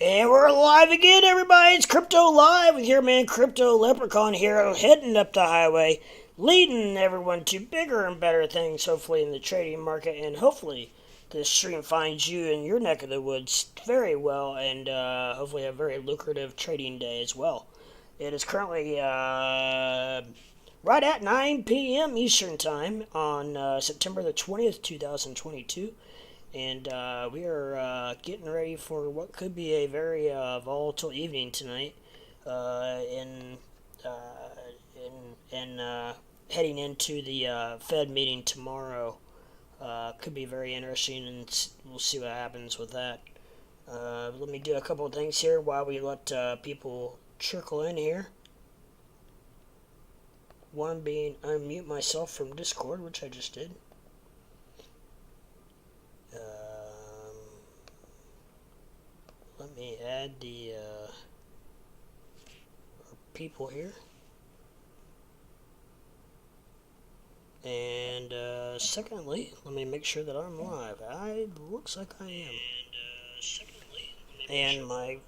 And we're live again, everybody. It's Crypto Live with your man Crypto Leprechaun here, heading up the highway, leading everyone to bigger and better things, hopefully in the trading market, and hopefully this stream finds you in your neck of the woods very well, and hopefully a very lucrative trading day as well. It is currently right at 9 p.m. Eastern Time on September the 20th, 2022. And we are getting ready for what could be a very volatile evening tonight, in heading into the Fed meeting tomorrow. Could be very interesting, and we'll see what happens with that. Let me do a couple of things here while we let people trickle in here. One being unmute myself from Discord, which I just did. Let me add the people here. And secondly, let me make sure that I'm live. Looks like I am. And my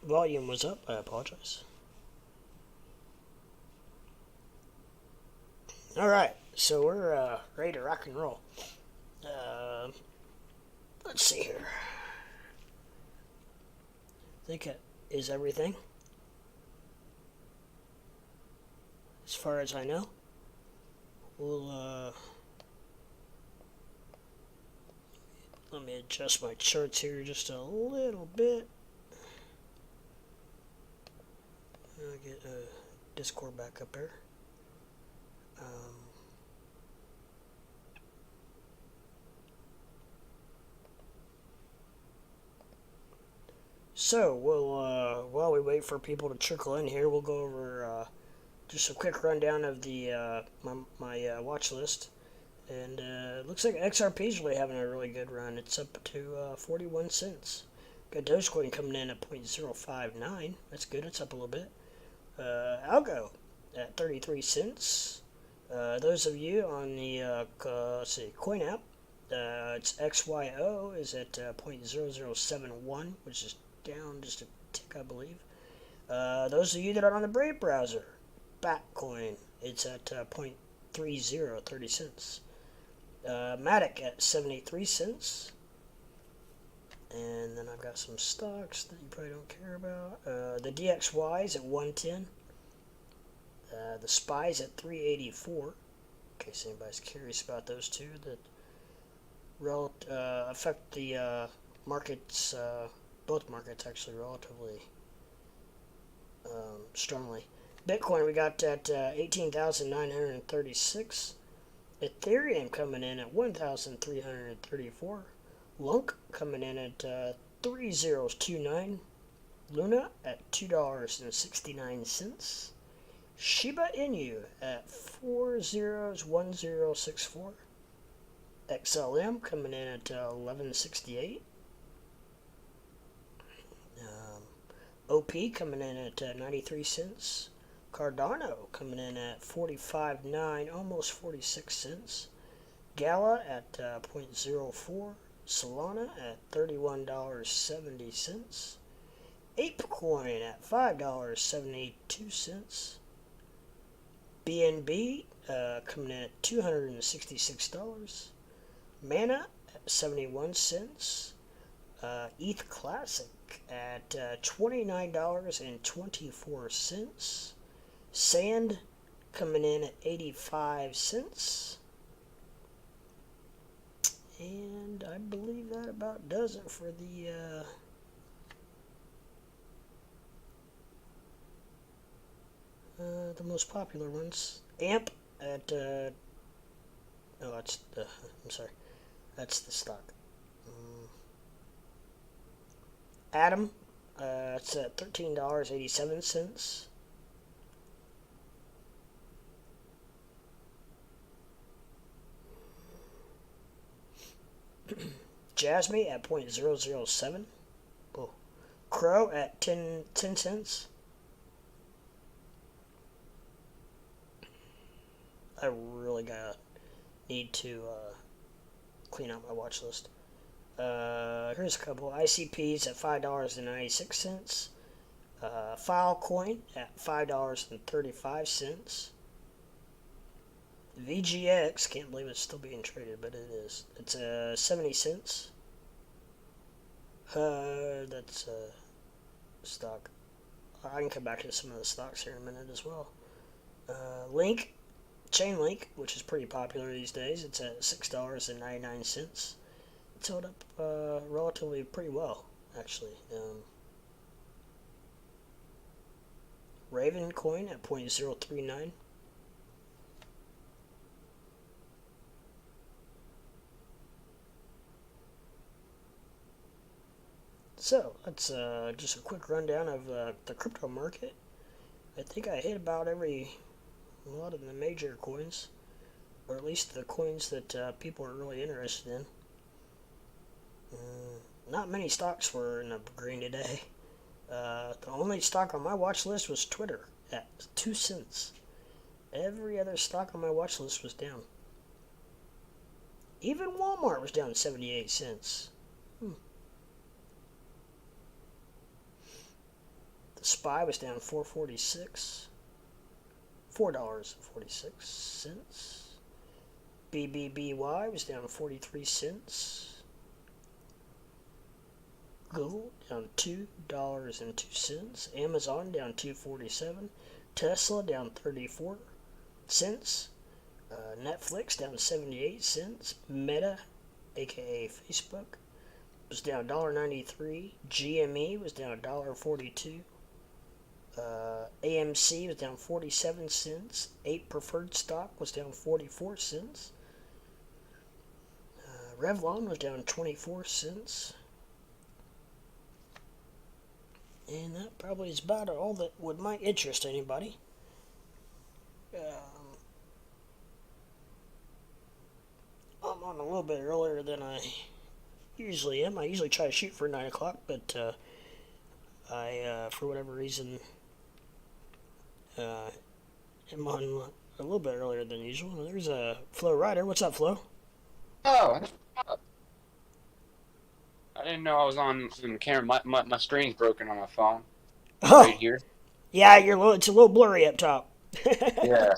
volume was up. I apologize. Alright, so we're ready to rock and roll. Let's see here. I think it is everything, as far as I know. We'll let me adjust my charts here just a little bit. I'll get Discord back up there. So we'll while we wait for people to trickle in here, we'll go over just a quick rundown of the my watch list. And it looks like XRP is really having a really good run. It's up to 41 cents. Got Dogecoin coming in at 0.059. That's good. It's up a little bit. Algo at 33 cents. Those of you on the let's see, Coin app, it's XYO is at 0.0071, which is down just a tick, I believe. Those of you that are on the Brave browser, Batcoin, it's at 0.30, 30 cents. Matic at 73 cents. And then I've got some stocks that you probably don't care about. The DXY is at 110. The SPY's at 384. In case anybody's curious about those two that affect the markets, both markets actually relatively strongly. Bitcoin we got at 18,936. Ethereum coming in at 1,334. Lunk coming in at 3029. Luna at $2.69. Shiba Inu at 401064. XLM coming in at 1168. OP coming in at 93 cents. Cardano coming in at 45.9, almost 46 cents. Gala at 0.04. Solana at $31.70. ApeCoin at $5.72. BNB coming in at $266. Mana at 71 cents. ETH Classic at $29.24. Sand coming in at 85 cents. And I believe that about does it for the most popular ones. AMP at no, that's the I'm sorry, that's the stock. Atom, it's at $13.87. Jasmine at 0.007. Oh. Crow at 10 cents. I really need to clean out my watch list. Here's a couple. ICPs at $5.96. Filecoin at $5.35. VGX, can't believe it's still being traded, but it is. It's 70 cents. That's stock. I can come back to some of the stocks here in a minute as well. Link, Chainlink, which is pretty popular these days. It's at $6.99. It's held up relatively pretty well, actually. Raven coin at 0.039. So, that's just a quick rundown of the crypto market. I think I hit about a lot of the major coins, or at least the coins that people are really interested in. Not many stocks were in the green today. The only stock on my watch list was Twitter at 2 cents. Every other stock on my watch list was down. Even Walmart was down 78 cents. The SPY was down $4.46. BBBY was down 43 cents. Google down $2.02. Amazon down $2.47. Tesla down 34 cents. Netflix down 78 cents. Meta, aka Facebook, was down $1.93. GME was down $1.42. AMC was down 47 cents. 8 preferred stock was down 44 cents. Revlon was down 24 cents. And that probably is about all that might interest anybody. I'm on a little bit earlier than I usually am. I usually try to shoot for 9 o'clock, but I, for whatever reason, am on a little bit earlier than usual. There's a Flo Rider. What's up, Flo? Oh, I didn't know I was on the camera. My screen's broken on my phone. Oh, Right here. yeah, it's a little blurry up top. Yeah.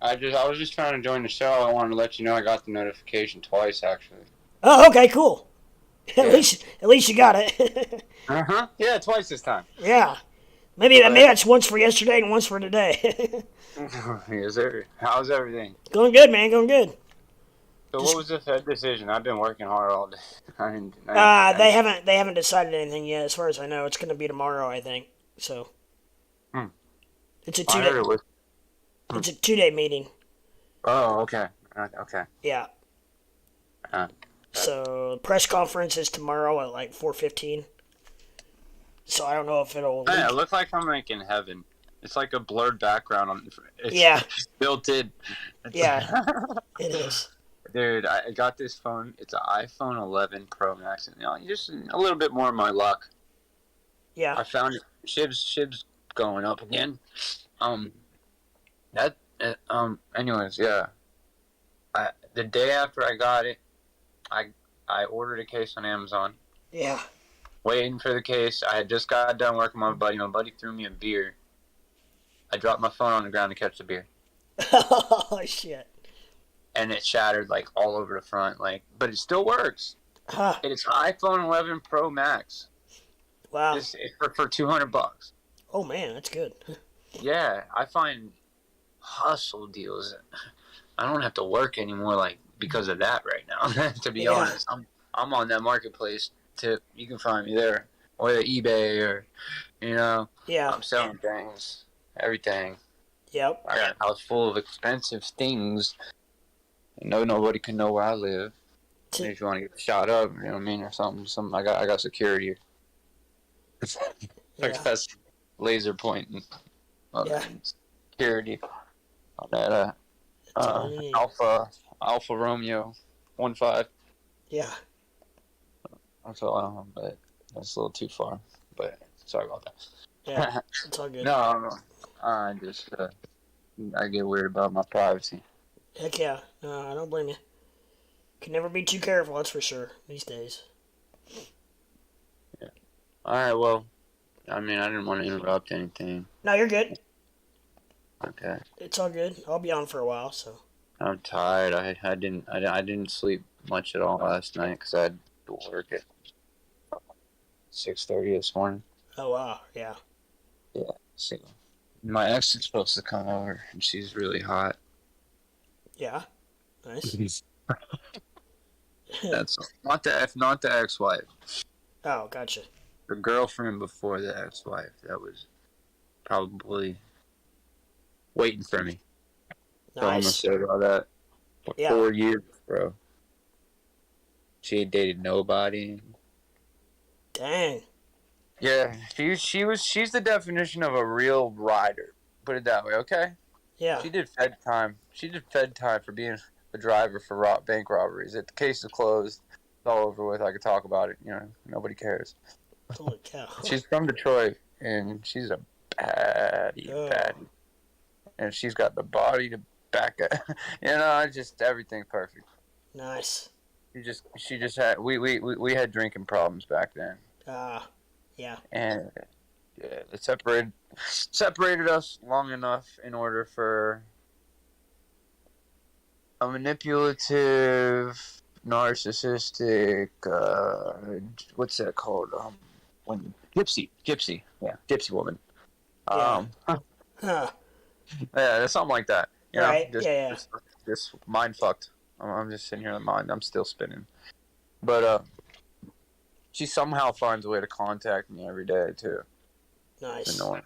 I was just trying to join the show. I wanted to let you know I got the notification twice, actually. Oh, okay, cool. At Yeah. least you got it. Uh-huh. Yeah, twice this time. Yeah, maybe that's once for yesterday and once for today. Yes, sir. How's everything? Going good, man. Going good. So Just what was the Fed decision? I've been working hard all day. they haven't decided anything yet. As far as I know, it's going to be tomorrow, I think. So Hmm. it's a I 2 day heard it was. it's a 2 day meeting. Oh, okay. Okay. Yeah. Uh, So press conference is tomorrow at like 4:15. So I don't know if it'll yeah, it leak. looks like I'm like in heaven. It's like a blurred background on. It's Yeah, built in. yeah, it is. Dude, I got this phone. It's an iPhone 11 Pro Max, and just a little bit more of my luck. Yeah, I found Shib's going up again. That Anyways, yeah. The day after I got it, I ordered a case on Amazon. yeah. Waiting for the case. I had just got done working with my buddy. My buddy threw me a beer. I dropped my phone on the ground to catch the beer. Oh shit. And it shattered like all over the front, but it still works. Huh. It is iPhone 11 Pro Max. Wow. This for $200. Oh man, that's good. Yeah, I find hustle deals. I don't have to work anymore, because of that right now. To be Yeah. honest, I'm on that marketplace tip. You can find me there, or eBay, or Yeah. I'm selling things, everything. Yep. I got a house full of expensive things. Nobody can know where I live. If you want to get shot up, you know what I mean, or something. I got security. Yeah. That's laser pointing. Yeah. Security on that That's all you need. Alpha Romeo 1.5. Yeah. So but that's a little too far. But sorry about that. Yeah. It's all good. No, I just I get weird about my privacy. Heck yeah. No, I don't blame you. Can never be too careful, that's for sure, these days. All right. Well, I mean, I didn't want to interrupt anything. No, you're good. Okay. It's all good. I'll be on for a while, so. I'm tired. I didn't sleep much at all last night because I had to work at 6:30 this morning. Oh wow, yeah. Yeah. So my ex is supposed to come over, and she's really hot. Yeah. Nice. That's not the ex-wife. Oh, gotcha. The girlfriend before the ex-wife. That was probably waiting for me. So I'm gonna Nice. say about that. For Yeah. 4 years, bro. She had dated nobody. Dang. Yeah, she's the definition of a real rider. Put it that way, okay? Yeah. She did Fed time. She did Fed time for being a driver for bank robberies. If the case is closed, it's all over with. I could talk about it. You know, nobody cares. Holy cow. She's from Detroit, and she's a baddie. And she's got the body to back it. You know, just everything's perfect. Nice. She just had we had drinking problems back then. Yeah. And yeah, it separated us long enough in order for a manipulative, narcissistic, what's that called? When gypsy, yeah, gypsy woman. Yeah. Yeah, something like that. You Right. know, just mind fucked. I'm just sitting here in mind. I'm still spinning, but she somehow finds a way to contact me every day too. Nice. It's annoying.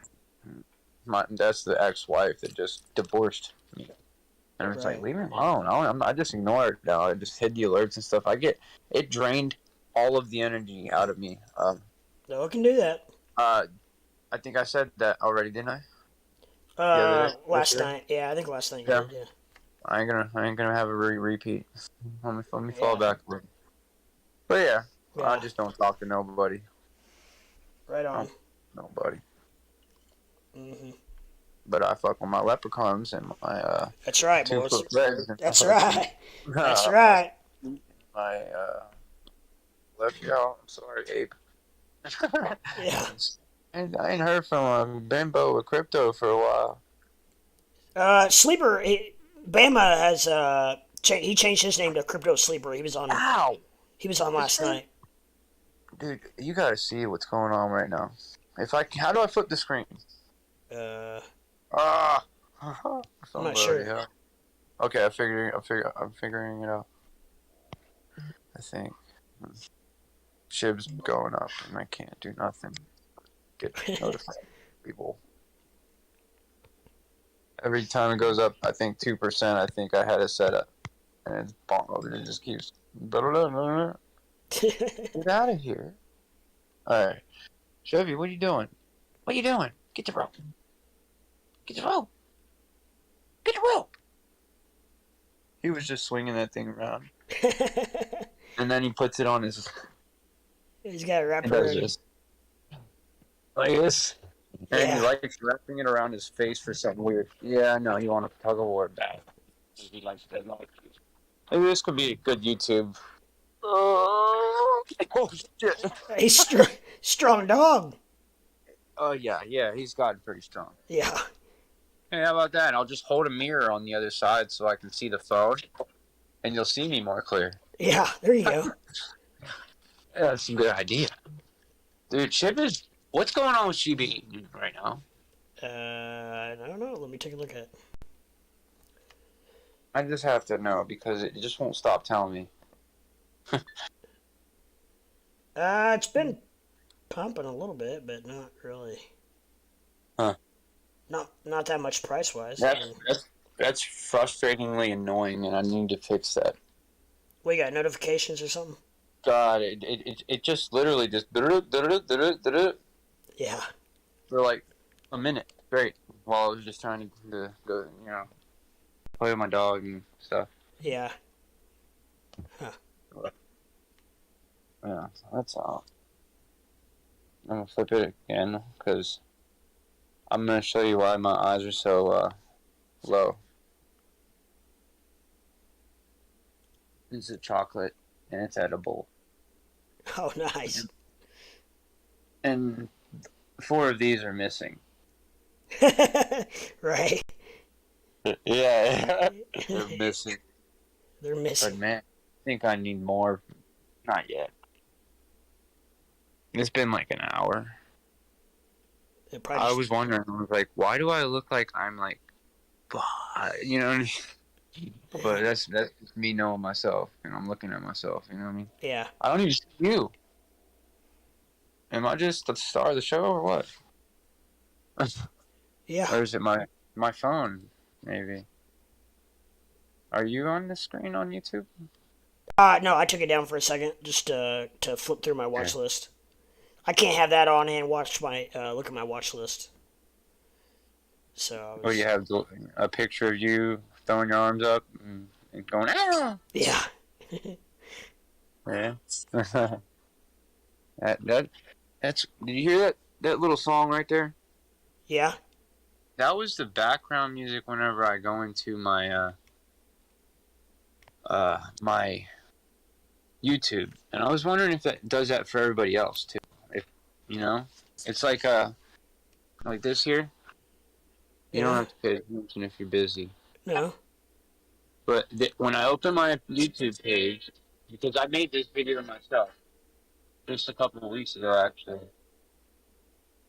That's the ex-wife that just divorced me. And it's like, leave me alone. I just ignore it now. I just hid the alerts and stuff. It drained all of the energy out of me. No one can do that. I think I said that already, didn't I? The other day? Last night. Yeah, I think last night you did, yeah. I ain't gonna have a repeat. Let me fall back. But yeah, I just don't talk to nobody. Right on. Nobody. Mm-hmm. But I fuck with my leprechauns and my That's right, boys. 2 foot legs. That's right. That's right. My left y'all. I'm sorry, Abe. Yeah. I ain't heard from a bimbo with crypto for a while. Sleeper. Bama has he changed his name to Crypto Sleeper. He was on. Ow! He was on last night. Dude, you gotta see what's going on right now. How do I flip the screen? I'm not sure. Hell. Okay, I'm figuring it out. I think Shib's going up, and I can't do nothing. Get notified, people. Every time it goes up, I think 2%. I think I had it set up, and it's bonked. It just keeps. Get out of here! All right, Chevy, what are you doing? What are you doing? Get the rope. Get the rope. Get the rope. He was just swinging that thing around, and then he puts it on his. He's got it wrapped around. Just like this. And he likes wrapping it around his face for something weird. Yeah, no, you want a tug of war back. He likes that. Maybe this could be a good YouTube. Oh shit! He's strong dog. Oh yeah, he's gotten pretty strong. Yeah. Hey, how about that? I'll just hold a mirror on the other side so I can see the phone, and you'll see me more clear. Yeah, there you go. Yeah, that's a good idea. Dude, what's going on with Shiba right now? I don't know. Let me take a look at it. I just have to know because it just won't stop telling me. It's been pumping a little bit, but not really. Huh. Not that much price-wise. That's frustratingly annoying, and I need to fix that. We got notifications or something? God, it just literally just yeah, for like a minute straight while I was just trying to go, play with my dog and stuff. Yeah. Huh. Yeah, that's all. I'm gonna flip it again because I'm gonna show you why my eyes are so low. It's a chocolate and it's edible. Oh, nice. and 4 of these are missing. Right. Yeah, they're missing. They're But missing. man, I think I need more. Not yet. It's been like an hour. I was wondering, I was like, why do I look like I'm like, you know what I mean? But that's me knowing myself, and I'm looking at myself, you know what I mean? Yeah. I don't even see you. Am I just the star of the show or what? Yeah. Or is it my phone, maybe? Are you on the screen on YouTube? No, I took it down for a second just to flip through my watch Okay. list. I can't have that on and watch my look at my watch list. So I Or you was. have a picture of you throwing your arms up and going, ah! Yeah. Yeah. That's. Did you hear that little song right there? Yeah. That was the background music whenever I go into my YouTube, and I was wondering if that does that for everybody else too. If you know, it's like this here. You don't Yeah. have to pay attention if you're busy. No. But when I open my YouTube page, because I made this video myself just a couple of weeks ago actually,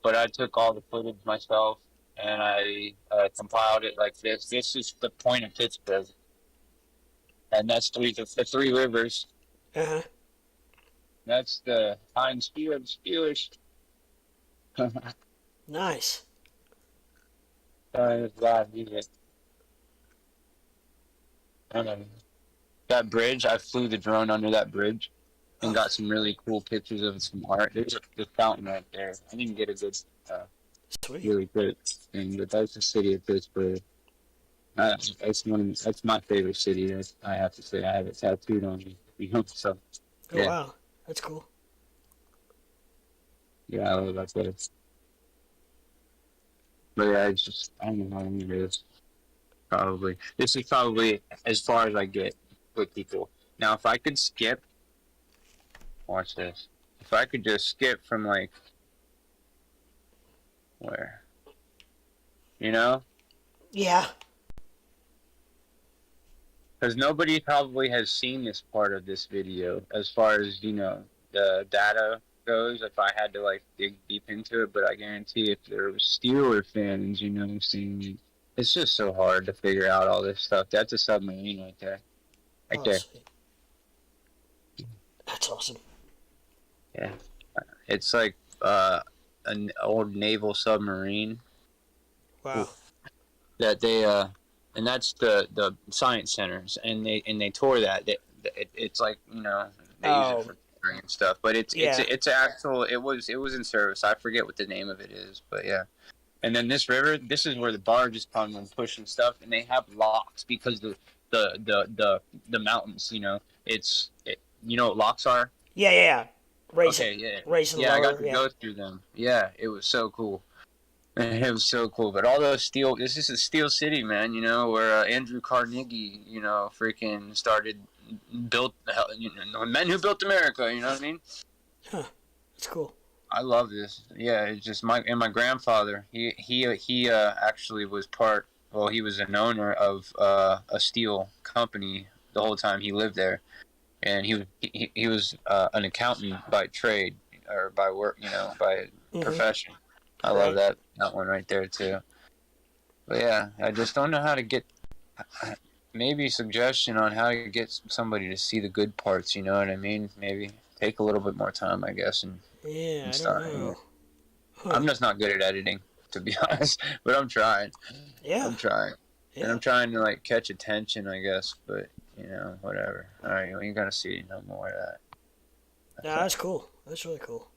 but I took all the footage myself and I compiled it like this. This is the point of Pittsburgh, and that's the three rivers. Uh huh. That's the Heinz Steelers. Nice. Live music. That bridge, I flew the drone under that bridge and got some really cool pictures of some art. There's a fountain right there. I didn't get a good, Sweet. really good thing, but that's the city of Pittsburgh. That's my favorite city. I have to say, I have it tattooed on me. You know, so Oh yeah, wow, that's cool. yeah, I love that place. But yeah, I don't know how long it is. Probably this is probably as far as I get with people. Now, if I could skip, watch this. If I could just skip from like where, you know, Yeah. because nobody probably has seen this part of this video as far as the data goes. If I had to like dig deep into it, but I guarantee if there was Steeler fans, seeing me, it's just so hard to figure out all this stuff. That's a submarine right there, right Oh there. sweet. That's awesome. Yeah, it's like an old naval submarine Wow. that they and that's the science centers, and they tore that. It's like they use it Oh for touring and stuff, but yeah. it's actual. It was in service. I forget what the name of it is, but yeah. And then this river, this is where the barges come and pushing stuff, and they have locks because the mountains. You know what locks are. Yeah. Yeah. Yeah. Raise it. Okay, yeah, Raise and yeah. I got lower. to Yeah. go through them. Yeah, it was so cool. It was so cool. But all those steel, this is a steel city, man, where Andrew Carnegie, freaking built, the men who built America, you know what I mean? Huh. That's cool. I love this. Yeah, it's just my grandfather, he actually was he was an owner of a steel company the whole time he lived there. And he was an accountant by trade or by work, by profession. I love that one right there too. But yeah, I just don't know how to get. Maybe suggestion on how to get somebody to see the good parts. You know what I mean? Maybe take a little bit more time, I guess, and Yeah. I start. don't know. Huh. I'm just not good at editing, to be honest. But I'm trying. Yeah. I'm trying, and Yeah. I'm trying to like catch attention, I guess. But whatever. All right, well, you gotta see no more of that. Nah, that's cool. That's really cool.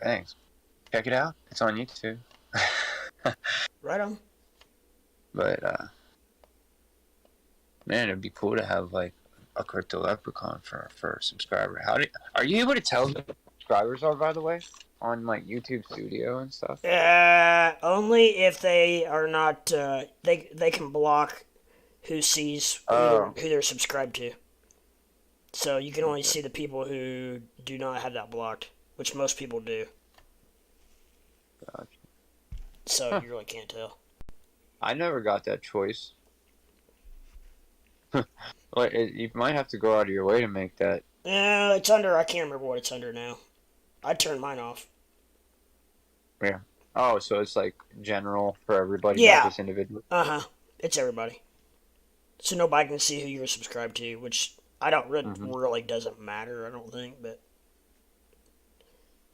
Thanks. Check it out. It's on YouTube. Right on. But man, it'd be cool to have like a crypto leprechaun for a subscriber. Are you able to tell who the subscribers are, by the way, on like YouTube Studio and stuff? Only if they are not. They can block who sees who they're subscribed to. So you can only see the people who do not have that blocked which most people do. Gotcha. So Huh. you really can't tell. I never got that choice. Well, you might have to go out of your way to make that. Yeah, it's under. I can't remember what it's under now. I turned mine off. Yeah. Oh, so it's like general for everybody, not Yeah. just individual. Uh huh. It's everybody. So nobody can see who you're subscribed to, which I don't Hmm. really doesn't matter. I don't think, but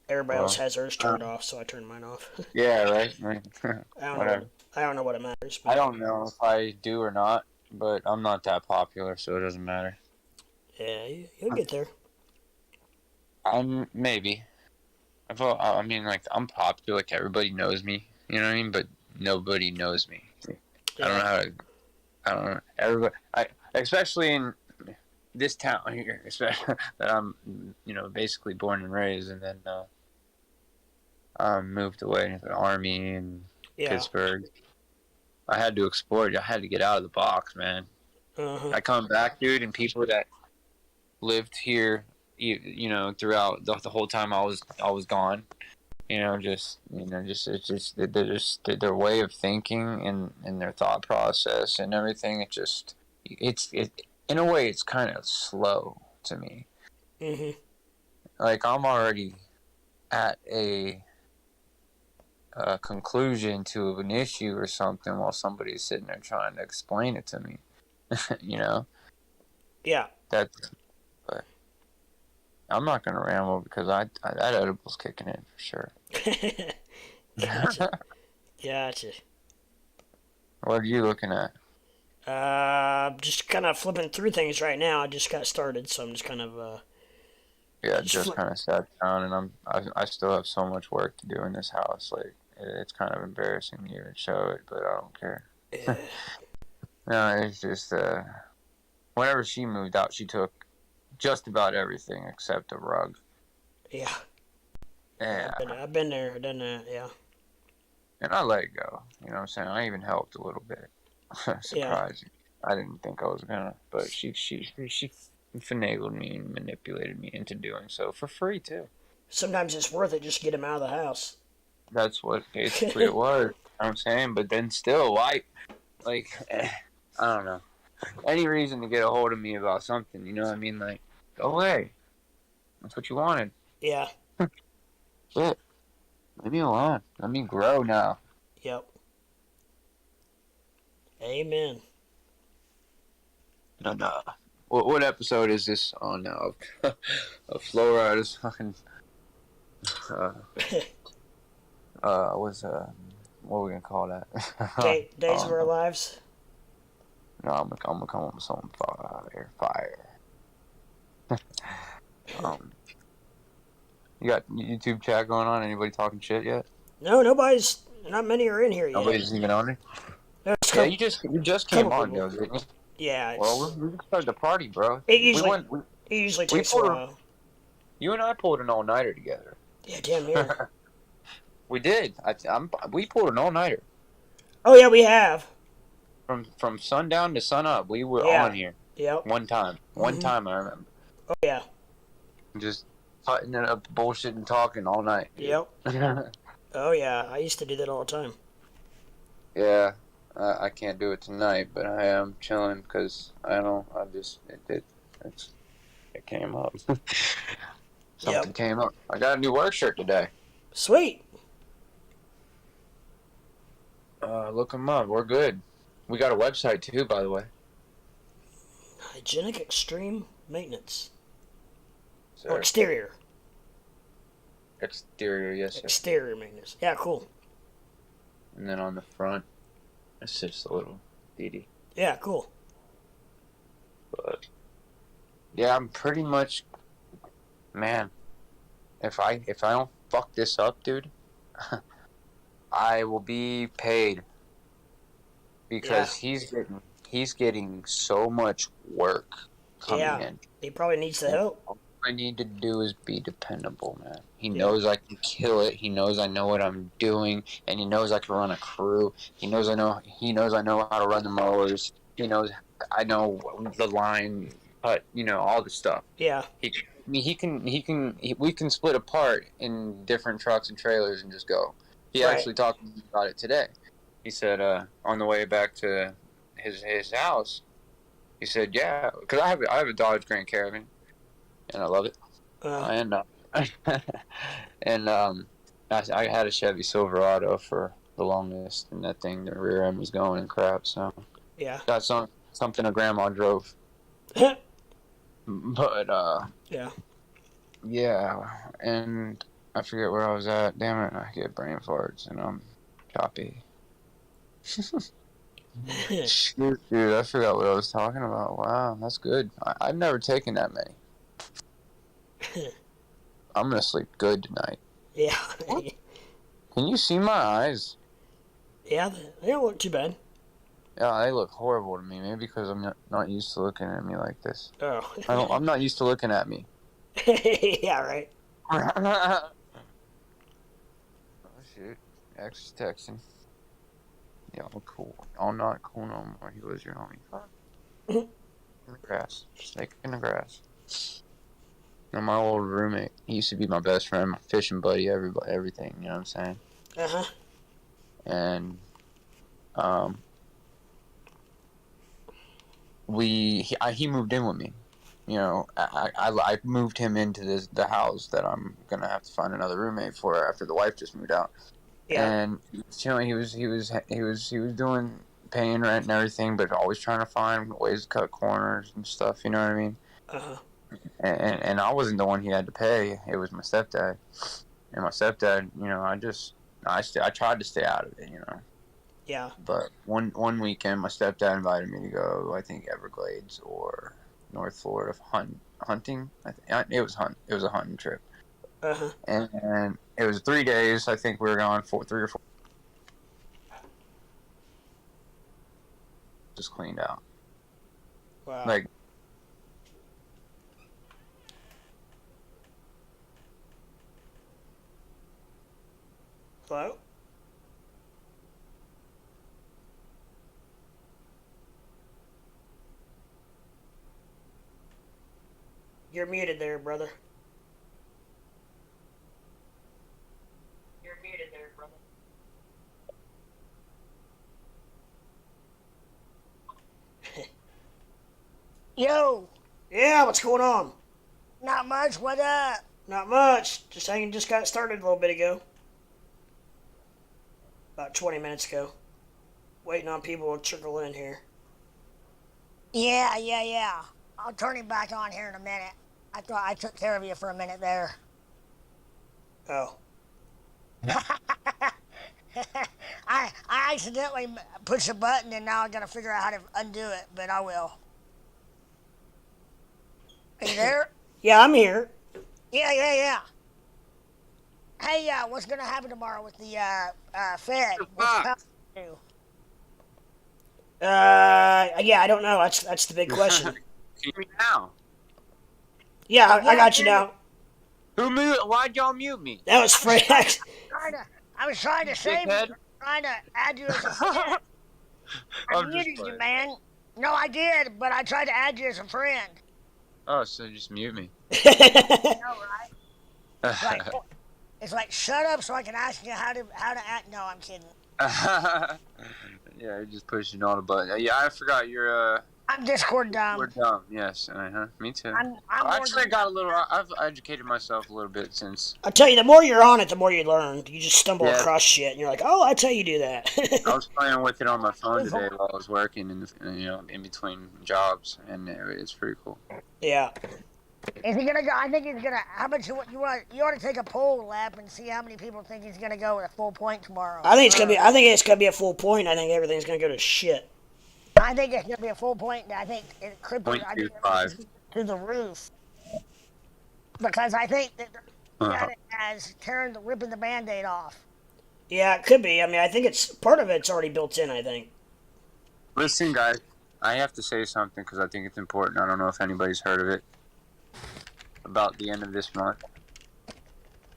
everybody else Well, has theirs uh, turned off, so I turned mine off. yeah, right. Right. I don't know what Whatever. I don't know what it matters, I but don't know if I do or not, but I'm not that popular, so it doesn't matter. yeah, you'll get there. I'm maybe. I mean, like I'm popular, like everybody knows me. You know what I mean? But nobody knows me. I don't Yeah. know how to. I don't know. Everybody, especially in this town here, especially that I'm, basically born and raised, and then moved away to the army in Yeah. Pittsburgh. I had to explore. I had to get out of the box, man. Uh huh. I come back, dude, and people that lived here, throughout the whole time I was gone. It's just they're just their way of thinking and their thought process and everything. It in a way it's kind of slow to me. Mhm. Like I'm already at a conclusion to an issue or something while somebody's sitting there trying to explain it to me. you know Yeah. that. But I'm not gonna ramble because that edible's kicking in for sure. Gotcha. Gotcha. What are you looking at? Just kind of flipping through things right now. I just got started, so I'm just kind of Yeah, just just flip. kind of sat down, and I still have so much work to do in this house. Like it's kind of embarrassing to even show it, but I don't care. Yeah. No, it's just whenever she moved out, she took just about everything except a rug. Yeah. Yeah, I've been there, done that. Yeah. and I let it go. You know what I'm saying? I even helped a little bit. Yeah. Surprising. I didn't think I was gonna, but she finagled me and manipulated me into doing so for free too. Sometimes it's worth it just to get him out of the house. That's what basically it was. You know what I'm saying, but then still, why? Like, I don't know. Any reason to get a hold of me about something, you know what I mean? Like, go away. That's what you wanted. Yeah. Shit. Leave me alone. Let me grow now. Yep. Amen. No, no. What episode is this on now? Of Florida's fucking. Uh, what are we gonna call that? Days of our lives. No, I'm gonna come up with some fire. Um, you got YouTube chat going on? Anybody talking shit yet? No, not many are in here yet. Nobody's even on it. There's Yeah, a you just came couple on, people. though, didn't you? Yeah, Well, we started the party, bro. it We usually went. it usually We takes a pulled. while. You and I pulled an all nighter together. Yeah, damn near. We did. We pulled an all nighter Oh yeah, we have. from sundown to sun up. We were Yeah. on here Yep. one time. One Mhm. time I remember. Oh yeah. Just cutting it up, bullshit and talking all night. Yep. Oh yeah. I used to do that all the time. Yeah, I can't do it tonight, but I am chilling because I don't know. It came up. Something Yep. came up. I got a new work shirt today. Sweet. Look them up. We're good. We got a website too, by the way. Hygienic extreme maintenance. So Or exterior. exterior, yes, sir. Exterior maintenance. Yeah, cool. And then on the front, it's just a little ditty. Yeah, cool. But yeah, I'm pretty much, man. If I don't fuck this up, dude, I will be paid because he's getting so much work coming in. He probably needs the help. All I need to do is be dependable, man. He Yeah. knows I can kill it. He knows I know what I'm doing, and he knows I can run a crew. He knows I know how to run the mowers. He knows I know the line, but all the stuff. Yeah. we can split apart in different trucks and trailers and just go. He actually talked to me about it today. He said on the way back to his house, he said, yeah, because I have a Dodge Grand Caravan, and I love it. And I had a Chevy Silverado for the longest, and that thing, the rear end was going and crap. So yeah, got something a grandma drove. But yeah, and I forget where I was at. Damn it, I get brain farts and I'm choppy. Shoot, dude, I forgot what I was talking about. Wow, that's good. I've never taken that many. I'm gonna sleep good tonight. Yeah. Can you see my eyes? Yeah, they don't look too bad. Yeah, they look horrible to me. Maybe because I'm not used to looking at me like this. Oh. I'm not used to looking at me. Yeah, right. Oh shoot, X is texting. Y'all cool. Y'all not cool no more. He was your homie. In the grass. Snake in the grass. And my old roommate, he used to be my best friend, my fishing buddy, everything, you know what I'm saying? Uh-huh. And he moved in with me. You know, I moved him into the house that I'm gonna have to find another roommate for after the wife just moved out. Yeah. And you know, he was doing paying rent and everything, but always trying to find ways to cut corners and stuff. You know what I mean? Uh-huh. And I wasn't the one he had to pay. It was my stepdad. And my stepdad, you know, I tried to stay out of it, you know. Yeah. But one weekend, my stepdad invited me to go, I think Everglades or North Florida hunting. It was a hunting trip. Uh-huh. And it was 3 days. I think we were gone for 3 or 4. Just cleaned out. Wow. Like. Hello? You're muted there, brother. Yo! Yeah, what's going on? Not much, what up? Not much. Just got started a little bit ago. About 20 minutes ago. Waiting on people to trickle in here. Yeah. I'll turn him back on here in a minute. I thought I took care of you for a minute there. Oh. I accidentally pushed a button and now I gotta figure out how to undo it, but I will. Are you there? Yeah, I'm here. Yeah. Hey, what's gonna happen tomorrow with the Fed? What's yeah, I don't know. That's the big question. Can you hear me now? Yeah, I got you now. Why'd y'all mute me? That was Fred. I was trying to save you. Trying to add you as a friend. I muted you, man. No, I did, but I tried to add you as a friend. Oh, so just mute me. I know, right? It's like shut up so I can ask you how to act. No, I'm kidding. Yeah, you're just pushing all the buttons. Yeah, I forgot you're I'm Discord dumb. We're dumb. Yes. Me too. I'm actually got a little. I've educated myself a little bit since. I tell you, the more you're on it, the more you learn. You just stumble across shit, and you're like, "Oh, that's how you do that." I was playing with it on my phone today while I was working, in between jobs, and it's pretty cool. Yeah. Is he gonna go? I think he's gonna. How much you want? You ought to take a poll lap and see how many people think he's gonna go with a full point tomorrow. I think it's gonna be a full point. I think everything's gonna go to shit. I think it's gonna be a full point. I think crypto to the roof because I think that got it as ripping the Band-Aid off. Yeah, it could be. I mean, I think it's part of it's already built in. I think. Listen, guys, I have to say something because I think it's important. I don't know if anybody's heard of it. About the end of this month.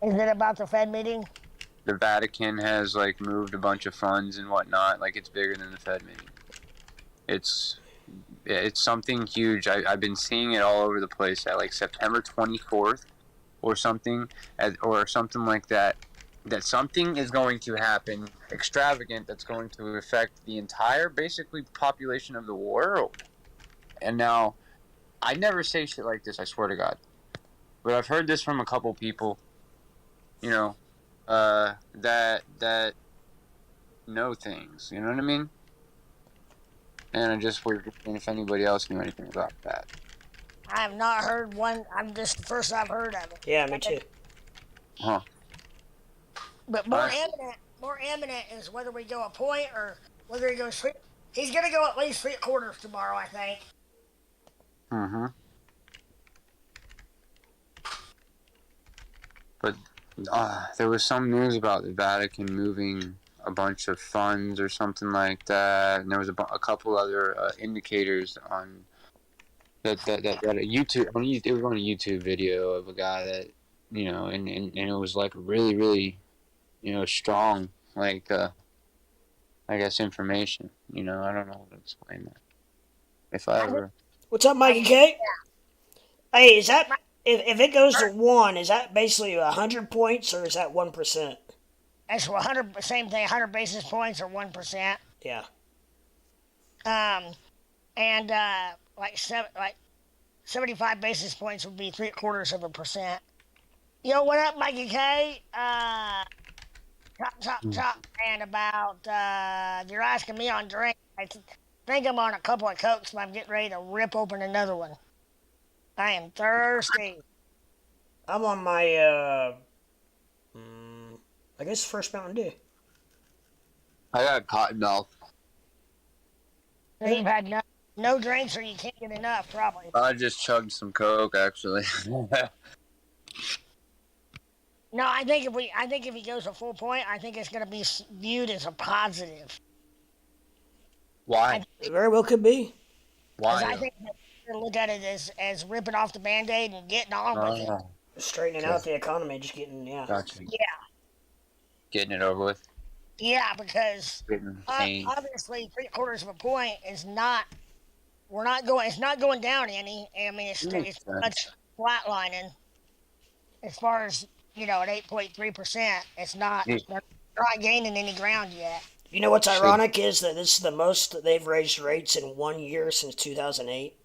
Is it about the Fed meeting? The Vatican has moved a bunch of funds and whatnot. It's bigger than the Fed meeting. It's it's something huge. I've been seeing it all over the place at like September 24th or something, or something like that. That something is going to happen extravagant that's going to affect the entire, basically, population of the world. And now, I never say shit like this, I swear to God. But I've heard this from a couple people, that know things. You know what I mean? And I just was wondering if anybody else knew anything about that. I have not heard one. I'm just the first I've heard of it. Yeah, me too. Huh. But more imminent is whether we go a point or whether he goes. He's gonna go at least 3/4 tomorrow, I think. Mm-hmm. But there was some news about the Vatican moving a bunch of funds or something like that, and there was a couple other indicators on that a YouTube. It was on a YouTube video of a guy that and it was like really, really, strong, like I guess information. I don't know how to explain that. If I ever. What's up, Mikey K? Hey, is that if it goes to 1? Is that basically 100 points or is that 1%? That's 100. Same thing. 100 basis points or 1%. Yeah. And like 75 basis points would be 3/4%. Yo, what up, Mikey K? Chop, and about, you're asking me on drink. I think I'm on a couple of Cokes, but I'm getting ready to rip open another one. I am thirsty. I'm on my, I guess first Mountain Dew. I got cotton mouth. You've had no drinks or you can't get enough, probably. I just chugged some Coke, actually. No, I think if he goes a full point, I think it's going to be viewed as a positive. Why? It very well could be. Why? I think they're look at it as ripping off the Band-Aid and getting on with it. Straightening out the economy, just getting, Gotcha. Yeah. Getting it over with. Yeah, because obviously 3/4 point is not. It's not going down any. I mean, it's much flatlining. As far as at 8.3%, it's not. They're not gaining any ground yet. You know what's ironic is that this is the most that they've raised rates in 1 year since 2008.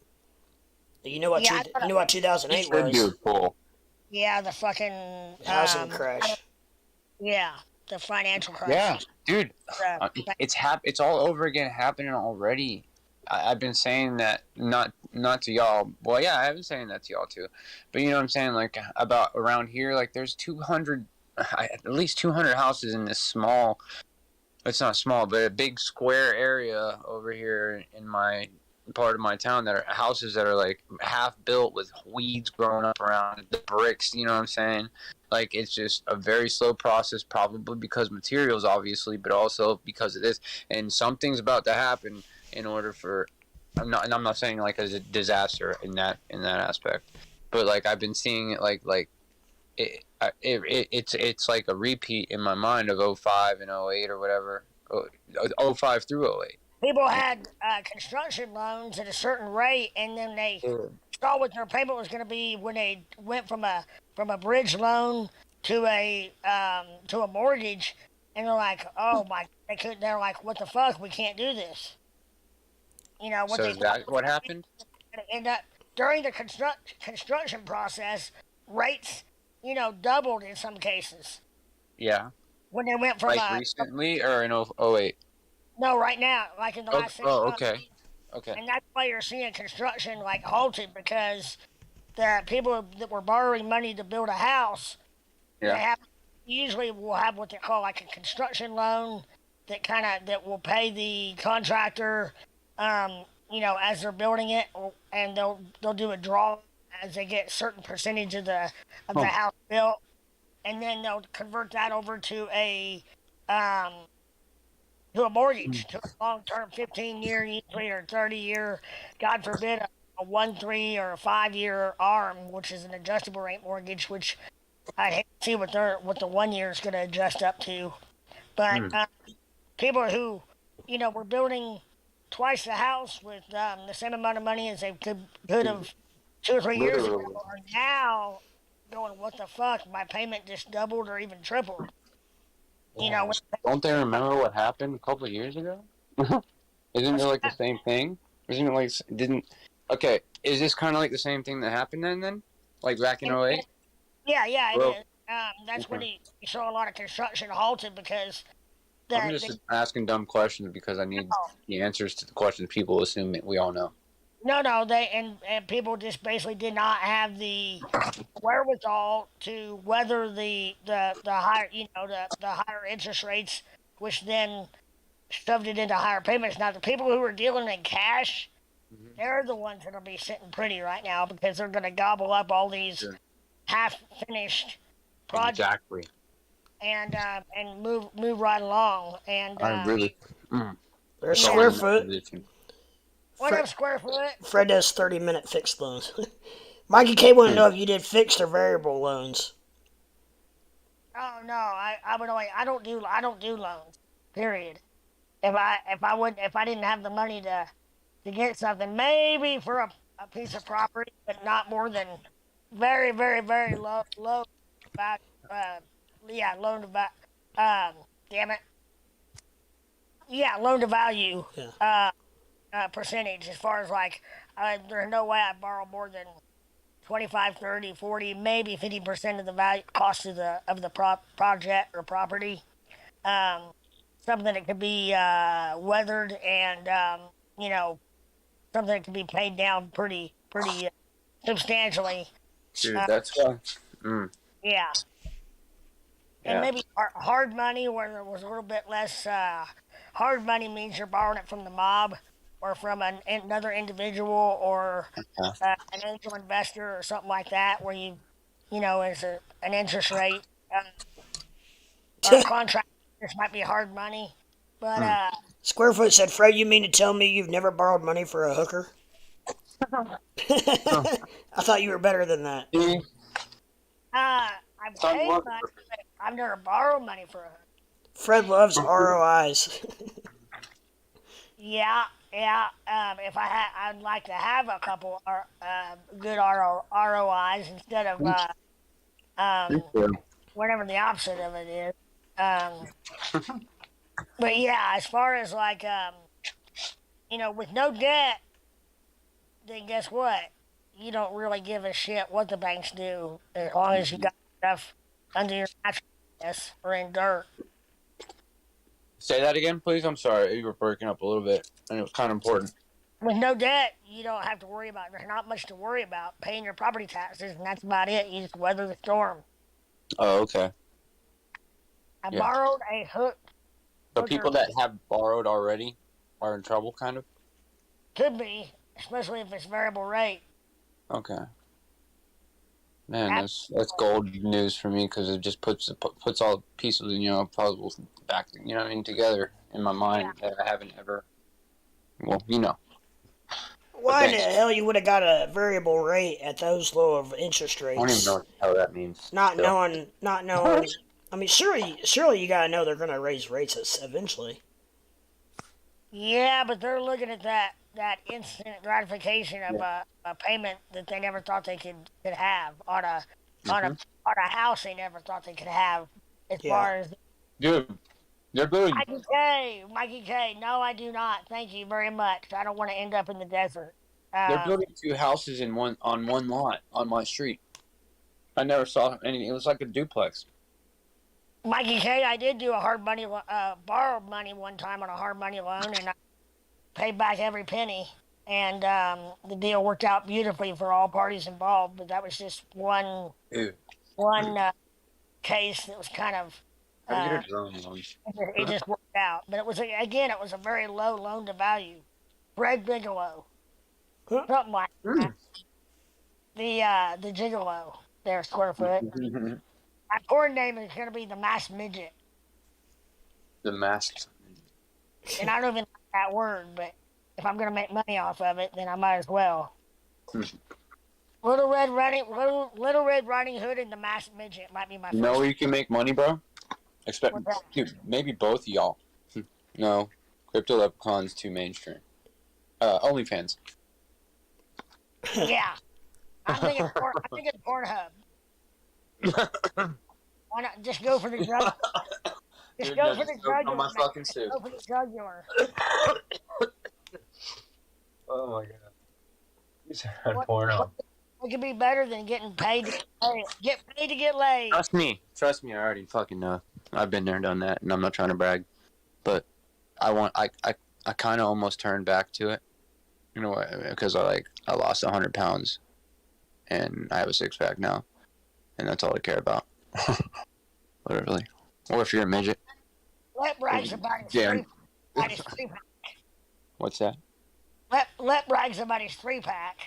You know what? You know what 2008 was? Cool. Yeah, the fucking housing crash. Yeah, the financial crisis. Yeah, dude, it's all over again, happening already. I've been saying that not to y'all. Well, yeah, I've been saying that to y'all too. But you know what I'm saying? Like about around here, like there's 200, at least 200 houses in this small. It's not small, but a big square area over here in my part of my town that are houses that are like half built with weeds growing up around the bricks. You know what I'm saying? Like it's just a very slow process, probably because materials, obviously, but also because of this. And something's about to happen in order for. I'm not saying like as a disaster in that aspect, but like I've been seeing it like it's like a repeat in my mind of 05 and 08 or whatever, 05 through 08. People had construction loans at a certain rate, and then they saw what their payment was going to be when they went from a bridge loan to a mortgage, and they're like, oh my, they're like, what the fuck, we can't do this. What so is that what happened? And during the construction process, rates, doubled in some cases. Yeah. When they went from recently or in 08? No, right now, like in the last 6 months. Okay. And that's why you're seeing construction like halted, because the people that were borrowing money to build a house, usually will have what they call like a construction loan that will pay the contractor, as they're building it, and they'll do a draw as they get a certain percentage of the house built, and then they'll convert that over to a mortgage, to a long-term 15-year usually or 30-year, God forbid, a 1, 3, or a 5-year ARM, which is an adjustable rate mortgage, which I hate to see what the 1 year is going to adjust up to. But people who, were building twice the house with the same amount of money as they could have 2 or 3 years ago. Literally. Are now going, what the fuck? My payment just doubled or even tripled. You know, Yeah. Don't they remember what happened a couple of years ago? Isn't it like the same thing? Isn't it like didn't? Okay, is this kind of like the same thing that happened then? Like back in '08? yeah, it Well, is. That's when okay. you saw a lot of construction halted because I'm the just asking dumb questions because I need the answers to the questions people assume that we all know. no, they and people just basically did not have the wherewithal to weather the higher, the higher interest rates, which then shoved it into higher payments. Now the people who are dealing in cash, Mm-hmm. they're the ones that'll be sitting pretty right now because they're going to gobble up all these Sure. half finished projects Exactly. and move right along. And I really. There's yeah, Square Sorry, in that Foot. position. what Fred, up, Square Foot? Fred does 30-minute fixed loans. Mikey K want to Hmm. know if you did fixed or variable loans. Oh no, I would only I don't do loans. Period. If I didn't have the money to get something, maybe for a piece of property, but not more than very low value. Yeah, loan to value. Damn it. Yeah, loan to value. Yeah. Percentage as far as like, there's no way I borrow more than 25, 30, 40, maybe 50% of the value cost of the project or property. Um, Something that could be weathered and you know something that can be paid down pretty substantially. Dude, Uh, that's why. Mm, yeah, and yeah. maybe hard money where there was a little bit less. Hard money means you're borrowing it from the mob or from another individual or Yeah. an angel investor or something like that, where you know, is an interest rate or a contract. This might be hard money, but Mm. Squarefoot said, Fred, you mean to tell me you've never borrowed money for a hooker? Oh, I thought you were better than that. see, I've son, paid look. money, but I've never borrowed money for a hooker. Fred loves ROIs. Yeah, yeah. If I'd like to have a couple good ROIs instead of Me um, too. whatever the opposite of it is. Um, but yeah, as far as like with no debt, then guess what? You don't really give a shit what the banks do as long as you got stuff under your mattress or in dirt. Say that again, please. I'm sorry. You were breaking up a little bit, and it was kind of important. With no debt, you don't have to worry about. There's not much to worry about. Paying your property taxes, and that's about it. You just weather the storm. Oh, okay. I Yeah. borrowed a So hooker. people that have borrowed already are in trouble, kind of. Could be, especially if it's variable rate. Okay. Man, that's gold news for me because it just puts all the pieces, puzzles back, what I mean, together in my mind that I haven't ever. Well, But Why in the thanks. hell you would have got a variable rate at those low of interest I don't even know rates? what the hell that means. Not Still. knowing. I mean, surely you gotta know they're gonna raise rates eventually. Yeah, but they're looking at that instant gratification of a payment that they never thought they could have on on a Mm-hmm. on a house they never thought they could have. As Yeah. far as Dude, they're building. Mikey K, no, I do not. Thank you very much. I don't want to end up in the desert. They're Um, building two houses on one lot on my street. I never saw anything. It was like a duplex. Mikey K, I did do a hard money, borrowed money one time on a hard money loan, and I paid back every penny. And the deal worked out beautifully for all parties involved. But that was just Dude, one case that was kind of how do you uh, get a drone on? it just worked out. But it was a very low loan to value. Fred Bigelow, Huh? something like that. The Gigolo there, Square Foot. My porn name is going to be the Mass Midget. The masked. And I don't even like that word, but if I'm going to make money off of it, then I might as well. Little Red Riding Hood and the Masked Midget might be my You first. know where you can make money, bro? What's that? Dude, maybe both of y'all. No, Crypto Leprechaun's too mainstream. OnlyFans. Yeah. I'm thinking Pornhub. Why not just go for the drug? Just Dude, go no, for the just go on jugular, my man. fucking suit. Go for the jugular. Oh my god. You said porno. What could be better than getting paid to get paid to get laid? Trust me. I already fucking know. I've been there, done that, and I'm not trying to brag, but I kind of almost turned back to it, you know, because I lost 100 pounds, and I have a six pack now, and that's all I care about. Literally. Or if you're a midget. Let brags about his Yeah. three pack. What's that? Let brags about his 3-pack.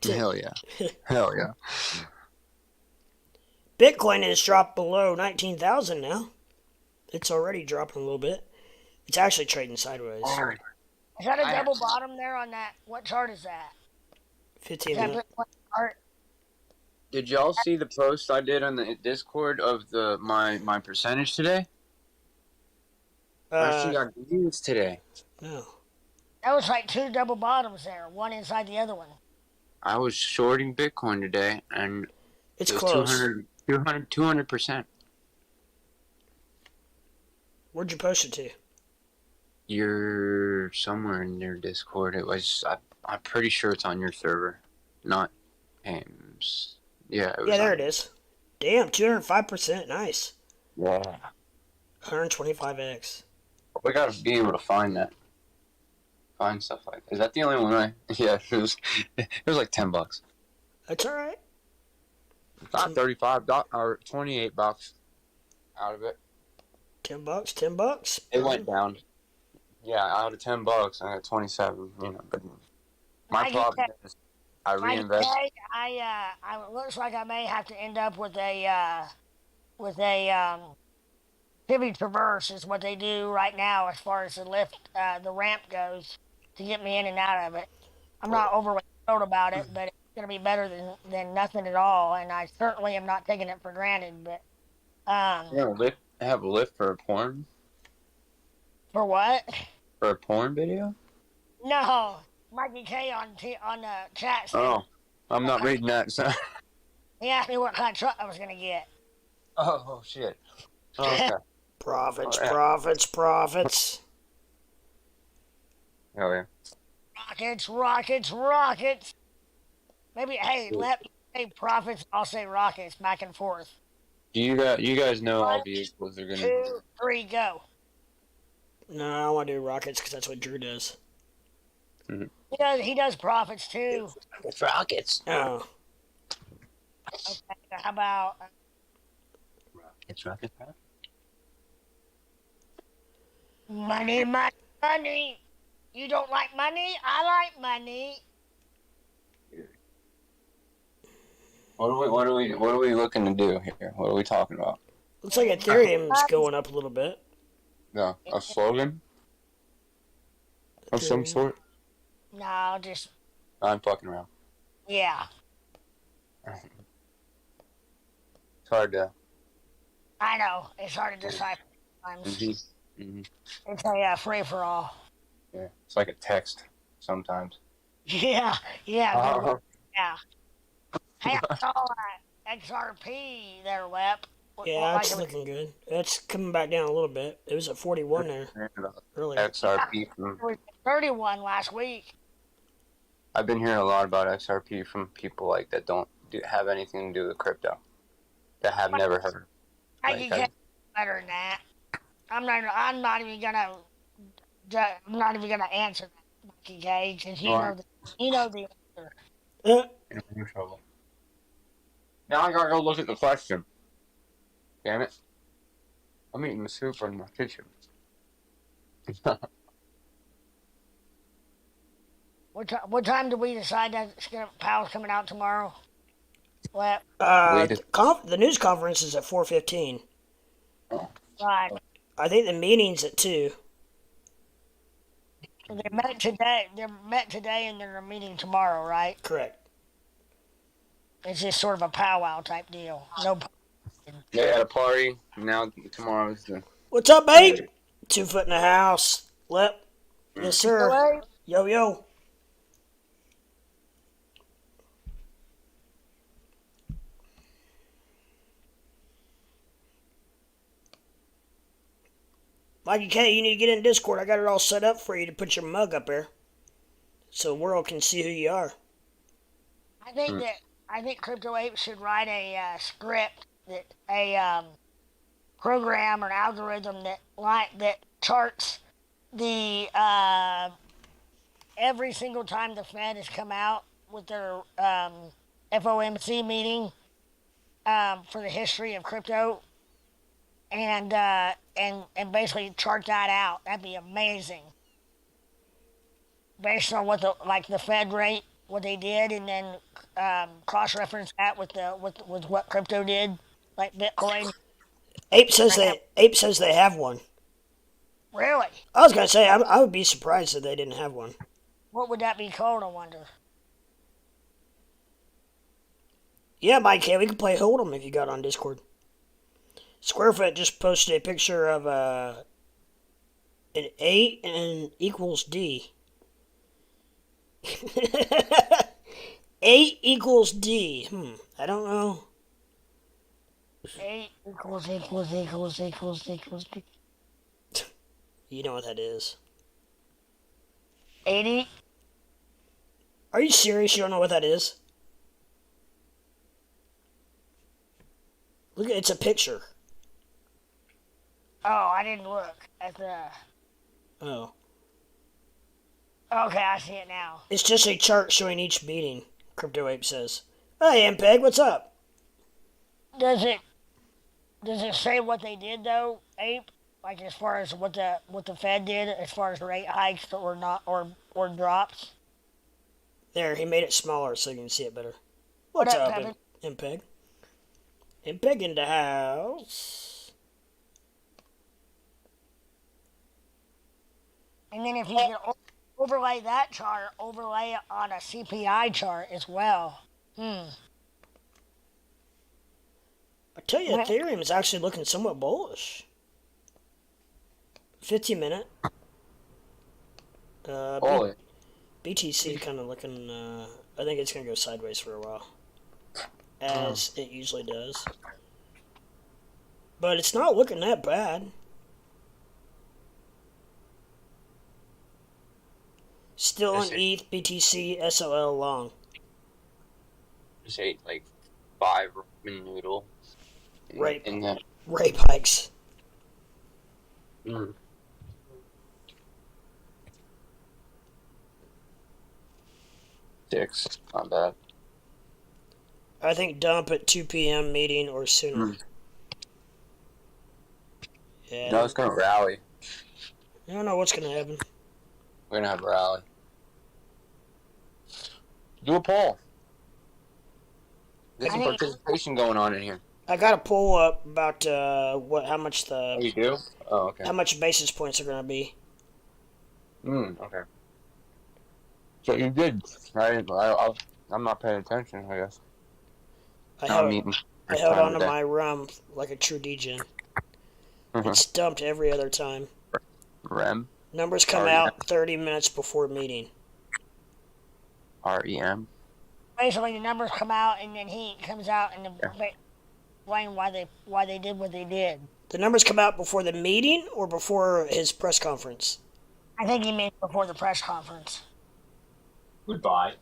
Hell yeah. Hell yeah. Bitcoin has dropped below 19,000 now. It's already dropping a little bit. It's actually trading sideways. Is that a double bottom there on that? What chart is that? 15 minutes. Did y'all see the post I did on the Discord of my percentage today? I actually got views today. No. Oh. That was like 2 double bottoms there, one inside the other one. I was shorting Bitcoin today, and It's it was close. 200%. Where'd you post it to? You're somewhere in your Discord. It was. I'm pretty sure it's on your server, not Ames. Yeah. Yeah, there it is. Damn, 205%. Nice. Yeah. 125x. We gotta be able to find that. Find stuff like that. Is that the only one way? Yeah, it was like $10. That's alright. Not $35 or $28 out of it. $10. It went down. Yeah, out of $10, I got 27. You know, but my problem is I reinvest. I looks like I may have to end up with a Chevy Traverse is what they do right now as far as the lift, the ramp goes to get me in and out of it. I'm not overly thrilled about it, but it's going to be better than nothing at all, and I certainly am not taking it for granted. But have a lift for a porn? For what? For a porn video? No, Mikey K on the chat. Oh, I'm not reading that. So. He asked me what kind of truck I was going to get. Oh shit. Oh, okay. Profits. Oh yeah. Rockets. Maybe say profits. I'll say rockets back and forth. Do you guys know all vehicles are gonna? 2, 3, go. No, I want to do rockets because that's what Drew does. Mm-hmm. He does profits too. It's rockets. Oh. Okay, how about Rockets. Money. You don't like money? I like money. What are we looking to do here? What are we talking about? Looks like Ethereum's going up a little bit. No, a slogan of some sort. No, just I'm fucking around. yeah. It's hard to. I know it's hard to decipher sometimes. Mm-hmm. Mm-hmm. It's a free for all. Yeah, it's like a text sometimes. Yeah. Uh-huh. Yeah. Hey, I saw XRP there, Lep. Yeah, it's looking good. It's coming back down a little bit. It was at 41 there. Really? XRP from. It was 31 last week. I've been hearing a lot about XRP from people like that don't have anything to do with crypto. That have never heard. I can get better than that. I'm not even gonna answer that, Mikey K, because you know the answer. You're in trouble. Now I gotta go look at the question. Damn it. I'm eating the soup from my kitchen. What time did we decide that Powell's coming out tomorrow? What? The news conference is at 4:15. Right. I think the meeting's at 2. So they met today. They're met today, and they're meeting tomorrow, right? Correct. It's just sort of a powwow type deal. No. They had a party. Now tomorrow's the. What's up, babe? 2 foot in the house. Lep. Yes, sir. Yo, yo. Mikey K, you need to get in Discord. I got it all set up for you to put your mug up there, so the world can see who you are. I think Crypto Ape should write a script that a program or an algorithm that charts the every single time the Fed has come out with their FOMC meeting for the history of crypto, and basically chart that out. That'd be amazing. Based on what the Fed rate, what they did, and then cross-reference that with what crypto did, like Bitcoin. Ape says they have one. Really? I was gonna say I would be surprised if they didn't have one. What would that be called, I wonder? Yeah, Mike K, we can play Hold'em if you got on Discord. Squarefoot just posted a picture of an 8 and equals D. 8 equals D. I don't know. 8 equals. You know what that is. 80? Are you serious? You don't know what that is? Look, it's a picture. Oh, I didn't look at the... Oh. Okay, I see it now. It's just a chart showing each meeting, Crypto Ape says. Hey, MPEG, what's up? Does it say what they did, though, Ape? Like, as far as what the Fed did, as far as rate hikes or not, or drops? There, he made it smaller so you can see it better. What's up, MPEG? MPEG in the house. And then if you can overlay that chart, overlay it on a CPI chart as well. I tell you, Ethereum is actually looking somewhat bullish. 15-minute. BTC kind of looking, I think it's going to go sideways for a while. As it usually does. But it's not looking that bad. Still on ETH, BTC, SOL long. Just ate like 5 ramen noodle. Rape in that. Rape hikes. 6, not bad. I think dump at 2 p.m. meeting or sooner. Yeah. No, it's gonna rally. I don't know what's gonna happen. We're gonna have a rally. Do a poll. There's some participation going on in here. I got a poll up about how much the. Oh, you do? Oh, okay. How much basis points are gonna be. Okay. So you did, right? I'm not paying attention, I guess. I held on to my rum like a true degen. It's dumped every other time. REM? Numbers come out 30 minutes before meeting. REM? Basically, the numbers come out, and then he comes out and explain why they did what they did. The numbers come out before the meeting or before his press conference? I think he meant before the press conference. Goodbye.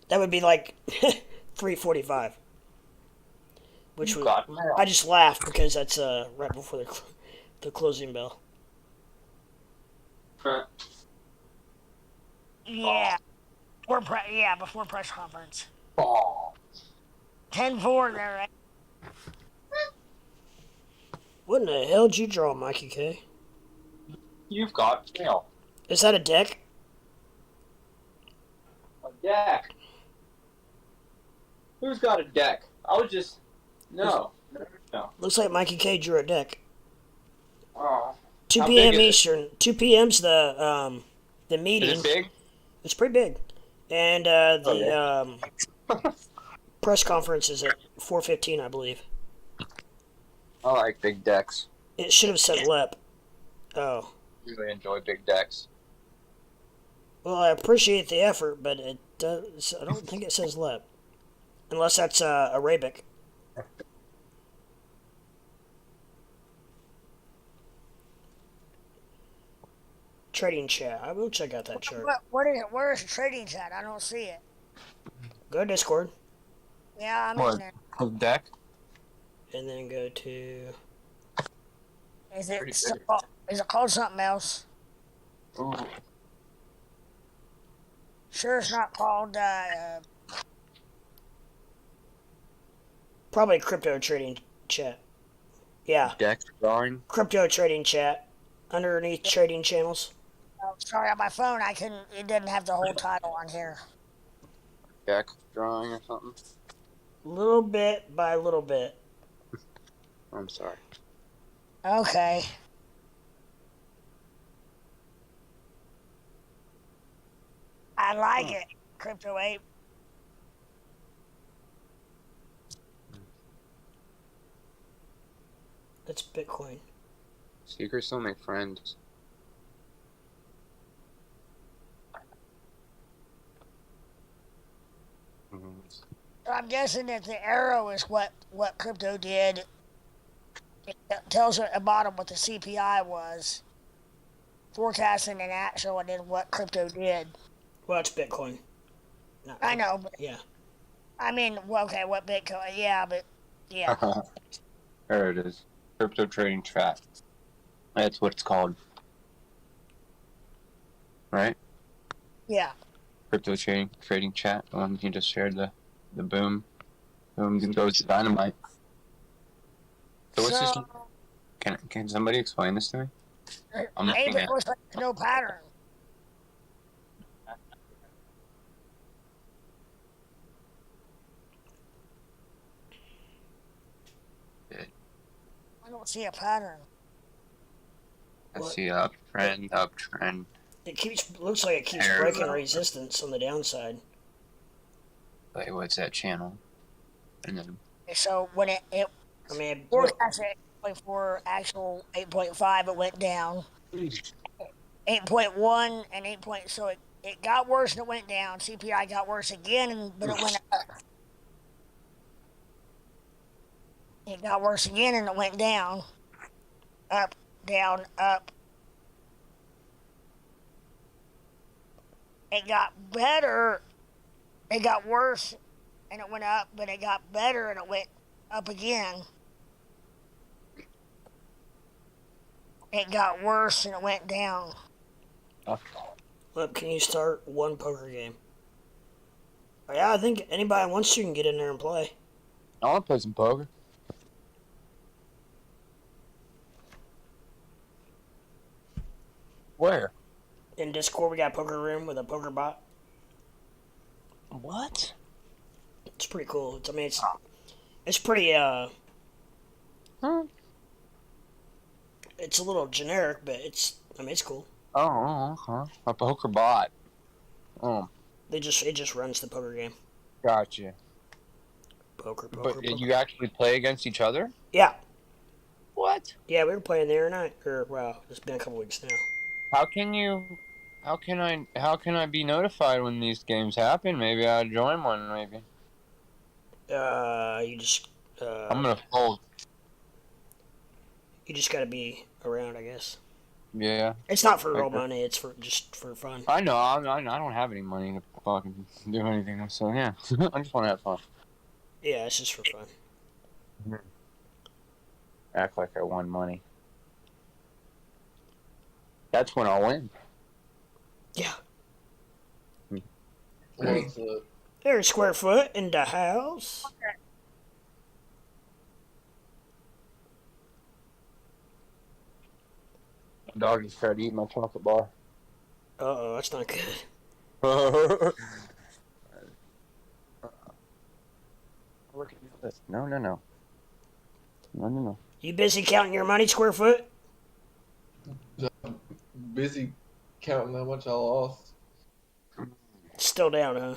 That would be like 3:45. Which would, I just laughed because that's right before the closing bell. Yeah. Before press conference. 10-4 there, right? What in the hell did you draw, Mikey K? You've got mail. Is that a deck? A deck. Who's got a deck? I was just... No. Looks like Mikey K drew a deck. Oh. 2 p.m. Eastern. 2 p.m.'s the meeting. Is it big? It's pretty big. And the press conference is at 4:15, I believe. I like big decks. It should have said LEP. Oh. Really enjoy big decks. Well, I appreciate the effort, but it does. I don't think it says let, unless that's Arabic. Trading chat. I will check out that chart. What is it? Where is the trading chat? I don't see it. Go to Discord, Yeah, I'm in What? there. Deck? and then go to. Is it Pretty still big. is it called something else? Ooh. Sure, it's not called. Probably crypto trading chat. Yeah, Deck drawing? crypto trading chat. Underneath trading channels. Oh, sorry, on my phone, I couldn't. It didn't have the whole title on here. Deck drawing or something? Little bit by little bit. I'm sorry. Okay. I like it, Crypto Ape. That's Bitcoin. Secrets don't make friends. So I'm guessing that the arrow is what crypto did. It tells at the bottom what the CPI was, forecasting an actual, and then what crypto did. Well, it's Bitcoin. Not I know, but Yeah. I mean, well, okay, what Bitcoin? Yeah, but yeah, There it is. Crypto trading chat. That's what it's called. Right? yeah. Crypto trading chat. The one you just shared the boom. Boom goes to dynamite. So what's this? Can somebody explain this to me? I'm looking Ape, it at looks like there's no pattern. it. I don't see a pattern. Let's see uptrend. It looks like it keeps Arrow. breaking resistance on the downside. Wait, what's that channel? And then So when it I mean, forecasted 8.4, actual 8.5, it went down. 8.1 and 8. So it got worse and it went down. CPI got worse again, but it went up. It got worse again and it went down. Up, down, up. It got better. It got worse and it went up, but it got better and it went up again. It got worse and it went down. look, can you start one poker game? Yeah, I think anybody wants to can get in there and play. I want to play some poker. Where? In Discord, we got a poker room with a poker bot. What? It's pretty cool. It's pretty it's a little generic, but it's cool. Oh, okay. A poker bot. Oh, It just runs the poker game. gotcha. Poker. But you actually play against each other? Yeah. What? Yeah, we were playing the other night. Wow, it's been a couple weeks now. How can I be notified when these games happen? Maybe I'll join one, maybe. You just I'm gonna fold. you just gotta be around, I guess. Yeah. It's not for real Okay. money. It's just for fun. I know, I don't have any money to fucking do anything, so yeah. I just want to have fun. Yeah, it's just for fun. Act like I won money. That's when I'll win. Yeah. What's up? There's Square Foot in the house. Dog just tried to eat my chocolate bar. Uh-oh, that's not good. Look at this. No. You busy counting your money, Square Foot? Busy counting how much I lost. Still down, huh?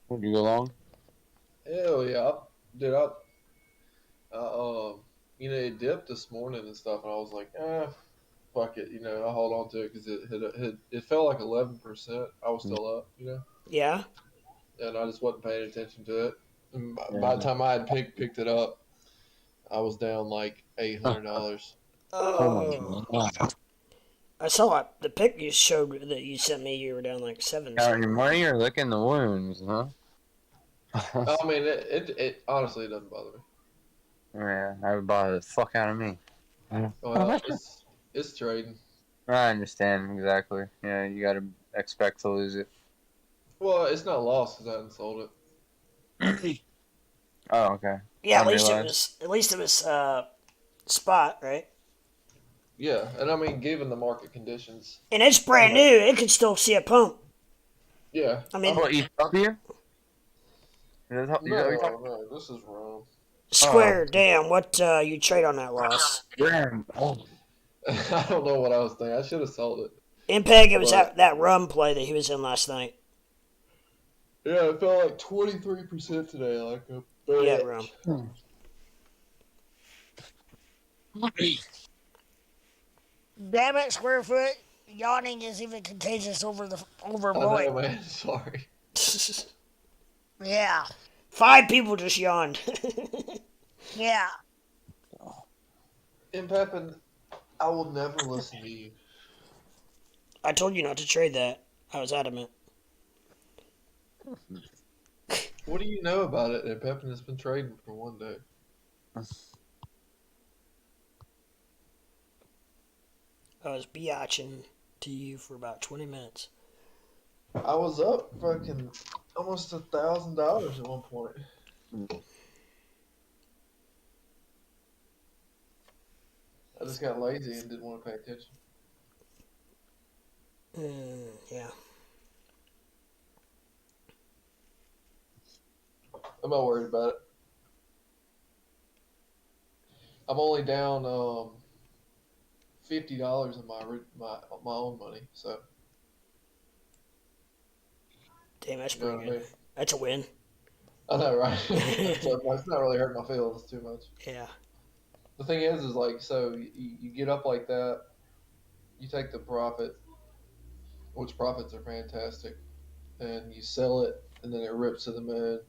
Would you go long? Hell yeah, dude! It dipped this morning and stuff, and I was like, fuck it, I hold on to it because it felt like 11%. I was still up, Yeah. and I just wasn't paying attention to it. And by the Yeah. time I had picked it up, I was down like $800. Oh my Oh. god. I saw it. The pic you showed that you sent me, you were down like 7 Counting your something. money or licking the wounds, huh? I mean, it honestly it doesn't bother me. Yeah, that would bother the fuck out of me. Well, it's trading. I understand exactly. Yeah, you gotta expect to lose it. Well, it's not lost because I haven't sold it. Oh, okay. Yeah, Unrealized. at least it was spot, right? Yeah, and I mean, given the market conditions, And it's brand new. It could still see a pump. yeah. I mean, What, you up here? Is that what you're talking No, this is wrong. Square, damn, what you trade on that loss? about? Oh. I don't know what I was thinking. I should have sold it, Impeg, it was but that rum play that he was in last night. yeah, it felt like 23% today, like a Yeah, rum. bitch. Damn it, square foot. Yawning is even contagious over I know, Boyd. man. Sorry. Yeah. 5 people just yawned. Yeah. And Pepin, I will never listen to you. I told you not to trade that. I was adamant. What do you know about it? And Pepin has been trading for one day. I was biatching to you for about 20 minutes. I was up fucking almost $1,000 at one point. I just got lazy and didn't want to pay attention. Yeah. I'm not worried about it. I'm only down $50 in my own money, so Damn, that's you know pretty what I good. mean. That's a win. I know, right? So it's not really hurting my feelings too much. Yeah. The thing is like, so you get up like that, you take the profit, which profits are fantastic, and you sell it, and then it rips to the moon,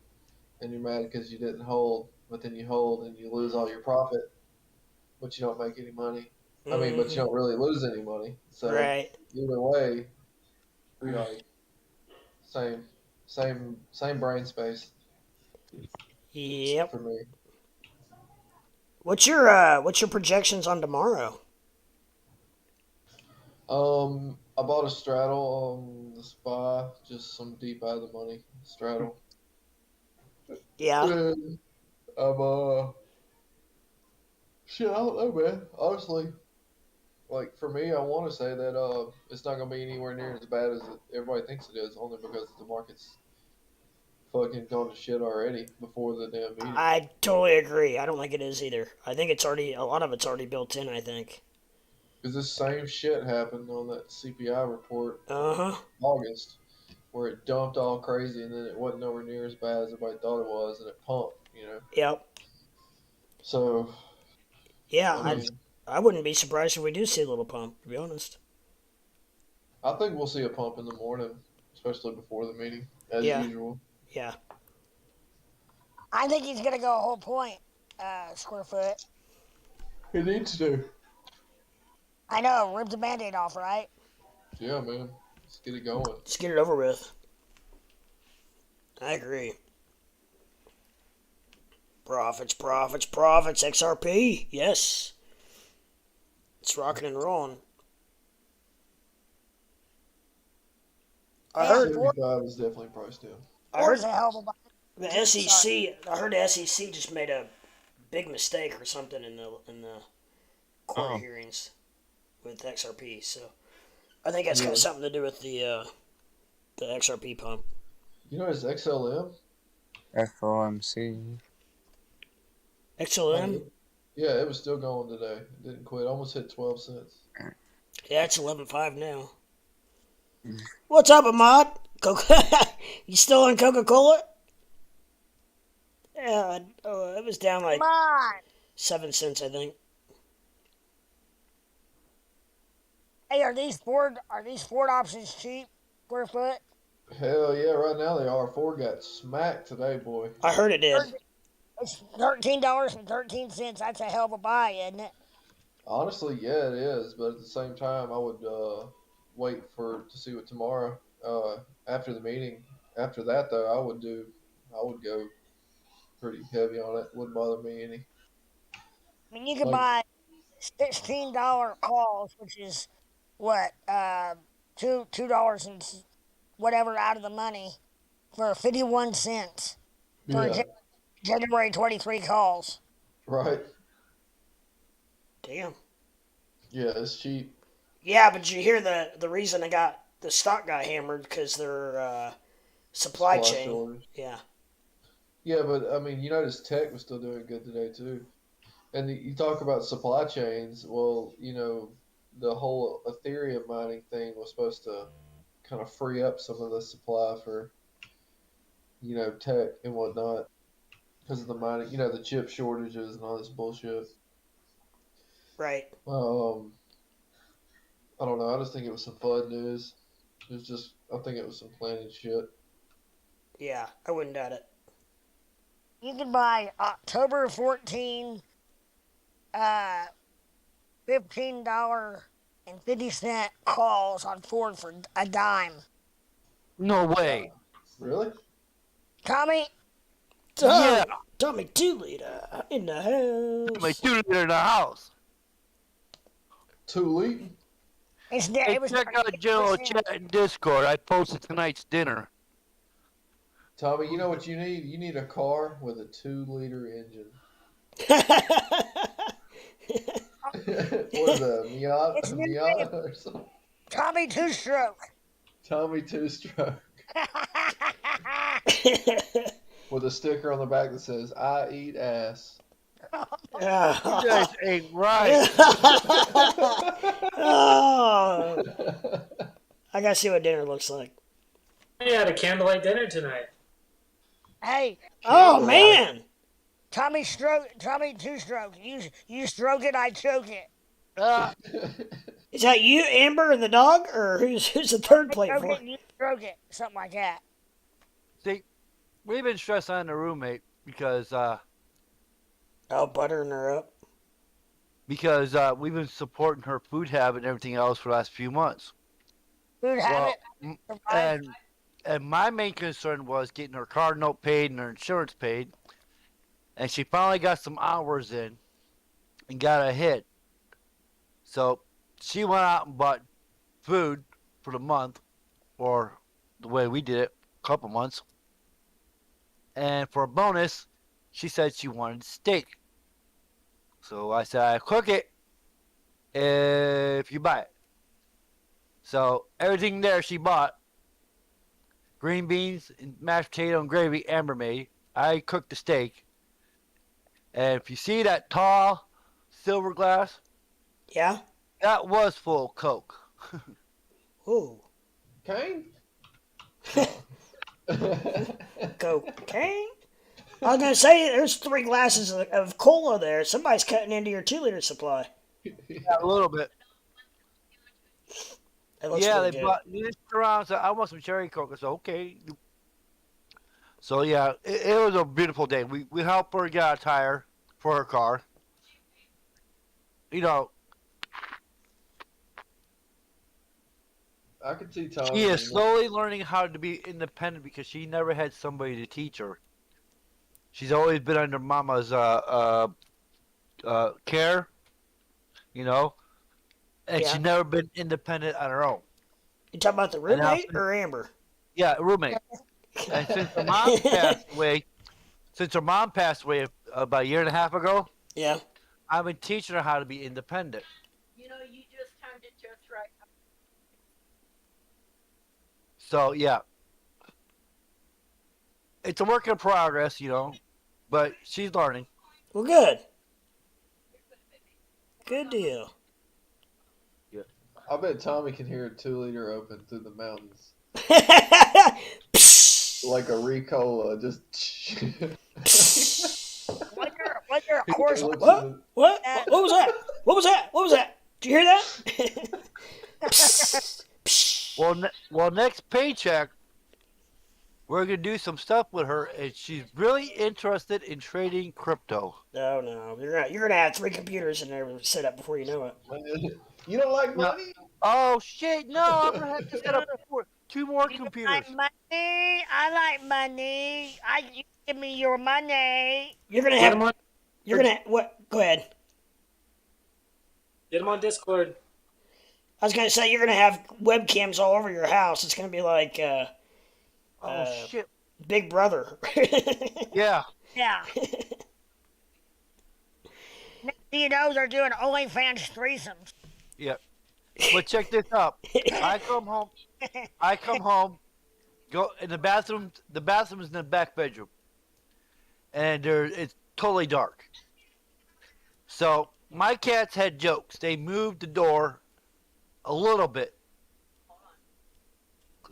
and you're mad because you didn't hold, but then you hold and you lose all your profit, but you don't make any money. I mean, but you don't really lose any money. So Right. either way, you're like same brain space Yep. for me. What's your projections on tomorrow? I bought a straddle on the SPY, just some deep out of the money straddle. Yeah. And I'm shit, I don't know, man. Honestly, like for me, I want to say that it's not gonna be anywhere near as bad as everybody thinks it is, only because the market's fucking gone to shit already before the damn meeting. I totally agree. I don't think it is either. I think a lot of it's already built in, I think. Because this same shit happened on that CPI report Uh-huh. in August, where it dumped all crazy, and then it wasn't nowhere near as bad as everybody thought it was, and it pumped. Yep. So, Yeah, I mean, I wouldn't be surprised if we do see a little pump, to be honest. I think we'll see a pump in the morning, especially before the meeting, as Yeah. usual. Yeah. I think he's going to go a whole point, square foot. He needs to. I know, rip the band-aid off, right? Yeah, man. Let's get it going. Let's get it over with. I agree. Profits, profits, profits, XRP. Yes. It's rocking and rolling. I heard 75 is definitely priced in. I heard a hell of a buy. the SEC. I heard the SEC just made a big mistake or something in the court hearings with XRP. So I think that's got something to do with the XRP pump. You know, it's XLM. FOMC. XLM. Yeah, it was still going today. It didn't quit. Almost hit 12 cents. Yeah, it's 11.5 now. What's up, Ahmad? You still on Coca-Cola? Yeah, it was down like Come on. 7 cents, I think. Hey, are these Ford options cheap square foot? Hell yeah, right now they are. Ford got smacked today, boy. I heard it did. It's $13.13. That's a hell of a buy, isn't it? Honestly, yeah, it is. But at the same time, I would wait to see what tomorrow. After the meeting. After that, though, I would go pretty heavy on it. Wouldn't bother me any. I mean, you could Like, buy $16 calls, which is what $2 and whatever out of the money for 51 cents for yeah, January 23 calls. right. Damn. Yeah, it's cheap. Yeah, but you hear the reason the stock got hammered because their supply chain. Shortage. Yeah. Yeah, but I mean, United Tech was still doing good today too. And you talk about supply chains. Well, the whole Ethereum mining thing was supposed to kind of free up some of the supply for, tech and whatnot because of the mining, the chip shortages and all this bullshit. Right. I don't know. I just think it was some fun news. I think it was some planning shit. Yeah, I wouldn't doubt it. You can buy October 14, $15.50 calls on Ford for a dime. No way. Really? Tommy, Yeah. Tommy 2 liter in the house. My 2 liter in the house. 2 liter? Hey, it was check out General 30%. Chat and Discord. I posted tonight's dinner. Tommy, you know what you need? You need a car with a 2-liter engine. What is that? It's new Miata or something? Tommy Two-Stroke. Tommy Two-Stroke. With a sticker on the back that says, I eat ass. You guys ain't right. Oh, I gotta see what dinner looks like. We had a candlelight dinner tonight. Hey, Oh man, Tommy Two-Stroke. You stroke it, I choke it. is that you, Amber, and the dog, or who's the third plate Choke for? it, you stroke it. Something like that. See, we've been stressing on the roommate because Oh, buttering her up. we've been supporting her food habit and everything else for the last few months. Food habit. And my main concern was getting her car note paid and her insurance paid. And she finally got some hours in and got a hit. So she went out and bought food for the month, or the way we did it, a couple months. And for a bonus, she said she wanted steak. So I said, I cook it if you buy it. So everything there she bought. Green beans, and mashed potato, and gravy, Amber made. I cooked the steak. And if you see that tall silver glass, Yeah. that was full of Coke. Ooh. Kane? Cocaine. I was gonna say there's 3 glasses of cola there. Somebody's cutting into your 2-liter supply. Yeah, a little bit. That looks Yeah, really they good. bought this around. So I want some cherry Coke. I said, okay. So yeah, it was a beautiful day. We helped her get a tire for her car. I could see Tommy. She is slowly learning how to be independent because she never had somebody to teach her. She's always been under Mama's care, and Yeah. she's never been independent on her own. You talking about the roommate or Amber? Yeah, roommate. And since her mom passed away about a year and a half ago, Yeah. I've been teaching her how to be independent. You just timed it just right. So yeah, it's a work in progress, but she's learning. Well, good. Good deal. I bet Tommy can hear a 2-liter open through the mountains. Like a Ricola, just. Like your horse. What? What? What was that? What was that? What was that? Did you hear that? Psst, psst. Well, next paycheck, we're gonna do some stuff with her, and she's really interested in trading crypto. No, you're gonna have 3 computers in there set up before you know it. You don't like No. money? Oh shit! No, I'm gonna have to set up 2 more You computers. like money? I like money. You give me your money. You're gonna Get him have. on. You're gonna what? Go ahead. Get him on Discord. I was gonna say you're gonna have webcams all over your house. It's gonna be like Oh shit! Big Brother. Yeah. Yeah. Next thing you know, they're doing OnlyFans threesomes. Yeah. But check this out. I come home, go in the bathroom. The bathroom is in the back bedroom, and it's totally dark. So my cats had jokes. They moved the door a little bit,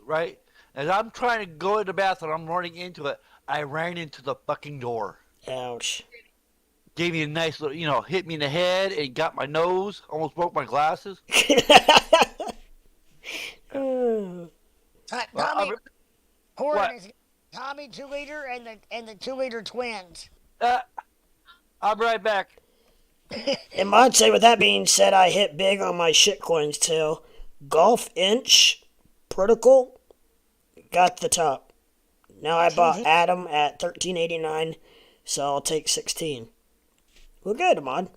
right? As I'm trying to go to the bathroom, I'm running into it. I ran into the fucking door. Ouch. Gave me a nice little, hit me in the head and got my nose. Almost broke my glasses. Tommy, What? Horton is Tommy 2-liter and the 2-liter twins. I'm right back. And I'd say, with that being said, I hit big on my shitcoins till Golf Inch Protocol got the top. Now I bought Atom at $13.89, so I'll take 16. Well, good, Ahmad.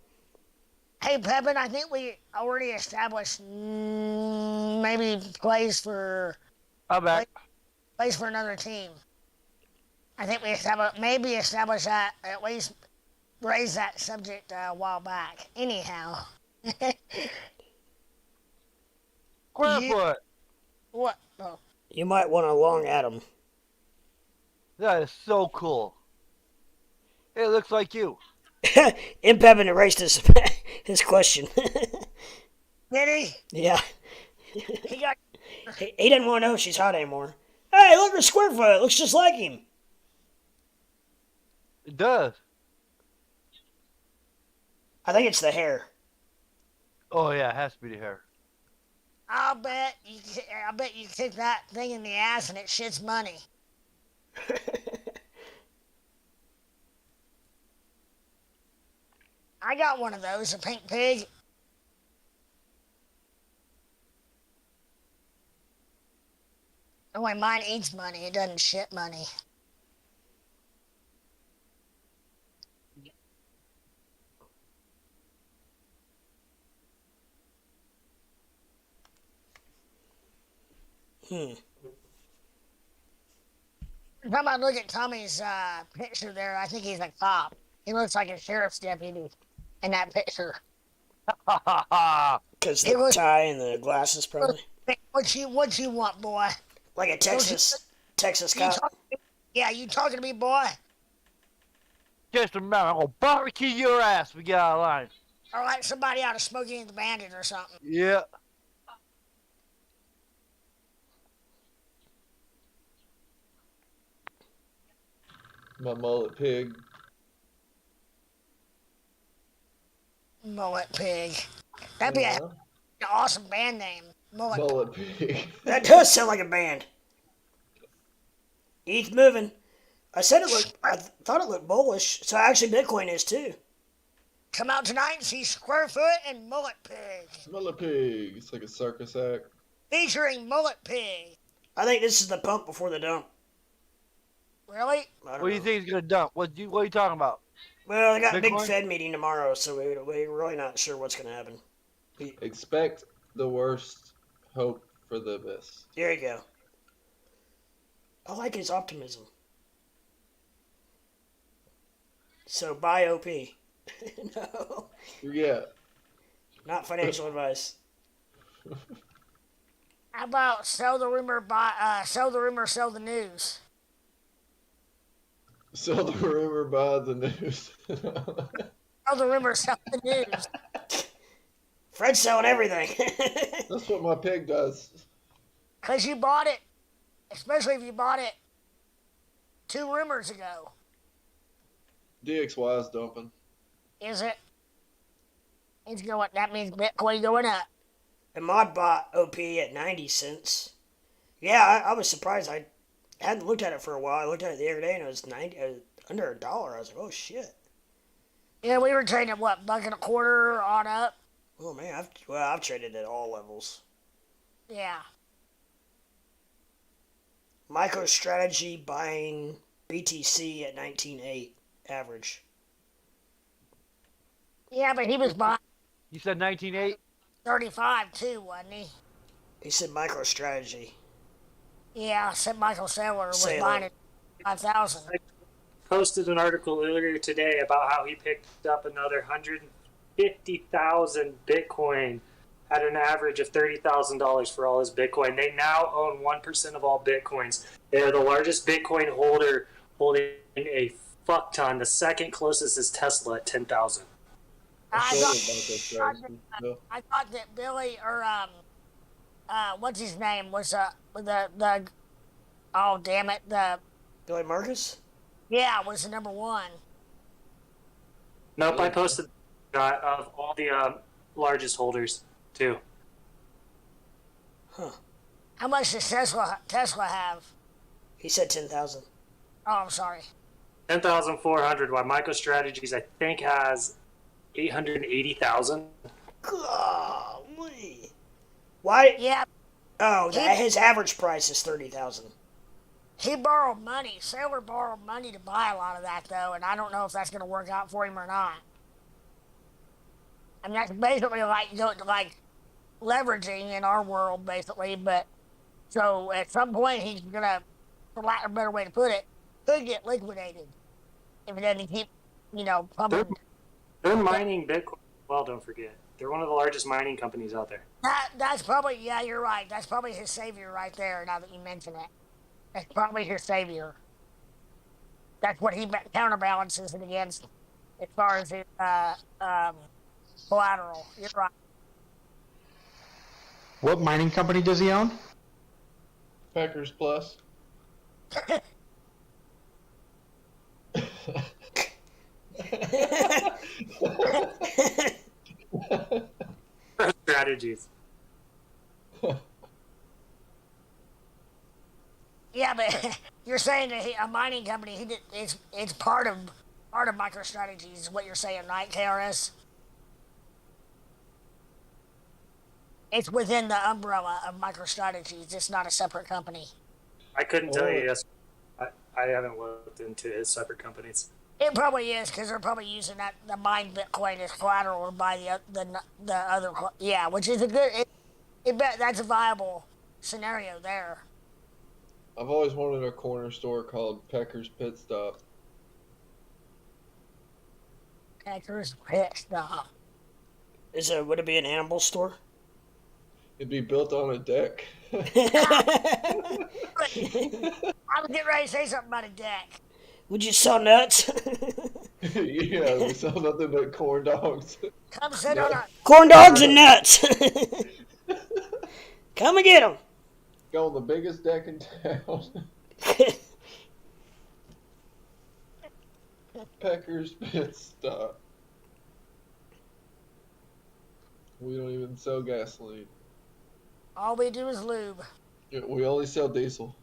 Hey, Pepin, I think we already established maybe plays for I'm back. another team. I think we established that, at least raised that subject a while back. Anyhow. Squarefoot. What? Oh. You might want a long Atom. That is so cool. It looks like you. Imp haven't erased his question. Did he? Yeah. He got. He didn't want to know if she's hot anymore. Hey, look at Squarefoot. It looks just like him. It does. I think it's the hair. Oh yeah, it has to be the hair. I bet you kick that thing in the ass and it shits money. I got one of those, a pink pig. Only mine eats money, it doesn't shit money. If I'm about to look at Tommy's picture there, I think he's a cop. He looks like a sheriff's deputy in that picture. Because the tie and the glasses, probably. What you want, boy? Like a Texas cop. You talking to me, boy? Just a minute, I'm gonna barbecue your ass. We get out of line. Or like somebody out of Smokey and the Bandit or something. Yeah. My mullet pig. Mullet Pig. That'd be an awesome band name. Mullet pig. That does sound like a band. ETH moving. I thought it looked bullish. So actually Bitcoin is too. Come out tonight and see Squarefoot and Mullet Pig. Mullet pig. It's like a circus act. Featuring Mullet Pig. I think this is the pump before the dump. Really? What do you think he's gonna dump? What are you talking about? Well, they got a big Bitcoin? Fed meeting tomorrow, so we're really not sure what's going to happen. Expect the worst, hope for the best. There you go. I like his optimism. So buy OP. No, Yeah. not financial advice. How about sell the rumor, sell the news? Sell the rumor, buy the news. Sell the rumor, sell the news. Fred's selling everything. That's what my pig does. Because you bought it, especially if you bought it 2 rumors ago. DXY is dumping. Is it? It's going. That means Bitcoin going up. And Mod bought OP at 90 cents. Yeah, I was surprised. I hadn't looked at it for a while. I looked at it the other day and it was 90, under a dollar. I was like, oh shit. Yeah, we were trading at what, buck and a quarter on up? Oh man, I've traded at all levels. Yeah. MicroStrategy buying BTC at 19.8 average. Yeah, but he was buying You said 19.8? 35 too, wasn't he? He said MicroStrategy. Yeah, St. Michael Saylor was Saylor. buying it 5,000. Posted an article earlier today about how he picked up another 150,000 Bitcoin at an average of $30,000 for all his Bitcoin. They now own 1% of all Bitcoins. They are the largest Bitcoin holder, holding a fuck ton. The second closest is Tesla at 10,000. I About thought, that strategy. I thought that Billy or what's his name was the oh damn it Billy Marcus? was the number one. Nope, I posted of all the largest holders too. Huh. How much does Tesla have? He said 10,000. Oh, I'm sorry. 10,400. While MicroStrategies, I think, has 880,000. Golly. Why? Yeah, Oh, He- his average price is 30,000. he borrowed money. Sailor borrowed money to buy a lot of that though, and I don't know if that's going to work out for him or not. I mean, that's basically like leveraging in our world, basically. But so at some point he's gonna, for lack of a better way to put it, could get liquidated if it doesn't keep, pumping. They're mining Bitcoin as well, don't forget. They're one of the largest mining companies out there. That's probably, yeah, you're right. That's probably his savior right there. Now that you mention it, that's probably his savior. That's what he counterbalances it against, as far as his collateral. You're right. What mining company does he own? Packers Plus. Strategies. Yeah, but you're saying that a mining company, it's part of MicroStrategy is what you're saying, right, KRS? It's within the umbrella of MicroStrategies. It's not a separate company. I couldn't tell you. Yes, I haven't looked into his separate companies. It probably is because they're probably using the mined Bitcoin as collateral or buy the other. Yeah, which is a good. That's a viable scenario there. I've always wanted a corner store called Pecker's Pit Stop. Pecker's Pit Stop. Would it be an animal store? It'd be built on a deck. I was getting ready to say something about a deck. Would you sell nuts? Yeah, we sell nothing but corn dogs. Come sit on a. Corn dogs and nuts. Come and get them. Go on the biggest deck in town. Pecker's Pit Stop. We don't even sell gasoline. All we do is lube. Yeah, we only sell diesel.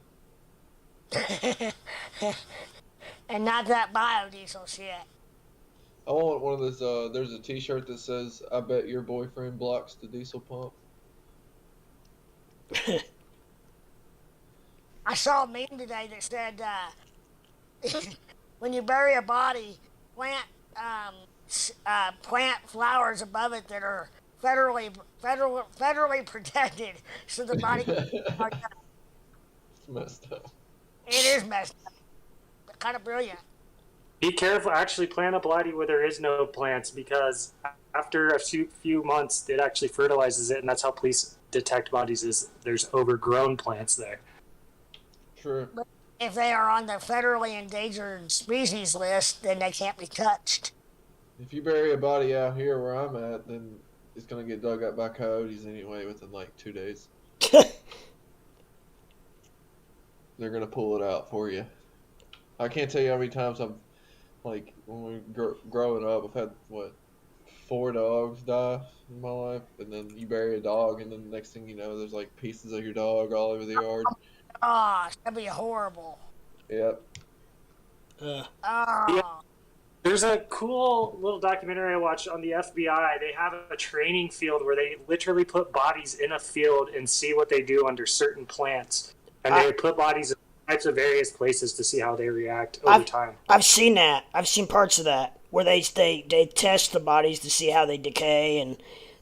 And not that biodiesel shit. I want one of those. There's a T-shirt that says, "I bet your boyfriend blocks the diesel pump." I saw a meme today that said, when you bury a body, plant flowers above it that are federally protected, so the body. It's messed up. It is messed up, but kind of brilliant. Be careful. Actually, plant a body where there is no plants, because after a few months, it actually fertilizes it, and that's how police detect bodies. Is there's overgrown plants there. True. But if they are on the federally endangered species list, then they can't be touched. If you bury a body out here where I'm at, then it's gonna get dug up by coyotes anyway within like 2 days. They're gonna pull it out for you. I can't tell you how many times I've, like, when we growing up, I've had 4 dogs die in my life, and then you bury a dog, and then the next thing you know, there's like pieces of your dog all over the yard. Gosh, that'd be horrible. Yep. Oh. Yeah. There's a cool little documentary I watched on the FBI. They have a training field where they literally put bodies in a field and see what they do under certain plants. And they put bodies in types of various places to see how they react over time. I've seen that. I've seen parts of that where they test the bodies to see how they decay and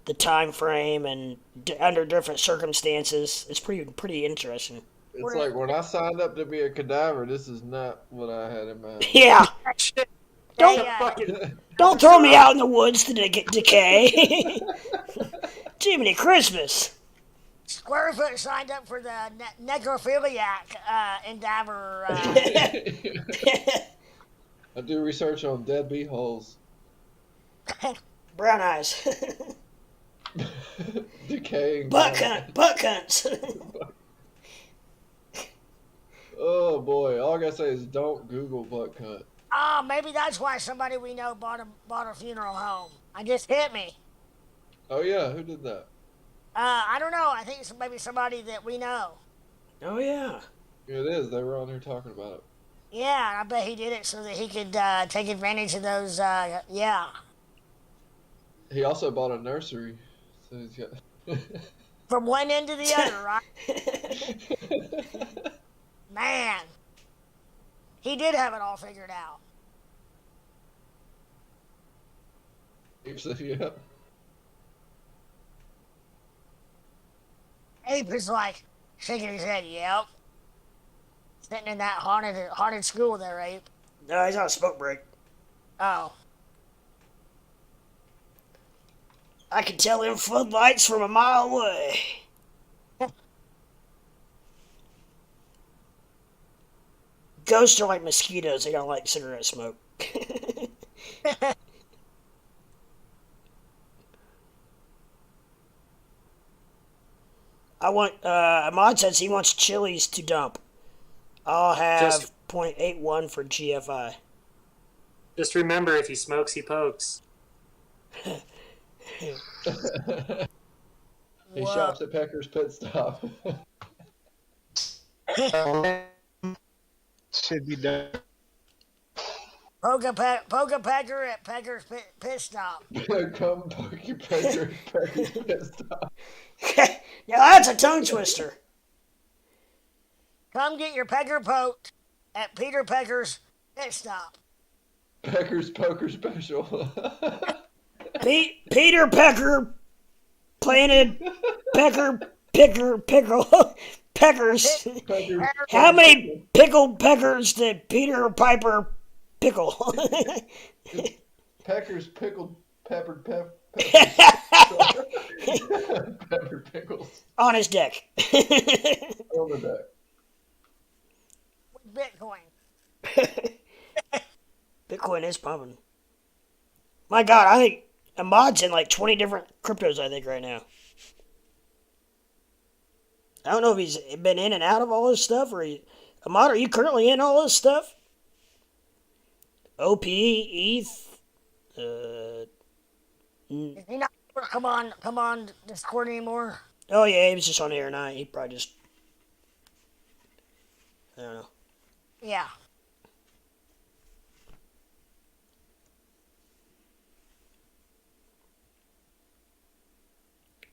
the time frame and under different circumstances. It's pretty interesting. It's like when I signed up to be a cadaver, this is not what I had in mind. Yeah. Don't throw me out in the woods to decay. Jiminy Christmas. Squarefoot signed up for the necrophiliac endeavor. I do research on dead beeholes. Brown eyes. Decaying. Buck hunts. Oh boy, all I gotta say is don't Google buck hunt. Oh, maybe that's why somebody we know bought a funeral home. I just hit me. Oh yeah, who did that? I don't know. I think it's maybe somebody that we know. Oh yeah. It is. They were on here talking about it. Yeah, I bet he did it so that he could take advantage of those. Yeah. He also bought a nursery. So he's got... From one end to the other, right? Man. He did have it all figured out. Yeah. Ape is like shaking his head. Yep. Sitting in that haunted school there, Ape. No, he's on a smoke break. Oh. I can tell him floodlights from a mile away. Ghosts are like mosquitoes. They don't like cigarette smoke. Ahmad says he wants chilies to dump. I'll have 0.81 for GFI. Just remember, if he smokes, he pokes. He shops at Pecker's Pit Stop. Should be done. Poke a pecker at Pecker's Pit Stop. Come poke your pecker at Pecker's Pit Stop. Now that's a tongue twister. Come get your pecker poked at Peter Pecker's Pit Stop. Pecker's Poker Special. Peter Pecker planted pickle peckers. How many pickled peckers did Peter Piper pickle? Pecker's pickled peppered pepper. Pepper pickles. On his deck. On the deck. Bitcoin. Bitcoin is pumping. My God, I think Ahmad's in like 20 different cryptos, I think, right now. I don't know if he's been in and out of all this stuff, or Ahmad, are you currently in all this stuff? OP, ETH, Is he not come on Discord anymore? Oh yeah, he was just on here tonight. He probably just, I don't know. Yeah.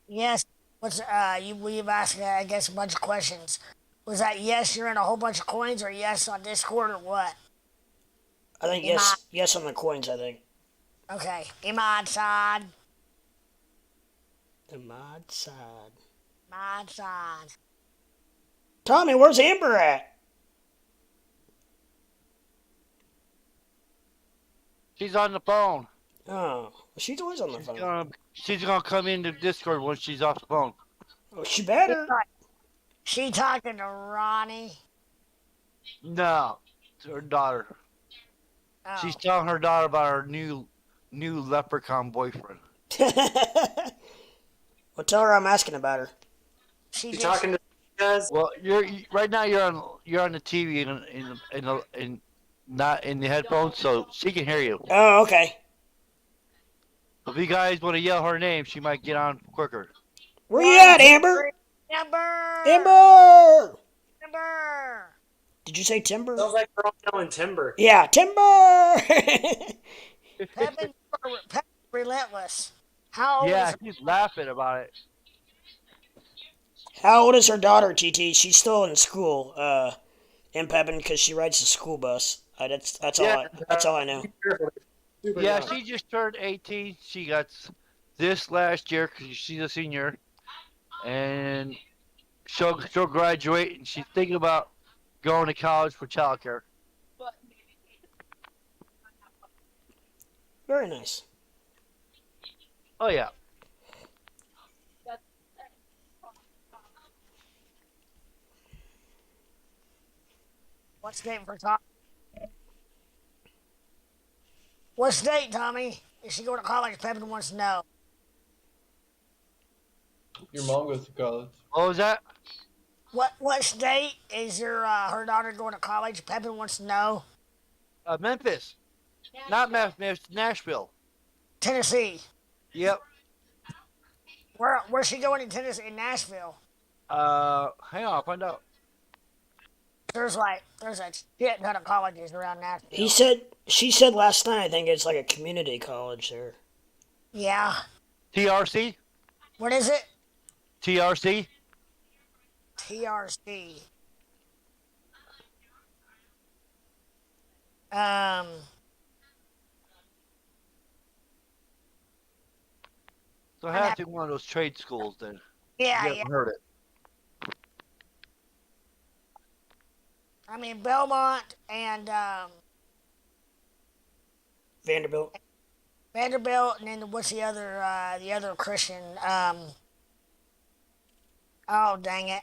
Yes. We've asked, I guess, a bunch of questions. Was that yes, you're in a whole bunch of coins, or yes on Discord, or what? I think yes on the coins, I think. Okay. Imad side. Ahmad side. Imad side. Tommy, where's Amber at? She's on the phone. Oh, she's always on the phone. She's gonna come into Discord once she's off the phone. Oh, she better. She talking to Ronnie. No, it's her daughter. Oh. She's telling her daughter about her new leprechaun boyfriend. Well, tell her I'm asking about her. You talking to guys? Well, right now you're on the TV in not in the headphones, so she can hear you. Oh, okay. If you guys want to yell her name, she might get on quicker. Where you at, Amber? Amber! Amber! Amber! Did you say Timber? Sounds like we're all yelling timber. Yeah, Timber! Pepin, relentless. How old Yeah, is she's laughing about it. How old is her daughter, TT? She's still in school, in Pepin, because she rides the school bus. That's all I know. Super Yeah, young. she just turned 18. She got this last year because she's a senior, and she'll graduate. And she's thinking about going to college for childcare. Very nice. Oh yeah. What's the date for Tommy? What's the date, Tommy? Is she going to college? Pepin wants to know. Your mom goes to college. What was that? What state is her daughter going to college? Pepin wants to know. Memphis. Not Memphis, Nashville. Tennessee. Yep. Where's she going in Tennessee? In Nashville. Hang on, I'll find out. There's a shit ton of colleges around Nashville. She said last night, I think it's like a community college there. Yeah. TRC? What is it? TRC? TRC. So I have to one of those trade schools then. Yeah, You haven't heard it. I mean Belmont and Vanderbilt. Vanderbilt, and then what's the other Christian? Oh dang it!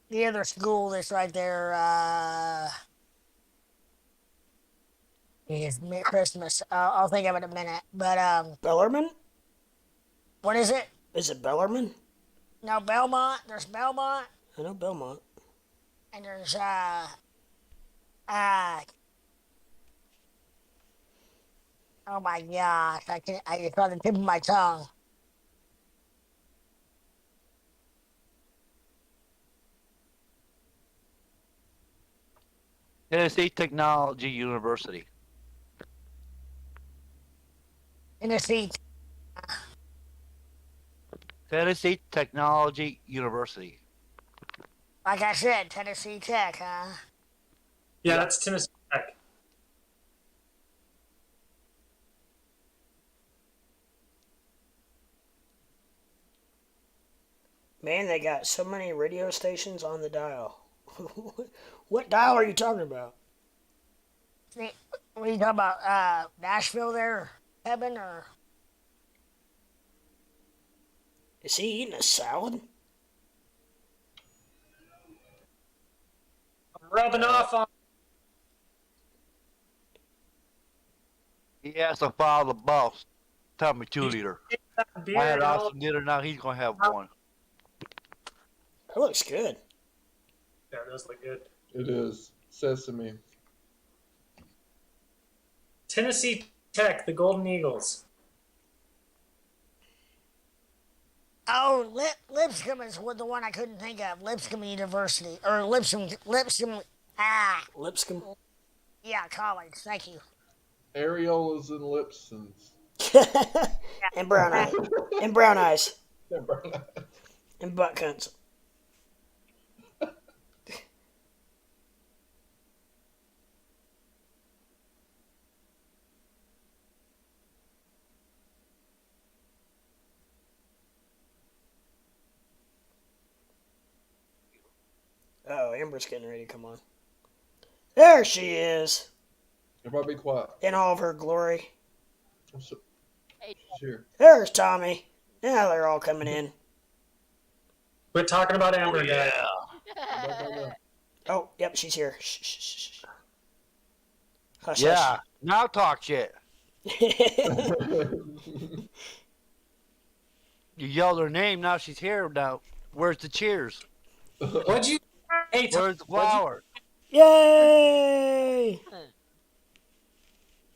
The other school that's right there. It's Christmas. I'll think of it in a minute. But Bellarmine? what is it? Is it Bellarmine? No, Belmont. There's Belmont, I know Belmont. and there's oh my gosh! I it's on the tip of my tongue. Tennessee Technology University. Tennessee. Tennessee Technology University. Like I said, Tennessee Tech, huh? Yeah, that's Tennessee Tech. Man, they got so many radio stations on the dial. What dial are you talking about? What are you talking about? Nashville there, Heaven, or? Is he eating a salad? I'm rubbing off on. He has to follow the boss. Tell me 2 liter. Beer I had and all. Austin dinner, now he's gonna have one. That looks good. Yeah, it does look good. It is sesame. Tennessee Tech, the Golden Eagles. Oh, Lipscomb is the one I couldn't think of. Lipscomb University or Lipscomb. Lipscomb. Yeah, college. Thank you. Areolas and Lipsons. And brown eyes. And brown eyes. Yeah, burn that. And butt cunts. Oh, Amber's getting ready to come on. There she is. Everybody be quiet. In all of her glory. I'm so, sure. There's Tommy. Now they're all coming in. Quit talking about Amber, Dad. Oh, yep, she's here. Shh, shh, shh, shh. Hush, Yeah, now talk shit. hush. You yelled her name, now she's here. Now, where's the cheers? What'd you? Hey, Where's the flower? Yay!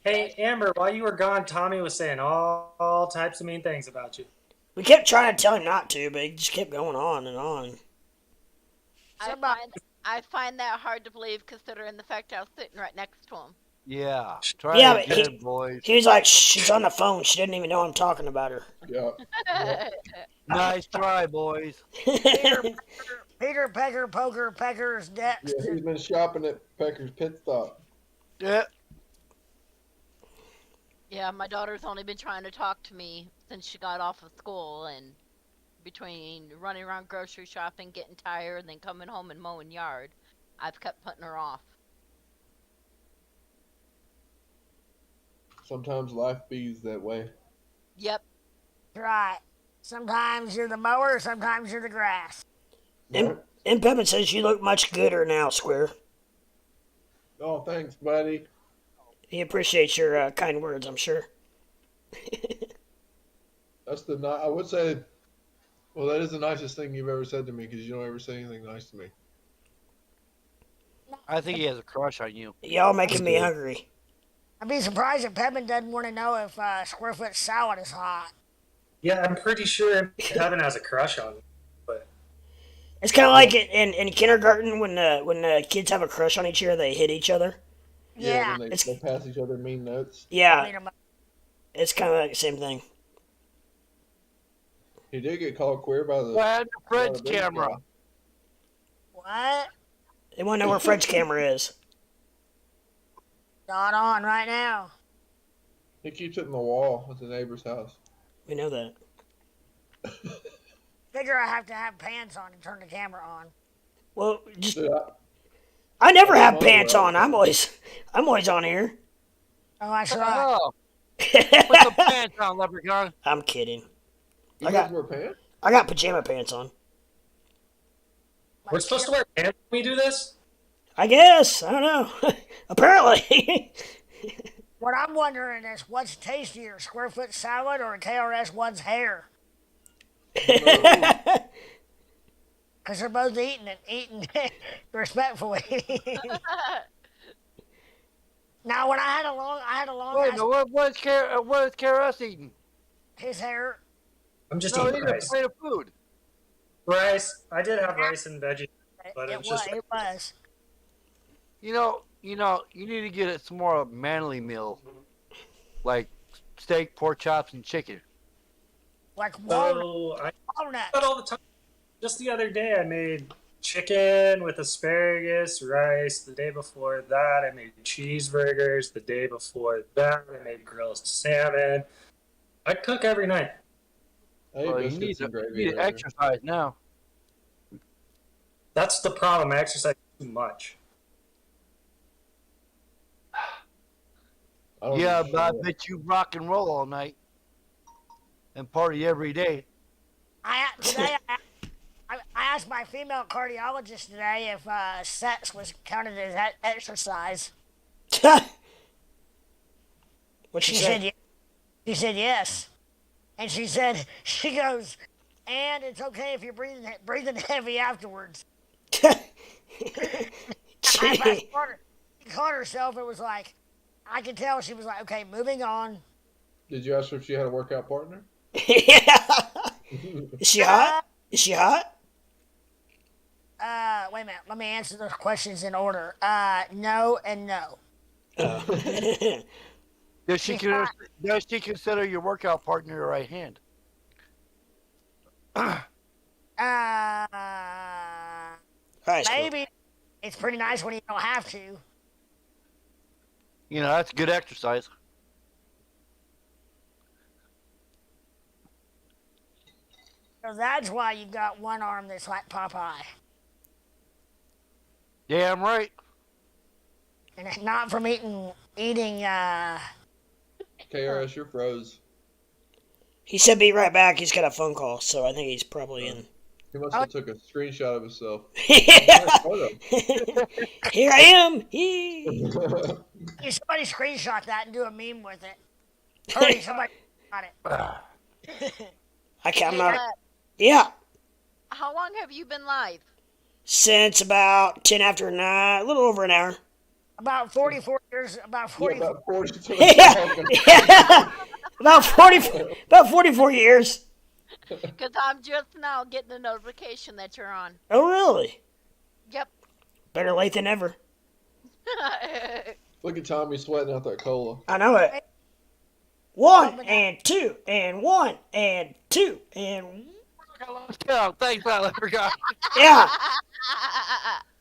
Hey, Amber, while you were gone, Tommy was saying all types of mean things about you. We kept trying to tell him not to, but he just kept going on and on. I find that hard to believe considering the fact I was sitting right next to him. Yeah. Try Yeah, it but again, boys. He was like, she's on the phone. She didn't even know I'm talking about her. Yeah. Nice try, boys. Peter Pecker Poker Pecker's next. Yeah, he's been shopping at Pecker's Pit Stop. Yeah. Yeah, my daughter's only been trying to talk to me since she got off of school, and between running around grocery shopping, getting tired, and then coming home and mowing yard, I've kept putting her off. Sometimes life bees that way. Yep. Right. Sometimes you're the mower, sometimes you're the grass. And Pepin says you look much gooder now, Square. Oh, thanks, buddy. He appreciates your kind words, I'm sure. That's I would say, well, that is the nicest thing you've ever said to me because you don't ever say anything nice to me. I think he has a crush on you. Y'all making me hungry. I'd be surprised if Pepin doesn't want to know if square foot salad is hot. Yeah, I'm pretty sure Kevin has a crush on me. But It's kind of like in kindergarten when kids have a crush on each other, they hit each other. Yeah. When they pass each other mean notes. Yeah, it's kind of like the same thing. He did get called queer by the... Well, Fred's camera. What? They want to know where Fred's camera is. Not on right now. He keeps it in the wall at the neighbor's house. We know that. Figure I have to have pants on to turn the camera on. Well, just Dude, I never have pants on. I'm always on here. Oh, that's right. Oh, put some pants on, Leprechaun. I'm kidding. You I guys got wear pants? I got pajama pants on. we're supposed to wear pants when we do this? I guess. I don't know. Apparently. What I'm wondering is what's tastier, square foot salad or KRS-One's hair? Because they're both eating respectfully. Now, when I had a long. Wait, no, what is KRS eating? His hair. I'm just No, eating eating a rice. plate of food. Rice. I did have rice and veggies, but It just was. You know, you need to get it some more manly meal, like steak, pork chops, and chicken. Like So I do that all the time. Just the other day, I made chicken with asparagus, rice. The day before that, I made cheeseburgers. The day before that, I made grilled salmon. I cook every night. Well, you need to exercise now. That's the problem. I exercise too much. Yeah, but I bet you rock and roll all night and party every day. Today, I asked my female cardiologist today if sex was counted as exercise. What she said? said? She said yes, and she goes, and it's okay if you're breathing heavy afterwards. She caught herself. It was like, I could tell she was like, okay, moving on. Did you ask her if she had a workout partner? Yeah. Is she hot? Is she hot? Wait a minute. Let me answer those questions in order. No and no. Does she consider your workout partner your right hand? Maybe. It's pretty nice when you don't have to. You know, that's good exercise. So that's why you've got one arm that's like Popeye. Damn right. And it's not from eating. KRS, you're froze. He said be right back. He's got a phone call, so I think he's probably in. He must have took a screenshot of himself. Here I am. Somebody screenshot that and do a meme with it. Hurry, somebody got it. I'm not. Yeah. How long have you been live? Since about 10 after 9, a little over an hour. About 44 years. About Yeah, 40. about 40. Yeah. About 44 years. Because I'm just now getting a notification that you're on. Oh, really? Yep. Better late than never. Look at Tommy sweating out that cola. I know it. 1 and 2 and 1 and 2 and... I lost count. Thanks, I forgot. Yeah.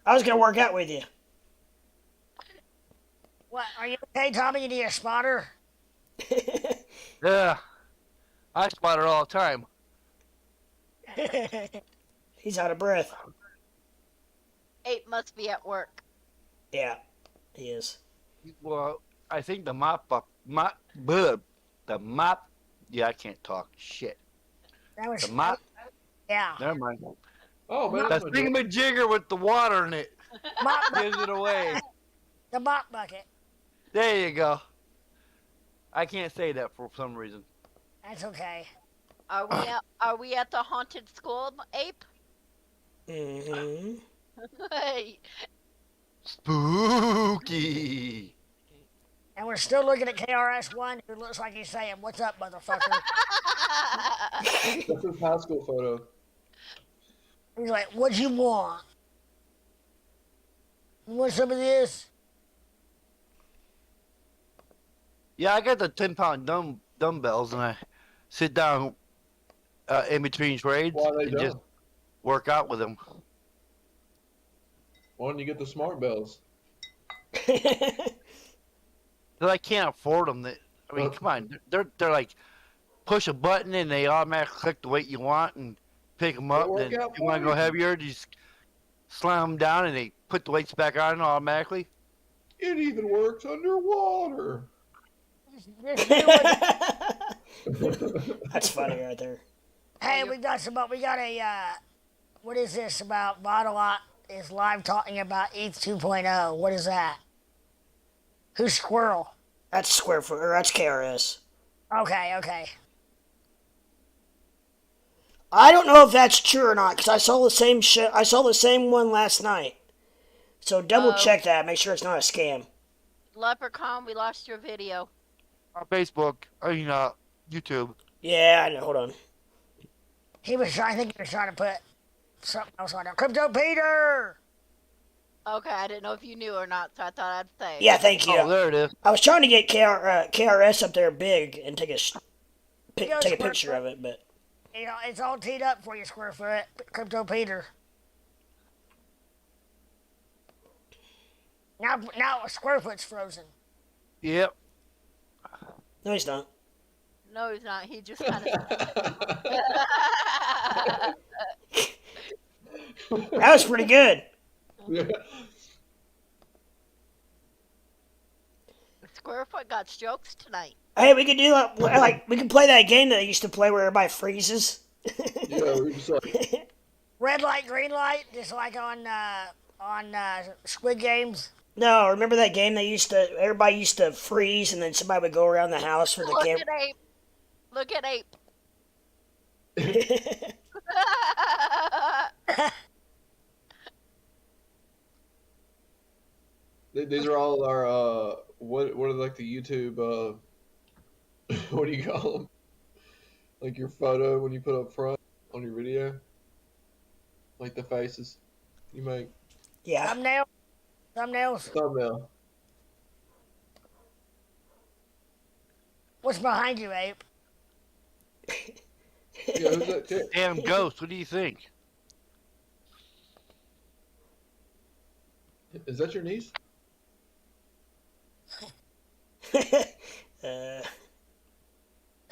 I was going to work out with you. What? Are you okay, Tommy? You need a spotter? Yeah. I spot her all the time. He's out of breath. Ape must be at work. Yeah, he is. Well, I think the yeah, I can't talk. Shit. That was. The mop. Yeah. Never mind. Oh, man. That thingamajigger with the water in it gives it away. The mop bucket. There you go. I can't say that for some reason. That's okay. Are we at the haunted school, Ape? Mm-hmm. Spooky. And we're still looking at KRS-One, who looks like he's saying, "What's up, motherfucker?" That's his high school photo. He's like, "What you want? You want some of this?" Yeah, I got the 10-pound dumbbells, and I sit down in between trades and just work out with them. Why don't you get the smart bells? Because I can't afford them. I mean, come on. They're like, push a button and they automatically click the weight you want and pick them up. And if you want to go heavier, you just slam them down and they put the weights back on automatically. It even works underwater. That's funny right there. Hey, we got a, what is this about? Bottlot is live talking about ETH 2.0. What is that? Who's Squirrel? That's Square Foot, or that's KRS. Okay. I don't know if that's true or not, because I saw the same I saw the same one last night. So double check that. Make sure it's not a scam. Leprechaun, we lost your video. On Facebook, YouTube. Yeah, I know. Hold on. I think he was trying to put something else on there. Crypto Peter! Okay, I didn't know if you knew or not, so I thought I'd say. Yeah, thank you. Oh, there it is. I was trying to get KRS up there big and take a picture of it, but... You know, it's all teed up for you, Squarefoot. Crypto Peter. Now Squarefoot's frozen. Yep. No, he's not. No, he's not. He just kind of... That was pretty good. Squarefoot got strokes tonight. Hey, we could do we could play that game that I used to play where everybody freezes. Yeah, we're just like... Red light, green light, just like on Squid Games. No, remember that game everybody used to freeze and then somebody would go around the house with the camera. Look at Ape. These are all our, what are like the YouTube, what do you call them? Like your photo when you put up front on your video? Like the faces you make? Yeah. Thumbnails. Thumbnail. What's behind you, Ape? Yeah, who's that chick? Damn ghost, what do you think? Is that your niece?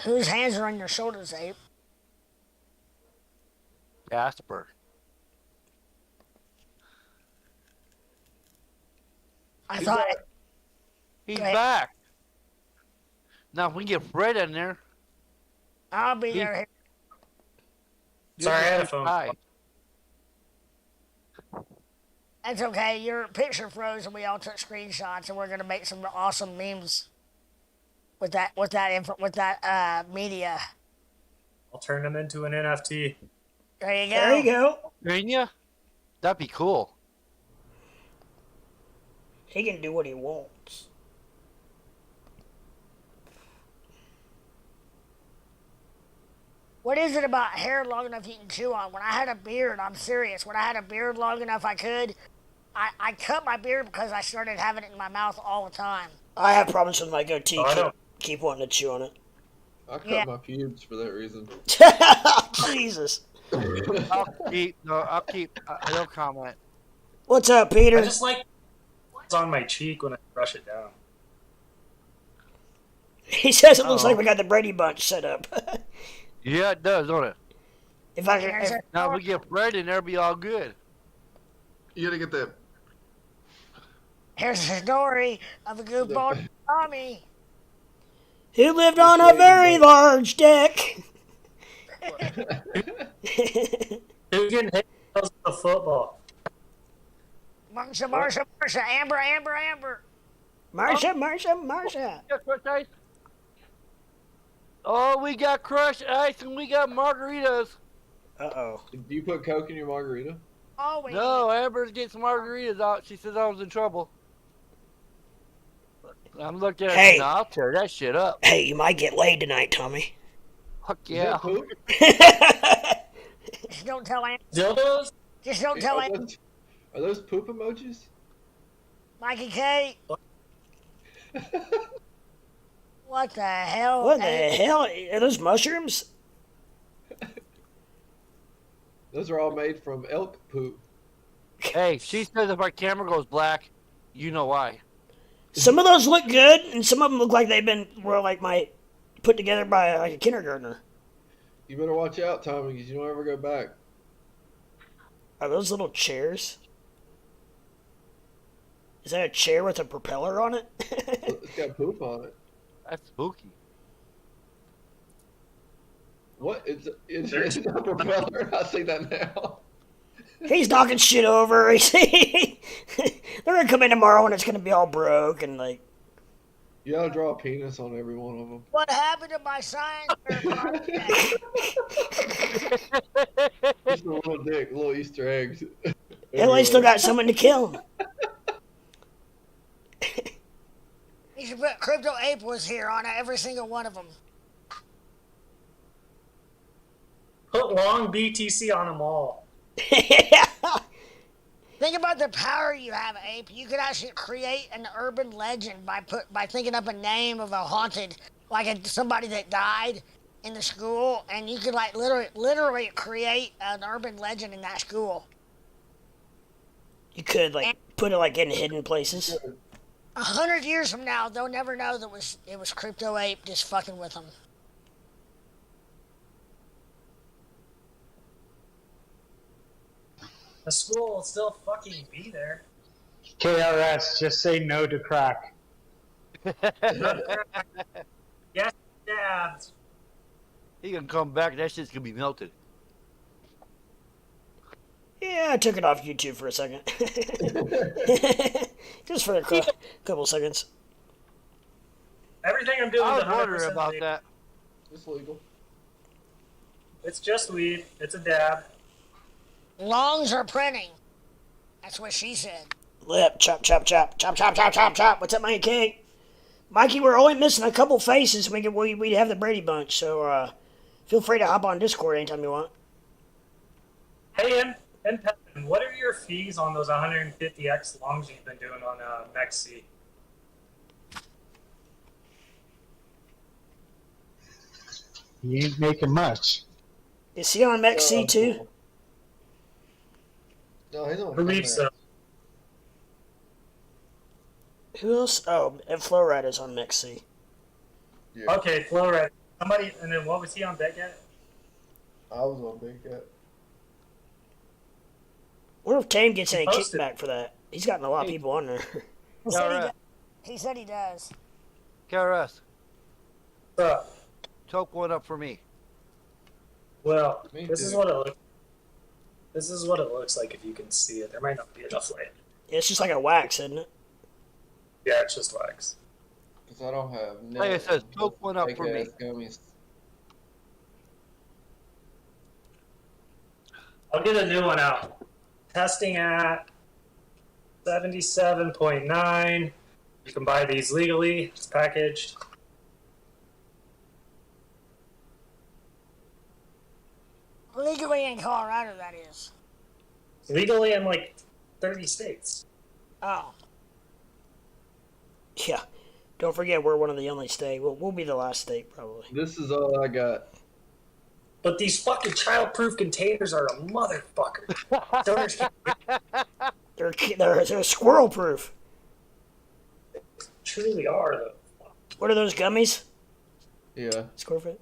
Whose hands are on your shoulders, Ape? Jasper. I thought... He's back. Now, if we get Fred in there... I'll be there. Sorry, I had a phone. Hi. That's okay. Your picture froze, and we all took screenshots, and we're gonna make some awesome memes with that media. I'll turn them into an NFT. There you go. There you go. Can you? That'd be cool. He can do what he wants. What is it about hair long enough you can chew on? When I had a beard, I'm serious. When I had a beard long enough I could, I cut my beard because I started having it in my mouth all the time. I have problems with my goatee. Oh, I don't. Keep wanting to chew on it. I cut Yeah. my pubes for that reason. Jesus. I'll keep. I don't comment. What's up, Peter? I just like it's on my cheek when I brush it down. He says it looks like we got the Brady Bunch set up. Yeah, it does, don't it? If I can, Now we get bread and it'll be all good. You gotta get that. Here's the story of a goofball Tommy. who lived on a very large deck? Who can hit the football? Marsha, Amber. Marsha. Yeah, crushed ice. Oh, we got crushed ice and we got margaritas. Uh-oh. Do you put Coke in your margarita? Always. No, Amber's getting some margaritas out. She says I was in trouble. I'm looking at Hey. it now. I'll tear that shit up. Hey, you might get laid tonight, Tommy. Fuck Is yeah. that poop? Just don't tell Amber. Dildos? Just don't tell Amber. Are those poop emojis? Mikey K. What the hell? What the hell? Are those mushrooms? Those are all made from elk poop. Hey, she says if our camera goes black, you know why. Some of those look good, and some of them look like were like put together by like a kindergartner. You better watch out, Tommy, because you don't ever go back. Are those little chairs? Is that a chair with a propeller on it? It's got poop on it. That's spooky. What? It's not a propeller. I see that now. He's knocking shit over. They're gonna come in tomorrow and it's gonna be all broke and like. You gotta draw a penis on every one of them. What happened to my science fair? Just a little dick, little Easter eggs. At least still got someone to kill him. You should put Crypto Ape was here on every single one of them. Put long BTC on them all. Think about the power you have, Ape. You could actually create an urban legend by thinking up a name of a haunted, like somebody that died in the school, and you could like literally create an urban legend in that school. You could like put it like in hidden places. 100 years from now, they'll never know that it was Crypto Ape just fucking with them. The school will still fucking be there. KRS, just say no to crack. Yes, dabs. He gonna come back. That shit's gonna be melted. Yeah, I took it off YouTube for a second. Just for a couple seconds. Everything I'm doing I is was wondering 100% about legal. that. It's legal. It's just weed. It's a dab. Longs are printing. That's what she said. Lip, chop. What's up, Mikey K? Mikey, we're only missing a couple faces. We'd have the Brady Bunch, so feel free to hop on Discord anytime you want. Hey, and Pepin, what are your fees on those 150x longs you've been doing on MEXC? You ain't making much. Is he on MEXC too? No, he's on. I believe so. Who else? Oh, and Flowrider's on MEXC. Yeah. Okay, Flowred. Somebody, and then what was he on BetGet? I was on Big Cat. I wonder if Tame gets any Posted. kickback for that. He's gotten a lot of people on there. He said he does. KRS, What's up? choke one up for me. Well, Me this too. is what it looks. This is what it looks like if you can see it. There might not be enough light. It's just like a wax, isn't it? Yeah, it's just wax. Because I don't have. Like it says, choke one up for me. Fake-ass gummies. I'll get a new one out. Testing at $77.9. You can buy these legally. It's packaged. Legally in Colorado, that is. Legally in like 30 states. Oh. Yeah. Don't forget, we're one of the only states. We'll be the last state, probably. This is all I got. But these fucking child-proof containers are a motherfucker. They're squirrel-proof. Truly are, though. What are those gummies? Yeah. Squirrel-proof?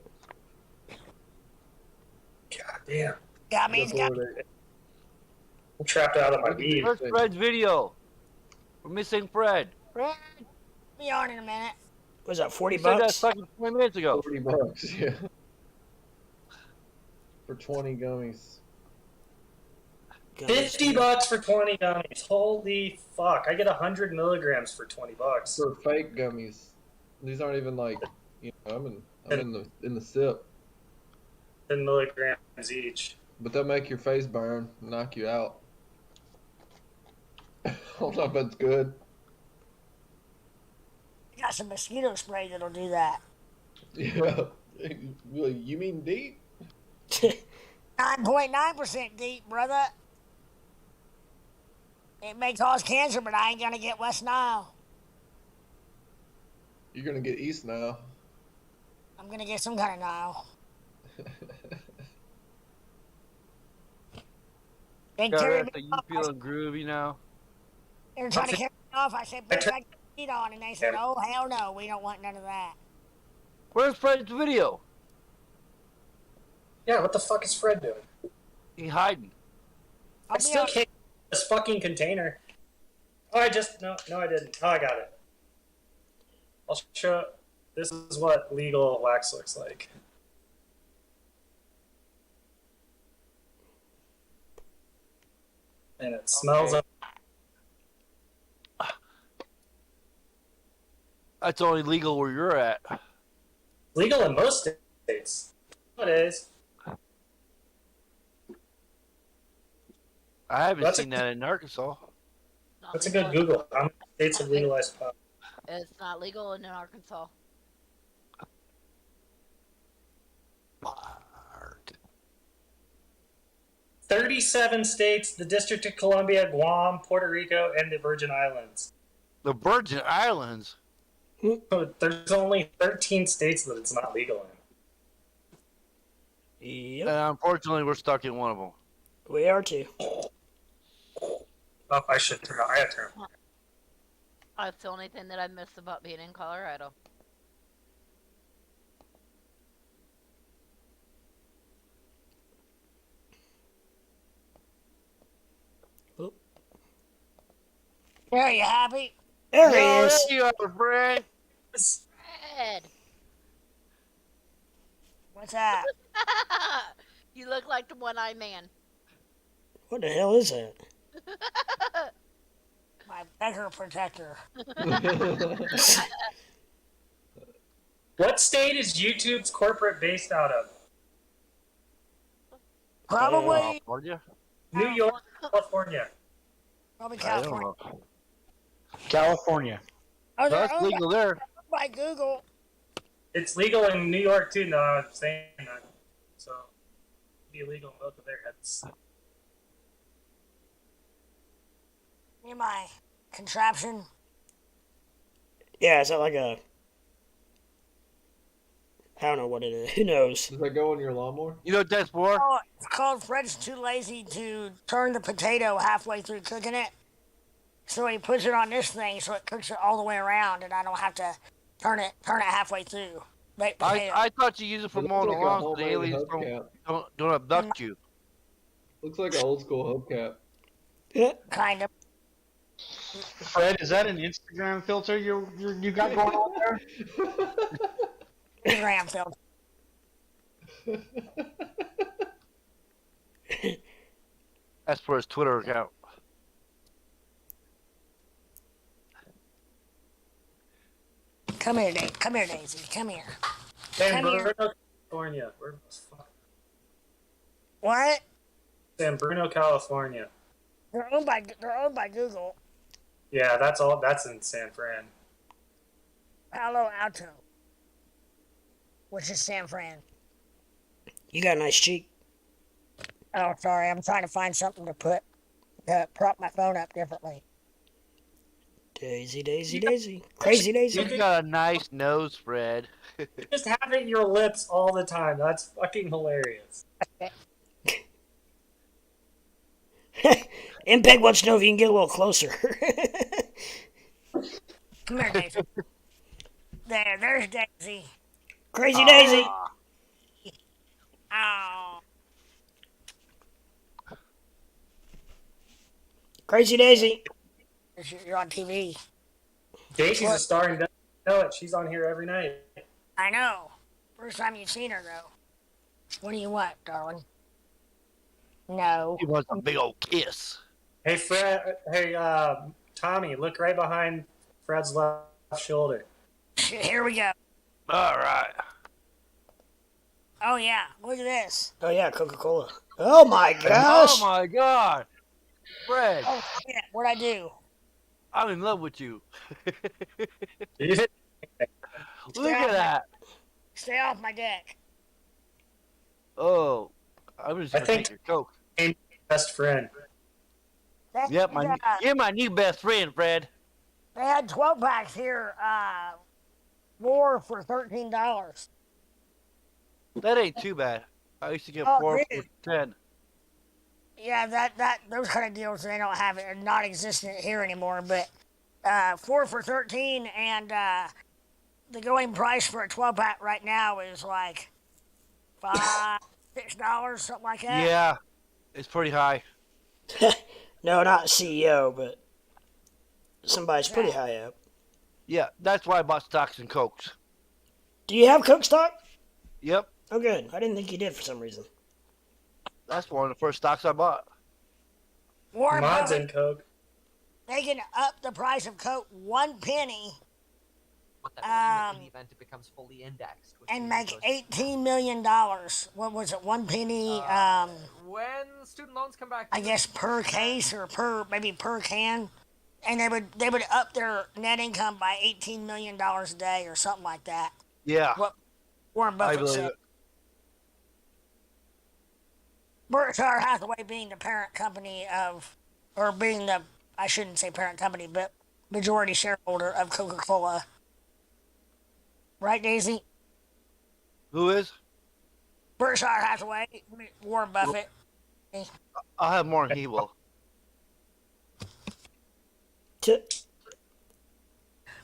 God damn. Gummies. I'm trapped out of my weed. Where's Fred's video? We're missing Fred. Fred, be on in a minute. What was that, 40 You said that bucks? fucking 20 minutes ago. $40, yeah. For 20 gummies. 50 bucks for 20 gummies. Holy fuck. I get 100 milligrams for 20 bucks. For fake gummies. These aren't even like, you know, I'm in the sip. 10 milligrams each. But they'll make your face burn, knock you out. I don't know if that's good. I got some mosquito spray that'll do that. Yeah. You mean deep? 9.9% deep, brother. It may cause cancer, but I ain't gonna get West Nile. You're gonna get East now. I'm gonna get some kind of Nile. They carried me You off. feeling groovy now? They were trying to carry me off. I said, put that heat on. And they said, oh, hell no. We don't want none of that. Where's Fred's video? Yeah, what the fuck is Fred doing? He hiding. I still can't get this fucking container. Oh, I didn't. Oh, I got it. I'll show. This is what legal wax looks like. And it smells Okay. up. That's only legal where you're at. Legal in most states. Nowadays. I haven't That's seen that in Arkansas. Not That's a legal good in- Google. How many states have legalized pot? It's not legal in Arkansas. 37 states, the District of Columbia, Guam, Puerto Rico, and the Virgin Islands. The Virgin Islands? So there's only 13 states that it's not legal in. Yep. And unfortunately, we're stuck in one of them. We are too. Oh, I should turn. I have to turn. That's the only thing that I miss about being in Colorado. Are you happy? There he is. There you are, Fred. Fred! What's that? You look like the one-eyed man. What the hell is that? My beggar protector. What state is YouTube's corporate based out of? Probably, California? New York, California. probably I don't California. know. California. Oh, they're That's owned legal there. by Google. It's legal in New York too. No, I'm saying that. So, it'd be illegal in both of their heads. Near my contraption. Yeah, is that like a... I don't know what it is. Who knows? Does that go on your lawnmower? You know what that's for? Oh, it's called Fred's too lazy to turn the potato halfway through cooking it. So he puts it on this thing so it cooks it all the way around and I don't have to turn it halfway through. Baked potato. I thought you used it for It mowing looks the like a lawn so the homemade aliens hubcap. don't abduct you. Looks like an old school hubcap. Yeah. Kind of. Fred, is that an Instagram filter you got going on there? Instagram filter. That's for his Twitter account. Come here, Daisy. Come here, Daisy. Come here. San Come here. Bruno, California. Where the fuck? What? San Bruno, California. They're owned by Google. Yeah, that's all. That's in San Fran. Palo Alto, which is San Fran. You got a nice cheek. Oh, sorry. I'm trying to find something to prop my phone up differently. Daisy, Daisy, Daisy. Crazy Daisy. You got a nice nose, Fred. Just have it in your lips all the time. That's fucking hilarious. MPEG wants to know if you can get a little closer. Come here, Daisy. There's Daisy. Crazy Daisy. Oh. Crazy Daisy. You're on TV. Daisy's a star and doesn't know it. She's on here every night. I know. First time you've seen her, though. What do you want, darling? No. He wants a big old kiss. Hey, Fred. Hey, Tommy, look right behind Fred's left shoulder. Here we go. All right. Oh, yeah. Look at this. Oh, yeah, Coca-Cola. Oh, my gosh. Oh, my God. Fred, Oh, yeah. What'd I do? I'm in love with you. You did- Look at that. Stay off my deck. Oh, I'm just I going to think- take your Coke. Best friend. Yep, you're my new best friend, Fred. They had 12 packs here, 4 for $13. That ain't too bad. I used to get Oh, 4 really? for 10. Yeah, those kind of deals they don't have it, are not existent here anymore. But 4 for 13, and the going price for a 12 pack right now is like $5-6, something like that. Yeah, it's pretty high. No, not CEO, but somebody's pretty high up. Yeah, that's why I bought stocks and Cokes. Do you have Coke stock? Yep, Oh, good. I didn't think you did for some reason. that's one of the first stocks I bought. Warren Mods Buffett, and Coke. they can up the price of Coke 1 penny What that means in the event it becomes fully indexed. which and means make it goes- $18 million. What was it? 1 penny, when student loans come back, I guess per case or maybe per can. And they would up their net income by $18 million a day or something like that. Yeah, What Warren I Buffett believe said. it. Berkshire Hathaway being the parent company of, or being the, I shouldn't say parent company, but majority shareholder of Coca-Cola. Right, Daisy? Who is? Berkshire Hathaway, Warren Buffett. I'll have more than he will.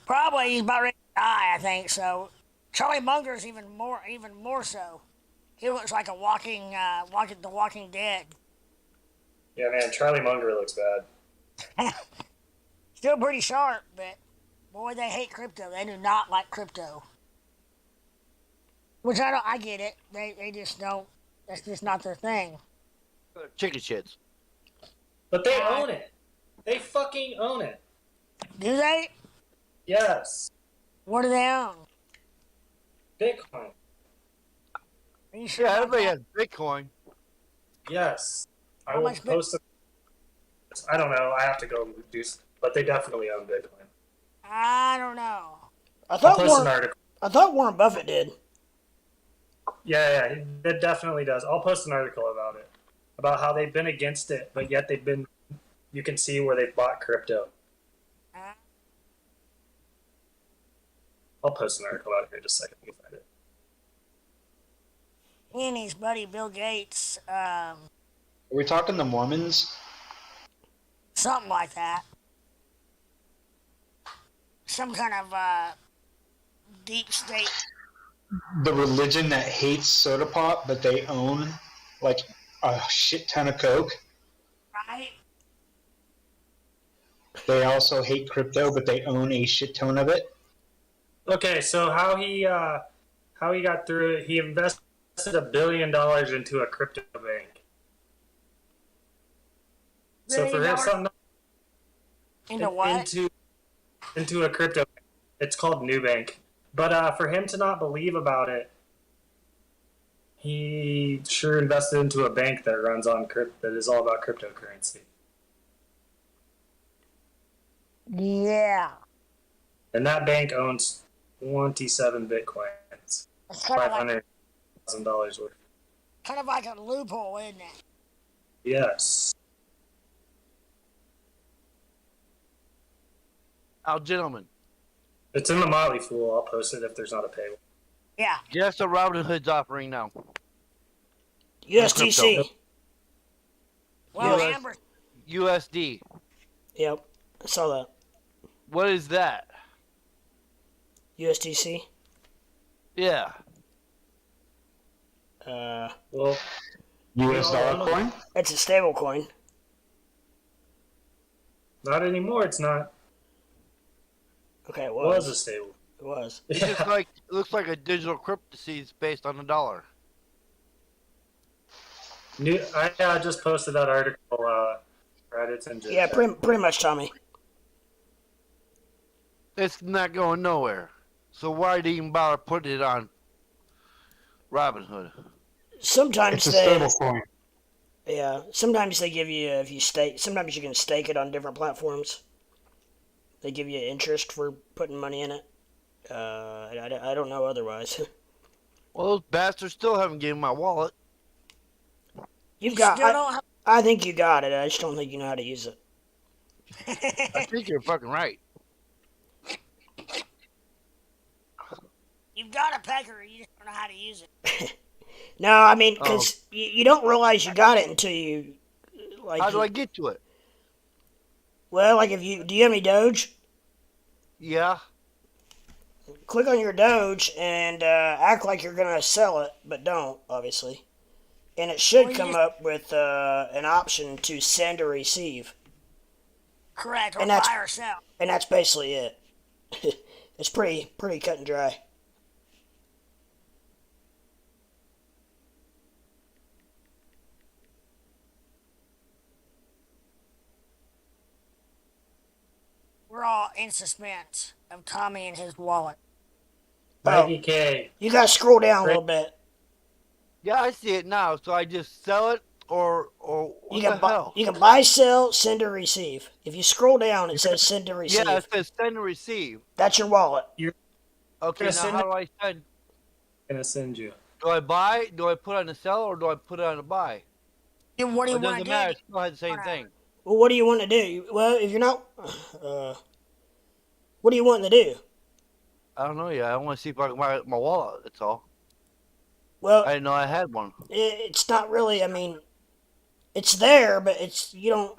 Probably he's about ready to die, I think. So Charlie Munger's even more so. He looks like a the Walking Dead. Yeah, man, Charlie Munger looks bad. Still pretty sharp, but boy, they hate crypto. They do not like crypto. Which I get it. They just don't. That's just not their thing. Chicken shits. But they own it. They fucking own it. Do they? Yes. What do they own? Bitcoin. Are you sure? Yeah, about everybody that? has Bitcoin. Yes. I How will much post it. I don't know. I have to go do, but they definitely own Bitcoin. I don't know. I I'll thought post an Warren, article. I thought Warren Buffett did. Yeah, it definitely does. I'll post an article about it, about how they've been against it, but yet they've been. You can see where they've bought crypto. Uh, I'll post an article out here in just a second. You can find it. he and his buddy Bill Gates, Are we talking the Mormons? something like that. Some kind of deep state. The religion that hates soda pop, but they own like a shit ton of Coke. Right? They also hate crypto, but they own a shit ton of it. Okay, so how he got through it? He invested $1 billion into a crypto bank. So for him, $1 something Into what? into a crypto, it's called Nubank. But for him to not believe about it, he sure invested into a bank that runs on that is all about cryptocurrency. Yeah. And that bank owns 27 bitcoins, It's kind of like $500,000 worth. kind of like a loophole, isn't it? Yes. Now, gentlemen, It's in the Motley Fool. I'll post it if there's not a paywall. Yeah. guess what Robinhood's offering now? USDC. Well, US Amber, USD. Yep, I saw that. What is that? USDC. Yeah. Well, US dollar coin? It's a stable coin. not anymore. It's not. Okay, it It was. was a stable. It was. It's just like it looks like a digital cryptocurrency based on the dollar. I just posted that article. Reddit's and Yeah, pretty much, Tommy. It's not going nowhere. So why do you even bother putting it on Robinhood? Sometimes It's a stable coin. Yeah, sometimes they give you, if you stake, sometimes you can stake it on different platforms. They give you interest for putting money in it. I don't know otherwise. Well, those bastards still haven't given my wallet. You've got, still don't have. I think you got it. I just don't think you know how to use it. I think you're fucking right. You've got a pecker, you just don't know how to use it. No, I mean, because you don't realize you got it until you, like... How do I get to it? Well, like, do you have any Doge? Yeah. Click on your Doge and act like you're going to sell it, but don't, obviously. And it should come up with an option to send or receive. Correct, or And that's- buy or sell. And that's basically it. It's pretty cut and dry. We're all in suspense of Tommy and his wallet. Mikey K. You got to scroll down a little bit. Yeah, I see it now. So I just sell it or what the hell? You can buy, sell, send, or receive. If you scroll down, it says send or receive. Yeah, it says send and receive. That's your wallet. Okay, now how do I send? Gonna send you. Do I buy? Do I put on the sell or do I put it on the buy? And what do you It want doesn't to matter. do? It's still the same thing. Well, what do you want to do? Well, if you're not... what do you want to do? I don't know yet. I want to see if I can buy my wallet. That's all. Well, I didn't know I had one. it's not really... I mean, it's there, but it's... You don't...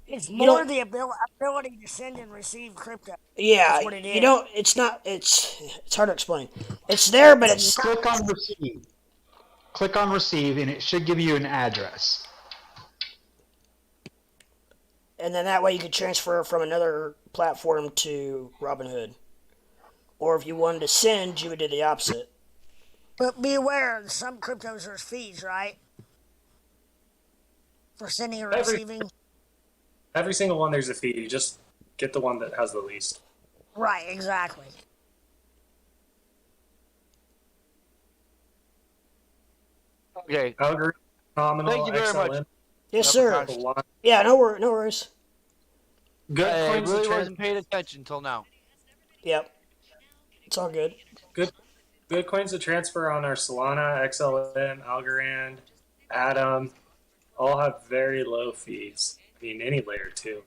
It's You more don't- the ability to send and receive crypto. Yeah, That's what it you is. don't... It's not... It's hard to explain. It's there, but it's... Click on receive. Click on receive, and it should give you an address. And then that way you could transfer from another platform to Robinhood. Or if you wanted to send, you would do the opposite. But be aware, some cryptos there's fees, right? For sending or receiving. Every single one there's a fee. You just get the one that has the least. Right, exactly. Okay. Algorithm, nominal, Thank you very XLM. much. Yes, sir. Lot. Yeah, no worries. Good I coins really to wasn't paying attention until now. Yep. It's all good. Good coins to transfer on our Solana, XLM, Algorand, Atom. All have very low fees. I mean, any layer too.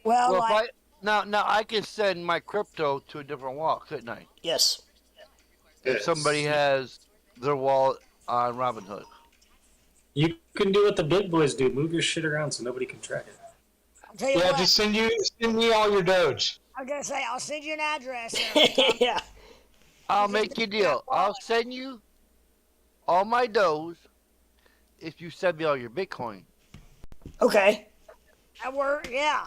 Well, Well, like, now I can send my crypto to a different wallet, couldn't I? Yes. If Yes. somebody has their wallet on Robinhood. You can do what the big boys do. Move your shit around so nobody can track it. I'll tell you Yeah, what, just send me all your Doge. I'm going to say, I'll send you an address. Yeah. I'll make you a deal. I'll send you all my Doge if you send me all your Bitcoin. Okay. That work, yeah.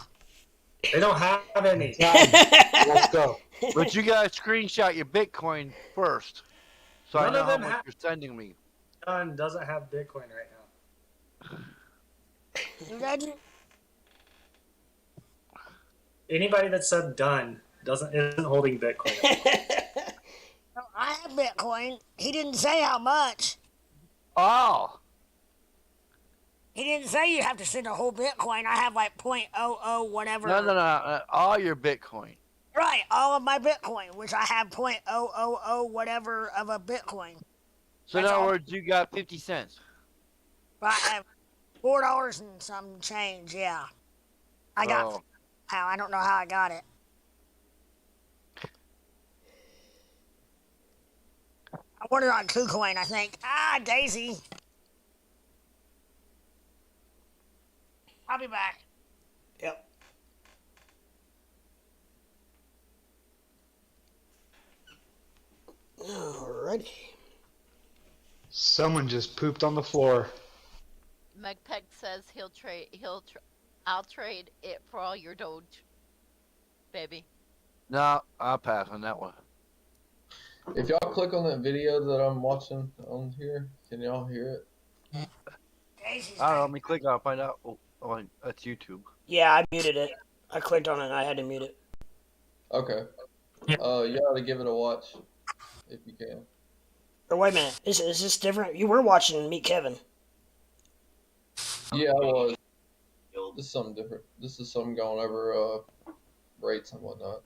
They don't have any. Let's go. But you gotta screenshot your Bitcoin first, so I None know of how them much have- you're sending me. John doesn't have Bitcoin right now. Imagine, Anybody that said done isn't holding Bitcoin. I have Bitcoin. He didn't say how much. Oh, He didn't say you have to send a whole Bitcoin. I have like .00 whatever. No. All your Bitcoin. Right, all of my Bitcoin, which I have .000 whatever of a Bitcoin. So in other words, you got 50 cents. But I have $4 and some change. Yeah, I got how I don't know how I got it. I ordered on Kucoin, I think. Ah, Daisy. I'll be back. Yep. Alrighty. Someone just pooped on the floor. Megpeg says I'll trade it for all your Doge, baby. No, I'll pass on that one. If y'all click on that video that I'm watching on here, can y'all hear it? I don't know. Let me click on it, find out. Oh, that's YouTube. Yeah, I muted it. I clicked on it and I had to mute it. Okay. You ought to give it a watch if you can. Or wait a minute, is this different? You were watching Meet Kevin. Yeah, I was. This is something different. This is something going over rates and whatnot.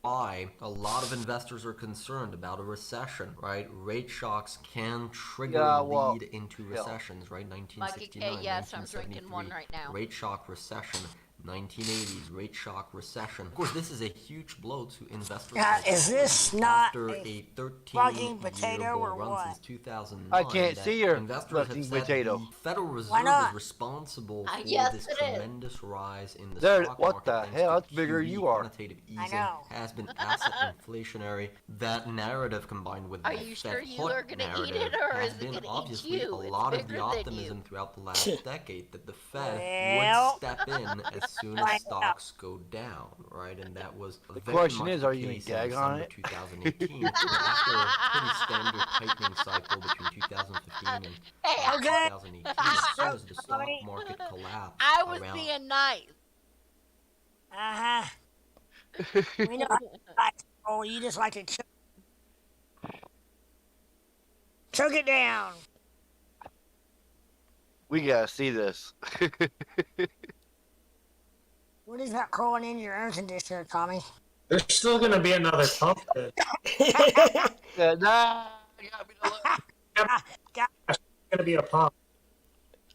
Why a lot of investors are concerned about a recession, right? Rate shocks can trigger lead into recessions, right? 1969, yes, I'm drinking one right now. Rate shock recession. 1980s rate shock recession. Of course, this is a huge blow to investors. Is this not after a 13-year potato or run what? since 2009? I can't see your investors have said potato. The Federal Reserve is responsible for this tremendous rise in the stock market. What the hell? That's bigger than you are. Quantitative easing has been asset inflationary. That narrative combined with are the you Fed sure you are going to eat it, or is it going to eat you? A lot of the optimism throughout the last decade that the Fed would step in as soon as stocks go down, right? And that was the question is, are you going to gag on it? 2018, after a pretty standard tightening cycle between 2015 and 2018, as soon as the stock market collapsed. I was being nice. We know. Oh, you just like to choke it down. We gotta see this. What is that crawling in your air conditioner, Tommy? There's still gonna be another pump. Nah, you gotta be gonna be a pump.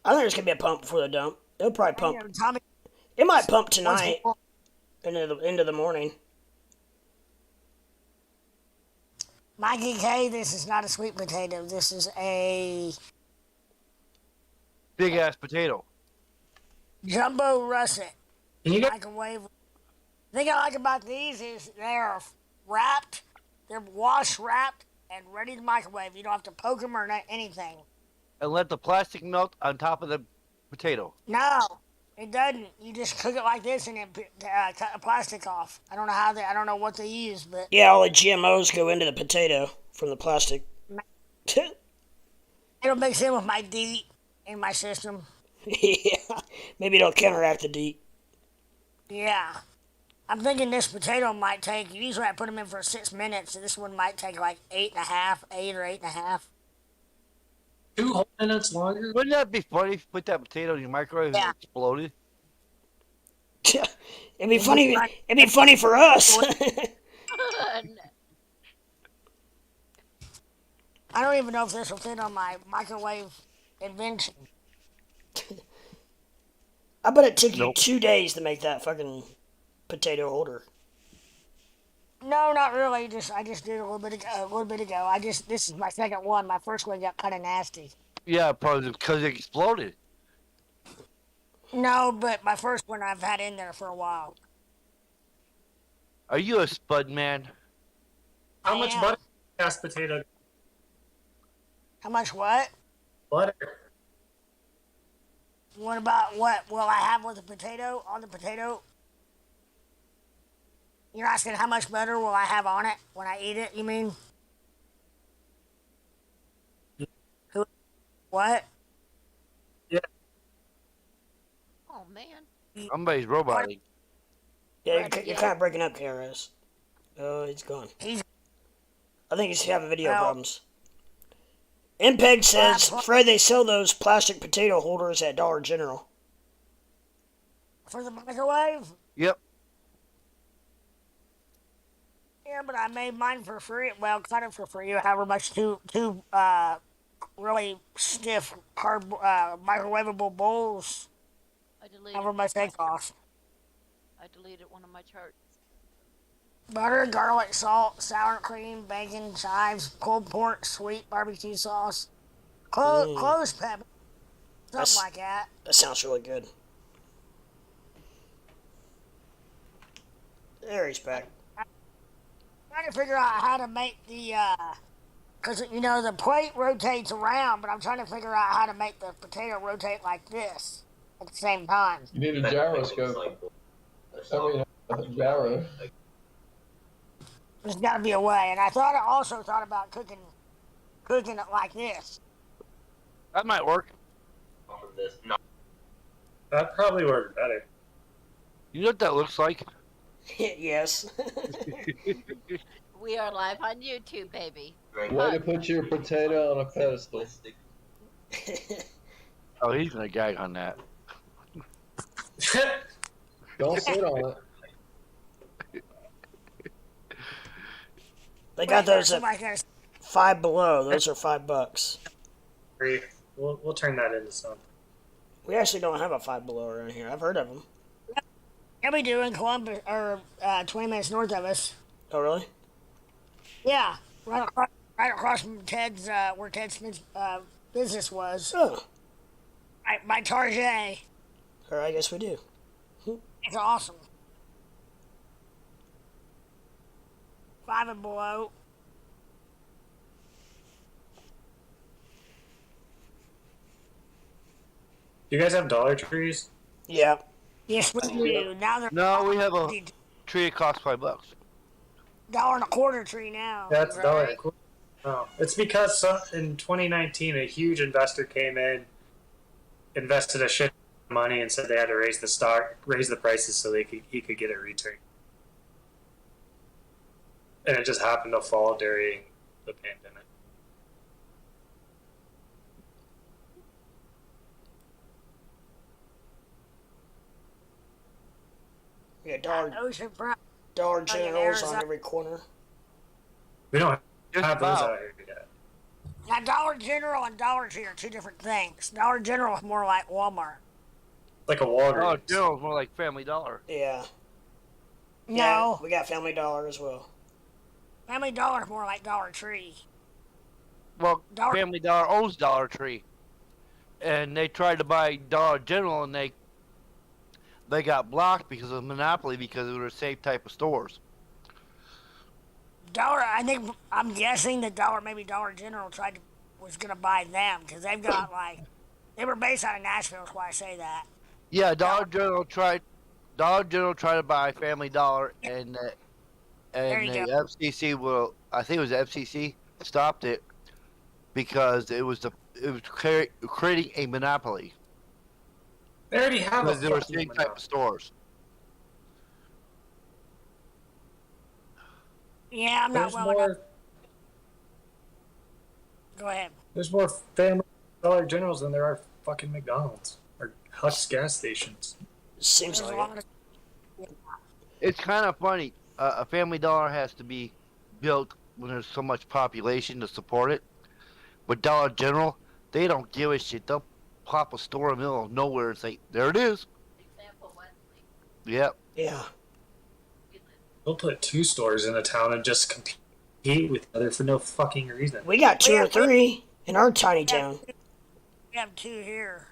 I think there's gonna be a pump before the dump. It'll probably pump. Tommy, it might pump tonight into the morning. Mikey K, this is not a sweet potato. This is a big ass potato. Jumbo russet. Microwave. The thing I like about these is they're wrapped, they're wash wrapped and ready to microwave. You don't have to poke them or anything. And let the plastic melt on top of the potato. No, it doesn't. You just cook it like this and then cut the plastic off. I don't know how I don't know what they use, but yeah, all the GMOs go into the potato from the plastic. It'll mix in with my DEET in my system. Yeah, maybe it'll counteract the DEET. Yeah. I'm thinking this potato might take, usually I put them in for 6 minutes, and this one might take like 8 or 8.5. 2 whole minutes longer? Wouldn't that be funny if you put that potato in your microwave and it exploded? It'd be funny. It'd be funny for us. I don't even know if this will fit on my microwave invention. I bet it took you 2 days to make that fucking potato holder. No, not really. I just did a little bit ago. This is my second one. My first one got kind of nasty. Yeah, probably because it exploded. No, but my first one I've had in there for a while. Are you a spud man? How much butter gas potato? How much what? Butter. What about what will I have with the potato, on the potato? You're asking how much butter will I have on it when I eat it, you mean? What? Yeah. Oh, man. Somebody's roboting. Yeah, you're kind of breaking up, KRS. Oh, he's gone. I think he's having video problems. MPEG says, Fred, they sell those plastic potato holders at Dollar General. For the microwave? Yep. Yeah, but I made mine for free. Well, kind of for free. However much two really stiff, hard, microwavable bowls. However much they cost. I deleted one of my charts. Butter, garlic, salt, sour cream, bacon, chives, pulled pork, sweet barbecue sauce, closed pepper, something like that. That sounds really good. There, he's back. I'm trying to figure out how to make the, because, you know, the plate rotates around, but I'm trying to figure out how to make the potato rotate like this at the same time. You need a gyroscope. I mean, a gyro. There's got to be a way, and I also thought about cooking it like this. That might work. That probably worked better. You know what that looks like? Yes. We are live on YouTube, baby. Way to put your potato on a pedestal. Oh, he's gonna gag on that. Don't sit on it. They got those at Five Below. Those are $5. We'll turn that into something. We actually don't have a Five Below around here. I've heard of them. Yeah, we do in Columbus, or 20 minutes north of us. Oh, really? Yeah, right across from Ted's, where Ted Smith's business was. Oh. Right by Target. Or I guess we do. It's awesome. Five and Below. You guys have Dollar Trees? Yeah. Yes, we do. Now they're No, we have a tree that costs $5. $1.25 tree now. That's right? $1.25. Oh, it's because in 2019 a huge investor came in, invested a shit of money, and said they had to raise the prices so he could get a return. And it just happened to fall during the pandemic. Yeah, Dollar Oh, General's on every corner. We don't Just have those about. out here yet. Now, Dollar General and Dollar Tree are two different things. Dollar General is more like Walmart. Like a Walgreens. Dollar General's more like Family Dollar. Yeah. No. Yeah, we got Family Dollar as well. Family Dollar is more like Dollar Tree. Well, Family Dollar owns Dollar Tree. And they tried to buy Dollar General, and they got blocked because of monopoly, because they were the same type of stores. I'm guessing that Dollar General was going to buy them, because they've got, they were based out of Nashville, that's why I say that. Yeah, Dollar General tried to buy Family Dollar, and the FCC I think it was the FCC stopped it because it was creating a monopoly. They already have a Because they were fucking same type of stores. Yeah, I'm not well enough. Go ahead. There's more Family Dollar Generals than there are fucking McDonald's or Hutch gas stations. Seems like it. It's kind of funny. A Family Dollar has to be built when there's so much population to support it. But Dollar General, they don't give a shit. They'll pop a store in the middle of nowhere and say, there it is. Yep. Yeah. They'll put 2 stores in a town and just compete with each other for no fucking reason. We got 2 or 3 in our tiny town. We have 2 here.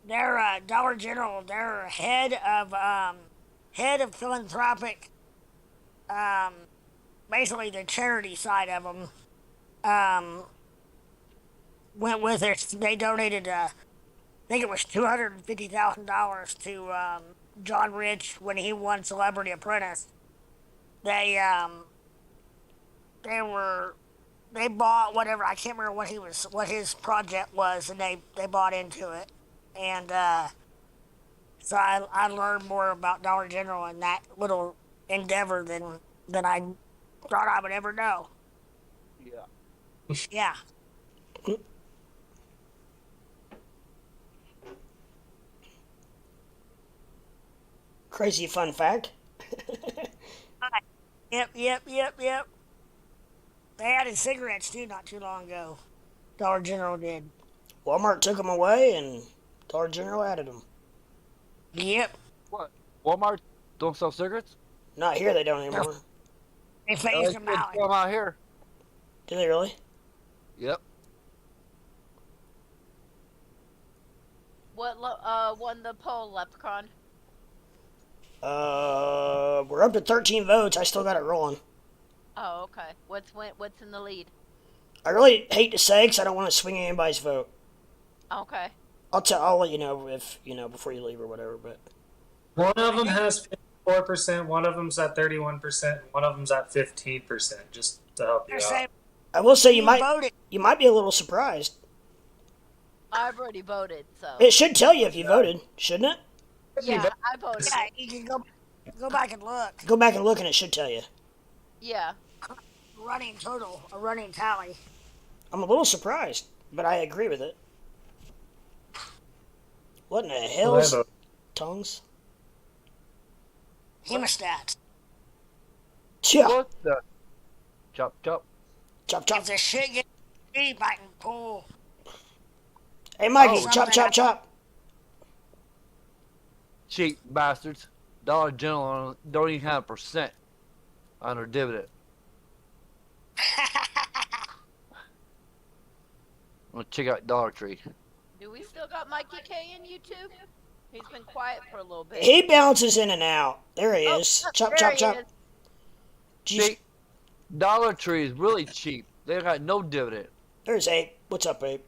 They're Dollar General. They're head of philanthropic, basically the charity side of them. Went with it. They donated, I think it was $250,000 to John Rich when he won Celebrity Apprentice. They bought whatever, I can't remember what his project was, and they bought into it. And so I learned more about Dollar General in that little endeavor than than I thought I would ever know. Yeah. Yeah. Crazy fun fact. Yep. They added cigarettes too not too long ago. Dollar General did. Walmart took them away, and Dollar General added them. Yep. What? Walmart don't sell cigarettes? Not here, they don't anymore. They phased them out. Come out here. Do they really? Yep. What won the poll, Leprechaun? We're up to 13 votes. I still got it rolling. Oh, okay. What's in the lead? I really hate to say because I don't want to swing anybody's vote. Okay. I'll let you know if before you leave or whatever. But one of them has 54%, one of them's at 31%, and one of them's at 15%. Just to help you out. I will say you voted. might be a little surprised. I've already voted, so. It should tell you if you voted, shouldn't it? Yeah, I voted. Yeah, you can go back and look. Go back and look, and it should tell you. Yeah. Running total, a running tally. I'm a little surprised, but I agree with it. What in the hell's tongues? Hemostats. Yeah. What the? Chop. If the shit gets deep, I can pull. Hey, Mikey, chop. Cheap bastards. Dollar General don't even have 1% on their dividend. I'm gonna check out Dollar Tree. Do we still got Mikey K in YouTube? He's been quiet for a little bit. He bounces in and out. There he is. Chop. See, Dollar Tree is really cheap. They got no dividend. There's Ape. What's up, Ape?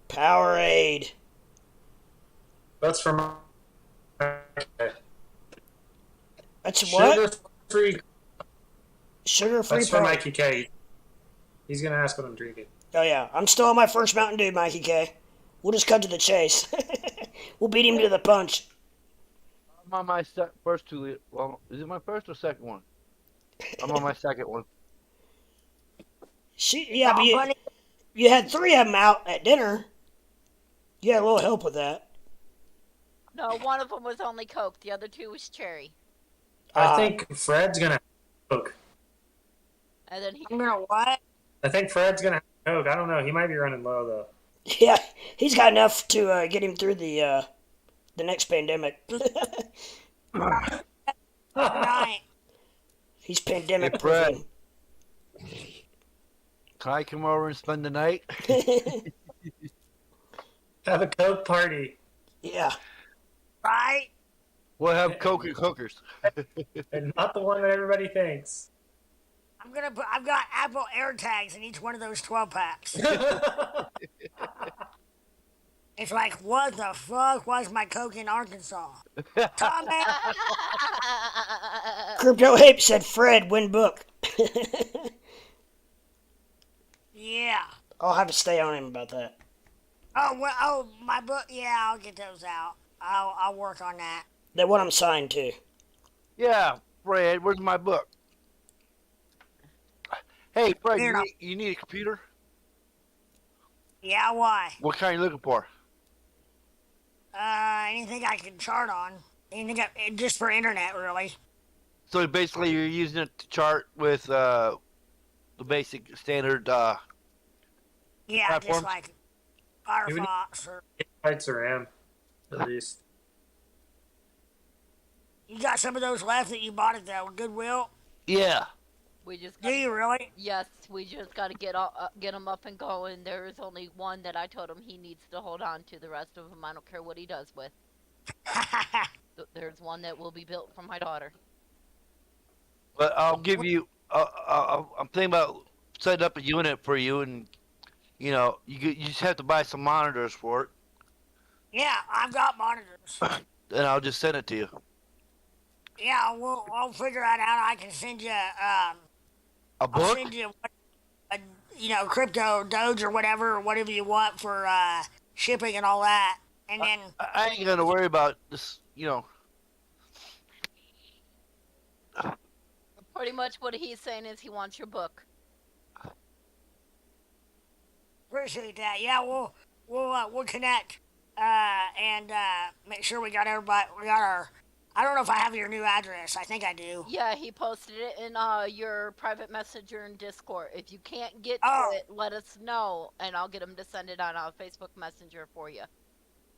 Powerade. That's from. That's what? Sugar-free. That's Power. for Mikey K. He's gonna ask what I'm drinking. Oh yeah, I'm still on my first Mountain Dew, Mikey K. We'll just cut to the chase. We'll beat him to the punch. I'm on my first 2 liter. Well, is it my first or second one? I'm on my second one. But you had 3 of them out at dinner. You had a little help with that. No, one of them was only Coke. The other 2 was cherry. I think Fred's gonna have Coke. And then he. You know what? I think Fred's gonna have Coke. I don't know. He might be running low though. Yeah, he's got enough to get him through the next pandemic. He's pandemic proof. Can I come over and spend the night? Have a Coke party. Yeah. Right? We'll have Coke and cookers. And not the one that everybody thinks. I've got Apple AirTags in each one of those 12 packs. It's like, what the fuck was my Coke in Arkansas? Tom, man. Crypto Ape said Fred win book. Yeah. I'll have to stay on him about that. My book. Yeah, I'll get those out. I'll work on that. They want him signed too. Yeah, Fred, where's my book? Hey, Fred, you need a computer? Yeah, why? What kind are you looking for? Anything I can chart on. Just for internet, really. So basically, you're using it to chart with the basic standard. Yeah, platforms? just like Firefox or. Bytes of RAM, at least. You got some of those left that you bought at the Goodwill? Yeah. Do you really? Yes, we just got to get them up and going. There is only one that I told him he needs to hold on to. The rest of them, I don't care what he does with. There's one that will be built for my daughter. But I'll give you. I'm thinking about setting up a unit for you, and you just have to buy some monitors for it. Yeah, I've got monitors. And I'll just send it to you. Yeah, I'll figure that out. I can send you a book. I'll send you, crypto, Doge, or whatever you want for shipping and all that. And then I ain't gonna worry about this. The pretty much what he's saying is he wants your book. Appreciate that. Yeah, we'll connect and make sure we got everybody. We got our. I don't know if I have your new address. I think I do. Yeah, he posted it in your private messenger in Discord. If you can't get Oh. to it, let us know, and I'll get him to send it on Facebook Messenger for you.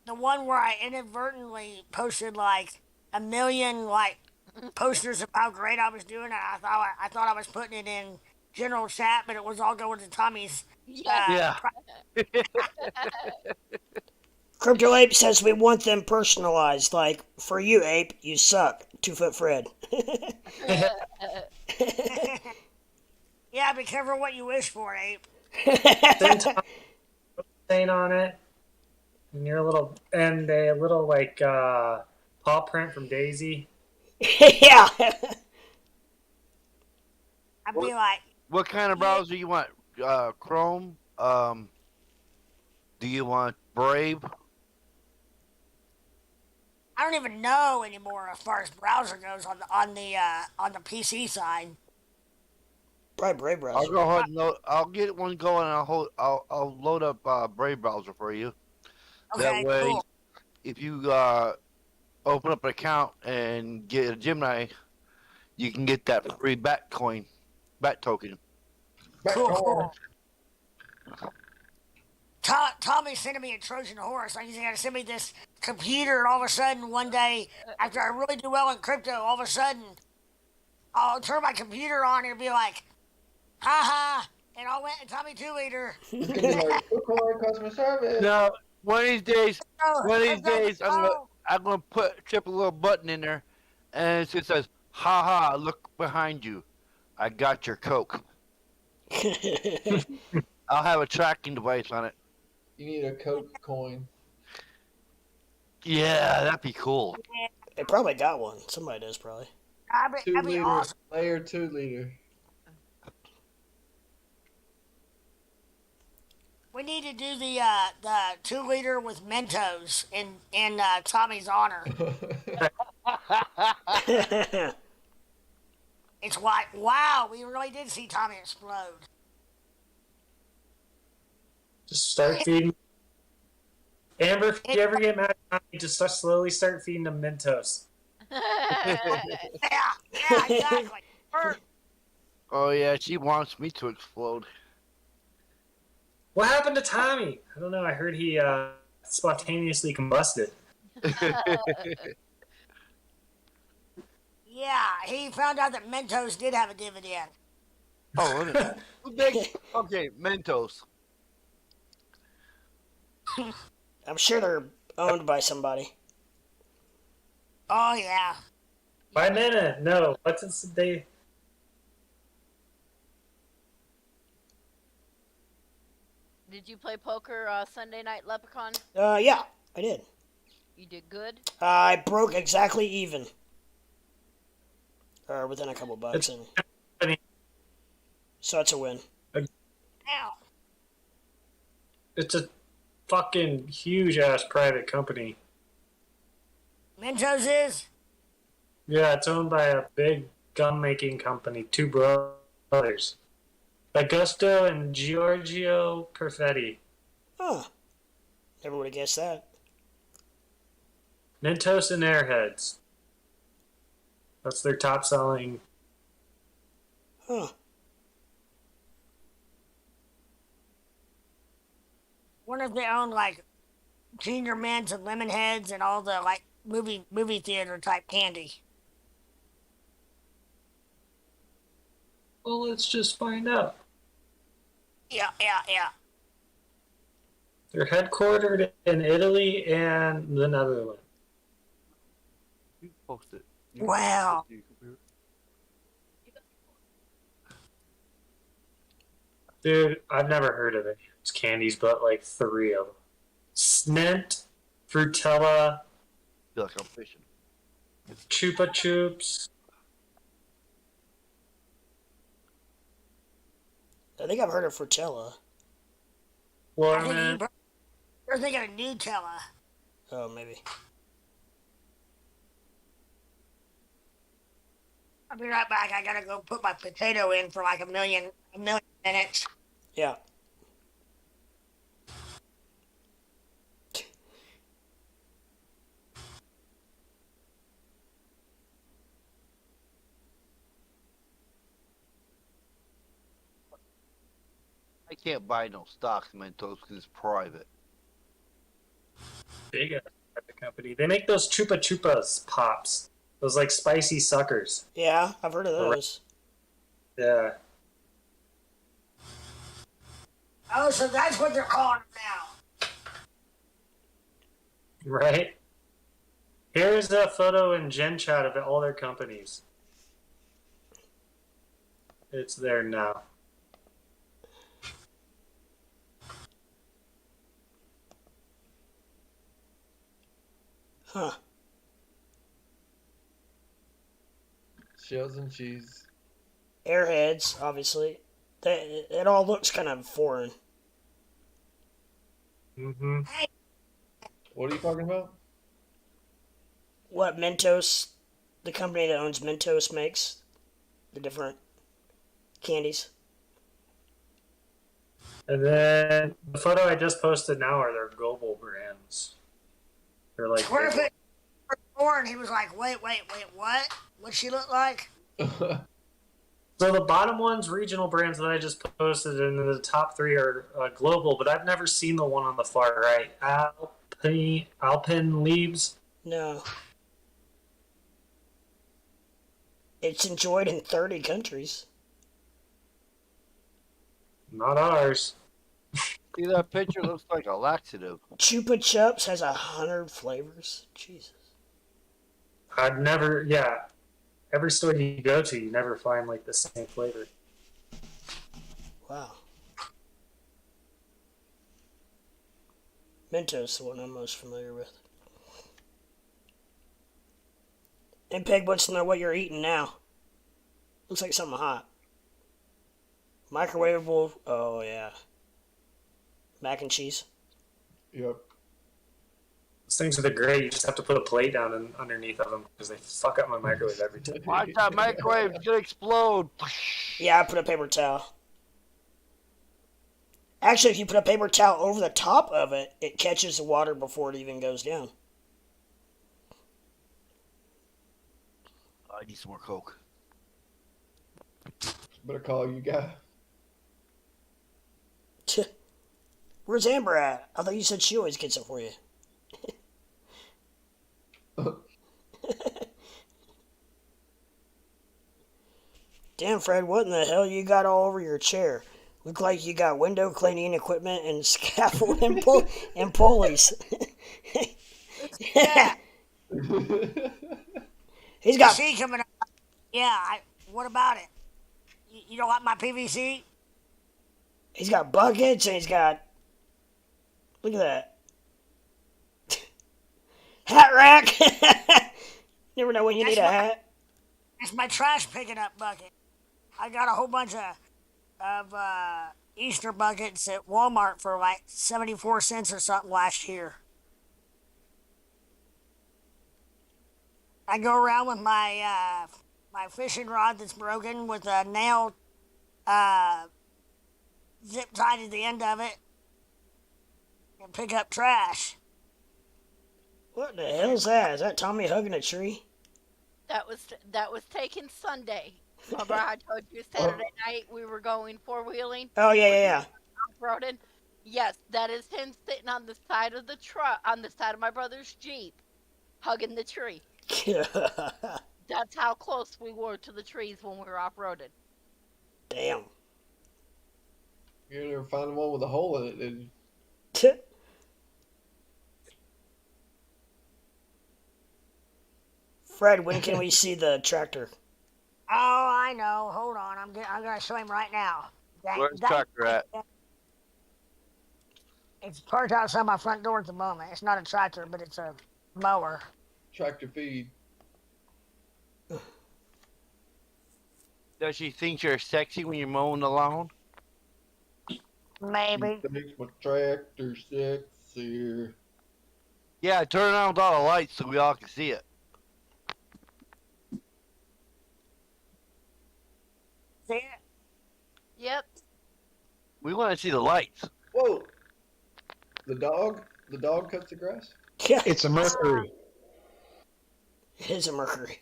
The one where I inadvertently posted like a million like posters of how great I was doing, and I thought I was putting it in general chat, but it was all going to Tommy's. Yeah. Crypto Ape says we want them personalized. Like, for you, Ape, you suck. 2-Foot Fred. Yeah, be careful what you wish for, Ape. Saying on it, and a little like paw print from Daisy. Yeah. I'd be like, What kind of browser you want? Chrome? Do you want Brave? I don't even know anymore as far as browser goes on the PC side. Probably Brave browser. I'll go ahead and I'll get one going. And I'll load up Brave browser for you. Okay, That way, cool. if you open up an account and get a Gemini, you can get that free bat token. Cool. Tommy's sending me a Trojan horse. Like he's gonna send me this computer, and all of a sudden, one day, after I really do well in crypto, all of a sudden, I'll turn my computer on and it'll be like, ha, and I went and Tommy 2 liter. It's gonna be like Kucoin customer service. No, one of these days, Oh. I'm gonna chip a little button in there, and it says, "Ha ha! Look behind you. I got your Coke." I'll have a tracking device on it. You need a Coke coin. Yeah, that'd be cool. They probably got one. Somebody does, probably. That'd be awesome. Layer 2 liter. We need to do the 2 liter with Mentos in Tommy's honor. It's like, wow, we really did see Tommy explode. Just start feeding. Amber, if you ever get mad at Tommy, just slowly start feeding them Mentos. Yeah, exactly. Oh yeah, she wants me to explode. What happened to Tommy? I don't know. I heard he spontaneously combusted. Yeah, he found out that Mentos did have a dividend. Oh, okay, Mentos. I'm sure they're owned by somebody. Oh, yeah. By minute, no. What's it? Did you play poker Sunday night, Leprechaun? Yeah, I did. You did good? I broke exactly even. Or within a couple bucks. So it's a win. Ow. It's a fucking huge-ass private company. Mentos is? Yeah, it's owned by a big gum-making company, 2 brothers. Augusto and Giorgio Perfetti. Huh. Never would have guessed that. Mentos and Airheads. That's their top selling. Huh. Wonder if they own like Junior Mints and Lemon Heads and all the like movie theater type candy. Well, let's just find out. Yeah. They're headquartered in Italy and the Netherlands. You post it. Wow. Dude, I've never heard of it. It's candies, but like 3 of them. Snent, Frutella, I feel like I'm fishing. Chupa Chups. I think I've heard of Frutella. Lorman. You're thinking of Nutella. Oh, maybe. I'll be right back. I gotta go put my potato in for like a million minutes. Yeah. I can't buy no stocks, Mentos, because it's private. Big private company. They make those Chupa Chupas pops. Those like spicy suckers. Yeah, I've heard of those. Yeah. Oh, so that's what they're calling them now. Right? Here's a photo in Gen Chat of all their companies. It's there now. Huh. Shells and cheese. Airheads, obviously. It all looks kind of foreign. Mm-hmm. What are you talking about? What Mentos, the company that owns Mentos, makes. The different candies. And then the photo I just posted now are their global brands. They're like. What if it was born? He was like, wait, what? What's she look like? So the bottom one's regional brands that I just posted, and the top three are global. But I've never seen the one on the far right. Alpenleaves. No. It's enjoyed in 30 countries. Not ours. See, that picture looks like a laxative. Chupa Chups has 100 flavors. Jesus. I've never. Yeah. Every store you go to, you never find like the same flavor. Wow. Mentos, the one I'm most familiar with. And Peg, what's what you're eating now? Looks like something hot. Microwavable. Oh yeah. Mac and cheese. Yep. Those things are the great. You just have to put a plate down and underneath of them because they fuck up my microwave every time. Watch that microwave, it's gonna explode. Yeah, I put a paper towel. Actually, if you put a paper towel over the top of it, it catches the water before it even goes down. I need some more Coke. Better call you guy. Where's Amber at? I thought you said she always gets it for you. Damn, Fred, what in the hell you got all over your chair? Look like you got window cleaning equipment and scaffold and pulleys. Yeah. He's got. PVC coming up. Yeah. What about it? You don't like my PVC? He's got buckets and he's got. Look at that. Hat rack. Never know when you need a hat. It's my trash picking up bucket. I got a whole bunch of Easter buckets at Walmart for like 74 cents or something last year. I go around with my my fishing rod that's broken with a nail zip tied to the end of it and pick up trash. What the hell's that? Is that Tommy hugging a tree? That was taken Sunday. Remember I told you Saturday night we were going four-wheeling? Oh, yeah. Off-roading? Yes, that is him sitting on the side of the truck, on the side of my brother's Jeep, hugging the tree. That's how close we were to the trees when we were off-roading. Damn. You never find one with a hole in it, did you? Fred, when can we see the tractor? Oh, I know. Hold on. I'm gonna show him right now. Where's the tractor at? It's parked outside my front door at the moment. It's not a tractor, but it's a mower. Tractor feed. Does she think you're sexy when you're mowing the lawn? Maybe. Makes my tractor sexier. Yeah, turn on all the lights so we all can see it. We want to see the lights. Whoa! The dog cuts the grass. Yeah, It's a Mercury. it is a Mercury.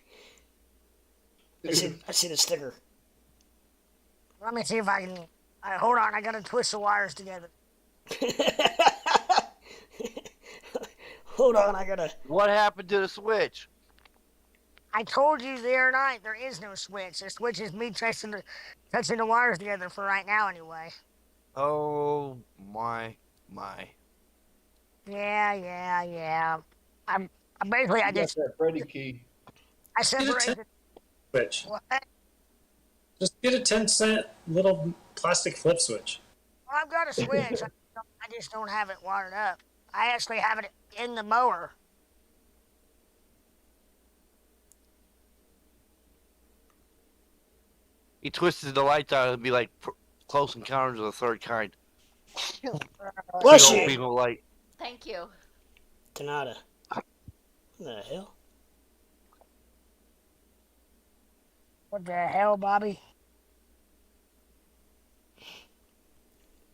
I see the sticker. Let me see if I can. Hold on, I gotta twist the wires together. Hold on, I gotta. What happened to the switch? I told you the other night there is no switch. The switch is me touching the wires together for right now, anyway. Oh my. Yeah. I'm basically I You got just that Freddy key. I separated. Switch. What? Just get a 10-cent little plastic flip switch. Well, I've got a switch. I just don't have it wired up. I actually have it in the mower. He twisted the lights out and be like Close Encounters of the Third Kind. Bless Big old you. beam of light. Thank you. Canada. What the hell? What the hell, Bobby?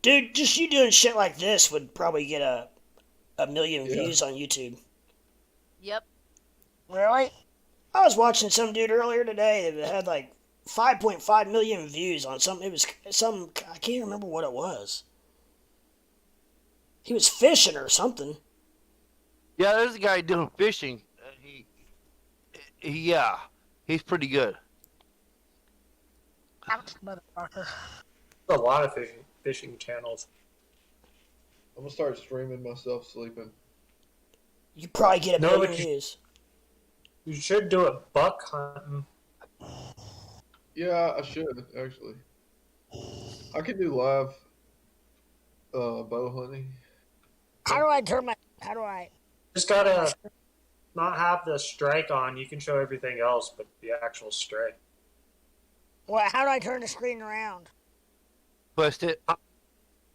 Dude, just you doing shit like this would probably get a million views on YouTube. Yep. Really? I was watching some dude earlier today that had like 5.5 million views on something. It was some, I can't remember what it was. He was fishing or something. Yeah, there's a guy doing fishing. Yeah, he's pretty good. Motherfucker. A lot of fishing channels. I'm gonna start streaming myself sleeping. You probably get a No, million but you- views. You should do a buck hunting. Yeah, I should actually. I could do live bow hunting. How do I? Just gotta not have the strike on. You can show everything else, but the actual strike. Well, how do I turn the screen around? Twist it.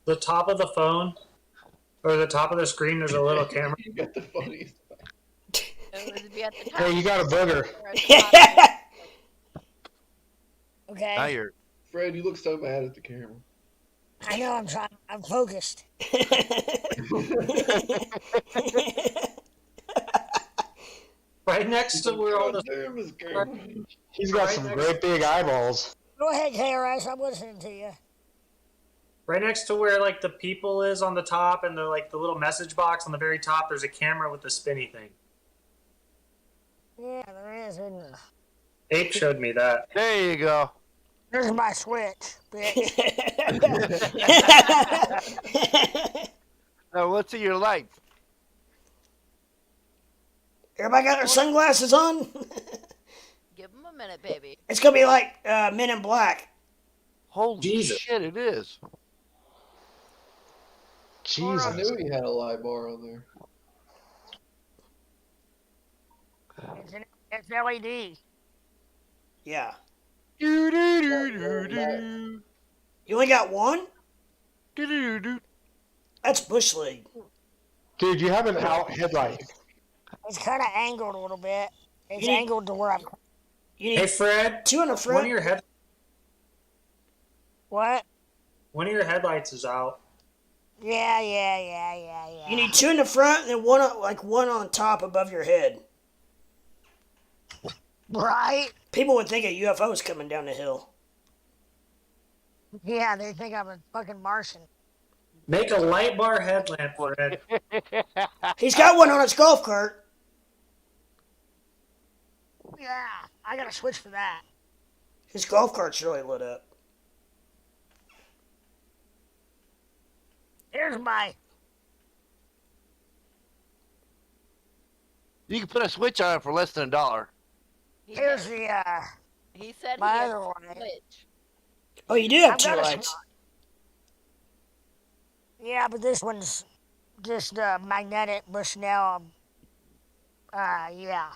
The top of the phone or the top of the screen, there's a little camera. You got the funniest. It would be at the top. Hey, you got a booger. Okay. Now you're. Fred, you look so mad at the camera. I know I'm trying. I'm focused. Right next to where all the Damn, this camera. He's got some great big eyeballs. Go ahead, KRS. I'm listening to you. right next to where like the people is on the top and the little message box on the very top, there's a camera with the spinny thing. Yeah, there is, isn't there? Ape showed me that. There you go. There's my switch, bitch. Now, what's in your lights? Everybody got their sunglasses on? Give him a minute, baby. It's gonna be like Men in Black. Holy Jesus. shit, it is. Jesus. I knew he had a light bar on there. It's LED. Yeah. Do, do, do, do, do. You only got one? Do, do, do. That's Bush League. Dude, you have an out headlight. It's kind of angled a little bit. It's You need- angled to where I'm. You need Hey Fred, two in the one front. of your What? headlights is out. Yeah. You need two in the front and then one on top above your head. Right? People would think a UFO is coming down the hill. Yeah, they think I'm a fucking Martian. Make a light bar headlamp, Fred. He's got one on his golf cart. Yeah, I gotta switch for that. His golf cart's really lit up. Here's my. You can put a switch on it for less than $1. Here's the. He said My he had other a one. switch. Oh, you do have I've two got a lights. Yeah, but this one's just magnetic. Bushnell. Yeah.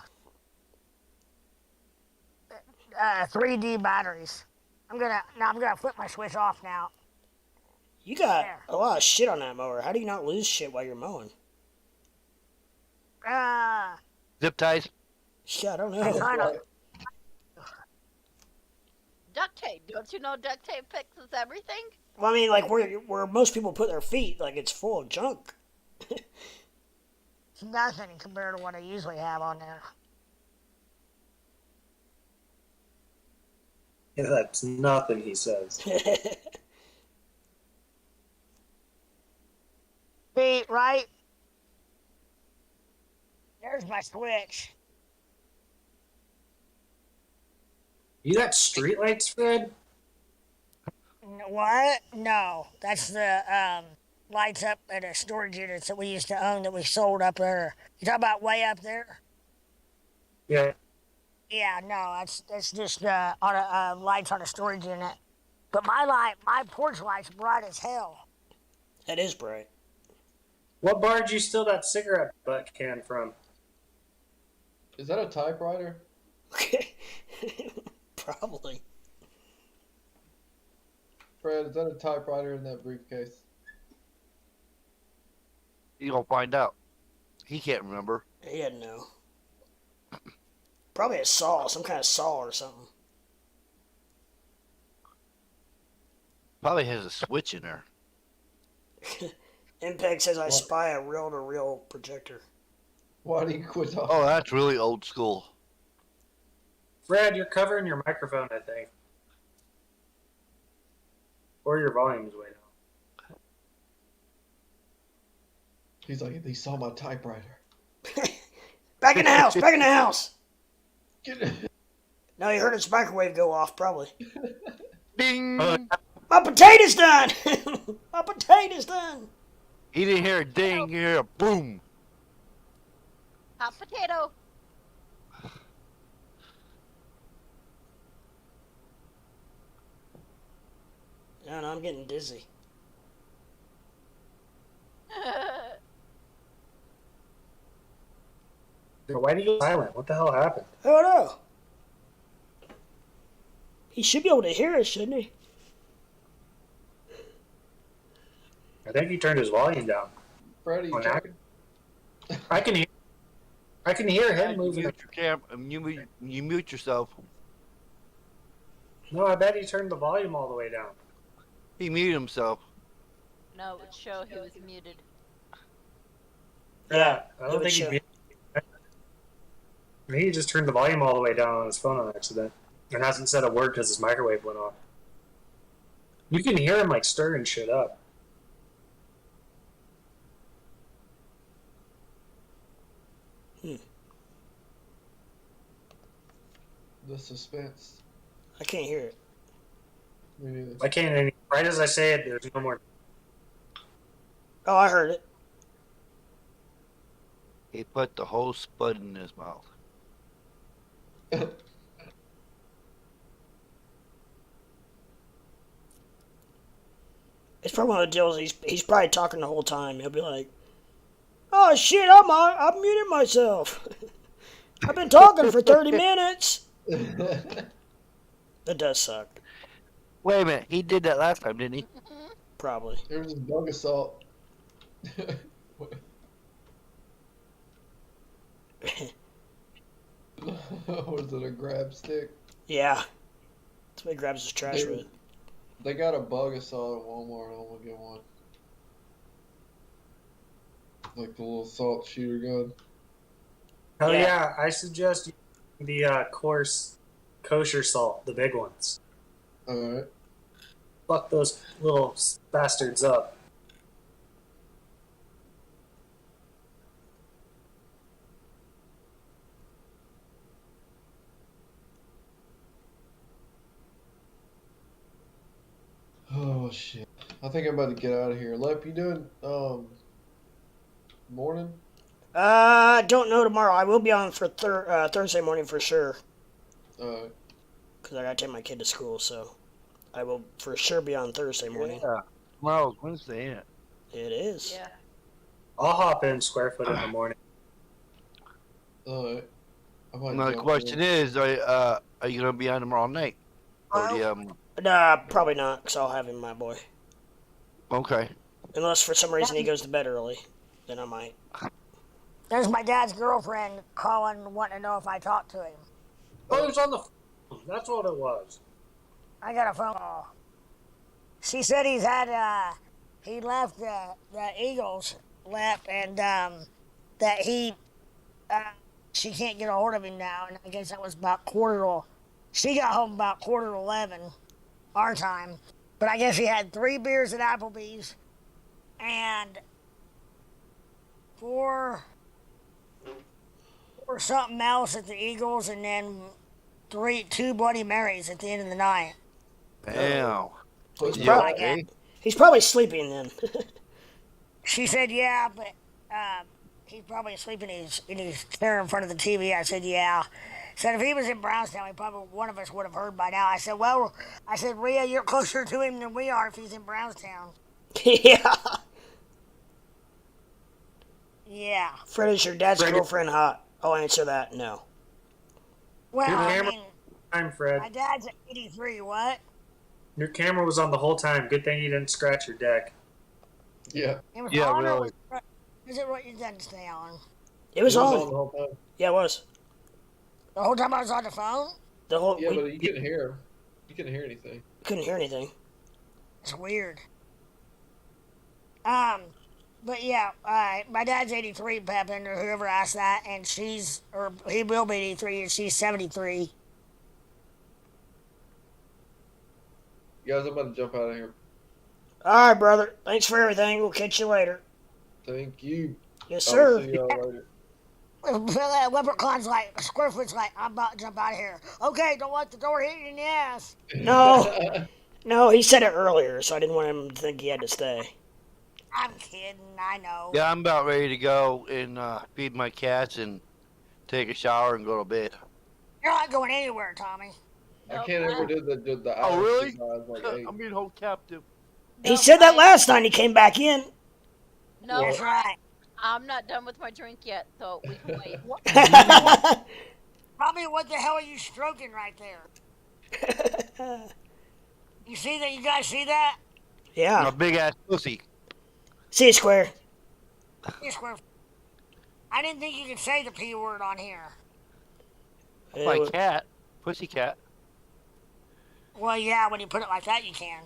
3D batteries. I'm gonna flip my switch off now. You got There. a lot of shit on that mower. How do you not lose shit while you're mowing? Zip ties. Shit, I don't I know. kinda, Duct tape. Hey, don't you know duct tape fixes everything? Well, I mean, like where most people put their feet, like it's full of junk. It's nothing compared to what I usually have on there. Yeah, that's nothing, he says. See, right? There's my switch. You got streetlights, Fred? What? No, that's the lights up at the storage units that we used to own that we sold up there. You talking about way up there? Yeah. Yeah, no, that's just on a lights on a storage unit. But my porch light's bright as hell. That is bright. What bar did you steal that cigarette butt can from? Is that a typewriter? Probably. Fred, is that a typewriter in that briefcase? You gonna find out. He can't remember. He had no. Probably a saw, some kind of saw or something. Probably has a switch in there. MPEG says I spy a reel-to-reel projector. Why do you quit talking? Oh, that's really old school. Fred, you're covering your microphone, I think. Or your volume's way down. He's like, they saw my typewriter. Back in the house! Back in the house! Get it. Now he heard his microwave go off, probably. Ding! My potato's done! My potato's done! He didn't hear a ding, he hear a boom. Hot potato. No, I'm getting dizzy. Why did you go silent? What the hell happened? I don't know. He should be able to hear us, shouldn't he? I think he turned his volume down. Freddie, Oh, check. I can hear him moving. Mute your you mute yourself. No, I bet he turned the volume all the way down. He muted himself. No, it would show he was muted. Yeah, I it don't would think show. Maybe he just turned the volume all the way down on his phone on accident. And hasn't said a word because his microwave went off. You can hear him like stirring shit up. The suspense. I can't hear it. Me neither. I can't. Right as I say it, there's no more. Oh, I heard it. He put the whole spud in his mouth. It's probably one of the deals. He's probably talking the whole time. He'll be like, "Oh shit, I'm muting myself. I've been talking for 30 minutes." That does suck. Wait a minute, he did that last time, didn't he? Probably. There was a bug assault. Was it a grab stick? Yeah. Somebody grabs his trash They- with it. They got a bug assault at Walmart. I'm gonna get one. Like the little salt shooter gun. Hell Yeah. yeah, I suggest you the coarse kosher salt, the big ones. Alright. Fuck those little bastards up. Oh shit. I think I'm about to get out of here. Lep, you doing morning? Don't know tomorrow. I will be on for Thursday morning for sure. Alright. Because I gotta take my kid to school, so I will for sure be on Thursday morning. Yeah. Tomorrow's Wednesday, ain't it? It is. Yeah. I'll hop in square foot in the morning. Alright. I might Now the jump question in. is, are you gonna be on tomorrow night? Or do you, Nah, probably not, because I'll have him, my boy. okay. Unless for some reason he goes to bed early, then I might. There's my dad's girlfriend calling, wanting to know if I talked to him. Oh, it was on the phone. That's what it was. I got a phone call. She said he left the Eagles left, and that she can't get a hold of him now, and I guess that was about she got home about 10:45 our time, but I guess he had 3 beers at Applebee's and 4 or something else at the Eagles, and then 2 Bloody Marys at the end of the night. Damn. He's probably sleeping then. She said, yeah, but he's probably asleep in his chair in front of the TV. I said, yeah. Said if he was in Brownstown, one of us would have heard by now. I said, Rhea, you're closer to him than we are if he's in Brownstown. Yeah. Yeah. Fred, is your dad's girlfriend hot? I'll answer that. No. Well, I mean, time, Fred. My dad's at 83. What? Your camera was on the whole time. Good thing you didn't scratch your deck. Yeah. It was Yeah, on really. Is it what you didn't stay on? It was on. the whole time. Yeah, it was. The whole time I was on the phone? The whole. Yeah, but you couldn't hear him. You couldn't hear anything. Couldn't hear anything. It's weird. But yeah, my dad's 83, Pepin, or whoever asked that, and he will be 83, and she's 73. Guys, I'm about to jump out of here. All right, brother. Thanks for everything. We'll catch you later. Thank you. Yes, I'll sir. see y'all later. Leprechaun's like, Squarefoot's like, I'm about to jump out of here. Okay, don't let the door hit you in the ass. No, he said it earlier, so I didn't want him to think he had to stay. I'm kidding, I know. Yeah, I'm about ready to go and feed my cats and take a shower and go to bed. You're not going anywhere, Tommy. I can't ever do the Oh, hours really? exercise like 8. I'm being held captive. He said that last night he came back in. No, That's right. I'm not done with my drink yet, so we can wait. Tommy, what the hell are you stroking right there? You see that? You guys see that? Yeah. A big ass pussy. See you, Square. I didn't think you could say the P word on here. My cat. Pussy cat. Well, yeah, when you put it like that, you can.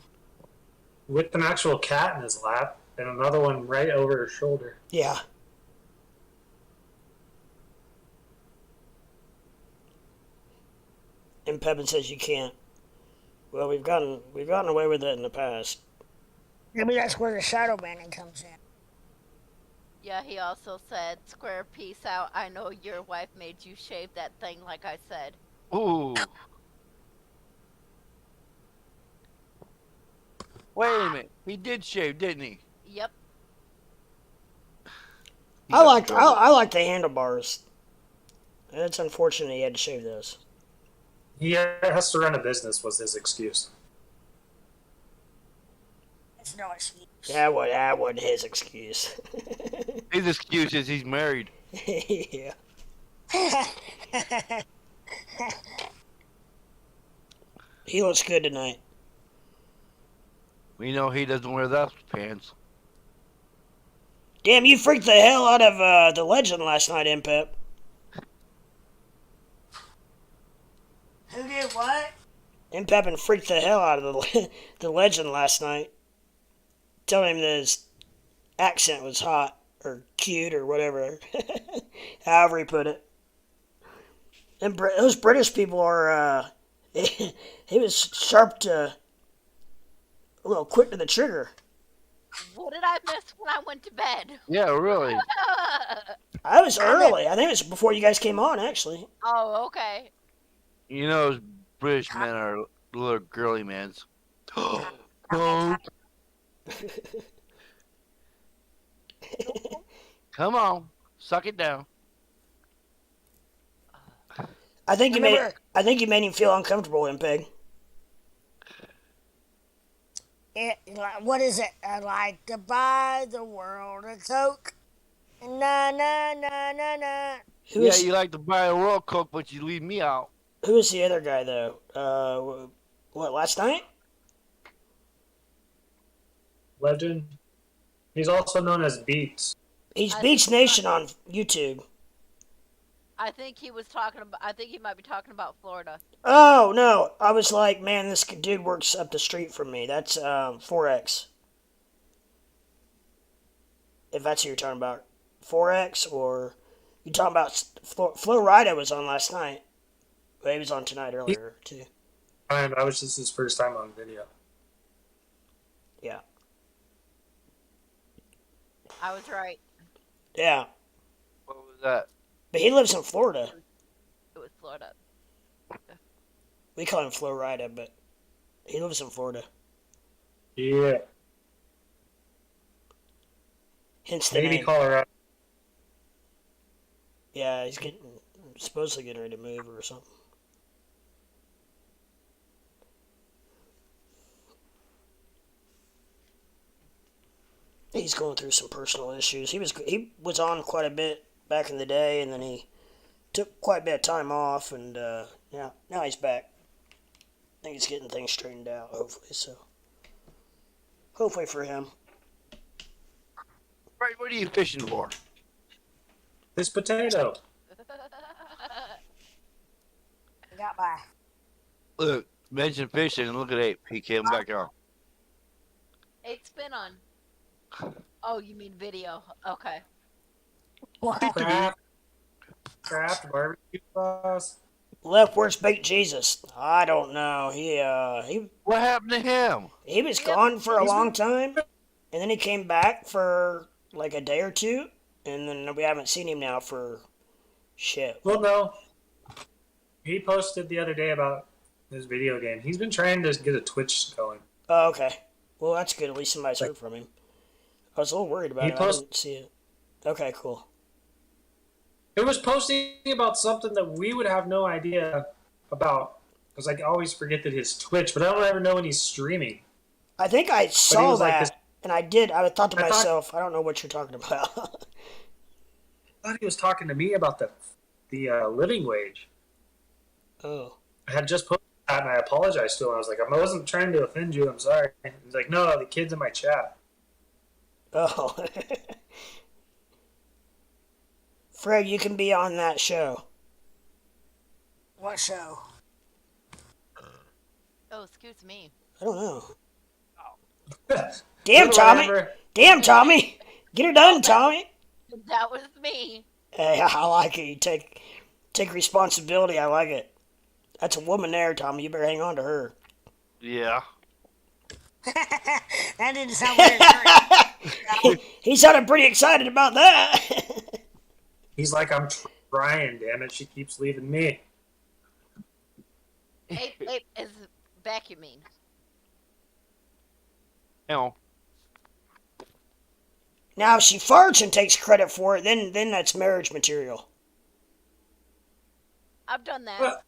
With an actual cat in his lap and another one right over his shoulder. Yeah. And Pepin says you can't. Well, we've gotten away with it in the past. Maybe that's where the shadow banning comes in. Yeah, he also said, Square, peace out. I know your wife made you shave that thing like I said. Ooh. Wait a minute. He did shave, didn't he? Yep. I like the handlebars. It's unfortunate he had to shave those. He has to run a business was his excuse. It's no excuse. That wasn't his excuse. His excuse is he's married. Yeah. He looks good tonight. We know he doesn't wear those pants. Damn, you freaked the hell out of the legend last night, Impep. Who did what? Impep freaked the hell out of the legend last night. Telling him that his accent was hot or cute or whatever. However he put it. And those British people are, he was sharp to, a little quick to the trigger. What did I miss when I went to bed? Yeah, really. I was early. I think it was before you guys came on, actually. Oh, okay. You know, those British men are little girly mans. Oh. Come on, suck it down. I think you made him feel uncomfortable, Impeg. What is it? I like to buy the world a Coke. Na na na na na. Yeah, you like to buy a World Coke, but you leave me out. Who was the other guy, though? What, last night? Legend. He's also known as Beats. He's Beach Nation on YouTube. I think he was talking about. I think he might be talking about Florida. Oh no, I was like, man, this dude works up the street from me. That's 4X. If that's who you're talking about, 4X, or you talking about Flo Rida was on last night. Well, he was on tonight earlier too. And I was just his first time on video. Yeah. I was right. Yeah. What was that? But he lives in Florida. It was Florida. We call him Flo Rida, but he lives in Florida. Yeah. Hence the Maybe name. Colorado. Yeah, he's supposedly getting ready to move or something. He's going through some personal issues. He was on quite a bit back in the day, and then he took quite a bit of time off, and yeah, now he's back. I think he's getting things straightened out, hopefully. So, hopefully for him. Right, what are you fishing for? This potato. Got by. Look, mention fishing and look at Ape. He came back on. Ape's been on. Oh, you mean video? Okay. Craft barbecue sauce. Left, where's Baked Jesus? I don't know. He What happened to him? He was gone for a long time, and then he came back for like a day or two, and then we haven't seen him now for shit. Well, no. He posted the other day about his video game. He's been trying to get a Twitch going. Oh, okay. Well, that's good. At least somebody's heard from him. I was a little worried about it. I didn't see it. Okay, cool. It was posting about something that we would have no idea about. Because I always forget that his Twitch, but I don't ever know when he's streaming. I think I saw that, like and I did. I thought to myself, I don't know what you're talking about. I thought he was talking to me about the living wage. Oh. I had just posted that, and I apologized to him. I was like, I wasn't trying to offend you. I'm sorry. He's like, no, the kid's in my chat. Oh. Fred, you can be on that show. What show? Oh, excuse me. I don't know. Damn, Tommy! Whatever. Damn, Tommy! Get her done, Tommy! That was me. Hey, I like it. You take responsibility. I like it. That's a woman there, Tommy. You better hang on to her. Yeah. That didn't sound very great. He sounded pretty excited about that. He's like, I'm trying, damn it. She keeps leaving me. Ape is vacuuming. No. Now, if she farts and takes credit for it, then that's marriage material. I've done that.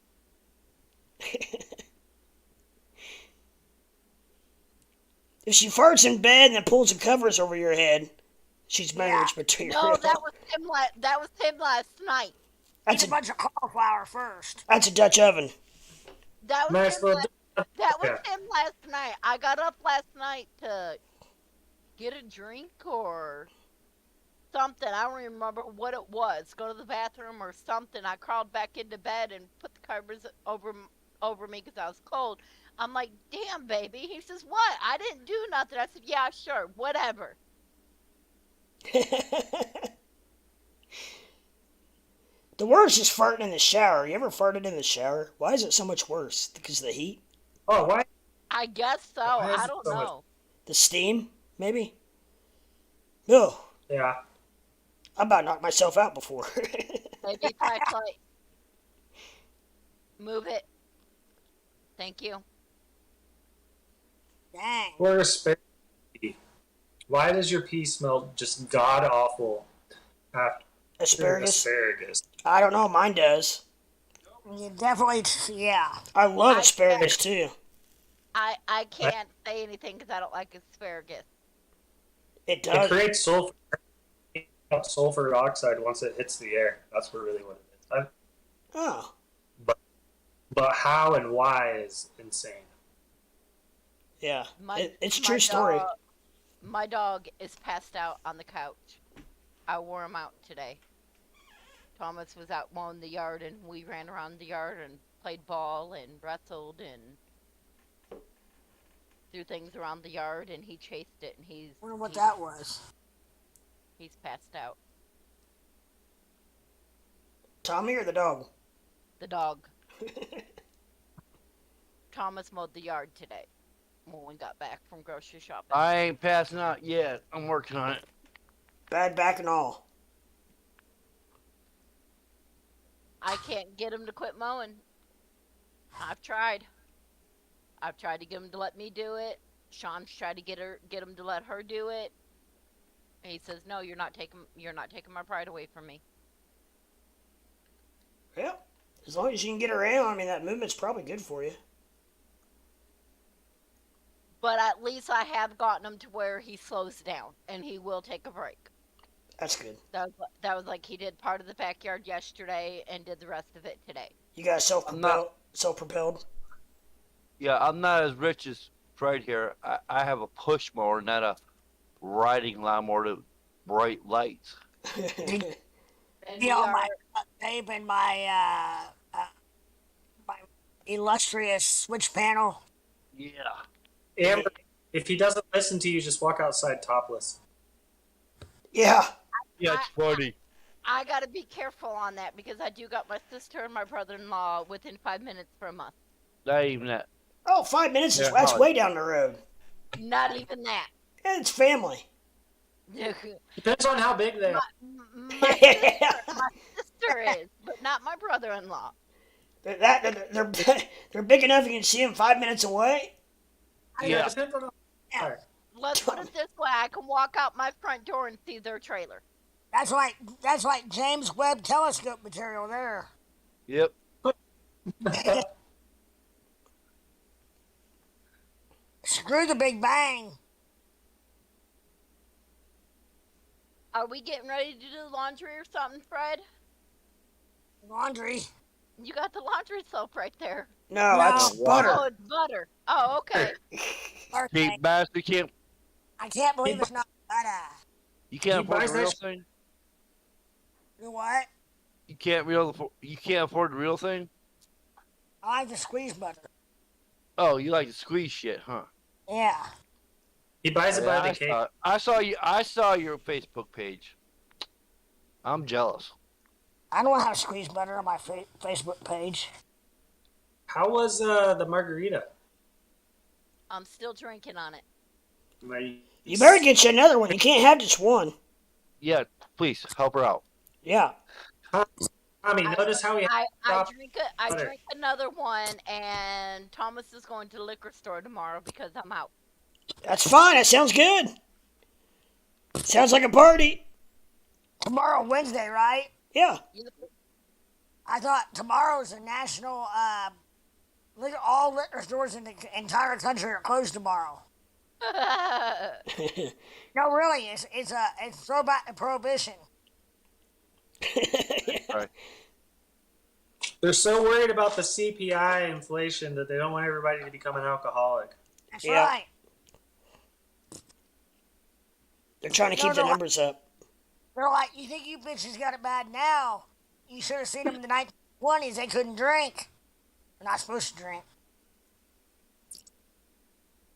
If she farts in bed and then pulls the covers over your head, she's marriage material. No, that was him. That was him last night. That's Eat a bunch of cauliflower first. That's a Dutch oven. That was Nice him. little. That was him last night. I got up last night to get a drink or something. I don't remember what it was. Go to the bathroom or something. I crawled back into bed and put the covers over me because I was cold. I'm like, damn, baby. He says, what? I didn't do nothing. I said, yeah, sure, whatever. The worst is farting in the shower. You ever farted in the shower? Why is it so much worse? Because of the heat? Oh, why? I guess so. Why is I it don't so much- know. The steam, maybe? No. Yeah. I about knocked myself out before. Maybe flashlight. Move it. Thank you. Dang. Or asparagus. Why does your pee smell just god awful after asparagus? I don't know. Mine does. You definitely, yeah. I love asparagus too. I can't say anything because I don't like asparagus. It does. It creates sulfur oxide once it hits the air. That's really what it is. Oh. But how and why is insane. Yeah. It's a my true story. My dog is passed out on the couch. I wore him out today. Thomas was out mowing the yard, and we ran around the yard and played ball and wrestled and threw things around the yard, and he chased it, and Wonder what that was. he's passed out. Tommy or the dog? The dog. Thomas mowed the yard today when we got back from grocery shopping. I ain't passing out yet. I'm working on it. Bad back and all. I can't get him to quit mowing. I've tried. I've tried to get him to let me do it. Sean's tried to get him to let her do it. And he says, "No, you're not taking my pride away from me." Yeah. As long as you can get around, I mean, that movement's probably good for you. But at least I have gotten him to where he slows down and he will take a break. That's good. That was like he did part of the backyard yesterday and did the rest of it today. You guys self-propelled? Yeah, I'm not as rich as Fred here. I have a push mower, not a riding lawnmower with bright lights. And You know, my tape and my illustrious switch panel. Yeah. Amber, if he doesn't listen to you, just walk outside topless. Yeah. Yeah, it's funny. I gotta be careful on that because I do got my sister and my brother-in-law within 5 minutes for a month. Not even that. Oh, 5 minutes? Yeah, That's way down the road. Not even that. Yeah, it's family. Depends on how big they are. My sister is, but not my brother-in-law. They're big enough you can see them 5 minutes away? Yeah. Depends on how Let's put it this way: I can walk out my front door and see their trailer. That's like James Webb Telescope material there. Yep. Screw the Big Bang. Are we getting ready to do laundry or something, Fred? Laundry. You got the laundry soap right there. No, that's butter. Oh, it's butter. Oh, okay. Cheap bastard, I can't believe it's not butter. you can't afford the real thing? You what? You can't afford the real thing? I like to squeeze butter. Oh, you like to squeeze shit, huh? Yeah. He buys it by the cake. I saw your Facebook page. I'm jealous. I don't know how to squeeze butter on my Facebook page. How was the margarita? I'm still drinking on it. You better get you another one. You can't have just one. Yeah, please help her out. Yeah. Tommy, notice how he. I drink another one, and Thomas is going to the liquor store tomorrow because I'm out. That's fine. That sounds good. Sounds like a party. Tomorrow, Wednesday, right? Yeah. I thought tomorrow's a national. All liquor stores in the entire country are closed tomorrow. No, really, it's throwback to prohibition. Right. They're so worried about the CPI inflation that they don't want everybody to become an alcoholic. That's right. They're trying to keep the numbers up. They're like, you think you bitches got it bad now? You should have seen them in the 1920s. They couldn't drink. They're not supposed to drink.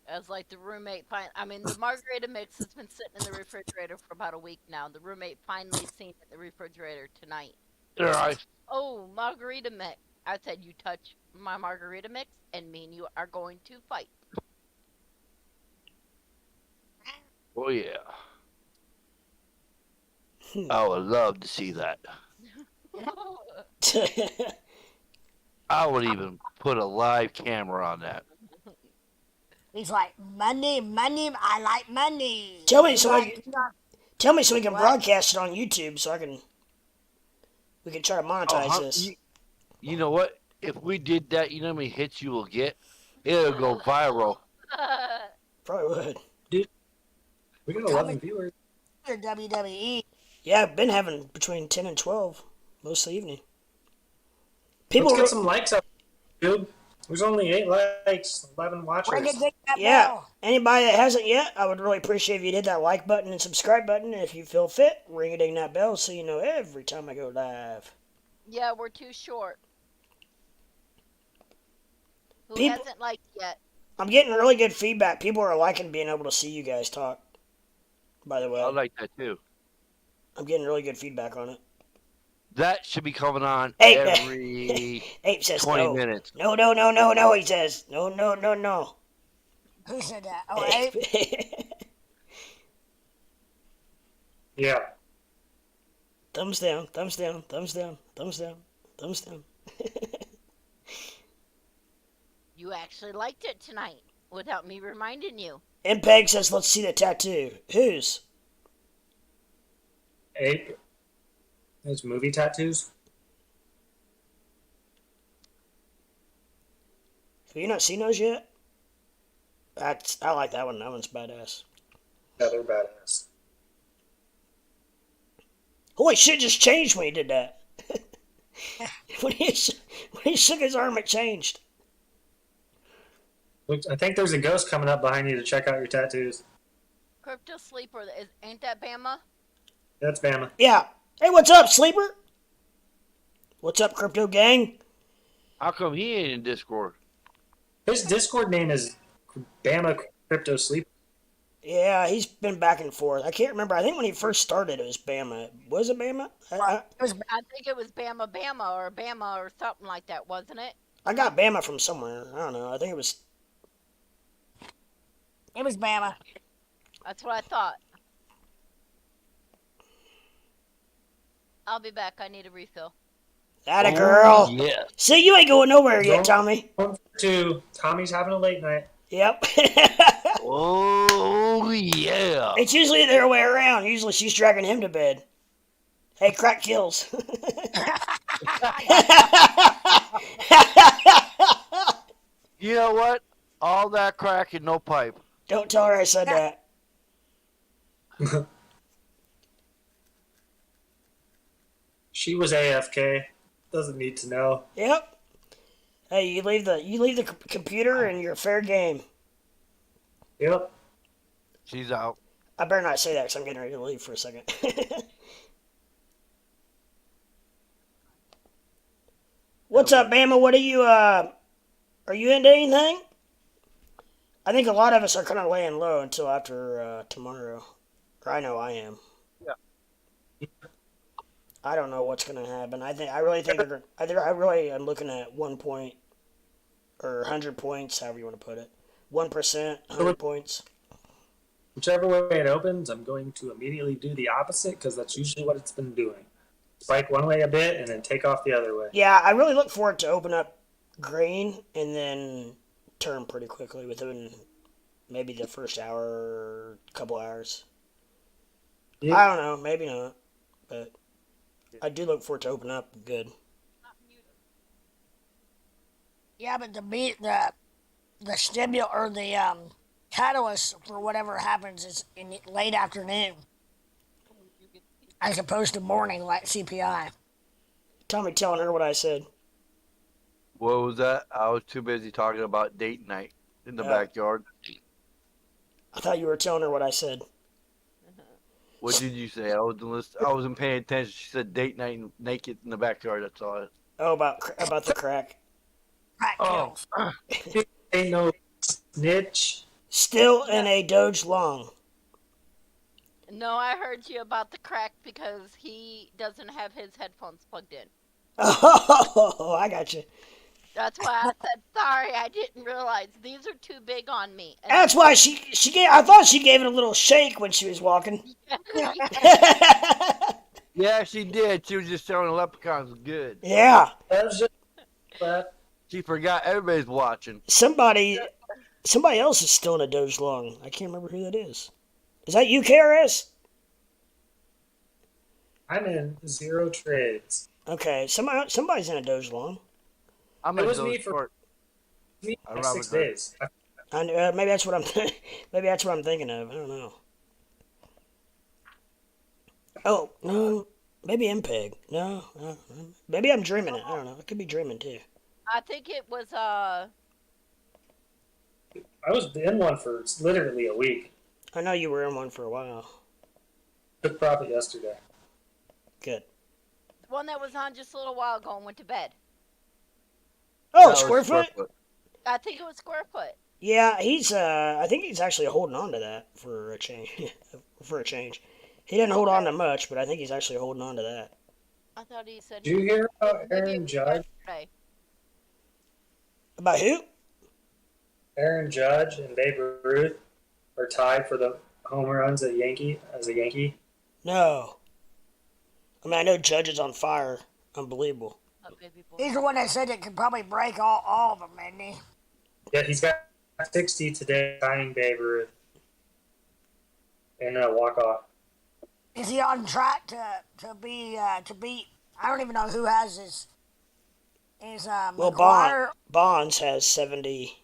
As like the roommate, the margarita mix has been sitting in the refrigerator for about a week now. The roommate finally seen it in the refrigerator tonight. Right. Oh, margarita mix. I said, you touch my margarita mix, and me and you are going to fight. Oh, yeah. I would love to see that. I would even put a live camera on that. He's like, money, I like money. Tell me so we can broadcast it on YouTube so we can try to monetize this. You know what? If we did that, you know how many hits you will get? It'll go viral. Probably would. Dude, we got 11 viewers. WWE. Yeah, I've been having between 10 and 12 most of the evening. Let's get some likes up, dude. There's only 8 likes, 11 watchers. Yeah. Anybody that hasn't yet, I would really appreciate if you'd hit that like button and subscribe button. And if you feel fit, ring a ding that bell so you know every time I go live. Yeah, we're too short. Who People- hasn't liked yet? I'm getting really good feedback. People are liking being able to see you guys talk. By the way, I like that too. I'm getting really good feedback on it. That should be coming on Hey, every Ape says 20 no. minutes. No, he says. No. Who said that? Oh, Abe? Yeah. Thumbs down. You actually liked it tonight without me reminding you. MPEG says, let's see the tattoo. Whose? Ape. There's movie tattoos. Have you not seen those yet? I like that one. That one's badass. Yeah, they're badass. Holy shit, just changed when he did that. when he shook his arm, it changed. I think there's a ghost coming up behind you to check out your tattoos. Crypto Sleeper, ain't that Bama? That's Bama. Yeah. Hey, what's up, Sleeper? What's up, Crypto Gang? How come he ain't in Discord? His Discord name is Bama Crypto Sleeper. Yeah, he's been back and forth. I can't remember. I think when he first started, it was Bama. Was it Bama? I think it was Bama or Bama or something like that, wasn't it? I got Bama from somewhere. I don't know. I think it was... It was Bama. That's what I thought. I'll be back. I need a refill. Atta girl. Yeah. See, you ain't going nowhere yet, Tommy. 2. Tommy's having a late night. Yep. Oh, yeah. It's usually the other way around. Usually she's dragging him to bed. Hey, crack kills. You know what? All that crack and no pipe. Don't tell her I said that. She was AFK. Doesn't need to know. Yep. Hey, you leave the computer and you're fair game. Yep. She's out. I better not say that because I'm getting ready to leave for a second. What's up, Bama? What are you into anything? I think a lot of us are kind of laying low until after tomorrow. Or I know I am. Yeah. I don't know what's gonna happen. I really am looking at 1 point or 100 points, however you want to put it. 1%, 100 points. Whichever way it opens, I'm going to immediately do the opposite because that's usually what it's been doing. Spike one way a bit and then take off the other way. Yeah, I really look for it to open up green and then turn pretty quickly within maybe the first hour or couple hours. Yeah. I don't know, maybe not, but I do look for it to open up good. Yeah, but the stimulus or the catalyst for whatever happens is in late afternoon, as opposed to morning like CPI. Tommy telling her what I said. What was that? I was too busy talking about date night in the backyard. I thought you were telling her what I said. What did you say? I wasn't paying attention. She said date night and naked in the backyard. That's all. Oh, about the crack. Crack kills. Ain't no snitch. Still in a Doge long. No, I heard you about the crack because he doesn't have his headphones plugged in. Oh, I got you. That's why I said sorry. I didn't realize these are too big on me. And That's why she gave. I thought she gave it a little shake when she was walking. Yeah, she did. She was just showing the leprechauns good. Yeah. That was just that. She forgot everybody's watching. Somebody else is still in a Doge long. I can't remember who that is. Is that you, KRS? I'm in 0 trades. Okay, somebody's in a Doge long. I'm It in was those me for short. like 6 days. Maybe that's what I'm. Maybe that's what I'm thinking of. I don't know. Oh no, maybe MPEG. No, maybe I'm dreaming it. I don't know. I could be dreaming too. I think it was I was in one for literally a week. I know you were in one for a while. Took profit yesterday. Good. The one that was on just a little while ago and went to bed. Oh, Squarefoot? I think it was Squarefoot. Yeah, he's. I think he's actually holding on to that for a change. for a change, he didn't hold on to much, but I think he's actually holding on to that. I thought he said. Did you hear about Aaron Judge? About who? Aaron Judge and Babe Ruth are tied for the home runs as a Yankee. No. I mean, I know Judge is on fire. Unbelievable. He's the one that said it could probably break all of them, isn't he? Yeah, he's got 60 today, tying Babe Ruth. And a walk-off. Is he on track to beat? I don't even know who has his. Well, McGuire. Bonds has 70.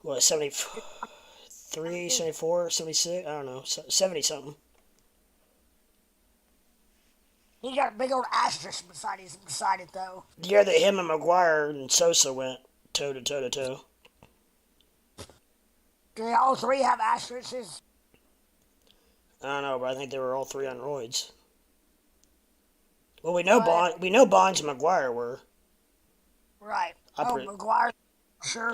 What, 73, 74, 76? I don't know, 70 something. He got a big old asterisk beside it though. The year that him and McGuire and Sosa went toe to toe to toe. Do they all three have asterisks? I don't know, but I think they were all three on roids. Well, we know Bonds and McGuire were. Right. McGuire, sure.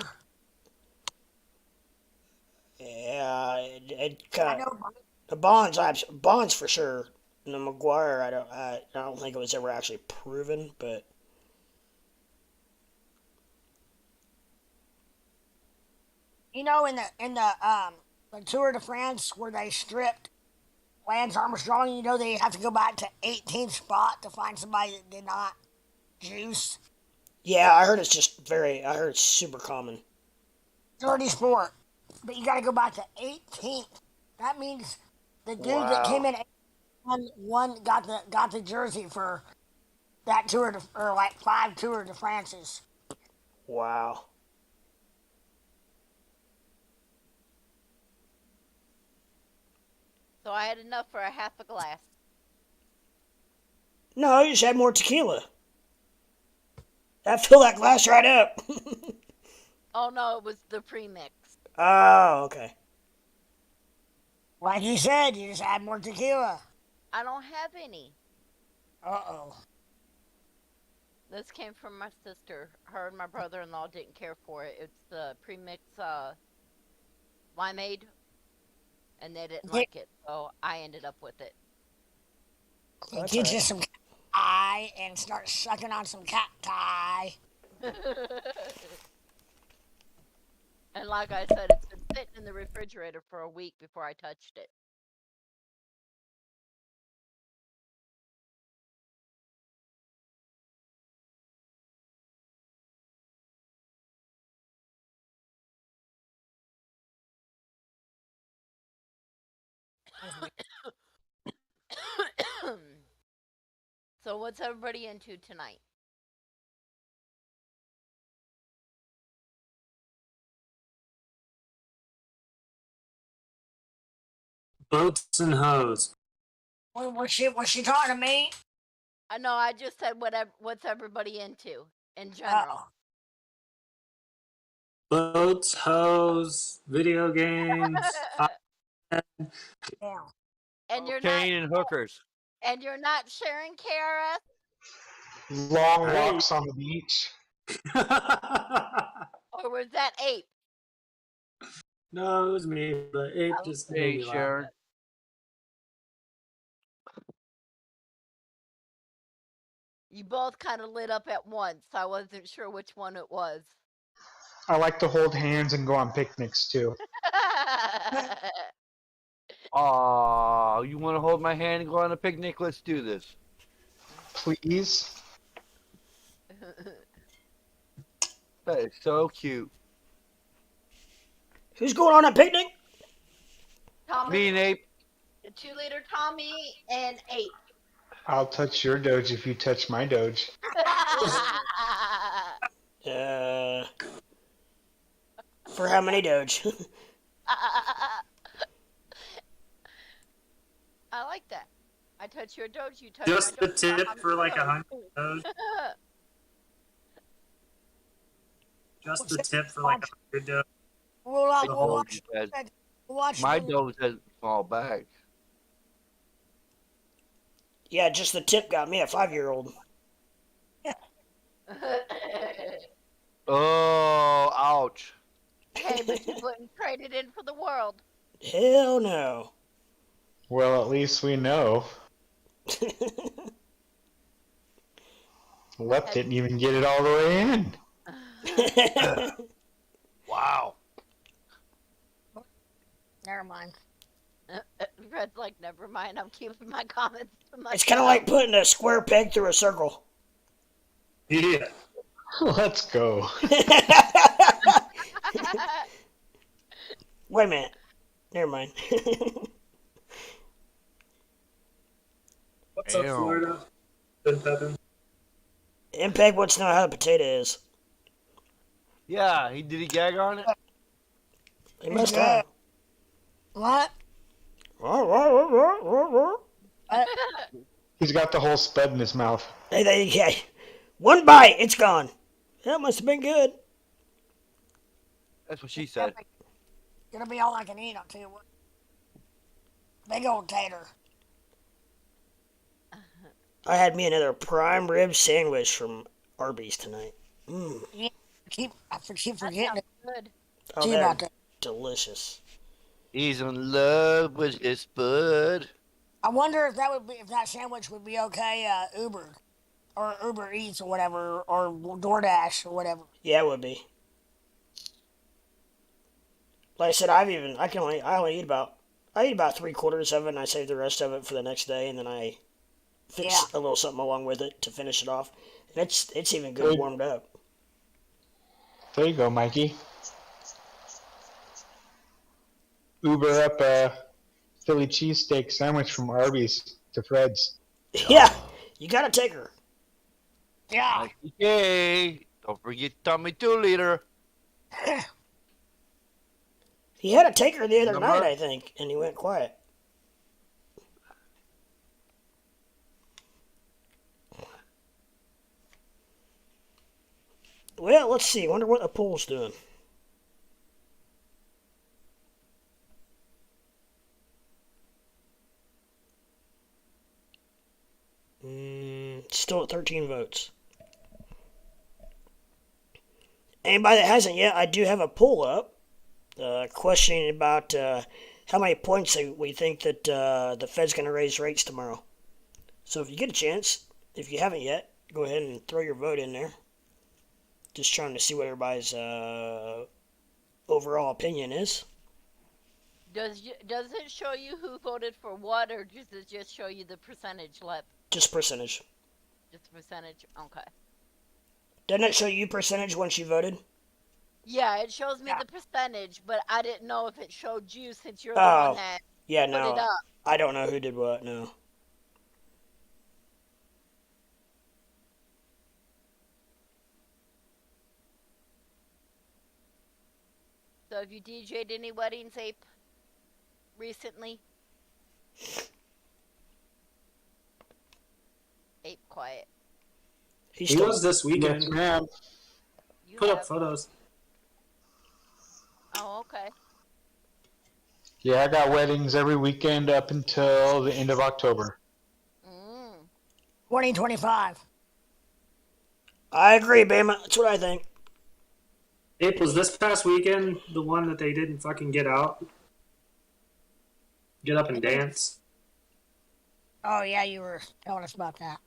Yeah, it kind of. Bonds for sure. And the McGuire, I don't think it was ever actually proven, but. You know, in the Tour de France where they stripped Lance Armstrong, you know they have to go back to 18th spot to find somebody that did not juice. Yeah, I heard it's super common. Dirty sport. But you gotta go back to 18th. That means the dude that came in got the jersey for that or like 5 Tour de France's. Wow. So I had enough for a half a glass. No, you just add more tequila. That fill that glass right up. Oh no, it was the premix. Oh, okay. Like you said, you just add more tequila. I don't have any. Uh-oh. This came from my sister. Her and my brother-in-law didn't care for it. It's the premix limeade. And they didn't like it, so I ended up with it. Get you some cacti and start sucking on some cacti. And like I said, it's been sitting in the refrigerator for a week before I touched it. So what's everybody into tonight? Boats and hoes. Was she talking to me? I know, I just said what's everybody into in general. Boats, hoes, video games. And you're cocaine and hookers. And you're not sharing KRS? Long walks on the beach. Or was that Ape? No, it was me, but Ape just made me laugh. You both kind of lit up at once. So I wasn't sure which one it was. I like to hold hands and go on picnics too. Aw, you want to hold my hand and go on a picnic? Let's do this. Please? That is so cute. Who's going on a picnic? Tommy, me and Ape. 2-liter Tommy and Ape. I'll touch your Doge if you touch my Doge. For how many Doge? I like that. I touch your Doge, you touch Just my the Doge. tip for like 100 Doge. Just the tip for like 100 Doge. We'll watch My Doge has a small bag. Yeah, just the tip got me a 5-year-old. Oh, ouch. Hey, but you wouldn't trade it in for the world. Hell no. Well, at least we know. Left didn't even get it all the way in. Wow. Never mind. Red's like, never mind, I'm keeping my comments to myself. It's kind of like putting a square peg through a circle. Yeah. Let's go. Wait a minute. Never mind. What's up, Florida? Been peppin'. MPEG wants to know how the potato is. Yeah, did he gag on it? He must have. What? He's got the whole spud in his mouth. Hey, one bite, it's gone. That must have been good. That's what she said. Gonna be all I can eat, I'll tell you what. Big old tater. I had me another prime rib sandwich from Arby's tonight. Yeah, I keep forgetting it. Good. Oh, See they're about that. delicious. He's in love with his bud. I wonder if that sandwich would be okay, Uber or Uber Eats or whatever, or DoorDash or whatever. Yeah, it would be. Like I said, I only eat about 3/4 of it, and I save the rest of it for the next day, and then I fix a little something along with it to finish it off. And it's even good warmed up. There you go, Mikey. Uber up a Philly cheesesteak sandwich from Arby's to Fred's. Yeah, you gotta take her. Yeah. Okay, don't forget Tommy 2-liter. He had a taker the other night, I think, and he went quiet. Well, let's see. Wonder what the pool's doing. Still at 13 votes. Anybody that hasn't yet, I do have a poll up. Questioning about how many points we think that the Fed's going to raise rates tomorrow. So if you get a chance, if you haven't yet, go ahead and throw your vote in there. Just trying to see what everybody's overall opinion is. Does it show you who voted for what, or does it just show you the percentage left? Just percentage. Just percentage? Okay. Doesn't it show you percentage once you voted? Yeah, it shows me the percentage, but I didn't know if it showed you since you're the one that put it up. I don't know who did what, no. So have you DJ'd any weddings, Ape, recently? Ape quiet. He was this weekend. Yeah. Put up photos. Oh, okay. Yeah, I got weddings every weekend up until the end of October. 2025. I agree, Bama. That's what I think. Ape, was this past weekend the one that they didn't fucking get out? Get up and dance? Oh, yeah, you were telling us about that.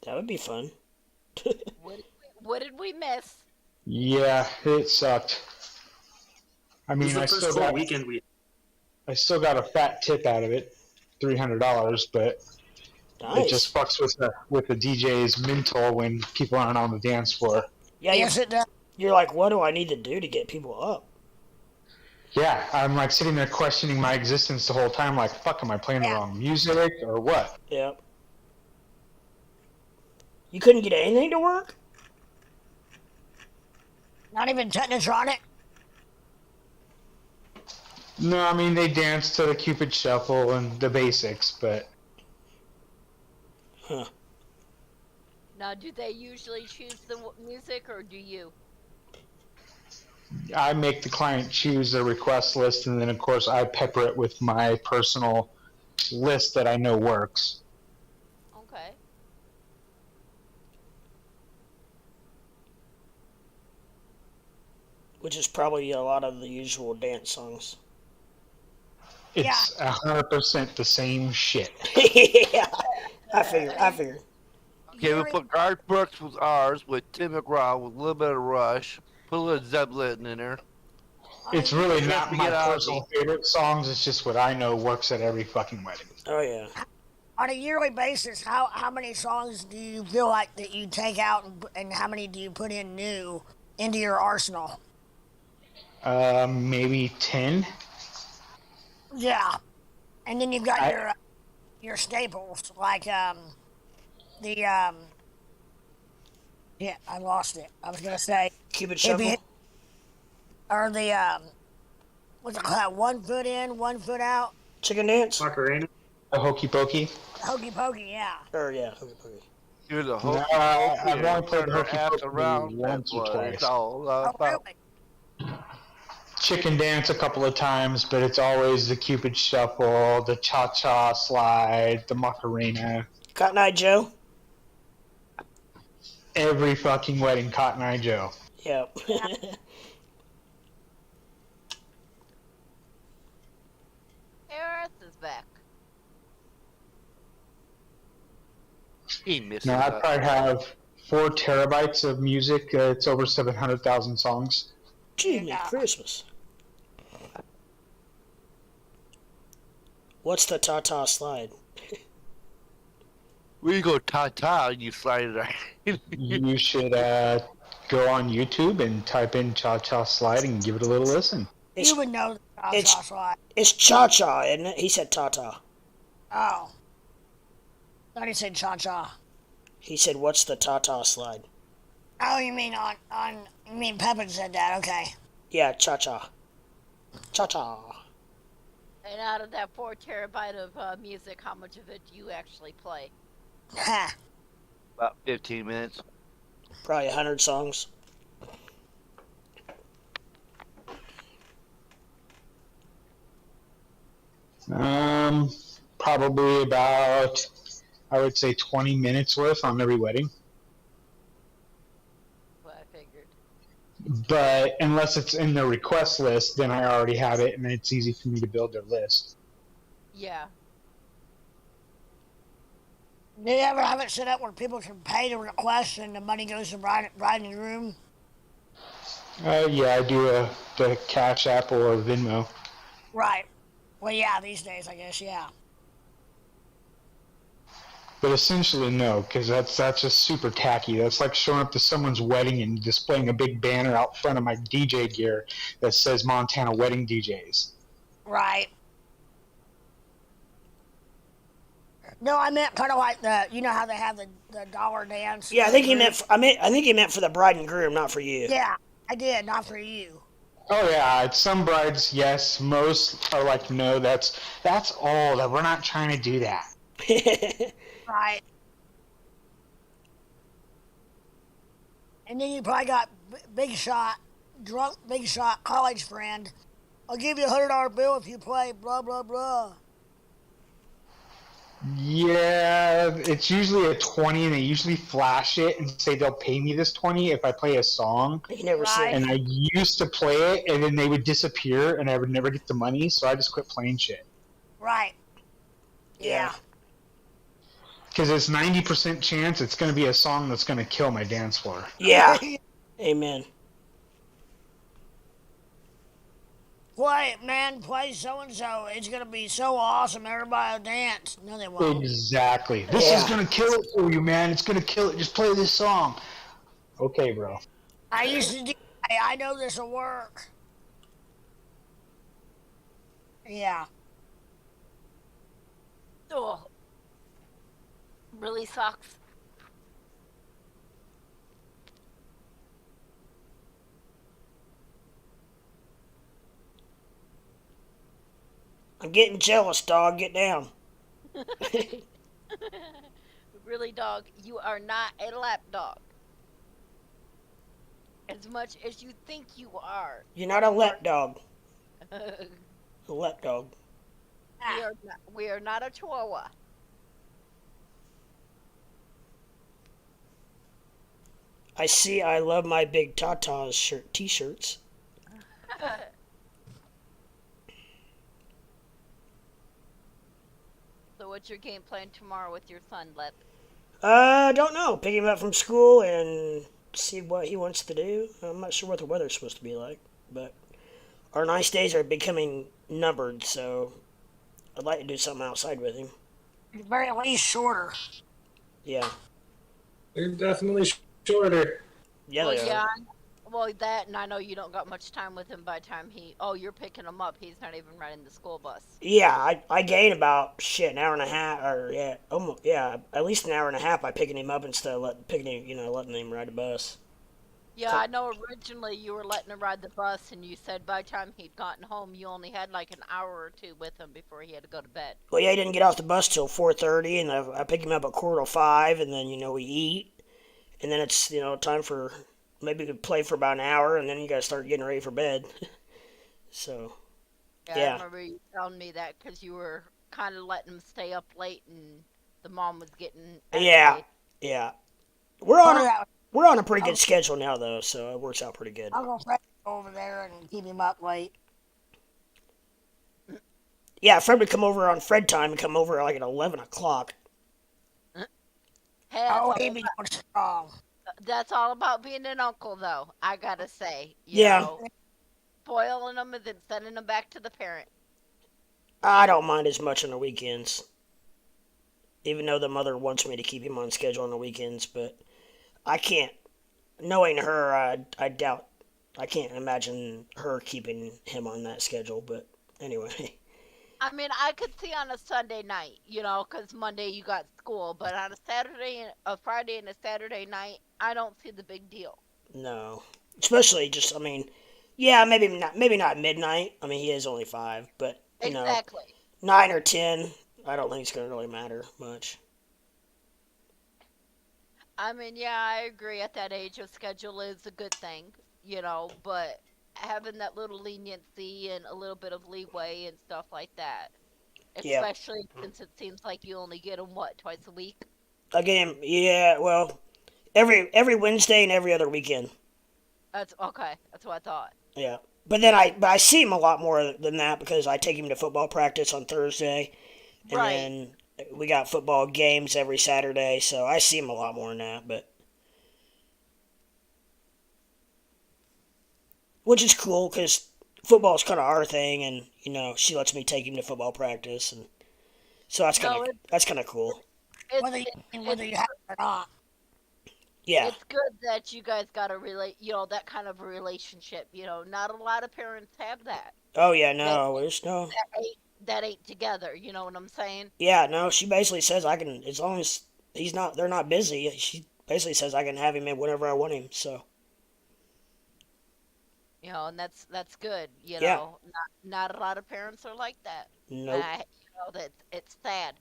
That would be fun. What did we miss? Yeah, it sucked. I mean, I still got a fat tip out of it, $300, but it just fucks with the DJ's mental when people aren't on the dance floor. Yeah, yes, it does. You're like, what do I need to do to get people up? Yeah, I'm like sitting there questioning my existence the whole time, like, fuck, am I playing the wrong music or what? Yep. You couldn't get anything to work? Not even Technotronic? No, I mean, they dance to the Cupid Shuffle and the basics, but... Huh. Now, do they usually choose the music, or do you? I make the client choose a request list, and then of course I pepper it with my personal list that I know works. Okay. Which is probably a lot of the usual dance songs. It's 100% the same shit. Yeah, I figure. Okay, we put Garth Brooks with ours, with Tim McGraw, with a little bit of Rush, put a little Zeppelin in there. It's really not my personal favorite songs. It's just what I know works at every fucking wedding. Oh yeah. On a yearly basis, how many songs do you feel like that you take out, and how many do you put in new into your arsenal? Maybe 10. Yeah, and then you've got your staples like yeah, I lost it. I was gonna say Cupid Shuffle. Or the what's it called? 1 foot in, 1 foot out. Chicken dance. Macarena. A hokey pokey. Hokey pokey, yeah. Or yeah, hokey pokey. You're the hokey I've only played the hokey pokey around once or twice. It's all about. Really? Chicken dance a couple of times, but it's always the Cupid Shuffle, the cha-cha slide, the Macarena. Cotton Eye Joe. Every fucking wedding, Cotton Eye Joe. Yep. Earth is back. No, I probably have 4 terabytes of music. It's over 700,000 songs. Gee, Christmas. What's the ta-ta slide? Where you go ta-ta and you slide it right. You should go on YouTube and type in cha-cha slide and give it a little listen. You would know the cha-cha slide. It's cha-cha, isn't it? He said ta-ta. Oh. Thought he said cha-cha. He said, what's the ta-ta slide? Oh, you mean you mean Pepin said that, okay. Yeah, cha-cha. Cha-cha. And out of that 4 terabyte of music, how much of it do you actually play? About 15 minutes. Probably 100 songs. Probably about, I would say, 20 minutes worth on every wedding. What I figured. But unless it's in the request list, then I already have it, and it's easy for me to build their list. Yeah. Do you ever have it set up where people can pay the request and the money goes to bride and groom? Yeah, I do the Cash App or Venmo. Right. Well, yeah, these days, I guess, yeah. But essentially, no, because that's just super tacky. That's like showing up to someone's wedding and displaying a big banner out front of my DJ gear that says Montana Wedding DJs. Right. No, I meant kind of like you know how they have the dollar dance. Yeah, I think he meant for the bride and groom, not for you. Yeah, I did, not for you. Oh yeah, some brides, yes. Most are like, no, that's all. That we're not trying to do that. Right. And then you probably got drunk big shot college friend. I'll give you $100 bill if you play blah blah blah. Yeah, it's usually a 20, and they usually flash it and say they'll pay me this 20 if I play a song. You never see it. And I used to play it, and then they would disappear, and I would never get the money, so I just quit playing shit. Right. Yeah. Because it's 90% chance it's going to be a song that's going to kill my dance floor. Yeah. Amen. Play so-and-so. It's going to be so awesome. Everybody will dance. No, they won't. Exactly. This is going to kill it for you, man. It's going to kill it. Just play this song. Okay, bro. I used to do. I know this will work. Yeah. Oh. Really sucks. I'm getting jealous, dog. Get down. Really, dog, you are not a lap dog. as much as you think you are. You're not a lap dog. A lap dog. We are not a chihuahua. I see. I love my big Tatas t-shirts. So what's your game plan tomorrow with your son, Lip? Don't know. Pick him up from school and see what he wants to do. I'm not sure what the weather's supposed to be like, but our nice days are becoming numbered, so I'd like to do something outside with him. At the very least, shorter. Yeah. They're definitely shorter. Yeah, well, they yeah. are. Well, that, and I know you don't got much time with him by the time you're picking him up. He's not even riding the school bus. Yeah, I gain about, an hour and a half, or, at least an hour and a half by picking him up instead of letting him ride the bus. Yeah, I know originally you were letting him ride the bus, and you said by the time he'd gotten home, you only had like an hour or two with him before he had to go to bed. Well, yeah, he didn't get off the bus till 4:30, and I pick him up at 4:05, and then, we eat, and then it's, time for, maybe we could play for about an hour, and then you gotta start getting ready for bed. So, yeah. I remember you telling me that because you were kind of letting him stay up late, and the mom was getting aggravated. Yeah. We're on a pretty good schedule now, though, so it works out pretty good. I'll go Fred over there and keep him up late. Yeah, Fred would come over on Fred time and come over like at 11 o'clock. Hey, he'd be strong. That's all about being an uncle, though, I gotta say. You know, spoiling them and then sending them back to the parent. I don't mind as much on the weekends. Even though the mother wants me to keep him on schedule on the weekends, but I can't. Knowing her, I doubt. I can't imagine her keeping him on that schedule, but anyway. I mean, I could see on a Sunday night, because Monday you got school, but on a Friday and a Saturday night, I don't see the big deal. No. Especially just, maybe not midnight. I mean, he is only 5, but, exactly. 9 or 10, I don't think it's going to really matter much. I mean, yeah, I agree. At that age, a schedule is a good thing, but having that little leniency and a little bit of leeway and stuff like that, especially since it seems like you only get them, twice a week? Again, yeah, well, every Wednesday and every other weekend. That's okay. That's what I thought. Yeah, but then I see him a lot more than that because I take him to football practice on Thursday, and then we got football games every Saturday, so I see him a lot more than that, but which is cool because football is kind of our thing, and she lets me take him to football practice, and so that's kind of cool. Whether you have it or not. Yeah. It's good that you guys got that kind of a relationship. Not a lot of parents have that. Oh yeah, no, there's no. That ain't together. You know what I'm saying? Yeah, no. She basically says I can, as long as they're not busy. She basically says I can have him in whenever I want him. So. And that's good. Not a lot of parents are like that. Nope. That it's sad.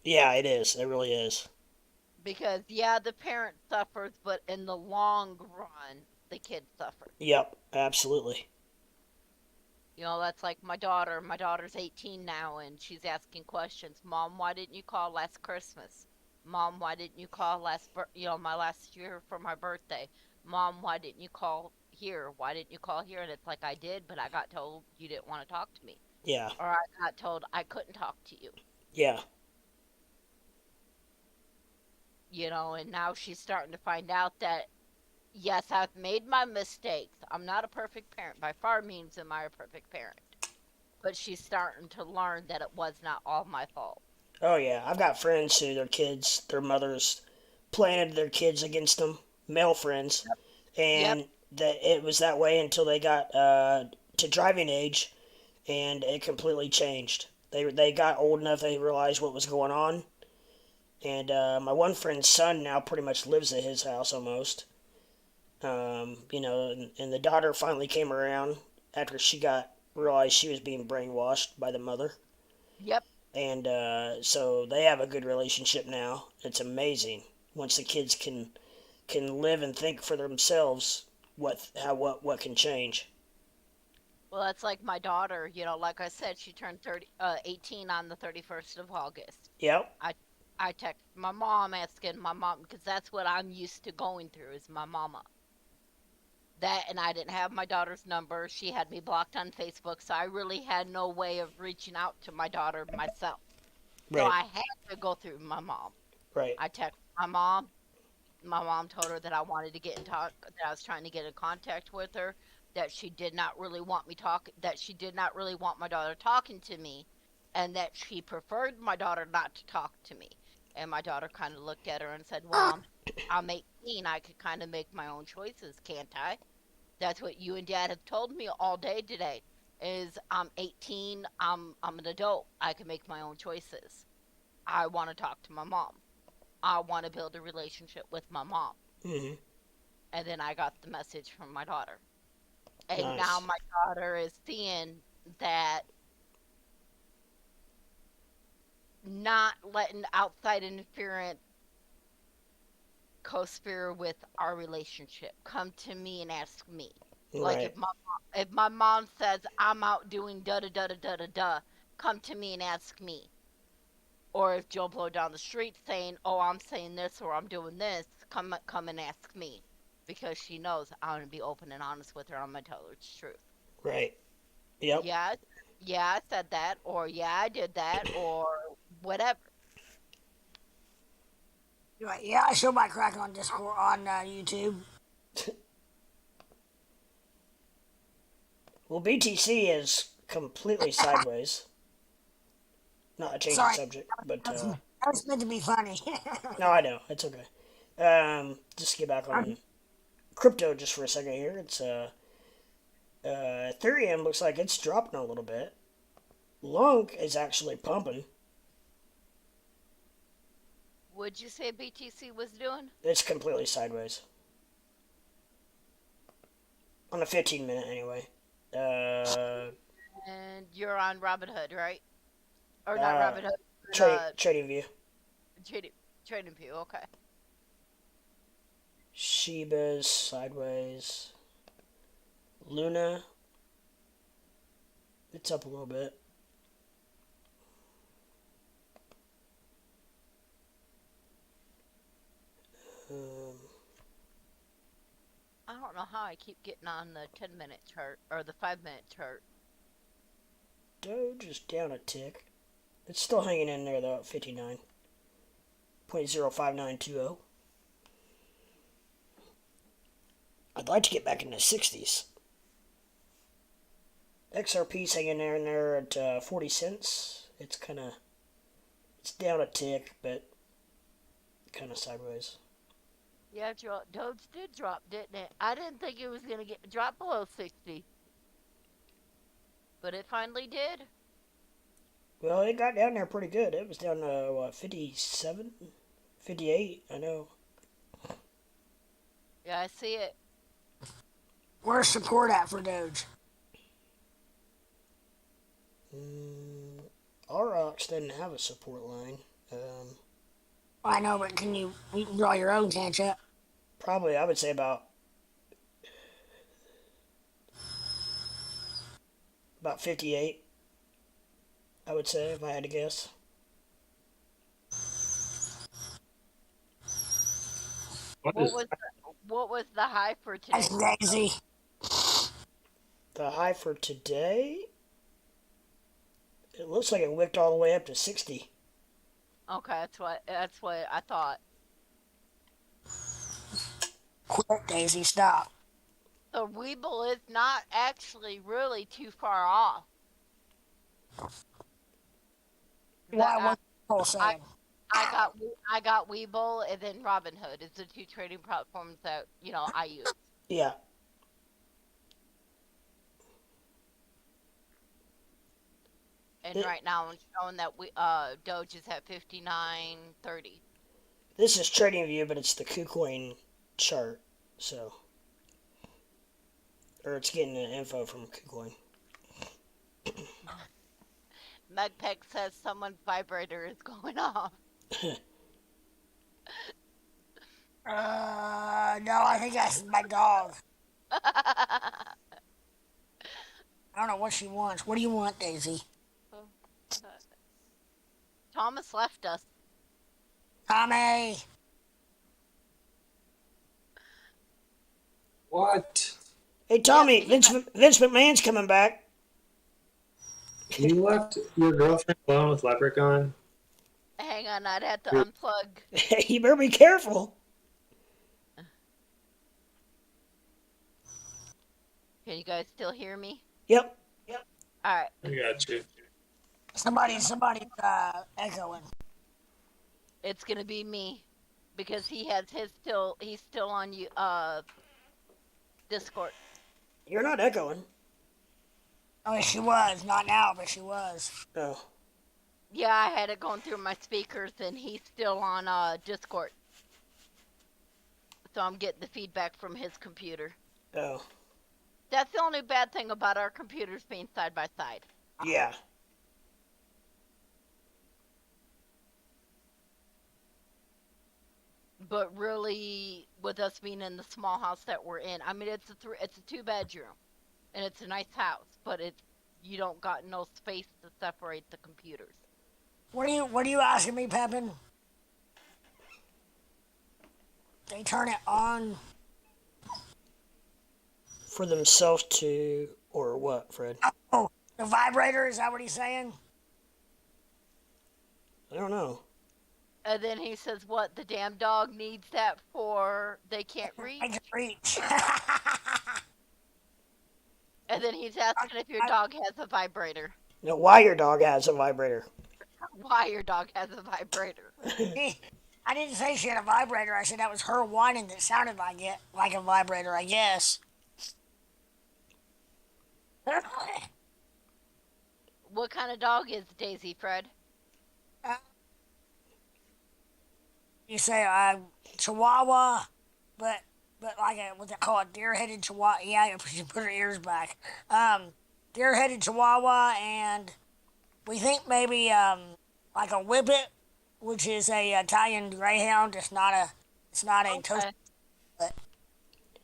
Yeah, it is. It really is. Because the parent suffers, but in the long run, the kid suffers. Yep, absolutely. That's like my daughter. My daughter's 18 now, and she's asking questions. Mom, why didn't you call last Christmas? Mom, why didn't you call my last year for my birthday? Mom, why didn't you call here? Why didn't you call here? And it's like, I did, but I got told you didn't want to talk to me. Yeah. Or I got told I couldn't talk to you. Yeah. And now she's starting to find out that, yes, I've made my mistakes. I'm not a perfect parent. By far means am I a perfect parent. But she's starting to learn that it was not all my fault. Oh, yeah. I've got friends who their mothers planted their kids against them, male friends. Yep. And that it was that way until they got to driving age, and it completely changed. They got old enough, they realized what was going on. And my one friend's son now pretty much lives at his house almost. And the daughter finally came around after she realized she was being brainwashed by the mother. Yep. And so they have a good relationship now. It's amazing once the kids can live and think for themselves. what can change. Well, that's like my daughter. Like I said, she turned 18 on the 31st of August. Yep. I text my mom asking my mom because that's what I'm used to going through is my mama. That and I didn't have my daughter's number. She had me blocked on Facebook, so I really had no way of reaching out to my daughter myself. So I had to go through my mom. Right. I texted my mom. My mom told her that I wanted to that I was trying to get in contact with her, that she did not really want that she did not really want my daughter talking to me, and that she preferred my daughter not to talk to me. And my daughter kind of looked at her and said, "Well, I'm 18. I could kind of make my own choices, can't I?" That's what you and Dad have told me all day today. Is I'm 18. I'm an adult. I can make my own choices. I want to talk to my mom. I want to build a relationship with my mom. Mm-hmm. And then I got the message from my daughter. And now my daughter is seeing that not letting outside interference co-sphere with our relationship. Come to me and ask me. Like if my mom says I'm out doing da da da da da da da, come to me and ask me. Or if Joe Blow down the street saying, "Oh, I'm saying this or I'm doing this," come and ask me, because she knows I'm gonna be open and honest with her. I'm gonna tell her the truth. Right. Yep. Yeah, I said that, or yeah, I did that, or whatever. You're like, yeah, I show my crack on Discord on YouTube. Well, BTC is completely sideways. Not a change of subject, but that was meant to be funny. No, I know, it's okay. Just get back on crypto just for a second here. It's Ethereum looks like it's dropping a little bit. Lunk is actually pumping. What'd you say BTC was doing? It's completely sideways. On a 15-minute anyway. And you're on Robinhood, right? Or not Robinhood. Trading View. Trading View, okay. Shiba's sideways. Luna. It's up a little bit. I don't know how I keep getting on the 10-minute chart or the 5-minute chart. Doge is down a tick. It's still hanging in there though at 59.05920. I'd like to get back in the 60s. XRP's hanging there in there at 40 cents. It's down a tick, but kind of sideways. Yeah, Doge did drop, didn't it? I didn't think it was going to drop below 60. But it finally did. Well, it got down there pretty good. It was down to, 57? 58, I know. Yeah, I see it. Where's support at for Doge? ROX didn't have a support line. I know, but you can draw your own, can't you? Probably, I would say about 58. I would say, if I had to guess. What was the high for today? That's Daisy. The high for today? It looks like it wicked all the way up to 60. Okay, that's what I thought. Quit, Daisy, stop. The Weeble is not actually really too far off. Why was saying? I got Weeble and then Robinhood is the two trading platforms that I use. Yeah. And right now I'm showing that Doge is at 59.30. This is TradingView, but it's the Kucoin chart, so. Or it's getting the info from Kucoin. Megpeg says someone's vibrator is going off. No, I think that's my dog. I don't know what she wants. What do you want, Daisy? Thomas left us. Tommy! What? Hey, Tommy, Vince McMahon's coming back. You left your girlfriend alone with Leprechaun? Hang on, I'd have to unplug. You better be careful. Can you guys still hear me? Yep. Alright. I got you. Somebody's echoing. It's gonna be me. Because he's still on Discord. You're not echoing. Oh, she was. Not now, but she was. Oh. Yeah, I had it going through my speakers, and he's still on Discord. So I'm getting the feedback from his computer. Oh. That's the only bad thing about our computers being side by side. Yeah. But really, with us being in the small house that we're in, I mean, it's a 2-bedroom, and it's a nice house, but you don't got no space to separate the computers. What are you asking me, Pepin? They turn it on for themselves to, or what, Fred? Oh, the vibrator, is that what he's saying? I don't know. And then he says, what, the damn dog needs that for they can't reach? I can reach. And then he's asking if your dog has a vibrator. No, why your dog has a vibrator. Why your dog has a vibrator. I didn't say she had a vibrator. I said that was her whining that sounded like a vibrator, I guess. What kind of dog is Daisy, Fred? You say Chihuahua, but like what's it called? Deer-headed Chihuahua. Yeah, she put her ears back. Deer-headed Chihuahua, and we think maybe like a Whippet, which is a Italian Greyhound. It's not a toast. But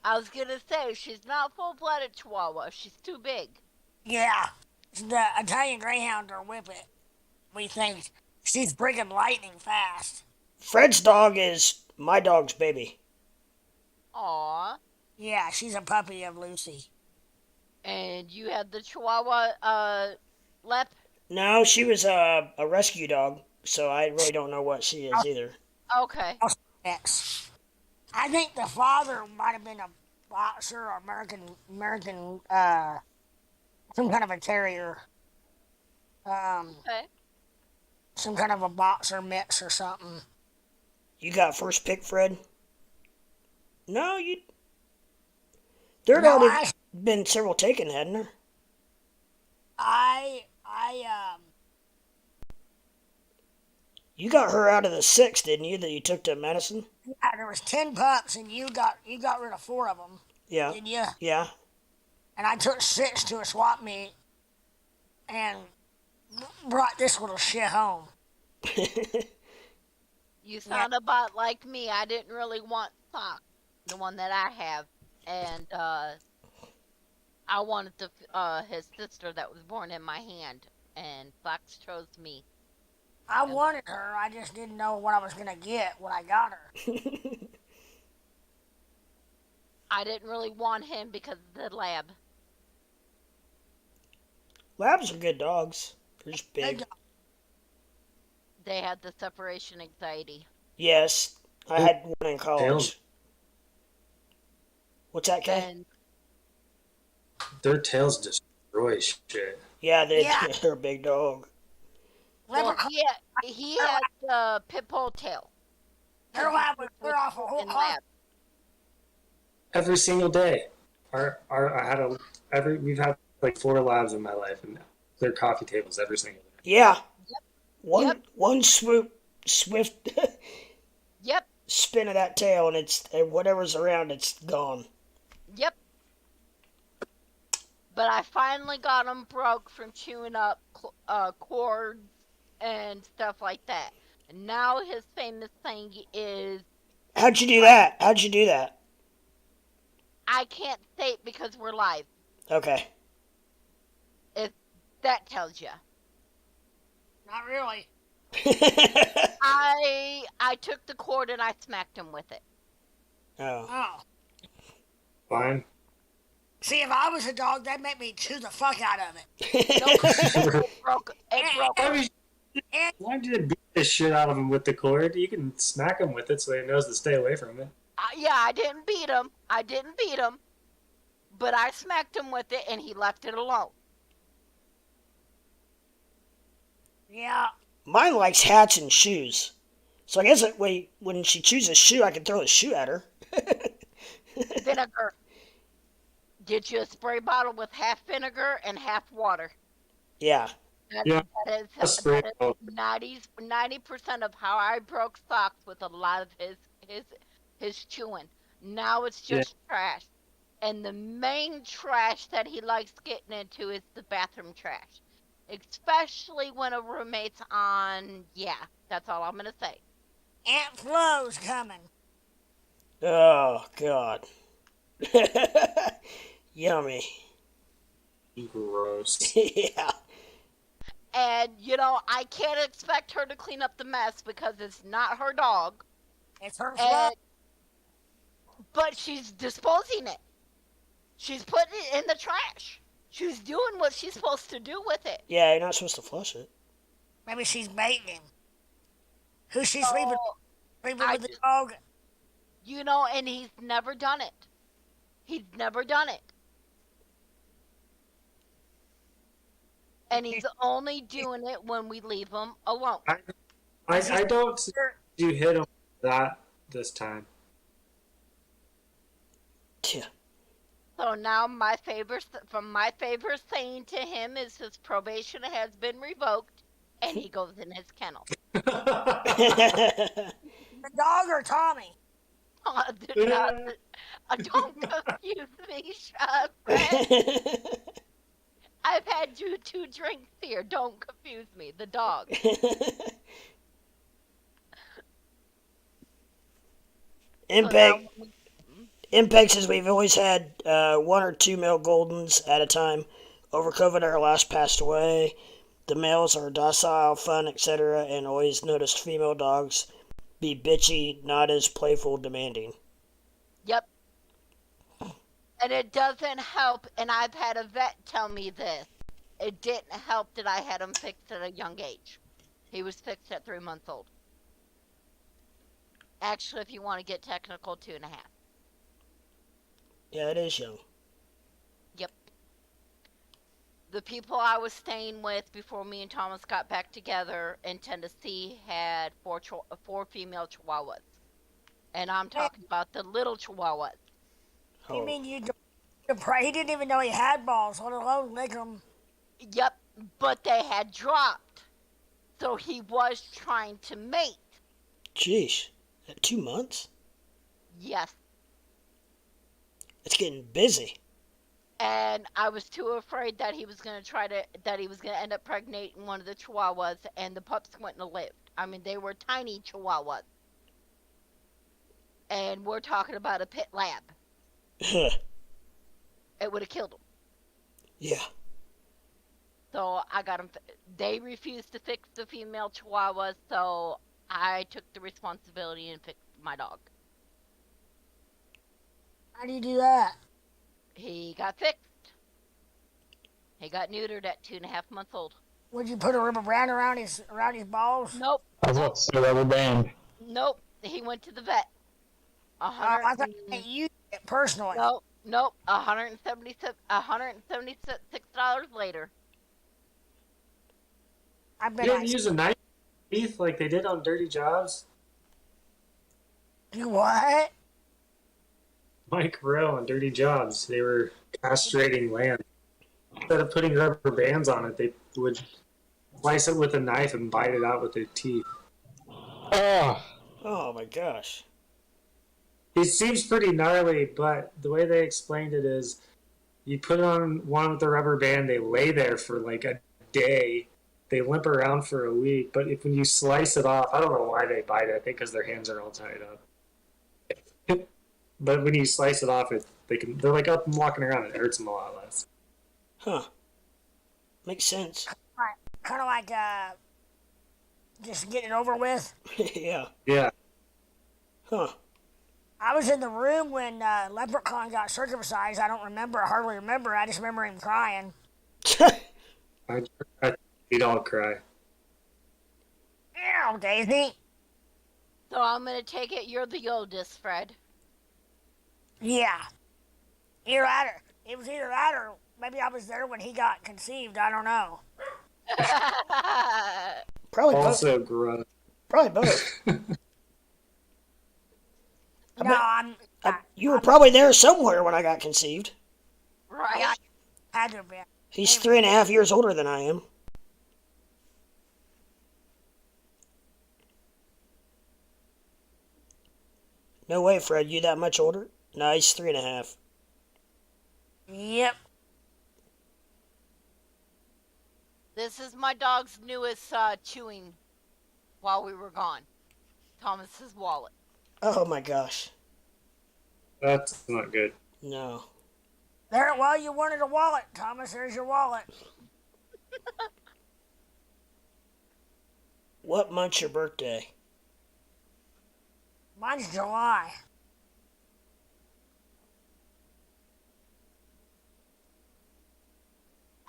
I was gonna say she's not full-blooded Chihuahua. She's too big. Yeah, the Italian Greyhound or Whippet. We think she's friggin' lightning fast. Fred's dog is my dog's baby. Aww. Yeah, she's a puppy of Lucy. And you had the Chihuahua, Lep? No, she was a rescue dog, so I really don't know what she is either. Okay. Yes. I think the father might have been a boxer or American, some kind of a terrier. Okay. Some kind of a boxer mix or something. You got first pick, Fred? No, you... There'd already been several taken, hadn't there? You got her out of the 6, didn't you, that you took to Madison? Yeah, there was 10 pups, and you got rid of 4 of them. Yeah. Didn't you? Yeah. And I took 6 to a swap meet, and brought this little shit home. You sound about like me. I didn't really want Sock, the one that I have, and I wanted his sister that was born in my hand, and Fox chose me. I wanted her. I just didn't know what I was gonna get when I got her. I didn't really want him because of the lab. Labs are good dogs. They're just big. They had the separation anxiety. Yes, I had one in college. What's that, Kay? Their tails destroy shit. Yeah, they're a big dog. Well, he has the pit bull tail. Their lab would clear off a whole lab. Every single day. We've had like 4 labs in my life, and clear coffee tables every single day. Yeah. Yep. One swift Yep. spin of that tail, and whatever's around, it's gone. Yep. But I finally got him broke from chewing up cords and stuff like that. And now his famous thing is... How'd you do that? I can't say it because we're live. Okay. If that tells you. Not really. I took the cord and I smacked him with it. Oh. Fine. See, if I was a dog, that'd make me chew the fuck out of it. It broke. Why did you beat the shit out of him with the cord? You can smack him with it so he knows to stay away from it. Yeah, I didn't beat him. But I smacked him with it and he left it alone. Yeah. Mine likes hats and shoes. So I guess when she chooses a shoe, I can throw a shoe at her. Vinegar. Get you a spray bottle with half vinegar and half water. Yeah. That is 90% of how I broke socks with a lot of his chewing. Now it's just trash. And the main trash that he likes getting into is the bathroom trash. Especially when a roommate's on, that's all I'm going to say. Aunt Flo's coming. Oh, God. Yummy. Gross. Yeah. And, I can't expect her to clean up the mess because it's not her dog. It's her Flo. But she's disposing it. She's putting it in the trash. She's doing what she's supposed to do with it. Yeah, you're not supposed to flush it. Maybe she's baiting him. Who's she sleeping with the dog? And he's never done it. And he's only doing it when we leave him alone. I don't see you hit him that this time. Yeah. So now my favorite saying to him is his probation has been revoked, and he goes in his kennel. The dog or Tommy? Don't confuse me, Sean. I've had 2 drinks here. Don't confuse me. The dog. Impact says we've always had 1 or 2 male Goldens at a time. Over COVID, our last passed away. The males are docile, fun, etc., and always noticed female dogs be bitchy, not as playful, demanding. Yep. And it doesn't help, and I've had a vet tell me this. It didn't help that I had him fixed at a young age. He was fixed at 3 months old. Actually, if you want to get technical, 2.5. Yeah, it is young. Yep. The people I was staying with before me and Thomas got back together in Tennessee had 4 female Chihuahuas. And I'm talking about the little Chihuahuas. You mean he didn't even know he had balls, let alone lick them. Yep, but they had dropped. So he was trying to mate. Jeez, at 2 months? Yes. It's getting busy. And I was too afraid that he was going to end up pregnating one of the Chihuahuas, and the pups wouldn't have lived. I mean, they were tiny Chihuahuas. And we're talking about a pit lab. It would have killed him. Yeah. So I got him. They refused to fix the female Chihuahuas, so I took the responsibility and fixed my dog. How do you do that? He got fixed. He got neutered at 2.5 months old. Would you put a rubber band around his balls? Nope. I was about to say rubber band. Nope. He went to the vet. I thought you used it personally. Nope. $176 later. I bet you didn't use a knife teeth like they did on Dirty Jobs? You what? Mike Rowe on Dirty Jobs. They were castrating lamb. Instead of putting rubber bands on it, they would slice it with a knife and bite it out with their teeth. Oh my gosh. It seems pretty gnarly, but the way they explained it is you put on one with the rubber band, they lay there for like a day. They limp around for a week, but when you slice it off, I don't know why they bite it. I think because their hands are all tied up. But when you slice it off, They're like up and walking around. It hurts them a lot less. Huh. Makes sense. Kind of like just getting it over with. Yeah. Yeah. Huh. I was in the room when Leprechaun got circumcised. I don't remember, hardly remember. I just remember him crying. We'd all cry. Ew, Daisy. So I'm gonna take it you're the oldest, Fred. Yeah. Either that or, it was either that or maybe I was there when he got conceived. I don't know. Probably also both. gross. Probably both. You were probably there somewhere when I got conceived. Right. Yeah, had to be. He's 3.5 years older than I am. No way, Fred. You that much older? No, he's 3.5. Yep. This is my dog's newest chewing while we were gone. Thomas's wallet. Oh my gosh. That's not good. No. There, well, you wanted a wallet, Thomas. There's your wallet. What month's your birthday? Mine's July.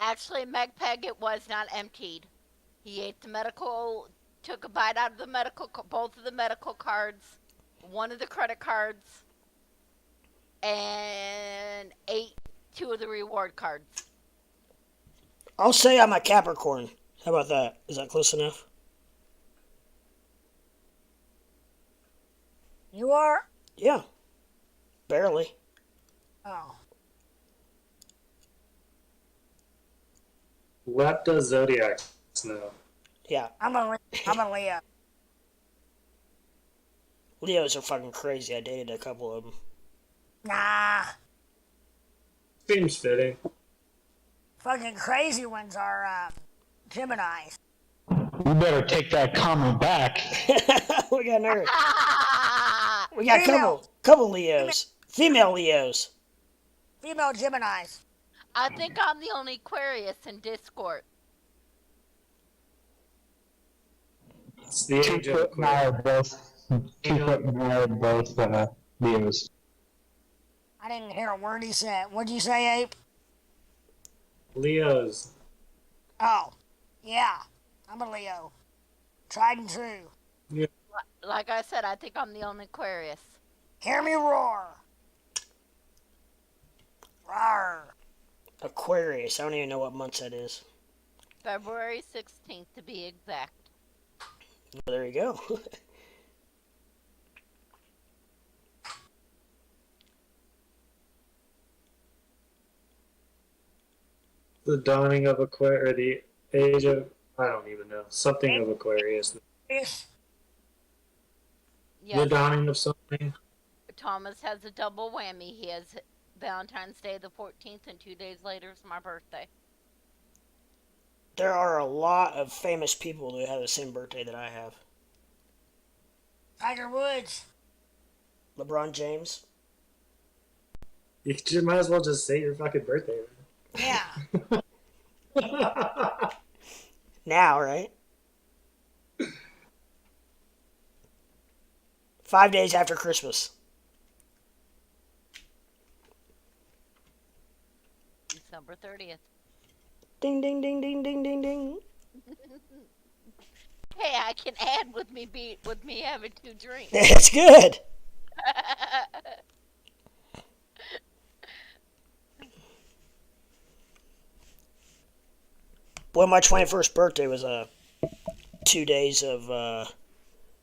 Actually, Megpeg, it was not emptied. He ate the medical, took a bite out of the medical, both of the medical cards, one of the credit cards, and ate 2 of the reward cards. I'll say I'm a Capricorn. How about that? Is that close enough? You are? Yeah. Barely. Oh. Lepta Zodiac Snow. Yeah. I'm a Leo. Leos are fucking crazy. I dated a couple of them. Nah. Seems fitting. Fucking crazy ones are Geminis. You better take that comment back. We got nerd. We got couple Leos. Female Leos. Female Geminis. I think I'm the only Aquarius in Discord. It's the age of Two-foot and I are both Leos. I didn't hear a word he said. What'd you say, Ape? Leos. Oh, yeah. I'm a Leo. Tried and true. Yeah. Like I said, I think I'm the only Aquarius. Hear me roar. Roar. Aquarius. I don't even know what month that is. February 16th to be exact. Well, there you go. The dawning of Aquarius, or the age of, I don't even know. Something of Aquarius. Yes. The dawning of something. Thomas has a double whammy. He has Valentine's Day the 14th, and 2 days later is my birthday. There are a lot of famous people who have the same birthday that I have. Tiger Woods. LeBron James. You might as well just say your fucking birthday. Yeah. Now, right? 5 days after Christmas. December 30th. Ding, ding, ding, ding, ding, ding, ding. Hey, I can add with me having 2 drinks. That's good. Boy, my 21st birthday was 2 days of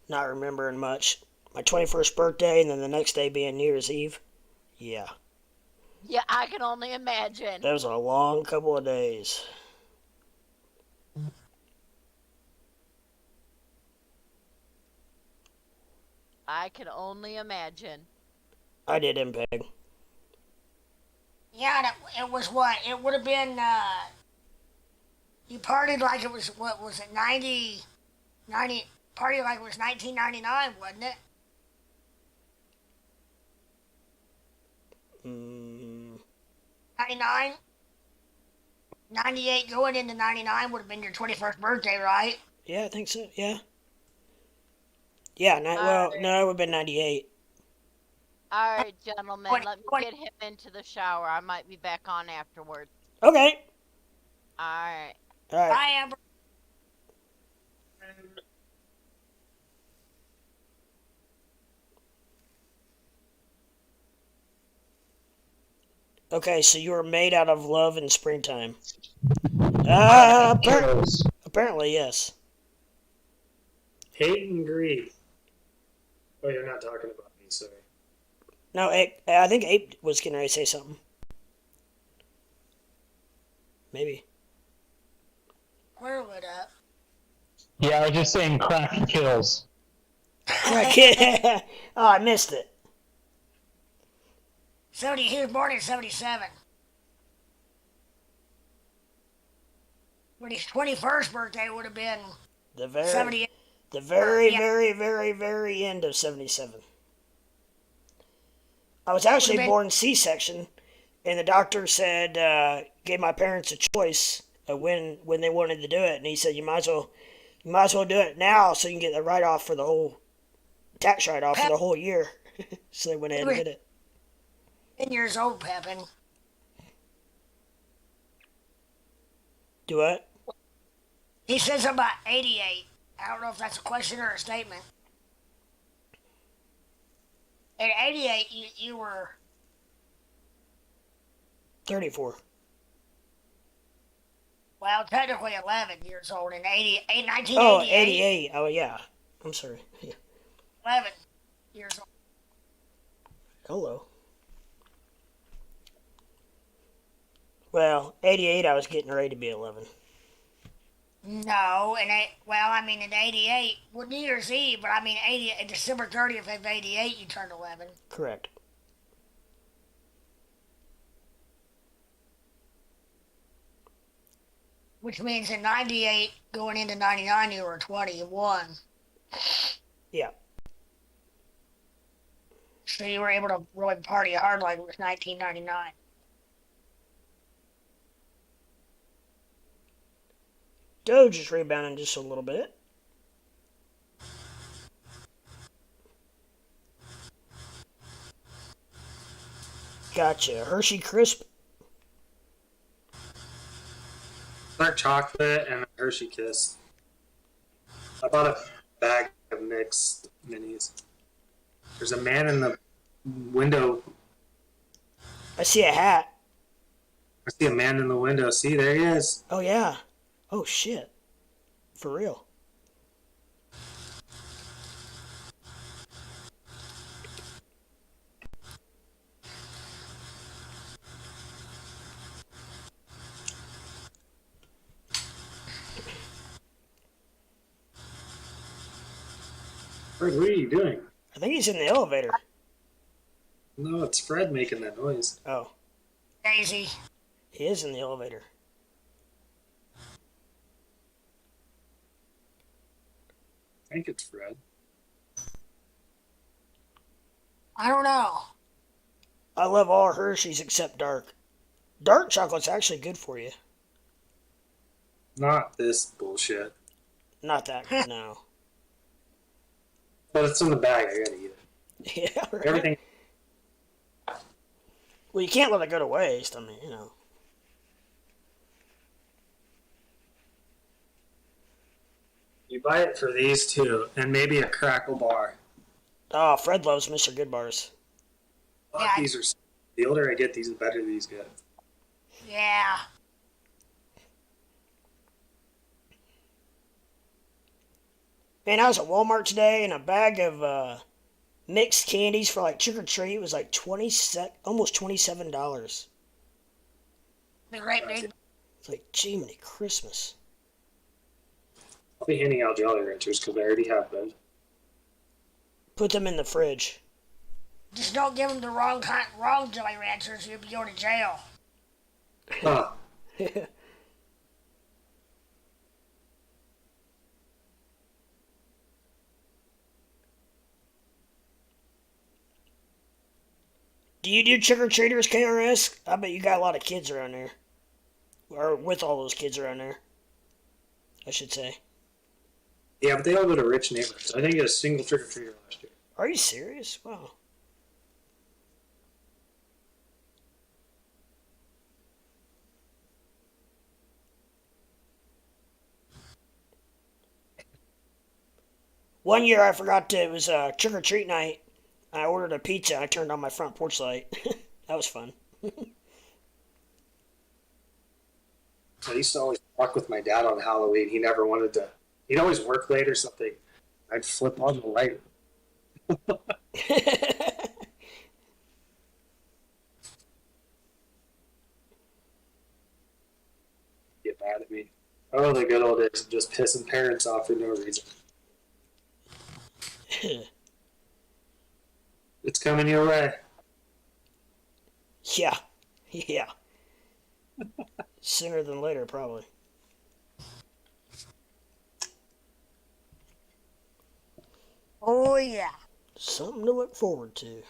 not remembering much. My 21st birthday, and then the next day being New Year's Eve. Yeah. Yeah, I can only imagine. That was a long couple of days. I can only imagine. I did MPEG. Yeah, it was what? It would have been, you partied like it was, what was it, 90, partied like it was 1999, wasn't it? Mm, 99? 98 going into 99 would have been your 21st birthday, right? yeah, I think so. Yeah. Yeah. Well, no, it would have been 98. All right, gentlemen, 20, let me 20. get him into the shower. I might be back on afterwards. Okay. All right. All right. Bye, Amber. Okay, so you were made out of love in springtime. Apparently, yes. Hate and greed. Oh, you're not talking about me, sorry. No, I think Ape was getting ready to say something. Maybe. Where would up? Yeah, I was just saying crack kills. Oh, I missed it. 70. He was born in 77. When his 21st birthday would have been The very, 78. the very, Yeah. very, very, very end of 77. I was actually born C-section, and the doctor said, gave my parents a choice of when they wanted to do it, and he said, you might as well do it now so you can get the write-off for the whole, tax write-off for the whole year. So they went ahead and did it. 10 years old, Pepin. Do what? He said something about 88. I don't know if that's a question or a statement. In 88, you were 34. Well, technically 11 years old in 1988. Oh, 88. Oh, yeah. I'm sorry. 11 years old. Hello. Well, 88, I was getting ready to be 11. No, in 88, well, New Year's Eve, but December 30th of 88, you turned 11. Correct. Which means in 98, going into 99, you were 21. Yeah. So you were able to really party hard like it was 1999. Doge is rebounding just a little bit. Gotcha. Hershey Crisp. Dark chocolate and a Hershey Kiss. I bought a bag of mixed minis. There's a man in the window. I see a hat. I see a man in the window. See, there he is. Oh, yeah. Oh, shit. For real. Fred, what are you doing? I think he's in the elevator. No, it's Fred making that noise. Oh. Daisy. He is in the elevator. I think it's Fred. I don't know. I love all Hershey's except dark. Dark chocolate's actually good for you. Not this bullshit. Not that, no. But it's in the bag. I gotta eat it. Yeah, right. Everything. Well, you can't let it go to waste. I mean, you know. You buy it for these two, and maybe a crackle bar. Oh, Fred loves Mr. Goodbars. Yeah. These are. The older I get, the better these get. Yeah. Man, I was at Walmart today, and a bag of mixed candies for like trick or treat was like almost $27. The great big. It's like, gee, many Christmas. I'll be handing out Jolly Ranchers because I already have them. Put them in the fridge. Just don't give them the wrong Jolly Ranchers. You'll be going to jail. Huh. Do you do trick-or-treaters, KRS? I bet you got a lot of kids around there. Or with all those kids around there, I should say. Yeah, but they all go to rich neighborhoods. I didn't get a single trick-or-treater last year. Are you serious? Wow. One year I forgot to, it was trick-or-treat night. I ordered a pizza and I turned on my front porch light. That was fun. I used to always walk with my dad on Halloween. He never wanted to. He'd always work late or something. I'd flip on the light. Get mad at me. Oh, the good old days of just pissing parents off for no reason. It's coming your way. Yeah. Yeah. Sooner than later, probably. Oh, yeah. Something to look forward to.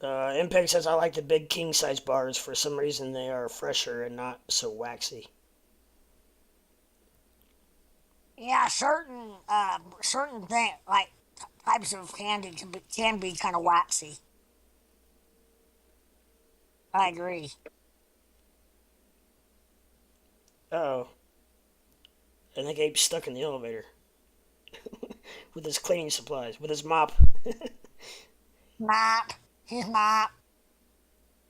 MPEG says, I like the big king-size bars. For some reason, they are fresher and not so waxy. Yeah, certain thing, like types of candy can be kind of waxy. I agree. Uh-oh. I think Abe's stuck in the elevator. With his cleaning supplies. With his mop. Mop. His mop.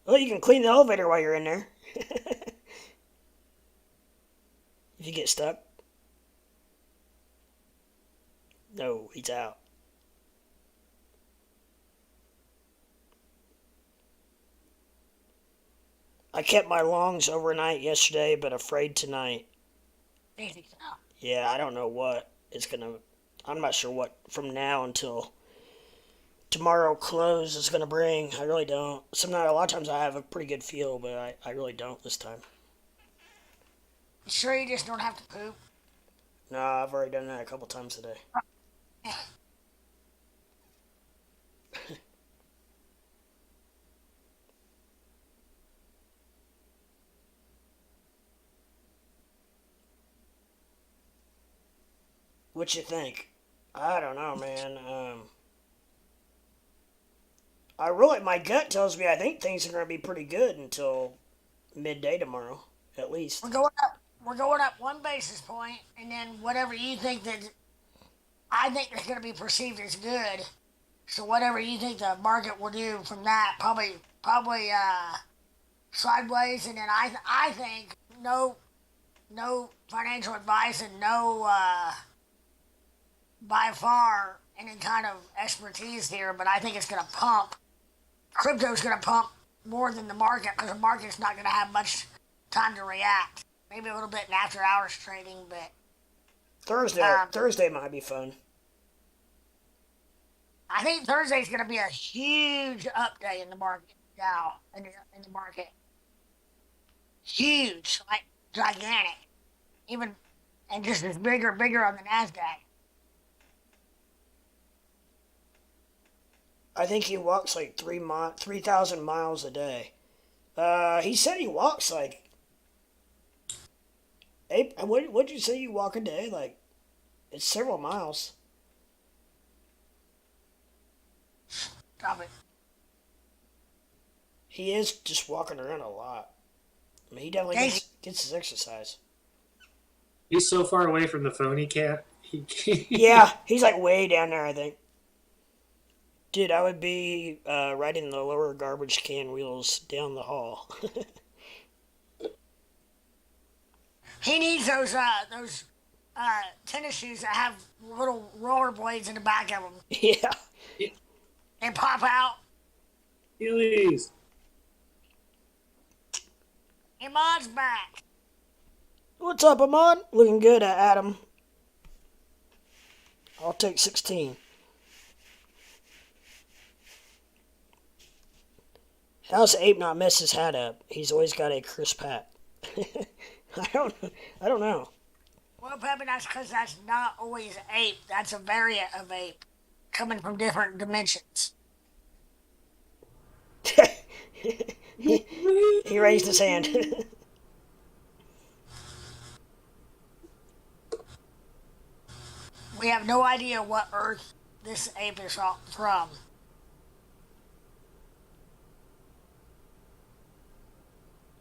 Well, you can clean the elevator while you're in there. If you get stuck. No, he's out. I kept my longs overnight yesterday, but afraid tonight. Yeah, I don't know what it's gonna... I'm not sure what from now until tomorrow close is gonna bring. I really don't. A lot of times I have a pretty good feel, but I really don't this time. You sure you just don't have to poop? No, I've already done that a couple times today. What you think? I don't know, man. My gut tells me I think things are going to be pretty good until midday tomorrow, at least. We're going up 1 basis point, and then whatever you think that, I think is going to be perceived as good. So whatever you think the market will do from that, probably sideways, and then I think no financial advice and no by far any kind of expertise here, but I think it's going to pump. Crypto's going to pump more than the market because the market's not going to have much time to react. Maybe a little bit in after hours trading, but Thursday might be fun. I think Thursday's going to be a huge up day in the market now. In the market, huge, like gigantic, even, and just as bigger on the Nasdaq. I think he walks like 3,000 miles a day. He said he walks like. Hey, what'd you say you walk a day? Like, it's several miles. Stop it. He is just walking around a lot. I mean, he definitely gets his exercise. He's so far away from the phone, he can't. Yeah, he's like way down there, I think. Dude, I would be riding the lower garbage can wheels down the hall. He needs those tennis shoes that have little roller blades in the back of them. Yeah. And pop out. Please. Iman's back. What's up, Iman? Looking good, Adam. I'll take 16. How's Ape not mess his hat up? He's always got a crisp hat. I don't know. Well, Peppy, that's because that's not always ape. That's a variant of ape, coming from different dimensions. He raised his hand. We have no idea what Earth this ape is from.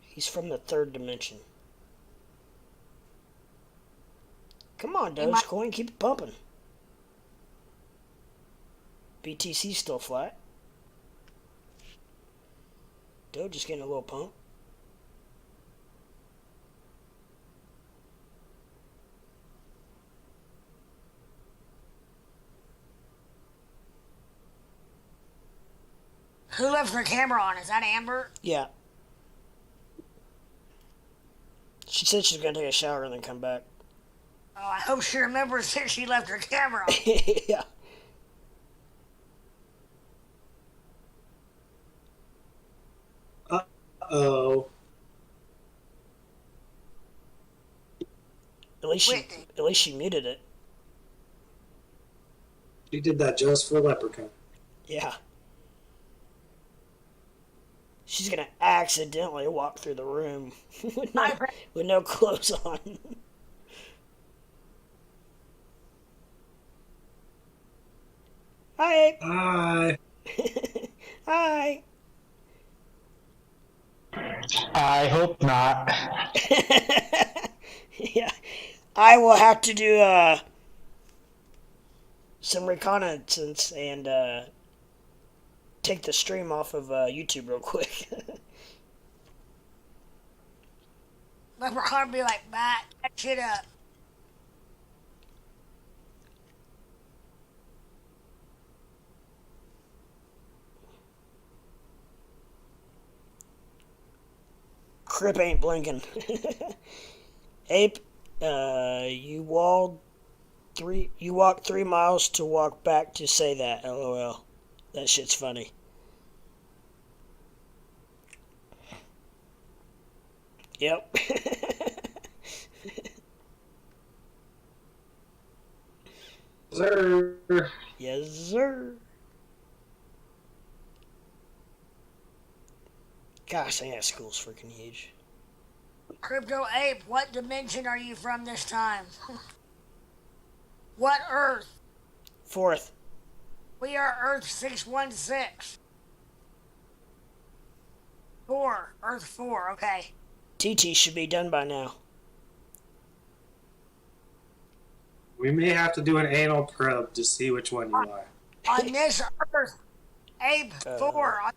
He's from the third dimension. Come on, Dogecoin, keep it pumping. BTC's still flat. Doge is getting a little pump. Who left their camera on? Is that Amber? Yeah. She said she's going to take a shower and then come back. Oh, I hope she remembers that she left her camera on. Yeah. Uh-oh. At least she muted it. She did that just for Leprechaun. Yeah. She's gonna accidentally walk through the room with no clothes on. Hi. Hi. Hi. I hope not. Yeah. I will have to do some reconnaissance and take the stream off of YouTube real quick. Leprechaun be like, Matt, that shit up. Crip ain't blinking. Ape, you walked 3 miles to walk back to say that. LOL. That shit's funny. Yep. Sir. Yes, sir. Gosh, dang, that school's freaking huge. Crypto Ape, what dimension are you from this time? What Earth? Fourth. We are Earth 616. 4. Earth 4, okay. TT should be done by now. We may have to do an anal probe to see which one you are. On this Earth, Ape 4, on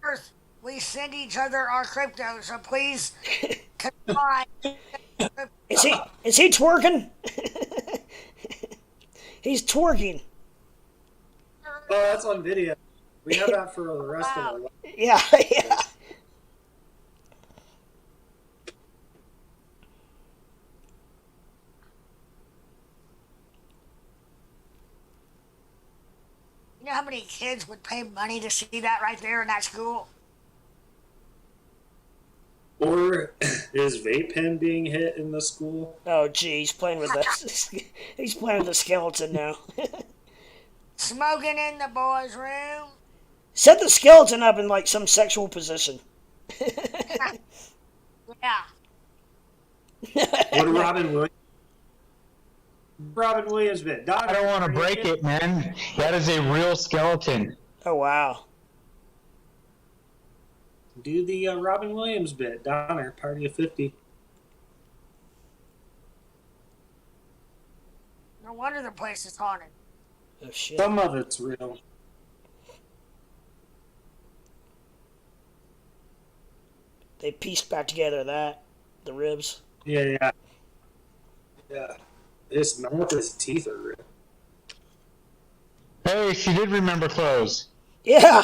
Earth, we send each other our crypto, so please comply. Is he twerking? He's twerking. Oh, that's on video. We have that for the rest of our life. Yeah, yeah. You know how many kids would pay money to see that right there in that school? Or is vape pen being hit in the school? Oh, gee, he's playing with the skeleton now. Smoking in the boys' room. Set the skeleton up in like some sexual position. Yeah. What Robin Williams bit? I don't want to break it, man. That is a real skeleton. Oh, wow. Do the Robin Williams bit. Donner, Party of 50. No wonder the place is haunted. Oh, shit. Some of it's real. They pieced back together the ribs. Yeah. His mouth, his teeth are real. Hey, she did remember clothes. Yeah.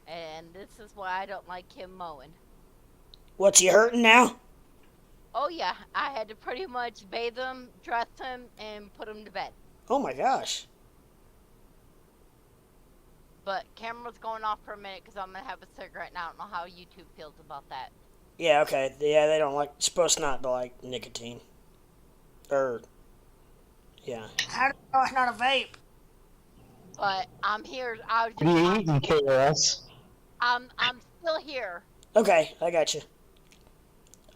And this is why I don't like him mowing. What's he hurting now? Oh yeah, I had to pretty much bathe him, dress him, and put him to bed. Oh my gosh. But camera's going off for a minute because I'm going to have a cigarette and I don't know how YouTube feels about that. Yeah, okay. Yeah, they don't like, supposed not to like nicotine. Or, yeah. How do you know it's not a vape? But I'm here. I was What are just. you eating, KRS? I'm still here. Okay, I got you.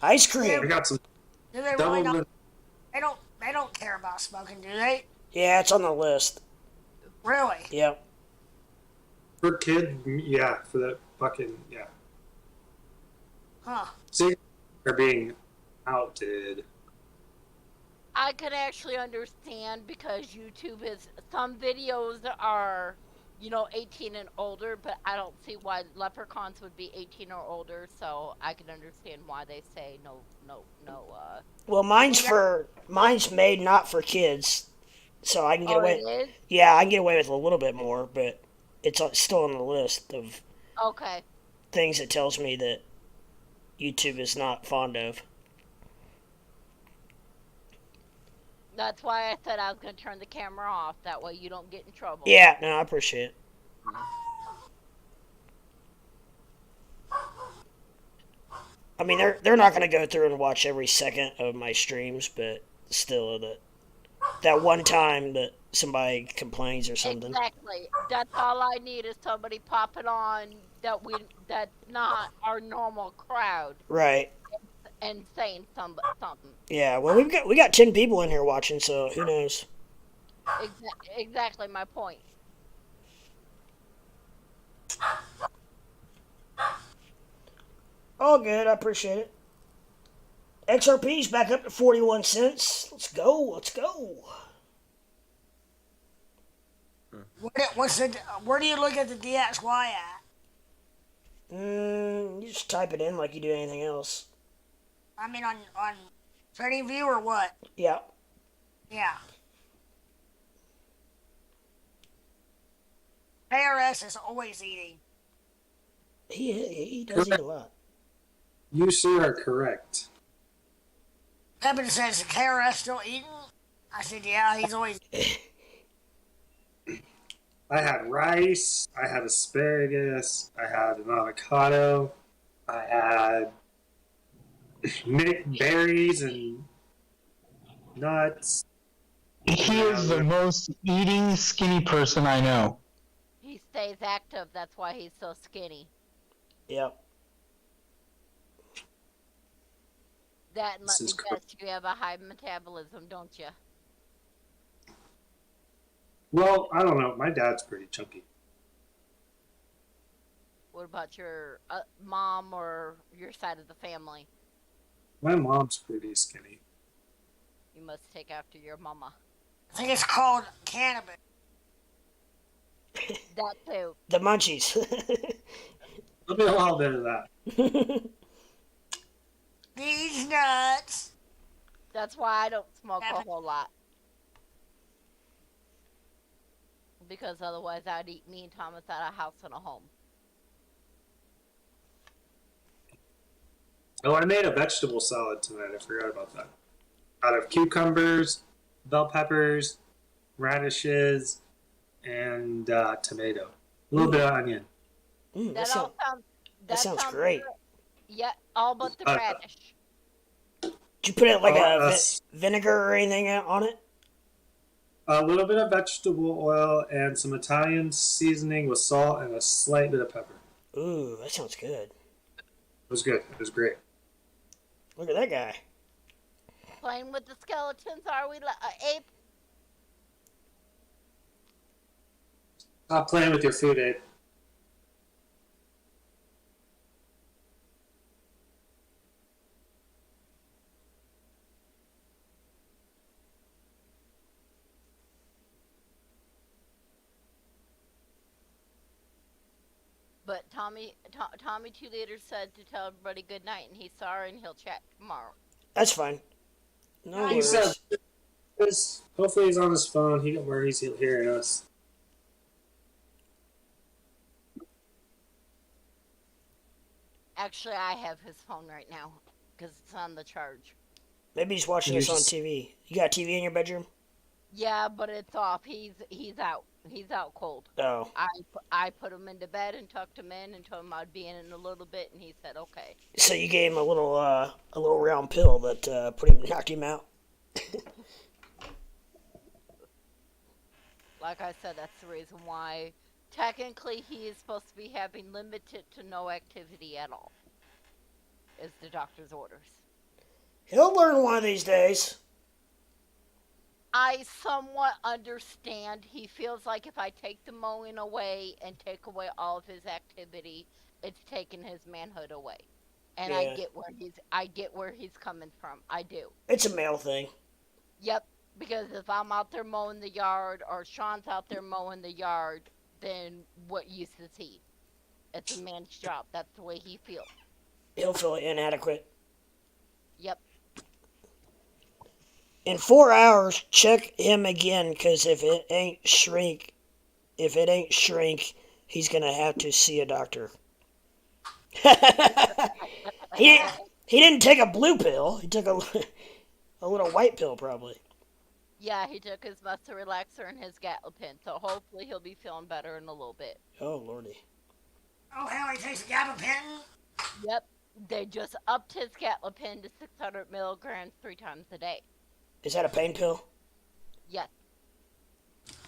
Ice Do they, cream. I got some do they really double. not? They don't care about smoking, do they? Yeah, it's on the list. Really? Yep. For kid, yeah, for that fucking, yeah. Huh. Cigarettes are being outed. I can actually understand because YouTube is some videos are, 18 and older, but I don't see why leprechauns would be 18 or older. So I can understand why they say no. Well, mine's made not for kids, so I can get Oh, it away. is? Yeah, I can get away with a little bit more, but it's still on the list of Okay. things it tells me that YouTube is not fond of. That's why I said I was going to turn the camera off. That way you don't get in trouble. Yeah, no, I appreciate it. I mean, they're not going to go through and watch every second of my streams, but still, that one time that somebody complains or something. Exactly. That's all I need is somebody popping on that's not our normal crowd. Right. And saying something. Yeah, well, we got 10 people in here watching, so who knows? Exactly my point. All good, I appreciate it. XRP's back up to 41 cents. Let's go. Where do you look at the DXY at? You just type it in like you do anything else. I mean, on TradingView or what? Yeah. Yeah. KRS is always eating. He does eat a lot. You, sir, are correct. Kevin says, is KRS still eating? I said, yeah, he's always I had rice, I had asparagus, I had an avocado, I had berries and nuts. He is the most eating skinny person I know. He stays active, that's why he's so skinny. Yep. That and let me guess, you have a high metabolism, don't you? Well, I don't know. My dad's pretty chunky. What about your mom or your side of the family? My mom's pretty skinny. You must take after your mama. I think it's called cannabis. That too. The munchies. A little bit of that. These nuts. That's why I don't smoke a whole lot. Because otherwise I'd eat me and Thomas out of a house and a home. Oh, I made a vegetable salad tonight. I forgot about that. Out of cucumbers, bell peppers, radishes, and tomato. A little bit of onion. That sounds great. Good. Yeah, all but the radish. Did you put it like a vinegar or anything on it? A little bit of vegetable oil and some Italian seasoning with salt and a slight bit of pepper. Ooh, that sounds good. It was good. It was great. Look at that guy. Playing with the skeletons, are we, Ape? Stop playing with your food, Abe. But Tommy 2 Liters said to tell everybody good night, and he's sorry, and he'll chat tomorrow. That's fine. No He worries. said, hopefully he's on his phone. Where he's hearing us. Actually, I have his phone right now because it's on the charge. Maybe he's watching us on TV. You got a TV in your bedroom? Yeah, but it's off. He's out. He's out cold. Oh. I put him into bed and tucked him in and told him I'd be in a little bit, and he said okay. So you gave him a little round pill that knocked him out. Like I said, that's the reason why. Technically, he is supposed to be having limited to no activity at all. Is the doctor's orders. He'll learn one of these days. I somewhat understand. He feels like if I take the mowing away and take away all of his activity, it's taking his manhood away. And Yeah. I get where he's coming from. I do. It's a male thing. Yep. Because if I'm out there mowing the yard or Sean's out there mowing the yard, then what use is he? It's a man's job. That's the way he feels. He'll feel inadequate. Yep. In 4 hours, check him again, because if it ain't shrink, he's gonna have to see a doctor. he didn't take a blue pill. He took a little white pill, probably. Yeah, he took his muscle relaxer and his gabapentin, so hopefully he'll be feeling better in a little bit. Oh, lordy. Oh, hell, he takes gabapentin? Yep. They just upped his gabapentin to 600 milligrams 3 times a day. Is that a pain pill? Yes.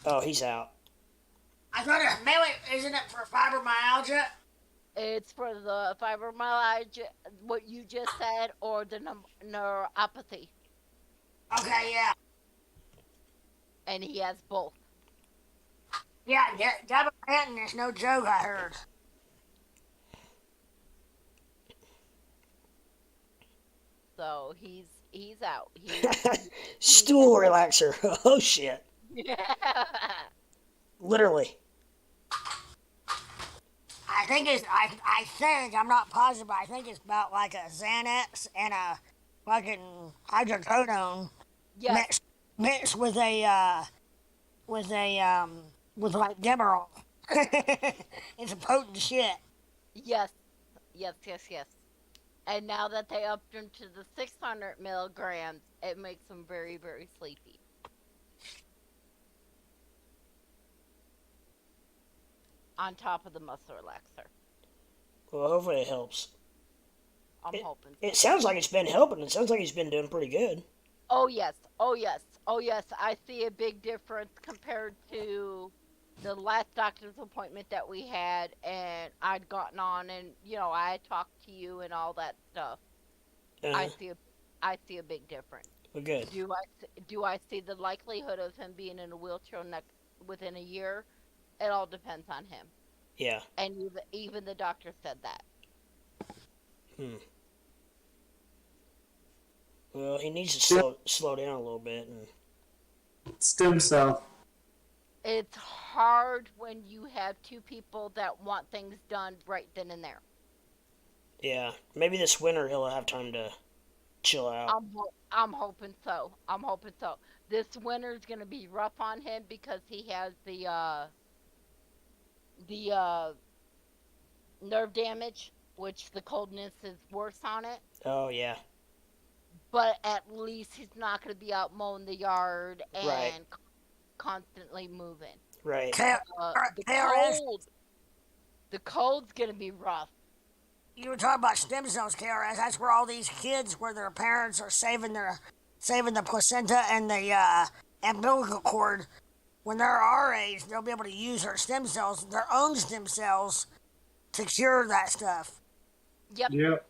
Oh, he's out. I thought isn't it for fibromyalgia? It's for the fibromyalgia, what you just said, or the neuropathy. Okay, yeah. And he has both. Yeah, gabapentin is no joke, I heard. So he's out. Stool relaxer. Oh, shit. Yeah. I Literally. think, I'm not positive, but I think it's about like a Xanax and a fucking hydrocodone mixed with like Demerol. It's a potent shit. Yes. And now that they upped him to the 600 milligrams, it makes him very, very sleepy. On top of the muscle relaxer. Well, hopefully it helps. I'm hoping. It sounds like it's been helping. It sounds like he's been doing pretty good. Oh, yes. I see a big difference compared to the last doctor's appointment that we had, and I'd gotten on and, I had talked to you and all that stuff. I see a big difference. Well, good. Do I see the likelihood of him being in a wheelchair within a year? It all depends on him. Yeah. And even the doctor said that. Well, he needs to slow down a little bit. Stem cell. It's hard when you have two people that want things done right then and there. Yeah. Maybe this winter he'll have time to chill out. I'm hoping so. This winter's going to be rough on him because he has the nerve damage, which the coldness is worse on it. Oh, yeah. But at least he's not going to be out mowing the yard and constantly moving. Right. The cold's going to be rough. You were talking about stem cells, KRS. That's where all these kids, where their parents are saving the placenta and the umbilical cord. When they're our age, they'll be able to use their own stem cells, to cure that stuff. Yep.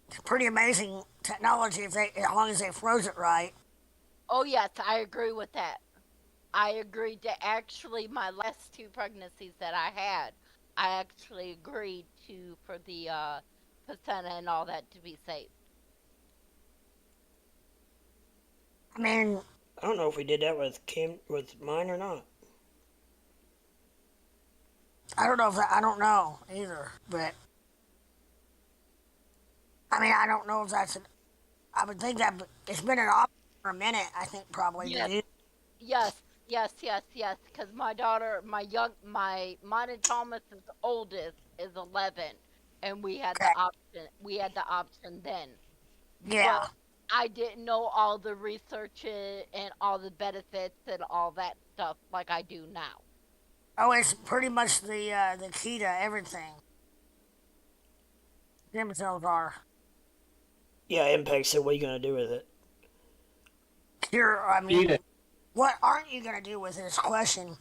It's pretty amazing technology as long as they froze it right. Oh yes, I agree with that. I agreed to actually my last 2 pregnancies that I had. I actually agreed for the placenta and all that to be saved. I mean, I don't know if we did that with mine or not. I don't know either, but I mean, I don't know if that's I would think that it's been an option for a minute, I think probably. Yes, because my daughter, mine and Thomas's oldest is 11, and we had the option then. Yeah. I didn't know all the research and all the benefits and all that stuff like I do now. Oh, it's pretty much the key to everything. Stem cells are. Yeah, Impact said, what are you going to do with it? Cure, I mean, Eat it. what aren't you going to do with this question?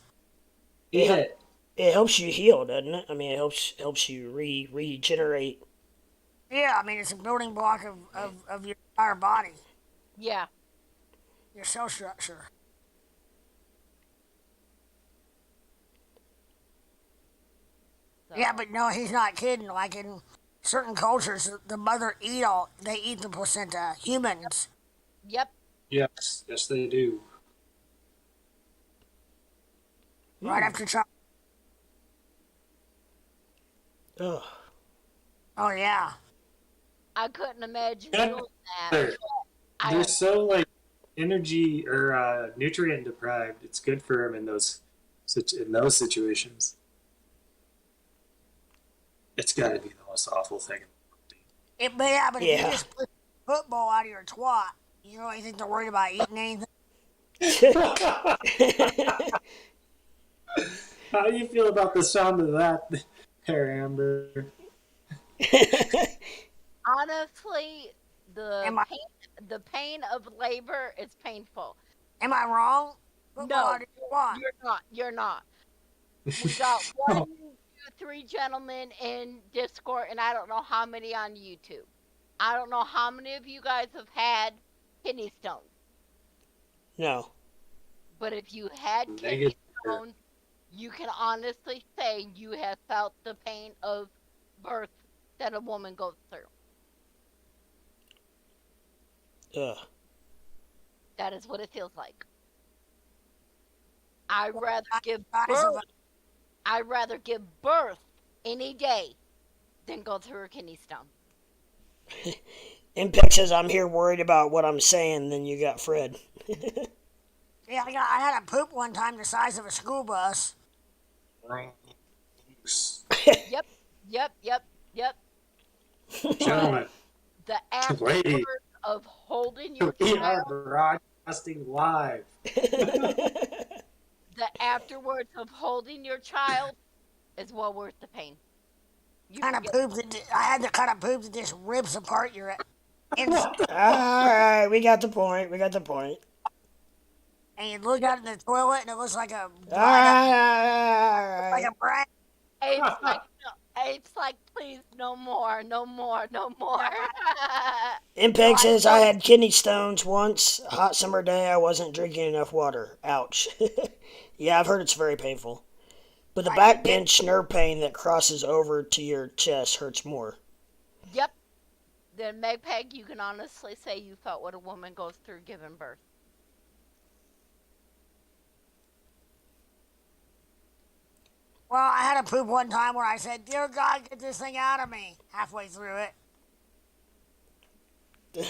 Eat it. It helps you heal, doesn't it? I mean, it helps you regenerate. Yeah, I mean, it's a building block of your entire body, Yeah. your cell structure. So. Yeah, but no, he's not kidding. Like in certain cultures, the mother they eat the placenta. Humans. Yep. Yes, they do. Right after child. Ugh. Oh yeah. I couldn't imagine Yeah. doing that. They're so like energy or nutrient deprived. It's good for them in those situations. It's got to be the most awful thing. But if you just put football out of your twat, you really think they're worried about eating anything? How do you feel about the sound of that, Amber? Honestly, the pain of labor is painful. Am I wrong? No, you're not. We got 1, 2, 3 gentlemen in Discord, and I don't know how many on YouTube. I don't know how many of you guys have had kidney stones. No. But if you had kidney stones, you can honestly say you have felt the pain of birth that a woman goes through. Ugh. That is what it feels like. I'd rather give birth any day than go through a kidney stone. Impact says, I'm here worried about what I'm saying, then you got Fred. Yeah, I had a poop one time the size of a school bus. Yep. Gentlemen, the afterwards of holding your we child. are broadcasting live. The afterwards of holding your child is well worth the pain. I had the kind of poop that just rips apart your inside. Alright, we got the point. And you look out in the toilet and it looks like a Alright. like a brat. Apes like, please, no more. Impact says, I had kidney stones once. A hot summer day, I wasn't drinking enough water. Ouch. Yeah, I've heard it's very painful. But the back pinch nerve pain that crosses over to your chest hurts more. Yep. Then, Megpeg, you can honestly say you felt what a woman goes through giving birth. Well, I had a poop one time where I said, "Dear God, get this thing out of me," halfway through it.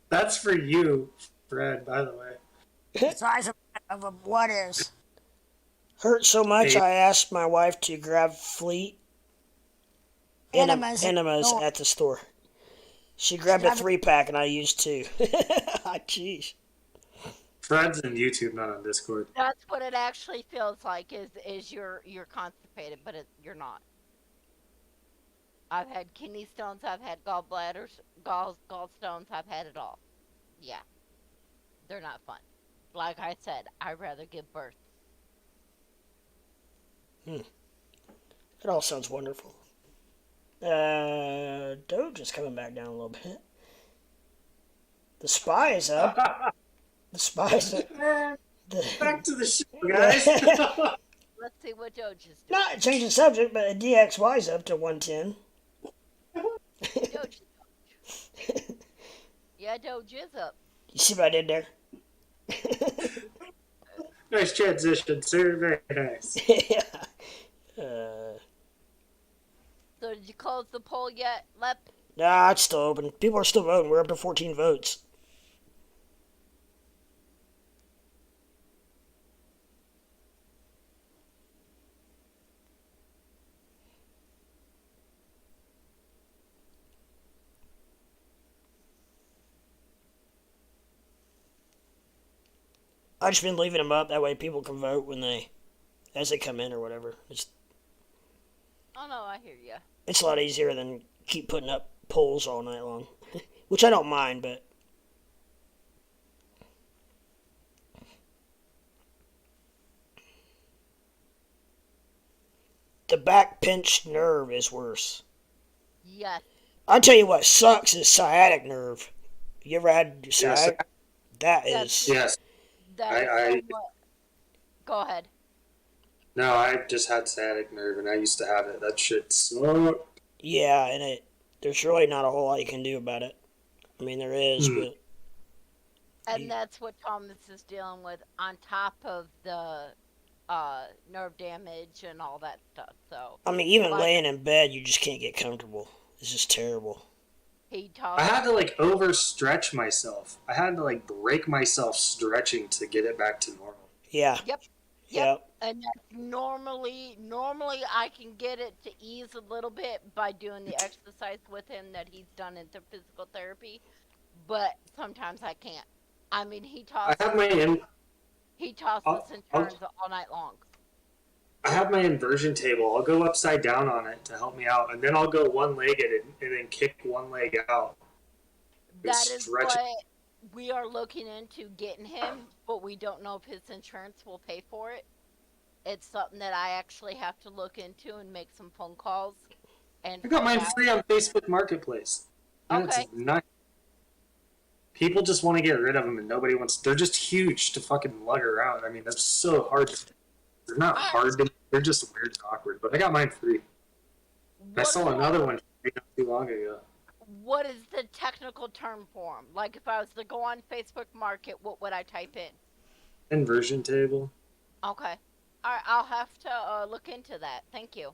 That's for you, Fred, by the way. The size of a what is. Hurt so much, I asked my wife to grab Fleet enemas at the store. She grabbed a 3-pack and I used 2. Jeez. Fred's in YouTube, not on Discord. That's what it actually feels like. Is you're constipated, but you're not. I've had kidney stones. I've had gallbladders, gallstones. I've had it all. Yeah, they're not fun. Like I said, I'd rather give birth. It all sounds wonderful. Doge is coming back down a little bit. The SPY is up. The SPY's up. Back to the show, guys. Let's see what Doge is doing. Not changing subject, but DXY's up to 110. Doge. Yeah, Doge is up. You see what I did there? Nice transition, sir. Very nice. Yeah. So did you close the poll yet, Lep? Nah, it's still open. People are still voting. We're up to 14 votes. I've just been leaving them up. That way people can vote as they come in or whatever. Oh no, I hear you. It's a lot easier than keep putting up polls all night long, which I don't mind, but. The back pinched nerve is worse. Yes. I'll tell you what sucks is sciatic nerve. You ever had sciatic? That is. Yes. Go ahead. No, I just had sciatic nerve, and I used to have it. That shit sucked. Yeah, and there's really not a whole lot you can do about it. I mean, there is, but. And that's what Thomas is dealing with on top of the nerve damage and all that stuff. So. I mean, even laying in bed, you just can't get comfortable. It's just terrible. I had to like overstretch myself. I had to like break myself stretching to get it back to normal. Yeah. Yep. And that's normally I can get it to ease a little bit by doing the exercise with him that he's done into physical therapy, but sometimes I can't. I mean, he tosses and turns all night long. I have my inversion table. I'll go upside down on it to help me out, and then I'll go one-legged and then kick one leg out. That is what we are looking into getting him, but we don't know if his insurance will pay for it. It's something that I actually have to look into and make some phone calls. And I got mine free on Facebook Marketplace. Okay. People just want to get rid of them, and nobody wants. They're just huge to fucking lug around. I mean, that's so hard. They're not hard to. They're just weird and awkward. But I got mine free. I saw another one not too long ago. What is the technical term for them? Like, if I was to go on Facebook Market, what would I type in? Inversion table. Okay. All right, I'll have to look into that. Thank you.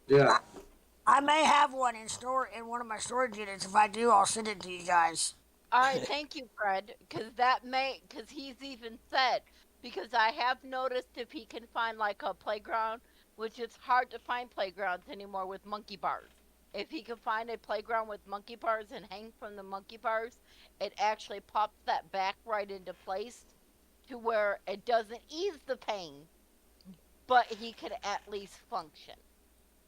Yeah. I may have one in one of my storage units. If I do, I'll send it to you guys. All right, thank you, Fred, because he's even said, because I have noticed if he can find like a playground, which it's hard to find playgrounds anymore with monkey bars. If he can find a playground with monkey bars and hang from the monkey bars, it actually pops that back right into place to where it doesn't ease the pain, but he could at least function.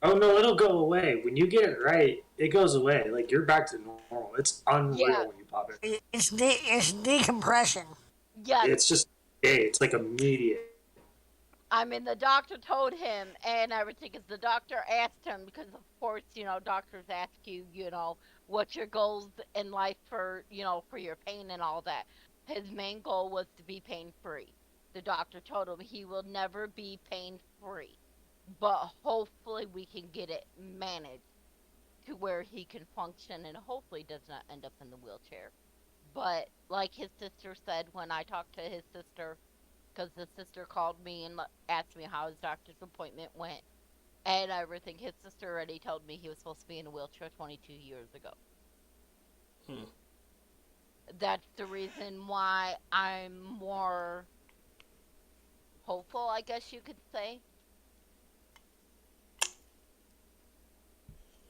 Oh no, it'll go away. When you get it right, it goes away. Like, you're back to normal. It's unreal when you pop it. It's decompression. Yeah. It's just, it's like immediate. I mean, the doctor told him and everything, because the doctor asked him, because of course, doctors ask you, what's your goals in life for your pain and all that. His main goal was to be pain-free. The doctor told him he will never be pain-free. But hopefully we can get it managed to where he can function and hopefully does not end up in the wheelchair. But like his sister said when I talked to his sister, because the sister called me and asked me how his doctor's appointment went and everything, his sister already told me he was supposed to be in a wheelchair 22 years ago. That's the reason why I'm more hopeful, I guess you could say.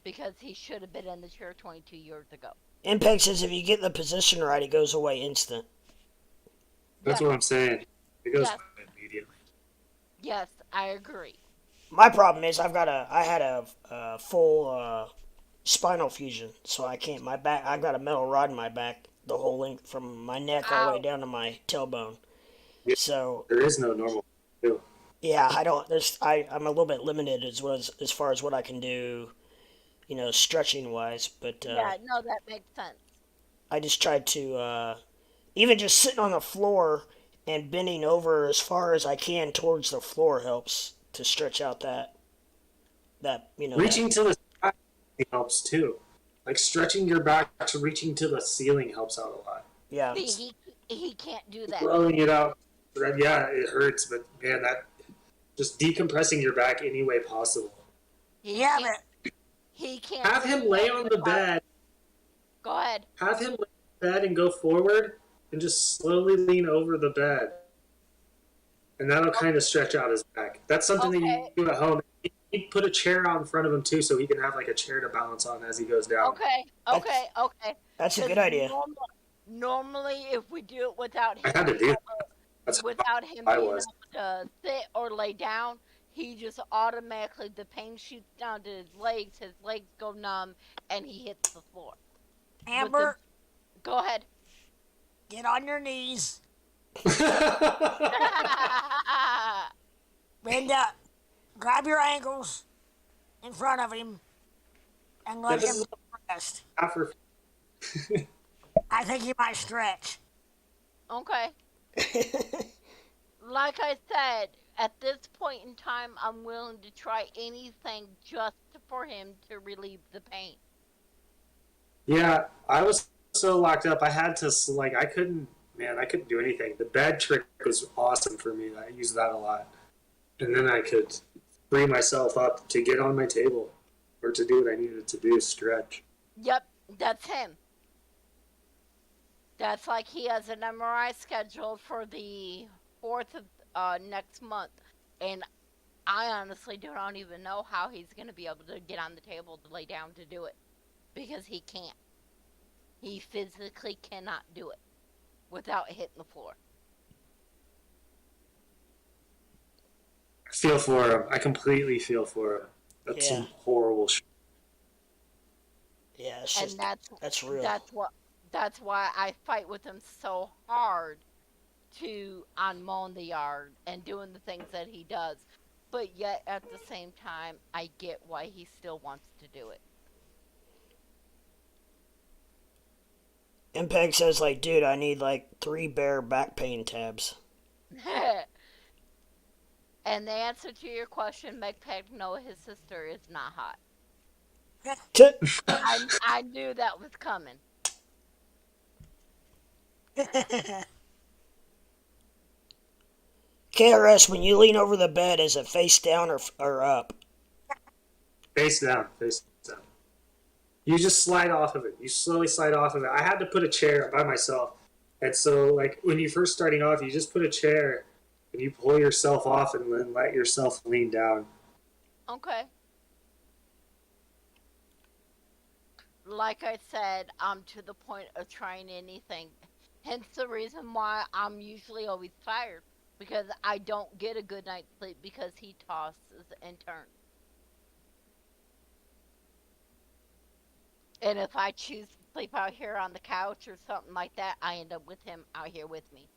Because he should have been in the chair 22 years ago. Impact says if you get the position right, it goes away instant. That's what I'm saying. It goes away immediately. Yes, I agree. My problem is I had a full spinal fusion, so I can't. I've got a metal rod in my back, the whole length from my neck all the way down to my tailbone. Yeah, so there is no normal. Yeah, I don't. I'm a little bit limited as far as what I can do. Stretching wise, but yeah, no, that makes sense. I just tried to, even just sitting on the floor and bending over as far as I can towards the floor helps to stretch out that. Reaching to the sky helps too. Like stretching your back to reaching to the ceiling helps out a lot. Yeah. See, he can't do that. Throwing it out, yeah, it hurts, but man, that just decompressing your back any way possible. Yeah, but he can't. Have him lay on the bed. Go ahead. Have him lay on the bed and go forward and just slowly lean over the bed. And that'll kind of stretch out his back. That's something that you can do at home. You put a chair out in front of him too so he can have like a chair to balance on as he goes down. Okay. That's a good idea. Normally, if we do it without him, I had to do without him being able to sit or lay down, he just automatically, the pain shoots down to his legs go numb, and he hits the floor. Amber, go ahead. Get on your knees. Bend up. Grab your ankles in front of him and let him rest. I think he might stretch. Okay. Like I said, at this point in time, I'm willing to try anything just for him to relieve the pain. Yeah, I was so locked up. I had to, I couldn't do anything. The bed trick was awesome for me. I used that a lot. And then I could free myself up to get on my table or to do what I needed to do, stretch. Yep, that's him. That's like he has an MRI scheduled for the 4th of next month. And I honestly don't even know how he's going to be able to get on the table to lay down to do it. Because he can't. He physically cannot do it without hitting the floor. I feel for him. I completely feel for him. That's some horrible shit. Yeah, it's just, that's real. That's why I fight with him so hard on mowing the yard and doing the things that he does. But yet, at the same time, I get why he still wants to do it. Impact says, dude, I need 3 bare back pain tabs. And the answer to your question, McPeg, no, his sister is not hot. I knew that was coming. KRS, when you lean over the bed, is it face down or up? Face down. You just slide off of it. You slowly slide off of it. I had to put a chair by myself. And so, when you're first starting off, you just put a chair and you pull yourself off and then let yourself lean down. Okay. Like I said, I'm to the point of trying anything. Hence the reason why I'm usually always tired. Because I don't get a good night's sleep because he tosses and turns. And if I choose to sleep out here on the couch or something like that, I end up with him out here with me.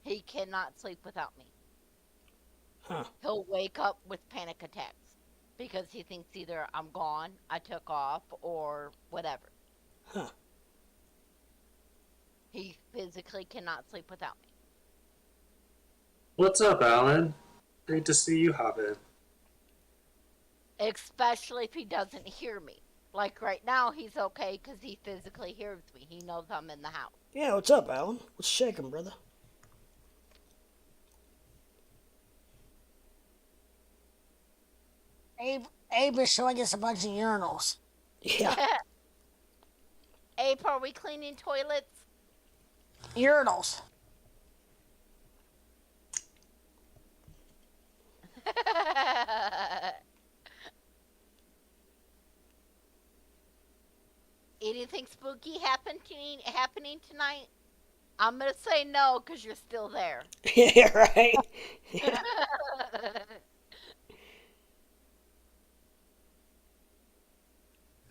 He cannot sleep without me. Huh. He'll wake up with panic attacks because he thinks either I'm gone, I took off, or whatever. Huh. He physically cannot sleep without me. What's up, Alan? Great to see you hop in. Especially if he doesn't hear me. Like right now, he's okay because he physically hears me. He knows I'm in the house. Yeah, what's up, Alan? What's shaking, brother? Abe is showing us a bunch of urinals. Yeah. Abe, are we cleaning toilets? Urinals. Anything spooky happening tonight? I'm gonna say no because you're still there. Yeah, right. Yeah.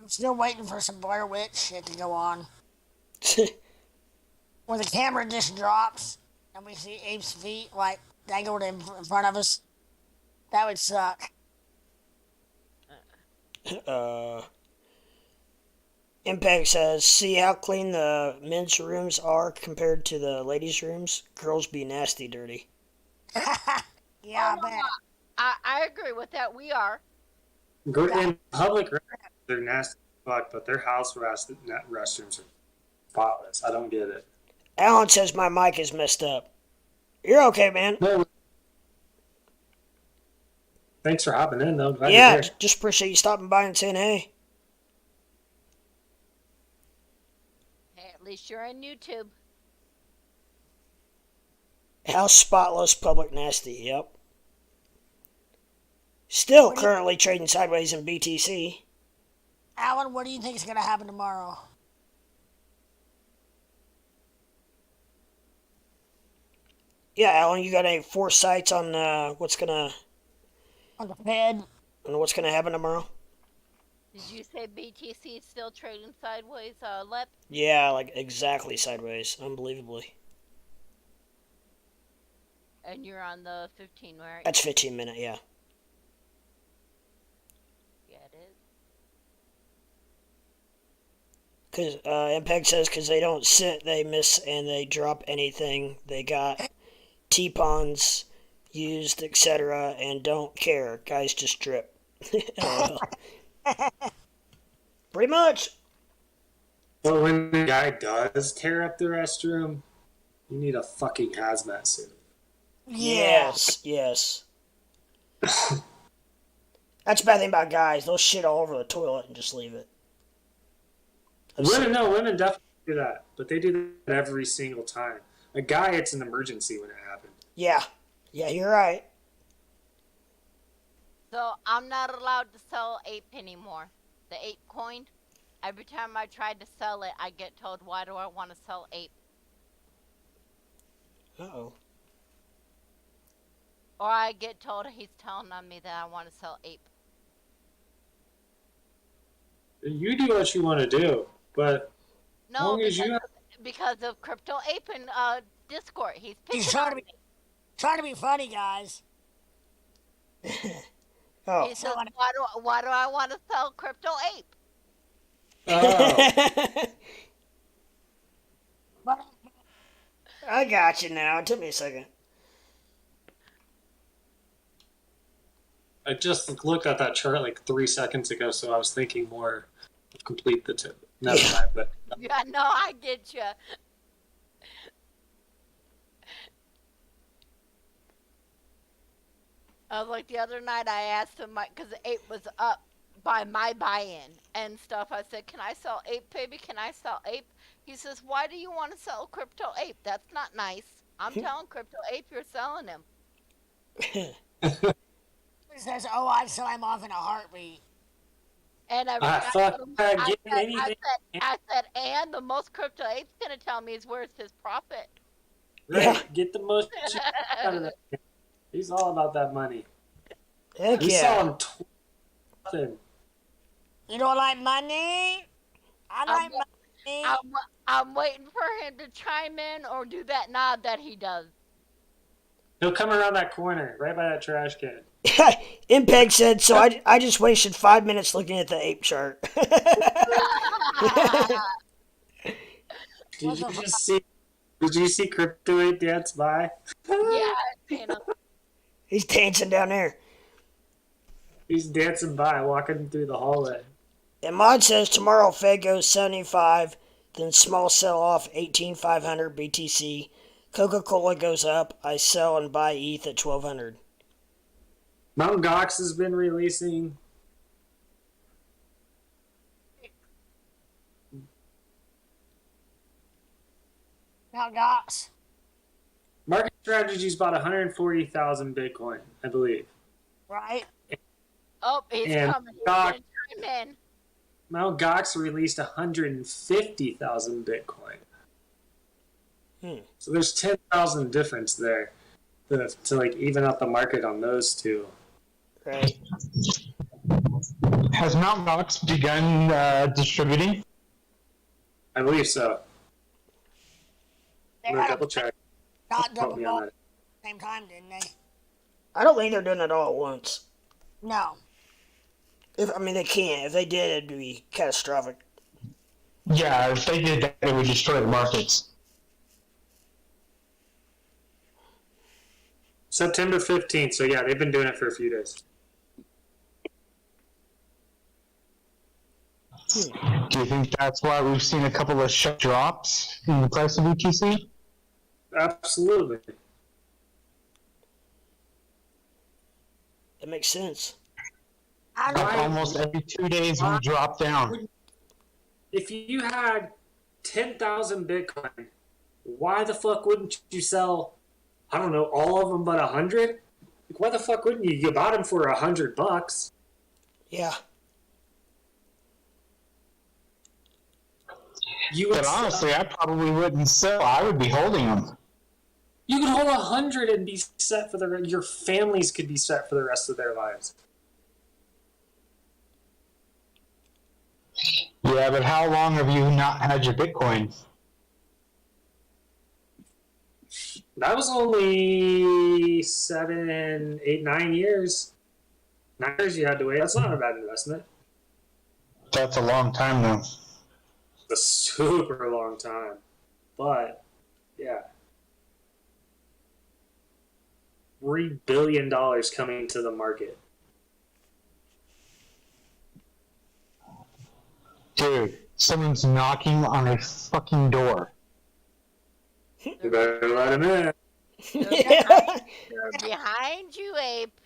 I'm still waiting for some Blair Witch shit to go on. Where the camera just drops and we see Abe's feet dangled in front of us. That would suck. Impact says, see how clean the men's rooms are compared to the ladies' rooms? Girls be nasty dirty. Yeah, I bet. I agree with that. We are. In public restrooms, they're nasty fuck, but their house restrooms are spotless. I don't get it. Alan says my mic is messed up. You're okay, man. No. Thanks for hopping in, though. Glad yeah, you're here. Just appreciate you stopping by and saying hey. Hey, at least you're on YouTube. House spotless, public nasty, yep. Still currently trading sideways in BTC. Alan, what do you think is going to happen tomorrow? Yeah, Alan, you got any foresights on what's gonna On the Fed. on what's gonna happen tomorrow? Did you say BTC is still trading sideways, Lep? Yeah, like exactly sideways, unbelievably. And you're on the 15, right? That's 15-minute, yeah. Yeah, it is. Because MPEG says because they don't sit, they miss, and they drop anything. They got T-pawns used, etc., and don't care. Guys just drip. Pretty much. But when the guy does tear up the restroom, you need a fucking hazmat suit. Yes, yes. That's the bad thing about guys. They'll shit all over the toilet and just leave it. Women definitely do that, but they do that every single time. A guy, it's an emergency when it happens. Yeah, you're right. So I'm not allowed to sell ape anymore. The ape coin. Every time I try to sell it, I get told, "Why do I want to sell ape?" Uh-oh. Or I get told he's telling on me that I want to sell ape. You do what you want to do, but no, because of Crypto Ape and Discord, he's trying to be funny, guys. Oh. He says, "Why do I want to sell Crypto Ape?" Oh. I got you now. It took me a second. I just looked at that chart like 3 seconds ago, so I was thinking more of complete the tip. Never mind, but yeah, no, I get you. Like the other night, I asked him because the ape was up by my buy-in and stuff. I said, "Can I sell ape, baby? Can I sell ape?" He says, "Why do you want to sell Crypto Ape? That's not nice." I'm telling Crypto Ape you're selling him. He says, "Oh, I'd sell him off in a heartbeat." And I said, and the most Crypto Ape's gonna tell me is where's his profit. Right, get the most out of that. He's all about that money. Heck He's selling nothing. You don't like money? I like money. I'm waiting for him to chime in or do that nod that he does. He'll come around that corner, right by that trash can. MPEG said, so I just wasted 5 minutes looking at the ape chart. Did you see Crypto Ape dance by? Yeah, you know. He's dancing down there. He's dancing by, walking through the hallway. And Mod says tomorrow Fed goes 75, then small sell off 18,500 BTC. Coca-Cola goes up. I sell and buy ETH at 1,200. Mt. Gox has been releasing. Mt. Gox. Market Strategies bought 140,000 Bitcoin, I believe. Right. Oh, he's coming. He's going to chime in. Mt. Gox released 150,000 Bitcoin. So there's 10,000 difference there to like even out the market on those two. Right. Has Mt. Gox begun distributing? I believe so. They I'm double check. Not double at the same time, didn't they? I don't think they're doing it all at once. No. They can't. If they did, it'd be catastrophic. Yeah, if they did that, it would destroy the markets. September 15th, so yeah, they've been doing it for a few days. Do you think that's why we've seen a couple of sharp drops in the price of BTC? Absolutely. That makes sense. Almost every 2 days we drop down. If you had 10,000 Bitcoin, why the fuck wouldn't you sell, I don't know, all of them but 100? Like, why the fuck wouldn't you? You bought them for $100. Yeah. But honestly, I probably wouldn't sell. I would be holding them. You could hold 100 and be set for your families could be set for the rest of their lives. Yeah, but how long have you not had your Bitcoin? That was only 7, 8, 9 years. 9 years you had to wait. That's not a bad investment. That's a long time, though. It's a super long time. But, yeah. $3 billion coming to the market. Dude, someone's knocking on a fucking door. You better let him in. Behind you, Ape.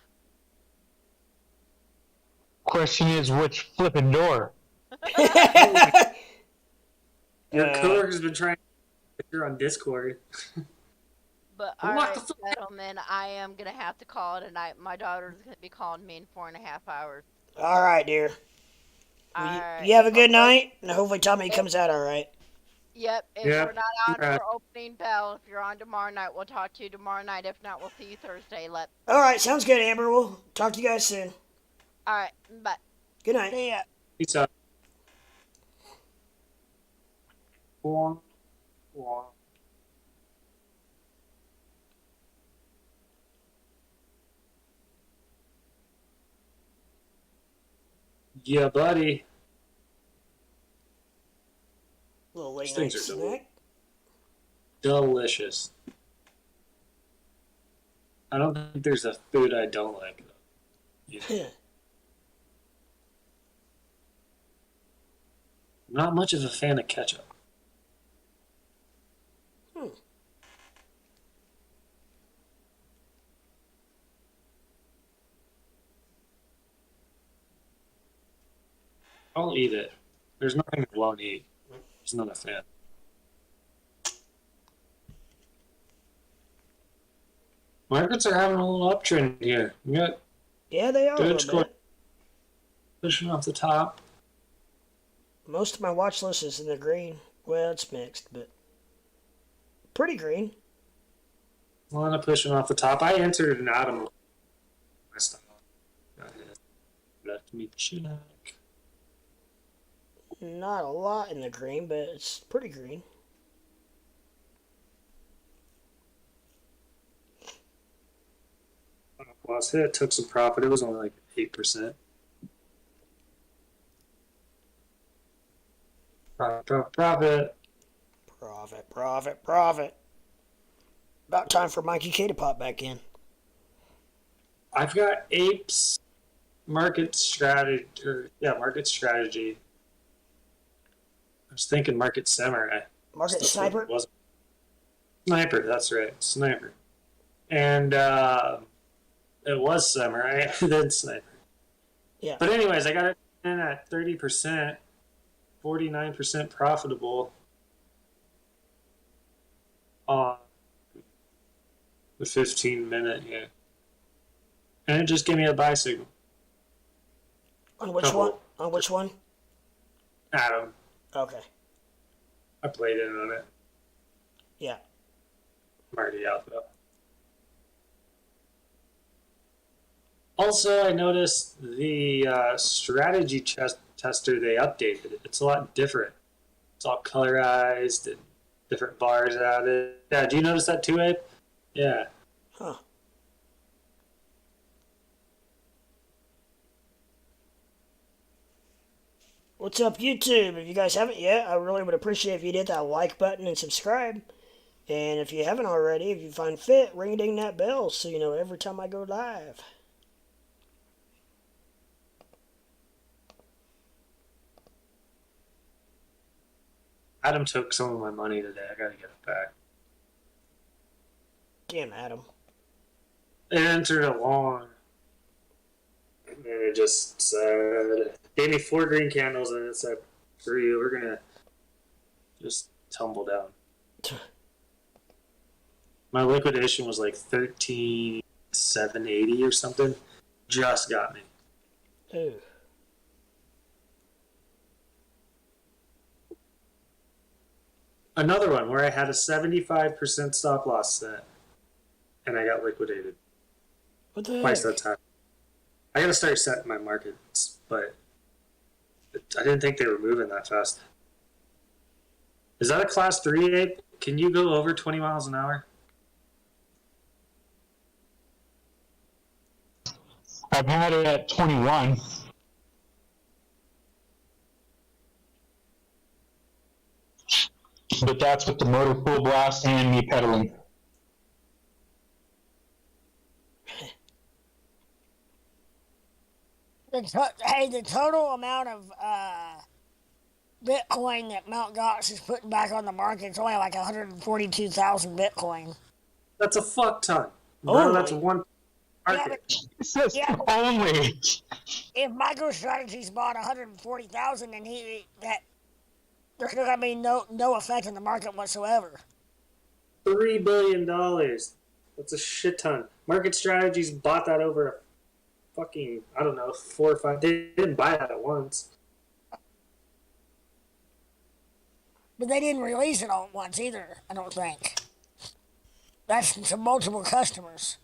Question is, which flipping door? Your coworker's been trying to get you on Discord. But alright, gentlemen, I am gonna have to call it a night. My daughter's gonna be calling me in 4.5 hours. Alright, dear. Alright. You have a good night, and hopefully Tommy comes out alright. Yep, if we're not on for opening bell, if you're on tomorrow night, we'll talk to you tomorrow night. If not, we'll see you Thursday. Alright, sounds good, Amber. We'll talk to you guys soon. Alright, bye. Good night. See ya. Peace out. Yeah, buddy. Little late night snack. Delicious. I don't think there's a food I don't like. Yeah. Not much of a fan of ketchup. I'll eat it. There's nothing I won't eat. Just not a fan. Markets are having a little uptrend here. We got yeah, they are. Dogecoin pushing off the top. Most of my watch list is in the green. Well, it's mixed, but pretty green. A lot of pushing off the top. I entered an Atom. Let me check. Not a lot in the green, but it's pretty green. Last hit took some profit. It was only like 8%. Profit. Profit. About time for Mikey K to pop back in. I've got Ape's market strategy. Market strategy. I was thinking Market Samurai. Market Sniper? Sniper, that's right. Sniper. And it was Samurai, then Sniper. Yeah. But anyways, I got it in at 30%, 49% profitable on the 15-minute, yeah. And it just gave me a buy signal. On which one? On which one? Atom. Okay. I played in on it. Yeah. I'm already out, though. Also, I noticed the strategy tester they updated. It's a lot different. It's all colorized and different bars added. Yeah, do you notice that too, Abe? Yeah. Huh. What's up, YouTube? If you guys haven't yet, I really would appreciate if you'd hit that like button and subscribe. And if you haven't already, if you find fit, ring-a-ding that bell so you know every time I go live. Adam took some of my money today. I gotta get it back. Damn, Adam. It entered a long. And then it just said, gave me 4 green candles and it said, screw you, we're gonna just tumble down. My liquidation was like 13,780 or something. Just got me. Ooh. Another one where I had a 75% stop loss set. and I got liquidated. What the Twice heck? that time. I gotta start setting my markets, but I didn't think they were moving that fast. Is that a class 3 ape? Can you go over 20 miles an hour? I've had it at 21. But that's with the motor full blast and me pedaling. The total amount of Bitcoin that Mt. Gox is putting back on the market is only like 142,000 Bitcoin. That's a fuck ton. Oh, That's one market. Yeah, Only. if MicroStrategy's bought 140,000, and there's not gonna be no effect in the market whatsoever. $3 billion. That's a shit ton. Market Strategies bought that over a fucking, I don't know, 4 or 5. They didn't buy that at once. But they didn't release it all at once either, I don't think. That's to multiple customers.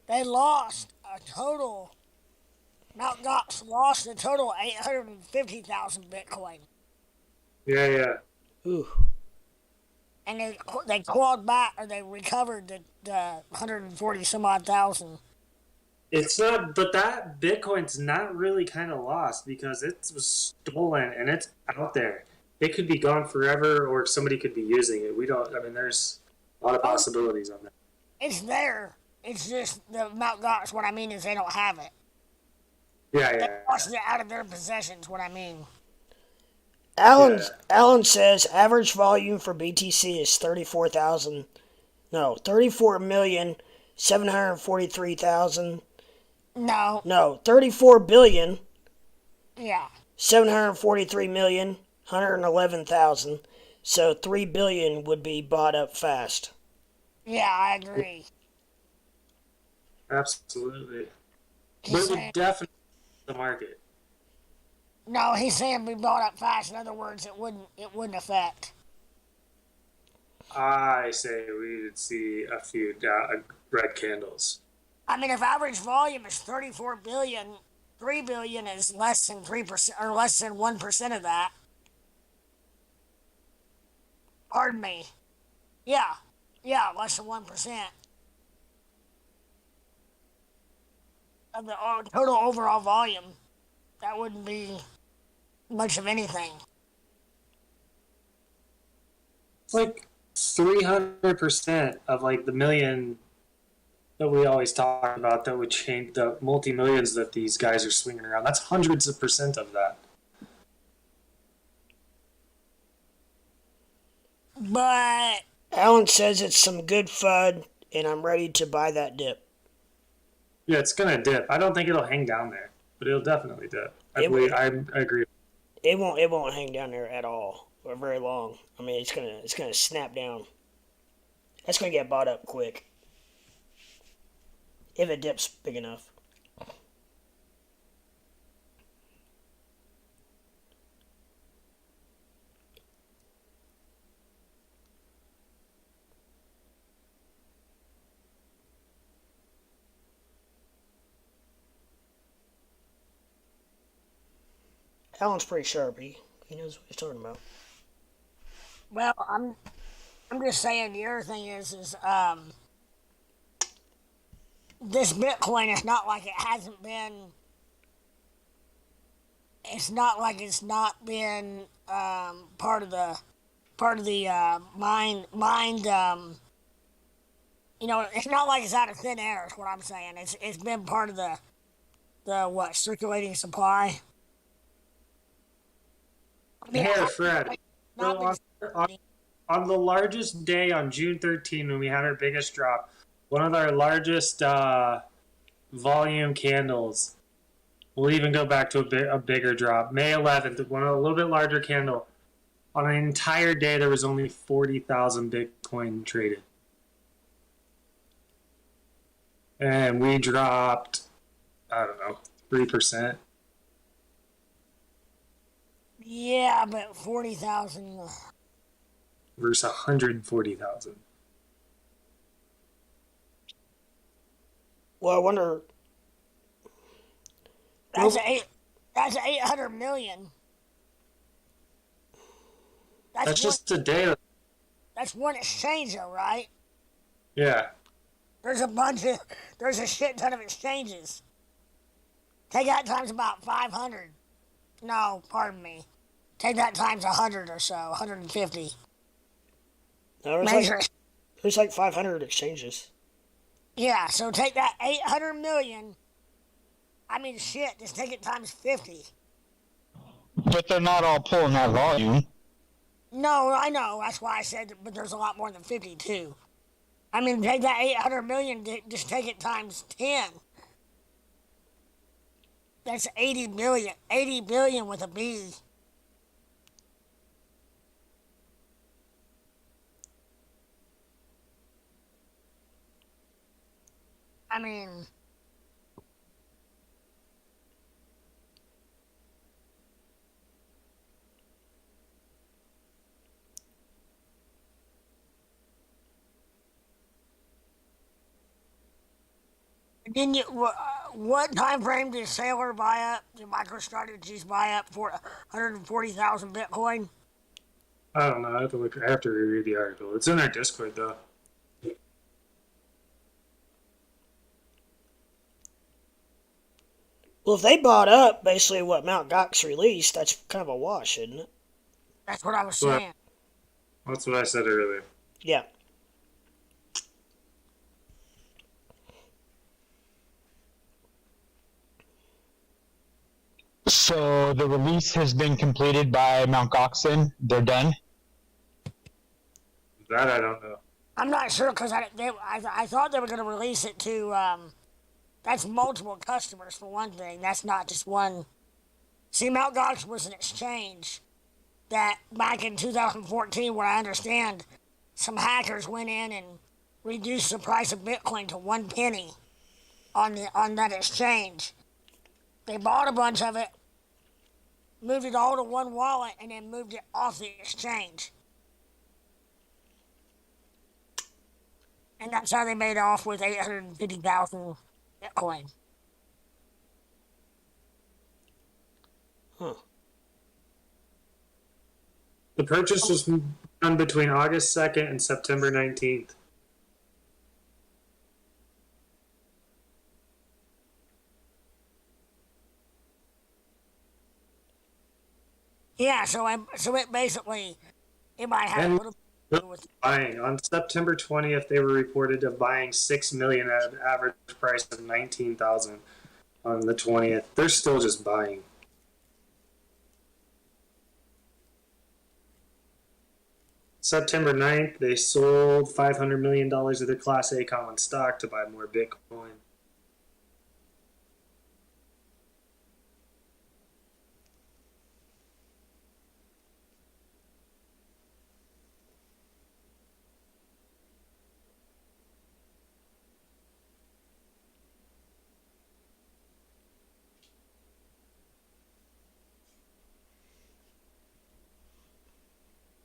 They lost a total. Mt. Gox lost a total 850,000 Bitcoin. Yeah. Ooh. And they clawed back, or they recovered the 140 some odd thousand. It's not, but that Bitcoin's not really kind of lost because it was stolen and it's out there. It could be gone forever, or somebody could be using it. We don't. I mean, there's a lot of possibilities on that. It's there. It's just the Mt. Gox. What I mean is they don't have it. Yeah. They lost it out of their possessions. What I mean. Alan says average volume for BTC is 34,743,000. No, 34 billion. Yeah. 743,111,000. So 3 billion would be bought up fast. Yeah, I agree. Absolutely. But it would definitely the market. No, he's saying be bought up fast. In other words, it wouldn't affect. I say we would see a few red candles. I mean, if average volume is 34 billion, 3 billion is less than 3% or less than 1% of that. Pardon me. Yeah, less than 1% of the total overall volume. That wouldn't be much of anything. It's like 300% of like the million that we always talk about that would change the multi-millions that these guys are swinging around. That's hundreds of percent of that. But Alan says it's some good FUD, and I'm ready to buy that dip. Yeah, it's gonna dip. I don't think it'll hang down there, but it'll definitely dip. I agree. It won't hang down there at all for very long. I mean, it's gonna snap down. That's gonna get bought up quick if it dips big enough. Alan's pretty sharp. He knows what he's talking about. Well, I'm just saying the other thing is this Bitcoin is not like it hasn't been. It's not like it's not been part of the mind. It's not like it's out of thin air. Is what I'm saying. It's been part of the circulating supply. Here, Fred. So on the largest day on June 13, when we had our biggest drop, one of our largest volume candles. We'll even go back to a bigger drop. May 11th, a little bit larger candle. On an entire day, there was only 40,000 Bitcoin traded. And we dropped, I don't know, 3%. Yeah, but 40,000 versus 140,000. Well, I wonder. That's 800 million. That's just a day. That's one exchange, though, right? Yeah. There's a shit ton of exchanges. Take that times about 500. No, pardon me. Take that times 100 or so, 150. No, there's like 500 exchanges. Yeah, so take that 800 million. I mean, shit, just take it times 50. But they're not all pulling that volume. No, I know. That's why I said, but there's a lot more than 50 too. I mean, take that 800 million, just take it times 10. That's 80 billion. 80 billion with a B. I mean, didn't you? What time frame did Sailor buy up? Did MicroStrategies buy up for 140,000 Bitcoin? I don't know. I have to look. I have to reread the article. It's in our Discord though. Well, if they bought up basically what Mt. Gox released, that's kind of a wash, isn't it? That's what I was saying. That's what I said earlier. Yeah. So the release has been completed by Mt. Gox. They're done. That I don't know. I'm not sure because I thought they were going to release it to. That's multiple customers for one thing. That's not just one. See, Mt. Gox was an exchange that back in 2014, where I understand some hackers went in and reduced the price of Bitcoin to 1 penny on that exchange. They bought a bunch of it, moved it all to one wallet, and then moved it off the exchange. And that's how they made off with 850,000 Bitcoin. Huh. The purchase was done between August 2nd and September 19th. Yeah, so it basically, it might have a little bit to do with buying. On September 20th, they were reported of buying 6 million at an average price of 19,000 on the 20th. They're still just buying. September 9th, they sold $500 million of their Class A common stock to buy more Bitcoin.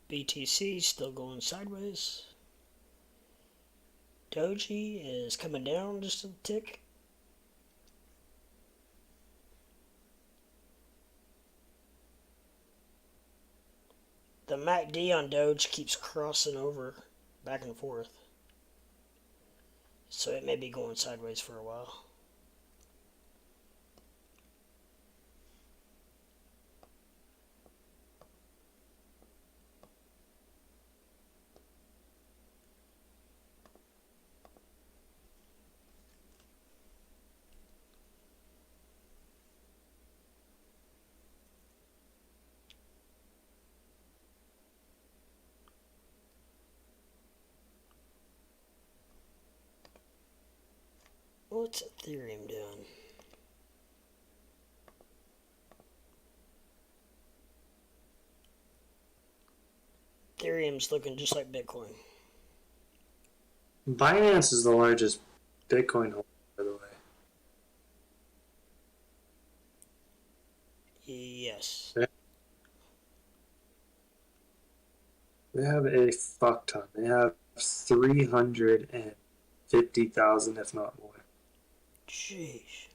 BTC still going sideways. Doge is coming down just a tick. The MACD on Doge keeps crossing over back and forth. So it may be going sideways for a while. What's Ethereum doing? Ethereum's looking just like Bitcoin. Binance is the largest Bitcoin holder, by the way. Yes. They have a fuck ton. They have 350,000, if not more. Jeez.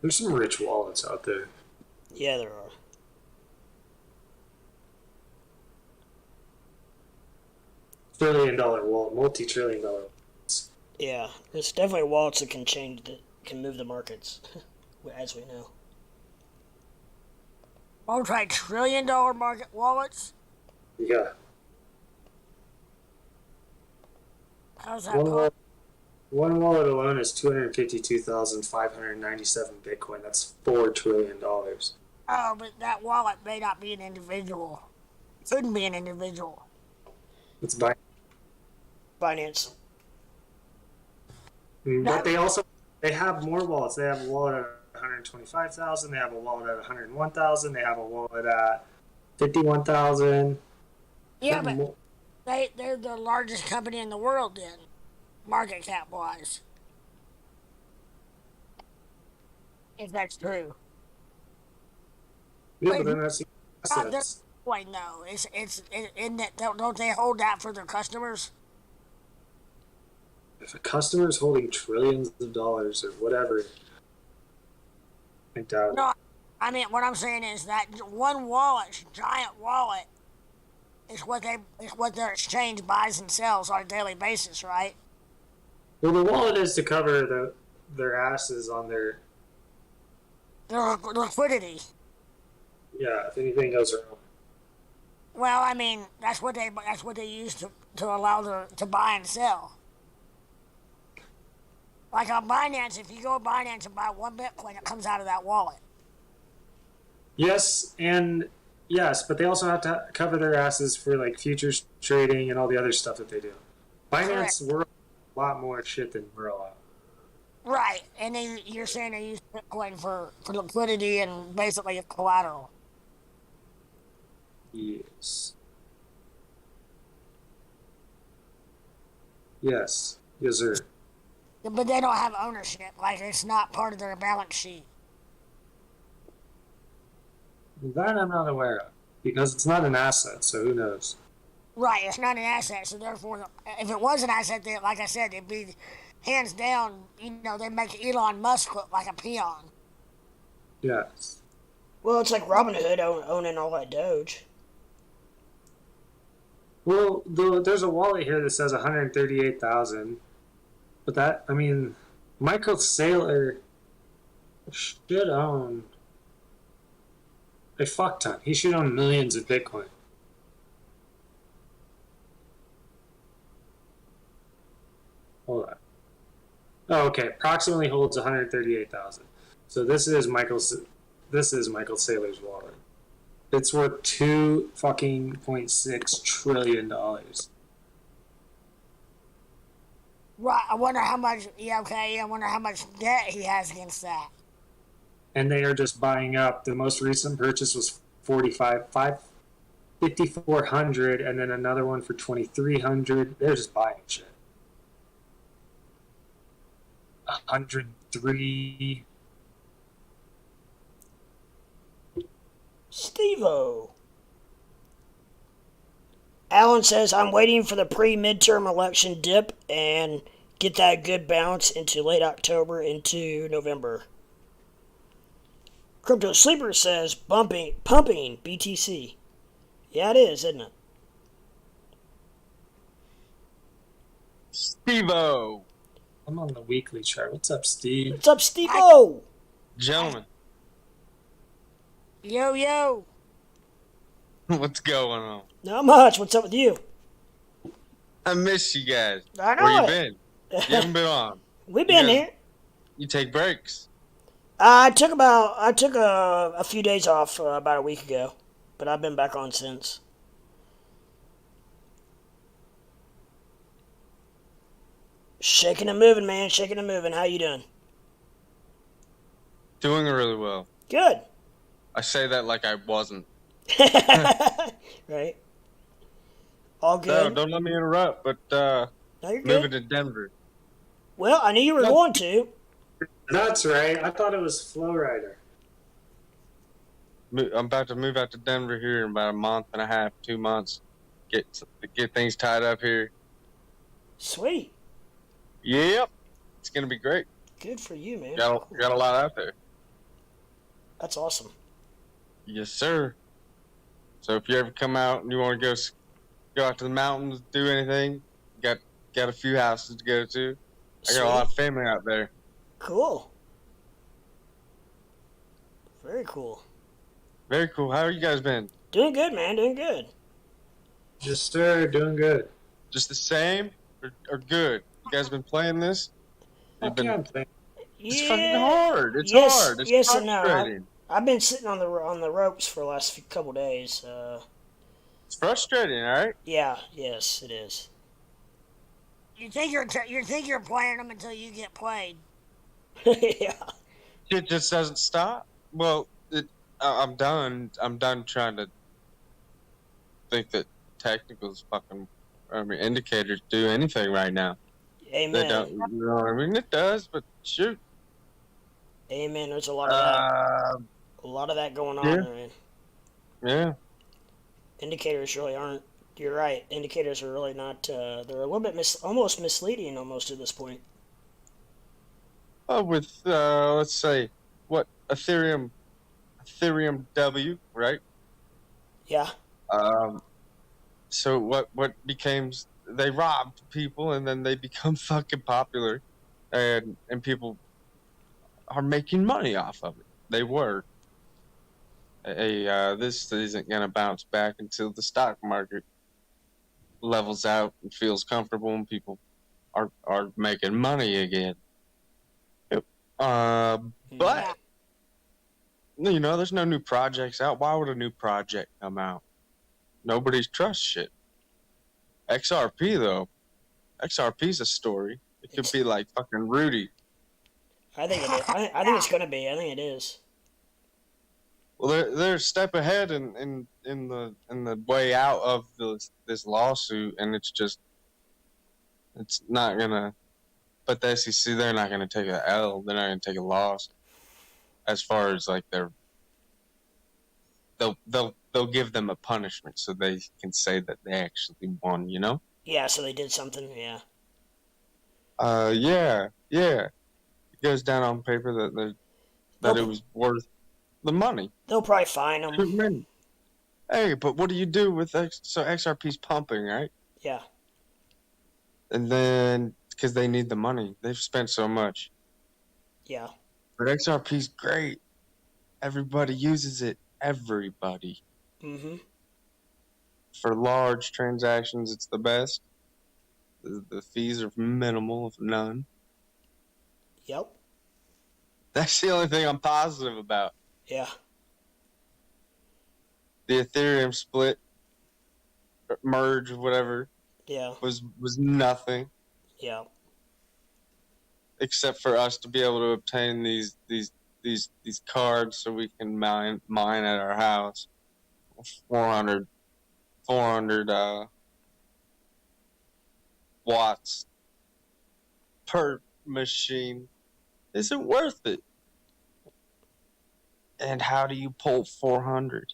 There's some rich wallets out there. Yeah, there are. $1 trillion wallet, multi-trillion-dollar wallets. Yeah, there's definitely wallets that can move the markets, as we know. Multi-trillion-dollar market wallets? Yeah. How's that possible? One wallet alone is 252,597 Bitcoin. That's $4 trillion. Oh, but that wallet may not be an individual. It couldn't be an individual. It's Binance. But they have more wallets. They have a wallet at 125,000. They have a wallet at 101,000. They have a wallet at 51,000. Yeah, but they're the largest company in the world then, market cap wise. If that's true. Yeah, but then that's assets. Wait, no, isn't it? Don't they hold that for their customers? If a customer is holding trillions of dollars or whatever, I doubt it. No, I mean what I'm saying is that one wallet, giant wallet, is what their exchange buys and sells on a daily basis, right? Well, the wallet is to cover their asses on their liquidity. Yeah, if anything goes wrong. Well, I mean that's what they use to allow to buy and sell. Like on Binance, if you go to Binance and buy one Bitcoin, it comes out of that wallet. Yes, but they also have to cover their asses for like futures trading and all the other stuff that they do. Binance, we're a lot more shit than we're allowed. Right, and then you're saying they use Bitcoin for liquidity and basically collateral. Yes. Yes, sir. But they don't have ownership. Like, it's not part of their balance sheet. That I'm not aware of. Because it's not an asset, so who knows? Right, it's not an asset, so therefore, if it was an asset, then, like I said, it'd be hands down, they'd make Elon Musk look like a peon. Yes. Well, it's like Robinhood owning all that Doge. Well, there's a wallet here that says 138,000. But that, I mean, Michael Saylor should own a fuck ton. He should own millions of Bitcoin. Hold on. Oh, okay. Approximately holds 138,000. So this is Michael Saylor's wallet. It's worth $2.6 trillion. Right, I wonder how much. Yeah, okay. I wonder how much debt he has against that. And they are just buying up. The most recent purchase was 5,400, and then another one for 2,300. They're just buying shit. 103. Steve-O. Alan says, I'm waiting for the pre-midterm election dip and get that good bounce into late October into November. Crypto Sleeper says, pumping BTC. Yeah, it is, isn't it? Steve-O. I'm on the weekly chart. What's up, Steve? What's up, Steve-O? Gentlemen. Yo. What's going on? Not much. What's up with you? I miss you guys. I know. Where you been? You haven't been on. We've been here. You take breaks. I took a few days off about a week ago, but I've been back on since. Shaking and moving, man. Shaking and moving. How you doing? Doing really well. Good. I say that like I wasn't. Right. All good. No, don't let me interrupt, but No, you're moving good. to Denver. Well, I knew you were going to. That's right. I thought it was Flowrider. I'm about to move out to Denver here in about a month and a half, 2 months. Get things tied up here. Sweet. Yep, it's gonna be great. Good for you, man. Got a lot out there. That's awesome. Yes, sir. So if you ever come out and you want to go out to the mountains, do anything, got a few houses to go to. I got a lot of family out there. Cool. Very cool. Very cool. How are you guys been? Doing good, man. Doing good. Just doing good. Just the same or good? You guys been playing this? It's fucking hard. It's hard. It's yes frustrating. and no. I've been sitting on the ropes for the last couple days. It's frustrating, all right? Yeah. Yes, it is. You think you're playing them until you get played. Yeah. It just doesn't stop. Well, I'm done. I'm done trying to think that technicals indicators do anything right now. Amen. They don't. You know what I mean? It does, but shoot. Amen. There's a lot of that. A lot of that going on, man. Yeah. Indicators really aren't. You're right. Indicators are really not. They're a little bit almost misleading almost at this point. With let's say what Ethereum W, right? Yeah. So what becomes they robbed people and then they become fucking popular, and people are making money off of it. They were. This isn't gonna bounce back until the stock market levels out and feels comfortable and people are making money again. Yep. But you know, there's no new projects out. Why would a new project come out? Nobody's trust shit. XRP though, XRP's a story. It could be like fucking Rudy. I think it is. I think it's gonna be. I think it is. Well, they're a step ahead in the way out of this lawsuit, and it's not gonna. But the SEC, they're not gonna take an L. They're not gonna take a loss. As far as like they'll give them a punishment so they can say that they actually won. You know? Yeah. So they did something. Yeah. Yeah. It goes down on paper that it was worth the money. They'll probably fine them. Hey, but what do you do with so XRP's pumping, right? Yeah. And then because they need the money, they've spent so much. Yeah. But XRP's great. Everybody uses it. Everybody. Mm-hmm. For large transactions, it's the best. The fees are minimal, if none. Yep. That's the only thing I'm positive about. Yeah. The Ethereum split, merge, whatever. Yeah. Was nothing. Yeah. Except for us to be able to obtain these cards so we can mine at our house. 400 watts per machine isn't worth it. And how do you pull 400?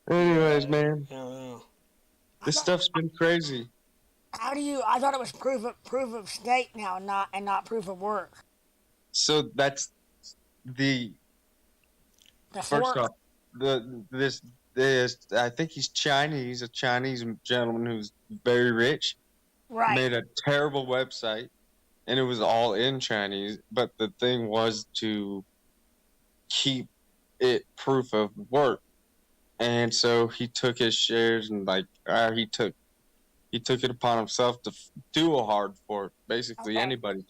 Anyways, man, I don't know. this stuff's been crazy. How do you? I thought it was proof of stake now, and not proof of work. So that's the first off. This I think he's Chinese, a Chinese gentleman who's very rich. Right. Made a terrible website, and it was all in Chinese. But the thing was to keep it proof of work, and so he took his shares and he took it upon himself to do a hard fork. Basically, anybody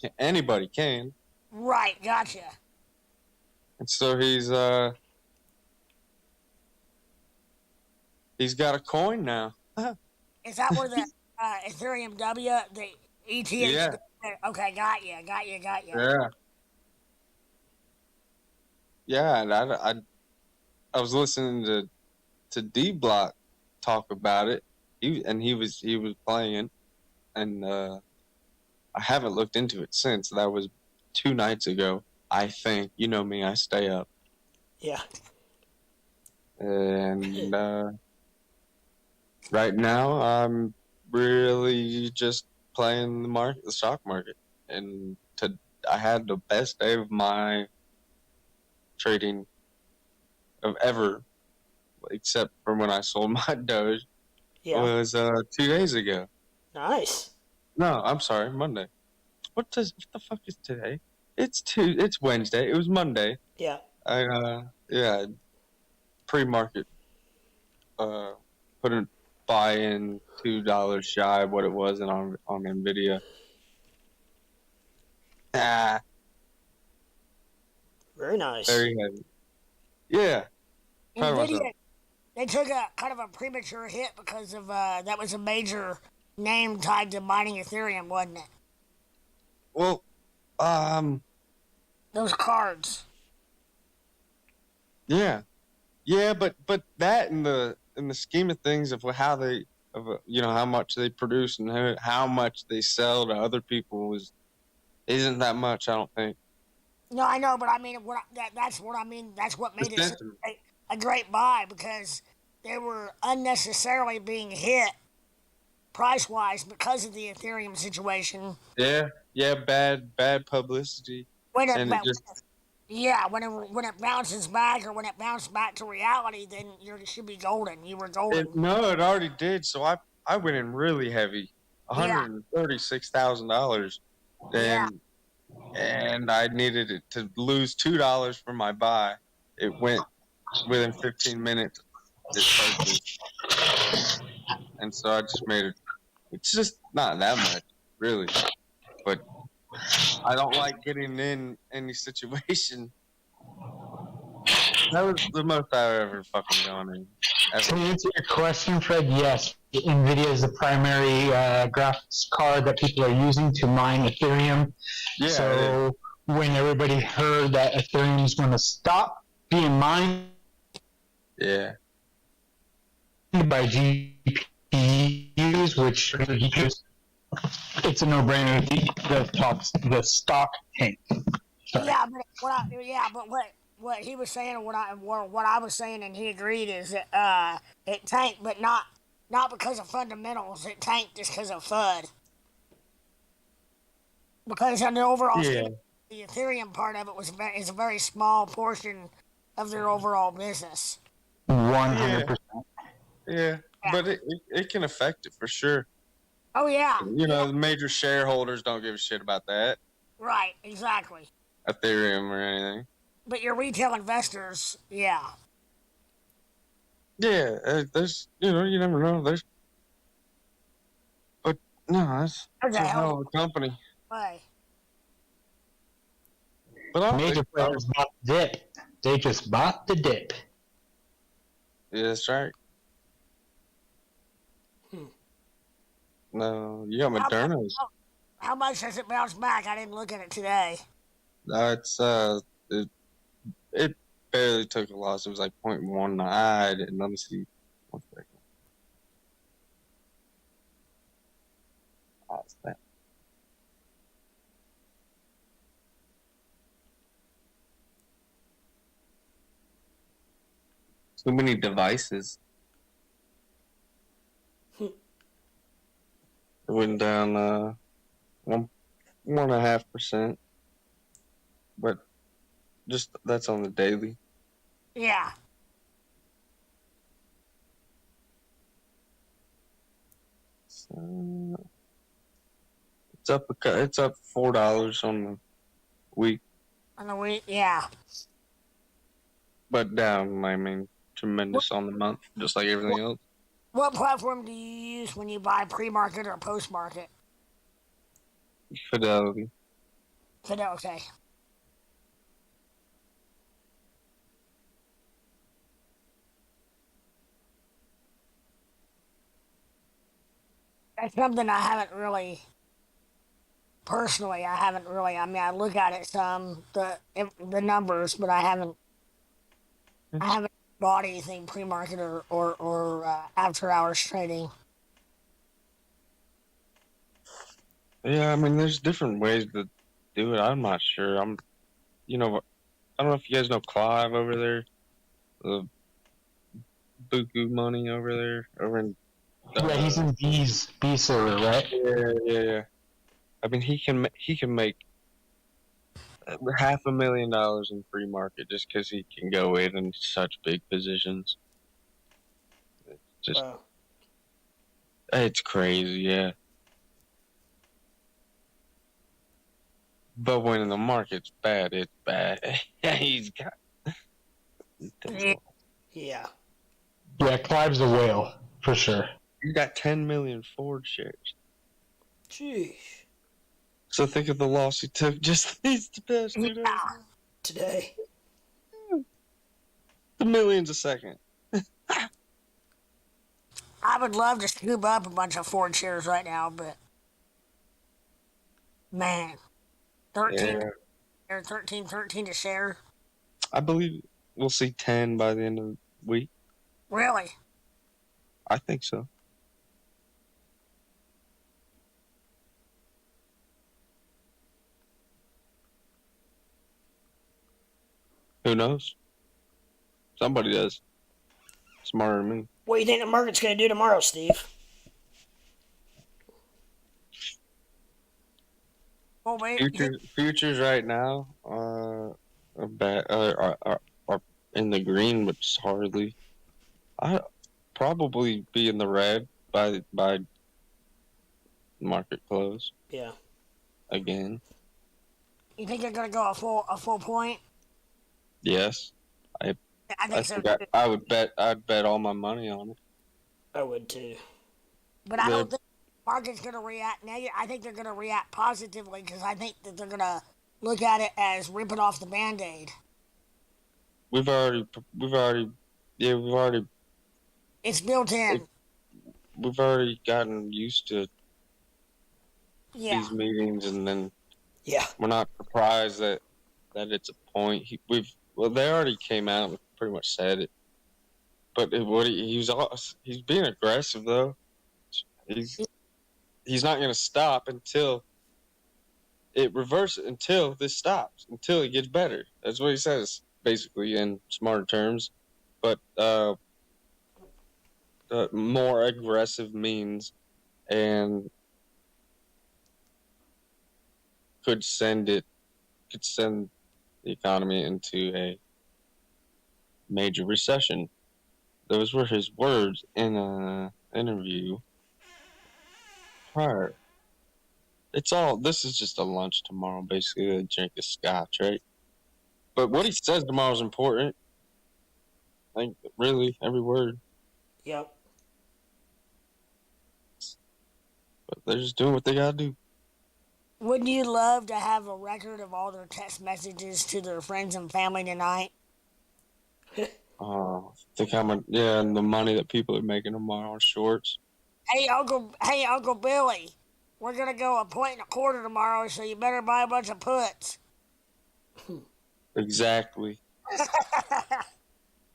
can. Right. Gotcha. And so he's got a coin now. Is that where the Ethereum W, the ETH? Yeah. Okay, got you. Yeah. Yeah, and I was listening to D Block talk about it. He was playing, and I haven't looked into it since. That was 2 nights ago, I think. You know me, I stay up. Yeah. And right now, I'm really just playing the stock market, and I had the best day of my trading of ever, except for when I sold my Doge. Yeah. Was 2 days ago. Nice. No, I'm sorry, Monday. What the fuck is today? It's Wednesday. It was Monday. Yeah. Pre-market. Put a buy in $2 shy of what it was on Nvidia. Very nice. Very heavy. Yeah. Nvidia, they took a kind of a premature hit because of that was a major name tied to mining Ethereum, wasn't it? Well, those cards. Yeah, but that in the scheme of things of how they how much they produce and how much they sell to other people isn't that much, I don't think. No, I know, but I mean that's what I mean. That's what made it a great buy, because they were unnecessarily being hit price-wise because of the Ethereum situation. Yeah, bad publicity. When it bounces back, or when it bounced back to reality, then you should be golden. You were golden. It already did. So I went in really heavy, $136,000, and I needed it to lose $2 for my buy. It went within 15 minutes. It purchased, and so I just made it. It's just not that much, really, but I don't like getting in any situation. That was the most I've ever fucking gone in. To answer your question, Fred, yes, NVIDIA is the primary graphics card that people are using to mine Ethereum. Yeah, so when everybody heard that Ethereum is going to stop being mined, by GPUs, which it's a no-brainer. The stock tanked. Yeah, but what he was saying, and what I was saying, and he agreed, is that it tanked, but not because of fundamentals. It tanked just because of FUD. Because on the overall scheme, the Ethereum part of it is a very small portion of their overall business. 100%. Yeah, but it can affect it for sure. Oh yeah. The major shareholders don't give a shit about that. Right. Exactly. Ethereum or anything. But your retail investors, yeah. Yeah, there's, you never know. But no, that's a hell of a company. Right. But major players bought the dip. They just bought the dip. Yeah, that's right. No, you got Moderna's. How much has it bounced back? I didn't look at it today. It's it barely took a loss. It was like 0.19. And let me see. 1 second. What's that? Too many devices. It went down 1.5%, but just that's on the daily. Yeah. So it's up $4 on the week. On the week, yeah. But down, I mean, tremendous on the month, just like everything else. What platform do you use when you buy pre-market or post-market? Fidelity. Fidelity. That's something I haven't really, personally, I mean, I look at it some, the numbers, but I haven't bought anything pre-market or after hours trading. Yeah, I mean, there's different ways to do it. I'm not sure. You know, I don't know if you guys know Clive over there, the Buku money over there, over in. Yeah, he's in B server, right? Yeah. I mean, he can make $500,000 in free market just because he can go in such big positions. It's just, Wow. It's crazy, yeah. But when the market's bad, it's bad. He's got. Yeah. Yeah, Clive's a whale, for sure. He's got 10 million Ford shares. Jeez. So think of the loss he took just these past 2 days. Today. The millions a second. I would love to scoop up a bunch of Ford shares right now, but man, 13 to share. I believe we'll see 10 by the end of the week. Really? I think so. Who knows? Somebody does. Smarter than me. What do you think the market's going to do tomorrow, Steve? Well, wait. Futures right now are in the green, but just hardly. I probably be in the red by market close. Yeah. You Again. think they're gonna go a full point? Yes. I think so. I'd bet all my money on it. I would too. But I don't think the market's gonna react negative. I think they're gonna react positively because I think that they're gonna look at it as ripping off the Band-Aid. We've already. It's built in. We've already gotten used to these meetings, and then we're not surprised that it's a point. They already came out and pretty much said it, but he's being aggressive though. He's not going to stop until it reverses, until this stops, until it gets better. That's what he says, basically, in smarter terms. But more aggressive means and could send the economy into a major recession. Those were his words in an interview prior. This is just a lunch tomorrow, basically. They drink a scotch, right? But what he says tomorrow is important. Like, really, every word. Yep. But they're just doing what they gotta do. Wouldn't you love to have a record of all their text messages to their friends and family tonight? Think how much, and the money that people are making tomorrow on shorts. Hey, Uncle Billy, we're gonna go 1.25 tomorrow, so you better buy a bunch of puts. Exactly.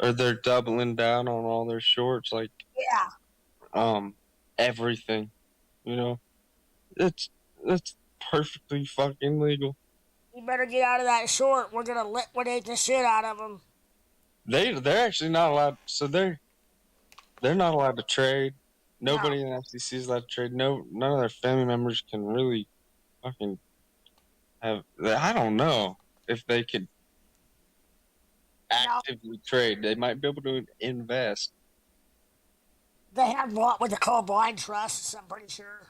Or they're doubling down on all their shorts, like everything. You know, it's perfectly fucking legal. You better get out of that short. We're gonna liquidate the shit out of them. They're actually not allowed. So they're not allowed to trade. Nobody in the FCC is allowed to trade. None of their family members can really fucking have. I don't know if they could actively trade. They might be able to invest. They have what they call blind trusts. I'm pretty sure.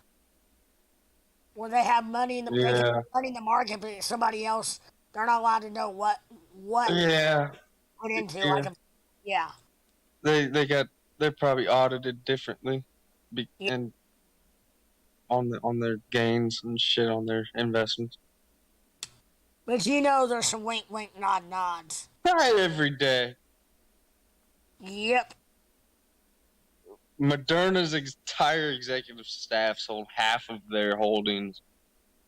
Where they have money in the money in the market, but somebody else, they're not allowed to know what put into. They're probably audited differently, and on their gains and shit on their investments. But you know, there's some wink, nods. Not every day. Yep. Moderna's entire executive staff sold half of their holdings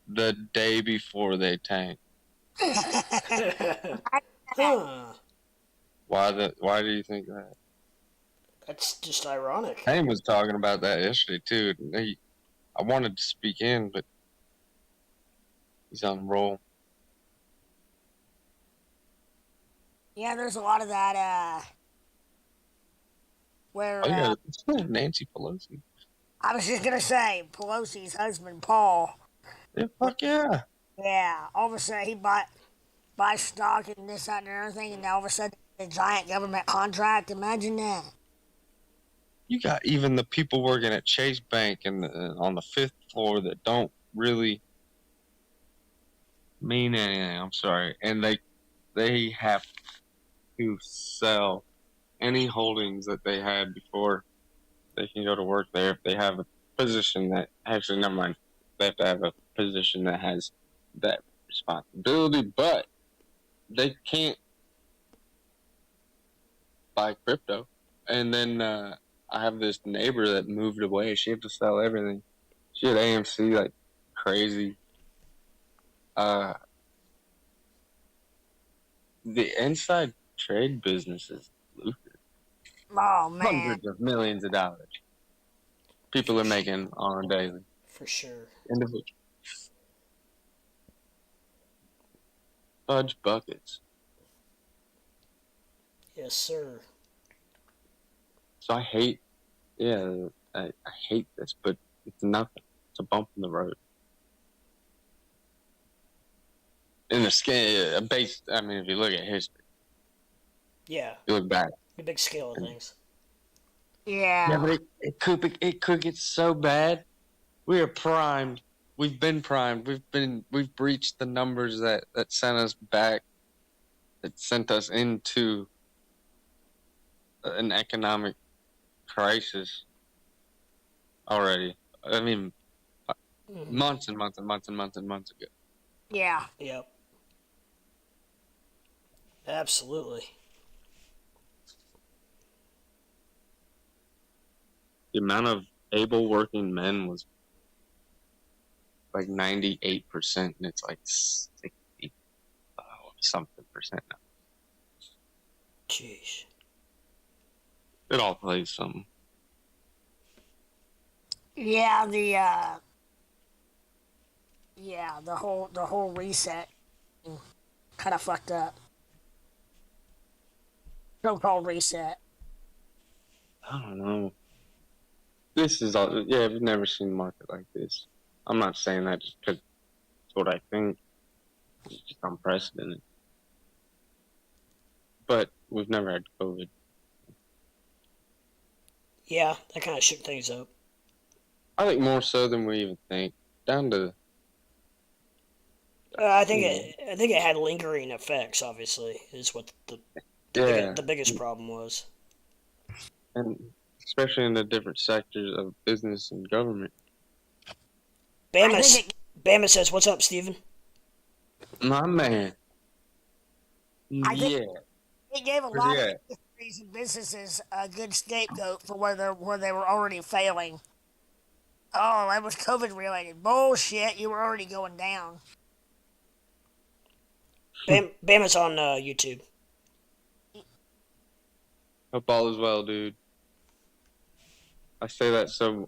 the day before they tanked. Why do you think that? That's just ironic. Hayden was talking about that yesterday too. I wanted to speak in, but he's on the roll. Yeah, there's a lot of that. Where? Oh yeah, Nancy Pelosi. I was just gonna say Pelosi's husband, Paul. Yeah, fuck yeah. Yeah, all of a sudden he buy stock and this, that, and everything, and now all of a sudden a giant government contract. Imagine that. You got even the people working at Chase Bank and on the 5th floor that don't really mean anything. I'm sorry, and they have to sell any holdings that they had before they can go to work there. If they have a position that actually, never mind, they have to have a position that has that responsibility, but they can't buy crypto. And then I have this neighbor that moved away. She had to sell everything. She had AMC like crazy. The inside trade business is lucrative. Oh man, Hundreds of millions of dollars people are making on a daily. For sure. Individual. Fudge buckets. Yes, sir. So I hate this, but it's nothing. It's a bump in the road. In the scale, I mean, if you look at history. Yeah. You look back. The big scale of things. Yeah. Yeah, but it could get so bad. We are primed. We've been primed. We've breached the numbers that sent us back. That sent us into an economic crisis already. I mean, months and months and months and months and months ago. Yeah. Yep. Absolutely. The amount of able working men was like 98%, and it's like 60 something percent now. Jeez. It all plays something. Yeah, the whole reset kind of fucked up. So-called reset. I don't know. This is all. Yeah, I've never seen a market like this. I'm not saying that just because it's what I think. It's just unprecedented. But we've never had COVID. Yeah, that kind of shook things up. I think more so than we even think. Down to. I think it had lingering effects. Obviously, is what the biggest problem was. And especially in the different sectors of business and government. Bama says, "What's up, Steven?" My man. Yeah. It gave a lot of industries and businesses a good scapegoat for where they were already failing. Oh, that was COVID related. Bullshit, you were already going down. Bama's on YouTube. Hope all is well, dude. I say that so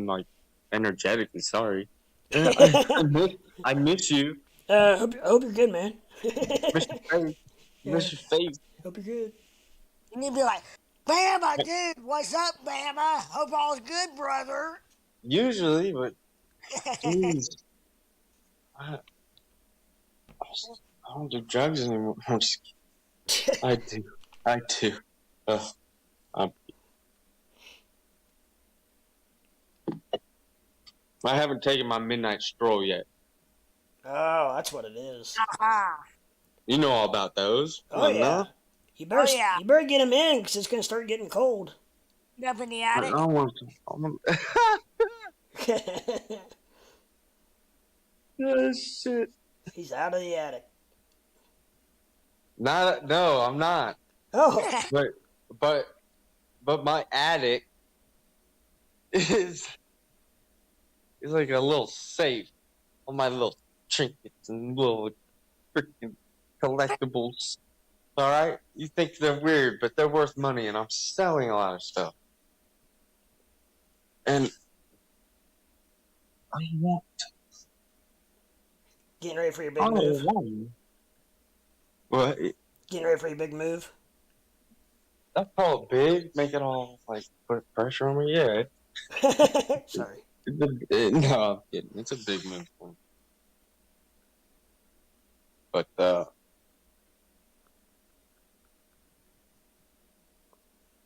like energetically. Sorry. I miss you. Hope you're good, man. Miss your face. Miss your face. Hope you're good. You need to be like, Bama, dude, what's up, Bama? Hope all's good, brother. Usually, but jeez, I don't do drugs anymore. I'm just kidding. I do. I haven't taken my midnight stroll yet. Oh, that's what it is. You know all about those. Oh yeah. You better get them in because it's gonna start getting cold. Up in the attic. I want to. Oh shit. He's out of the attic. No, I'm not. Oh. But my attic is like a little safe. All my little trinkets and little freaking collectibles. All right, you think they're weird, but they're worth money, and I'm selling a lot of stuff. And I want. Getting ready for your big move. What? Getting ready for your big move. That's all big. Make it all like put pressure on me. Yeah. Sorry. No, I'm kidding. It's a big move. But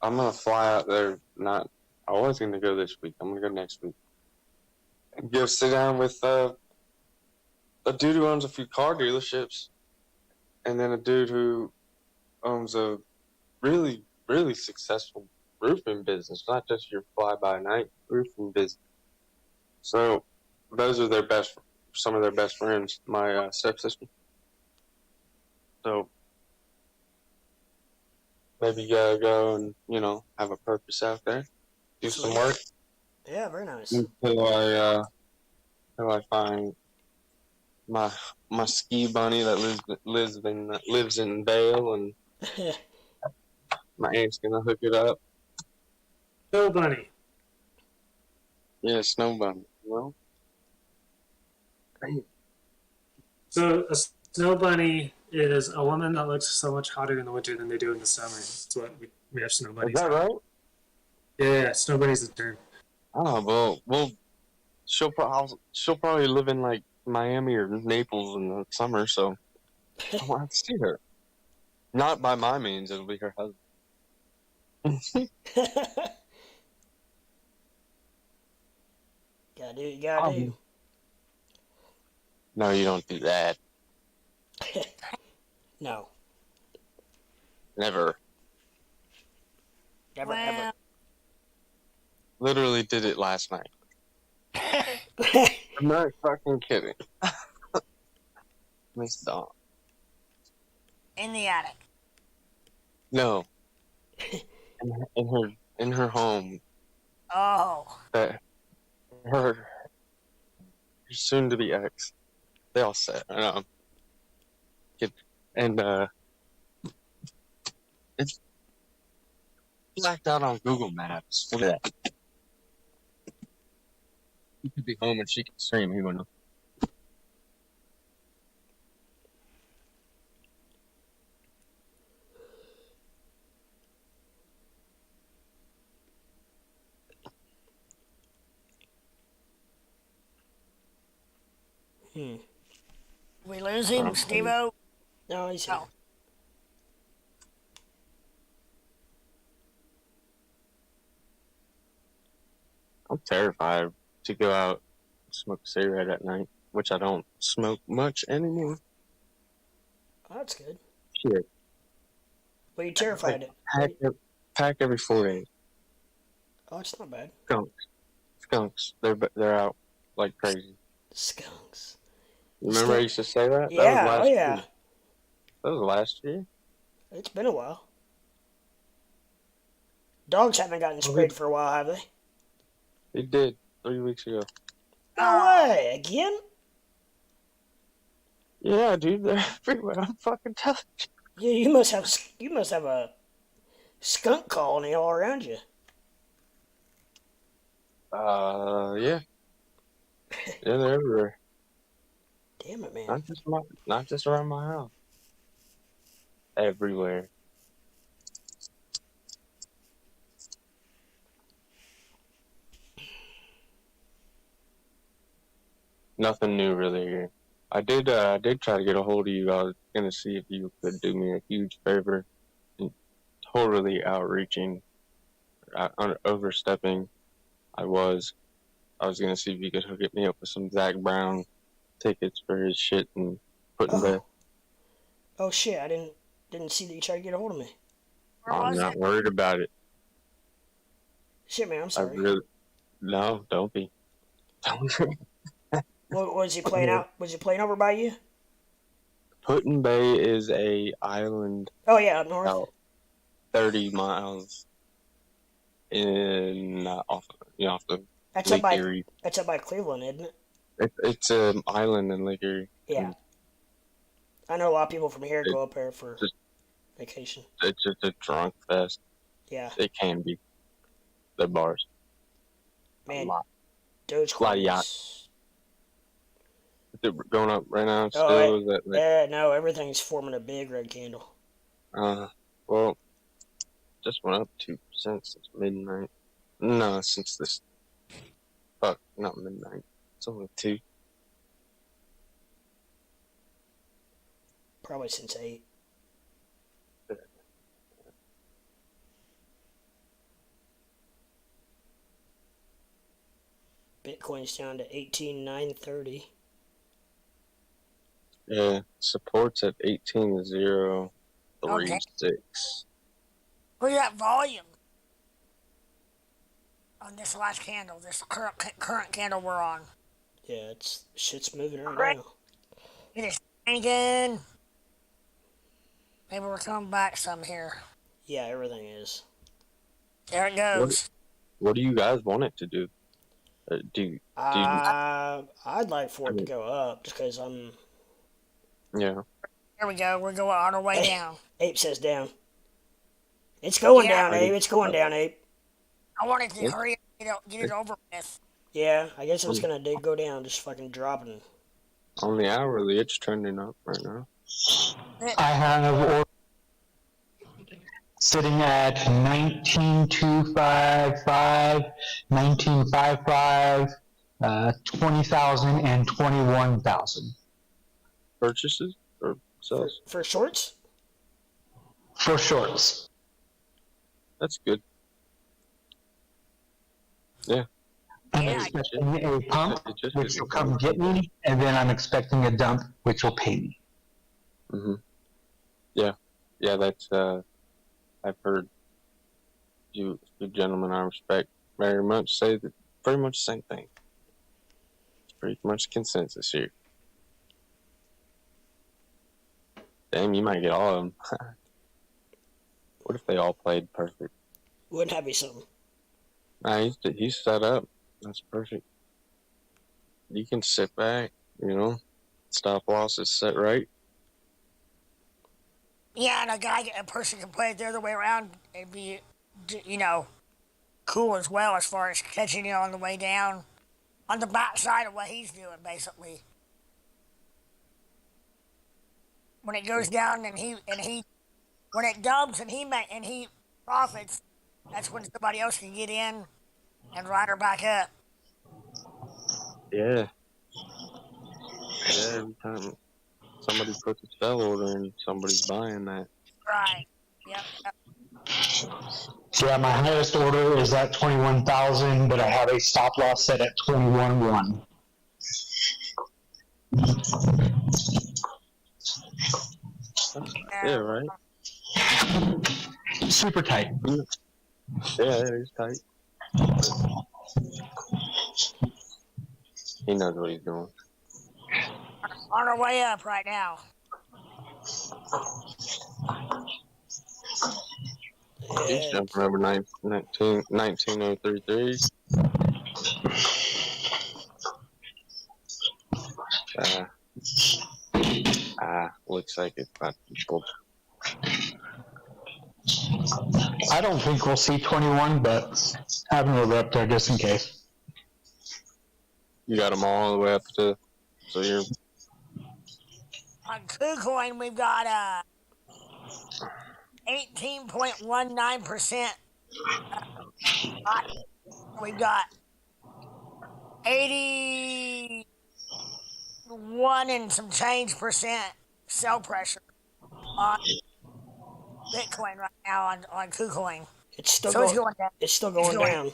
I'm gonna fly out there. I was gonna go this week. I'm gonna go next week. And go sit down with a dude who owns a few car dealerships, and then a dude who owns a really, really successful roofing business, not just your fly-by-night roofing business. So those are some of their best friends, my stepsister. So maybe you gotta go and, have a purpose out there. Do some work. Yeah, very nice. Until I find my ski bunny that lives in Vale, and my aunt's gonna hook it up. Snow bunny. Yeah, snow bunny. Well, so a snow bunny is a woman that looks so much hotter in the winter than they do in the summer. That's what we have snow bunnies. Is that right? Yeah, snow bunny's the term. Oh well, she'll probably live in like Miami or Naples in the summer, so I won't have to see her. Not by my means; it'll be her husband. Gotta do what you gotta do. No, you don't do that. No. Never. Never, ever. Literally did it last night. I'm not fucking kidding. Miss Dawn. In the attic. No. In her home. Oh. That her soon to be ex. They all said, and it's blacked out on Google Maps. Look at that. He could be home and she could stream. He wouldn't know. We lose him, Steve-O? No, he's here. I'm terrified to go out and smoke a cigarette at night, which I don't smoke much anymore. Oh, that's good. Shit. Well, you terrified Pack every 4 days. Oh, it's not bad. Skunks. They're out like crazy. Skunks. Remember I used to say that? Yeah, that was yeah. Year. That was last year. It's been a while. Dogs haven't gotten sprayed for a while, have they? They did 3 weeks ago. No way! Again? Yeah, dude, they're everywhere. I'm fucking telling you. Yeah, you must have a skunk colony all around you. Yeah. Yeah, they're everywhere. Damn it, man. Not just around my house. Everywhere. Nothing new really here. I did try to get a hold of you. I was gonna see if you could do me a huge favor. Totally outreaching, overstepping. I was gonna see if you could hook me up with some Zach Brown tickets for his shit and put in bed. Oh shit! I didn't see that you tried to get a hold of me. I'm not worried about it. Shit, man, I'm sorry. No, don't be. What was he playing out? Was he playing over by you? Put-in Bay is a island. Oh yeah, up north. About 30 miles off the Lake Erie. That's up by Cleveland, isn't it? It's an island in Lake Erie. Yeah. I know a lot of people from here go up there for vacation. It's just a drunk fest. Yeah. It can be. The bars. Man, A lot. Dogecoin yachts. Is it going up right now Oh, still? Is that like... no, everything's forming a big red candle. Well, just went up 2% since midnight. No, since this... Fuck, not midnight. It's only 2. Probably since 8. Bitcoin's down to 18,930. Yeah, support's at 18,036. Okay. Look at that volume on this last candle, this current candle we're on. Yeah, shit's moving right now. It is tanking. Maybe we're coming back some here. Yeah, everything is. There it goes. What do you guys want it to do? I'd like for it to go up just because I'm... Yeah. There we go. We're going on our way down. Ape says down. It's going down, Ape. It's going down, Ape. I wanted to hurry up, get it over with. Yeah, I guess it was going to go down, just fucking dropping. On the hourly, it's trending up right now. I have order sitting at 19,255, 19,555, 20,000, and 21,000. Purchases or sales? For shorts? For shorts. That's good. Yeah. I'm expecting a pump, which will come get me, and then I'm expecting a dump, which will pay me. Yeah. Yeah, that's, I've heard you gentlemen I respect very much say that pretty much the same thing. It's pretty much consensus here. Damn, you might get all of them. What if they all played perfect? Wouldn't that be something? Nah, he's set up. That's perfect. You can sit back, stop loss is set right. Yeah, and a person can play it the other way around and be, cool as well as far as catching it on the way down, on the back side of what he's doing, basically. When it goes down and when it dumps and he profits, that's when somebody else can get in and ride her back up. Yeah. Yeah, every time somebody puts a sell order in, somebody's buying that. Right. Yep. Yeah, my highest order is at 21,000, but I have a stop loss set at 21,100. Yeah, right? Super tight. Yeah, it is tight. He knows what he's doing. On our way up right now. He's jumping over 19,033. Looks like it's about to be pulled. I don't think we'll see 21, but have an order up there just in case. You got them all the way up to, so you're... On Kucoin, we've got 18.19%. We've got 81 and some change percent sell pressure on Bitcoin right now on Kucoin. It's still going down. It's still going down.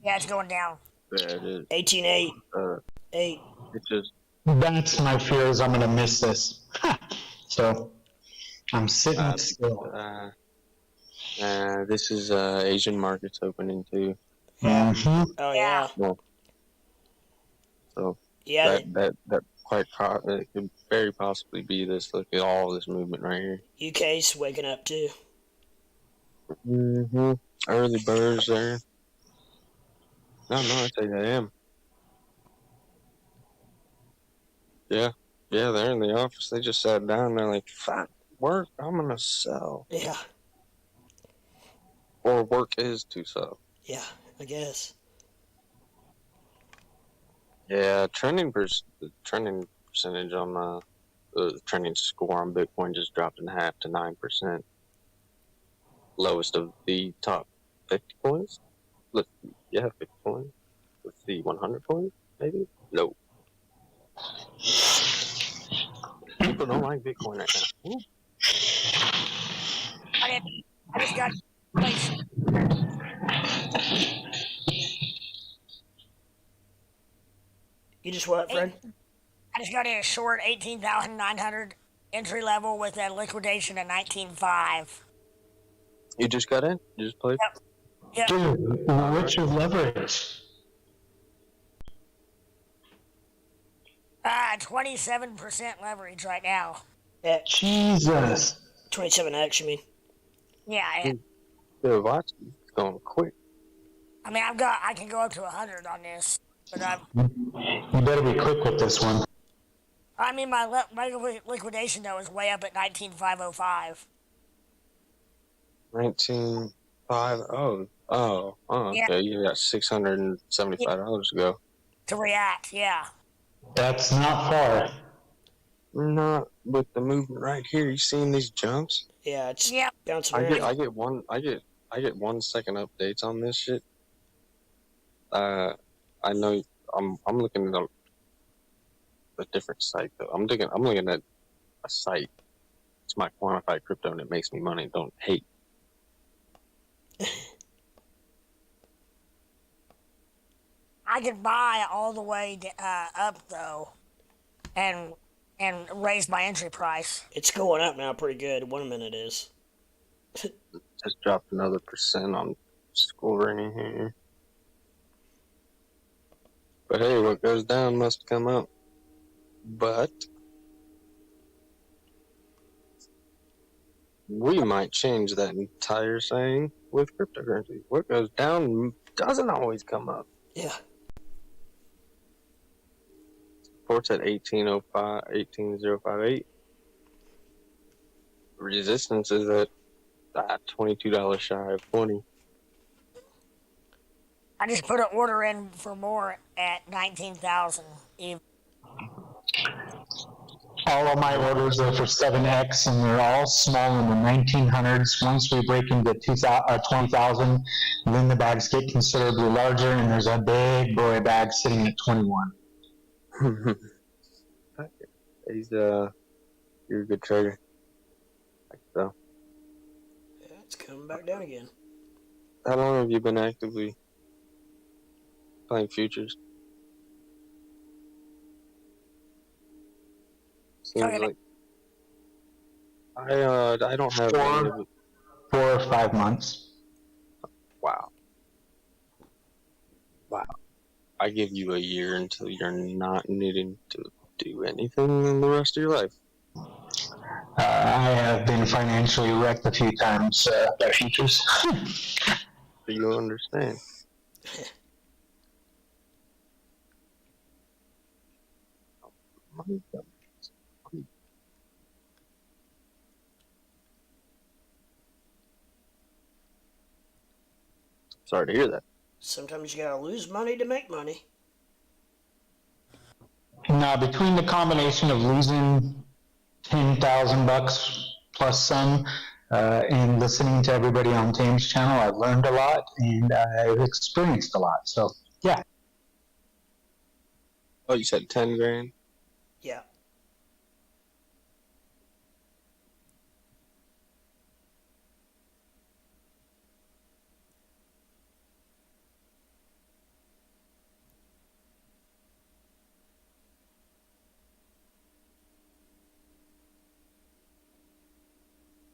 Yeah, it's going down. Yeah, it is. 18.8. 8. It's just... That's my fear, is I'm going to miss this. So, I'm sitting still. This is Asian markets opening too. Mm-hmm. Oh, yeah. So, yeah, that it could very possibly be this. Look at all this movement right here. UK's waking up too. Early birds there. No, it's 8 a.m. Yeah, they're in the office. They just sat down. They're like, fuck, work, I'm gonna sell. Yeah. Or work is to sell. Yeah, I guess. Yeah, the trending percentage on the trending score on Bitcoin just dropped in half to 9%. Lowest of the top 50 coins. Let's see. Yeah, 50 coins. Let's see, 100 coins, maybe? No. People don't like Bitcoin right now. Ooh. I just got place. You just what, friend? I just got a short 18,900 entry level with a liquidation at 19.5. You just got in? You just played? Yep. Dude, what's your leverage? 27% leverage right now. Yeah. Jesus. 27x, you mean? Yeah. Yeah, watch. It's going quick. I mean, I can go up to 100 on this, but You better be quick with this one. I mean, my liquidation though is way up at 19,505. 19.5. Oh, okay. Yeah. You got $675 to go. To react, yeah. That's not far. Not with the movement right here. You seen these jumps? Yeah, it's bouncing I around. get 1 second updates on this shit. I know I'm looking at a different site though. I'm looking at a site. It's my quantified crypto and it makes me money. Don't hate. I could buy all the way up though, and raise my entry price. It's going up now pretty good. 1 minute is. Just dropped another % on scoring here. But hey, what goes down must come up. But we might change that entire saying with cryptocurrency. What goes down doesn't always come up. Yeah. Support's at 18,058. Resistance is at $22 shy of 20. I just put an order in for more at 19,000 even. All of my orders are for 7x, and they're all small in the 1900s. Once we break into 20,000, then the bags get considerably larger, and there's a big boy bag sitting at 21. You're a good trader. So. Yeah, it's coming back down again. How long have you been actively playing futures? Seems like I don't have 4 or 5 months. Wow. I give you a year until you're not needing to do anything in the rest of your life. I have been financially wrecked a few times by futures. Do you understand? Sorry to hear that. Sometimes you gotta lose money to make money. Now, between the combination of losing $10,000 plus some, and listening to everybody on Tame's channel, I've learned a lot and I've experienced a lot. So, yeah. Oh, you said 10 grand? Yeah.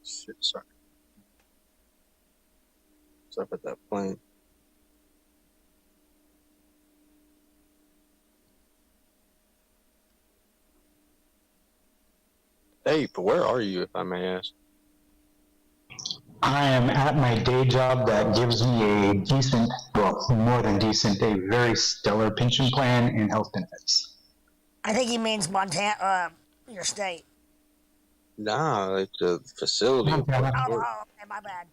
Shit, sorry. What's up at that plane? Hey, but where are you, if I may ask? I am at my day job that gives me a decent, well, more than decent, a very stellar pension plan and health benefits. I think he means Montana, your state. Nah, it's a facility. Oh, okay, my bad.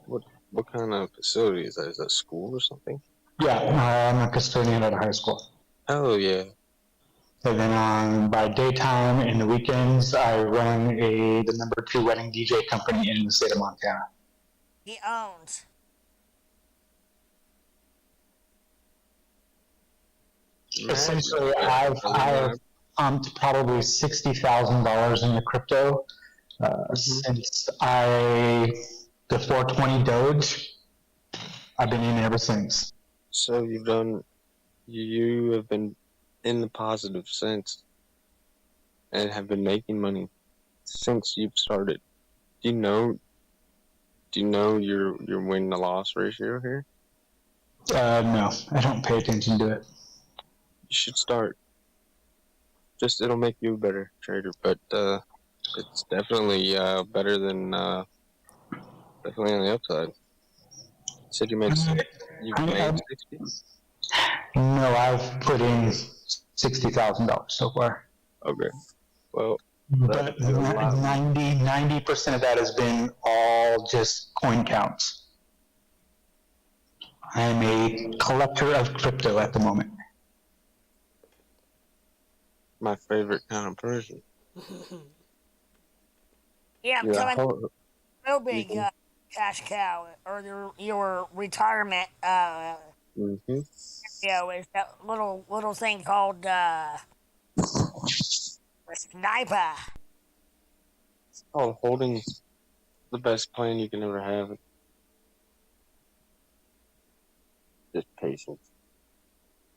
What kind of facility is that? Is that school or something? Yeah, I'm a custodian at a high school. Oh yeah. And then by daytime and the weekends, I run the #2 wedding DJ company in the state of Montana. He owns. Essentially, I've pumped probably $60,000 into crypto since the 420 Doge. I've been in ever since. So you have been in the positive sense and have been making money since you've started. Do you know your win to loss ratio here? No, I don't pay attention to it. You should start. It'll make you a better trader, but it's definitely better than definitely on the upside. You said you made 60. No, I've put in $60,000 so far. Okay. Well, but 90% of that has been all just coin counts. I'm a collector of crypto at the moment. My favorite kind of person. Yeah, I'm coming real big cash cow, or your retirement video is that little thing called sniper. It's called holding the best plan you can ever have. Just patience.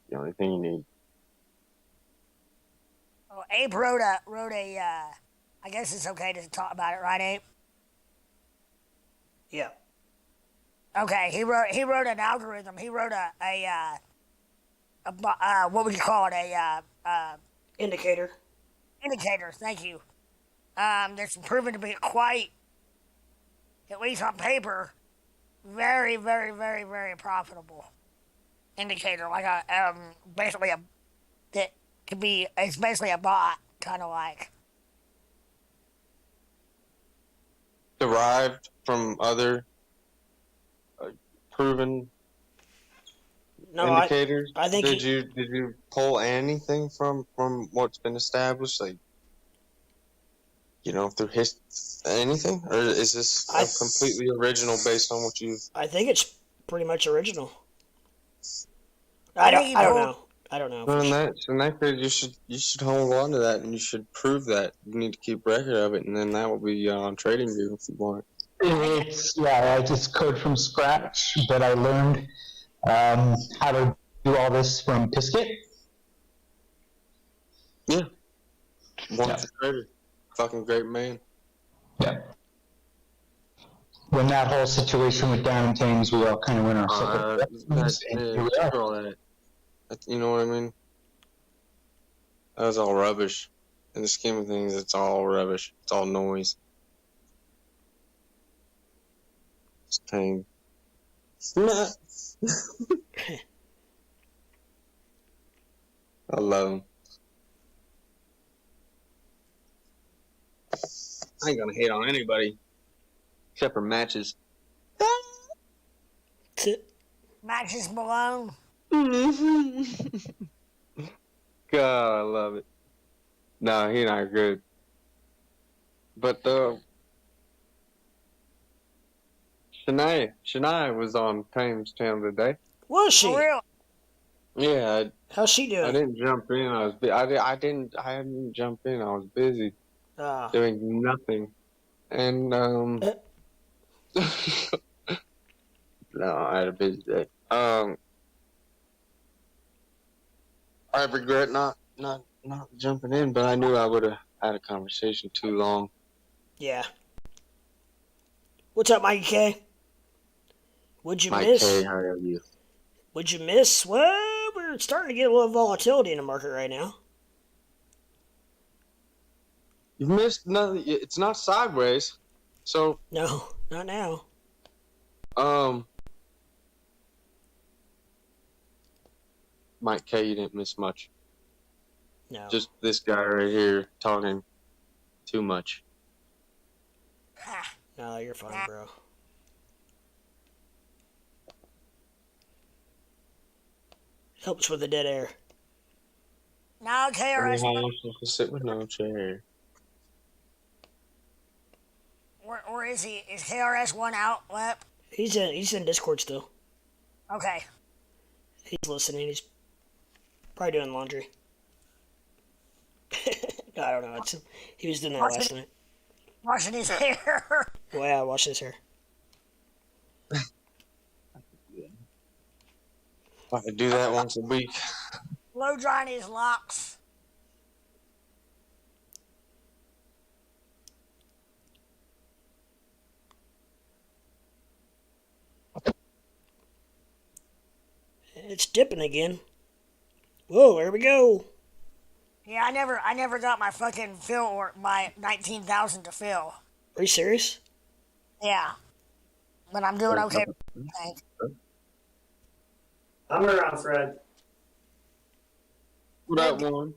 The only thing you need. Well, Abe wrote a I guess it's okay to talk about it, right, Abe? Yeah. Okay, he wrote an algorithm. He wrote a what would you call it? Indicator. Indicator. Thank you. That's proven to be quite, at least on paper, very, very, very, very profitable indicator. Like basically that could be. It's basically a bot, kind of like. Derived from other proven indicators. I think. Did you pull anything from what's been established, like through anything, or is this completely original based on what you've? I think it's pretty much original. I don't know. I don't know. Well, in that case, you should hold on to that, and you should prove that. You need to keep record of it, and then that will be on TradingView if you want. I just code from scratch, but I learned how to do all this from Piskit. Yeah. Wonderful trader. Fucking great man. Yeah. When that whole situation went down in Thames, we all kind of went our separate directions. You know what I mean? That was all rubbish. In the scheme of things, it's all rubbish. It's all noise. It's tame. I love him. I ain't gonna hate on anybody. Except for Matches. Matches Malone. God, I love it. No, he not good. But Shania was on Tame's channel today. Was she? For real? Yeah. How's she doing? I didn't jump in. I didn't jump in. I was busy doing nothing. And no, I had a busy day. I regret not jumping in, but I knew I would have had a conversation too long. Yeah. What's up, Mikey K? What'd you Mike miss? K, how are you? What'd you miss? Well, we're starting to get a little volatility in the market right now. You've missed nothing. It's not sideways, so no, not now. Mike K, you didn't miss much. No. Just this guy right here talking too much. No, you're fine, bro. Helps with the dead air. No, KRS. Sit with no chair. Where is he? Is KRS-One out, Lep? He's in Discord still. Okay. He's listening. He's probably doing laundry. No, I don't know. He was doing that last night. Washing his hair. Well, yeah, wash his hair. I could do that once a week. Blow drying his locks. It's dipping again. Whoa, there we go. Yeah, I never got my fucking fill or my 19,000 to fill. Are you serious? Yeah. But I'm doing okay. Thanks. I'm around, Fred. What up, one?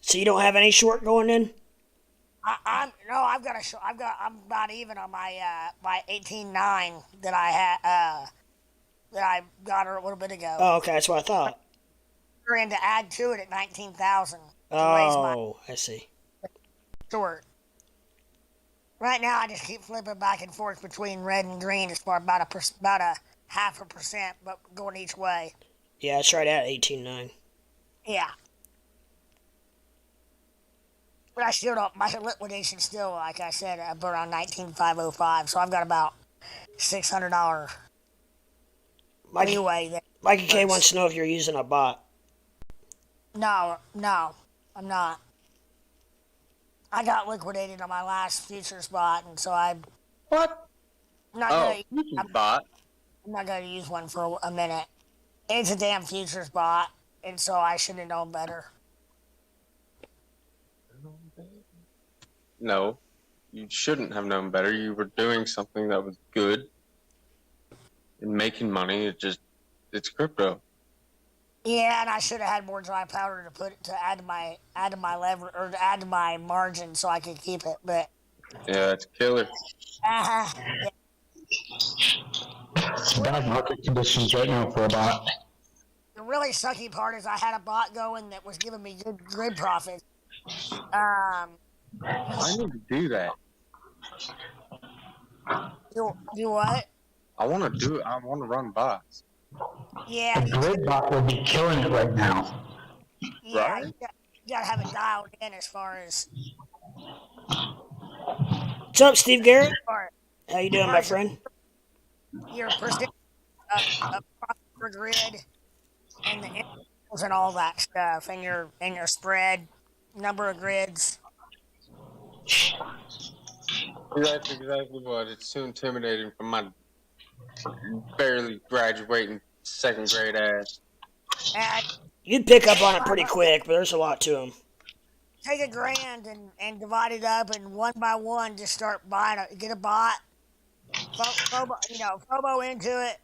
So you don't have any short going in? I'm about even on my my 18.9 that I had that I got her a little bit ago. Oh, okay, that's what I thought. And to add to it at 19,000. Oh, I see. Short. Right now, I just keep flipping back and forth between red and green as far about a 0.5%, but going each way. Yeah, it's right at 18.9. Yeah. But I still don't. My liquidation still, like I said, around 19,505. So I've got about $600 leeway there. Mikey K wants to know if you're using a bot. No, I'm not. I got liquidated on my last futures bot, and so What? I'm not gonna use one for a minute. It's a damn futures bot, and so I should have known better. No, you shouldn't have known better. You were doing something that was good and making money. It's crypto. Yeah, and I should have had more dry powder to add to my lever or to add to my margin so I could keep it. But yeah, it's killer. Yeah. It's bad market conditions right now for a bot. The really sucky part is I had a bot going that was giving me good grid profits. I need to do that. Do what? I want to do it. I want to run bots. Yeah. A grid bot would be killing it right now. Yeah, Right? you gotta have it dialed in as far as. What's up, Steve Garrett? How you doing, my friend? Your percent of per grid and the intervals and all that stuff, and your spread number of grids. That's exactly what. It's too intimidating for my barely graduating second grade ass. And You'd pick up on it pretty quick, but there's a lot to them. take $1,000 and divide it up, and one by one, just start buying get a bot. FOMO into it.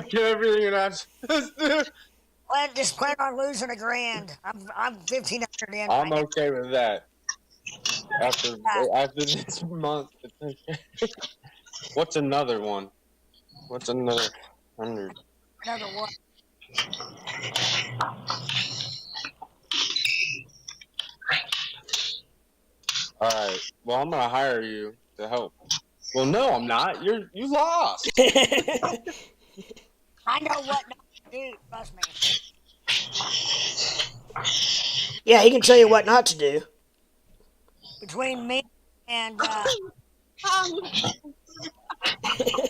Get everything in that. Just plan on losing $1,000. I'm 1,500 in. I'm okay with that. After this month, what's another one? What's another 100? Another one. All right. Well, I'm gonna hire you to help. Well, no, I'm not. You lost. I know what not to do. Trust me. Yeah, he can tell you what not to do. Between me and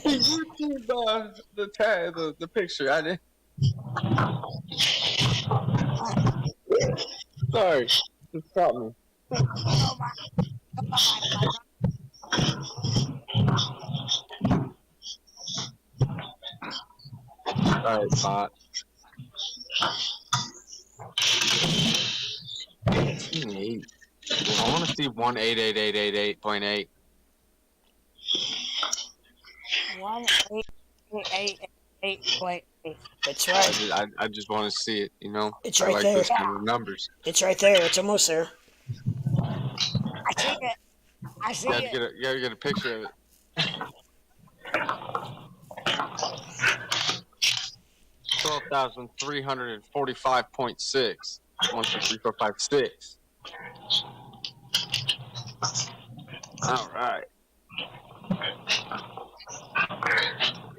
YouTube, the picture. I did. Sorry, just stop me. Alright, bot. 18.8. I want to see 18888.8. 18888.8. That's right. I just want to see it, you know? It's I right like there. those kind of numbers. It's right there. It's almost there. I see it. I see it. You gotta get a picture of it. 12,345.6. 1, 2, 3, 4, 5, 6. All right.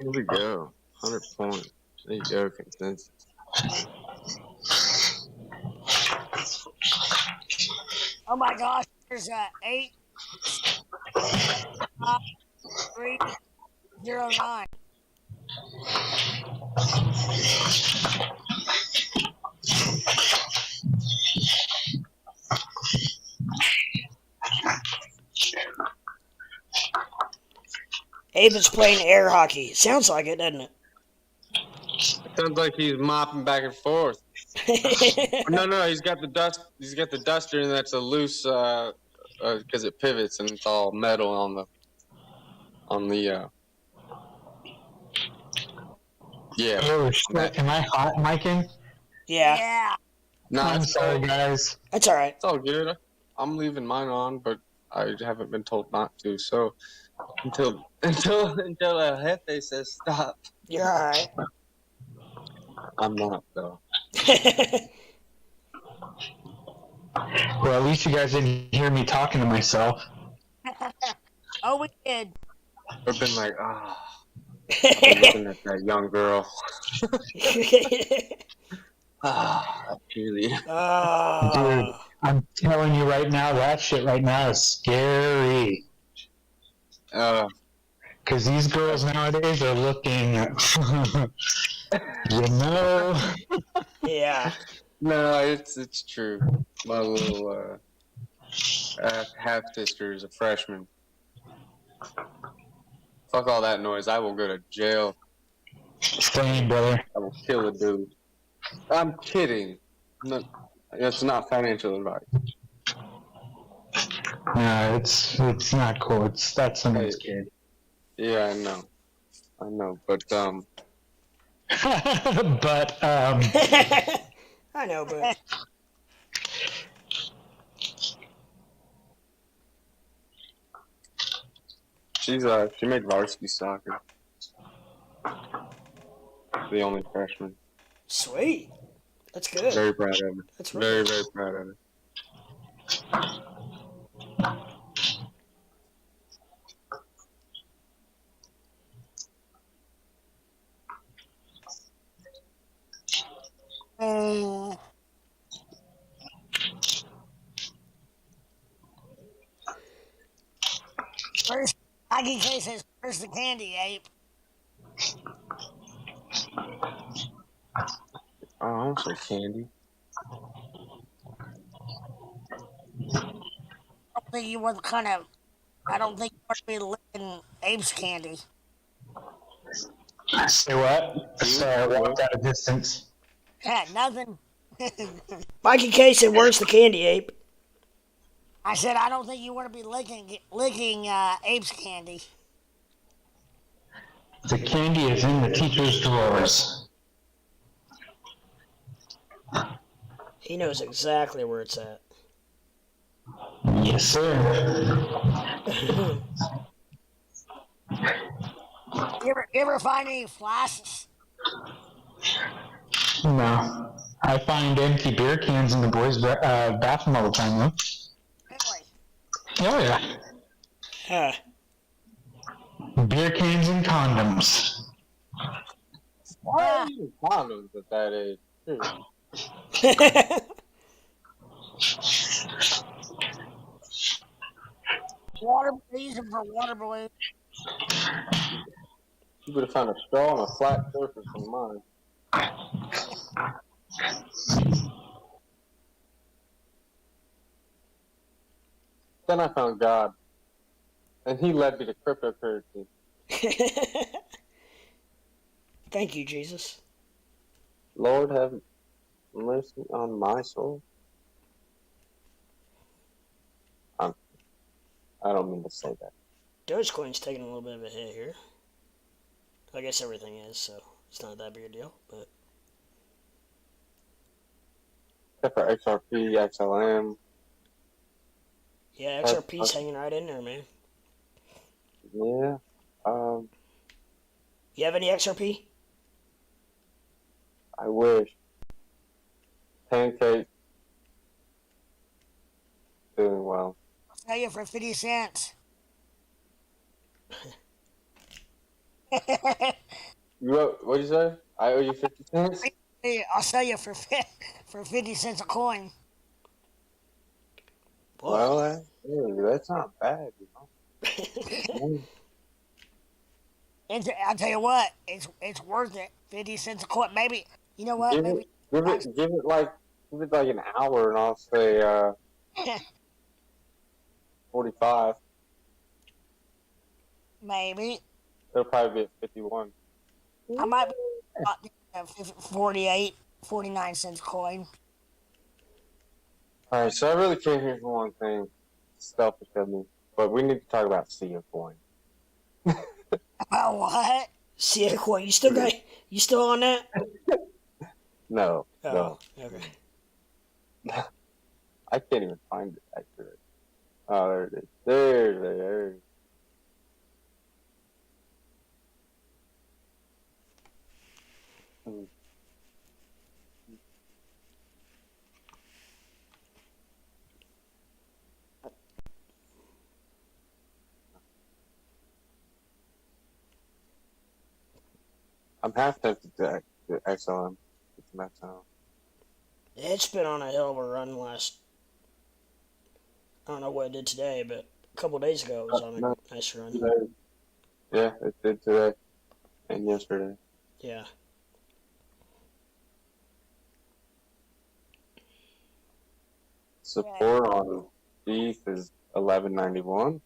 Here we go. 100 points. There you go, consensus. Oh my gosh, there's 85309. Abe is playing air hockey. Sounds like it, doesn't it? Sounds like he's mopping back and forth. No, he's got the dust. He's got the duster, and that's a loose because it pivots and it's all metal on the. Yeah. Oh shit! Am I hot, Miking? Yeah. No, I'm sorry, guys. That's all right. It's all good. I'm leaving mine on, but I haven't been told not to. So until El Jefe says stop, You're all right. I'm not though. Well, at least you guys didn't hear me talking to myself. Oh, we did. I've been like, I'm looking at that young girl. Really. Dude, I'm telling you right now, that shit right now is scary. Because these girls nowadays are looking, Yeah. No, it's true. My little half sister is a freshman. Fuck all that noise. I will go to jail. Same, brother. I will kill a dude. I'm kidding. No, that's not financial advice. No, it's not cool. That's someone's kid. Yeah, I know, but but I know, but she made varsity soccer. The only freshman. Sweet. That's good. Very proud of her. That's very, right. very proud of her. First, Hockey K says, "Where's the candy, Ape?" Oh, I don't say candy. I don't think you want to be licking Ape's candy. Say what? Sorry, I walked out of distance. Yeah, nothing. Mikey K said, "Where's the candy, Ape?" I said, I don't think you want to be licking Ape's candy. The candy is in the teacher's drawers. He knows exactly where it's at. Yes, sir. You ever find any flasks? No. I find empty beer cans in the boys' bathroom all the time, though. Really? Oh, yeah. Huh. Beer cans and condoms. Why are you condoms at that age? Use them for water balloons. You would have found a straw on a flat surface on mine. Then I found God, and He led me to cryptocurrency. Thank you, Jesus. Lord, have mercy on my soul. I don't mean to say that. Dogecoin's taking a little bit of a hit here. I guess everything is, so it's not that big a deal. But Except for XRP, XLM. Yeah, XRP's hanging right in there, man. Yeah. You have any XRP? I wish. Pancake doing well. I'll sell you for 50 cents. What'd you say? I owe you 50 cents? I'll sell you for 50 cents a coin. Boy. Well, that's not bad, you know. I'll tell you what, it's worth it. 50 cents a coin. Maybe, you know what? Give it like an hour, and I'll say 45. Maybe. It'll probably be at 51. I might be 48, 49 cents a coin. All right, so I really came here for one thing. Selfish of me, but we need to talk about Sia Coin. About what? Sia Coin. You still on that? No. Oh, No. Okay. I can't even find it, actually. Oh, there it is. There it is. I'm half tempted to XLM. It's max out. It's been on a hell of a run last. I don't know what it did today, but a couple days ago it was on a nice run. Today. Yeah, it did today and yesterday. Yeah. Support on ETH is 1191.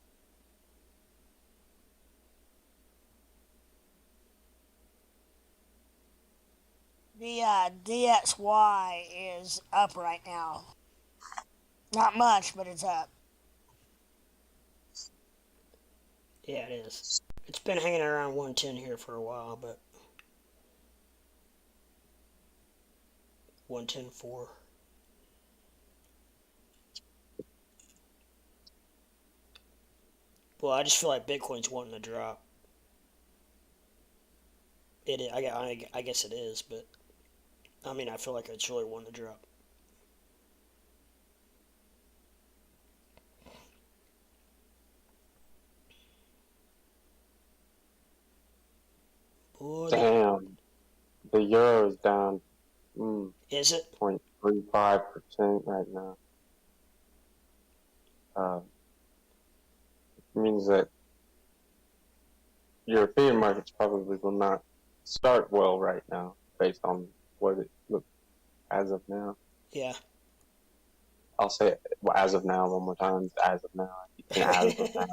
The DXY is up right now. Not much, but it's up. Yeah, it is. It's been hanging around 110 here for a while, but 110.4. Well, I just feel like Bitcoin's wanting to drop. I guess it is, but I mean, I feel like it's really wanting to drop. Boy, Damn. The euro is down. Is it? 0.35% right now. It means that European markets probably will not start well right now, based on what it looks as of now. Yeah. I'll say it as of now one more time. As of now. As of now.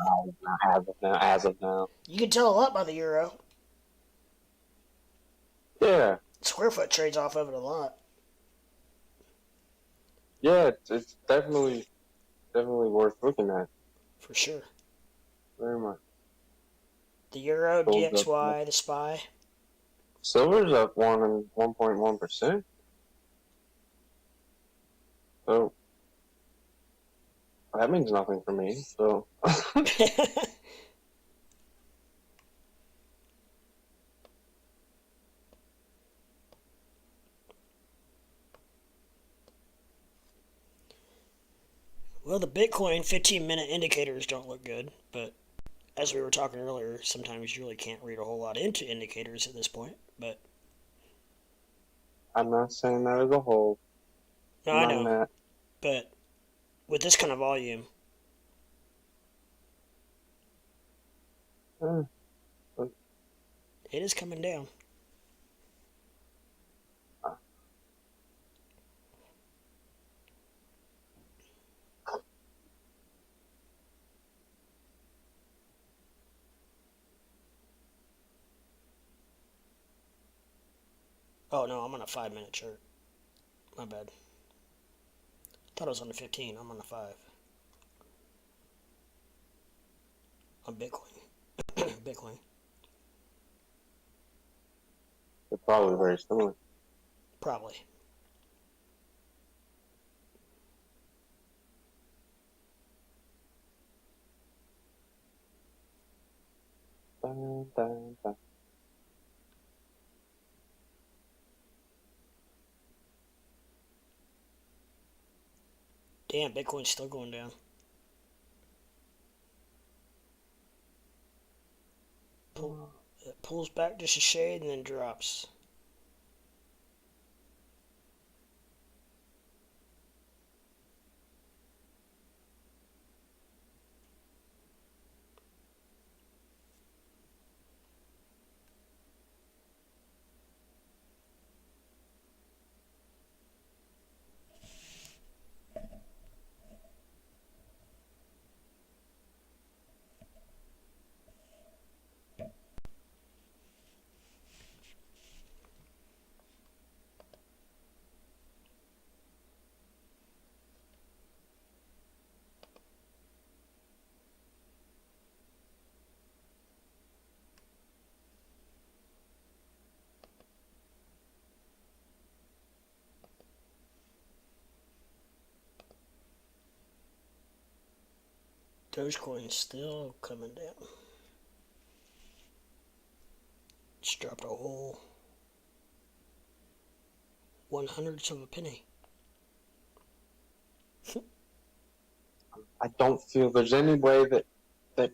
As of now. As of now. You can tell a lot by the euro. Yeah. Square foot trades off of it a lot. Yeah, it's definitely worth looking at. For sure. Very much. The euro, DXY, the SPY. Silver's up 1.1%. So that means nothing for me. So Well, the Bitcoin 15-minute indicators don't look good, but as we were talking earlier, sometimes you really can't read a whole lot into indicators at this point, but I'm not saying that as a whole. no, I know. But with this kind of volume, it is coming down. Oh no, I'm on a 5-minute chart. My bad. Thought I was on the 15. I'm on the 5. On Bitcoin. Bitcoin. They're probably very similar. Probably. Dun, dun, dun. Damn, Bitcoin's still going down. It pulls back just a shade and then drops. Dogecoin still coming down. Just dropped a whole 1/100th of a penny. I don't feel there's any way that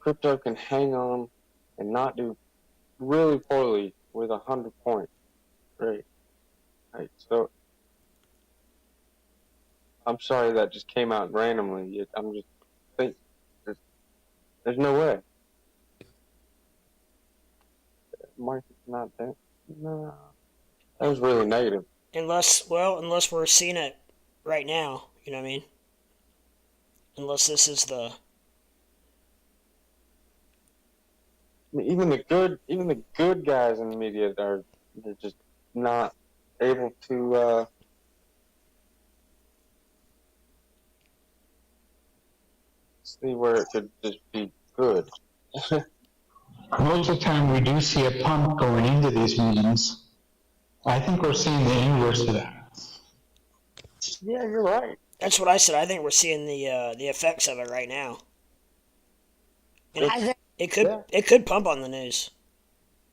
crypto can hang on and not do really poorly with 100 point rate. Right. So I'm sorry that just came out randomly. I'm just think there's no way. Market's not that. No, that was really negative. Unless we're seeing it right now. You know what I mean? Unless this is the. I mean, even the good guys in the media they're just not able to see where it could just be good. Most of the time we do see a pump going into these meetings. I think we're seeing the inverse of that. Yeah, you're right. That's what I said. I think we're seeing the effects of it right now. And it could pump on the news.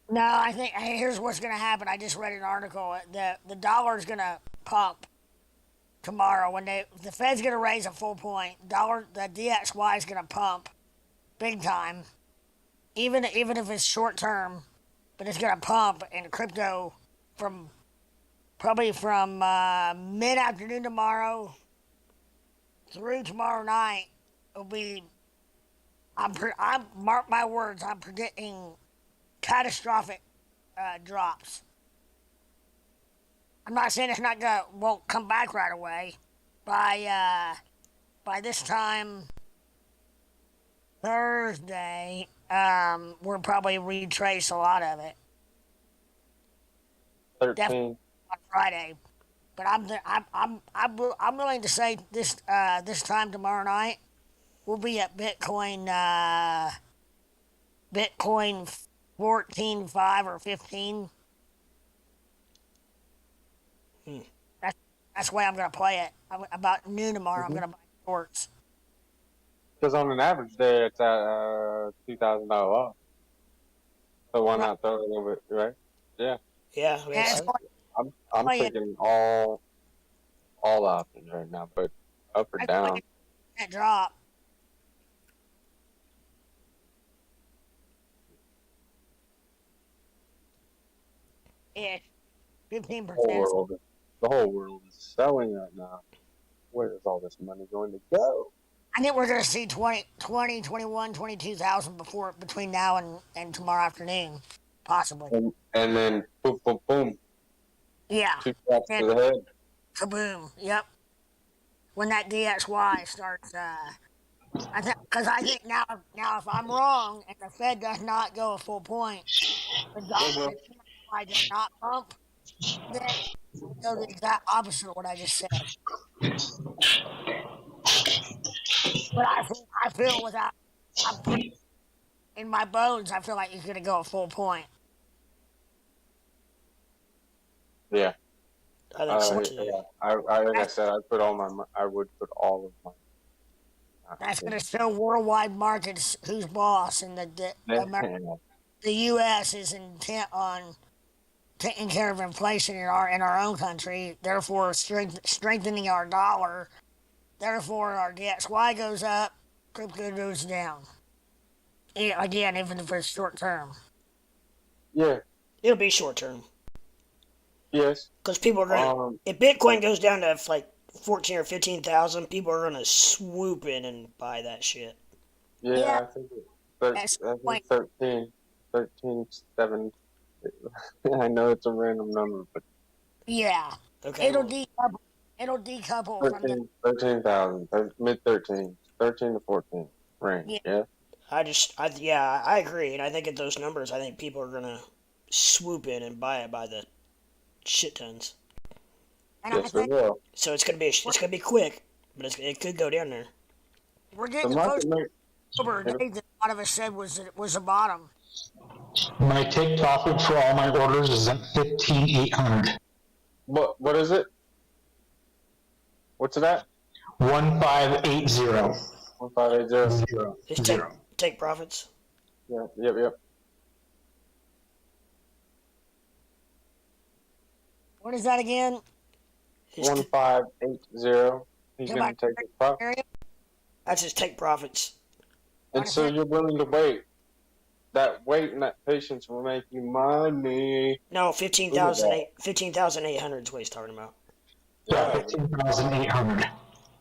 No, I think here's what's going to happen. I just read an article. The dollar's going to pump tomorrow when the Fed's going to raise a full point. The DXY is going to pump big time, even if it's short term, but it's going to pump. And crypto probably from mid afternoon tomorrow through tomorrow night will be. I'm mark my words. I'm predicting catastrophic drops. I'm not saying it's won't come back right away. By this time Thursday, we'll probably retrace a lot of it. 13. Definitely on Friday, but I'm willing to say this time tomorrow night we'll be at Bitcoin 14.5 or 15. That's the way I'm going to play it. About noon tomorrow, I'm going to buy shorts. Because on an average day, it's at $2,000 off. So why not throw a little bit, right? Yeah. Yeah. I'm taking all options right now, but up or down. That drop. Yeah, 15%. The whole world is selling right now. Where is all this money going to go? I think we're going to see 20, 21, 22,000 between now and tomorrow afternoon, possibly. And then boom, boom, boom. Yeah. 2 shots to the head. Kaboom. Yep. When that DXY starts, because I think now if I'm wrong and the Fed does not go a full point, the DXY does not pump, then go the exact opposite of what I just said. But I feel in my bones, I feel like he's going to go a full point. Yeah. I think so too. Yeah. Like I said, I would put all of my That's going to show worldwide markets who's boss, and the U.S. is intent on taking care of inflation in our own country, therefore strengthening our dollar. Therefore, our DXY goes up, crypto goes down. Again, even if it's short term. Yeah. It'll be short term. Yes. Because people are going to... if Bitcoin goes down to like 14 or 15,000, people are going to swoop in and buy that shit. Yeah. I think it's 13, 7. I know it's a random number, but... Yeah. Okay. It'll decouple 13, from the... 13,000, mid-13, 13 to 14 range, yeah? I agree, and I think at those numbers, I think people are going to swoop in and buy it by the shit tons. And yes, they will. So it's gonna be quick, but it could go down there. We're getting close to October. A lot of us said was a bottom. My take profit for all my orders is at 15,800. What is it? What's it at? 1580. 1580. Just take profits. Yeah. Yep. What is that again? 1580. He's going to take his profit. That's just take profits. And so you're willing to wait. That wait and that patience will make you money. No, 15,800 is what he's talking about. Yeah, 15,800.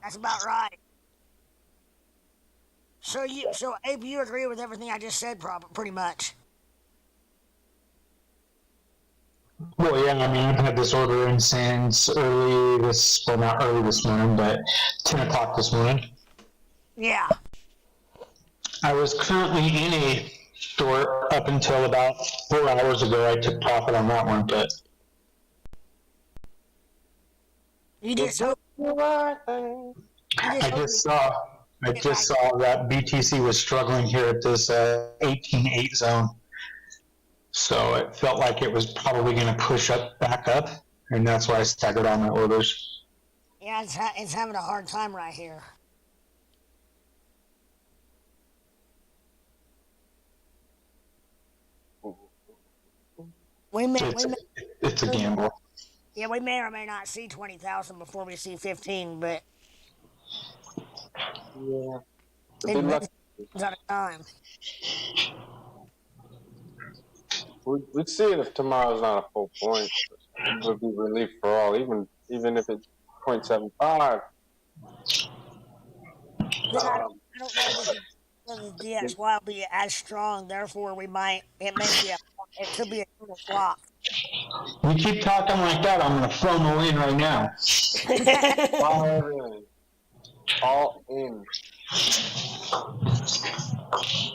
That's about right. So Abe, you agree with everything I just said, pretty much. Well, yeah, I mean, I've had this order in since not early this morning, but 10 o'clock this morning. Yeah. I was currently in a store up until about 4 hours ago. I took profit on that one, but... You did so. I just saw that BTC was struggling here at this 18.8 zone. So it felt like it was probably going to push back up, and that's why I staggered all my orders. Yeah, it's having a hard time right here. It's a gamble. Yeah, we may or may not see 20,000 before we see 15, but yeah, it's out of time. We'd see it if tomorrow's not a full point. It would be relief for all, even if it's 0.75. I don't know that the DXY will be as strong. Therefore, it could be a total flop. You keep talking like that, I'm going to FOMO in right now. All in.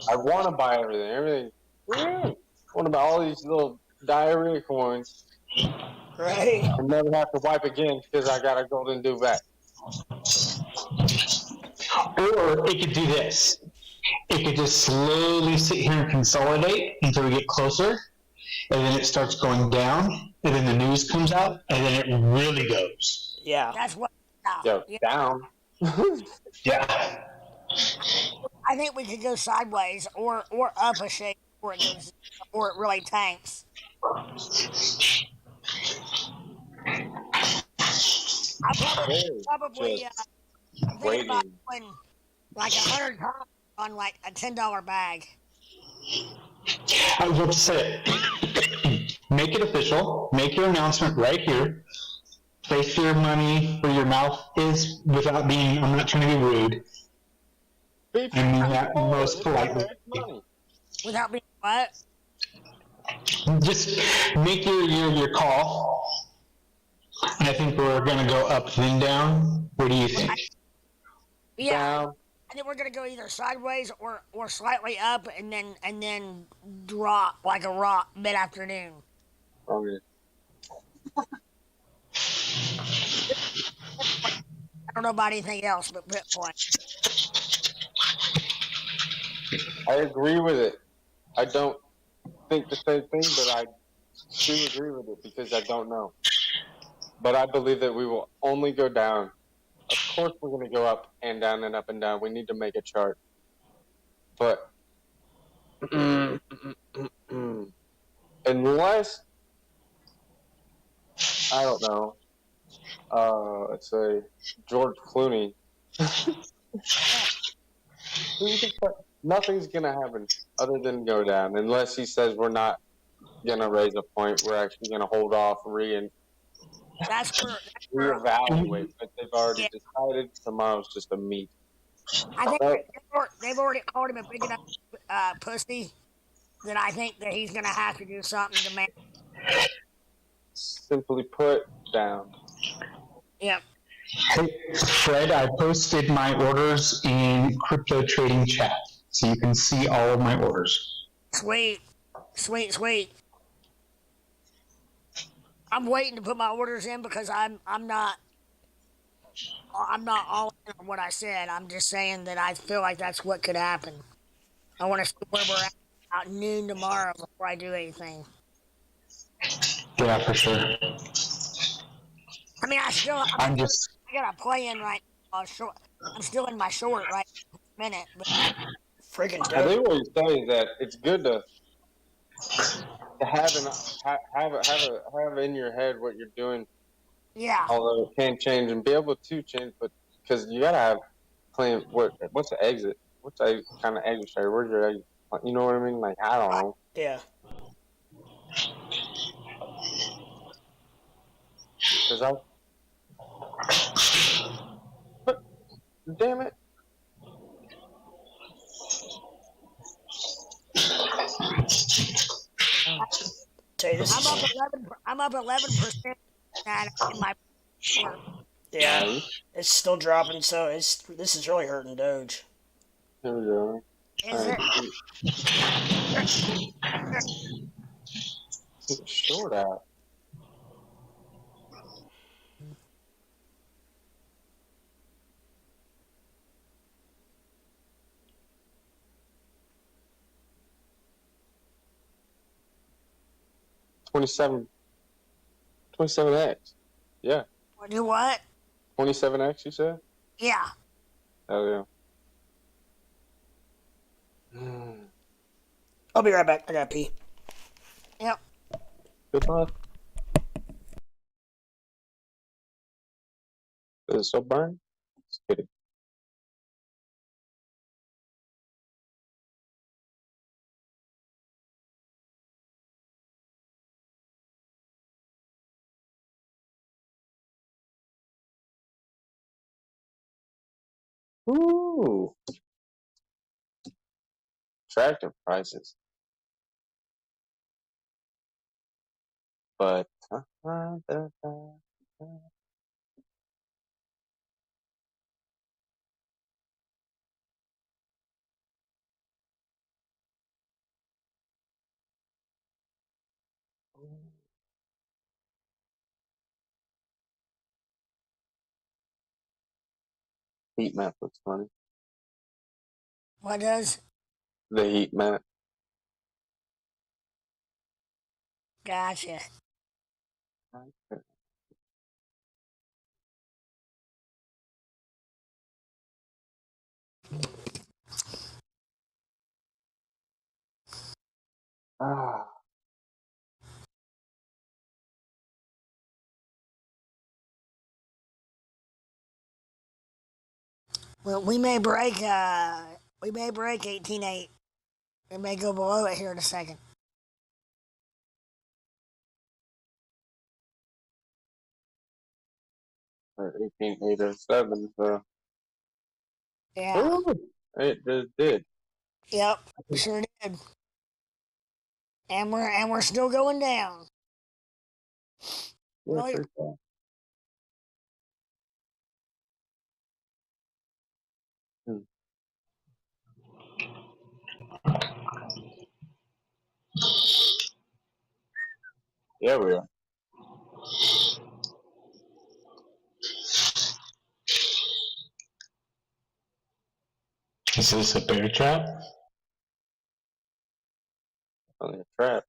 I want to buy everything. I want to buy all these little diarrhea coins. Right. And never have to wipe again because I got a golden duvette. Or it could do this. It could just slowly sit here and consolidate until we get closer, and then it starts going down, and then the news comes out, and then it really goes. Yeah. That's what. Down. Yeah. I think we could go sideways or up a shake before it really tanks. I probably think about going like 100 times on like a $10 bag. I was about to say, make it official. Make your announcement right here. Place your money where your mouth is without being, I'm not trying to be rude. I mean that most politely. Without being what? Just make your call. And I think we're going to go up then down. What do you think? Yeah. I think we're going to go either sideways or slightly up and then drop like a rock mid-afternoon. Okay. I don't know about anything else but Bitcoin. I agree with it. I don't think the same thing, but I do agree with it because I don't know. But I believe that we will only go down a course we're going to go up and down and up and down. We need to make a chart. But unless, I don't know, let's say George Clooney, nothing's going to happen other than go down unless he says we're not going to raise a point. We're actually going to hold off, That's true. reevaluate. But they've already decided tomorrow's just a meet. I think they've already called him a big enough pussy that I think that he's going to have to do something to make. Simply put, down. Yep. Hey, Fred, I posted my orders in crypto trading chat, so you can see all of my orders. Sweet. I'm waiting to put my orders in because I'm not all in on what I said. I'm just saying that I feel like that's what could happen. I want to see where we're at about noon tomorrow before I do anything. Yeah, for sure. I mean, I got a play in right now. I'm still in my short right minute. But freaking I think what you're saying is that it's good to have in your head what you're doing. Yeah. Although it can change and be able to change, but because you gotta have claim what's the exit? What's the kind of exit strategy? Where's your exit? You know what I mean? Like I don't know. Yeah. Because but damn it. I'm up 11% in my short. Yeah, it's still dropping, so this is really hurting Doge. Here we go. Is it? Short out. $27. 27x. Yeah. Do what? 27x, you said? Yeah. Oh, yeah. I'll be right back. I gotta pee. Yep. Goodbye. Is it still burn? Just kidding. Ooh. Attractive prices. But heat map looks funny. What does? The heat map. Gotcha. Ah. Well, we may break 18.8. It may go below it here in a second. Or 18.807. So. Yeah. Ooh, it just did. Yep. Sure did. And we're still going down. Yeah, Really? Yeah, we are. Is this a bear trap? Only a trap.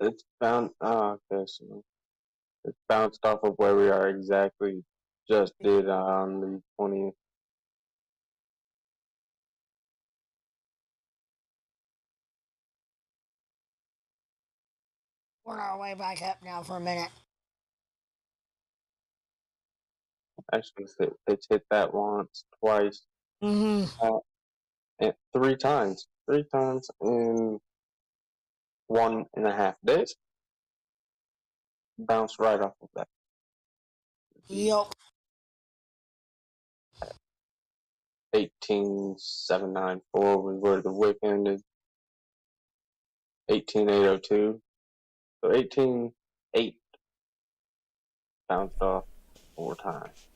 It's bound. Okay, so it's bounced off of where we are exactly. Just did on the 20th. We're on our way back up now for a minute. Actually, it's hit that once, twice, and 3 times. 3 times in 1.5 days. Bounced right off of that. Yup. 18,794 was where the wick ended. 18,802. So 18,8 bounced off 4 times.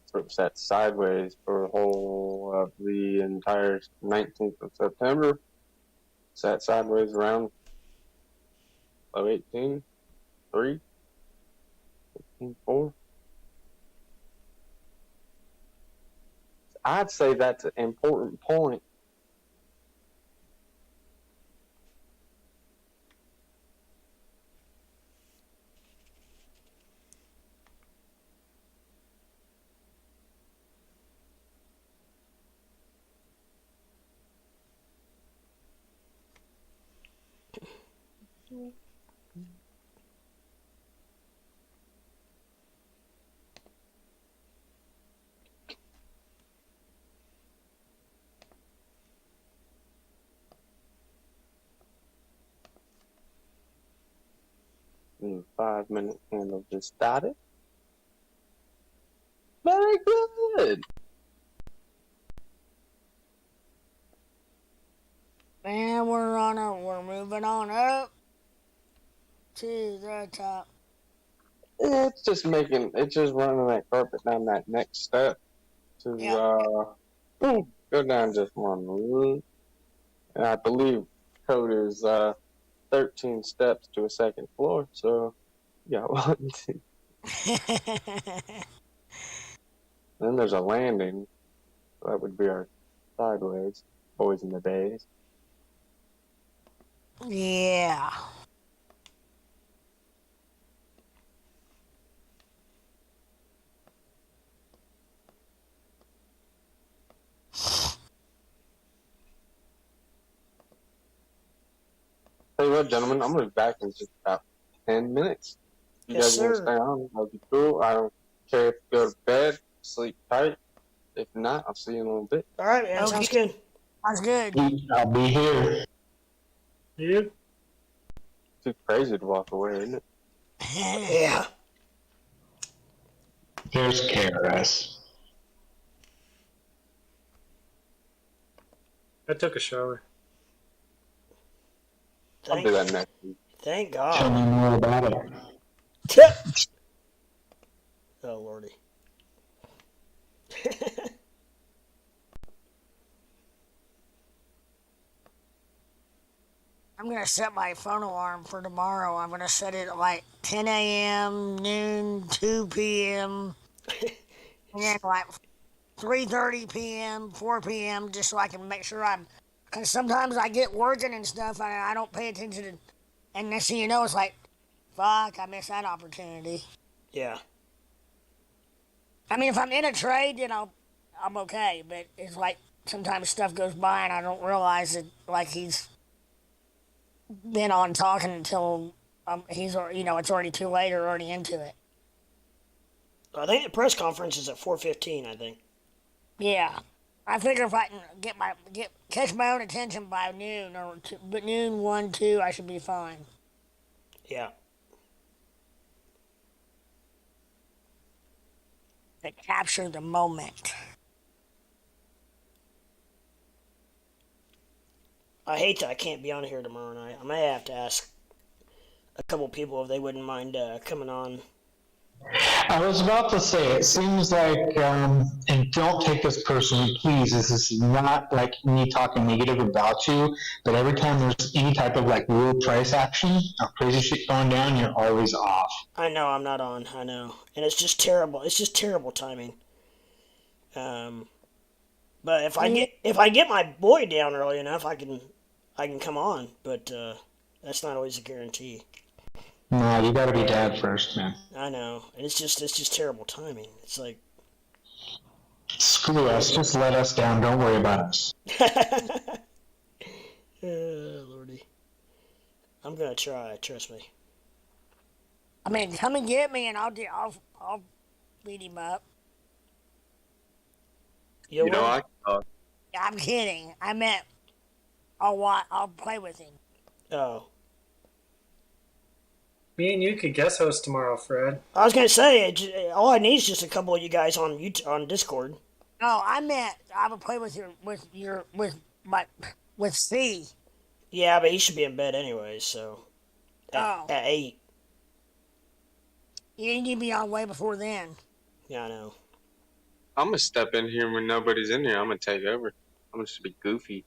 So it sat sideways for the whole of the entire 19th of September. Sat sideways around low 18, 3, 18, 4. I'd say that's an important point. The 5-minute candle just started. Very good. And we're moving on up to the top. It's just running that carpet down that next step to go down just one room. And I believe code is 13 steps to a second floor. So yeah, 1, 2. Then there's a landing. So that would be our sideways, boys in the days. Yeah. Tell you what, gentlemen, I'm gonna be back in just about 10 minutes. You Yes, guys want to sir. stay on? That'll be cool. I don't care if you go to bed, sleep tight. If not, I'll see you in a little bit. All right, man. Sounds good. Sounds good. I'll be here. You? Too crazy to walk away, isn't it? Yeah. There's KRS. I took a shower. I'll do that next week. Thank God. Tell me more about it. Oh, Lordy. I'm going to set my phone alarm for tomorrow. I'm going to set it at like 10 a.m., noon, 2 p.m., and then like 3:30 p.m., 4 p.m., just so I can make sure because sometimes I get working and stuff, and I don't pay attention to, and next thing you know, it's like, fuck, I missed that opportunity. Yeah. I mean, if I'm in a trade, I'm okay, but it's like sometimes stuff goes by and I don't realize it, like he's been on talking until it's already too late or already into it. I think the press conference is at 4:15. I think. Yeah, I figure if I can catch my own attention by noon but noon 1, 2, I should be fine. Yeah. To capture the moment. I hate that I can't be on here tomorrow night. I may have to ask a couple people if they wouldn't mind coming on. I was about to say, it seems like, and don't take this personally, please, this is not like me talking negative about you, but every time there's any type of like real price action or crazy shit going down, you're always off. I know I'm not on. I know, and it's just terrible. It's just terrible timing. But if I get my boy down early enough, I can come on. But that's not always a guarantee. No, you gotta be dad first, man. I know, and it's just terrible timing. It's like, screw us, just let us down. Don't worry about us. Lordy, I'm gonna try. Trust me. I mean, come and get me, and I'll beat him up. You know, I can talk. I'm kidding. I meant I'll play with him. Oh. Me and you could guest host tomorrow, Fred. I was gonna say, all I need is just a couple of you guys on Discord. No, I meant I would play with C. Yeah, but he should be in bed anyway, so at 8. You need to be on way before then. Yeah, I know. I'm gonna step in here when nobody's in here. I'm gonna take over. I'm gonna just be goofy.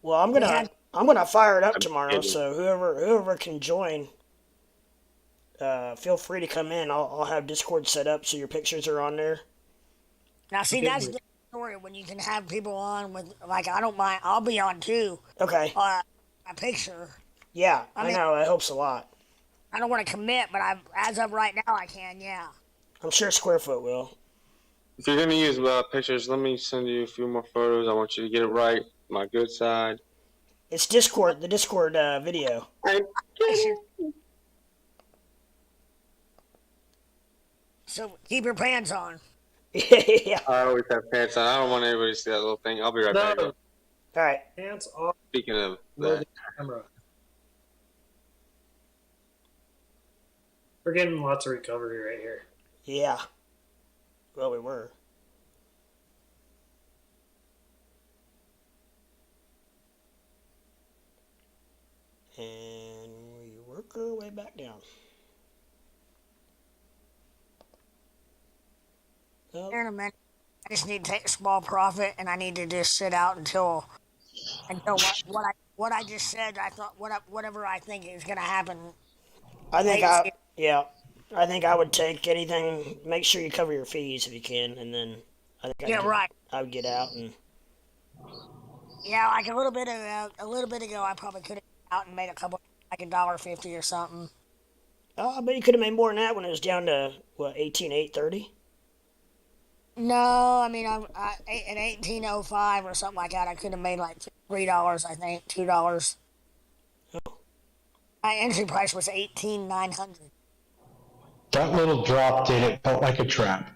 Well, I'm gonna fire it up tomorrow. So whoever can join, feel free to come in. I'll have Discord set up so your pictures are on there. Now, see, that's the story when you can have people on with, like, I don't mind. I'll be on too. Okay. A picture. Yeah, I know. It helps a lot. I don't want to commit, but as of right now, I can. Yeah. I'm sure Squarefoot will. If you're gonna use pictures, let me send you a few more photos. I want you to get it right. My good side. It's Discord. The Discord video. So keep your pants on. Yeah. I always have pants on. I don't want anybody to see that little thing. I'll be right back. All right. Pants off. Speaking of that. Camera. We're getting lots of recovery right here. Yeah. Well, we were. And we work our way back down. In a minute, I just need to take a small profit, and I need to just sit out until what I just said. I thought whatever I think is gonna happen. I think I think I would take anything. Make sure you cover your fees if you can, and then I think I would get out and. Yeah, like a little bit ago, I probably could have out and made a couple, like $1.50 or something. Oh, I bet you could have made more than that when it was down to what 18,830. No, I mean, at 1805 or something like that, I could have made like $3, I think, $2. Oh. My entry price was 18,900. That little drop did it felt like a trap.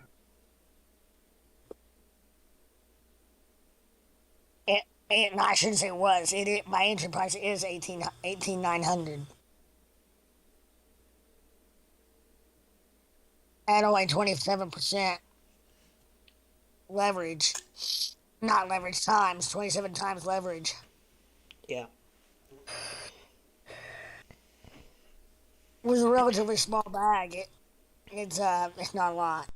No, I shouldn't say it was. My entry price is 18,900. At only 27% leverage. Not leverage times, 27 times leverage. Yeah. It was a relatively small bag. It's not a lot.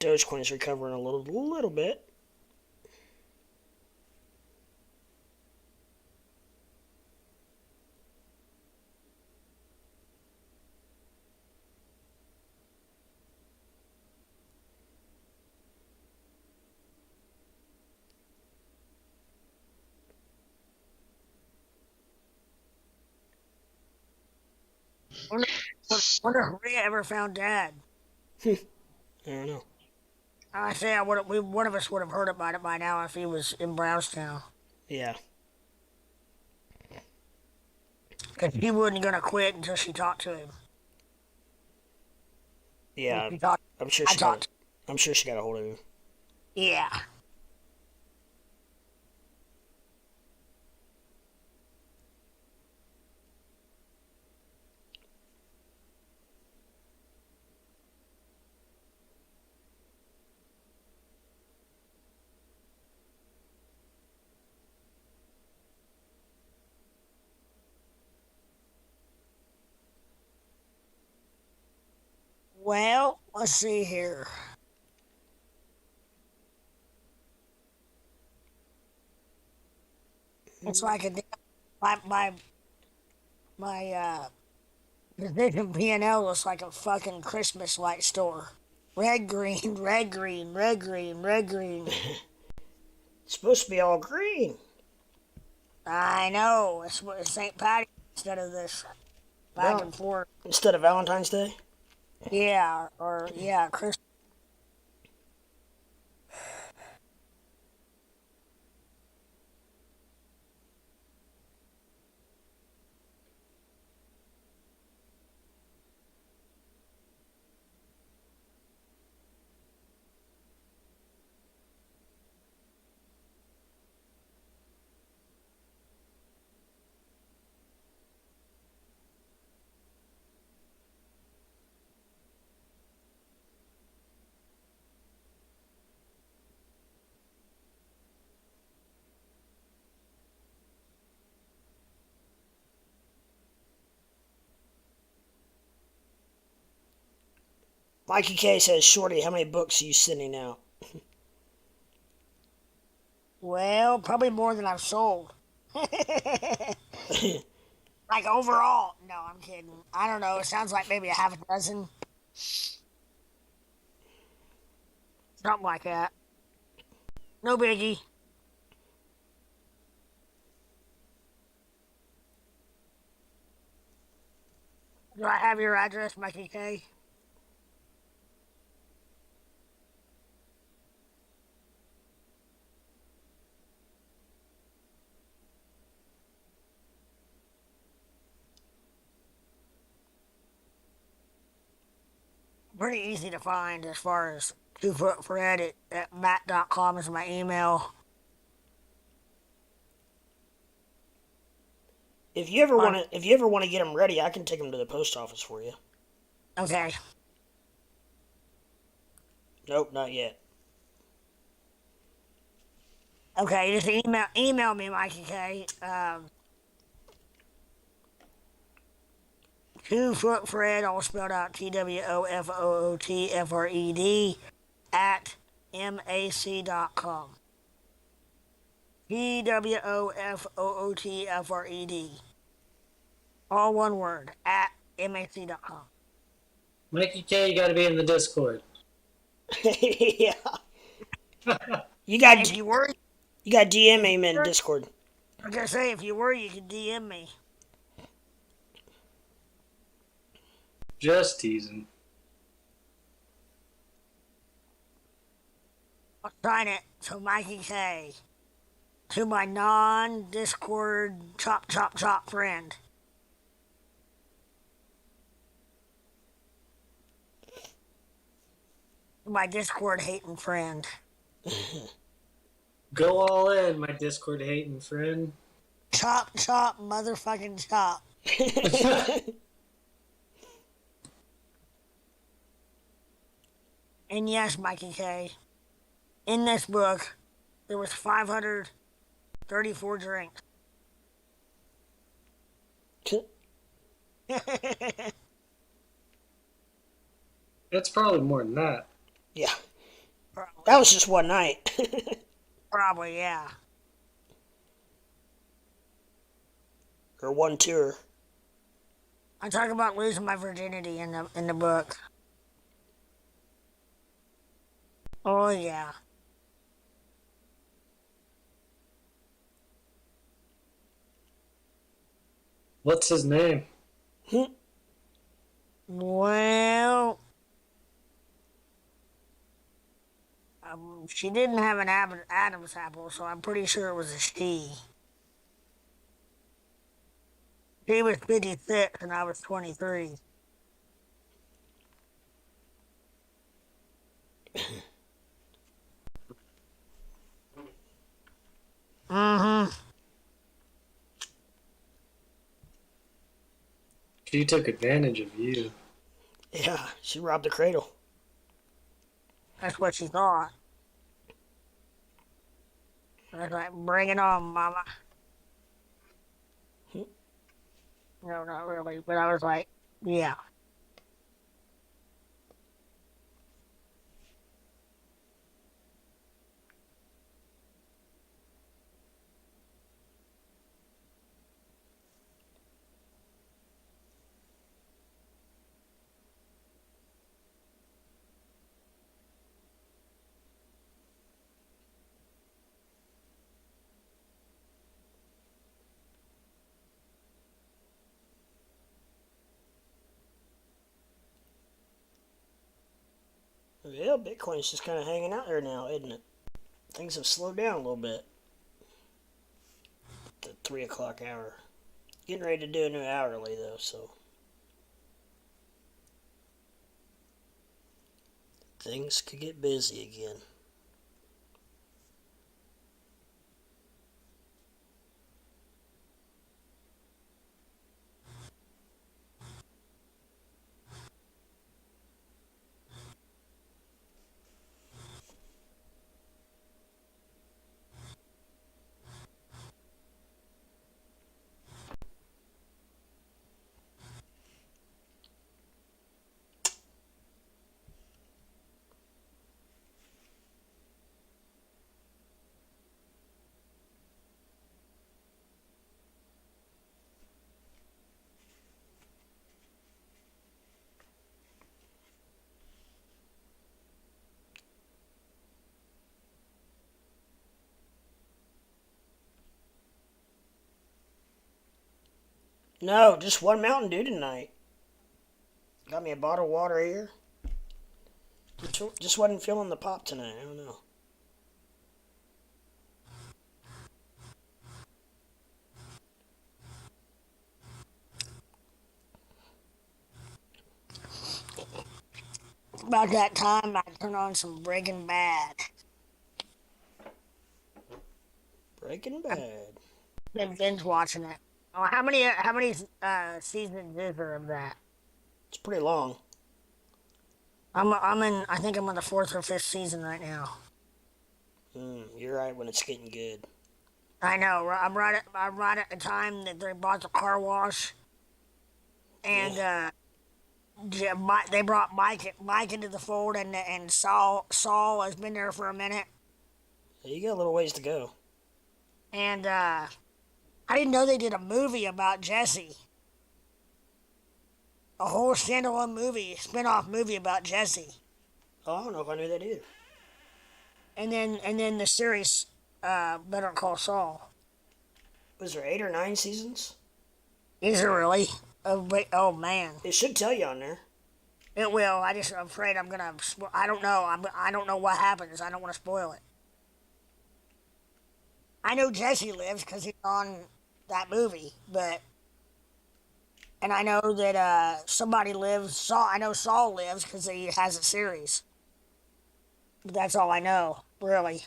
Dogecoin is recovering a little bit. I wonder if Rhea ever found Dad. I don't know. I say one of us would have heard about it by now if he was in Brownstown. Yeah. Because he wasn't going to quit until she talked to him. Yeah, I'm sure she got a hold of him. Yeah. Well, let's see here. It's like my Precision P&L looks like a fucking Christmas light store. Red, green, red, green, red, green, red, green. It's supposed to be all green. I know. It's St. Patty instead of this back and forth. Instead of Valentine's Day? Yeah, yeah, Christmas. Mikey K says, Shorty, how many books are you sending out? Well, probably more than I've sold. Like overall. No, I'm kidding. I don't know. It sounds like maybe a half a dozen. Something like that. No biggie. Do I have your address, Mikey K? Pretty easy to find as far as 2-Foot Fred at matt.com is my email. If you ever want to get them ready, I can take them to the post office for you. Okay. Nope, not yet. Okay, just email me, Mikey K. 2-Foot Fred, all spelled out TWOFOOTFRED at mac.com. TWOFOOTFRED. All one word, at mac.com. Mikey K, you gotta be in the Discord. Yeah. You got DM him in Discord. I was gonna say, if you were, you could DM me. Just teasing. I'll sign it to Mikey K. To my non-Discord chop friend. My Discord hating friend. Go all in, my Discord hating friend. Chop, motherfucking chop. And yes, Mikey K, in this book, there was 534 drinks. It's probably more than that. Yeah. Probably. That was just one night. Probably, yeah. Or one tour. I talk about losing my virginity in the book. Oh yeah. What's his name? Well, she didn't have an Adam's apple, so I'm pretty sure it was a she. She was 56 and I was 23. Mm-hmm. She took advantage of you. Yeah, she robbed the cradle. That's what she thought. I was like, bring it on, mama. No, not really, but I was like, yeah. Yeah, Bitcoin's just kind of hanging out there now, isn't it? Things have slowed down a little bit. The 3 o'clock hour. Getting ready to do a new hourly, though, so. Things could get busy again. No, just one Mountain Dew tonight. Got me a bottle of water here. Just wasn't feeling the pop tonight. I don't know. About that time, I turn on some Breaking Bad. Breaking Bad. I've been binge watching it. Oh, how many seasons is there of that? It's pretty long. I think I'm on the 4th or 5th season right now. You're right when it's getting good. I know. I'm right at the time that they bought the car wash, and they brought Mike into the fold, and Saul has been there for a minute. You got a little ways to go. And I didn't know they did a movie about Jesse. A whole standalone movie, spin-off movie about Jesse. Oh, I don't know if I knew that either. And then the series, Better Call Saul. Was there 8 or 9 seasons? Is there really? Oh man. It should tell you on there. It will. I'm afraid I'm gonna. I don't know. I don't know what happens. I don't want to spoil it. I know Jesse lives because he's on that movie, and I know that somebody lives. I know Saul lives because he has a series. But that's all I know, really.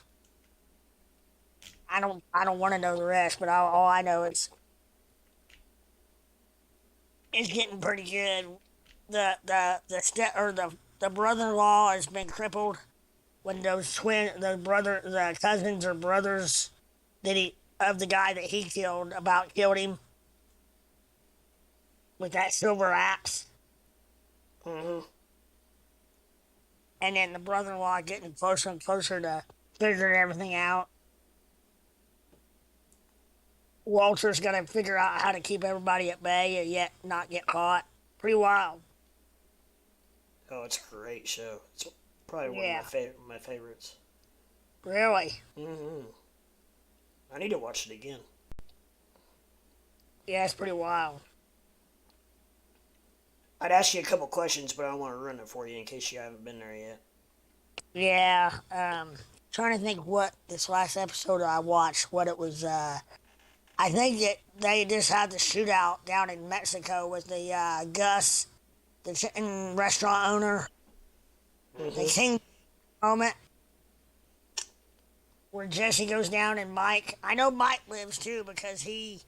I don't want to know the rest, but all I know is it's getting pretty good. The brother-in-law has been crippled when the cousins or brothers of the guy that he killed killed him with that silver axe. Mm-hmm. And then the brother-in-law getting closer and closer to figuring everything out. Walter's got to figure out how to keep everybody at bay and yet not get caught. Pretty wild. Oh, it's a great show. It's probably one of my favorites. Really? Mm-hmm. I need to watch it again. Yeah, it's pretty wild. I'd ask you a couple questions, but I don't want to ruin it for you in case you haven't been there yet. Yeah, trying to think what this last episode I watched, what it was. I think that they just had the shootout down in Mexico with the Gus, the chicken restaurant owner. Mm-hmm. The King moment where Jesse goes down and Mike. I know Mike lives too because the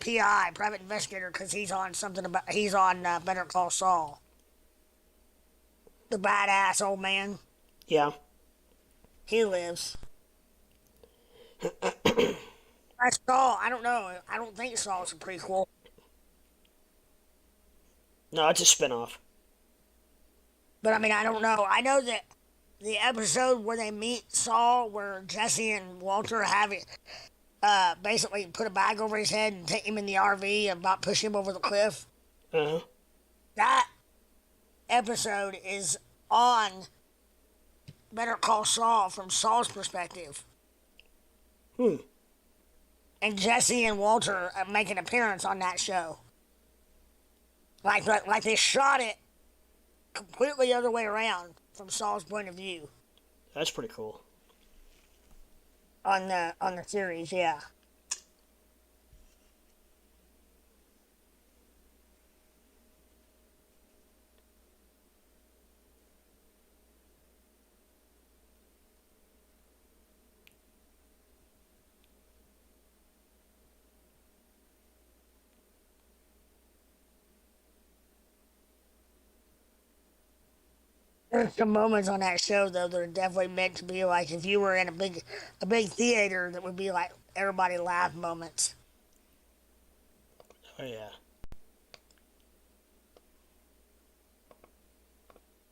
PI, private investigator, because he's on Better Call Saul. The badass old man. Yeah. He lives. That's Saul. I don't know. I don't think Saul's a prequel. No, it's a spinoff. But I mean, I don't know. I know that the episode where they meet Saul, where Jesse and Walter have it, basically put a bag over his head and take him in the RV and about push him over the cliff. Uh-huh. That episode is on Better Call Saul from Saul's perspective. And Jesse and Walter make an appearance on that show. Like they shot it completely other way around from Saul's point of view. That's pretty cool. On the series, yeah. There's some moments on that show though that are definitely meant to be like if you were in a big theater, that would be like everybody laugh moments. Oh yeah.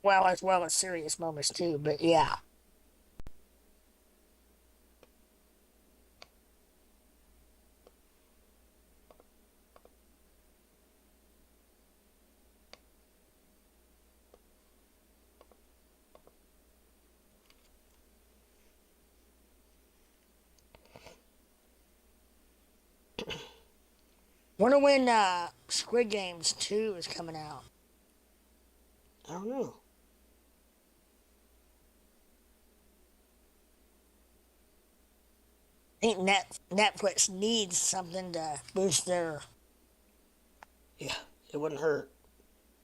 Well as serious moments too, but yeah. Wonder when Squid Games 2 is coming out. I don't know. I think Netflix needs something to boost their. Yeah, it wouldn't hurt.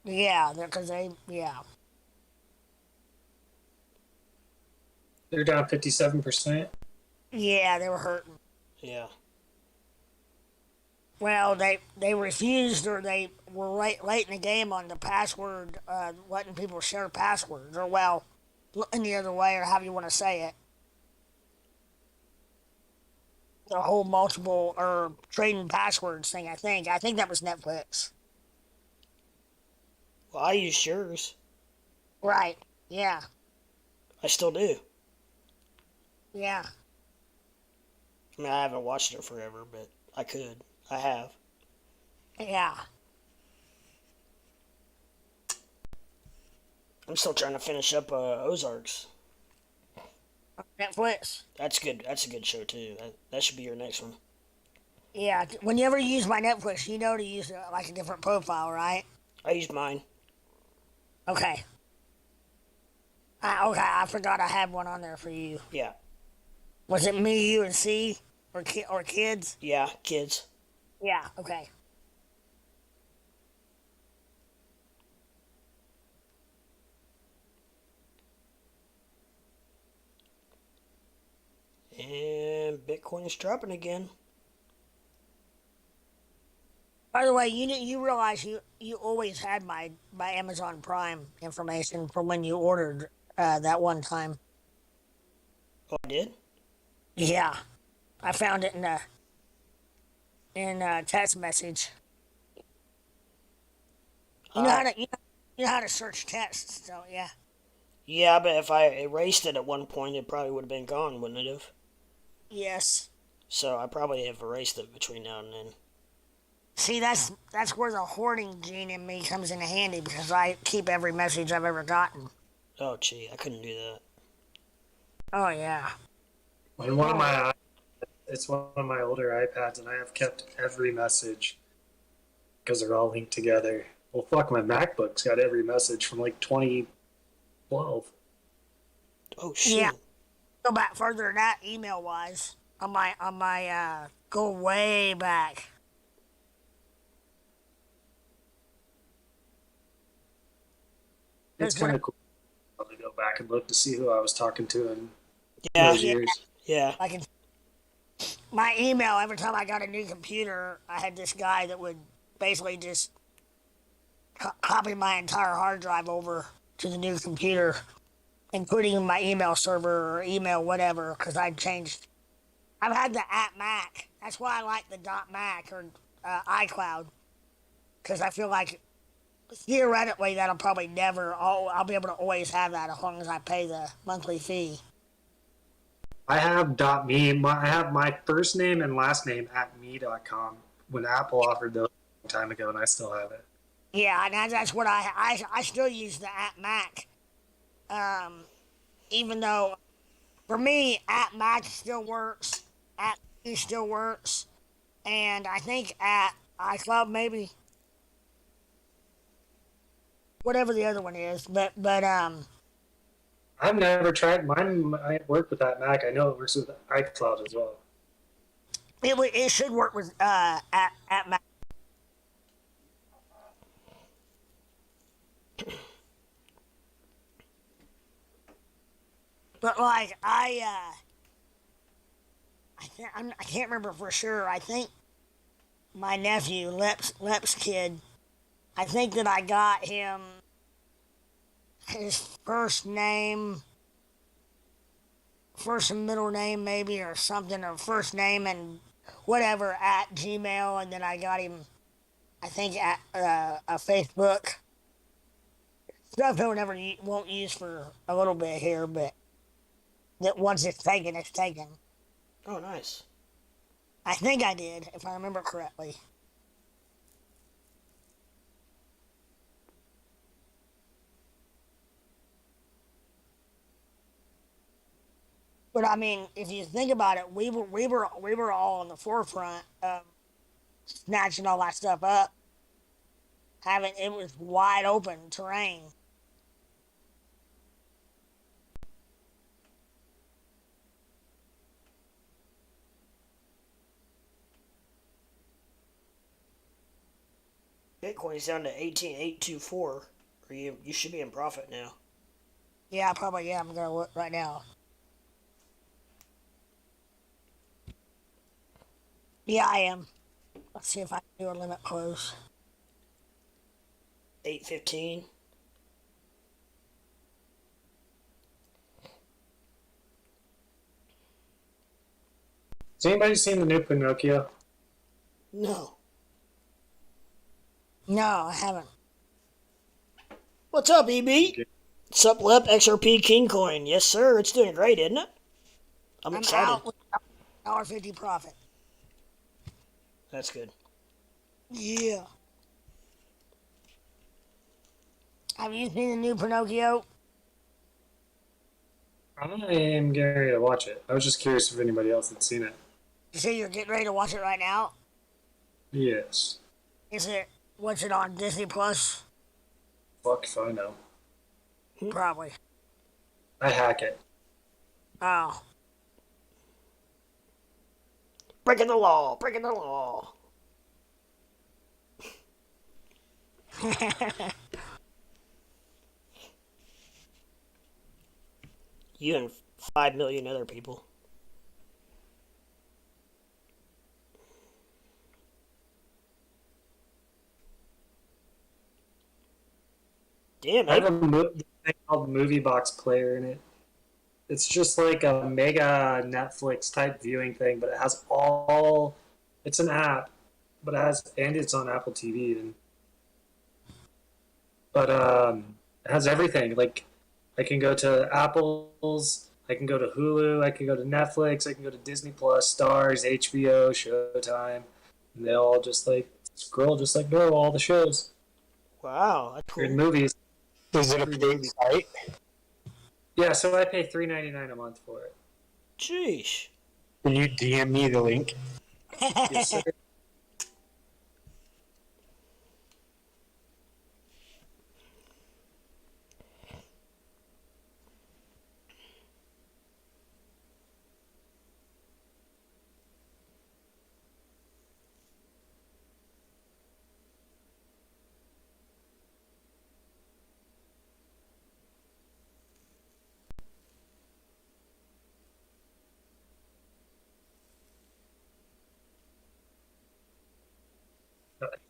Yeah, because yeah. They're down 57%. Yeah, they were hurting. Yeah. Well, they refused, or they were late in the game on the password, letting people share passwords, or well, looking the other way, or however you want to say it. The whole multiple or trading passwords thing. I think that was Netflix. Well, I use yours. Right. Yeah. I still do. Yeah. I mean, I haven't watched it forever, but I could. I have. Yeah. I'm still trying to finish up Ozarks. Netflix. That's good. That's a good show too. That should be your next one. Yeah. Whenever you use my Netflix, you know to use like a different profile, right? I used mine. Okay. Okay, I forgot I had one on there for you. Yeah. Was it me, you, and C, or kids? Yeah, kids. Yeah. Okay. And Bitcoin is dropping again. By the way, you realize you always had my Amazon Prime information from when you ordered that one time. Oh, I did? Yeah, I found it in a text message. You know how to search texts, don't you? Yeah, but if I erased it at one point, it probably would have been gone, wouldn't it have? Yes. So I probably have erased it between now and then. See, that's where the hoarding gene in me comes in handy, because I keep every message I've ever gotten. Oh, gee, I couldn't do that. Oh yeah. It's one of my older iPads, and I have kept every message because they're all linked together. Well, fuck, my MacBook's got every message from like 2012. Oh shit. Yeah. Go back further than that, email wise. On my go way back. It's kind of cool to go back and look to see who I was talking to in Yeah. those years. Yeah. I can. My email, every time I got a new computer, I had this guy that would basically just copy my entire hard drive over to the new computer, including my email server or email whatever, because I'd changed. I've had the @Mac. That's why I like the .Mac or iCloud, because I feel like theoretically that'll probably never. I'll be able to always have that as long as I pay the monthly fee. I have .me. I have my first name and last name @me.com when Apple offered those a long time ago, and I still have it. Yeah, and that's what I still use the @Mac. Even though for me @Mac still works, @me still works, and I think @iCloud maybe. whatever the other one is. But I've never tried mine. Might work with that Mac. I know it works with iCloud as well. it should work with at Mac. But like I can't remember for sure. I think my nephew Lep's kid. I think that I got him his first name, first and middle name maybe, or something, or first name and whatever at Gmail, and then I got him, I think, at a Facebook. Stuff he'll never won't use for a little bit here, but that once it's taken, it's taken. Oh, nice. I think I did, if I remember correctly. But I mean, if you think about it, we were all on the forefront of snatching all that stuff up. It was wide open terrain. Bitcoin's down to 18,824. Or you should be in profit now. Yeah, probably. Yeah, I'm gonna look right now. Yeah, I am. Let's see if I can do a limit close. 815. Has anybody seen the new Pinocchio? No. No, I haven't. What's up, EB? What's up, Lep XRP King Coin? Yes, sir. It's doing great, isn't it? I'm excited. Out with $1.50 profit. That's good. Yeah. Have you seen the new Pinocchio? I am getting ready to watch it. I was just curious if anybody else had seen it. You say you're getting ready to watch it right now? Yes. What's it on, Disney Plus? Fuck if I know. Probably. I hack it. Oh. Breaking the law. Breaking the law. You and 5 million other people. Damn, I have a thing called Movie Box Player in it. It's just like a mega Netflix type viewing thing, but it has it's an app, but it's on Apple TV even. But it has everything. Like, I can go to Apple's, I can go to Hulu, I can go to Netflix, I can go to Disney Plus, Stars, HBO, Showtime, and they all just like scroll just like normal, all the shows. Wow, that's cool. And movies. Is it a paid site? Yeah, so I pay $3.99 a month for it. Jeez. Can you DM me the link? Yes, sir.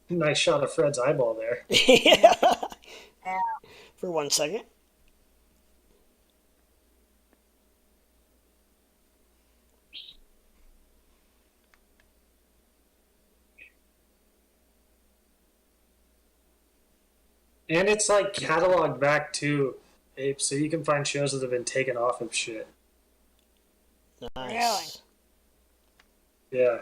Nice shot of Fred's eyeball there. Yeah. For 1 second. And it's like cataloged back to Ape, so you can find shows that have been taken off of shit. Nice. Really? Yeah.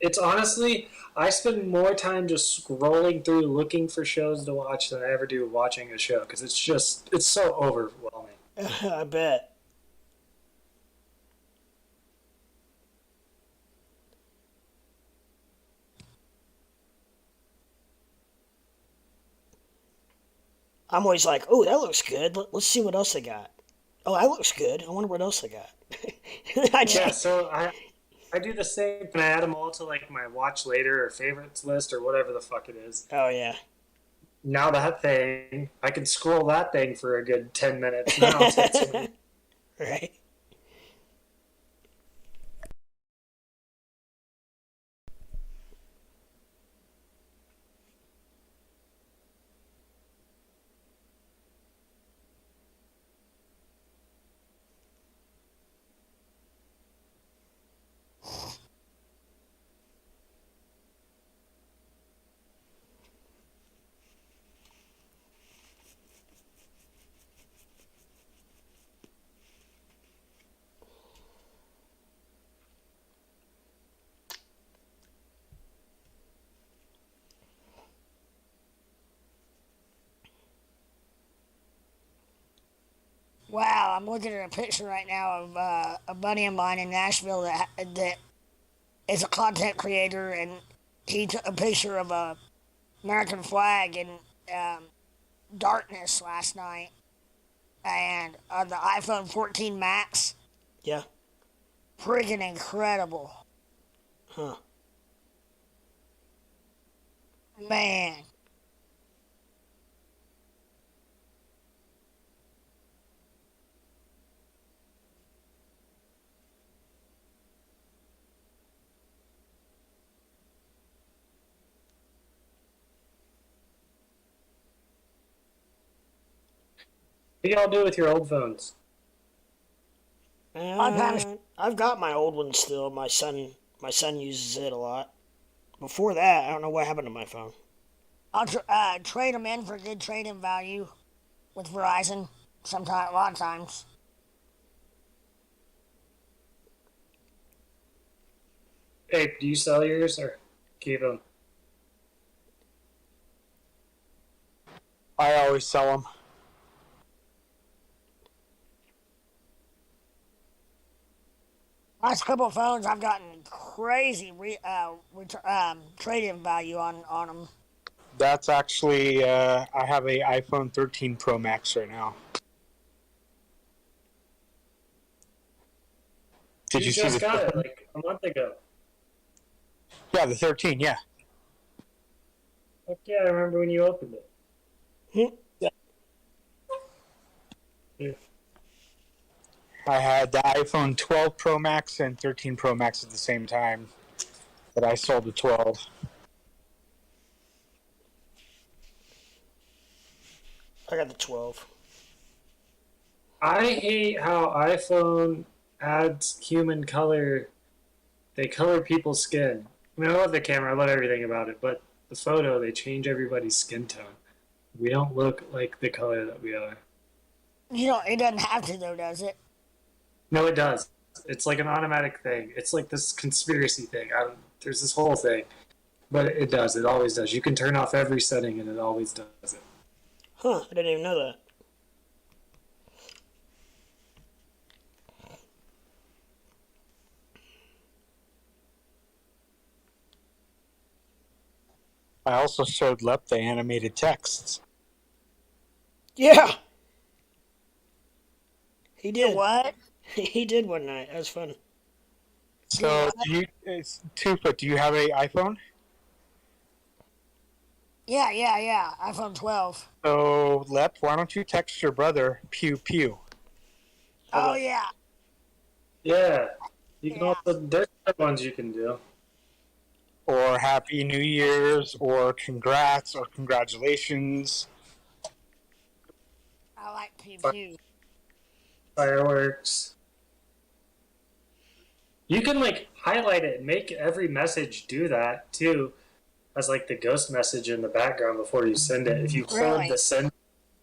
It's honestly, I spend more time just scrolling through looking for shows to watch than I ever do watching a show, because it's so overwhelming. I bet. I'm always like, oh, that looks good. Let's see what else they got. Oh, that looks good. I wonder what else they got. Yeah, so I do the same. And I add them all to like my watch later or favorites list or whatever the fuck it is. Oh yeah. Now that thing, I can scroll that thing for a good 10 minutes now. Right. Wow, I'm looking at a picture right now of a buddy of mine in Nashville that is a content creator, and he took a picture of a American flag in darkness last night, and on the iPhone 14 Max. Yeah. Friggin' incredible. Huh. Man. What do y'all do with your old phones? I've got my old one still. My son uses it a lot. Before that, I don't know what happened to my phone. I'll trade them in for good trade-in value with Verizon. Sometimes, a lot of times. Hey, do you sell yours or keep them? I always sell them. Last couple of phones, I've gotten crazy trade-in value on them. That's actually, I have a iPhone 13 Pro Max right now. Did you see just the got it like a month ago. Yeah, the 13, yeah. Fuck yeah, I remember when you opened it. Yeah. I had the iPhone 12 Pro Max and 13 Pro Max at the same time, but I sold the 12. I got the 12. I hate how iPhone adds human color. They color people's skin. I mean, I love the camera, I love everything about it, but the photo, they change everybody's skin tone. We don't look like the color that we are. You know, it doesn't have to though, does it? No, it does. It's like an automatic thing. It's like this conspiracy thing. There's this whole thing, but it does. It always does. You can turn off every setting, and it always does it. Huh? I didn't even know that. I also showed Lep the animated texts. Yeah. He did. What? He did one night. That was fun. So, Tufa, do you have an iPhone? Yeah. iPhone 12. So, Lep, why don't you text your brother, Pew Pew? Oh, yeah. Yeah. You can also, there's other ones you can do. Or Happy New Year's, or congrats, or congratulations. I like Pew Pew. Fireworks. You can like highlight it and make every message do that too, as like the ghost message in the background before you send it. If you hold the send,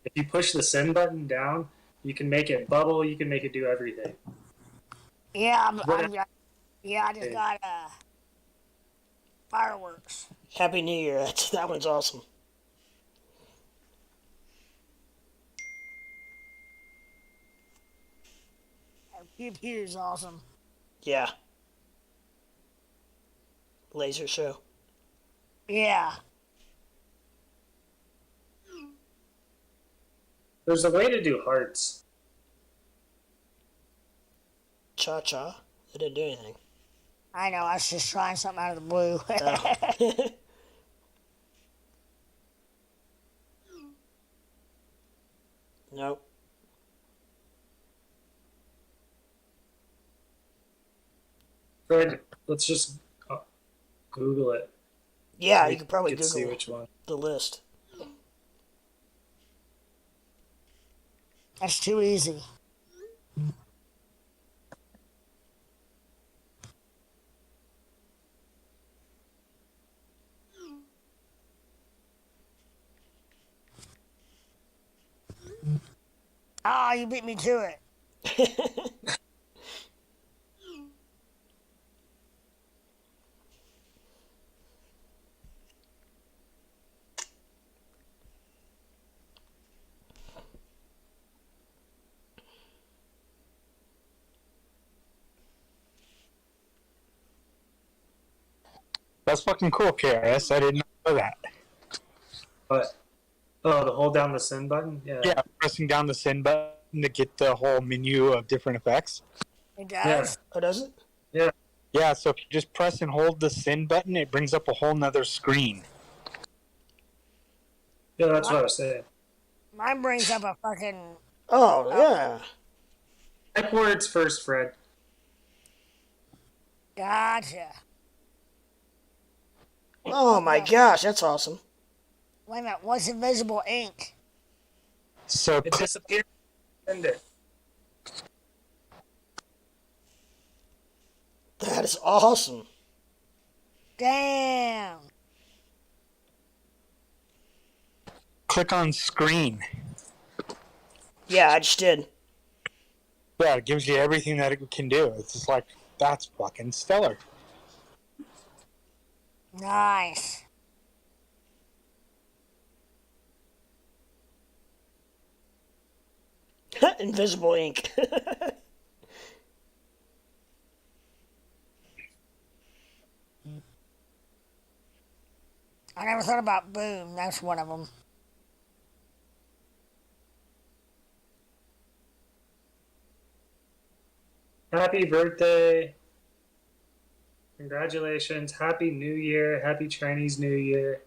if you push the send button down, you can make it bubble. You can make it do everything. Yeah, I just got fireworks. Happy New Year. That one's awesome. Pew Pew is awesome. Yeah. Laser show. Yeah. There's a way to do hearts. Cha-cha. It didn't do anything. I know, I was just trying something out of the blue. Oh. Nope. Fred, let's just Google it. Yeah, you could probably see Google which one. the list. That's too easy. Ah, you beat me to it. That's fucking cool, KRS. I didn't know that. What? Oh, to hold down the send button? Yeah. Yeah, pressing down the send button to get the whole menu of different effects. It does? Yeah. Oh, does it? Yeah. Yeah, so if you just press and hold the send button, it brings up a whole nother screen. Yeah, that's what I was saying. Mine brings up a fucking... Oh, yeah. Type words first, Fred. Gotcha. Oh my gosh, that's awesome. Wait a minute, what's invisible ink? So it disappeared. Send it. That is awesome. Damn. Click on screen. Yeah, I just did. Yeah, it gives you everything that it can do. It's just like, that's fucking stellar. Nice. Invisible ink. I never thought about Boom. That's one of them. Happy birthday. Congratulations. Happy New Year. Happy Chinese New Year.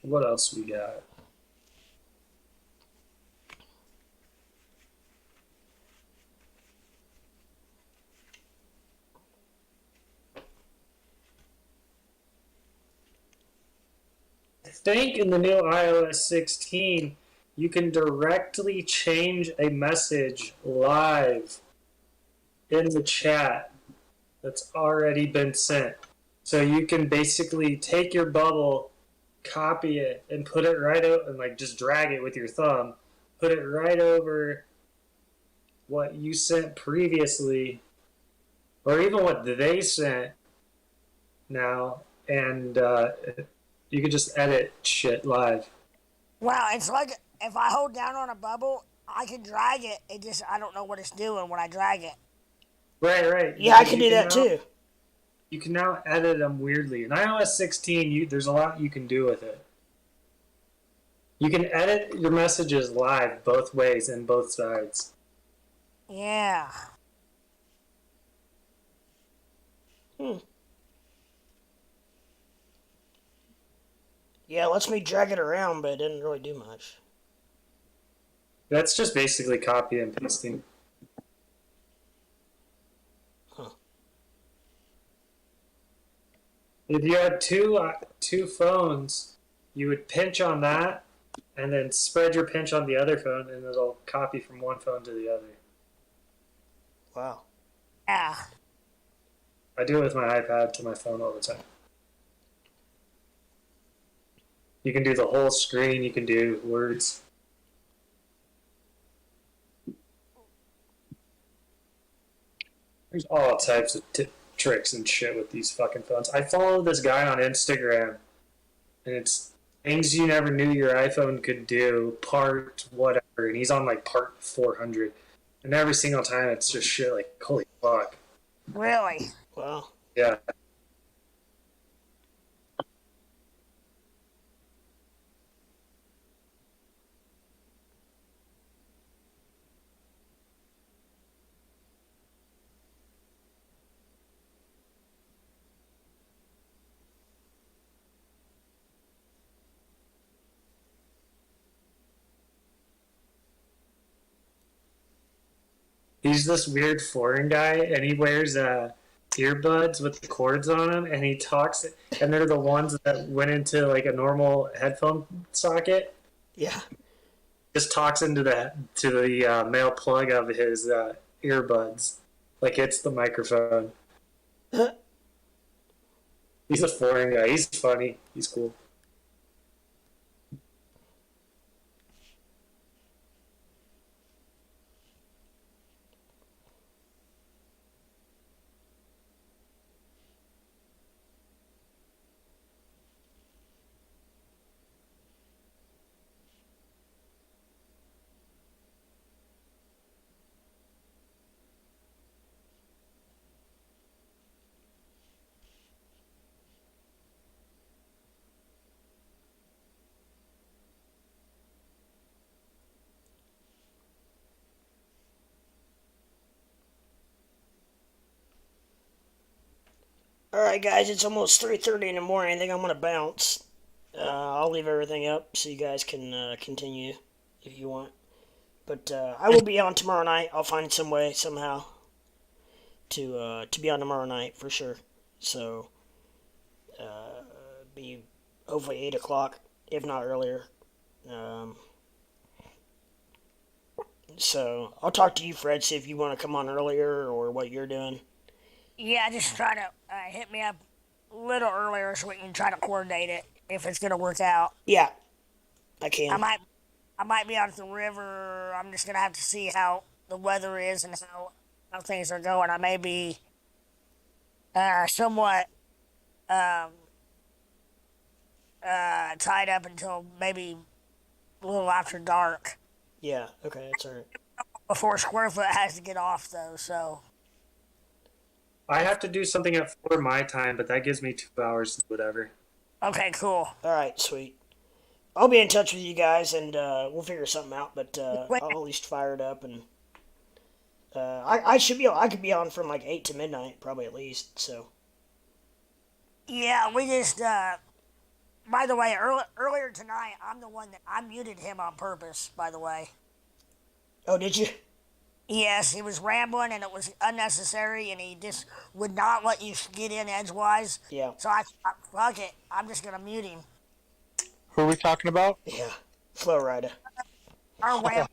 What else we got? I think in the new iOS 16, you can directly change a message live in the chat that's already been sent. So you can basically take your bubble, copy it, and put it right out, and like just drag it with your thumb, put it right over what you sent previously, or even what they sent now, and you can just edit shit live. Wow, it's like if I hold down on a bubble, I can drag it. It just, I don't know what it's doing when I drag it. Right. Yeah, I can do that too. You can now edit them weirdly. In iOS 16, there's a lot you can do with it. You can edit your messages live both ways and both sides. Yeah. Yeah, it lets me drag it around, but it didn't really do much. That's just basically copy and pasting. Huh. If you had two phones, you would pinch on that, and then spread your pinch on the other phone, and it'll copy from one phone to the other. Wow. Yeah. I do it with my iPad to my phone all the time. You can do the whole screen. You can do words. There's all types of tricks and shit with these fucking phones. I follow this guy on Instagram, and it's things you never knew your iPhone could do, part whatever, and he's on like part 400. And every single time it's just shit like, holy fuck. Really? Wow. Yeah. He's this weird foreign guy, and he wears earbuds with the cords on them, and he talks, and they're the ones that went into like a normal headphone socket. Yeah. Just talks into the male plug of his earbuds, like it's the microphone. He's a foreign guy. He's funny. He's cool. Alright, guys, it's almost 3:30 in the morning. I think I'm going to bounce. I'll leave everything up so you guys can continue if you want. But I will be on tomorrow night. I'll find some way, somehow, to be on tomorrow night for sure. So, be hopefully 8 o'clock, if not earlier. So, I'll talk to you, Fred, see if you want to come on earlier or what you're doing. Yeah, just try to hit me up a little earlier so we can try to coordinate it if it's gonna work out. Yeah, I can. I might be out at the river. I'm just gonna have to see how the weather is and how things are going. I may be somewhat tied up until maybe a little after dark. Yeah. Okay, that's alright. Before Squarefoot has to get off though, so. I have to do something at 4 my time, but that gives me 2 hours, whatever. Okay, cool. Alright, sweet. I'll be in touch with you guys, and we'll figure something out, but I'll at least fire it up, and I could be on from like 8 to midnight, probably at least, so. Yeah, we just, by the way, earlier tonight, I'm the one that, I muted him on purpose, by the way. Oh, did you? Yes, he was rambling and it was unnecessary and he just would not let you get in edgewise. Yeah. So I thought, fuck it, I'm just going to mute him. Who are we talking about? Yeah, Flow Rider. Our way.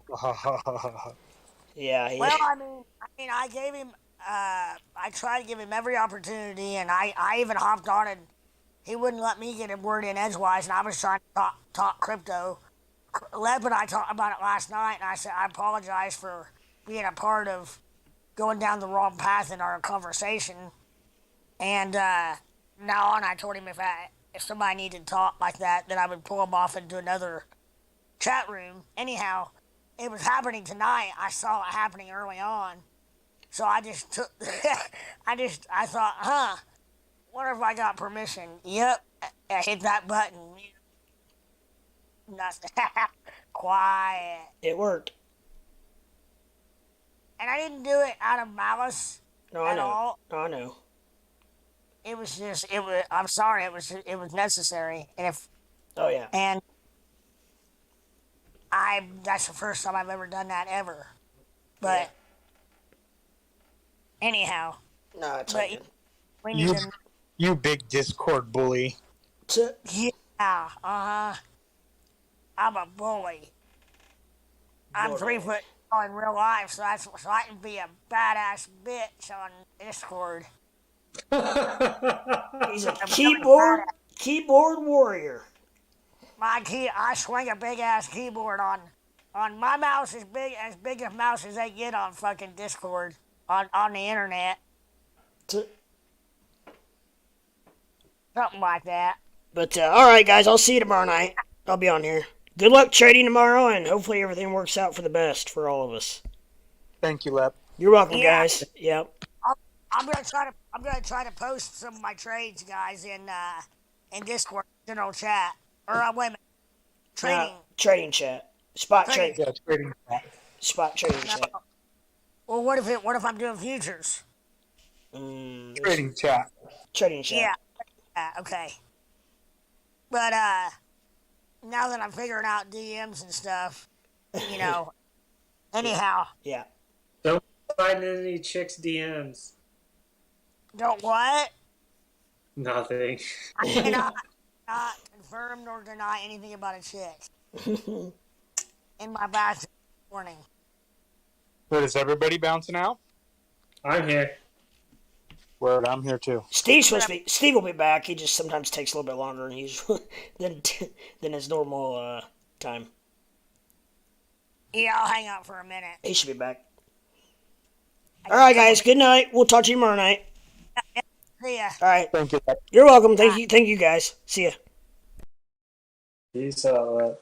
Yeah. Well, I mean, I gave him, I tried to give him every opportunity and I even hopped on and he wouldn't let me get a word in edgewise and I was trying to talk crypto. Leb and I talked about it last night and I said, I apologize for being a part of going down the wrong path in our conversation. And now on, I told him if somebody needed to talk like that, then I would pull them off into another chat room. Anyhow, it was happening tonight. I saw it happening early on. So I just took, I thought, wonder if I got permission. Yep, I hit that button. Nothing. Quiet. It worked. And I didn't do it out of malice at all. No, I know. It was just, I'm sorry, it was necessary. And if. Oh, yeah. And that's the first time I've ever done that ever. But. Yeah. Anyhow. No, it's all good. You big Discord bully. Yeah, I'm a bully. I'm 3 foot tall in real life, so I can be a badass bitch on Discord. He's a keyboard warrior. I swing a big ass keyboard on my mouse as big a mouse as they get on fucking Discord on the internet. Something like that. But all right, guys, I'll see you tomorrow night. I'll be on here. Good luck trading tomorrow, and hopefully everything works out for the best for all of us. Thank you, Lep. You're welcome, guys. Yep. I'm gonna try to post some of my trades, guys, in Discord general chat or wait a minute, trading chat, spot trading. Yeah, trading chat. Spot trading chat. Well, what if I'm doing futures? Trading chat. Trading chat. Yeah. Okay. But now that I'm figuring out DMs and stuff, anyhow. Yeah. Don't sliding in any chicks' DMs? Don't what? Nothing. I cannot not confirm nor deny anything about a chick. In my bathroom this morning. But is everybody bouncing out? I'm here. Word, I'm here too. Steve will be back. He just sometimes takes a little bit longer than his normal time. Yeah, I'll hang out for a minute. He should be back. All right, guys. Good night. We'll talk to you tomorrow night. See ya. All right. Thank you. You're welcome. Thank you, guys. See ya. Peace out.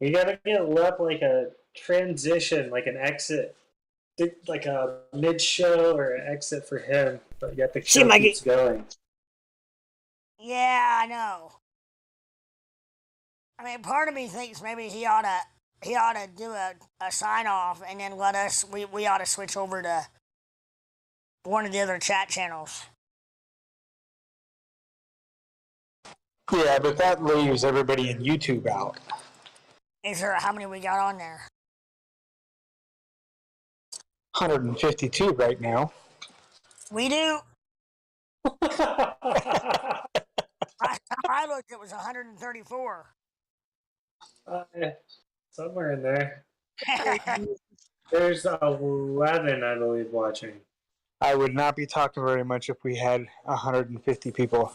You gotta get Lep like a transition, like an exit, like a mid-show or an exit for him. But yet the show keeps going. Yeah, I know. I mean, part of me thinks maybe he ought to do a sign off and then let us. We ought to switch over to one of the other chat channels. Yeah, but that leaves everybody in YouTube out. Is there how many we got on there? 152 right now. We do. Last time I looked, it was 134. Somewhere in there. There's 11, I believe, watching. I would not be talking very much if we had 150 people.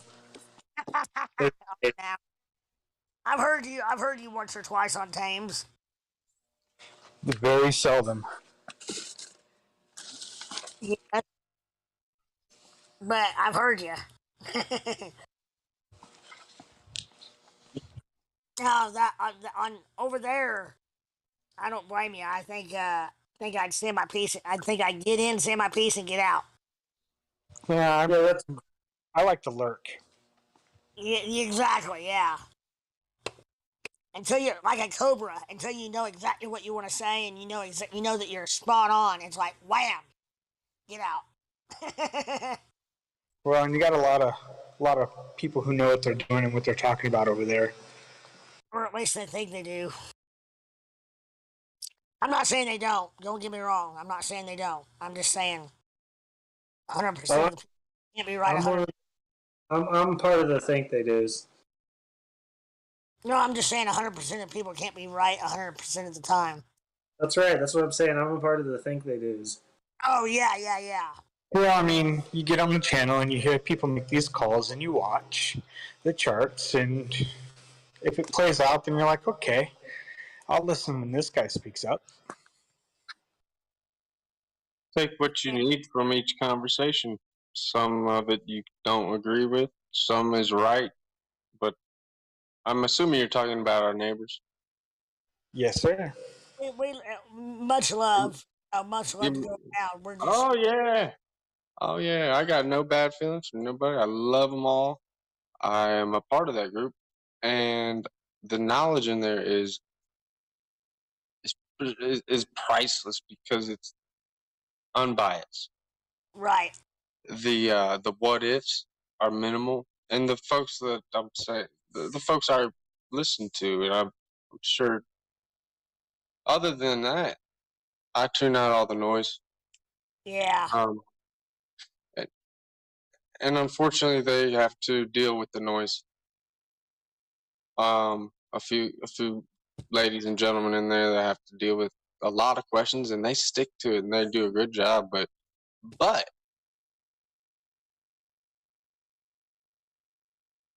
I've heard you once or twice on Thames. Very seldom. Yeah. But I've heard you. No, that on over there, I don't blame you. I think I'd say my piece. I think I'd get in, say my piece, and get out. Yeah, I like to lurk. Yeah, exactly. Yeah. Until you're like a cobra, until you know exactly what you want to say, and you know that you're spot on. It's like wham, get out. Well, and you got a lot of people who know what they're doing and what they're talking about over there. Or at least they think they do. I'm not saying they don't. Don't get me wrong. I'm not saying they don't. I'm just saying 100% can't be right. I'm part of the think they do's. No, I'm just saying 100% of people can't be right 100% of the time. That's right. That's what I'm saying. I'm a part of the think they do's. Oh, yeah. Well, I mean, you get on the channel and you hear people make these calls and you watch the charts, and if it plays out, then you're like, okay, I'll listen when this guy speaks up. Take what you need from each conversation. Some of it you don't agree with, some is right, but I'm assuming you're talking about our neighbors. Yes, sir. We much love. Much love to go down. We're just... Oh, yeah. I got no bad feelings from nobody. I love them all. I am a part of that group. And the knowledge in there is priceless because it's unbiased. Right. The what ifs are minimal, and the folks that I'm saying, the folks I listen to, and I'm sure. Other than that, I tune out all the noise. Yeah. And unfortunately, they have to deal with the noise. A few ladies and gentlemen in there that have to deal with a lot of questions, and they stick to it, and they do a good job. But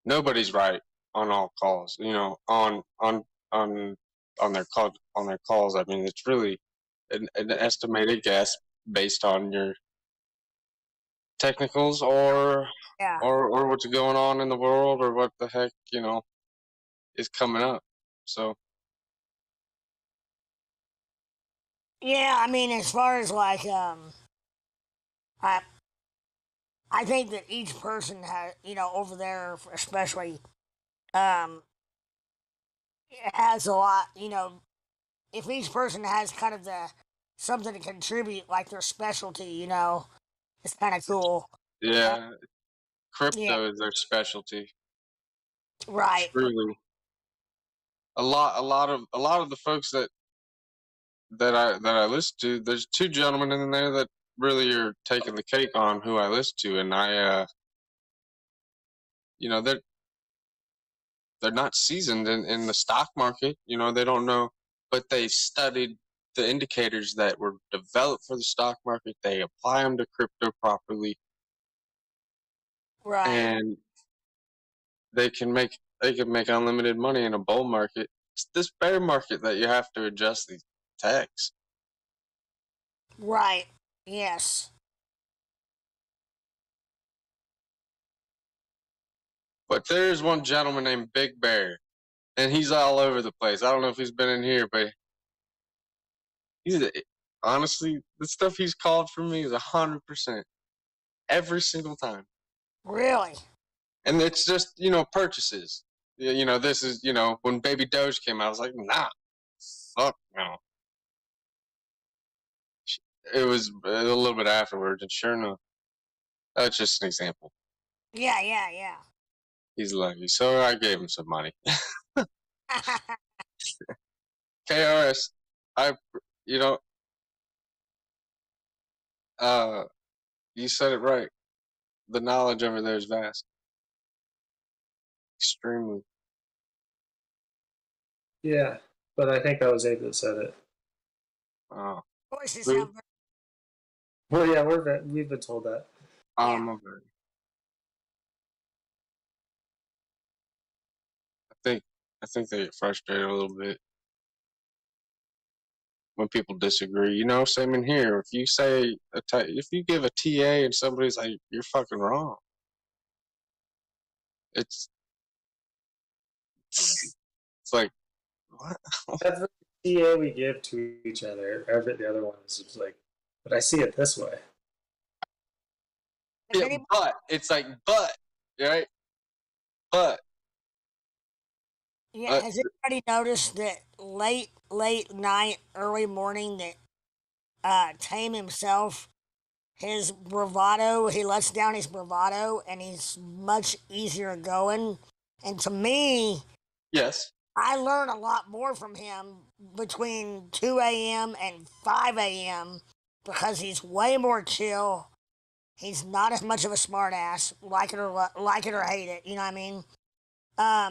nobody's right on all calls. You know, on their calls. I mean, it's really an estimated guess based on your technicals or what's going on in the world or what the heck is coming up. So yeah, I mean, as far as like I think that each person has, over there especially, has a lot, if each person has kind of something to contribute, like their specialty, it's kind of cool. Yeah, crypto is their specialty. Right. Truly. A lot of the folks that that I listen to, there's two gentlemen in there that really are taking the cake on who I listen to, and they're not seasoned in the stock market. They don't know, but they've studied the indicators that were developed for the stock market. They apply them to crypto properly, Right. and they can make unlimited money in a bull market. It's this bear market that you have to adjust these tax. Right. Yes. But there's one gentleman named Big Bear, and he's all over the place. I don't know if he's been in here, but honestly, the stuff he's called for me is 100% every single time. Really? And it's just, purchases. This is, when Baby Doge came out, I was like, nah, fuck no. It was a little bit afterwards, and sure enough, that's just an example. Yeah. He's lucky, so I gave him some money. KRS, you said it right. The knowledge over there is vast. Extremely. Yeah, but I think that was Abe that said it. Oh. Voices have. Well, yeah, we've been told that. My bad. I think they get frustrated a little bit when people disagree. Same in here. If you say if you give a TA and somebody's like, you're fucking wrong. It's like, what? That's the TA we give to each other. The other one is just like, but I see it this way. Yeah, but it's like, right? But. Yeah, has anybody noticed that late night, early morning that Tame himself, his bravado, he lets down his bravado and he's much easier going. And to me, yes, I learn a lot more from him between 2 a.m. and 5 a.m. because he's way more chill. He's not as much of a smartass, like it or hate it. You know what I mean?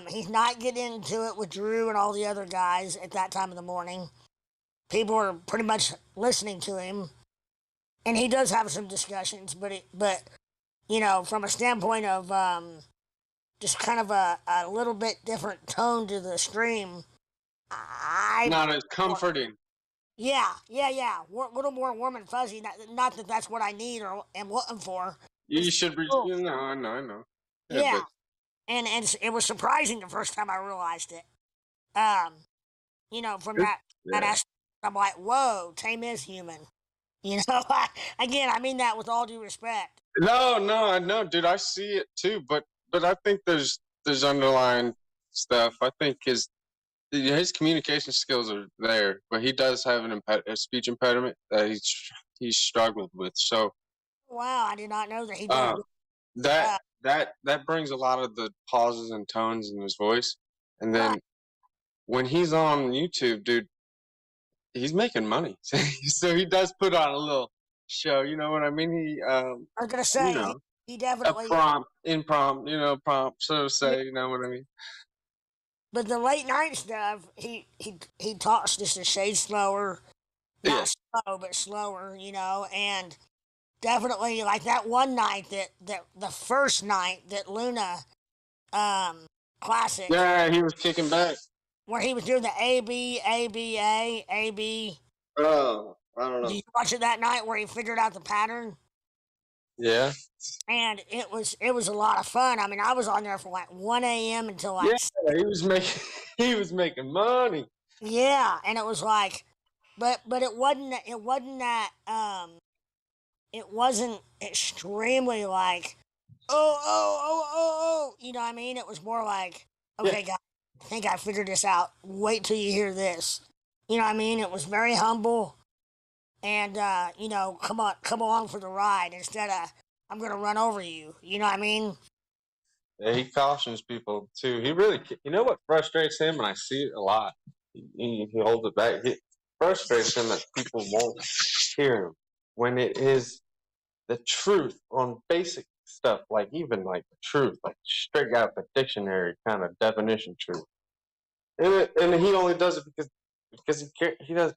He's not getting into it with Drew and all the other guys at that time of the morning. People are pretty much listening to him, and he does have some discussions. But from a standpoint of just kind of a little bit different tone to the stream, not as comforting. Yeah. A little more warm and fuzzy. Not that that's what I need or am looking for. You should be. I know. Yeah. And it was surprising the first time I realized it. From that aspect, I'm like, whoa, Tame is human. Again, I mean that with all due respect. No, dude, I see it too, but I think there's underlying stuff. I think his communication skills are there, but he does have a speech impediment that he's struggled with. So. Wow, I did not know that he did. That brings a lot of the pauses and tones in his voice, and then when he's on YouTube, dude, he's making money. So he does put on a little show. You know what I mean? I was gonna say he definitely prompt, so to say. You know what I mean? But the late night stuff, he talks just a shade slower, not slow, but slower. And. Definitely, like that one night that the first night that Luna Classic. Yeah, he was kicking back. Where he was doing the AB. Oh, I don't know. Did you watch it that night where he figured out the pattern? Yeah. And it was a lot of fun. I mean, I was on there from like 1 a.m. until like. Yeah, he was making money. Yeah, and it was like, but it wasn't that it wasn't extremely like, oh, you know what I mean? It was more like, okay, guys, I think I figured this out. Wait till you hear this. You know what I mean? It was very humble, and come along for the ride instead of I'm gonna run over you. You know what I mean? Yeah, he cautions people too. He really, you know what frustrates him, and I see it a lot. He holds it back. frustration that people won't hear when it is the truth on basic stuff, like even like the truth, like straight out the dictionary kind of definition truth. And he only does it because he does.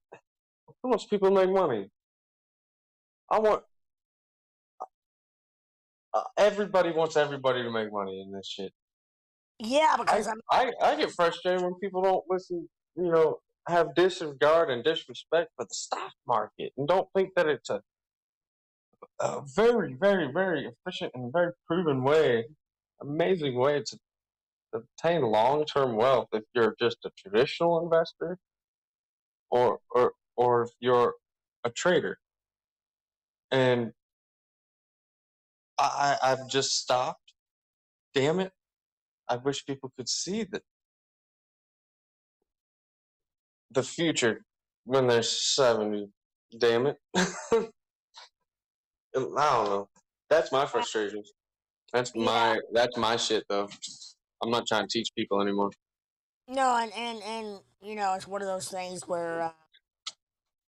How much people make money? I want everybody wants everybody to make money in this shit. Yeah, because I get frustrated when people don't listen. You know, have disregard and disrespect for the stock market, and don't think that it's a very, very, very efficient and very proven way, amazing way to obtain long-term wealth if you're just a traditional investor or if you're a trader. And I've just stopped. Damn it. I wish people could see that the future when they're 70. Damn it. I don't know. That's my frustration. That's my shit though. I'm not trying to teach people anymore. No, and you know, it's one of those things where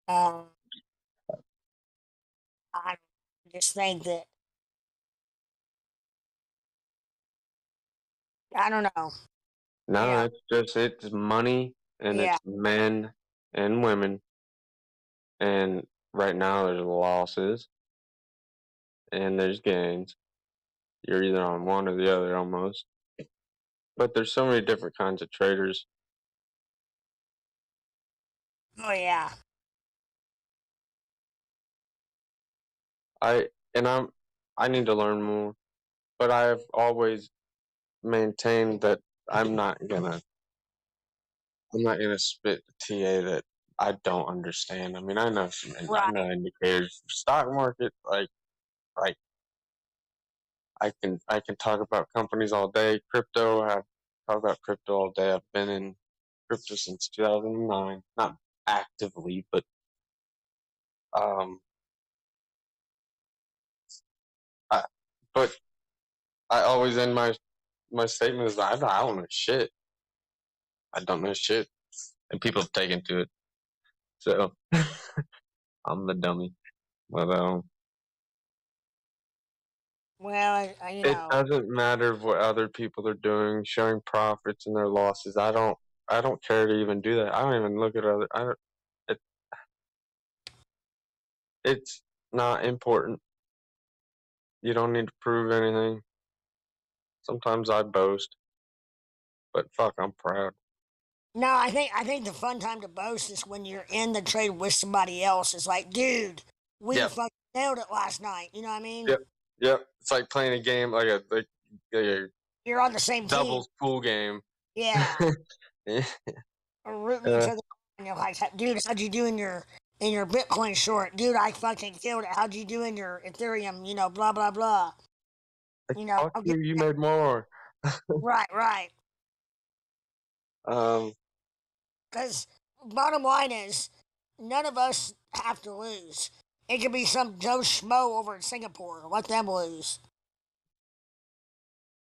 I just think that I don't know. No, it's money and Yeah. it's men and women. And right now there's losses and there's gains. You're either on one or the other almost. But there's so many different kinds of traders. Oh yeah. I need to learn more. But I've always maintained that I'm not gonna spit the TA that I don't understand. I mean, I know I know indicators for stock market. Like I can talk about companies all day. Crypto, I talk about crypto all day. I've been in crypto since 2009, not actively, but I always end my statement is I don't know shit. I don't know shit, and people have taken to it. So I'm the dummy, but well, you it know, doesn't matter what other people are doing, showing profits and their losses. I don't care to even do that. I don't even look at other. It's not important. You don't need to prove anything. Sometimes I boast, but fuck, I'm proud. no, I think the fun time to boast is when you're in the trade with somebody else. It's like, dude, we fucking nailed it last night. You know what I mean? Yep. It's like playing a game like a you're on the same doubles team. pool game. Yeah. Yeah. Or rooting each other on. And you're like, dude, how'd you do in your Bitcoin short? Dude, I fucking killed it. How'd you do in your Ethereum? You know, blah blah blah. Like, you know, fuck you made more. right. Because bottom line is, none of us have to lose. It could be some Joe Schmo over in Singapore. Let them lose.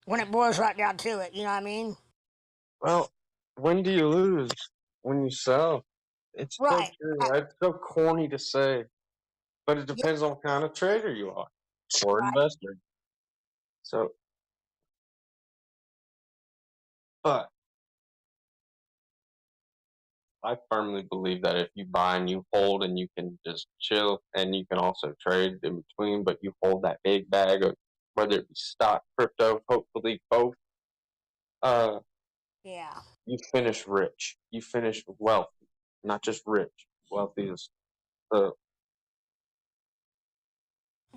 When it boils right down to it, you know what I mean? Well, when do you lose? When you sell. It's so true. It's so corny to say, but it depends on what kind of trader you are or investor. So, but I firmly believe that if you buy and you hold and you can just chill and you can also trade in between, but you hold that big bag of whether it be stock, crypto, hopefully both, you finish rich. You finish wealthy, not just rich. Wealthy is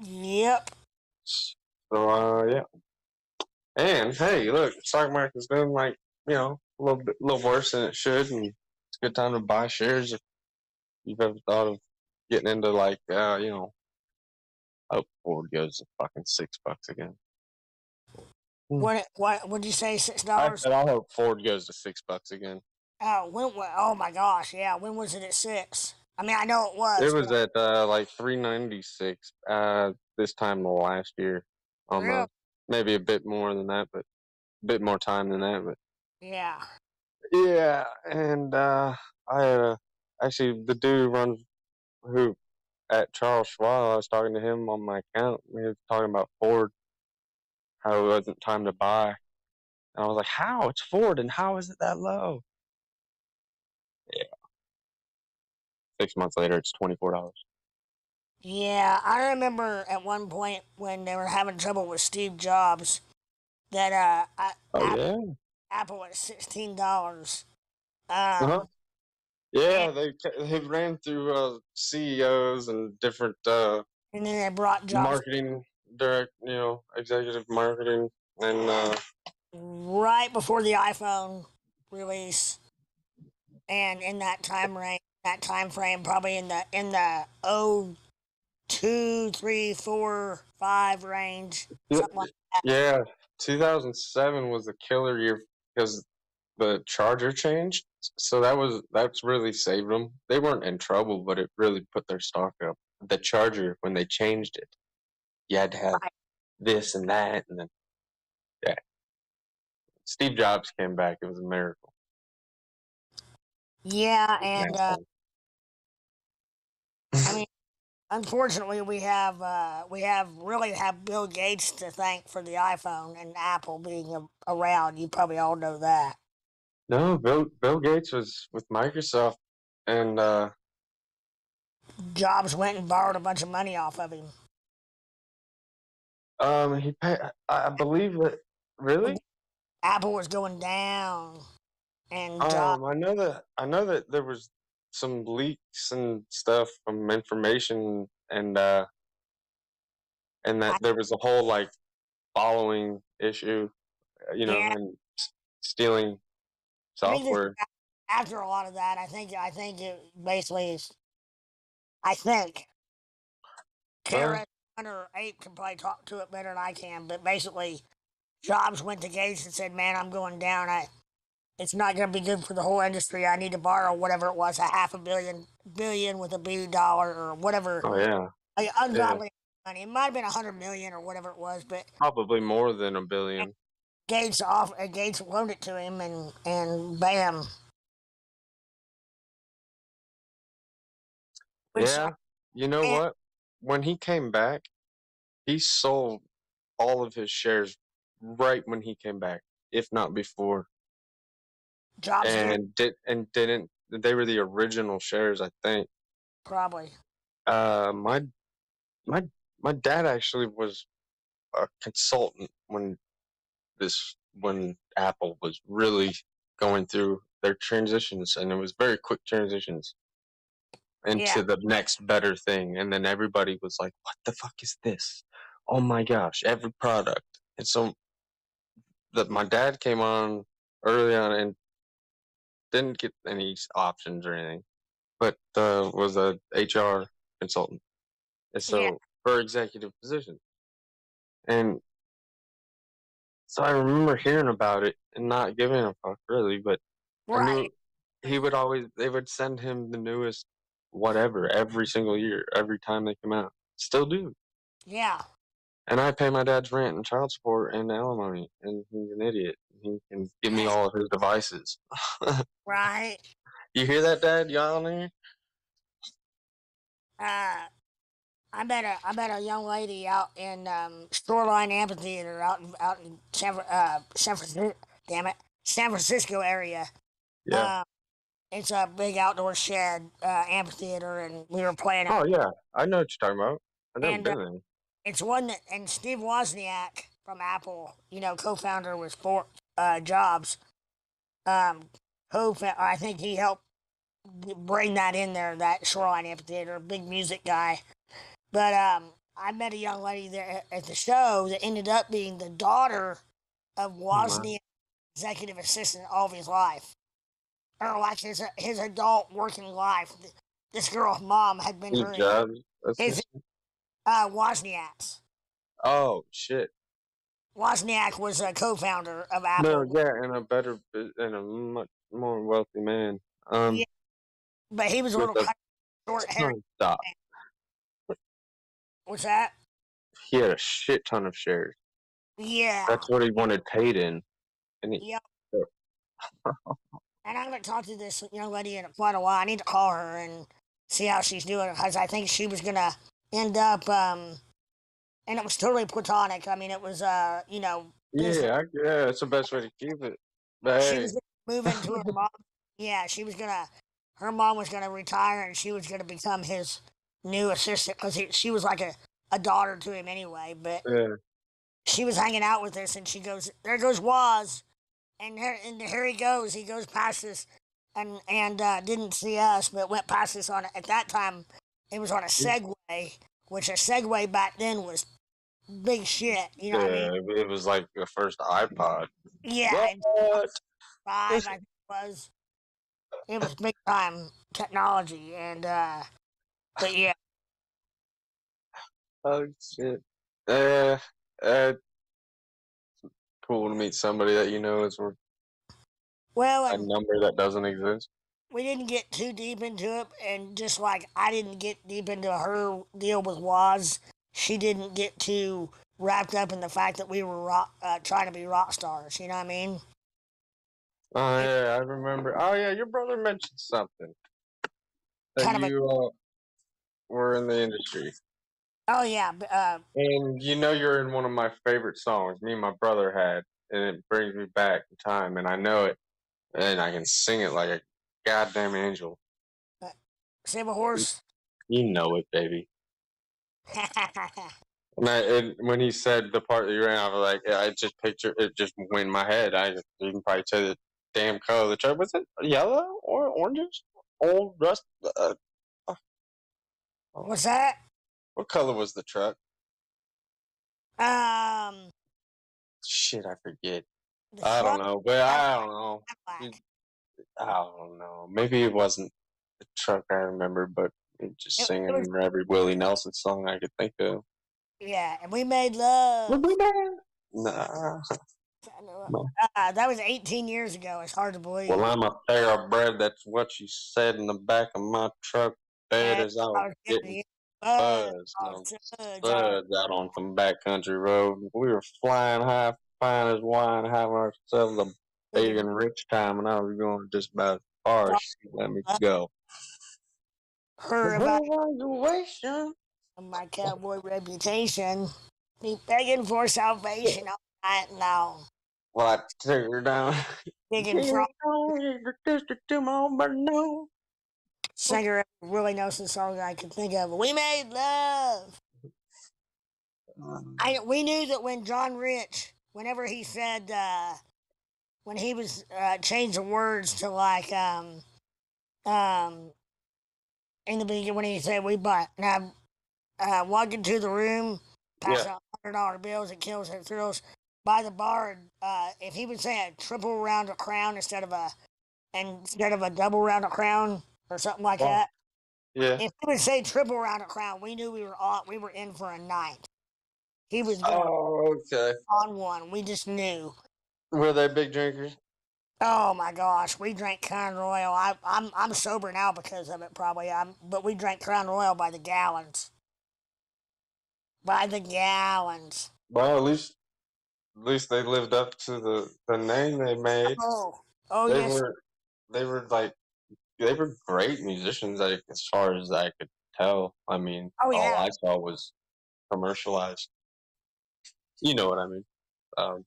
Yep. So yeah. And hey, look, the stock market's doing like, you know, a little worse than it should, and it's a good time to buy shares if you've ever thought of getting into like, you know, I hope Ford goes to fucking $6 again. What would you say, $6? I said I hope Ford goes to $6 again. Oh my gosh, yeah. When was it at 6? I mean, I know it was. It was at like 396 this time last year, almost. Maybe a bit more than that, but a bit more time than that, but yeah. yeah. And I had a actually, the dude who at Charles Schwab, I was talking to him on my account. We were talking about Ford, how it wasn't time to buy. And I was like, how? It's Ford, and how is it that low? Yeah. 6 months later, it's $24. Yeah, I remember at one point when they were having trouble with Steve Jobs that Oh, yeah? Apple at $16. Uh-huh. Um, and, Yeah, they ran through CEOs and different and then they brought Jobs marketing executive marketing, and right before the iPhone release, and in that time frame, probably in the 2, 3, 4, 5 range, something like that. yeah, 2007 was a killer year because the charger changed. So that's really saved them. They weren't in trouble, but it really put their stock up. The charger, when they changed it, you had to have this and that, and then yeah. Steve Jobs came back. It was a miracle. Yeah, and Nasty. I mean, unfortunately, we have Bill Gates to thank for the iPhone and Apple being around. You probably all know that. No, Bill Gates was with Microsoft, and Jobs went and borrowed a bunch of money off of him. he paid. I believe that. Really? Apple was going down, and Jobs. I know that there was some leaks and stuff from information, and that there was a whole like following issue, Yeah, and stealing I think software. after a lot of that, I think it basically is. I think Kara or Ape can probably talk to it better than I can, but basically, Jobs went to Gates and said, "Man, I'm going down. It's not going to be good for the whole industry. I need to borrow whatever it was, billion with a B dollar or whatever, Oh yeah, like yeah, ungodly money. It might have been 100 million or whatever it was, but probably more than $1 billion. Gates loaned it to him, and bam. Which, Yeah, you know and what? When he came back, he sold all of his shares right when he came back, if not before. Jobs did Didn't they were the original shares, I think. probably. My my my dad actually was a consultant when Apple was really going through their transitions, and it was very quick transitions Yeah, into the next better thing, and then everybody was like, what the fuck is this? Oh my gosh, every product. And so my dad came on early on and didn't get any options or anything, but was a HR consultant, and yeah, so for executive position. And so I remember hearing about it and not giving a fuck really, but I right. knew they would send him the newest whatever every single year, every time they come out. Still do. Yeah, And I pay my dad's rent and child support and alimony, and he's an idiot. He can give me all of his devices. right. You hear that, Dad? Y'all in here? Uh, I met a young lady out in Shoreline Amphitheater out in San Francisco. Damn it, San Francisco area. Yeah. Um, it's a big outdoor shed amphitheater, and we were playing it. Oh, yeah. I know what you're talking about. I've never And been there. it's one that and Steve Wozniak from Apple, co-founder with Jobs. Um, I think he helped bring that in there. That Shoreline Amphitheater, big music guy. But I met a young lady there at the show that ended up being the daughter of Oh, my. Wozniak's executive assistant all of his life, or like his adult working life. This girl's mom had been Steve her Jobs? his Wozniak's. Oh, shit. Wozniak was a co-founder of No, Apple. yeah, and a much more wealthy man. Yeah, but he was a With little a short ton haired. of stock. What's that? He had a shit ton of shares. Yeah. That's what he wanted paid in. And he, Yep. And I haven't talked to this young lady in quite a while. I need to call her and see how she's doing because I think she was gonna end up. And it was totally platonic. I mean, it was business. Yeah, it's the best way to keep it. But She hey, was gonna move into her mom. Yeah, she was gonna. Her mom was gonna retire, and she was gonna become his new assistant because she was like a daughter to him anyway. But yeah, she was hanging out with us, and she goes, "There goes Waz," and here he goes. He goes past us, and didn't see us, but went past us on at that time. It was on a Segway, which a Segway back then was big shit. You know what I mean? it was like the first iPod. Yeah, and What? five I think it was. It was big time technology, and but yeah. Oh shit. Uh, cool to meet somebody that you know is worth Well, a and number that doesn't exist. we didn't get too deep into it, and just like I didn't get deep into her deal with Waz, she didn't get too wrapped up in the fact that we were trying to be rock stars. You know what I mean? Oh yeah, I remember. Oh yeah, your brother mentioned something that Kind of a. you were in the industry. Oh yeah, And you know you're in one of my favorite songs me and my brother had, and it brings me back in time, and I know it, and I can sing it like a goddamn angel. Save a horse. You know it, baby. And when he said the part that you ran, I was like, I just picture it just went in my head. You can probably tell the damn color of the truck. Was it yellow or oranges? Old rust? What's that? What color was the truck? Um, Shit, I forget. the I don't truck. know, but I don't know. Black. I don't know. Maybe it wasn't the truck I remember, but just It was, singing every Willie Nelson song I could think of. yeah, and we made love. Nah. That was 18 years ago. It's hard to believe. Well, I'm a thoroughbred. That's what you said in the back of my truck. Bed And as I I was was getting getting buzzed. No suds out on some backcountry road. We were flying high, fine as wine, having ourselves a big and rich time, and I was going just about as far as she let me go. Her about Evaluation. my cowboy reputation. Be begging for salvation all night long. Well, I took her down. Digging from singer really knows the song I can think of. We made love. We knew that when John Rich, whenever he said when he was changed the words to like in the beginning when he said we bought now walk into the room, pass out $100 bills, it kills and thrills by the bar. If he would say a triple round of crown instead of a double round of crown or something like that. Yeah. If he would say triple round of crown, we knew we were in for a night. He was going on one. We just knew. Were they big drinkers? Oh my gosh, we drank Crown Royal. I'm sober now because of it probably. But we drank Crown Royal by the gallons. By the gallons. Well, at least they lived up to the name they made. Oh they yes. They were great musicians, as far as I could tell. I mean, all I saw was commercialized. You know what I mean?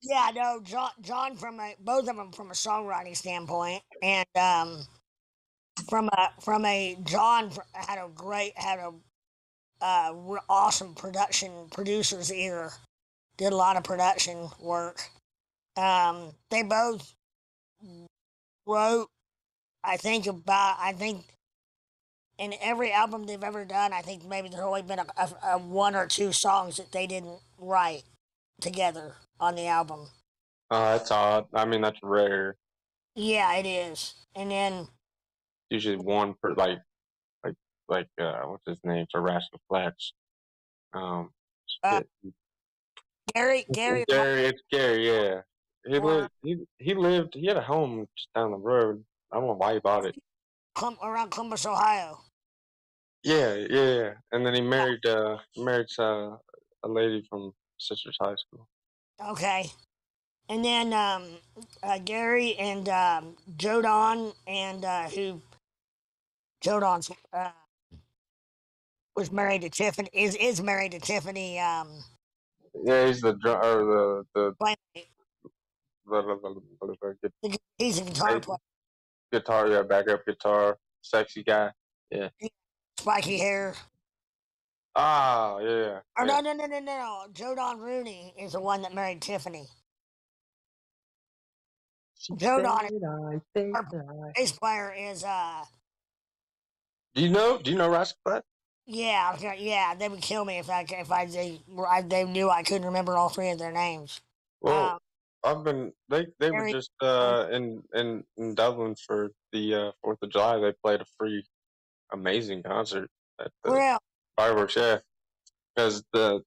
Yeah, no, John both of them from a songwriting standpoint, and from a John had a awesome producer's ear. Did a lot of production work. They both wrote. I think in every album they've ever done, I think maybe there's only been a one or two songs that they didn't write together on the album. That's odd. I mean, that's rare. Yeah, it is. And then usually one per like what's his name for Rascal Flatts? Gary. It's Gary. Yeah, he lived. He had a home just down the road. I don't know why he bought it. Around Columbus, Ohio. Yeah. And then he married a lady from Sisters High School. Okay. And then Gary and Jodon and who Jodon's was married to Tiffany is married to Tiffany. Yeah, he's the drum or He's a guitar player. Guitar, yeah, backup guitar, sexy guy. Yeah. Spiky hair. Ah, yeah. Oh, no. Jodon Rooney is the one that married Tiffany. Jodon, our bass player is Do you know Rascal? yeah. They would kill me if they knew I couldn't remember all three of their names. Well, they were just in Dublin for the 4th of July. They played a free, amazing concert at the fireworks. Yeah, because the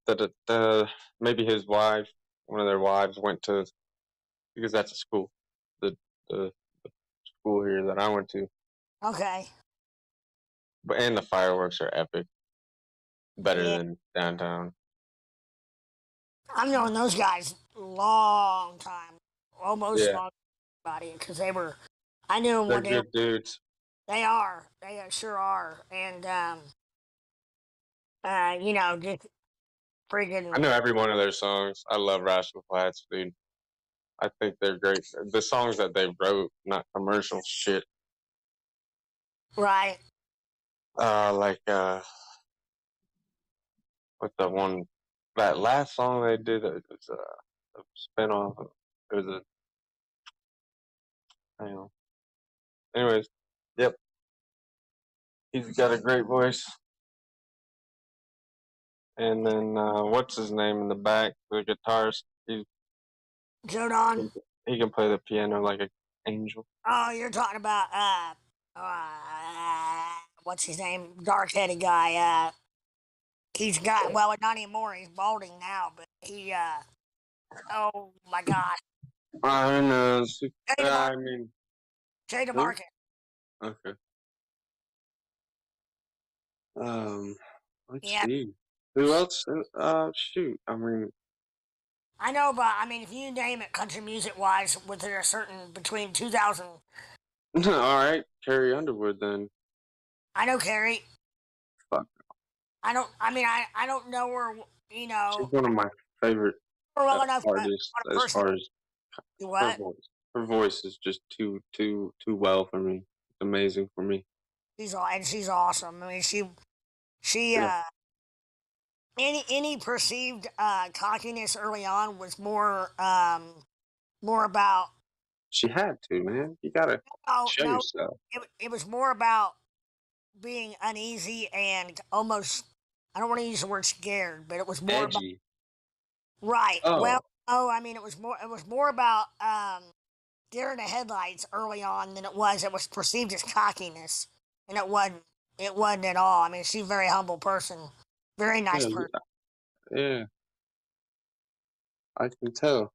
maybe his wife, one of their wives, went to, because that's a school, the school here that I went to. Okay. And the fireworks are epic, better than downtown. I've known those guys long time, almost long body, because they were. I knew them They're when they good dudes. They are. They sure are. And just freaking. I know every one of their songs. I love Rascal Flatts, dude. I think they're great. The songs that they wrote, not commercial shit. Right. What's that one? That last song they did, it was a spin-off. It was hang on. Anyways, yep. He's got a great voice. And then, what's his name in the back? The guitarist. Jodon. He can play the piano like an angel. Oh, you're talking about what's his name? Dark-headed guy. He's got not anymore. He's balding now, but he oh my God. I know. Jada Market. Okay. Let's see. Who else? Shoot. I know, but if you name it country music wise, within a certain between 2000. All right, Carrie Underwood then. I know Carrie. Fuck. I don't know her. She's one of my favorite artists. As far as her voice is just too well for me. It's amazing for me. She's awesome. Any perceived cockiness early on was more about. She had to, man. You gotta show yourself. It was more about being uneasy and almost. I don't want to use the word scared, but it was more edgy. Right. Oh. Well, it was more about deer in the headlights early on than it was perceived as cockiness, and it wasn't at all. She's a very humble person, very nice person. Yeah, I can tell.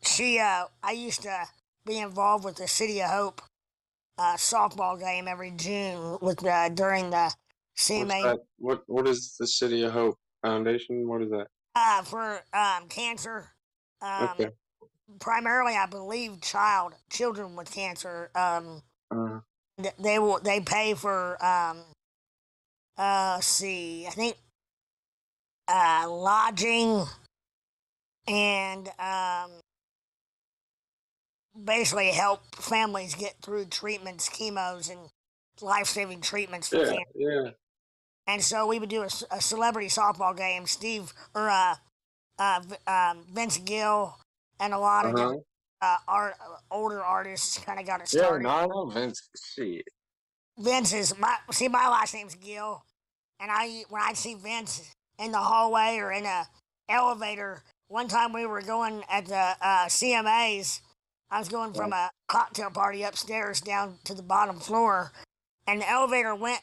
I used to be involved with the City of Hope softball game every June during the CMA. What is the City of Hope Foundation? What is that? For cancer. Okay. Primarily, I believe children with cancer. They pay for I think lodging and basically help families get through treatments, chemos, and life-saving treatments for cancer. Yeah. And so we would do a celebrity softball game. Vince Gill and a lot of older artists kind of got it started. Yeah, no, I know Vince. Shit. Vince is my last name's Gill, and when I see Vince in the hallway or in a elevator. One time we were going at the CMAs. I was going from a cocktail party upstairs down to the bottom floor, and the elevator went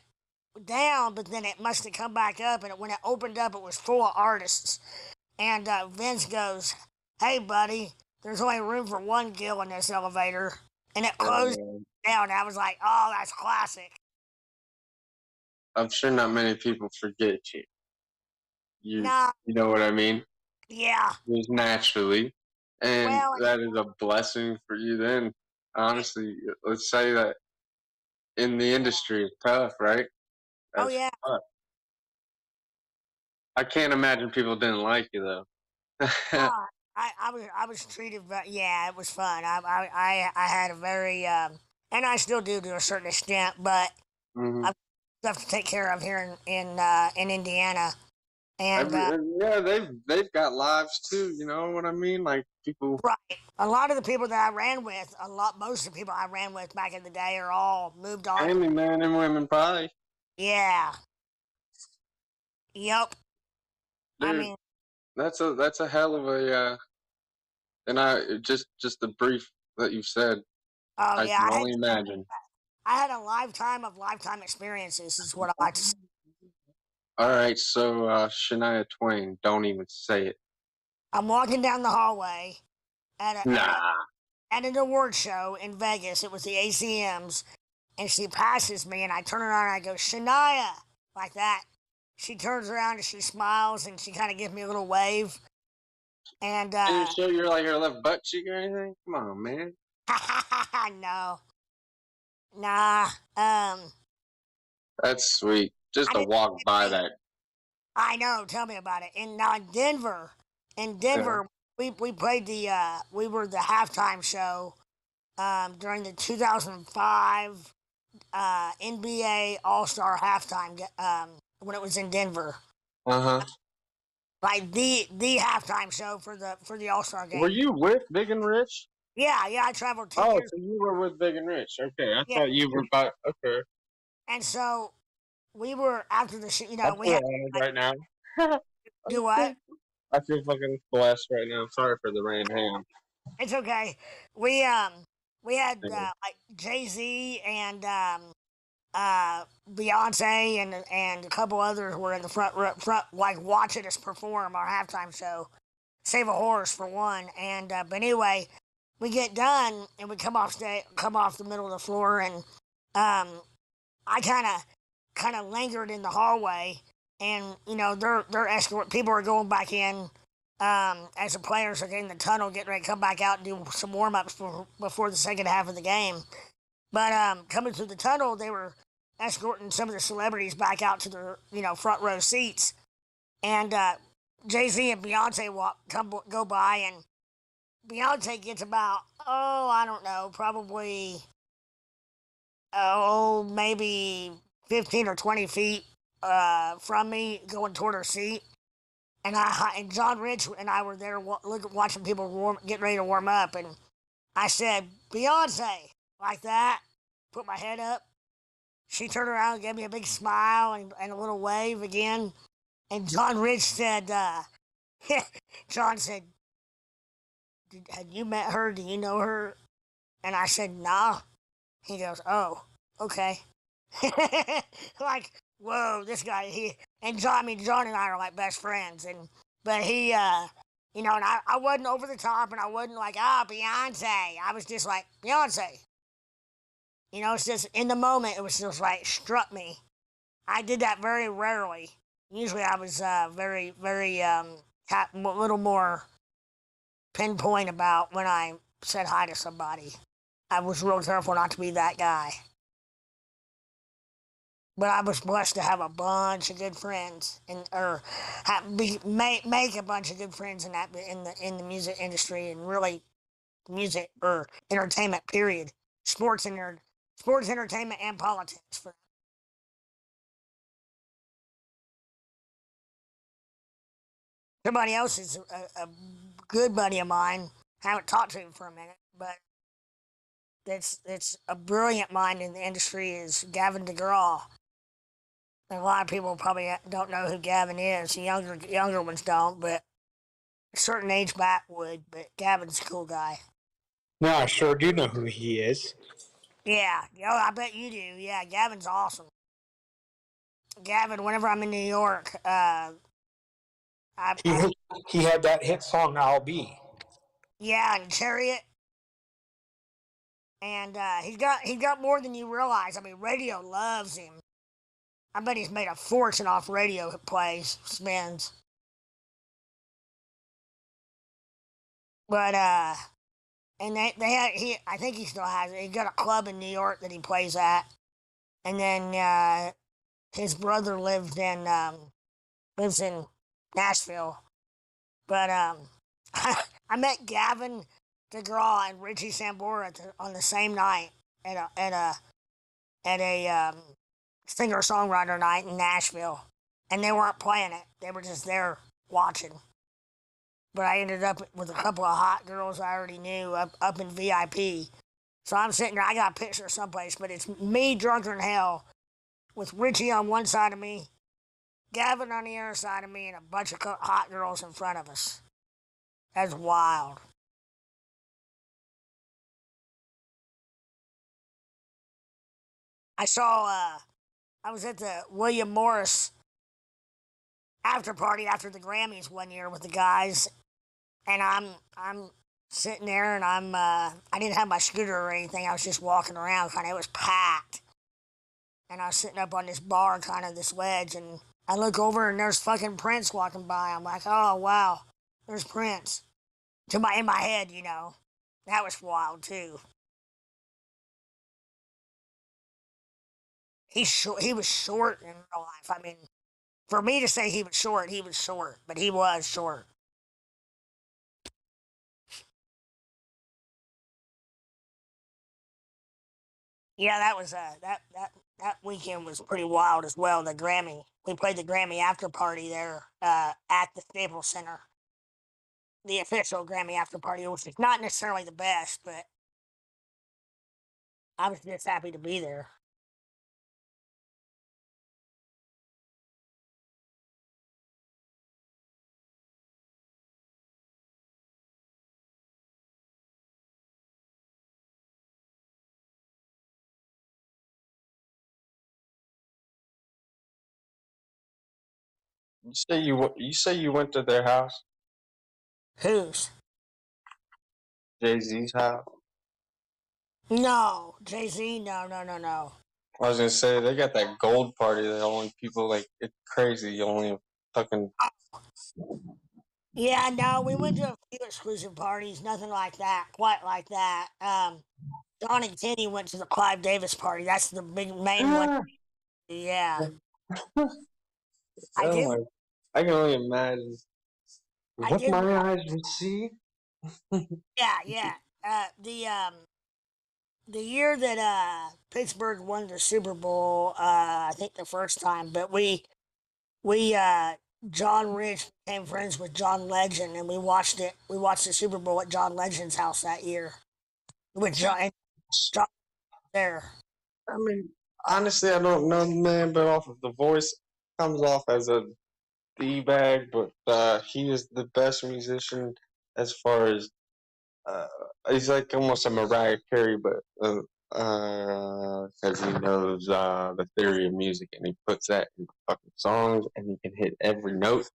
down, but then it must have come back up, and when it opened up, it was full of artists. And Vince goes, "Hey, buddy, there's only room for one Gill in this elevator," and it closed down. And I was like, "Oh, that's classic." I'm sure not many people forget you. You know what I mean? Yeah. Just naturally, And Well, that is a blessing for you. Then, honestly, let's say that in the industry, it's tough, right? oh That's yeah. tough. I can't imagine people didn't like you though. I was treated, yeah, it was fun. I had a very, and I still do to a certain extent, but hmm I've stuff to take care of here in Indiana, and Yeah, they've got lives too. You know what I mean? Like people. right, a lot of the people that I ran with, most of the people I ran with back in the day are all moved on. Family men and women, probably. Yeah. Yep. I Dude, mean, that's a hell of a. And I just the brief that you said, oh I yeah, can only imagine. I had a lifetime of lifetime experiences. Is what I like to say. All right, so Shania Twain, don't even say it. I'm walking down the hallway at a, at a Nah. at an award show in Vegas. It was the ACMs, and she passes me, and I turn around and I go, Shania, like that. She turns around and she smiles and she kind of gives me a little wave. And Can you show your like your left butt cheek or anything? Come on, man. no, nah. That's sweet. Just I to didn't. walk by that. I know. Tell me about it. In Denver, Yeah. we played we were the halftime show during the 2005 NBA All Star halftime when it was in Denver. Uh huh. Like the halftime show for the All Star Were game. you with Big and Rich? Yeah, I traveled 2 years. So you were with Big and Rich. Okay, I Yeah, thought you were about. Okay. and so we were after the show. I We feel had honored like, right now. do what? I feel fucking blessed right now. Sorry for the rain ham. It's okay. We had like Jay-Z and Beyonce and a couple others were in the front like watching us perform our halftime show. Save a Horse for one, and but anyway, we get done and we come off the middle of the floor, and I kind of lingered in the hallway, and they're escort people are going back in. As the players are getting the tunnel, getting ready to come back out and do some warm ups before the second half of the game. But coming through the tunnel, they were escorting some of the celebrities back out to their front row seats, and Jay-Z and Beyonce go by, and Beyonce gets about I don't know, probably maybe 15 or 20 feet from me, going toward her seat, and John Rich and I were there watching people getting ready to warm up, and I said Beyonce like that, put my head up. She turned around and gave me a big smile and a little wave again. And John Rich said, John said, had you met her? Do you know her? And I said, nah. He goes, oh, okay. Like, whoa, this guy, John and I are like best friends. But he, and I wasn't over the top and I wasn't like, Beyonce. I was just like, Beyonce. It's just in the moment, it was just like struck me. I did that very rarely. Usually I was very, very, a little more pinpoint about when I said hi to somebody. I was real careful not to be that guy. But I was blessed to have a bunch of good friends, make a bunch of good friends in the music industry, and really music or entertainment. Period. Sports entertainment, and politics. Somebody else is a good buddy of mine. Haven't talked to him for a minute, but it's a brilliant mind in the industry. Is Gavin DeGraw. A lot of people probably don't know who Gavin is. The younger ones don't, but a certain age back would. But Gavin's a cool guy. No, I sure do know who he is. Yeah, I bet you do. Yeah, Gavin's awesome. Gavin, whenever I'm in New York, he had that hit song "I'll Be." Yeah, and Chariot, and he's got more than you realize. I mean, radio loves him. I bet he's made a fortune off radio spins. But and they had I think he still has it. He got a club in New York that he plays at, and then his brother lives in Nashville. But I met Gavin DeGraw and Richie Sambora on the same night at a singer songwriter night in Nashville, and they weren't playing it; they were just there watching. But I ended up with a couple of hot girls I already knew up in VIP. So I'm sitting there. I got a picture someplace, but it's me drunker than hell with Richie on one side of me, Gavin on the other side of me, and a bunch of hot girls in front of us. That's wild. I saw. I was at the William Morris after party after the Grammys one year with the guys, and I'm sitting there, and I didn't have my scooter or anything. I was just walking around. Kind of, it was packed, and I was sitting up on this bar, kind of this ledge, and I look over, and there's fucking Prince walking by. I'm like, oh wow, there's Prince. In my head, that was wild too. He's short. He was short in real life. I mean, for me to say he was short, but he was short. Yeah, that was that weekend was pretty wild as well. The Grammy, we played the Grammy after party there at the Staples Center, the official Grammy after party, which is not necessarily the best, but I was just happy to be there. You say you went to their house, Whose? Jay-Z's house. No, Jay-Z. No, no, no, no. I was gonna say they got that gold party that only people like. It's crazy. Only fucking. Yeah, no, we went to a few exclusive parties, nothing like that, quite like that. Don and Kenny went to the Clive Davis party. That's the big main one. Yeah, I Oh did. my! I can only imagine I what did. my eyes would see. Yeah, yeah. The year that Pittsburgh won the Super Bowl, I think the first time, but we John Rich became friends with John Legend, and we watched it. We watched the Super Bowl at John Legend's house that year with John there. I mean, honestly, I don't know the man, but off of the voice, comes off as a d-bag. But he is the best musician as far as he's like almost a Mariah Carey, but because he knows the theory of music and he puts that in fucking songs and he can hit every note up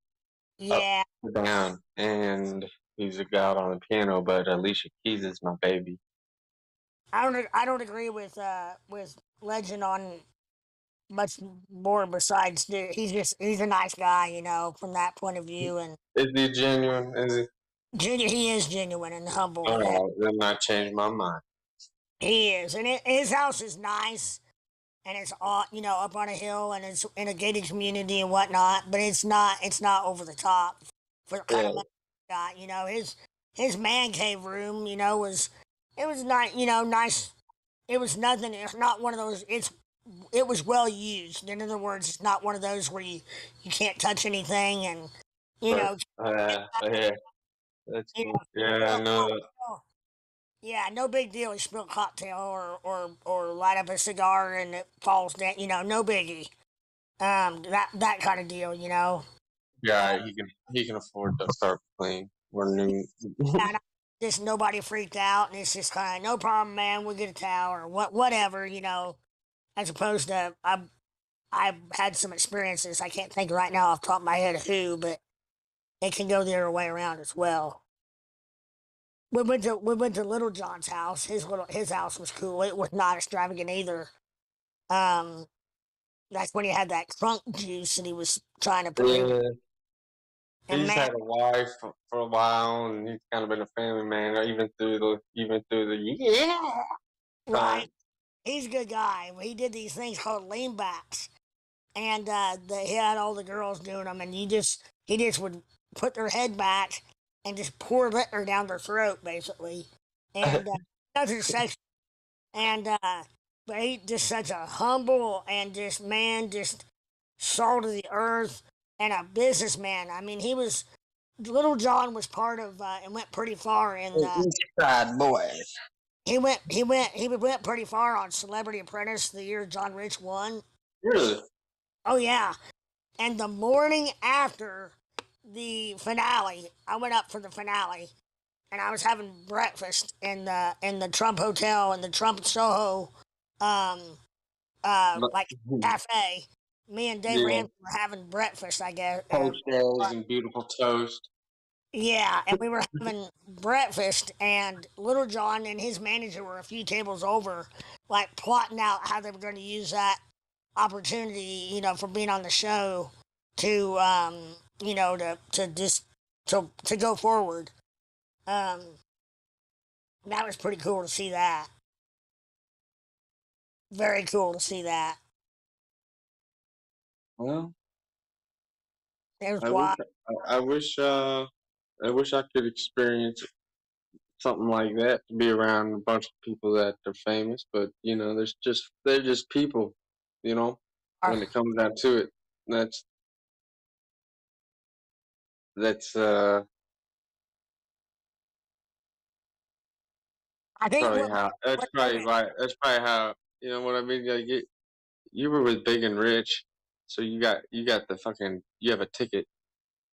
Yeah, and down. And he's a god on the piano, but Alicia Keys is my baby. I don't agree with Legend on much more besides he's a nice guy, from that point of view, and Is he genuine? Is he? he is genuine and humble. All And right, then I changed my mind. he is, and his house is nice, and it's all up on a hill, and it's in a gated community and whatnot. But it's not over the top for the kind Yeah. of money he got. His man cave room, was not nice. It was nothing. It's not one of those. It was well used. In other words, it's not one of those where you can't touch anything, and Yeah, that's you cool. know, Yeah, I know that. yeah, no big deal. He spilled cocktail or light up a cigar and it falls down. No biggie. That kind of deal. Yeah, he can afford to start clean. We're new. And just nobody freaked out, and it's just kind of no problem, man. We'll get a towel or whatever. As opposed to I've had some experiences. I can't think right now off the top of my head of who, but it can go the other way around as well. We went to Little John's house. His house was cool. It was not extravagant either. Um, that's when he had that crunk juice and he was trying to put. Yeah. He's had a wife for a while, and he's kind of been a family man, even through the Right. He's a good guy. He did these things called leanbacks, and he had all the girls doing them, and he just would put their head back and just pour liquor down their throat, basically, and nothing sexual. And but he just such a humble and just salt of the earth and a businessman. I mean, he was Little John was part of and went pretty far in East Side Boys. He went pretty far on Celebrity Apprentice the year John Rich won. Really? Oh yeah. And the morning after the finale, I went up for the finale, and I was having breakfast in the Trump Hotel in the Trump Soho, like cafe. Me and Dave Ramsey were having breakfast, I guess. Poached eggs and beautiful toast. Yeah, and we were having breakfast, and Little John and his manager were a few tables over, like plotting out how they were going to use that opportunity, for being on the show to, to go forward. That was pretty cool to see that. Very cool to see that. Well, There's I wish I could experience something like that, to be around a bunch of people that are famous, but they're just people, when it comes down to it. That's I think that's probably how, you know what I mean? Like you were with Big and Rich, so you got you have a ticket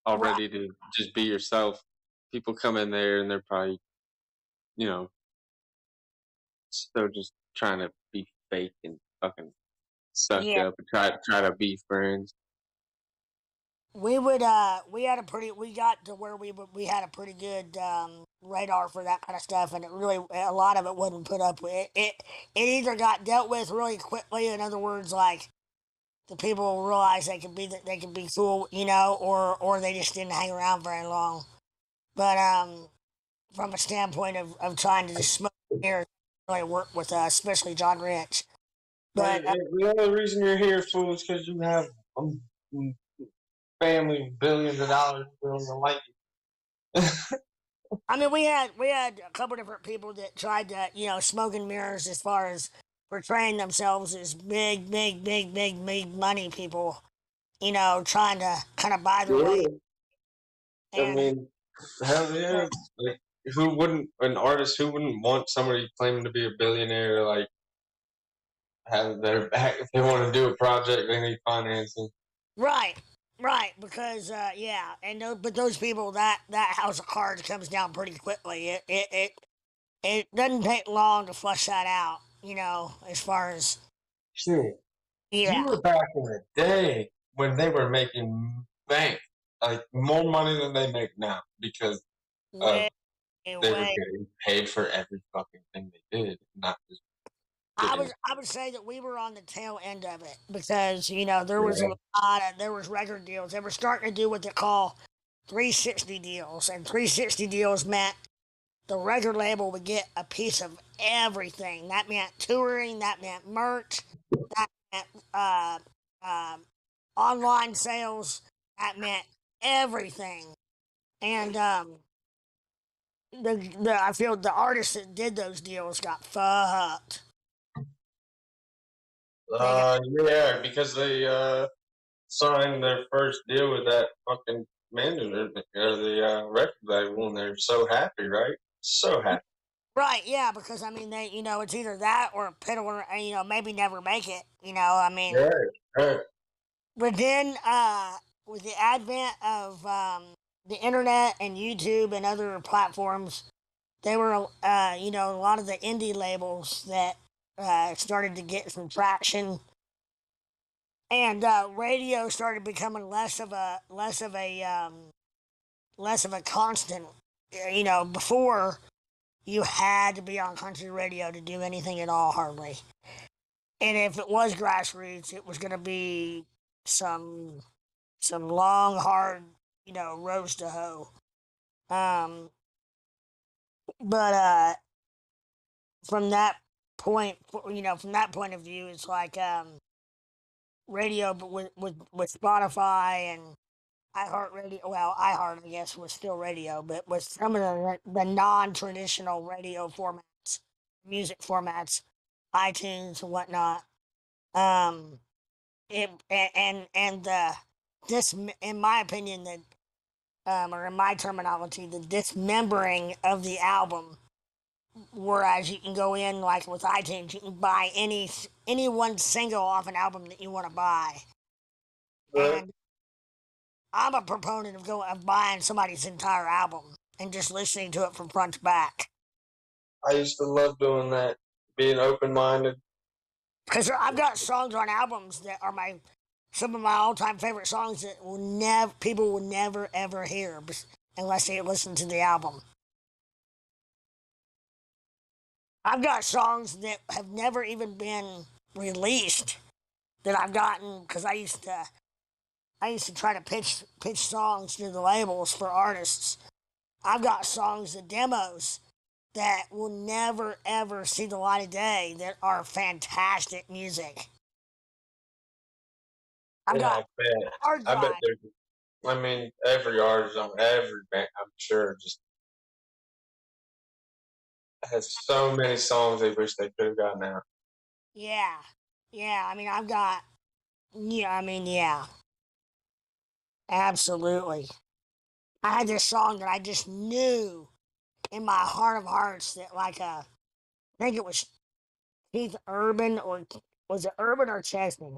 already to just be yourself. People come in there and they're probably, still just trying to be fake and fucking suck up and try to be friends. We got to where we had a pretty good radar for that kind of stuff, and a lot of it wasn't put up with. It either got dealt with really quickly, in other words, like the people realized they could be cool, or they just didn't hang around very long. But from a standpoint of trying to just smoke here, really work with especially John Rich. But the only reason you're here, fool, is because you have family, billions of dollars, billions of like you. I mean, we had a couple different people that tried to, smoke and mirrors as far as portraying themselves as big money people, trying to kind of buy their way. I mean, hell yeah. Like, an artist who wouldn't want somebody claiming to be a billionaire to, like, have their back? If they want to do a project, they need financing. Right, because but those people, that house of cards comes down pretty quickly. It doesn't take long to flush that out, as far as shit. Yeah. You were back in the day when they were making bank, like more money than they make now, because they were getting paid for every fucking thing they did, not just. I would say that we were on the tail end of it, because there was there was record deals. They were starting to do what they call 360 deals, and 360 deals meant the record label would get a piece of everything. That meant touring, that meant merch, that meant online sales, that meant everything. And I feel the artists that did those deals got fucked. Yeah, because they signed their first deal with that fucking manager or the record label, and they're so happy, right? So happy. Right, yeah, because I mean, they, it's either that or maybe never make it. I mean, right. But then, with the advent of the internet and YouTube and other platforms, they were, a lot of the indie labels that started to get some traction, and radio started becoming less of a constant. Before, you had to be on country radio to do anything at all, hardly. And if it was grassroots, it was going to be some long, hard rose to hoe. Um, but from that point, from that point of view, it's like radio, but with Spotify and iHeartRadio. Well, iHeart, I guess, was still radio, but with some of the non-traditional radio formats, music formats, iTunes and whatnot. Um, and this, in my opinion, that or in my terminology, the dismembering of the album. Whereas you can go in like with iTunes, you can buy any one single off an album that you want to buy. Right. And I'm a proponent of buying somebody's entire album and just listening to it from front to back. I used to love doing that, being open-minded. Because I've got songs on albums that are some of my all-time favorite songs that people will never ever hear unless they listen to the album. I've got songs that have never even been released that I've gotten because I used to try to pitch songs to the labels for artists. I've got songs and demos that will never ever see the light of day that are fantastic music. I've got hard drive. I bet there's. I mean, every artist on every band, I'm sure, just has so many songs they wish they could have gotten out. Yeah. I mean, I've got. Yeah. Absolutely. I had this song that I just knew in my heart of hearts that, like, I think it was Keith Urban, or was it Urban or Chesney?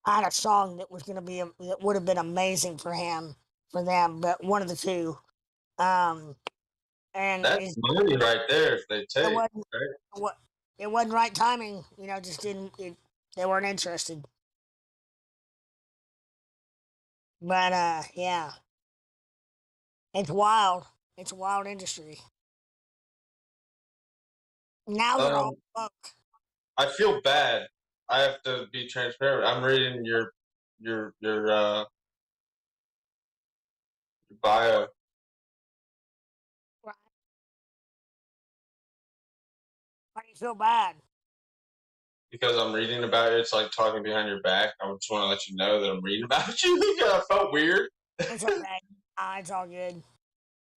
I had a song that was going to be that would have been amazing for them, but one of the two. And That's money right there if they take. It wasn't right timing. Just didn't. They weren't interested. But yeah, it's wild. It's a wild industry. Now they're all broke. I feel bad. I have to be transparent. I'm reading your bio. Right. Why do you feel bad? Because I'm reading about it. It's like talking behind your back. I just want to let you know that I'm reading about you. I felt weird. It's okay. It's all good.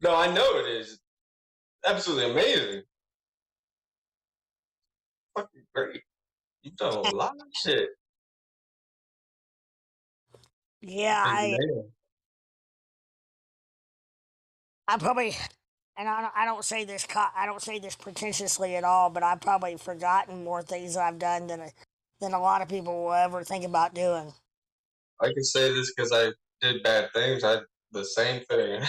No, I know it is. Absolutely amazing. Fucking great. You've done a lot of shit. Yeah, I probably, and I don't say this pretentiously at all, but I've probably forgotten more things I've done than a lot of people will ever think about doing. I can say this because I did bad things. I did the same thing.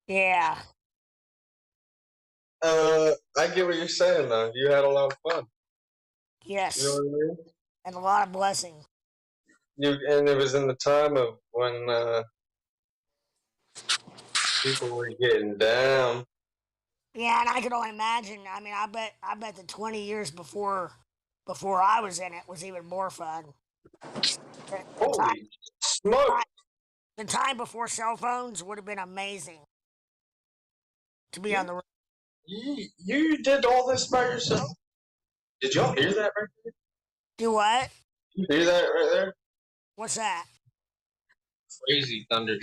Yeah. I get what you're saying though. You had a lot of fun. Yes. You know what I mean? And a lot of blessing. And it was in the time of when people were getting down. Yeah, and I could only imagine. I mean, I bet the 20 years before I was in it was even more fun. Holy smoke! The time before cell phones would have been amazing to be on the road. You did all this by yourself? Did y'all hear that right there? Do what? You hear that right there? What's that? Crazy thunder.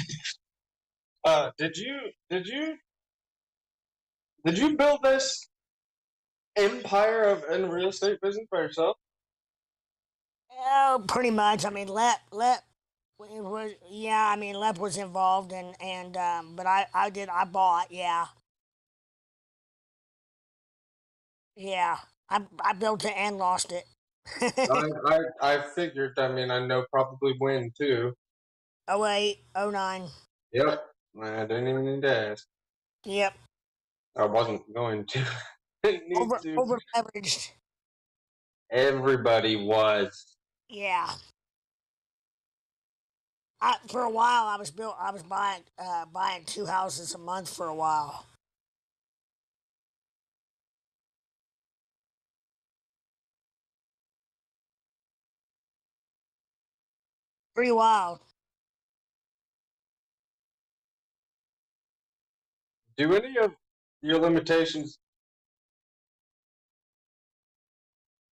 Did you build this empire in the real estate business by yourself? Oh, pretty much. I mean, Lep was, yeah. I mean, Lep was involved, but I bought, yeah. I built it and lost it. I figured. I mean, I know probably when too. 08, 09. Yep. I didn't even need to ask. Yep. I wasn't going to. Over leveraged. Everybody was. Yeah. For a while, I was buying 2 houses a month for a while. Pretty wild. Do any of your limitations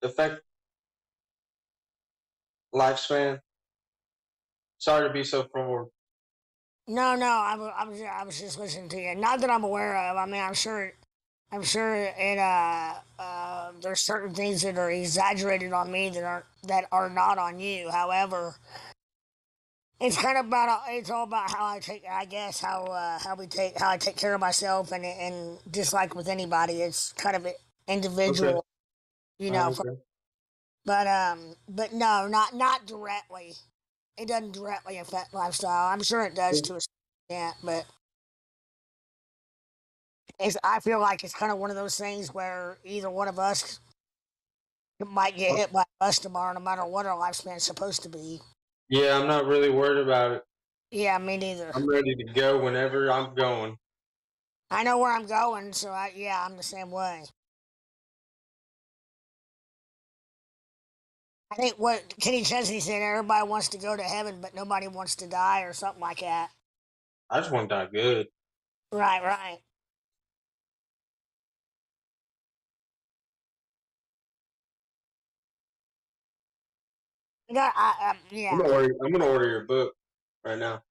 affect lifespan? Sorry to be so forward. No, I was just listening to you. Not that I'm aware of. I mean, I'm sure there's certain things that are exaggerated on me that are not on you. However, it's kind of it's all about how I take, I guess, how I take care of myself, and just like with anybody, it's kind of individual, Okay. you know. But no, not directly. It doesn't directly affect lifestyle. I'm sure it does to a extent, but I feel like it's kind of one of those things where either one of us might get hit by a bus tomorrow, no matter what our lifespan is supposed to be. Yeah, I'm not really worried about it. Yeah, me neither. I'm ready to go whenever I'm going. I know where I'm going, so I'm the same way. I think what Kenny Chesney said, everybody wants to go to heaven, but nobody wants to die, or something like that. I just want to die good. Right. Yeah. I'm gonna order your book right now.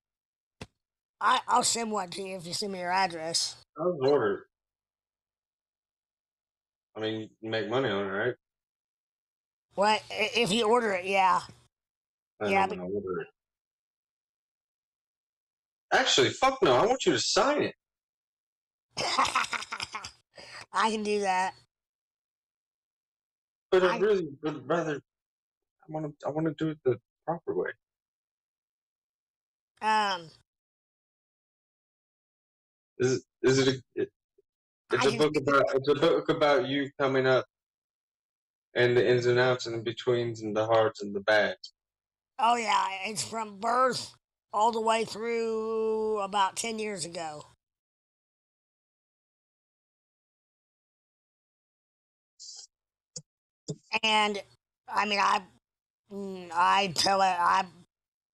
I'll send one to you if you send me your address. I'll order it. I mean, you make money on it, right? What if you order it? Yeah. I'm gonna order it. Actually, fuck no. I want you to sign it. I can do that. But I really would rather. I want to do it the proper way. Is it it's a book about you coming up and the ins and outs and the betweens and the hearts and the bads. Oh yeah, it's from birth all the way through about 10 years ago. And I mean, I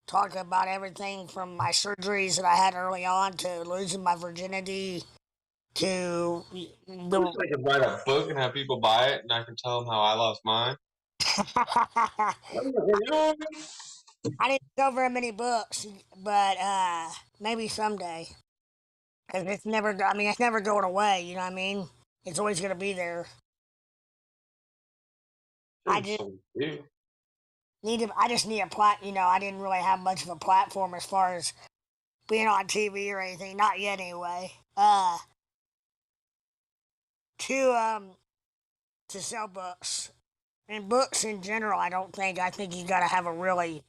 talk about everything from my surgeries that I had early on to losing my virginity to I could write a book and have people buy it, and I can tell them how I lost mine. I didn't sell very many books, but maybe someday. Cause it's never going away. You know what I mean? It's always gonna be there. I just need a you know, I didn't really have much of a platform as far as being on TV or anything. Not yet, anyway. To sell books and books in general, I think you gotta have a really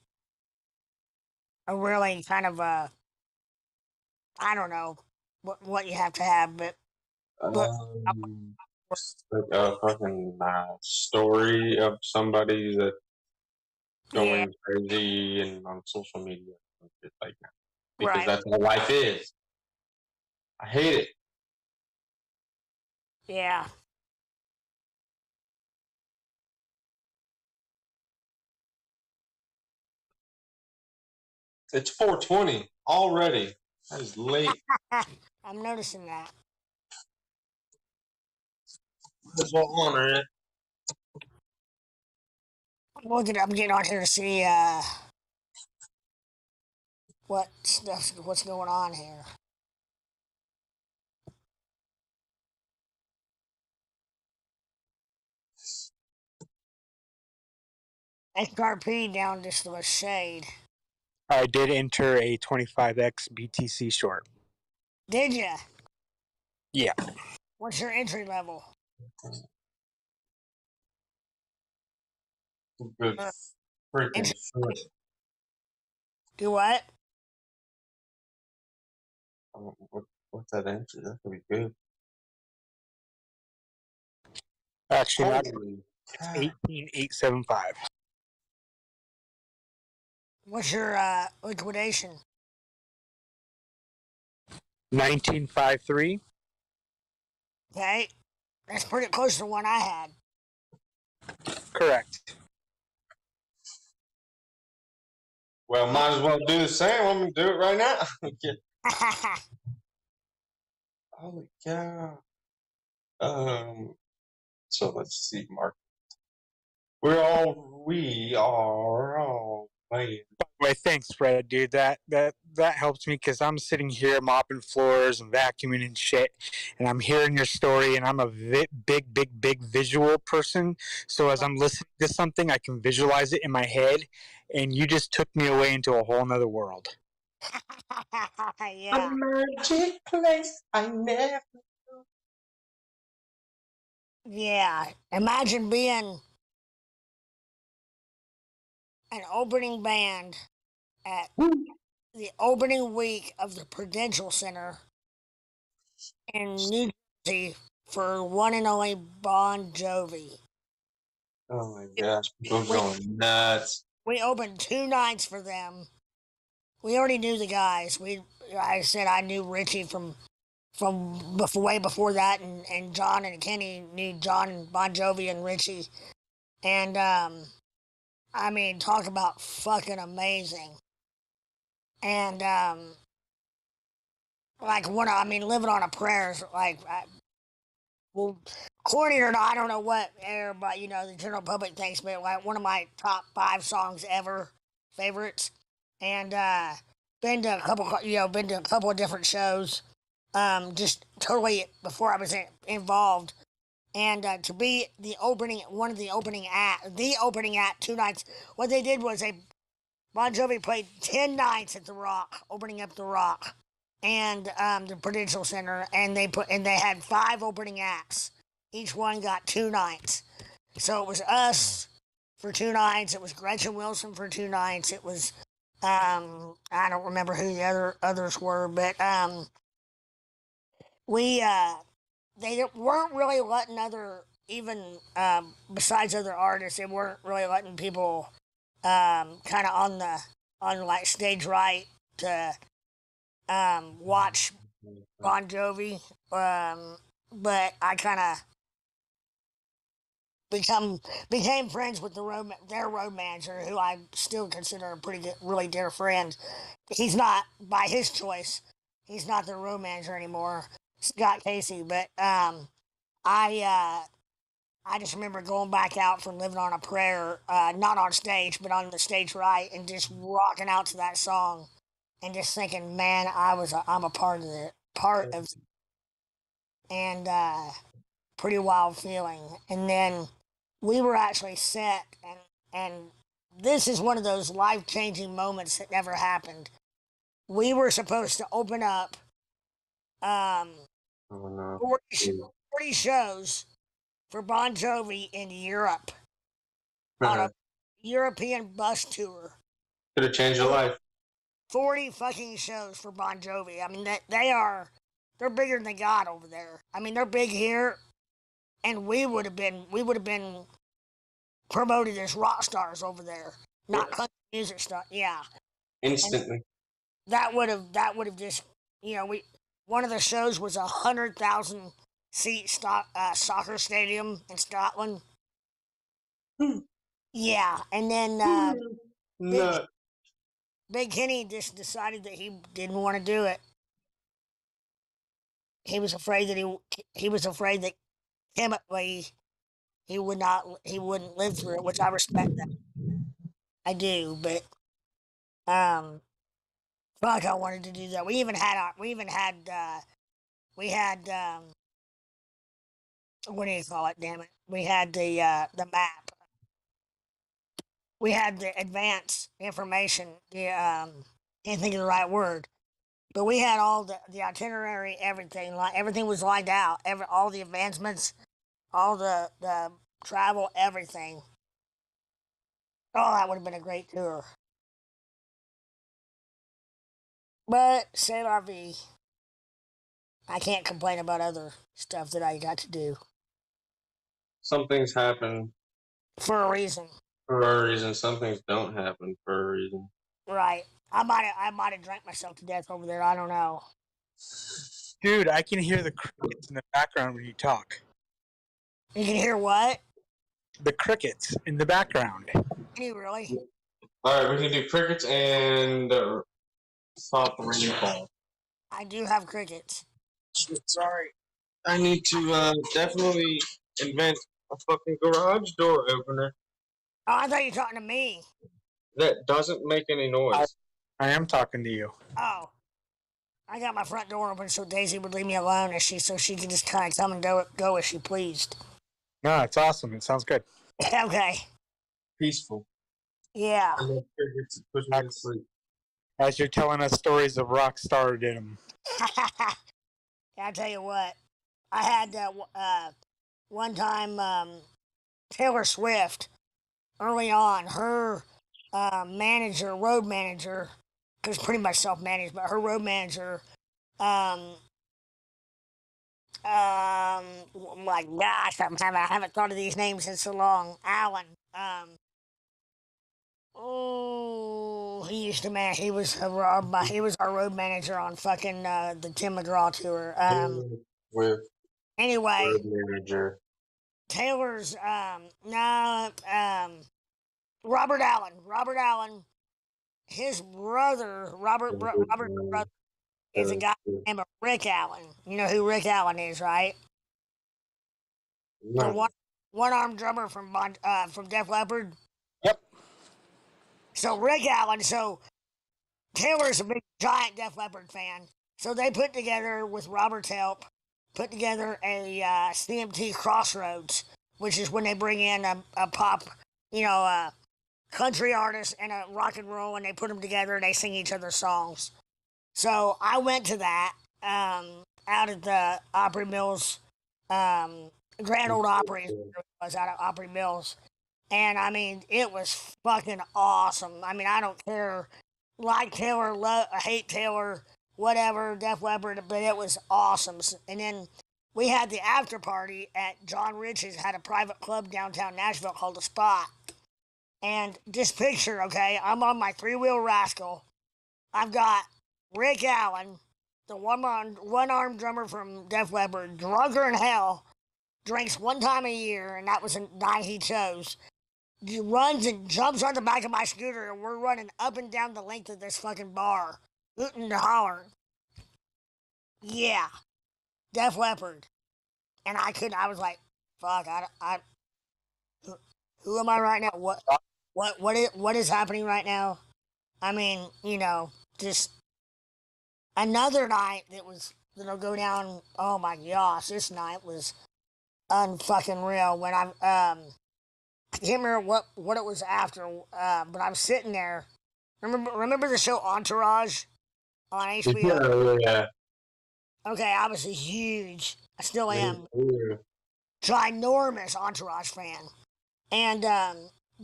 kind of I don't know what you have to have, but like a fucking story of somebody that's going crazy and on social media and shit like that. Because that's how life is. I hate it. Yeah. It's 4:20 already. That is late. I'm noticing that. Might as well honor it. I'm getting on here to see what's going on here. XRP down just a shade. I did enter a 25x BTC short. Did ya? Yeah. What's your entry level? Good freaking shit. Do what? What's that entry? That could be good. Actually, not. It's 18,875. What's your liquidation? 1953. Okay, that's pretty close to one I had. Correct. Well, might as well do the same. I'm gonna do it right now. Holy cow. So let's see, Mark. We are all man. By the way, thanks, Fred, dude. That helps me because I'm sitting here mopping floors and vacuuming and shit, and I'm hearing your story, and I'm a big visual person. So as I'm listening to something, I can visualize it in my head, and you just took me away into a whole nother world. Yeah. A magic place I never knew. Yeah. Imagine being an opening band at the opening week of the Prudential Center in New Jersey for one and only Bon Jovi. Oh my gosh, people going nuts. We opened 2 nights for them. We already knew the guys. I said I knew Richie from before, way before that, and John and Kenny knew John, Bon Jovi, and Richie. And I mean, talk about fucking amazing. And like living on a prayer is like, well, corny or not, I don't know what everybody, the general public thinks, but like one of my top 5 songs ever, favorites. And been to a couple of different shows, just totally before I was involved. And to be the opening act 2 nights. What they did was Bon Jovi played 10 nights at the Rock, opening up the Rock, and the Prudential Center, and they had 5 opening acts. Each one got 2 nights. So it was us for 2 nights. It was Gretchen Wilson for 2 nights. It was I don't remember who the others were, but they weren't really letting besides other artists, they weren't really letting people kind of on like stage right to watch Bon Jovi. But I kind of became friends with their road manager, who I still consider a pretty good, really dear friend. He's not, by his choice, he's not their road manager anymore, Scott Casey. But I just remember going back out from Living on a Prayer, not on stage, but on the stage right, and just rocking out to that song, and just thinking, man, I'm a part of it, and pretty wild feeling. And then we were actually set, and this is one of those life-changing moments that never happened. We were supposed to open up 40 shows for Bon Jovi in Europe on a European bus tour. Could have changed your life. 40 fucking shows for Bon Jovi. I mean, they're bigger than God over there. I mean, they're big here, and we would have been promoted as rock stars over there, not country music stuff. Yeah, Instantly. And that would have just, one of the shows was 100,000 seat soccer stadium in Scotland. Yeah, and then Big Kenny just decided that he didn't want to do it. He was afraid that chemically he wouldn't live through it, which I respect that. I do, but fuck, I wanted to do that. We had what do you call it? Damn it, we had the map. We had the advance information. Can't think of the right word, but we had all the itinerary, everything. Like everything was lined out. All the advancements, all the travel, everything. Oh, that would have been a great tour. But c'est la vie. I can't complain about other stuff that I got to do. Some things happen for a reason. Some things don't happen for a reason. Right. I might have drank myself to death over there. I don't know. Dude, I can hear the crickets in the background when you talk. You can hear what? The crickets in the background. Can you really? All right, we can do crickets and soft rainfall. I do have crickets. Shit, sorry. I need to definitely invent a fucking garage door opener Oh, I thought you were talking to me. that doesn't make any noise. I am talking to you. Oh. I got my front door open so Daisy would leave me alone so she could just kind of come and go as she pleased. No, it's awesome. It sounds good. Okay. Peaceful. Yeah. And then it puts me to sleep. As you're telling us stories of rock star denim. I tell you what, I had one time Taylor Swift early on, her road manager, because pretty much self-managed, but her road manager, my gosh, I haven't thought of these names in so long. Alan. He used to man. He was our road manager on fucking the Tim McGraw tour. Anyway, road manager. Taylor's Robert Allen. His brother, Robert's brother, is a guy named Rick Allen. You know who Rick Allen is, right? No. The one-armed drummer from Def Leppard. Yep. So Rick Allen. So Taylor's a big giant Def Leppard fan. So they put together, with Robert's help, a CMT Crossroads, which is when they bring in a pop, country artist and a rock and roll, and they put them together and they sing each other's songs. So I went to that out at the Opry Mills, Grand Old Opry was out at Opry Mills. And I mean, it was fucking awesome. I mean, I don't care, like Taylor, hate Taylor, whatever, Def Leppard, but it was awesome. And then we had the after party at John Rich's, had a private club downtown Nashville called The Spot. And just picture, okay, I'm on my three-wheel rascal. I've got Rick Allen, the one-armed drummer from Def Leppard, drunker in hell, drinks one time a year, and that was a night he chose. He runs and jumps on the back of my scooter, and we're running up and down the length of this fucking bar, hooting and hollering. Yeah, Def Leppard. And I was like, fuck, who am I right now? What is happening right now? I mean, just another night that'll go down. Oh my gosh, this night was unfucking real. When I can't remember what it was after, but I was sitting there. Remember the show Entourage on HBO? Yeah. Okay, I was I still am, ginormous Entourage fan. And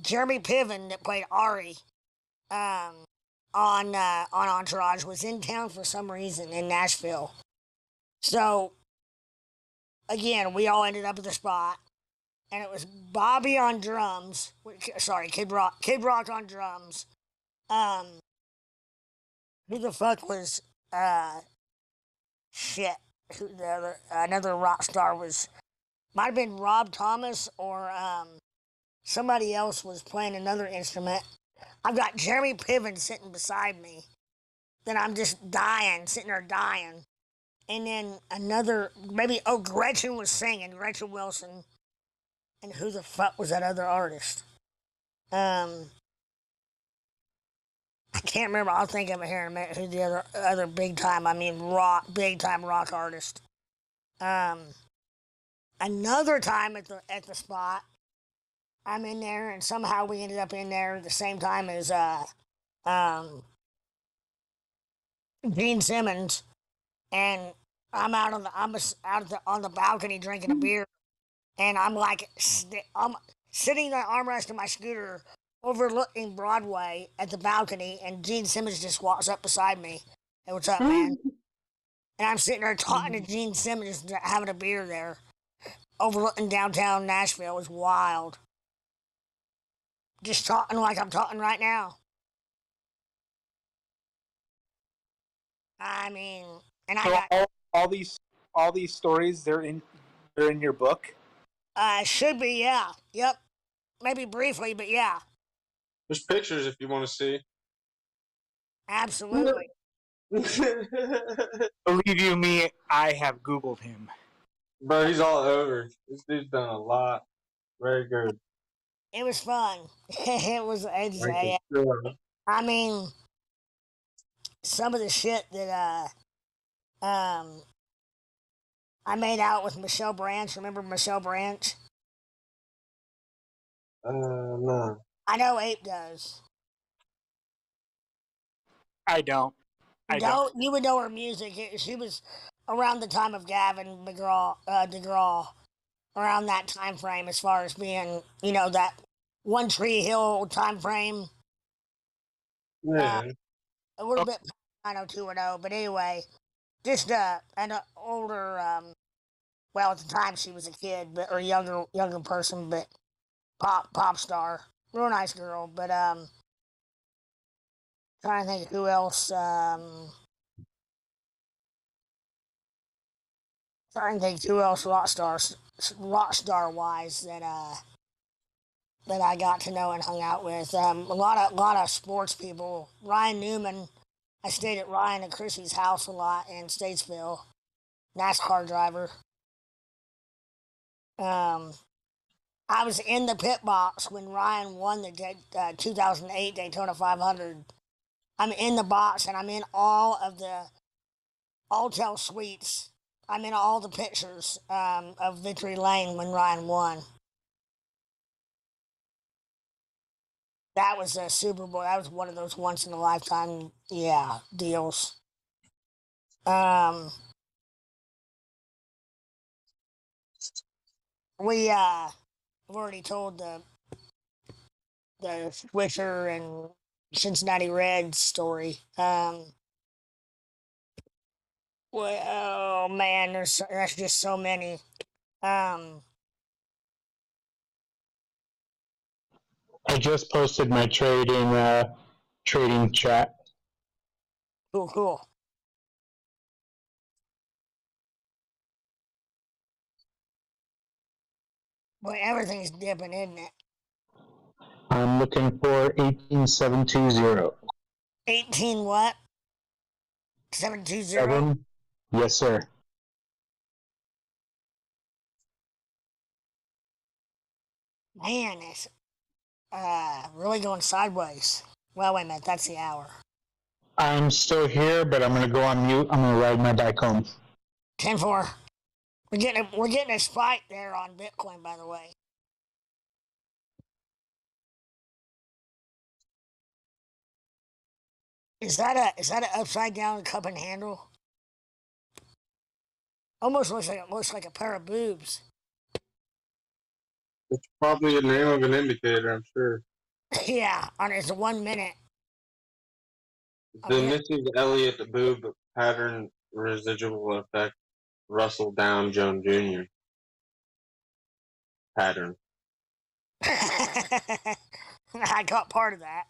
Jeremy Piven, that played Ari on Entourage, was in town for some reason in Nashville. So, again, we all ended up at the spot. And it was Bobby on drums. Sorry, Kid Rock on drums. Who the fuck was shit? Who another rock star was? Might have been Rob Thomas, or somebody else was playing another instrument. I've got Jeremy Piven sitting beside me. Then I'm just sitting there dying. And then Gretchen was singing, Gretchen Wilson. And who the fuck was that other artist? I can't remember. I'll think of it here in a minute. Who's the other big time rock artist? Another time at the spot, I'm in there, and somehow we ended up in there at the same time as Gene Simmons, and I'm out on the balcony drinking a beer. And I'm sitting in the armrest of my scooter overlooking Broadway at the balcony, and Gene Simmons just walks up beside me. Hey, what's up, man? And I'm sitting there talking to Gene Simmons, having a beer there, overlooking downtown Nashville. It was wild. Just talking like I'm talking right now. I mean, and so I got all these stories. They're in your book. Should be, yeah. Yep. Maybe briefly, but yeah. There's pictures if you want to see. Absolutely. Believe you me, I have Googled him. Bro, he's all over. This dude's done a lot. Very good. It was fun. It was. I mean, some of the shit that I made out with Michelle Branch. Remember Michelle Branch? No. I know Ape does. I don't. You would know her music. She was around the time of Gavin DeGraw, around that time frame, as far as being, that One Tree Hill time frame. Yeah. A little bit 90210, but anyway, just an older, well, at the time she was a kid, or younger person, but pop star, real nice girl. But trying to think who else. Trying to think who else rock star wise that I got to know and hung out with. A lot of sports people. Ryan Newman. I stayed at Ryan and Chrissy's house a lot in Statesville. NASCAR driver. I was in the pit box when Ryan won the 2008 Daytona 500. I'm in the box and I'm in all of the Alltel suites. I'm in all the pictures of Victory Lane when Ryan won. That was a Super Bowl. That was one of those once in a lifetime, deals. I've already told the Swisher and Cincinnati Reds story. Well, man, that's just so many. I just posted my trading chat. Cool. Boy, everything's dipping, isn't it? I'm looking for 18720. 18 what? 720? Yes, sir. Man, it's really going sideways. Well, wait a minute, that's the hour. I'm still here, but I'm gonna go on mute. I'm gonna ride my bike home. 10-4. We're getting a spike there on Bitcoin, by the way. Is that an upside down cup and handle? Almost looks like a pair of boobs. It's probably the name of an indicator, I'm sure. Yeah, it's a 1 minute. The Mrs. Elliott boob pattern residual effect Russell Down Jones Jr. pattern. I got part of that.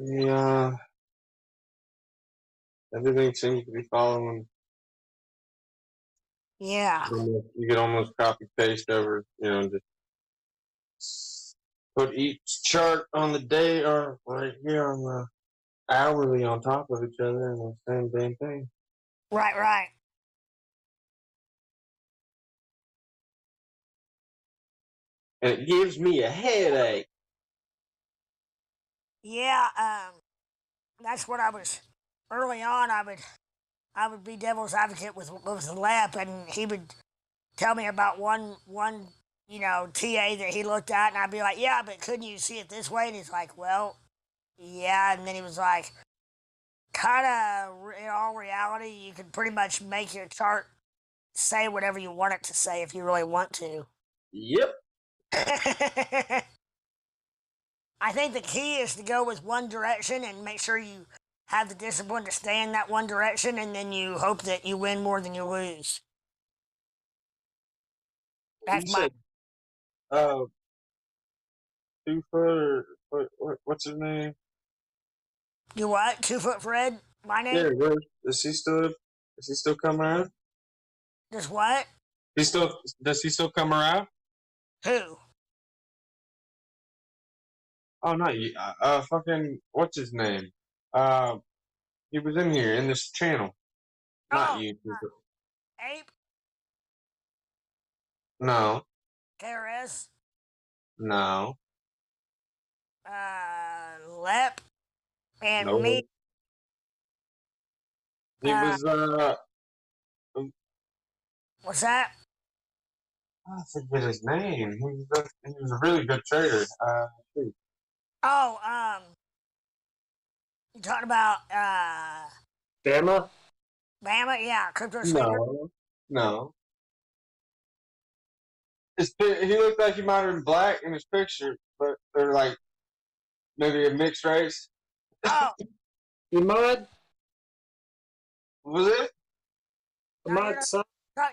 Yeah. Everything seems to be following. Yeah. You could almost copy paste over, just put each chart on the day or right here on the hourly on top of each other and the same damn thing. Right. And it gives me a headache. Yeah, that's what I was early on. I would be devil's advocate with the lab, and he would tell me about one TA that he looked at, and I'd be like, yeah, but couldn't you see it this way? And he's like, well, yeah, and then he was like, kind of in all reality, you could pretty much make your chart say whatever you want it to say if you really want to. Yep. I think the key is to go with one direction and make sure you have the discipline to stay in that one direction, and then you hope that you win more than you lose. That's my. 2 foot or what's his name? You what? 2 Foot Fred? My name? Yeah, does he still come around? Does what? Does he still come around? Who? Oh, not you. Fucking, what's his name? He was in here in this channel. Not you. Ape? No. KRS? No. Lep? And No. me? He was, What's that? I forget his name. He was a really good trader. Oh, you talking about, Bama? Bama? Yeah, Crypto Slinger? No. He looked like he might have been black in his picture, but they're like maybe a mixed race. Oh. Imad? Was it? No,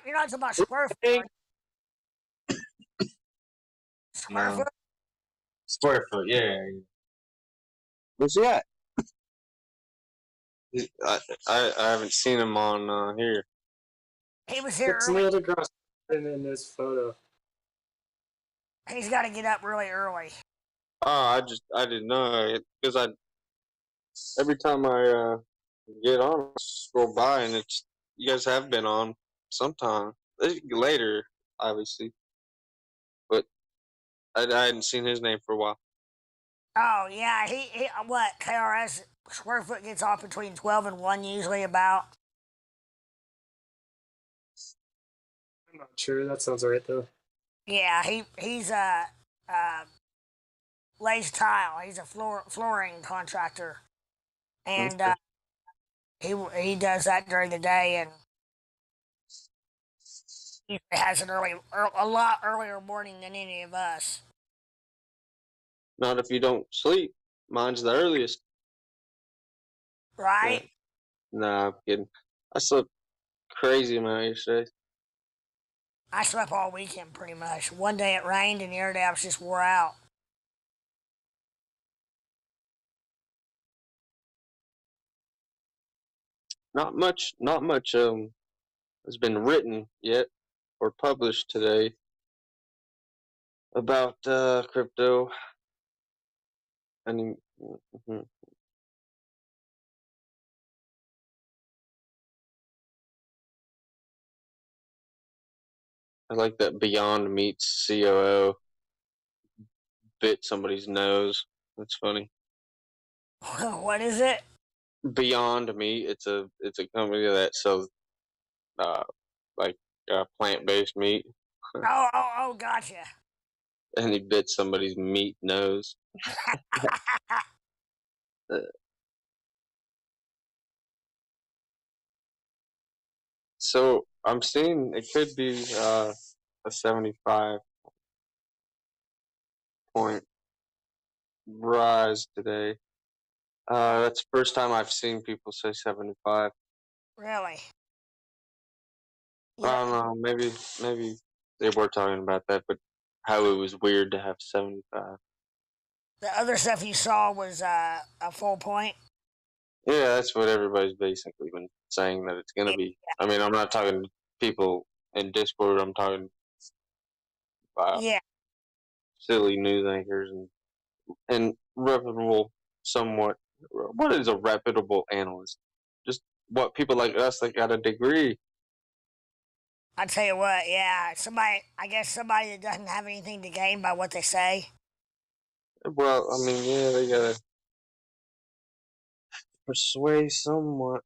you're not talking about Squarefoot. Squarefoot? No. Squarefoot, yeah. Where's he at? I haven't seen him on here. He was here It's early. Neil deGrasse in this photo. He's got to get up really early. Oh, I didn't know because every time I get on, I scroll by and it's you guys have been on sometime later, obviously, but I hadn't seen his name for a while. Oh, yeah, he what, KRS Squarefoot gets off between 12 and 1 usually about. I'm not sure. That sounds right though. Yeah, he's lays tile. He's a flooring contractor, and he does that during the day, and he has a lot earlier morning than any of us. Not if you don't sleep. Mine's the earliest. Right? Nah, I'm kidding. I slept crazy amount yesterday. I slept all weekend pretty much. One day it rained, and the other day I was just wore out. Not much has been written yet or published today about crypto. I like that Beyond Meat's COO bit somebody's nose. That's funny. What is it? Beyond Meat. It's a company that sells plant-based meat. Oh, gotcha. And he bit somebody's meat nose. So I'm seeing it could be a 75 point rise today. That's the first time I've seen people say 75. Really? Yeah. I don't know. Maybe they were talking about that, but how it was weird to have 75. The other stuff you saw was a full point. Yeah, that's what everybody's basically been saying that it's going to be. I mean, I'm not talking to people in Discord. I'm talking about silly news anchors and reputable, somewhat. What is a reputable analyst? Just what people like us that got a degree. I tell you what, yeah, somebody that doesn't have anything to gain by what they say. Well, I mean, yeah, they gotta persuade somewhere,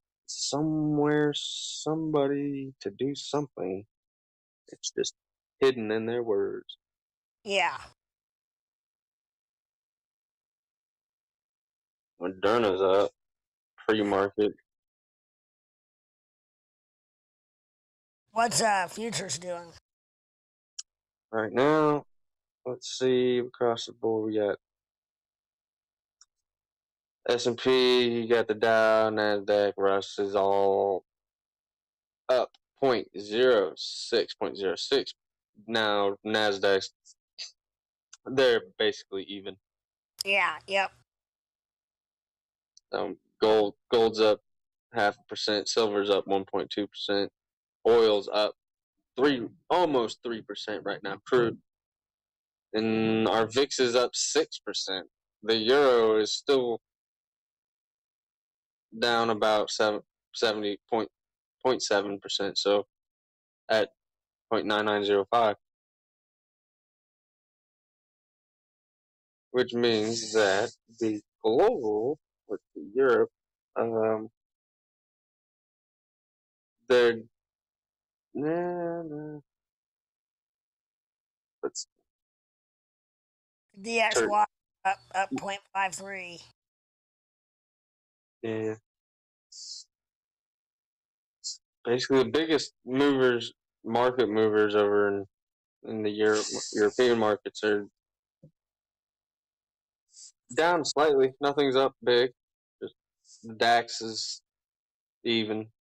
somebody to do something. It's just hidden in their words. Yeah. Moderna's up, pre-market. What's futures doing? Right now, let's see, across the board, we got S&P, you got the Dow, NASDAQ, Russ is all up 0.06. Now, NASDAQ's, they're basically even. Yeah, yep. Gold's up 0.5%, silver's up 1.2%, oil's up almost 3% right now, crude. And our VIX is up 6%. the euro is still down about 70.7%, so at 0.9905, which means that the global with the Europe, they're let's DXY up 0.53. yeah. Basically, the biggest market movers over in the European markets are down slightly. Nothing's up big. Just the DAX is even.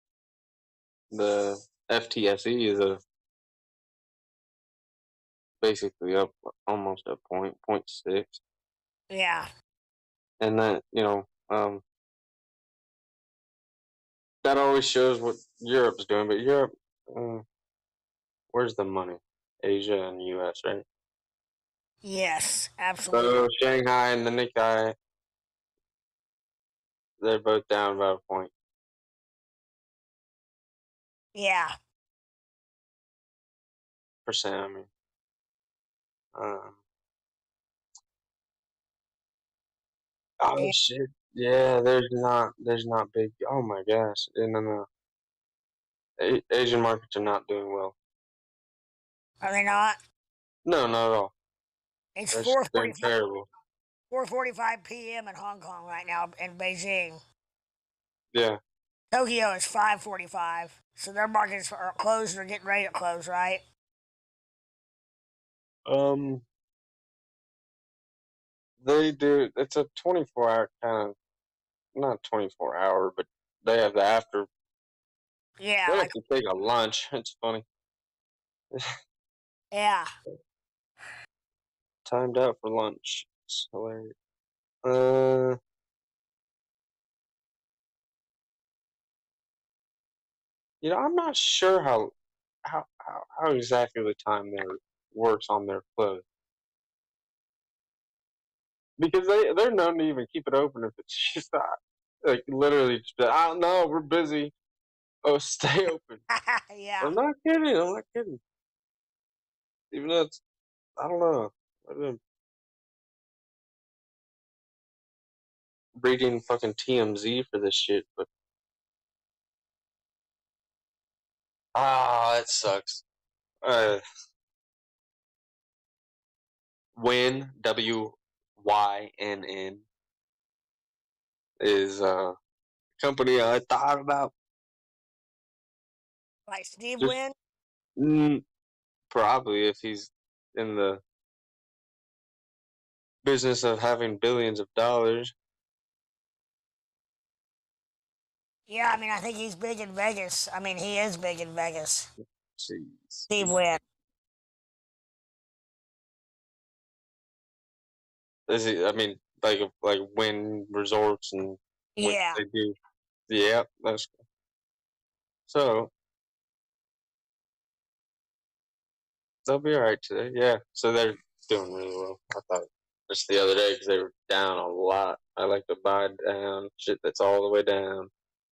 The FTSE is basically up almost a point, 0.6. Yeah. And that, that always shows what Europe's doing. But Europe, where's the money? Asia and US, right? Yes, absolutely. So Shanghai and the Nikkei, they're both down about a point. Yeah. Percent, I mean. Oh shit! Yeah, there's not big. Oh my gosh! No. Asian markets are not doing well. Are they not? No, not at all. It's They're 4:45. terrible. 4:45 p.m. in Hong Kong right now in Beijing. Yeah. Tokyo is 5:45, so their markets are closed or getting ready to close, right? They do. It's a 24-hour kind of, not 24-hour, but they have the after. Yeah. They have to take a lunch. It's funny. Yeah. Timed out for lunch. It's hilarious. I'm not sure how exactly the time there works on their clothes, because they're known to even keep it open if it's just not, like literally just I don't know, we're busy. Oh, stay open. Yeah. I'm not kidding. Even though it's, I don't know. I've been reading fucking TMZ for this shit, but it sucks. WYNN is a company I thought about. Like Steve Wynn? Probably, if he's in the business of having billions of dollars. Yeah, I mean, I think he's big in Vegas. I mean, he is big in Vegas. Jeez. Steve Wynn. Is he? I mean, like Wynn Resorts and what they do. Yeah, that's so. They'll be all right today. Yeah, so they're doing really well. I thought just the other day because they were down a lot. I like to buy down shit that's all the way down.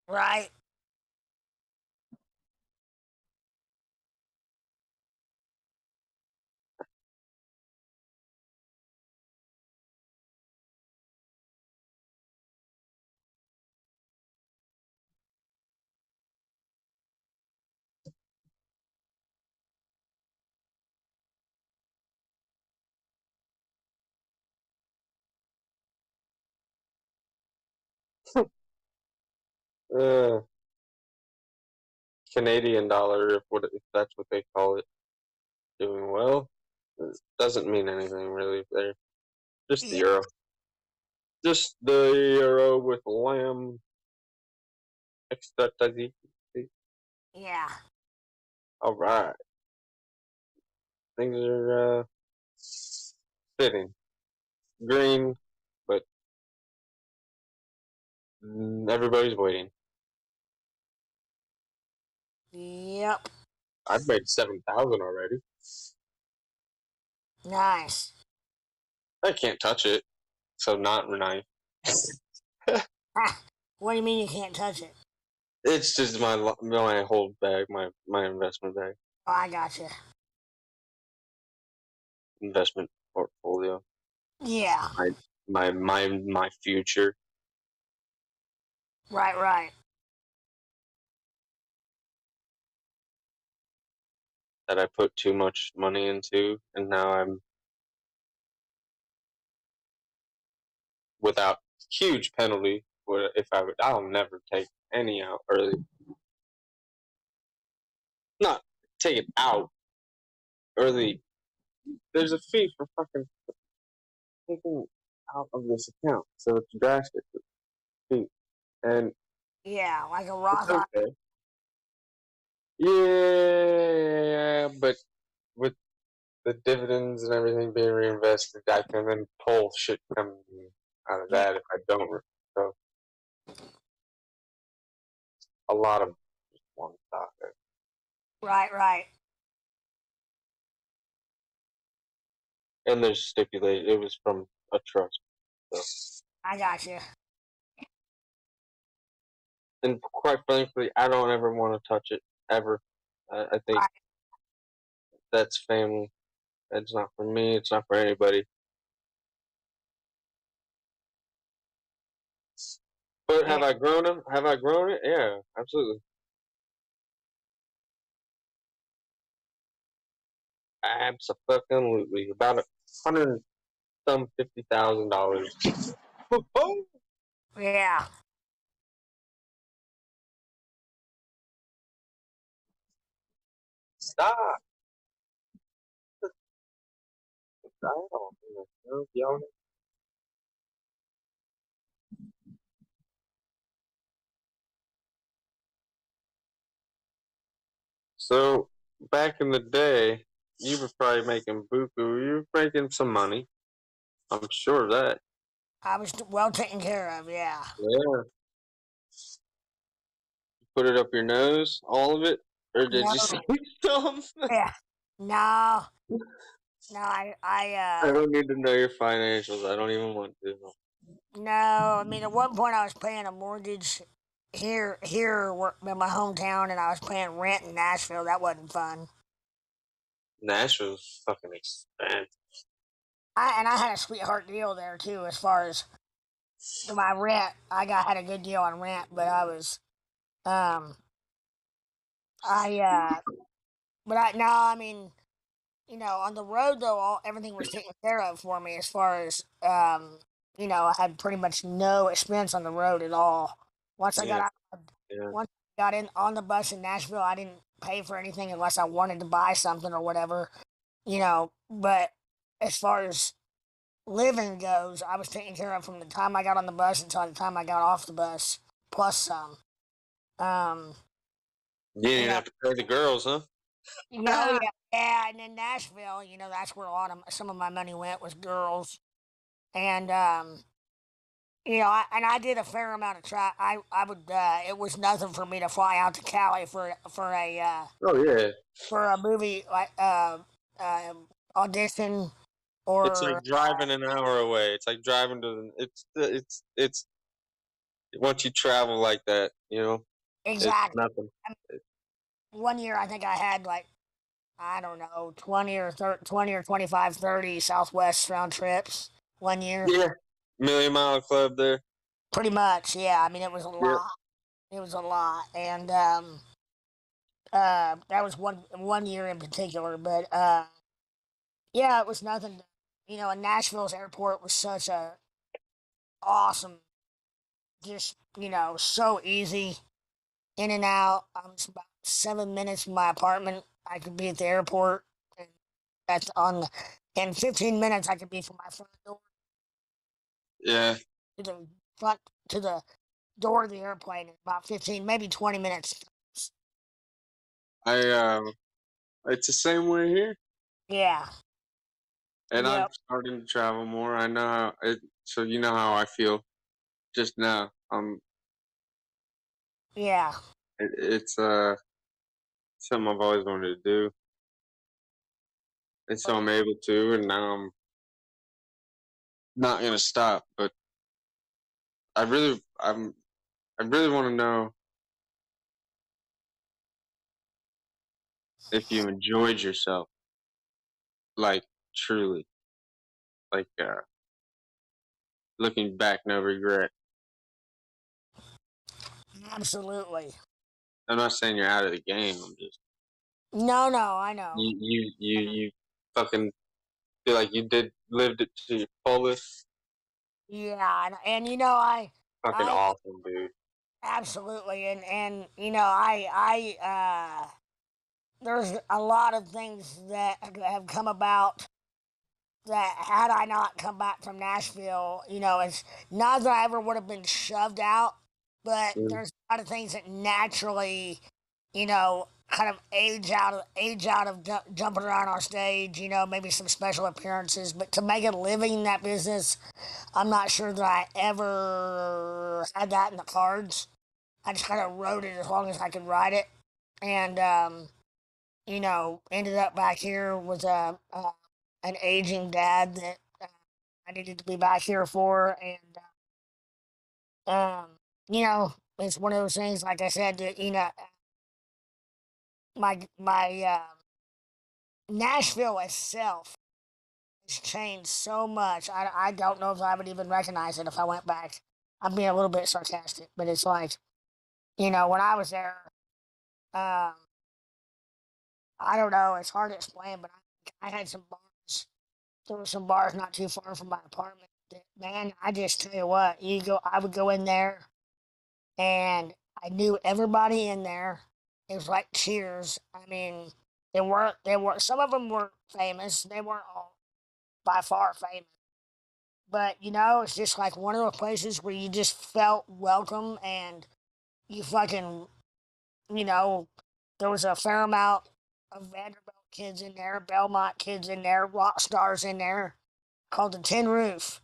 Right. Canadian dollar, if that's what they call it, doing well. It doesn't mean anything really there. Just the euro. Just the euro with lamb extra. Yeah. All right. Things are fitting. Green, but everybody's waiting. Yep. I've made 7,000 already. Nice. I can't touch it. So not knife. What do you mean you can't touch it? It's just my hold bag, my investment bag. Oh, I gotcha. Investment portfolio. Yeah. My future. Right. That I put too much money into, and now I'm without huge penalty. If I'll never take any out early. Not take it out early. There's a fee for fucking taking out of this account, so it's drastic fee, and yeah, like a Roth. Okay. Yeah, but with the dividends and everything being reinvested, I can then pull shit coming out of that if I don't. So a lot of one stock. Right. And there's stipulated it was from a trust. So. I gotcha. And quite frankly, I don't ever want to touch it ever. I think that's family. It's not for me. It's not for anybody. But have I grown them? Have I grown it? Yeah, absolutely. Absolutely. About $150,000. Yeah. Stop. So back in the day, you were probably making buku. You were making some money. I'm sure of that. I was well taken care of. Yeah. Yeah. Put it up your nose, all of it, or did you say some? Yeah. No. I don't need to know your financials. I don't even want to. No, I mean at one point I was paying a mortgage here in my hometown, and I was paying rent in Nashville. That wasn't fun. Nashville's fucking expensive. I had a sweetheart deal there too, as far as my rent. Had a good deal on rent, but I was I mean, on the road though, everything was taken care of for me as far as I had pretty much no expense on the road at all. Once I got out, once I got in on the bus in Nashville, I didn't pay for anything unless I wanted to buy something or whatever, But as far as living goes, I was taken care of from the time I got on the bus until the time I got off the bus, plus some. You didn't have to pay the girls, huh? Yeah, and in Nashville, that's where some of my money went was girls, and I did a fair amount of try. I would. It was nothing for me to fly out to Cali for a. For a movie like audition, or it's like driving an hour away. It's like driving to. It's. Once you travel like that, exactly. It's nothing. One year, I think I had I don't know, 20 or 25, 30 Southwest round trips. 1 year. Yeah, $1 Million Mile Club there. Pretty much, yeah. I mean, it was a lot. It was a lot, and that was one year in particular. But yeah, it was nothing. And Nashville's airport was such a awesome, just so easy, in and out. I was about 7 minutes from my apartment. I could be at the airport, and that's in 15 minutes I could be from my front door. Yeah. To the door of the airplane in about 15, maybe 20 minutes. It's the same way here. Yeah. And I'm starting to travel more. I know so you know how I feel just now. Yeah. It's something I've always wanted to do. And so I'm able to, and now not gonna stop. But I really want to know if you enjoyed yourself, like truly, like looking back, no regret. Absolutely. I'm not saying you're out of the game. I'm just No, I know. you fucking feel like you lived it to your fullest. Yeah, and you know, I Awesome, dude. absolutely, and you know, there's a lot of things that have come about that had I not come back from Nashville, you know, it's not that I ever would have been shoved out, but there's a lot of things that naturally, you know, kind of age out of jumping around our stage, you know, maybe some special appearances, but to make a living in that business, I'm not sure that I ever had that in the cards. I just kind of rode it as long as I could ride it, and you know, ended up back here with an aging dad that I needed to be back here for, and you know, it's one of those things. Like I said, that, you know, my Nashville itself has changed so much. I don't know if I would even recognize it if I went back. I'm being a little bit sarcastic, but it's like, you know, when I was there, um, I don't know. It's hard to explain, but I had some bars. There were some bars not too far from my apartment. That, man, I just tell you what, I would go in there, and I knew everybody in there. It was like Cheers. I mean, they weren't. Some of them were famous. They weren't all by far famous. But you know, it's just like one of those places where you just felt welcome, and you fucking, you know, there was a fair amount of Vanderbilt kids in there, Belmont kids in there, rock stars in there, called the Tin Roof.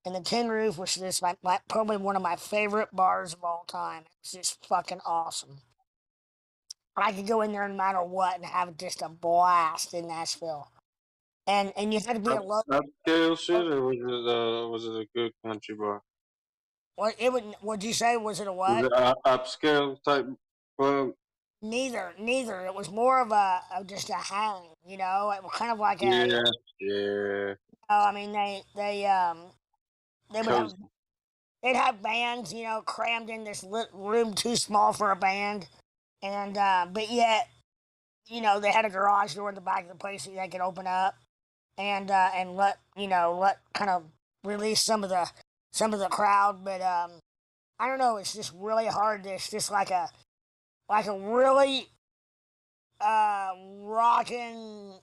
And the Tin Roof was just probably one of my favorite bars of all time. It was just fucking awesome. I could go in there no matter what and have just a blast in Nashville. And you had to be a local. Upscale shit, or was it a good country bar? What it would? What'd you say? Was it a Was what? it upscale type club? Neither. It was more of just a hang. You know, it was kind of like Yeah. Oh, I mean, they would have Cozy. they'd have bands, you know, crammed in this room too small for a band, and but yet, you know, they had a garage door in the back of the place that they could open up and let kind of release some of the crowd. But I don't know, it's just really hard. It's just like a really rocking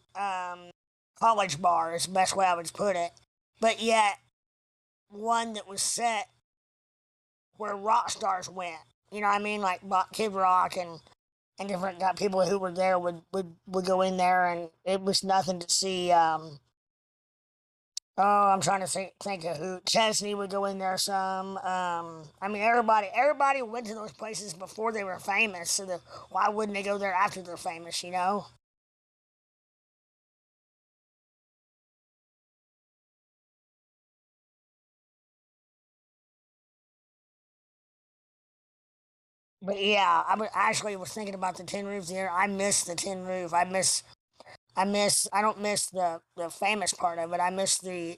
college bar is the best way I would put it, but yet one that was set where rock stars went. You know what I mean? Like Kid Rock and different people who were there would go in there, and it was nothing to see. Oh, I'm trying to think of who. Chesney would go in there some. I mean, everybody went to those places before they were famous, so why wouldn't they go there after they're famous? You know? But yeah, actually was thinking about the Tin Roof there. I miss the Tin Roof. I don't miss the famous part of it. I miss the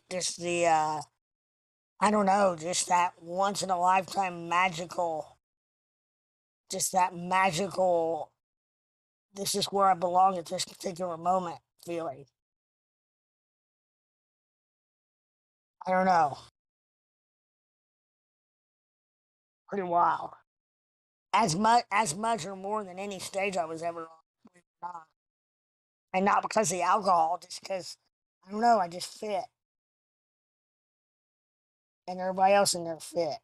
I don't know, just that once in a lifetime magical, just that magical, this is where I belong at this particular moment feeling. I don't know. Pretty wild. As much or more than any stage I was ever on. Believe it or not. And not because of the alcohol, just because I don't know, I just fit. And everybody else in there fit.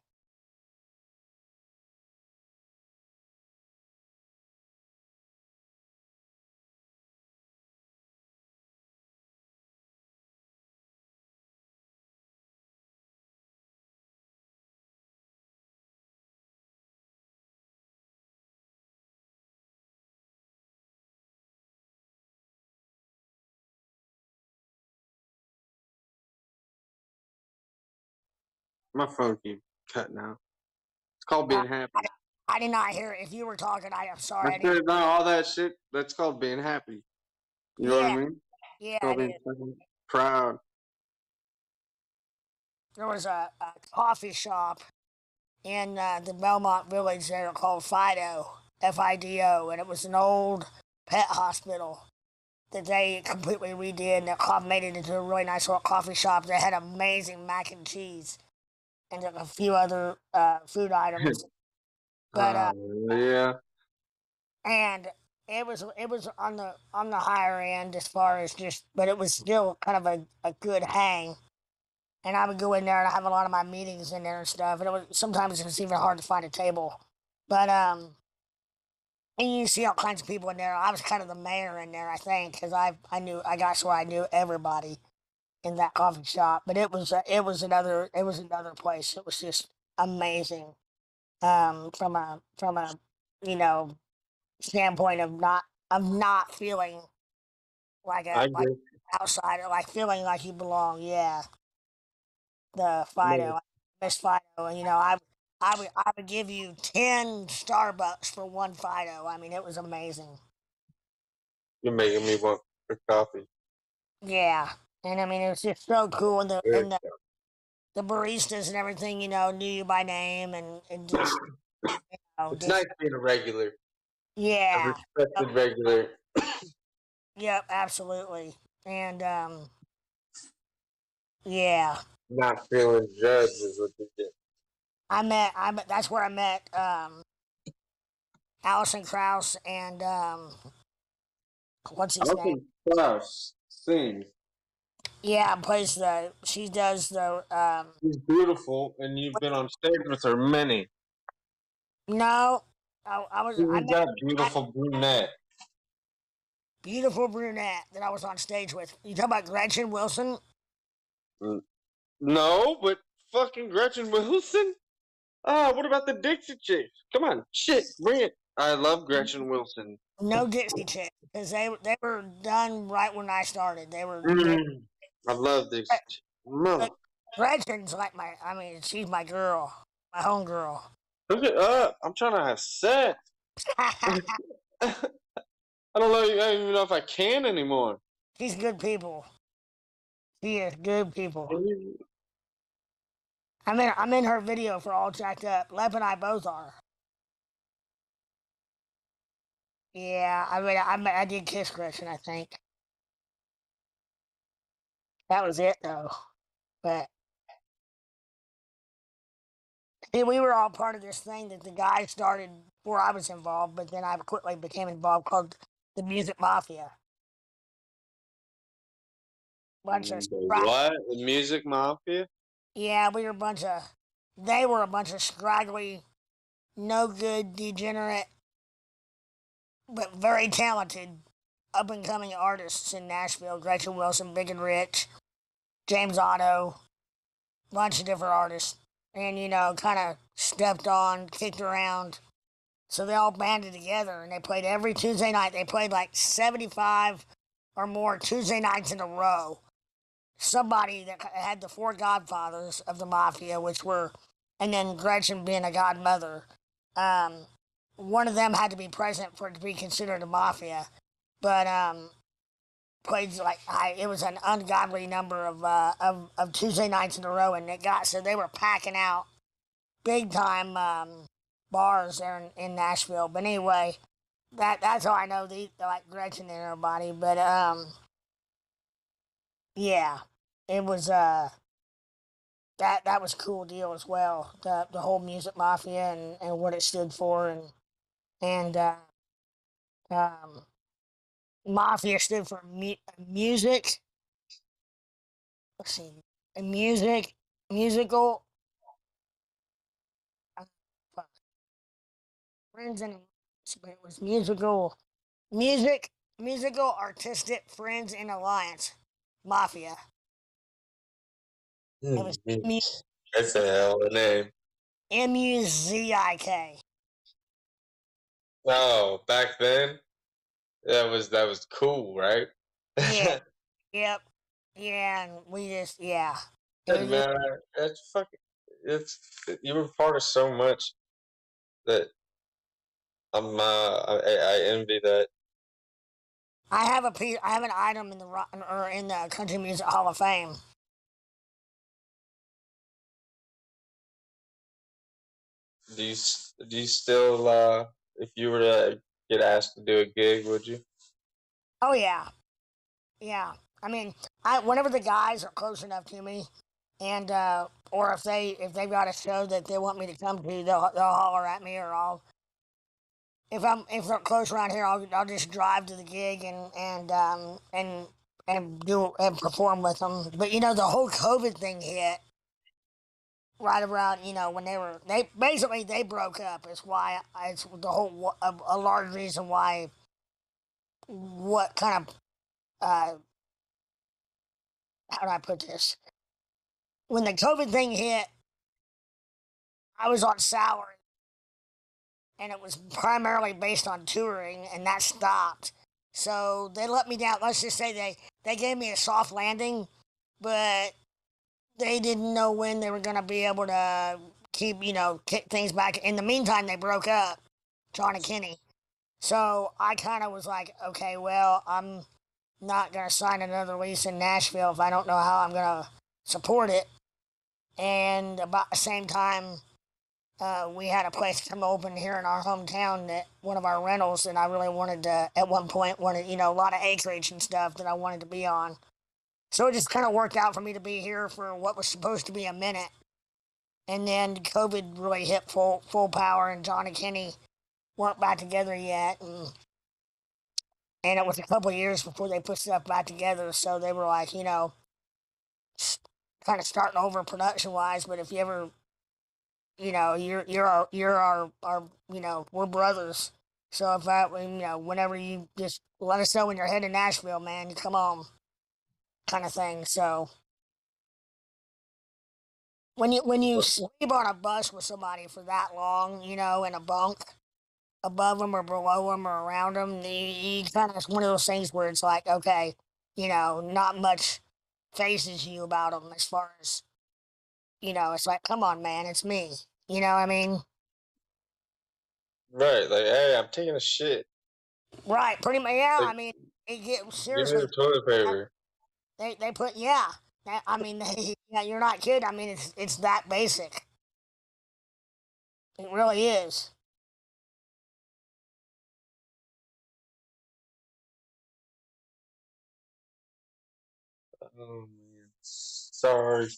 My phone keeps cutting out. It's called being happy. I did not hear it. If you were talking, I'm sorry. I said, no, all that shit, that's called being happy. You know what I mean? Yeah, It's called being proud. There was a coffee shop in the Belmont Village there called Fido, Fido, and it was an old pet hospital that they completely redid and made it into a really nice little coffee shop. They had amazing mac and cheese and a few other food items. But yeah, and it was on the higher end as far as just, but it was still kind of a good hang. And I would go in there and I have a lot of my meetings in there and stuff. And sometimes it was even hard to find a table. But and you see all kinds of people in there. I was kind of the mayor in there, I think, because I got so I knew everybody in that coffee shop. But it was another place. It was just amazing. From a standpoint of not feeling like like outsider, like feeling like you belong. Yeah. The Fido, Miss Fido, and I would give you 10 Starbucks for one Fido. I mean, it was amazing. you're making me want for coffee. Yeah, and I mean, it was just so cool, and the baristas and everything, knew you by name, and just, it's nice being a regular. Yeah, a respected regular. Yep, absolutely, and yeah. Not feeling judged is what you did. That's where I met Allison Krauss and what's his name? Krauss sings. Yeah, she does the She's beautiful, and you've been on stage with her many. No, I was. Who's that beautiful brunette? Beautiful brunette that I was on stage with. You talking about Gretchen Wilson? No, but fucking Gretchen Wilson? What about the Dixie Chicks? Come on, shit, bring it. I love Gretchen Wilson. No Dixie Chicks, because they were done right when I started. They were. I love Dixie Chicks. Mother. Gretchen's like she's my girl, my home girl. Look it up. I'm trying to have sex. I don't know. I don't even know if I can anymore. She's good people. She is good people. I'm in her video for All Jacked Up. Lep and I both are. Yeah, I did kiss Gretchen, I think. That was it though. But see, we were all part of this thing that the guy started before I was involved, but then I quickly became involved, called the Music Mafia. What? The Music Mafia? Yeah, they were a bunch of scraggly, no good, degenerate, but very talented, up and coming artists in Nashville. Gretchen Wilson, Big and Rich, James Otto, bunch of different artists. And, kind of stepped on, kicked around. So they all banded together and they played every Tuesday night. They played like 75 or more Tuesday nights in a row. Somebody that had the four godfathers of the mafia, and then Gretchen being a godmother. One of them had to be present for it to be considered a mafia. But played it was an ungodly number of Tuesday nights in a row, and so they were packing out big time bars there in Nashville. But anyway, that's how I know they like Gretchen and everybody. But yeah, it was that was a cool deal as well. The whole Music Mafia and what it stood for, and Mafia stood for music. Let's see, musical. Friends and but it was musical artistic friends in alliance, Mafia. It was That's a hell of a name. MUZIK. Oh, back then, that was cool, right? Yeah. Yep. Yeah, and we just Man, that's fucking. you were part of so much that I envy that. I have an item in the Country Music Hall of Fame. Do you still if you were to get asked to do a gig, would you? Oh yeah, yeah. I mean, whenever the guys are close enough to me, and or if they've got a show that they want me to come to, they'll holler at me, or if they're close around here, I'll just drive to the gig and do and perform with them. But the whole COVID thing hit right around when they broke up. It's why it's the whole a large reason why what kind of how do I put this? When the COVID thing hit, I was on salary, and it was primarily based on touring, and that stopped. So they let me down. Let's just say they gave me a soft landing, but they didn't know when they were going to be able to kick things back. In the meantime, they broke up, John and Kenny. So I kind of was like, okay, well, I'm not going to sign another lease in Nashville if I don't know how I'm going to support it. And about the same time, we had a place come open here in our hometown, that one of our rentals, and I really wanted to, at one point, a lot of acreage and stuff that I wanted to be on. So it just kind of worked out for me to be here for what was supposed to be a minute. And then COVID really hit full power, and John and Kenny weren't back together yet. And it was a couple of years before they put stuff back together. So they were like, kind of starting over production wise. But if you ever, you're our we're brothers. So if whenever you just let us know when you're heading to Nashville, man, you come on, kind of thing. So when you sleep on a bus with somebody for that long, in a bunk above them or below them or around them, you kind of, it's one of those things where it's like, okay, not much phases you about them as far as, it's like, come on, man, it's me. You know what I mean? Right, like, hey, I'm taking a shit. Right, pretty much, yeah. Like, I mean, Give seriously. me the toilet paper. They put, yeah. I mean, you're not kidding. I mean, it's that basic. It really is. Oh man, sorry.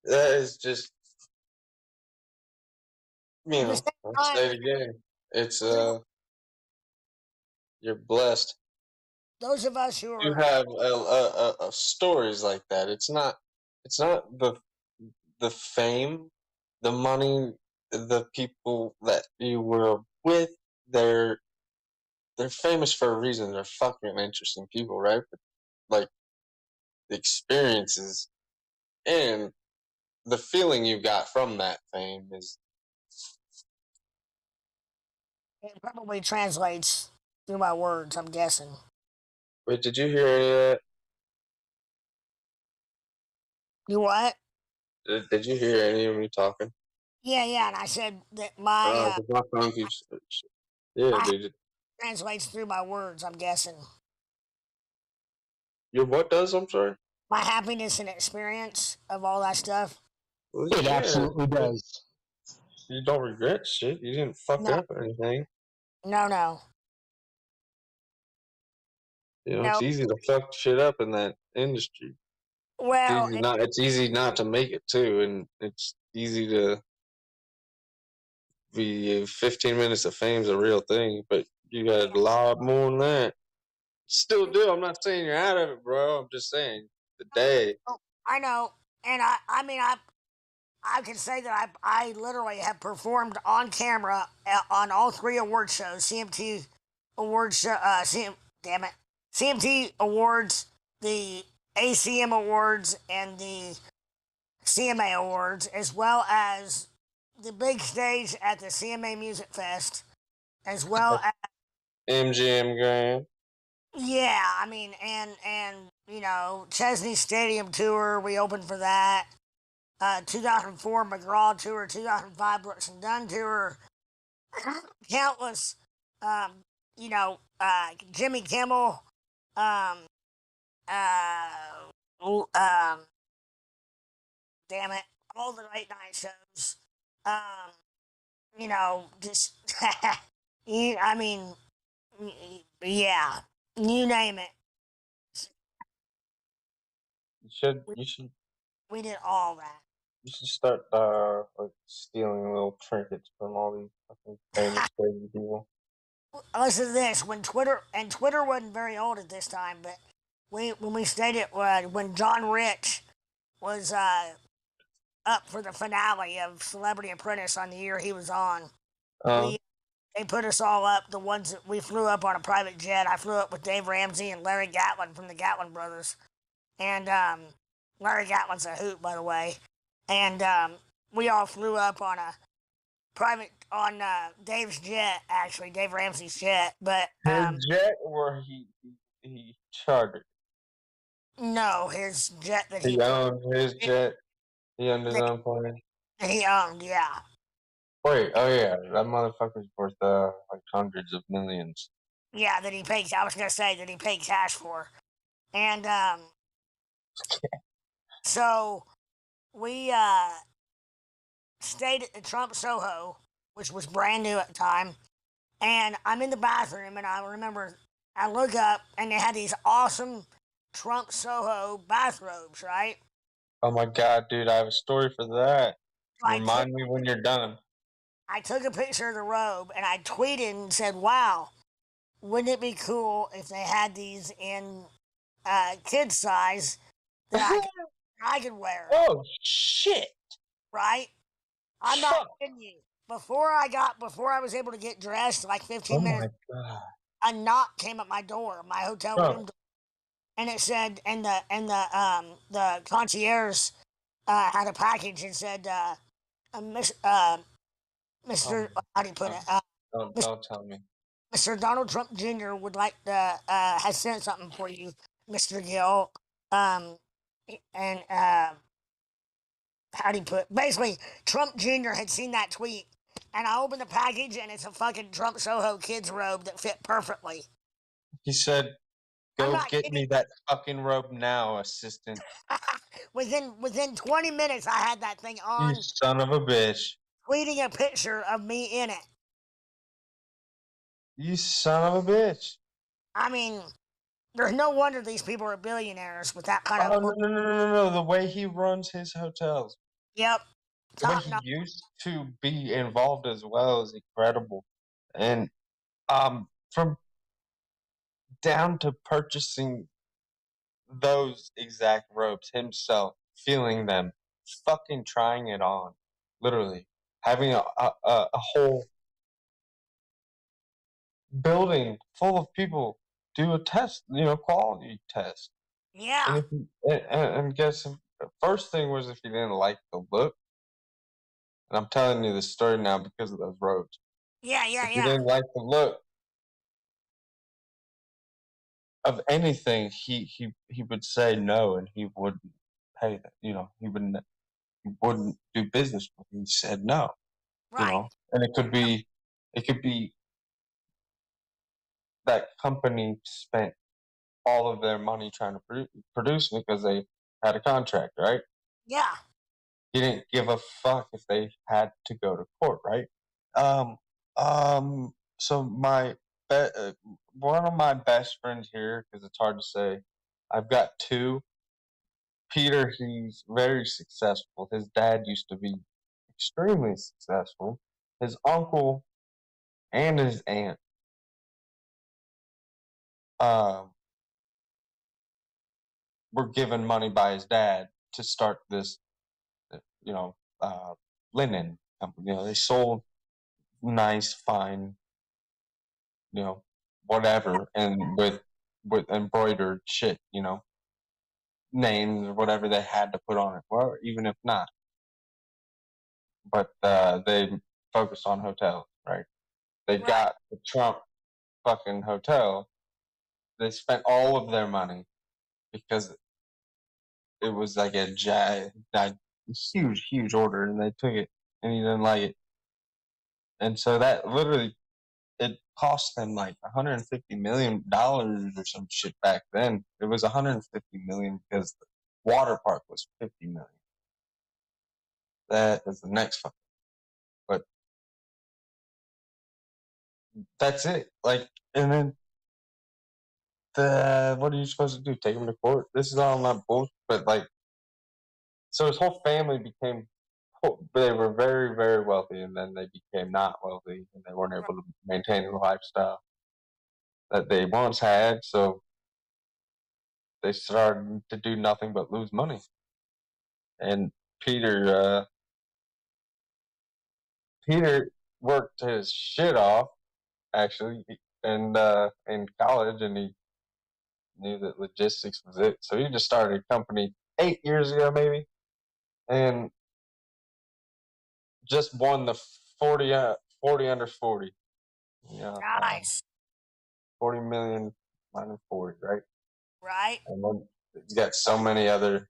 That is just, I'll say it again. It's you're blessed. Those of us who are, You have stories like that. It's not the fame, the money, the people that you were with. They're famous for a reason. They're fucking interesting people, right? But, like, the experiences and the feeling you got from that fame is. it probably translates through my words, I'm guessing. Wait, did you hear any of that? You what? Did you hear any of me talking? Yeah, and I said that my phone keeps. Yeah, dude. Translates through my words, I'm guessing. Your what does? I'm sorry. My happiness and experience of all that stuff. Well, it absolutely does. You don't regret shit. You didn't fuck up or anything. No. It's easy to fuck shit up in that industry. Well, it's easy not to make it too, and it's easy to be 15 minutes of fame is a real thing, but you got a lot more than that. Still do. I'm not saying you're out of it, bro. I'm just saying the day. I know, and I mean, I can say that I literally have performed on camera on all 3 award shows, CMT Awards, CMT Awards, the ACM Awards, and the CMA Awards, as well as the big stage at the CMA Music Fest, as well as MGM Grand. Yeah, I mean, and Chesney Stadium Tour, we opened for that. 2004 McGraw tour, 2005 Brooks and Dunn tour, countless, Jimmy Kimmel, um, damn it, all the late night shows, just, I mean, yeah, you name it. You should We did all that. You should start like stealing little trinkets from all these fucking famous crazy people. Listen to this. When Twitter wasn't very old at this time, but when we stayed at when John Rich was up for the finale of Celebrity Apprentice on the year he was on, they put us all up. The ones that we flew up on a private jet. I flew up with Dave Ramsey and Larry Gatlin from the Gatlin brothers, and Larry Gatlin's a hoot, by the way, and we all flew up on a private on Dave's jet, actually Dave Ramsey's jet, but his jet or he chartered. No, his jet that he owned. His jet. He owned his own plane. He owned, yeah. Wait, oh yeah, that motherfucker's worth like hundreds of millions. Yeah, that he paid. I was gonna say that he paid cash for, and so we stayed at the Trump Soho, which was brand new at the time, and I'm in the bathroom, and I remember I look up, and they had these awesome Trump Soho bathrobes, right? Oh my god, dude, I have a story for that. Remind me when you're done. I took a picture of the robe, and I tweeted and said, wow, wouldn't it be cool if they had these in kid size that I could wear? Oh, shit. Right? I'm not kidding you. Before I was able to get dressed, like 15 minutes, a knock came at my door, my hotel room door, and it said, and the concierge had a package and said, Mr. How do you put it? Don't tell me. Mr. Donald Trump Jr. would like to has sent something for you, Mr. Gill. And how do you put? Basically, Trump Jr. had seen that tweet, and I opened the package, and it's a fucking Trump Soho kids robe that fit perfectly. He said, "Go get me that fucking robe now, assistant." Within 20 minutes, I had that thing on. You son of a bitch. Tweeting a picture of me in it. You son of a bitch. I mean, there's no wonder these people are billionaires with that kind of... No. The way he runs his hotels. Yep. The way he used to be involved as well is incredible. And from down to purchasing those exact robes himself, feeling them, fucking trying it on, literally having a whole building full of people do a test, quality test. Yeah. And guess the first thing was if you didn't like the look. And I'm telling you this story now because of those robes. Yeah. If you didn't like the look of anything, he would say no, and he wouldn't pay that. He wouldn't do business with him. He said no. Right. And it could be that company spent all of their money trying to produce because they had a contract, right? Yeah. He didn't give a fuck if they had to go to court, right? So one of my best friends here, because it's hard to say, I've got two. Peter, he's very successful. His dad used to be extremely successful. His uncle and his aunt were given money by his dad to start this, linen company. They sold nice, fine, whatever, and with embroidered shit, names or whatever they had to put on it, or even if not. But they focused on hotels, right? They got the Trump fucking hotel. They spent all of their money because it was like a huge order, and they took it, and he didn't like it, and so that literally it cost them like $150 million or some shit back then. It was $150 million because the water park was $50 million. That is the next fucking. But that's it. Like, and then what are you supposed to do? Take him to court? This is all not bullshit. But like, so his whole family became. They were very, very wealthy, and then they became not wealthy, and they weren't able to maintain the lifestyle that they once had. So they started to do nothing but lose money. And Peter worked his shit off, actually, and in college, and he knew that logistics was it. So he just started a company 8 years ago, maybe, and just won the 40 under 40. Yeah, Nice. 40 million minus 40, right? Right. And then he's got so many other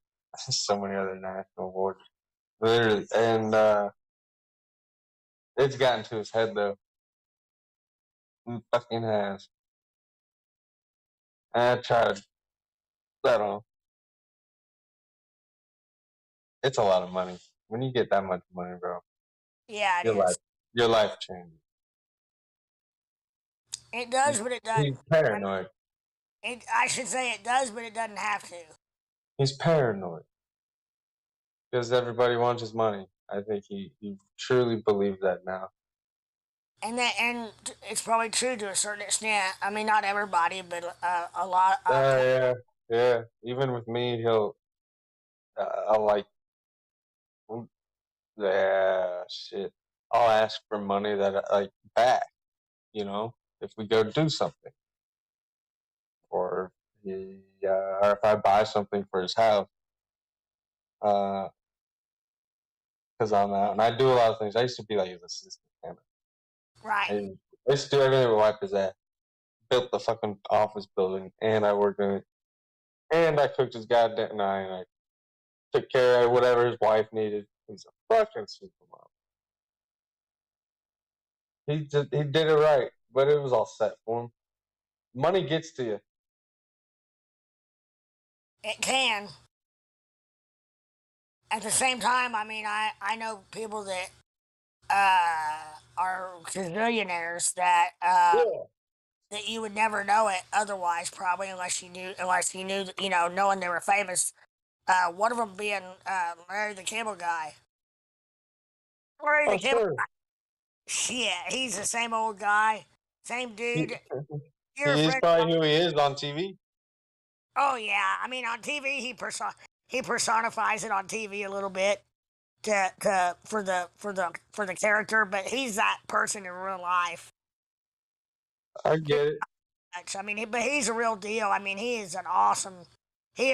national awards, literally, and it's gotten to his head though. It fucking has. And I tried. I don't know. It's a lot of money. When you get that much money, bro. Yeah, it is. Your life changes. It does, but it doesn't. He's paranoid. I should say it does, but it doesn't have to. He's paranoid. Because everybody wants his money. I think he truly believes that now. And it's probably true to a certain extent. I mean, not everybody, but a lot. Yeah. Even with me, I'll like, shit. I'll ask for money that I like back, if we go do something. Or if I buy something for his house. Because I'm out, and I do a lot of things. I used to be like his assistant. Right. I used to do everything but wipe his ass. Built the fucking office building, and I worked in it. And I cooked his goddamn night, and I took care of whatever his wife needed. He's a fucking supermom. He did it right, but it was all set for him. Money gets to you. It can. At the same time, I mean, I know people that are gazillionaires that that you would never know it otherwise, probably unless you knew, knowing they were famous. One of them being Larry the Cable Guy. Larry the Cable Guy. Shit, he's the same old guy, same dude. He is probably who he is on TV. Oh yeah, I mean on TV he personifies it on TV a little bit for the character, but he's that person in real life. I get it. I mean, but he's a real deal. I mean, he is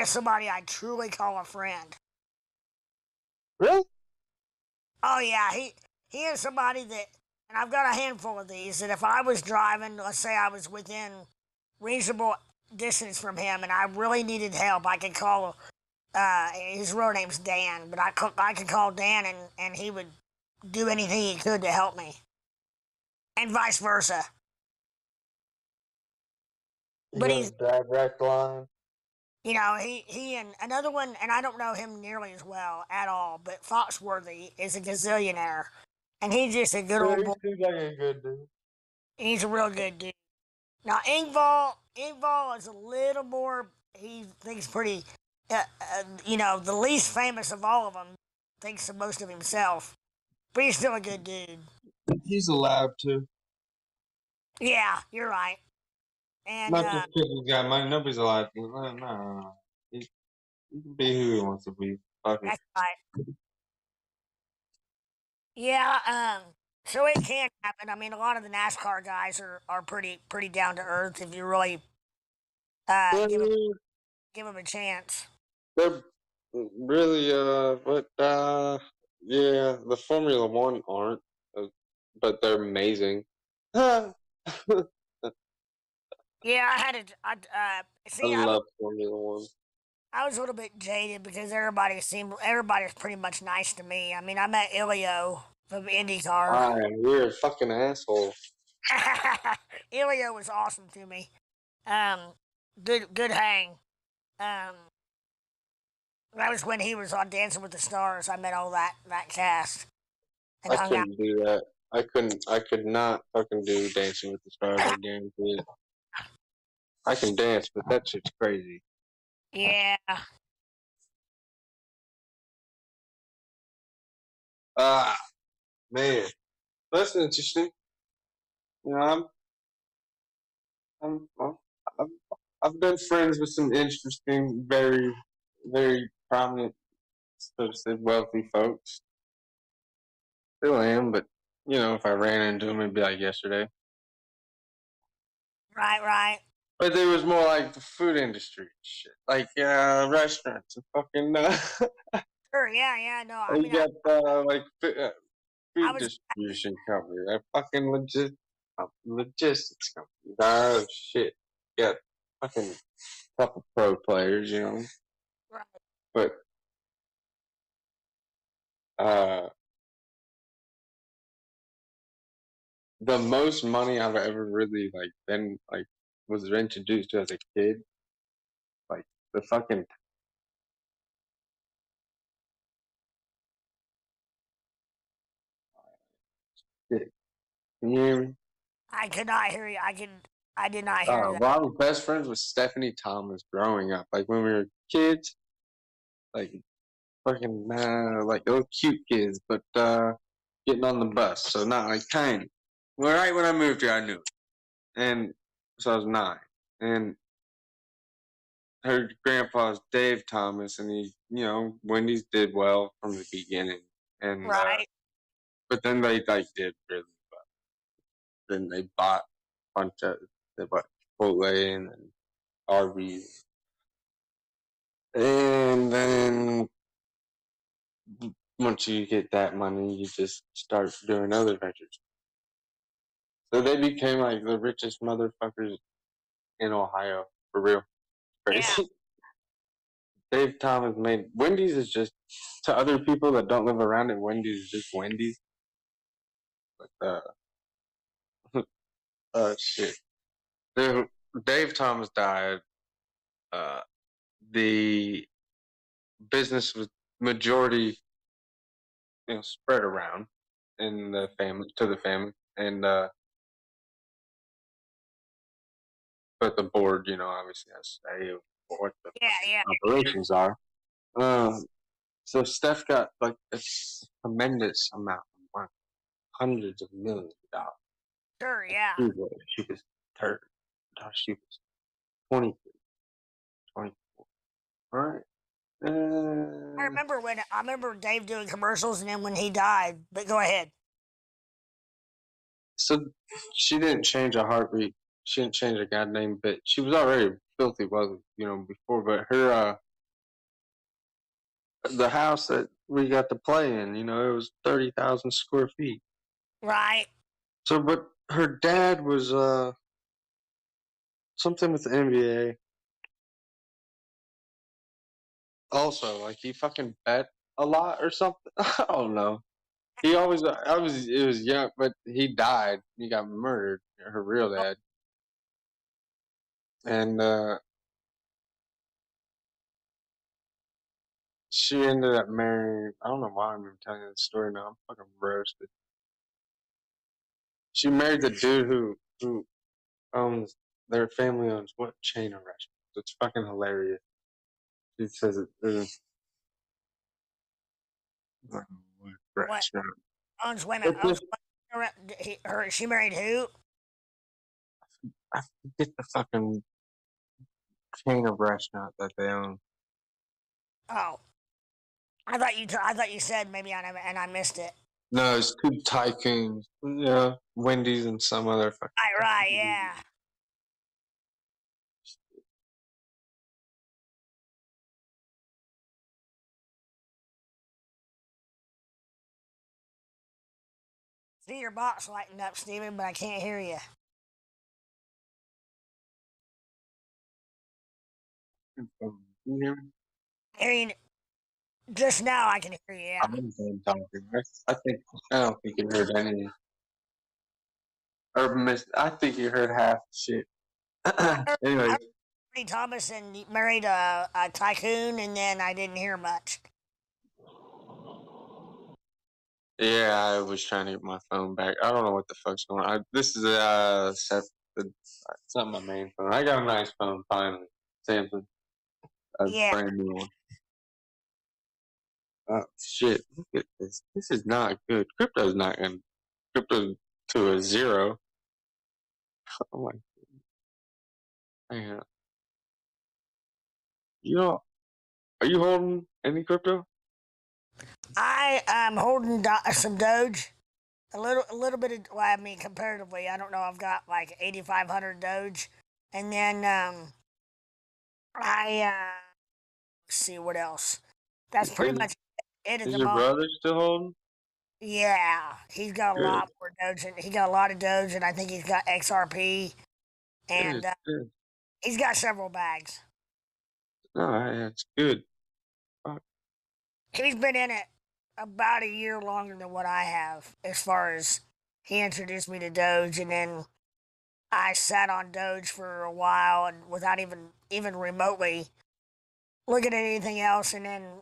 somebody I truly call a friend. Really? Oh yeah, he is somebody that, and I've got a handful of these, that if I was driving, let's say I was within reasonable distance from him and I really needed help, I could call, his real name's Dan, but I could call Dan and he would do anything he could to help me. And vice versa. But he's direct line. He and another one, and I don't know him nearly as well at all, but Foxworthy is a gazillionaire. And he's just a good old boy. He seems like a good dude. He's a real good dude. Now, Ingval is a little more, he thinks pretty, the least famous of all of them, thinks the most of himself. But he's still a good dude. He's allowed to. Yeah, you're right. And, not just because he's got money, nobody's allowed to. No. He can be who he wants to be. Fuck it. That's right. Yeah, so it can happen. I mean, a lot of the NASCAR guys are pretty down to earth if you really give them a chance. They're really, yeah, the Formula One aren't, but they're amazing. Yeah, I love Formula One. I was a little bit jaded because everybody's pretty much nice to me. I mean, I met Ilio from IndyCar. You're a fucking asshole. Ilio was awesome to me. Good hang. That was when he was on Dancing with the Stars. I met all that cast and I hung out. couldn't do that. I could not fucking do Dancing with the Stars. I guarantee it. I can dance, but that shit's crazy. Yeah. Man, that's interesting. You know, I've been friends with some interesting, very, very prominent, so to say, wealthy folks. Still am, but you know, if I ran into them, it'd be like yesterday. Right. But there was more like the food industry shit, like restaurants and fucking. Sure, yeah, no. I mean, got like food distribution company, that fucking logistics company. Oh shit, got fucking couple pro players, you know. Right. But the most money I've ever really like been like was introduced to as a kid, like the fucking. Shit. Can you hear me? I could not hear you. I did not hear that. Well, I was best friends with Stephanie Thomas growing up. Like when we were kids, like fucking like little cute kids, but getting on the bus, so not like tiny. Well, right when I moved here, I knew it, and so I was 9, and her grandpa's Dave Thomas, and he, you know, Wendy's did well from the beginning, and right. but then they like did really well. Then they bought a bunch of they bought Chipotle and then Arby's, and then once you get that money, you just start doing other ventures. So they became like the richest motherfuckers in Ohio, for real. Crazy. Yeah. Dave Thomas made Wendy's is just to other people that don't live around it. Wendy's is just Wendy's. But shit. Dave Thomas died. The business was majority, you know, spread around in the family to the family, and but the board, you know, obviously has say of what the operations are. So Steph got like a tremendous amount of money, hundreds of millions of dollars. Sure, yeah. She was 30. She was 23, 24. All right. I remember Dave doing commercials, and then when he died. But go ahead. So she didn't change a heartbeat. She didn't change a goddamn bit. She was already filthy wealthy, you know, before. But her, the house that we got to play in, you know, it was 30,000 square feet. Right. So, but her dad was something with the NBA. Also, like he fucking bet a lot or something. I don't know. He always, it was young, but he died. He got murdered. Her real dad, and she ended up marrying. I don't know why I'm even telling you this story now. I'm fucking roasted. She married the dude who owns their family owns what chain of restaurants? It's fucking hilarious. She says it. Restaurant. Owns women. She married who? I forget the fucking chain of restaurant that they own. Oh, I thought you said maybe and I missed it. No, it's 2 tycoons. Yeah, Wendy's and some other fucking. Right, yeah. See your box lighting up, Steven, but I can't hear you. Can you hear me? I mean, just now I can hear you. Yeah. I don't think you heard anything. Or missed. I think you heard half the shit. Anyway. Thomas and married a tycoon, and then I didn't hear much. Yeah, I was trying to get my phone back. I don't know what the fuck's going on. This is it's not my main phone. I got a nice phone finally, Samsung, brand new one. Oh shit! Look at this. This is not good. Crypto's not going. Crypto to a zero. Oh my god. Hang on. You know, are you holding any crypto? I am holding some Doge, a little bit of. Well, I mean, comparatively, I don't know. I've got like 8,500 Doge, and then let's see what else. That's pretty much it at the moment. Is your brother still holding? Yeah, he's got a lot more Doge, and he got a lot of Doge, and I think he's got XRP, and he's got several bags. No, that's good. He's been in it about a year longer than what I have, as far as he introduced me to Doge, and then I sat on Doge for a while and without even remotely looking at anything else, and then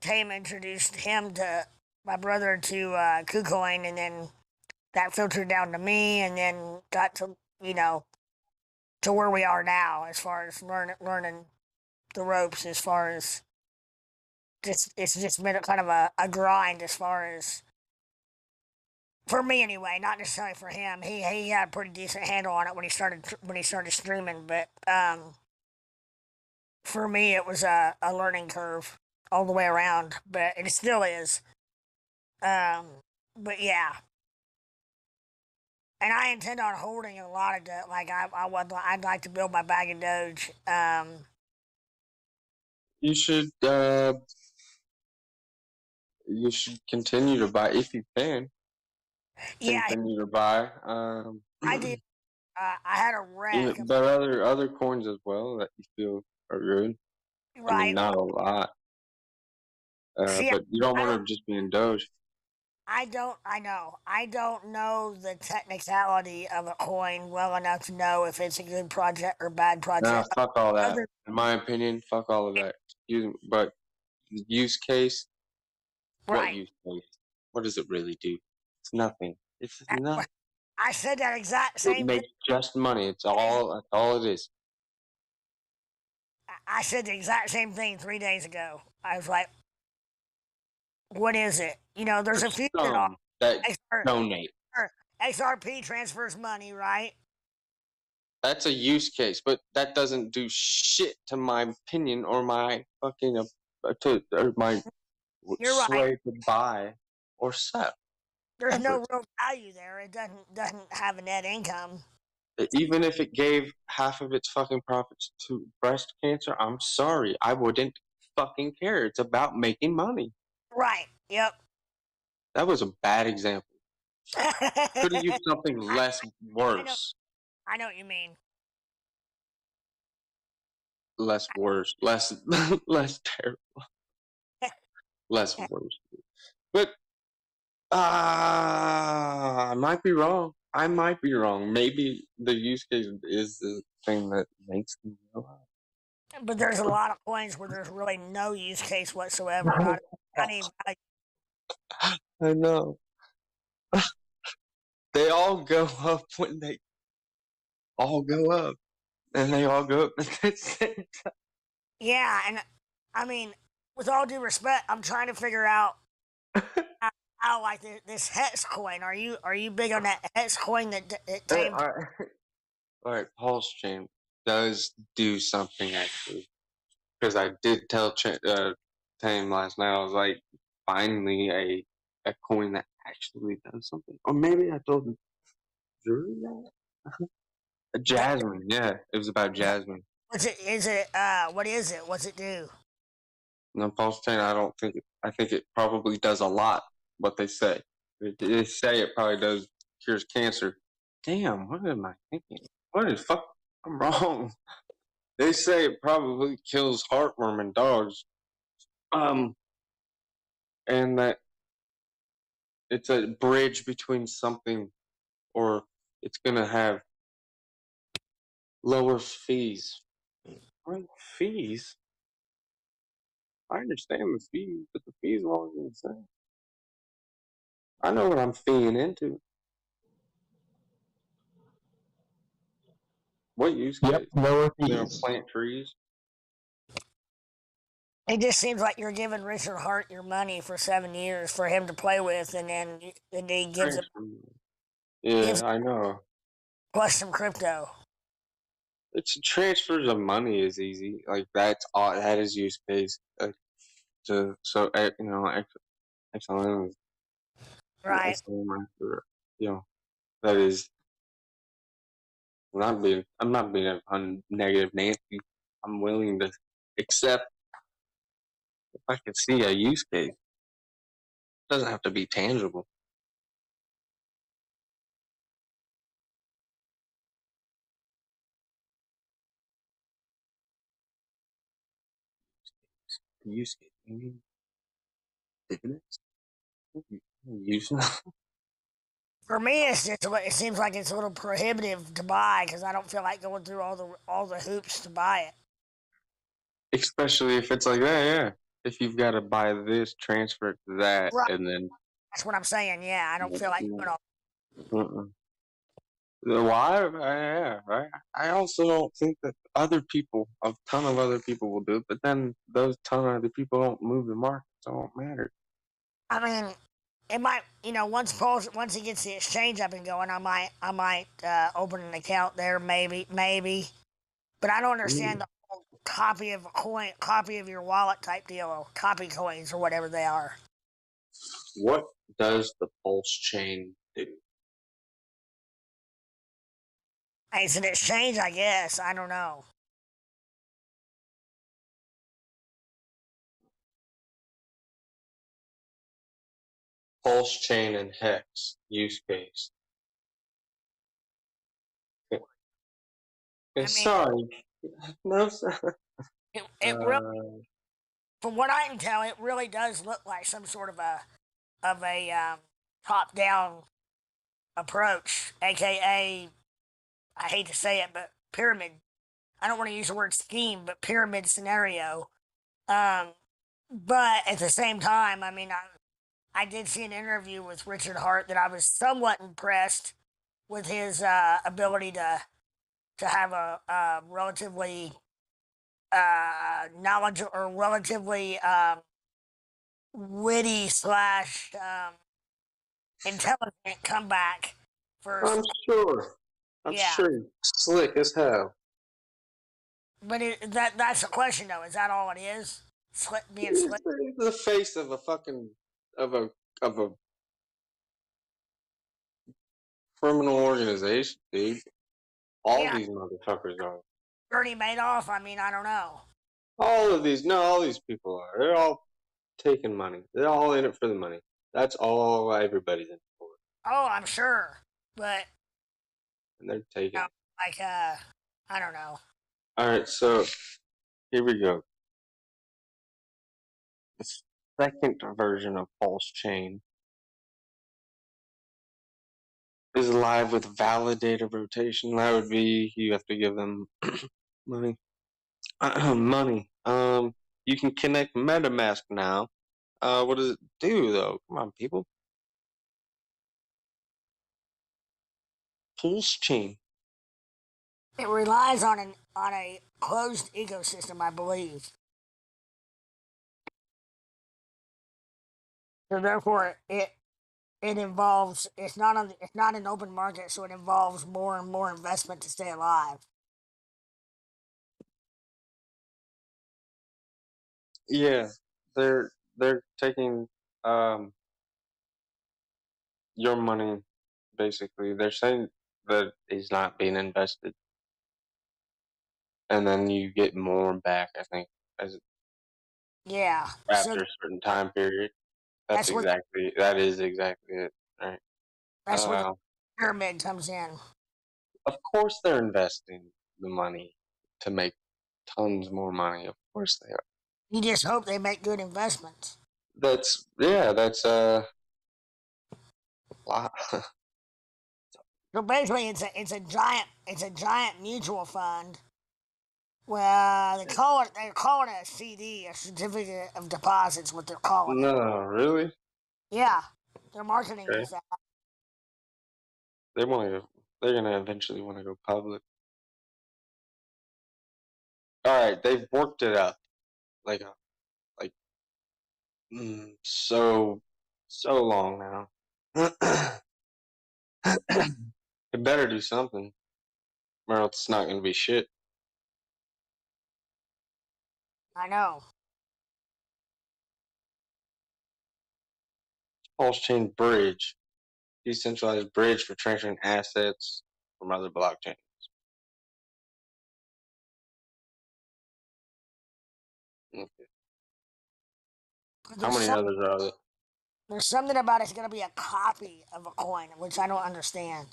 Tame introduced him to my brother to Kucoin, and then that filtered down to me, and then got to to where we are now, as far as learning the ropes, as far as it's just been kind of a grind, as far as for me anyway, not necessarily for him. He had a pretty decent handle on it when he started streaming, but for me it was a learning curve all the way around, but it still is. But yeah, and I intend on holding a lot of Doge. Like I'd like to build my bag of Doge. You should continue to buy if you can. Yeah, continue to buy. I did. I had a wreck. But other coins as well that you feel are good. Right. I mean, not a lot. But you don't want to just be in Doge. I know. I don't know the technicality of a coin well enough to know if it's a good project or bad project. Nah, fuck all that. In my opinion, fuck all of that. But the use case. Right. What use case? What does it really do? It's nothing. It's nothing. I said that exact same thing. It makes just money. That's all it is. I said the exact same thing 3 days ago. I was like, what is it? There's a few that donate. XRP transfers money, right? That's a use case, but that doesn't do shit to my opinion or my fucking my sway to buy or sell. There's no real value there. It doesn't have a net income. Even if it gave half of its fucking profits to breast cancer, I'm sorry, I wouldn't fucking care. It's about making money. Right. Yep. That was a bad example. Could have used something less worse. I know what you mean. Less worse. Less terrible. Less worse. But I might be wrong. Maybe the use case is the thing that makes them go up. But there's a lot of coins where there's really no use case whatsoever. Not any value. I know. They all go up when they all go up. And they all go up at the same time. Yeah, and I mean, with all due respect, I'm trying to figure out how like this Hex coin. Are you big on that Hex coin that Tame? All right, Pulse Chain does do something actually, because I did tell Tame last night. I was like, finally a coin that actually does something. Or maybe I told Drew that. Jasmine, yeah, it was about Jasmine. What is it? What's it do? No, Pulse Chain, I think it probably does a lot, what they say. They say it probably cures cancer. Damn, what am I thinking? What the fuck? I'm wrong. They say it probably kills heartworm in dogs. And that it's a bridge between something, or it's gonna have lower fees. What fees? I understand the fees, but the fees are always insane. I know what I'm feeing into. What use case? Yep, lower You know, fees. plant trees. It just seems like you're giving Richard Hart your money for 7 years for him to play with, and then he gives it. Yeah, I know. Plus some crypto. It's transfers of money is easy. Like that's all. That is use case. You know, XLM is Right. you know, that is. I'm not being a negative Nancy. I'm willing to accept if I can see a use case. It doesn't have to be tangible. Use case. You mean dividends? Using. For me, it seems like it's a little prohibitive to buy because I don't feel like going through all the hoops to buy it. Especially if it's like that, yeah. If you've got to buy this, transfer it to that, Right. and then. That's what I'm saying. Yeah, I don't feel like doing all. Why? Yeah, right. I also don't think that a ton of other people will do it, but then those ton of other people don't move the market, so it won't matter. I mean, it might, once he gets the exchange up and going, I might open an account there, maybe. But I don't understand the whole copy of a coin, copy of your wallet type deal, or copy coins or whatever they are. What does the pulse chain do? It's an exchange, I guess. I don't know. Pulse chain and hex use case. Sorry. No, sir. From what I can tell, it really does look like some sort of a top-down approach, aka, I hate to say it, but pyramid. I don't want to use the word scheme, but pyramid scenario. But at the same time, I mean, I did see an interview with Richard Hart that I was somewhat impressed with his ability to have a relatively knowledgeable or relatively witty slash intelligent comeback. I'm sure. I'm sure he's slick as hell. But that's the question, though. Is that all it is? Being slick? He's the face of a fucking of a criminal organization, dude. All these motherfuckers are. Bernie Madoff? I mean, I don't know. All these people are. They're all taking money. They're all in it for the money. That's all everybody's in it for. Oh, I'm sure. But. And they're taking it. Like, I don't know. Alright, so here we go. The second version of Pulse Chain is live with validator rotation. That would be you have to give them money. Money. You can connect MetaMask now. What does it do though? Come on, people. Pulse Chain. It relies on a closed ecosystem, I believe. So therefore, it involves it's not an open market, so it involves more and more investment to stay alive. Yeah, they're taking your money basically. They're saying that it's not being invested, and then you get more back. I think as after a certain time period. That is exactly it. Right. That's where the pyramid comes in. Of course, they're investing the money to make tons more money. Of course they are. You just hope they make good investments. That's wow. So basically, it's a giant mutual fund. Well, they're calling it a CD, a certificate of deposits. What they're calling it. No, really? Yeah, they're marketing Okay. as that. They're gonna eventually want to go public. All right, they've worked it up like so long now. It better do something, or else it's not gonna be shit. I know. Pulse chain bridge, decentralized bridge for transferring assets from other blockchains. Okay. How many others are there? There's something about it's going to be a copy of a coin, which I don't understand.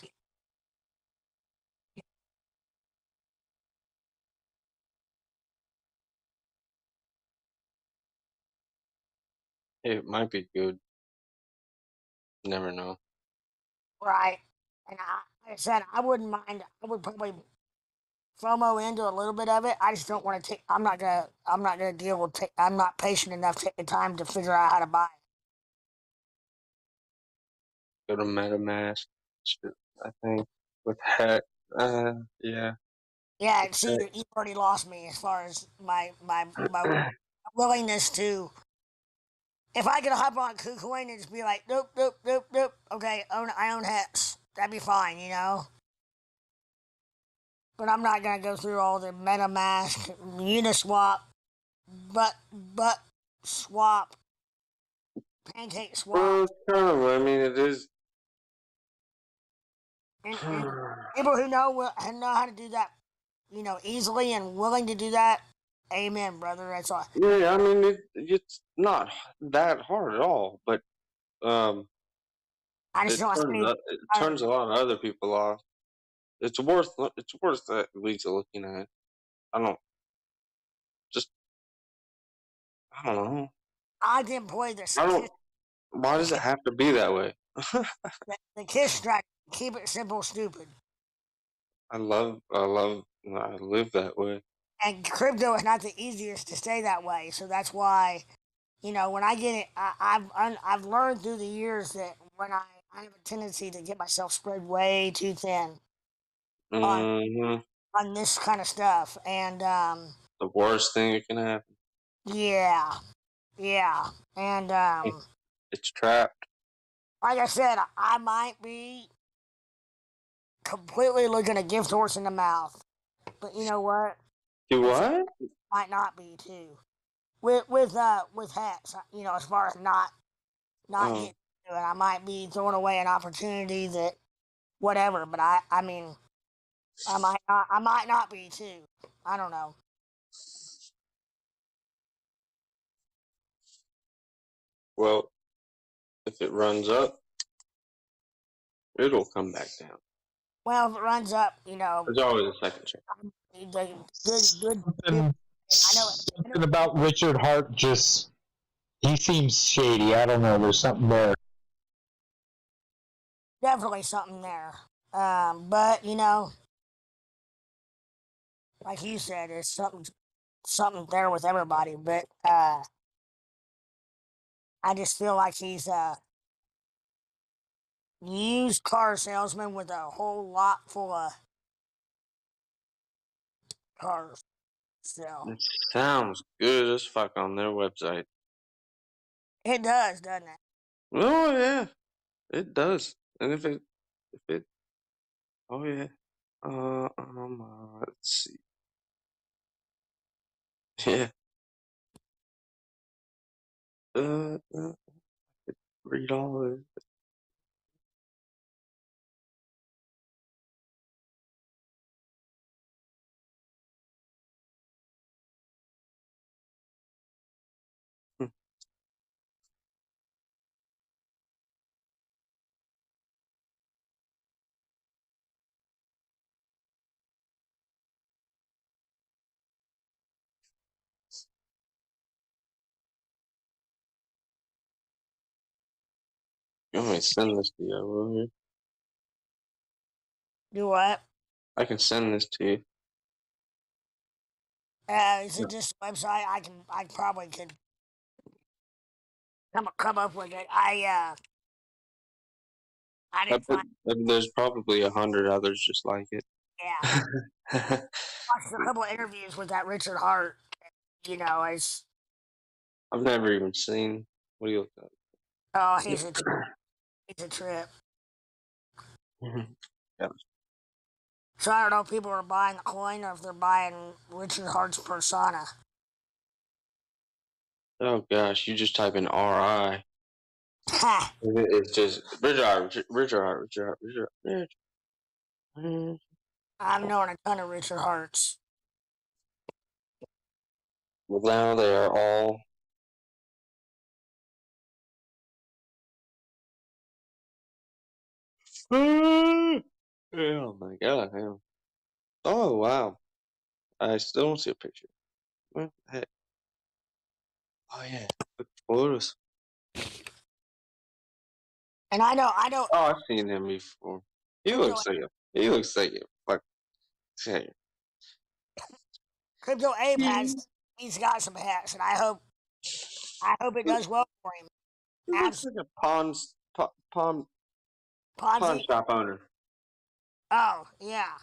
It might be good. Never know. Right. And like I said, I wouldn't mind. I would probably FOMO into a little bit of it. I just don't want to take. I'm not gonna deal with. I'm not patient enough to take the time to figure out how to buy it. Go to MetaMask. I think with Hex. Yeah. Yeah. See, you've already lost me as far as my willingness to. If I could hop on Kucoin and just be like, nope, nope, nope, nope. Okay, I own Hex. That'd be fine, you know. But I'm not gonna go through all the MetaMask, Uniswap, but swap, pancake swap. Well, kind of. I mean, it is. And people who know how to do that, you know, easily and willing to do that. Amen, brother. That's all. Yeah, I mean, it's not that hard at all, but I just don't see. It turns a lot of other people off. It's worth at least looking at. I don't know. I employ this. Why does it have to be that way? The KISS strategy. Keep it simple, stupid. I live that way. And crypto is not the easiest to stay that way, so that's why, you know, when I get it, I've learned through the years that when I have a tendency to get myself spread way too thin on this kind of stuff, and the worst thing that can happen. Yeah, and it's trapped. Like I said, I might be completely looking a gift horse in the mouth, but you know what? Do what? Might not be too. With Hex, you know, as far as not getting to it, I might be throwing away an opportunity that whatever. But I mean, I might not be too. I don't know. Well, if it runs up, it'll come back down. Well, if it runs up, you know, there's always a second chance. Good. Something about Richard Hart he seems shady. I don't know. There's something there. Definitely something there. But you know, like you said, there's something there with everybody. But I just feel like he's a used car salesman with a whole lot full of cars. So it sounds good as fuck on their website. It does, doesn't it? Oh yeah, it does. And if it, oh yeah. Let's see. Yeah. Read all of it. You want me to send this to you over here? Do what? I can send this to you. Is it just a website? I probably could come up with it. I didn't find. There's probably 100 others just like it. Yeah. Watched a couple of interviews with that Richard Hart. You know, I've never even seen. What do you look at? Oh, he's a trip. Yeah. So I don't know if people are buying the coin or if they're buying Richard Hart's persona. Oh gosh, you just type in RI. It's just Richard Hart. I've known a ton of Richard Harts. Well, now they are all. Oh my god! Hell. Oh wow! I still don't see a picture. What the heck? Oh yeah, look at photos. And I know. Oh, I've seen him before. He looks like a fuck. Crypto Ape he's got some hacks, and I hope it does well for him. He looks like a pawn shop owner. Oh yeah.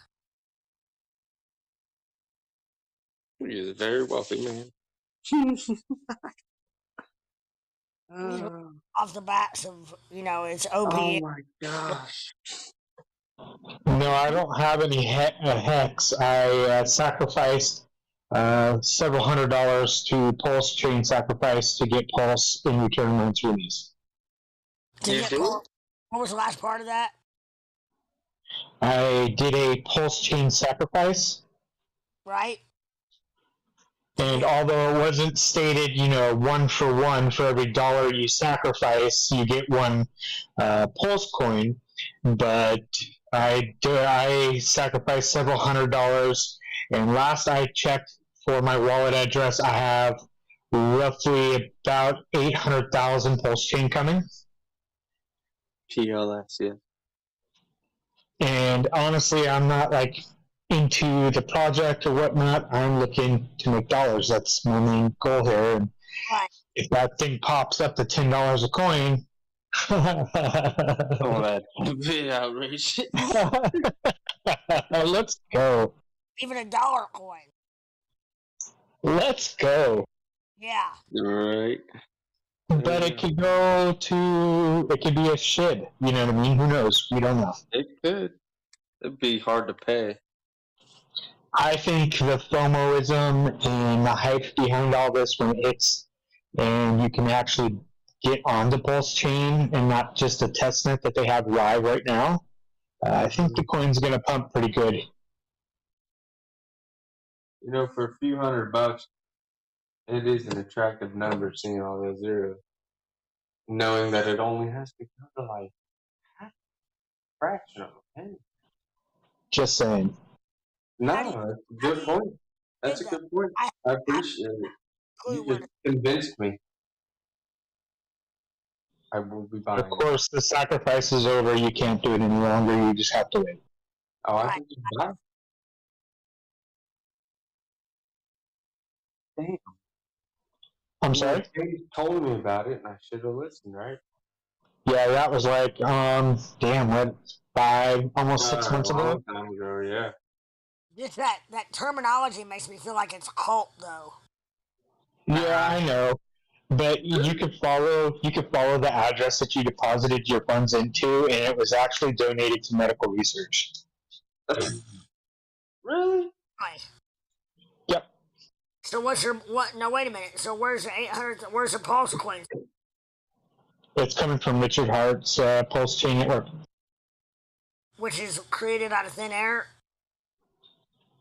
He's a very wealthy man. Off the backs of it's OP. Oh my gosh. No, I don't have any hex. I sacrificed several $100s to Pulse Chain Sacrifice to get Pulse in return when it's released. What was the last part of that? I did a Pulse Chain Sacrifice. Right. And although it wasn't stated, 1 for 1 for every dollar you sacrifice, you get one Pulse coin, but I sacrificed several $100s, and last I checked for my wallet address, I have roughly about 800,000 Pulse chain coming. PLS, yeah. And honestly, I'm not into the project or whatnot. I'm looking to make dollars. That's my main goal here. And if that thing pops up to $10 a coin, that'd be outrageous. Let's go. Even $1 coin. Let's go. Yeah. Right. But it could it could be a SHIB. You know what I mean? Who knows? We don't know. It could. It'd be hard to pay. I think the FOMOism and the hype behind all this when it hits and you can actually get on the Pulse chain and not just a testnet that they have live right now, I think the coin's going to pump pretty good. For a few $100, it is an attractive number seeing all those zeros. Knowing that it only has to go to half a fraction of a penny. Just saying. No, that's a good point. That's a good point. I appreciate it. You just convinced me. I will be buying. Of course, the sacrifice is over. You can't do it any longer. You just have to wait. Oh, I can just buy. Damn. I'm sorry? You told me about it, and I should have listened, right? Yeah, that was almost 6 months ago? A long time ago, yeah. Just that terminology makes me feel like it's cult, though. Yeah, I know. But you could follow the address that you deposited your funds into, and it was actually donated to medical research. Really? Right. Yep. So no, wait a minute. So where's the 800, where's the Pulse coin? It's coming from Richard Hart's Pulse Chain Network. Which is created out of thin air?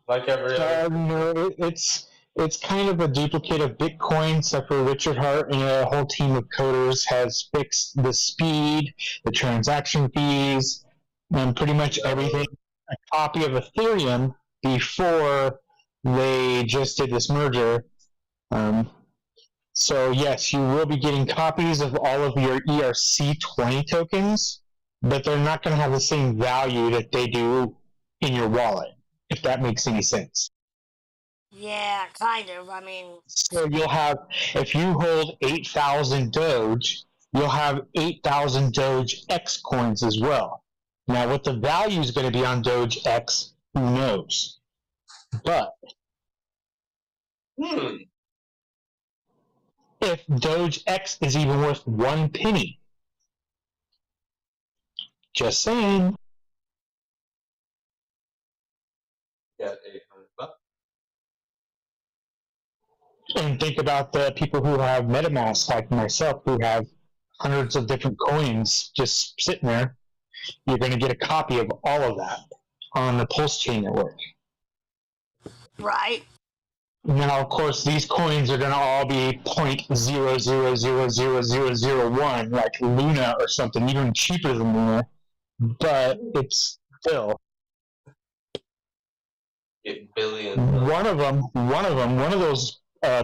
Like every other? No, it's kind of a duplicate of Bitcoin, except for Richard Hart and a whole team of coders has fixed the speed, the transaction fees, and pretty much everything. A copy of Ethereum before they just did this merger. So yes, you will be getting copies of all of your ERC20 tokens, but they're not going to have the same value that they do in your wallet, if that makes any sense. Yeah, kind of. I mean, so you'll have, if you hold 8,000 Doge, you'll have 8,000 Doge X coins as well. Now, what the value is going to be on Doge X, who knows? But if Doge X is even worth 1 penny, just saying. Got $800. And think about the people who have MetaMask, like myself, who have hundreds of different coins just sitting there. You're going to get a copy of all of that on the Pulse Chain network. right. Now, of course, these coins are going to all be 0.0000001, like Luna or something, even cheaper than Luna, but it's still. One of those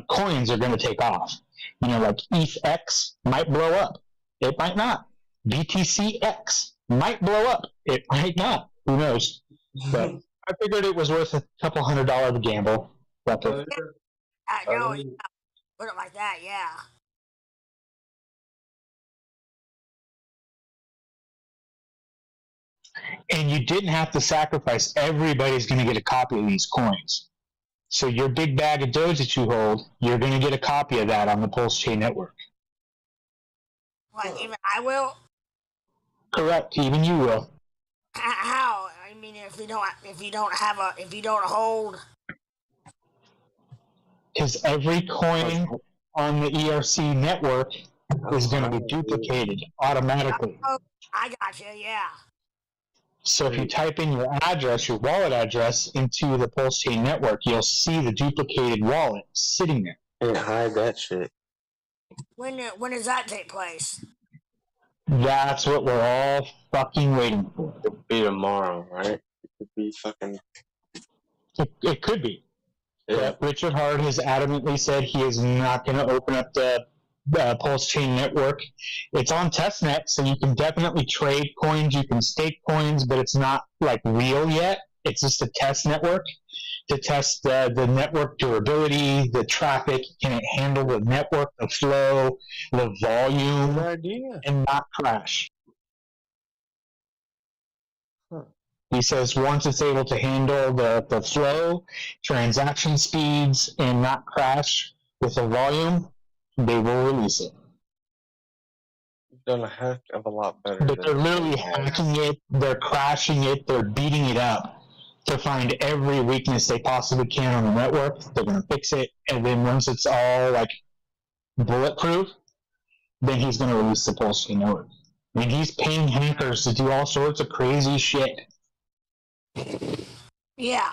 coins are going to take off. You know, like ETHX might blow up. It might not. BTCX might blow up. It might not. Who knows? But I figured it was worth a couple $100 to gamble. I know. Put it like that, yeah. And you didn't have to sacrifice. Everybody's going to get a copy of these coins. So your big bag of Doge that you hold, you're going to get a copy of that on the Pulse Chain network. What, even I will? Correct. Even you will. How? I mean, if you don't hold. Because every coin on the ERC network is going to be duplicated automatically. Oh, I got you, yeah. So if you type in your address, your wallet address, into the Pulse Chain network, you'll see the duplicated wallet sitting there. And hide that shit. When does that take place? That's what we're all fucking waiting for. It'll be tomorrow, right? It could be fucking... It could be. Yeah. But Richard Hard has adamantly said he is not going to open up the Pulse Chain network. It's on testnet, so you can definitely trade coins, you can stake coins, but it's not like real yet. It's just a test network to test the network durability, the traffic. Can it handle the network, the flow, the volume, and not crash? He says once it's able to handle the flow, transaction speeds, and not crash with the volume, they will release it. You've done a heck of a lot better. But they're literally hacking it, they're crashing it, they're beating it up to find every weakness they possibly can on the network. They're going to fix it, and then once it's all like bulletproof, then he's going to release the Pulse Chain network. I mean, he's paying hackers to do all sorts of crazy shit. Yeah.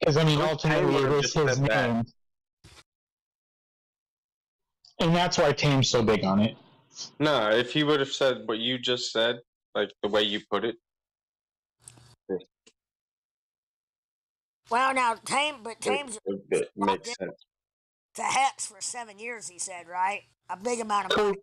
Because, I mean, ultimately it is his name. And that's why Tame's so big on it. No, if he would have said what you just said, like the way you put it. Well, now, Tame's it makes sense. to Hex for 7 years, he said, right? A big amount of money.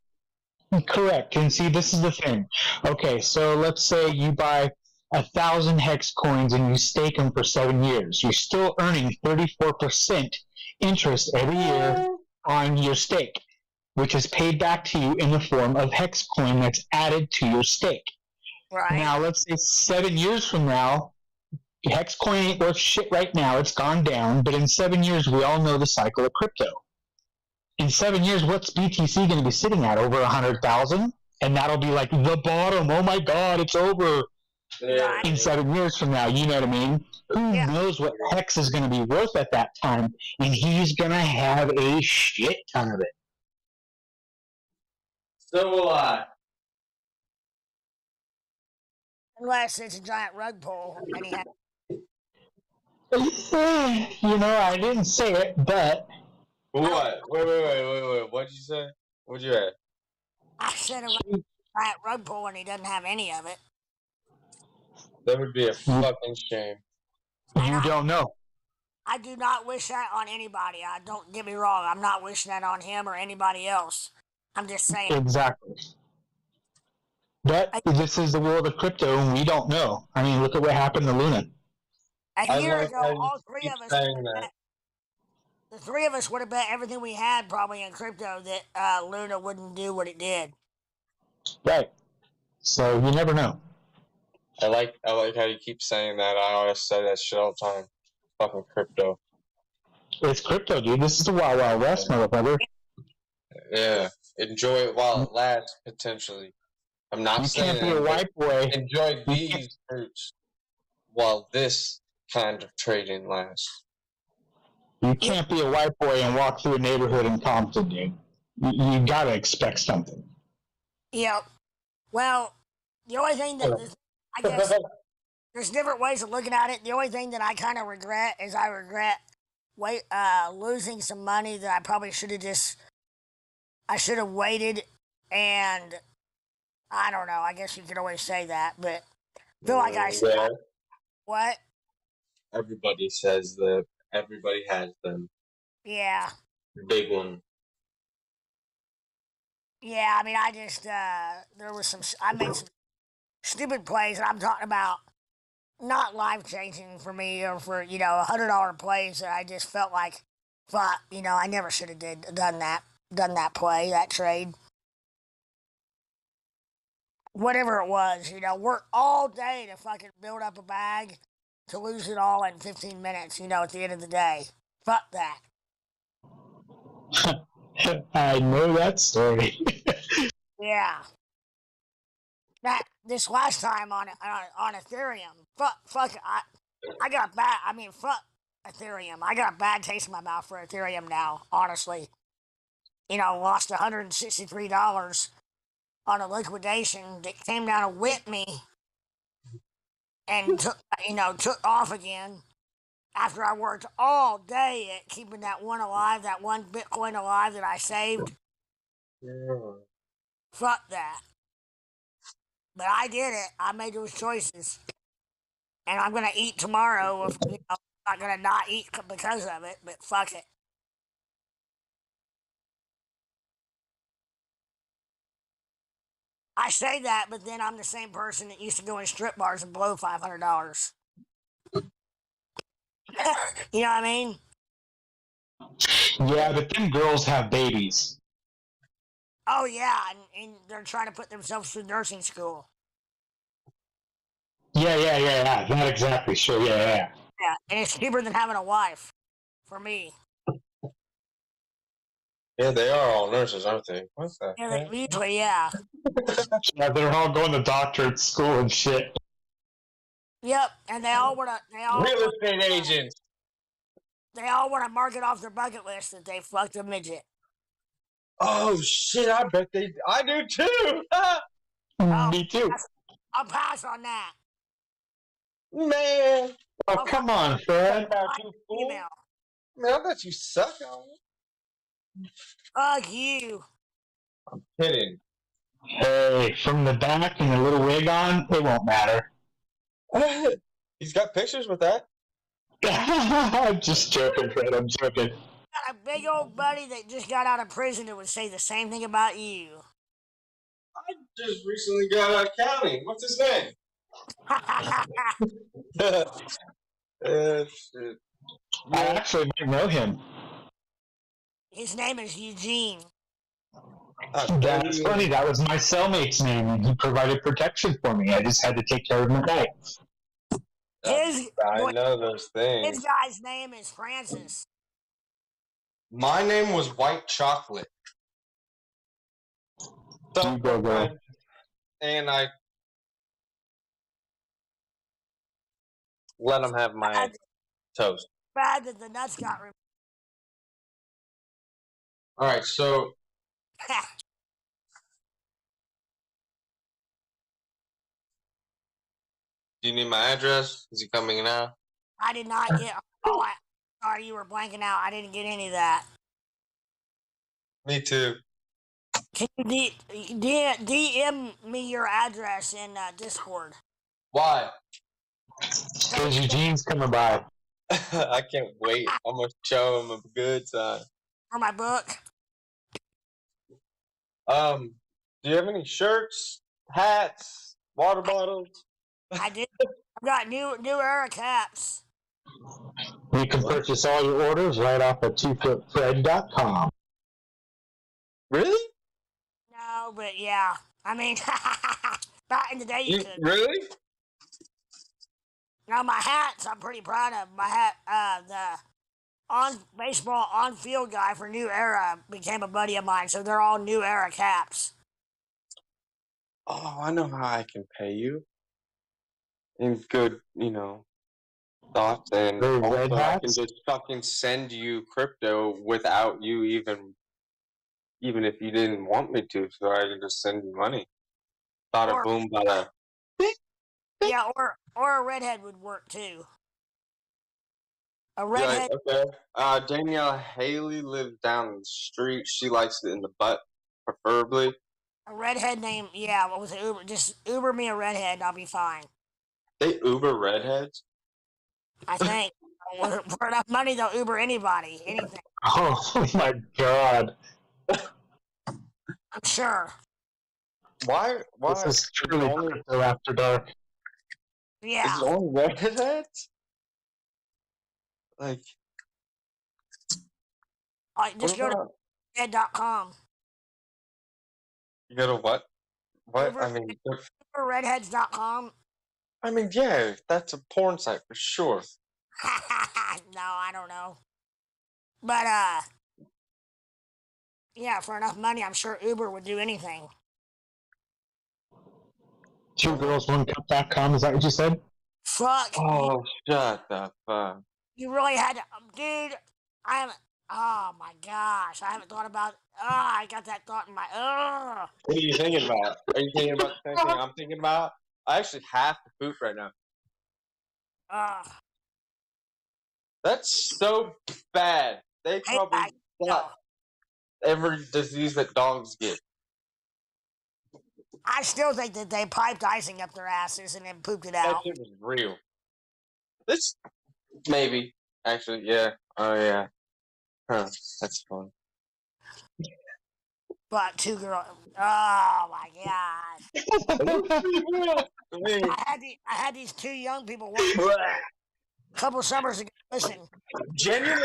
Correct. And see, this is the thing. Okay, so let's say you buy 1,000 Hex coins and you stake them for 7 years. You're still earning 34% interest every year on your stake, which is paid back to you in the form of Hex coin that's added to your stake. Right. Now, let's say 7 years from now, Hex coin ain't worth shit right now. It's gone down. But in 7 years, we all know the cycle of crypto. In 7 years, what's BTC going to be sitting at? Over 100,000? And that'll be like the bottom. Oh my God, it's over. Yeah. In 7 years from now, you know what I mean? Who knows what Hex is going to be worth at that time? And he's going to have a shit ton of it. So will I. Unless it's a giant rug pull, and he had. You know, I didn't say it, but. What? Wait. What'd you say? What'd you add? I said a giant rug pull, and he doesn't have any of it. That would be a fucking shame. You don't know. I do not wish that on anybody. Don't get me wrong. I'm not wishing that on him or anybody else. I'm just saying. Exactly. But this is the world of crypto, and we don't know. I mean, look at what happened to Luna. A year ago, all three of us. The three of us would have bet everything we had probably in crypto that Luna wouldn't do what it did. Right. So you never know. I like how you keep saying that. I always say that shit all the time. Fucking crypto. It's crypto, dude. This is the Wild Wild West, motherfucker. Yeah. Enjoy it while it lasts, potentially. I'm not saying can't be a white boy. Enjoy these fruits while this kind of trading lasts. You can't be a white boy and walk through a neighborhood in Compton, dude. You gotta expect something. Yep. Well, the only thing that I guess there's different ways of looking at it. The only thing that I kind of regret is I regret losing some money that I probably should have waited, and I don't know. I guess you could always say that, but I feel like I said what? Everybody says that. Everybody has them. Yeah. Big one. Yeah, I mean, I just there was I made some stupid plays, and I'm talking about not life changing for me or for $100 plays that I just felt like, fuck, I never should have done that play, that trade, whatever it was. Work all day to fucking build up a bag to lose it all in 15 minutes. At the end of the day, fuck that. I know that story. Yeah. This last time on Ethereum, fuck, I got bad. I mean, fuck Ethereum. I got a bad taste in my mouth for Ethereum now. Honestly, lost $163 on a liquidation that came down and whipped me, and took off again after I worked all day at keeping that one alive, that one Bitcoin alive that I saved. Yeah. Fuck that. But I did it. I made those choices. And I'm going to eat tomorrow. I'm not going to not eat because of it, but fuck it. I say that, but then I'm the same person that used to go in strip bars and blow $500. You know what I mean? Yeah, but then girls have babies. Oh, yeah, and they're trying to put themselves through nursing school. Yeah. Not exactly sure. Yeah. Yeah, and it's cheaper than having a wife, for me. Yeah, they are all nurses, aren't they? What's that? Yeah, usually, yeah. Yeah, they're all going to doctorate school and shit. Yep, and they all want to. Real estate agents. They all want to mark it off their bucket list that they fucked a midget. Oh shit! I bet I do too. Me too. I'll pass on that. Man. Oh, come on, Fred. Email. Man, I bet you suck on it. Fuck you. I'm kidding. Hey, from the back and a little wig on, it won't matter. He's got pictures with that. I'm just joking, Fred. I'm joking. Got a big old buddy that just got out of prison that would say the same thing about you. I just recently got out of county. What's his name? Shit. I actually might know him. His name is Eugene. That's funny. That was my cellmate's name, and he provided protection for me. I just had to take care of him at night. I know those things. His guy's name is Francis. My name was White Chocolate. And I let him have my toast. Bad that the nuts got removed. All right, so do you need my address? Is he coming now? I did not get. Sorry, you were blanking out. I didn't get any of that. Me too. Can you DM me your address in Discord? Why? Because Eugene's coming by. I can't wait. I'm gonna show him a good time. For my book. Do you have any shirts, hats, water bottles? I do. I've got new era caps. You can purchase all your orders right off of twofootfred.com. Really? No, but yeah. I mean, back in the day you could. Really? Now my hats, I'm pretty proud of. My hat, the baseball on field guy for New Era became a buddy of mine, so they're all New Era caps. Oh, I know how I can pay you. In good, thoughts, and also I can just fucking send you crypto without you even if you didn't want me to, so I can just send you money. Bada boom, bada. Yeah, or a redhead would work too. A redhead. Yeah, okay. Danielle Haley lives down the street. She likes it in the butt, preferably. A redhead name, yeah. What was it? Uber? Just Uber me a redhead, and I'll be fine. They Uber redheads? I think. For enough money, they'll Uber anybody, anything. Oh my god. I'm sure. Why? This is truly crypto after dark. Yeah. Is it only redheads? Like. Just go to redhead.com. You go to what? What? Redheads.com. I mean, yeah, that's a porn site for sure. No, I don't know. But, yeah, for enough money, I'm sure Uber would do anything. Twogirls1cup.com, is that what you said? Fuck. Oh, shut the fuck. You really had to, dude, oh my gosh, I haven't thought about, I got that thought in my, What are you thinking about? Are you thinking about the same thing I'm thinking about? I actually have to poop right now. That's so bad. They probably got every disease that dogs get. I still think that they piped icing up their asses and then pooped it out. That shit was real. This, maybe. Actually, yeah. Oh, yeah. Huh. That's fun. But two girls. Oh my gosh. I had these two young people working a couple summers ago. Listen. Genuine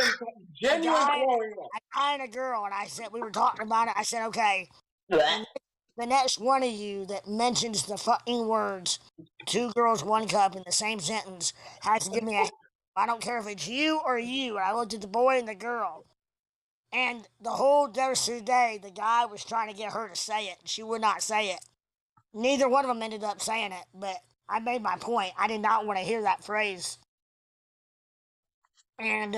a guy and a girl, and I said, we were talking about it. I said, okay. The next one of you that mentions the fucking words 2 girls, 1 cup in the same sentence has to give me a. I don't care if it's you or you. And I looked at the boy and the girl. And the whole rest of the day, the guy was trying to get her to say it. She would not say it. Neither one of them ended up saying it, but I made my point. I did not want to hear that phrase. And,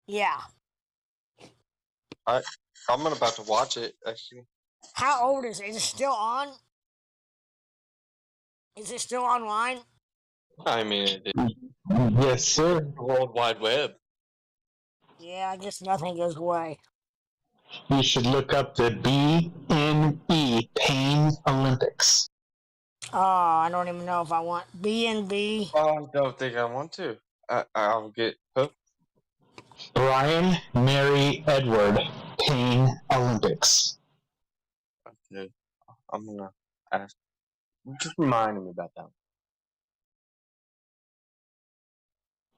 yeah. I'm about to watch it, actually. How old is it? Is it still on? Is it still online? I mean, yes, sir. The World Wide Web. Yeah, I guess nothing goes away. You should look up the BNB Pain Olympics. Oh, I don't even know if I want BNB. Oh, I don't think I want to. I'll get hooked. Brian, Mary, Edward Pain Olympics. Okay, I'm gonna ask. Just remind me about that.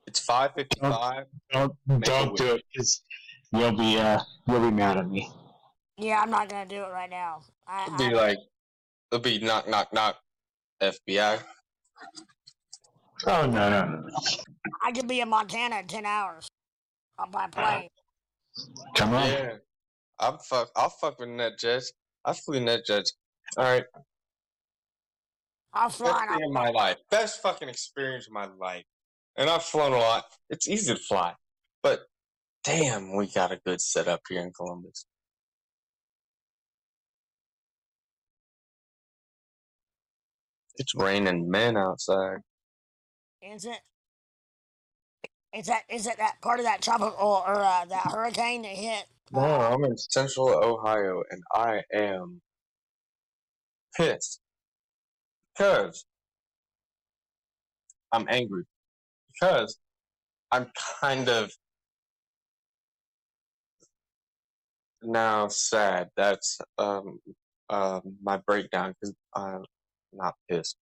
It's 5:55. Don't do it, because you'll be mad at me. Yeah, I'm not gonna do it right now. It'll be knock knock knock, FBI. Oh no. I could be in Montana in 10 hours. By plane. Come on. Yeah, I'll fuck with NetJets. I flew NetJets. All right. I'll fly. Best thing in my life. Best fucking experience of my life. And I've flown a lot. It's easy to fly, but damn, we got a good setup here in Columbus. It's raining men outside. Is it? Is it that part of that tropical or that hurricane that hit? No, I'm in central Ohio, and I am pissed because I'm angry because I'm kind of now sad. That's my breakdown because I'm not pissed.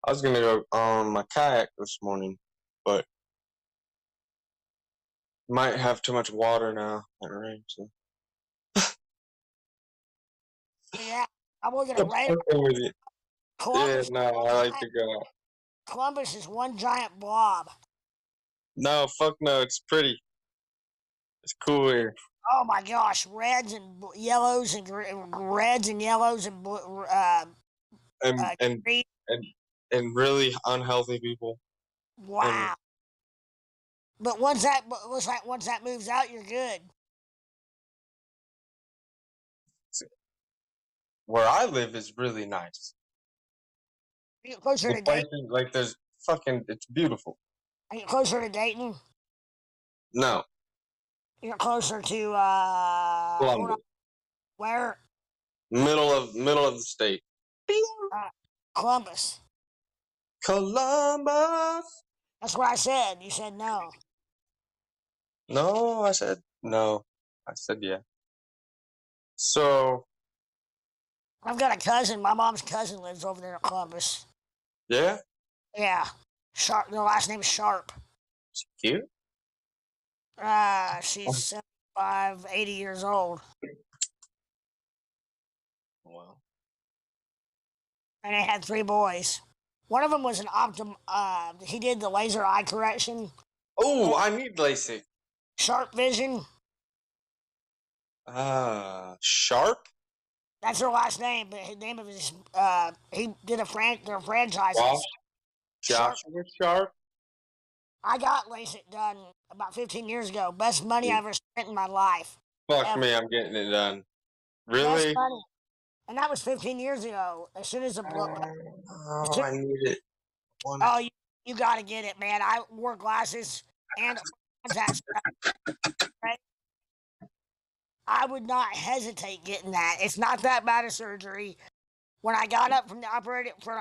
I was gonna go on my kayak this morning, but might have too much water now. That rain. So. Yeah, I'm looking at right. With you. Columbus. Yeah, no, I like to go. Columbus is one giant blob. No, fuck no. It's pretty. It's cool here. Oh my gosh, reds and yellows and reds and yellows and And green. and really unhealthy people. Wow. But once that moves out, you're good. Where I live is really nice. Are you closer to places, Dayton? like there's fucking, it's beautiful. Are you closer to Dayton? No. You're closer to Columbus. Where? Middle of the state. Columbus. Columbus. That's what I said. You said no. No, I said no. I said yeah. So. I've got a cousin. My mom's cousin lives over there in Columbus. Yeah? Yeah. Sharp. Their last name is Sharp. She cute? She's 75, 80 years old. Wow. And they had 3 boys. One of them was an he did the laser eye correction. Oh, I need LASIK. Sharp vision. Sharp? That's her last name, but his name of his he did their franchise. Joshua Sharp? I got LASIK done about 15 years ago. Best money I ever spent in my life. Fuck me, I'm getting it done. Really? Best money. And that was 15 years ago. As soon as the I need it. Oh, you got to get it, man. I wore glasses and contacts. Right? I would not hesitate getting that. It's not that bad a surgery. When I got up from the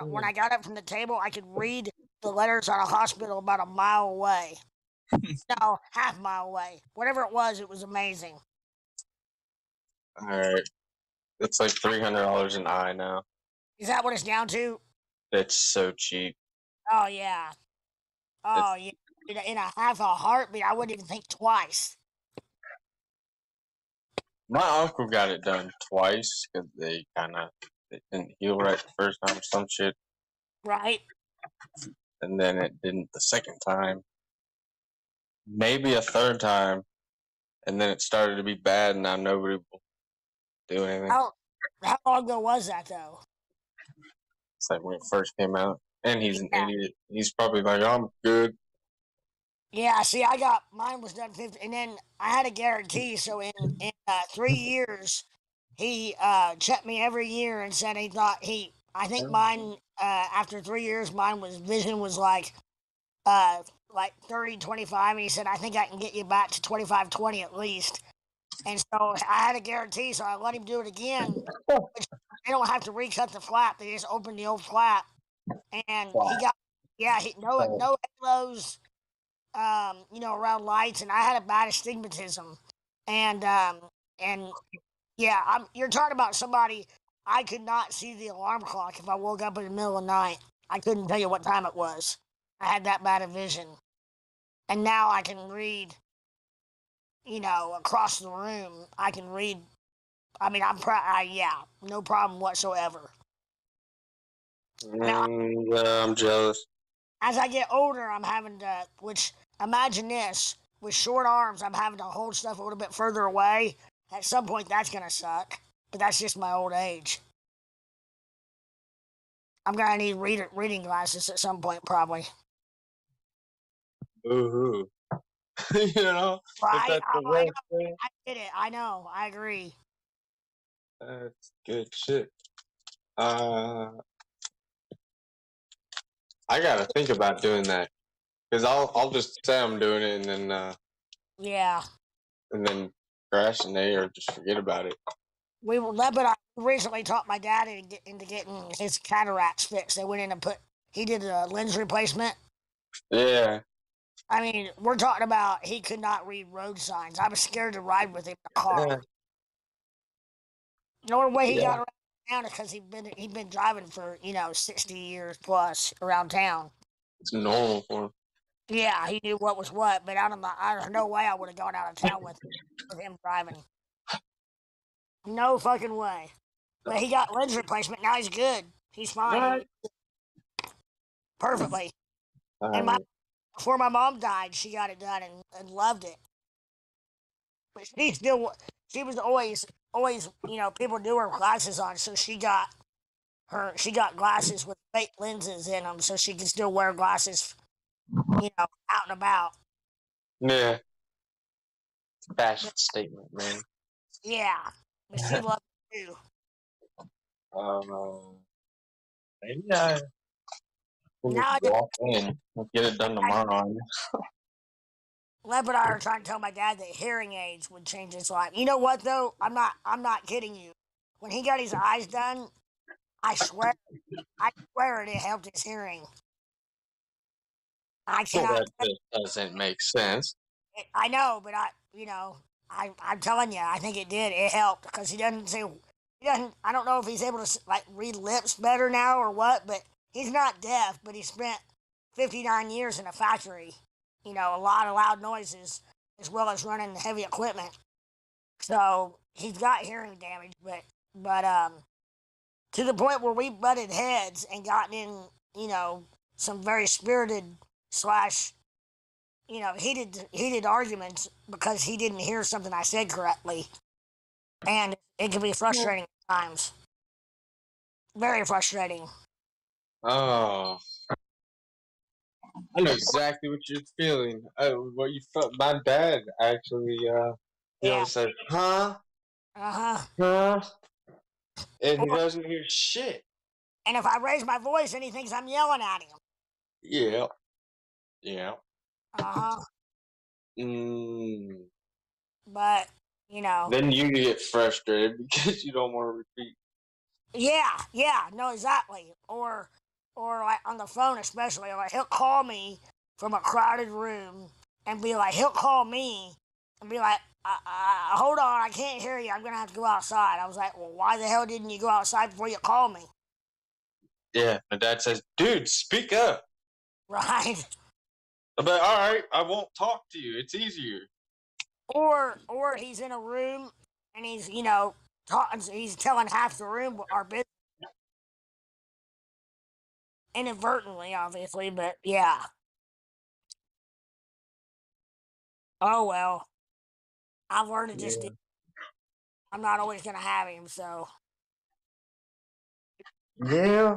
when I got up from the table, I could read the letters on a hospital about a mile away. No, half mile away. Whatever it was amazing. All right. It's like $300 an eye now. Is that what it's down to? It's so cheap. Oh, yeah. Oh, yeah. In a half a heartbeat, I wouldn't even think twice. My uncle got it done twice because they didn't heal right the first time or some shit. Right. And then it didn't the second time. Maybe a third time. And then it started to be bad and now nobody will do anything. How long ago was that, though? It's like when it first came out. And he's an idiot. He's probably like, I'm good. Yeah, see, mine was done 50, and then I had a guarantee. So in 3 years, he checked me every year and said I think mine, after 3 years, vision was like 30/25, and he said, I think I can get you back to 25/20 at least. And so I had a guarantee, so I let him do it again. They don't have to recut the flap; they just open the old flap, and he got no halos. Around lights, and I had a bad astigmatism, and yeah, you're talking about somebody. I could not see the alarm clock if I woke up in the middle of the night. I couldn't tell you what time it was. I had that bad a vision, and now I can read. Across the room, I can read. I mean, no problem whatsoever. Now, I'm jealous. As I get older, I'm having to, imagine this, with short arms, I'm having to hold stuff a little bit further away. At some point, that's going to suck, but that's just my old age. I'm going to need reading glasses at some point, probably. Boo-hoo. Right? If that's the worst thing. I get it. I know. I agree. That's good shit. I gotta think about doing that because I'll just say I'm doing it and then and then crash and or just forget about it. But I recently taught my dad into getting his cataracts fixed. They went in and he did a lens replacement. Yeah. I mean, we're talking about he could not read road signs. I was scared to ride with him in the car. The only way he got around town is because he'd been driving for 60 years plus around town. It's normal for him. Yeah, he knew what was what, but there's no way I would have gone out of town with him driving. No fucking way. But he got lens replacement. Now he's good. He's fine. Perfectly. And before my mom died, she got it done and loved it. But she was always, people knew her glasses on, so she got glasses with fake lenses in them, so she can still wear glasses, out and about. Yeah. It's a fashion statement, man. Yeah. But she loved it too. Maybe I walk in and get it done tomorrow. Leb and I are trying to tell my dad that hearing aids would change his life. You know what though? I'm not kidding you. When he got his eyes done, I swear it helped his hearing. I cannot. That doesn't make sense. I know, but I'm telling you, I think it did. It helped because he doesn't. I don't know if he's able to read lips better now or what, but he's not deaf. But he spent 59 years in a factory. A lot of loud noises as well as running heavy equipment. So he's got hearing damage, but to the point where we butted heads and gotten in, some very spirited / heated arguments because he didn't hear something I said correctly. And it can be frustrating at times. Very frustrating. Oh. I know exactly what you're feeling. What you felt. My dad actually, he always said, huh? Uh-huh. Huh? And he doesn't hear shit. And if I raise my voice, then he thinks I'm yelling at him. Yeah. Yeah. Uh-huh. Mm. But, Then you get frustrated because you don't want to repeat. Yeah, no, exactly. Or like on the phone especially, like he'll call me from a crowded room and be like, he'll call me and be like, hold on, I can't hear you. I'm going to have to go outside. I was like, well, why the hell didn't you go outside before you called me? Yeah, my dad says, dude, speak up. Right. I'm like, all right, I won't talk to you. It's easier. Or he's in a room and he's, talking, he's telling half the room our business. Inadvertently, obviously, but yeah. Oh well. I've learned to just I'm not always gonna have him, so. Yeah.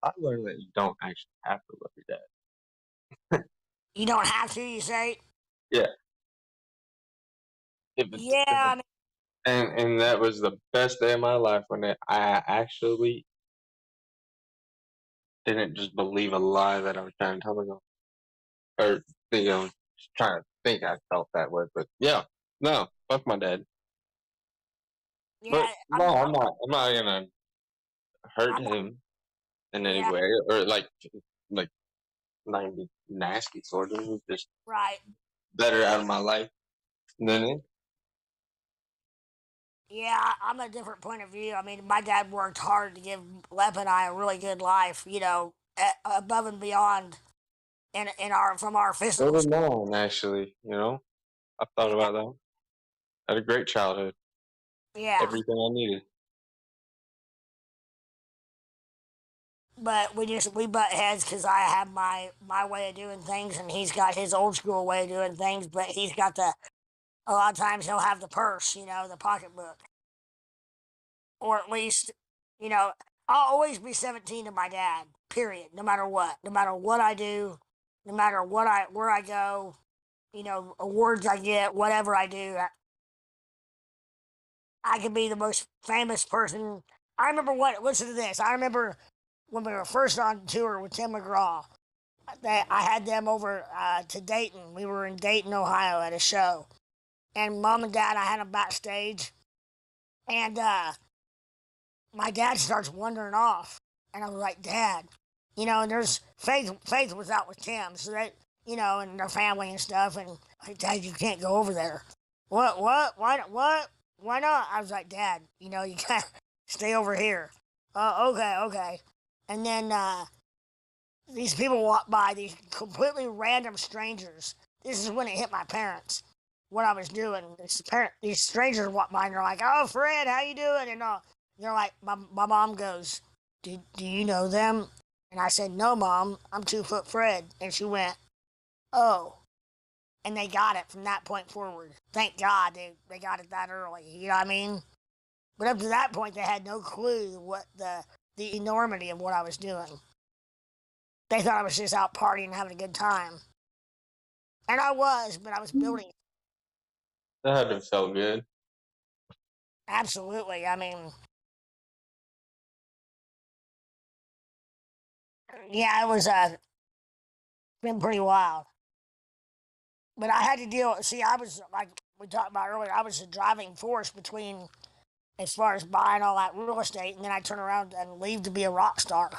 I learned that you don't actually have to love your dad. You don't have to, you say? Yeah. I mean, and that was the best day of my life when I actually didn't just believe a lie that I was trying to tell myself. Or, trying to think I felt that way. But yeah, no, fuck my dad. Yeah, but no, I'm not gonna hurt him in any way, or like not be nasty sort of. Just right. Better out of my life than it. Yeah, I'm a different point of view. I mean, my dad worked hard to give Lep and I a really good life, above and beyond from our physical. So did mine, actually. I thought about that. I had a great childhood. Yeah. Everything I needed. But we butt heads because I have my way of doing things and he's got his old school way of doing things. But he's got a lot of times he'll have the purse, the pocketbook, or at least, I'll always be 17 to my dad. Period. No matter what I do, no matter where I go, awards I get, whatever I do, I could be the most famous person. I remember listen to this. I remember when we were first on tour with Tim McGraw, I had them over to Dayton. We were in Dayton, Ohio at a show. And Mom and Dad, I had them backstage. And my dad starts wandering off. And I was like, Dad, You know, and there's Faith was out with Tim, so that, you know, and their family and stuff, and like, Dad, you can't go over there. What? Why not? I was like, Dad, you know, you gotta stay over here. Okay. And then these people walk by, these completely random strangers. This is when it hit my parents, what I was doing. These strangers walk by and they're like, "Oh, Fred, how you doing?" And they're like, my mom goes, do you know them? And I said, "No, Mom, I'm 2 foot Fred." And she went, "Oh." And they got it from that point forward. Thank God they got it that early. You know what I mean? But up to that point, they had no clue what the enormity of what I was doing. They thought I was just out partying and having a good time. And I was, but I was building. That had to have felt good. Absolutely. I mean, yeah, it was been pretty wild. But I had to deal. See, I was like we talked about earlier. I was the driving force between as far as buying all that real estate, and then I turn around and leave to be a rock star.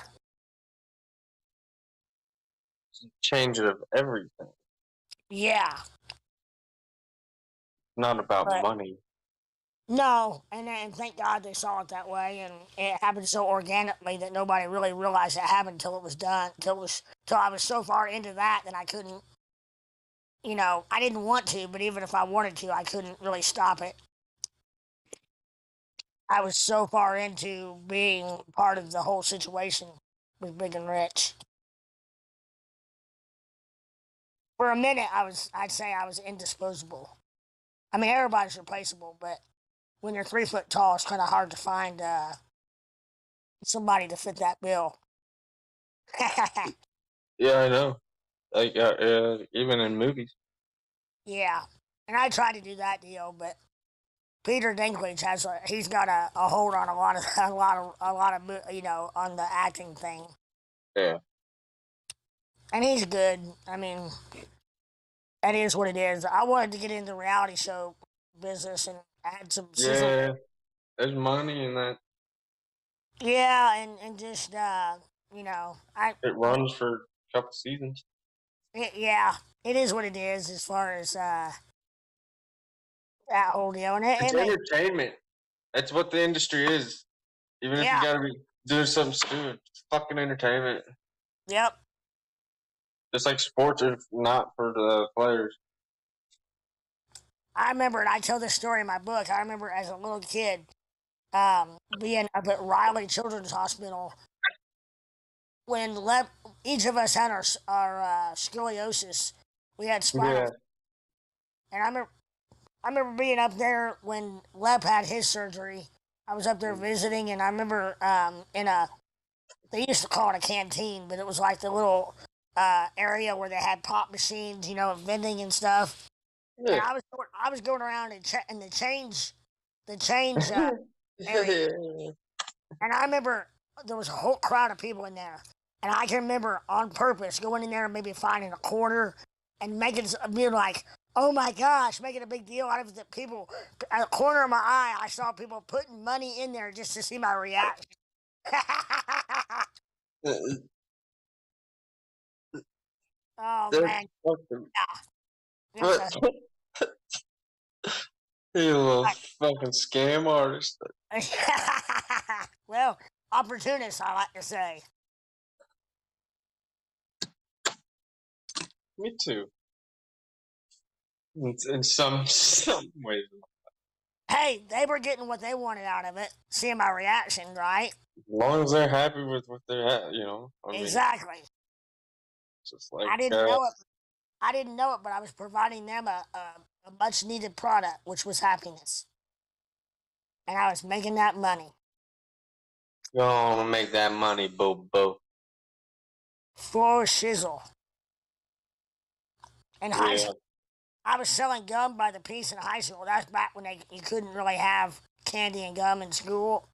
Change of everything. Yeah. Not about money. No, and thank God they saw it that way, and it happened so organically that nobody really realized it happened until it was done. Till I was so far into that I couldn't. You know, I didn't want to, but even if I wanted to, I couldn't really stop it. I was so far into being part of the whole situation with Big and Rich. For a minute, I'd say I was indisposable. I mean, everybody's replaceable, but when you're 3 foot tall, it's kind of hard to find somebody to fit that bill. Yeah, I know. Like even in movies. Yeah, and I tried to do that deal, but Peter Dinklage he's got a hold on a lot of you know, on the acting thing. Yeah. And he's good. I mean, that is what it is. I wanted to get into reality show business and add some sizzle. Yeah, there's money in that. Yeah, and just you know, it runs for a couple seasons. Yeah, it is what it is as far as that whole deal. And it's entertainment. That's what the industry is. Even if you gotta be doing something stupid, it's fucking entertainment. Yep. Just like sports are not for the players. I remember, and I tell this story in my book. I remember as a little kid being up at Riley Children's Hospital when each of us had our scoliosis. We had spinal. And I remember being up there when Lep had his surgery. I was up there visiting, and I remember they used to call it a canteen, but it was like the little area where they had pop machines, you know, vending and stuff. Yeah. And I was going around and the change area. And I remember there was a whole crowd of people in there. And I can remember on purpose going in there and maybe finding a quarter and being like, oh my gosh, making a big deal out of the people. At the corner of my eye, I saw people putting money in there just to see my reaction. Oh, man. Yeah. You little fucking scam artist. Well, opportunist, I like to say. Me too. In some ways. Hey, they were getting what they wanted out of it, seeing my reaction, right? As long as they're happy with what they're at, you know. Exactly. Just like I didn't know it. I didn't know it, but I was providing them a much needed product, which was happiness. And I was making that money. Gonna make that money, boo. For shizzle. In high school, I was selling gum by the piece in high school. That's back when you couldn't really have candy and gum in school.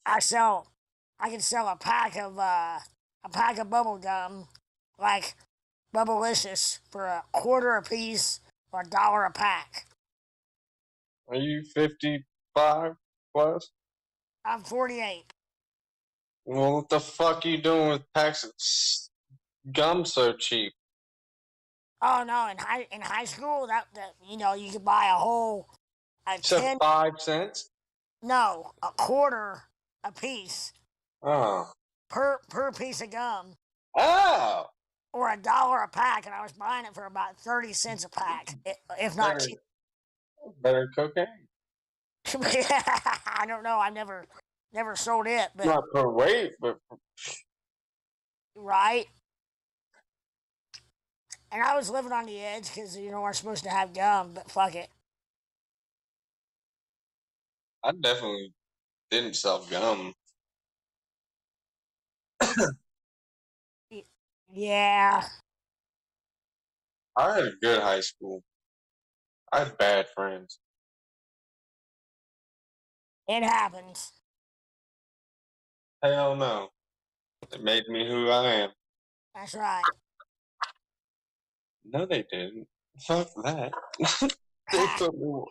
I could sell a pack of bubble gum, like Bubblicious, for $1.25 a piece or $1 a pack. Are you 55 plus? I'm 48. Well, what the fuck are you doing with packs of gum so cheap? Oh no! In high school, that you could buy a whole Except 5 cents. No, a quarter a piece. Oh. Per piece of gum. Oh. Or $1 a pack, and I was buying it for about 30 cents a pack, if not cheap. Better cocaine. I don't know. I've never sold it, but not per weight, but right. And I was living on the edge because we're supposed to have gum, but fuck it. I definitely didn't sell gum. Yeah. I had a good high school. I had bad friends. It happens. Hell no. It made me who I am. That's right. No, they didn't. Fuck that. They put me.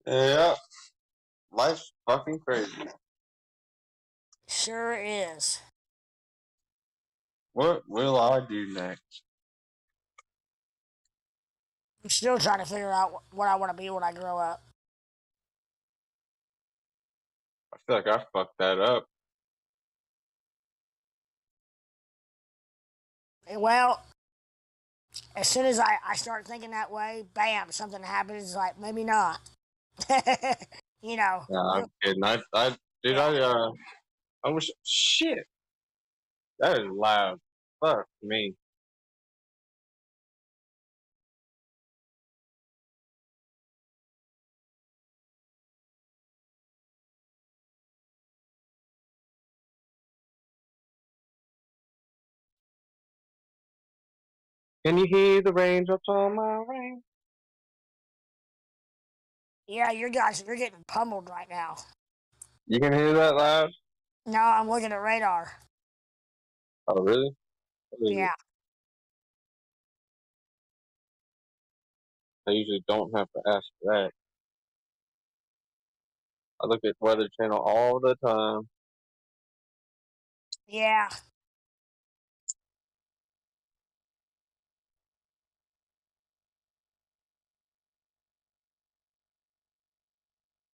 Yeah. Life's fucking crazy. Sure is. What will I do next? I'm still trying to figure out what I want to be when I grow up. I feel like I fucked that up. Well, as soon as I start thinking that way, bam, something happens. Like maybe not. Yeah, I'm kidding. I wish. Shit. That is loud. Fuck me. Can you hear the raindrops on my rain? Yeah, you're getting pummeled right now. You can hear that loud? No, I'm looking at radar. Oh, really? Yeah. I usually don't have to ask for that. I look at Weather Channel all the time. Yeah.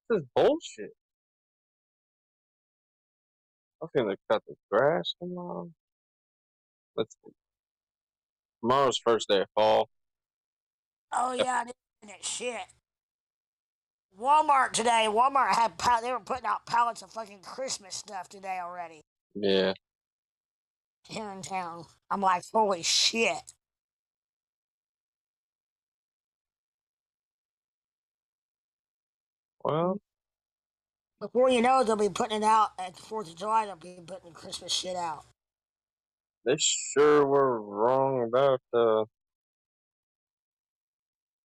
This is bullshit. I'm gonna cut the grass tomorrow. Let's see. Tomorrow's first day of fall. Oh yeah, that shit. Walmart today. Walmart they were putting out pallets of fucking Christmas stuff today already. Yeah. Here in town. I'm like, holy shit. Well, before you know it, they'll be putting it out at the 4th of July. They'll be putting Christmas shit out. they sure were wrong about the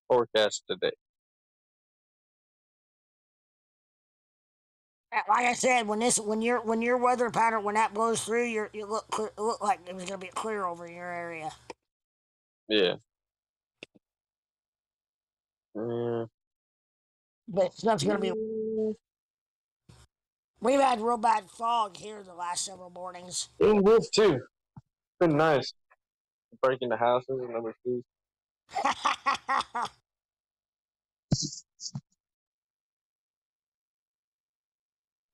forecast today. Like I said, when your weather pattern when that blows through, it look like it was gonna be clear over your area. Yeah. Mm. But stuff's gonna be. We've had real bad fog here the last several mornings. This too. It's been nice. Breaking the houses and number two.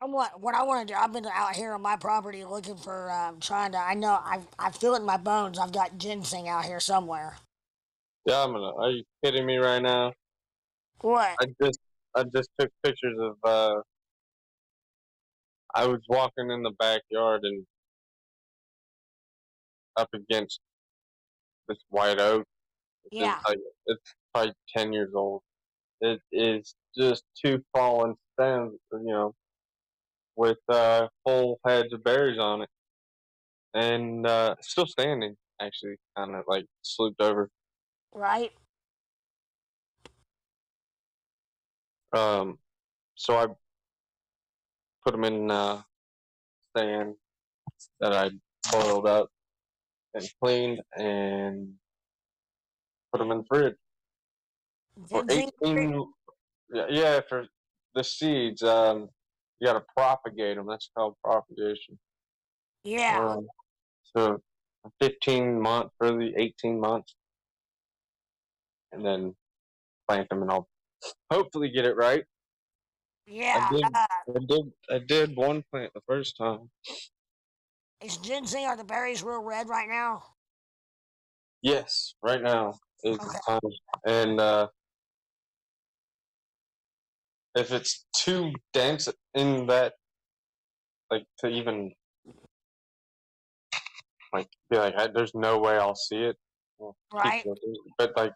What I want to do. I've been out here on my property looking for trying to. I know I feel it in my bones. I've got ginseng out here somewhere. Yeah, are you kidding me right now? What? I just took pictures of. I was walking in the backyard and up against this white oak. Yeah. It's probably 10 years old. It is just two fallen stems, with full heads of berries on it, and still standing. Actually, kind of like slooped over. Right. So I put them in sand that I boiled up and cleaned, and put them in the fridge for 18. Yeah, for the seeds. You got to propagate them. That's called propagation. Yeah. So 15 months, really 18 months, and then plant them, and I'll hopefully get it right. Yeah. I did one plant the first time. Is ginseng, are the berries real red right now? Yes, right now is the time. And if it's too dense in that, like, to even like be like, there's no way I'll see it. Well, right. But like,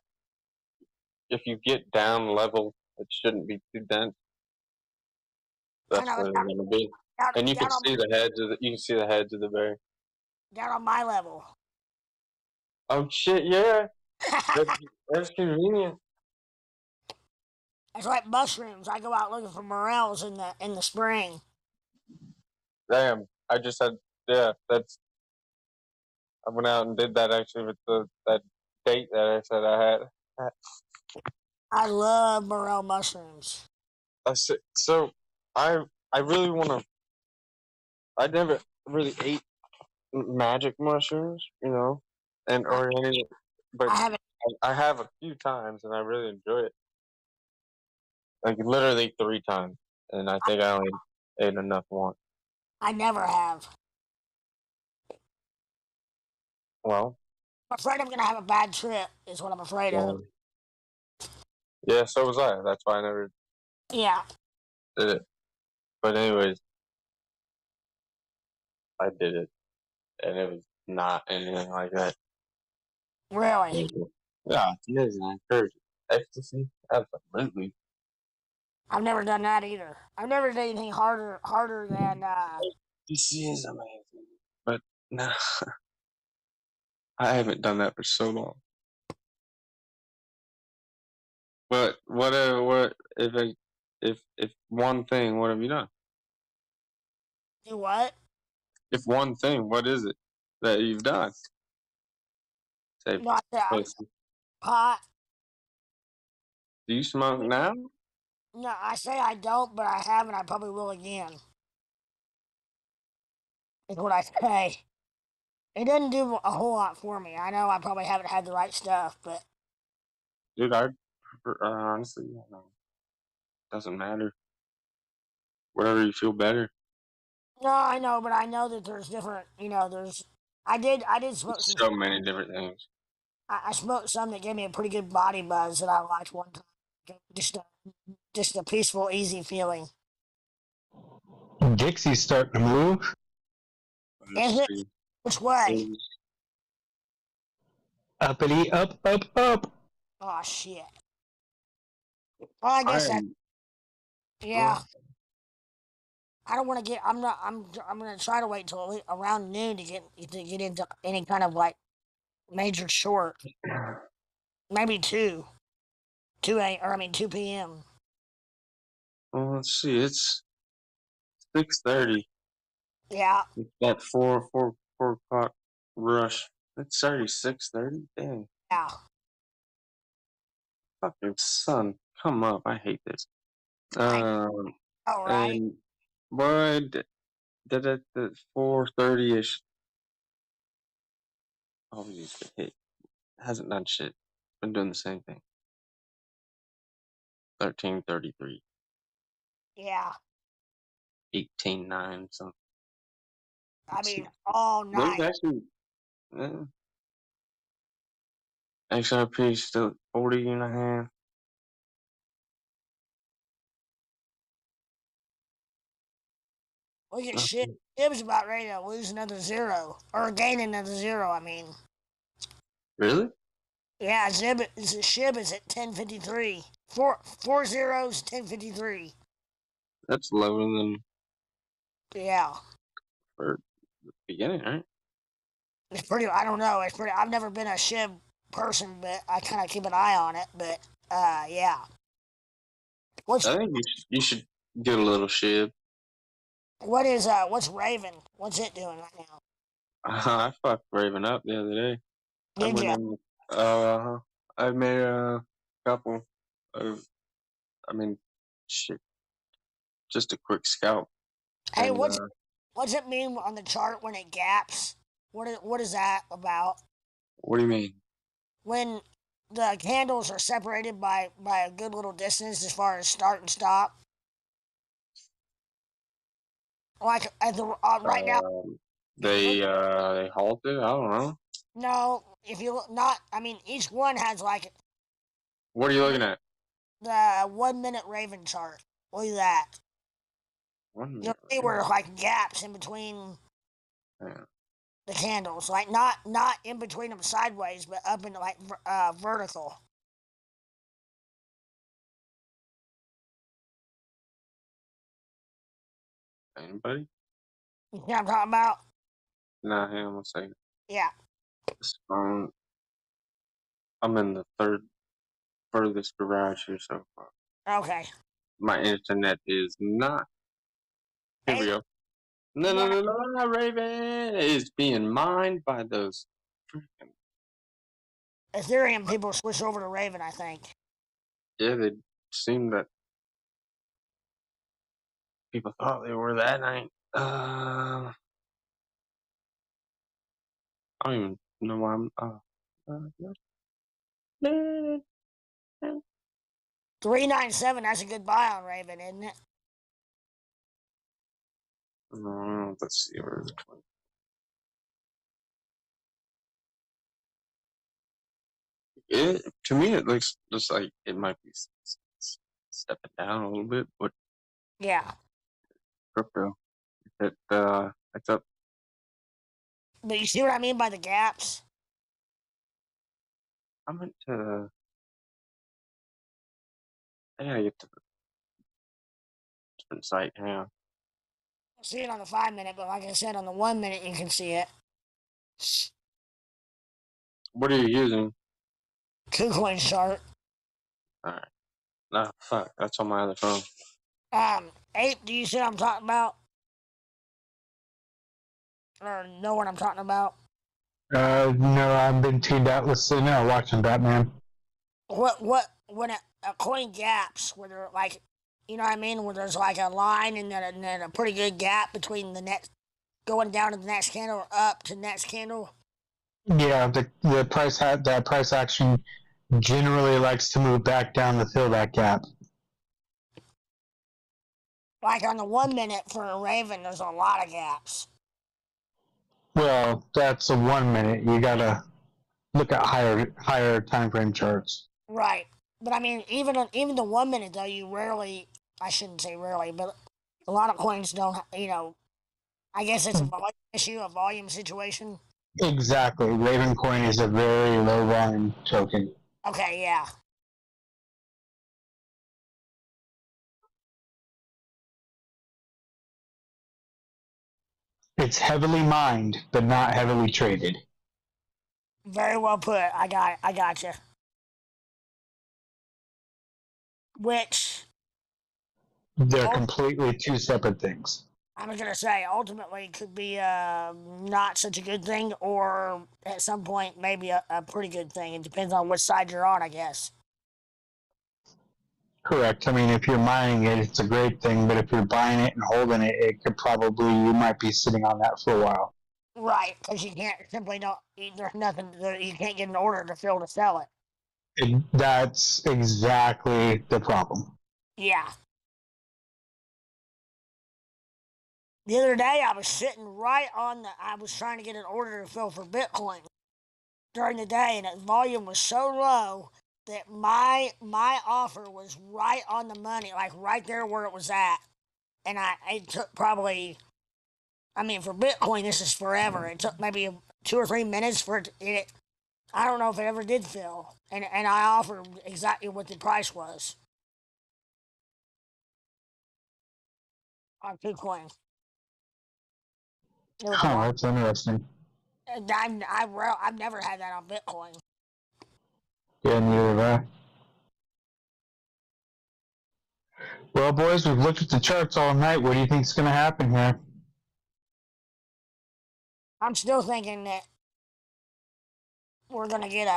if you get down level, it shouldn't be too dense. That's where they're gonna be. And you can see the heads of the berry. Down on my level. Oh shit! Yeah, that's convenient. It's like mushrooms. I go out looking for morels in the spring. Damn, I just had that's. I went out and did that actually with that date that I said I had. I love morel mushrooms. So I really want to. I never really ate magic mushrooms, or any, but I have a few times and I really enjoy it. Like literally 3 times, and I think I only ate enough once. I never have. Well, I'm afraid I'm gonna have a bad trip. Is what I'm afraid of. Yeah, so was I. That's why I never Yeah. did it. But anyways, I did it, and it was not anything like that. Really? Yeah, it is. I encourage it. Ecstasy, absolutely. I've never done that either. I've never done anything harder than. Ecstasy is amazing, but no, I haven't done that for so long. But what if one thing? What have you done? Do what? If one thing, what is it that you've done? Say, Not that. Pot. Do you smoke now? No, I say I don't, but I have, and I probably will again. Is what I say. It doesn't do a whole lot for me. I know I probably haven't had the right stuff, but. Dude, I honestly, doesn't matter. Whatever you feel better. No, I know, but I know that there's different. There's. I did smoke some. So many different things. I smoked some that gave me a pretty good body buzz that I liked one time. Just a peaceful, easy feeling. Dixie's starting to move. Is it? Which way? Uppity, up. Oh shit. Well, I guess that. Yeah. I don't want to get. I'm not. I'm gonna try to wait till around noon to get into any kind of like major short. Maybe 2 p.m. Well, let's see. It's 6:30. Yeah. That 4 o'clock rush. It's already 6:30. Dang. Yeah. Fucking sun, come up. I hate this. All right. And boy, did it at 4:30ish. Oh, he's hit. Hasn't done shit. Been doing the same thing. 13:33. Yeah. 18:09. So. I mean, all night. Actually, XRP is still 40.5. Look at shit. It was about ready to lose another 0 or gain another 0. I mean. Really? Yeah, Shib is at 1053. Four zeros, 1053. That's lower than. Yeah. For the beginning, right? It's pretty. I don't know. It's pretty. I've never been a Shib person, but I kind of keep an eye on it. But yeah. I think you should get a little Shib. What's Raven? What's it doing right now? I fucked Raven up the other day. Did you? I made a couple of. I mean, shit. just a quick scalp. Hey, And, what's it mean on the chart when it gaps? What is that about? What do you mean? When the candles are separated by a good little distance as far as start and stop. Like at the right now, They halted. I don't know. no. If you look, not, I mean, each one has like. What are you looking at? The 1 minute Raven chart. Look at that. 1 minute. You'll see where like gaps in between the candles, like not in between them sideways, but up into like vertical. Anybody? You know what I'm talking about? Nah, hang on a second. Yeah. I'm in the third furthest garage here so far. Okay. My internet is not. Here we go. No, Raven is being mined by those freaking Ethereum people switch over to Raven, I think. Yeah, they seem that people thought they were that night. I don't even know why I'm. 397. That's a good buy on Raven, isn't it? Let's see where is it. To me, it looks just like it might be stepping down a little bit, but yeah, crypto, it's up. But you see what I mean by the gaps? I meant to. I gotta get to the different site. Hang on. I'll see it on the 5 minute, but like I said, on the 1 minute you can see it. What are you using? Kucoin chart. Alright. Nah, fuck. That's on my other phone. Ape, do you see what I'm talking about? Or know what I'm talking about? No, I've been tuned out listening now, watching Batman. When a coin gaps, where they're like, you know what I mean? Where there's like a line and then a pretty good gap between the next, going down to the next candle or up to the next candle. Yeah, the price action generally likes to move back down to fill that gap. Like on the 1 minute for a Raven, there's a lot of gaps. Well, that's a 1 minute. You gotta look at higher time frame charts. Right, but I mean, even the 1 minute though, you rarely. I shouldn't say rarely, but a lot of coins don't. You know, I guess it's a volume issue, a volume situation. Exactly. Raven coin is a very low volume token. Okay, yeah. It's heavily mined, but not heavily traded. Very well put. I got you. Which they're completely two separate things. I was gonna say, ultimately, could be not such a good thing, or at some point maybe a pretty good thing. It depends on which side you're on, I guess. Correct. I mean, if you're mining it, it's a great thing, but if you're buying it and holding it, you might be sitting on that for a while. Right, because you can't simply don't. There's nothing. You can't get an order to fill to sell it. That's exactly the problem. Yeah. The other day, I was sitting right on I was trying to get an order to fill for Bitcoin during the day, and the volume was so low that my offer was right on the money, like right there where it was at. And it took probably, I mean, for Bitcoin, this is forever. It took maybe 2 or 3 minutes for it. I don't know if it ever did fill, and I offered exactly what the price was on Kucoin. Oh, that's interesting. I've never had that on Bitcoin. Yeah, neither have I. Well, boys, we've looked at the charts all night. What do you think's going to happen here? I'm still thinking that we're going to get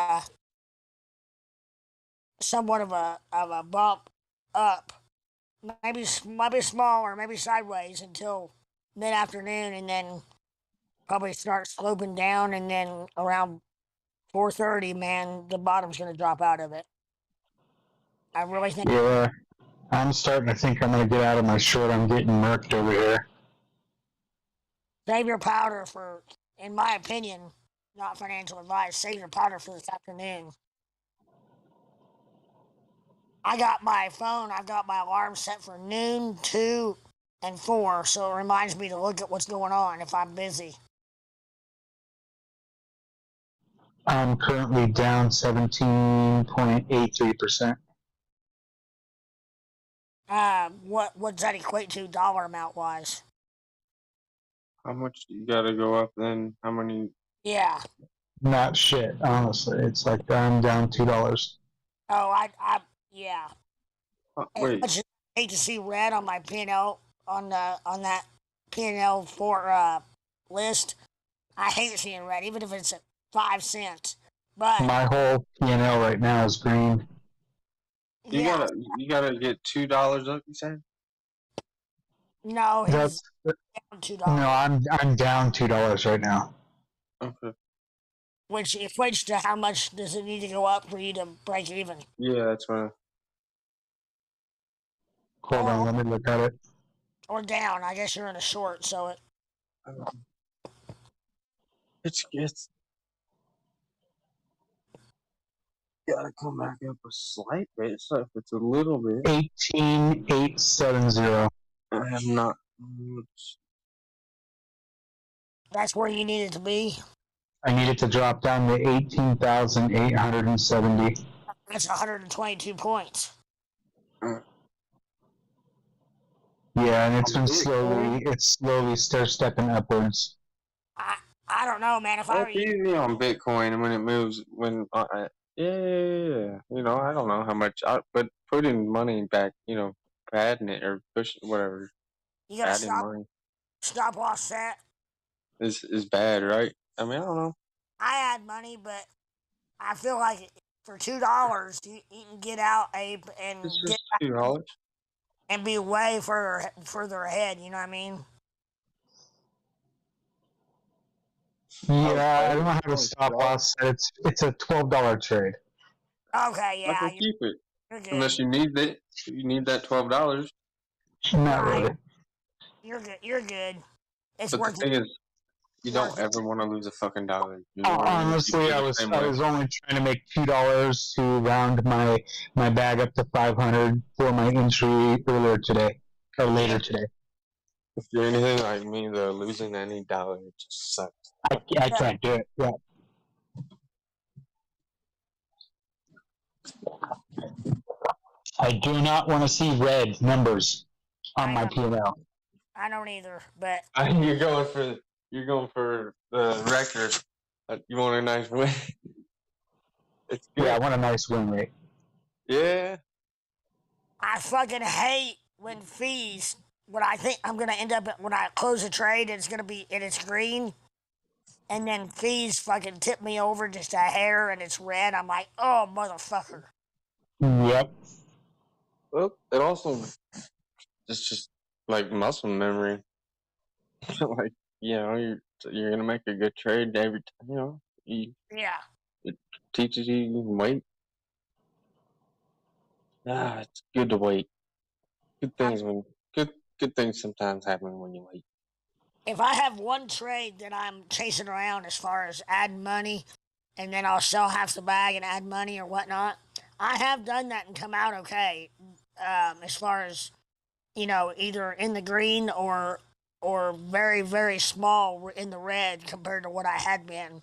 somewhat of a bump up maybe smaller, maybe sideways until mid-afternoon, and then probably start sloping down, and then around 4:30, man, the bottom's gonna drop out of it. I really think. Yeah, I'm starting to think I'm gonna get out of my short. I'm getting murked over here. Save your powder for, in my opinion, not financial advice. Save your powder for this afternoon. I got my phone. I've got my alarm set for noon, 2, and 4, so it reminds me to look at what's going on if I'm busy. I'm currently down 17.83%. What does that equate to dollar amount wise? How much you gotta go up then? How many? Yeah. Not shit, honestly. It's like I'm down $2. Oh, yeah. Wait. I hate to see red on my P&L on that P&L for list. I hate seeing red, even if it's at 5 cents. But my whole P&L right now is green. You gotta get $2 up. You said? No, he's down $2. No, I'm down $2 right now. Okay. Which equates to how much does it need to go up for you to break even? Yeah, that's right. Hold on, let me look at it. Or down. I guess you're in a short, so it. It's gotta come back up a slight bit. So if it's a little bit. 18,870. I have not. That's where you need it to be. I need it to drop down to 18,870. That's 122 points. Yeah, and it's been slowly stair-stepping upwards. I don't know, man. If I were It's easy on Bitcoin, and when it moves, yeah. You know, I don't know how much, but putting money back, padding it or pushing whatever. You gotta adding money stop loss set. is bad, right? I mean, I don't know. I add money, but I feel like for $2, you can get out, Abe, and It's get just $2 and be way further ahead. You know what I mean? Yeah, I don't know how to stop loss. It's a $12 trade. Okay, yeah. I can keep it You're good. unless you need it. You need that $12. Not really. You're good. You're good. It's But worth the thing is, you don't ever want to lose a fucking dollar. Honestly, I was only trying to make $2 to round my bag up to 500 for my entry later today. If you're anything like me, though, losing any dollar just sucks. I can't do it. Yeah. I do not want to see red numbers on my P&L. I don't either, but You're going for the record. You want a nice win. It's good. Yeah, I want a nice win rate. Yeah. I fucking hate when fees. What I think I'm gonna end up when I close a trade, it's green, and then fees fucking tip me over just a hair, and it's red. I'm like, oh motherfucker. Yep. Well, it also it's just like muscle memory. Like you're gonna make a good trade every time. It teaches you can wait. It's good to wait. Good things sometimes happen when you wait. If I have one trade that I'm chasing around as far as adding money, and then I'll sell half the bag and add money or whatnot, I have done that and come out okay. As far as either in the green or very very small in the red compared to what I had been.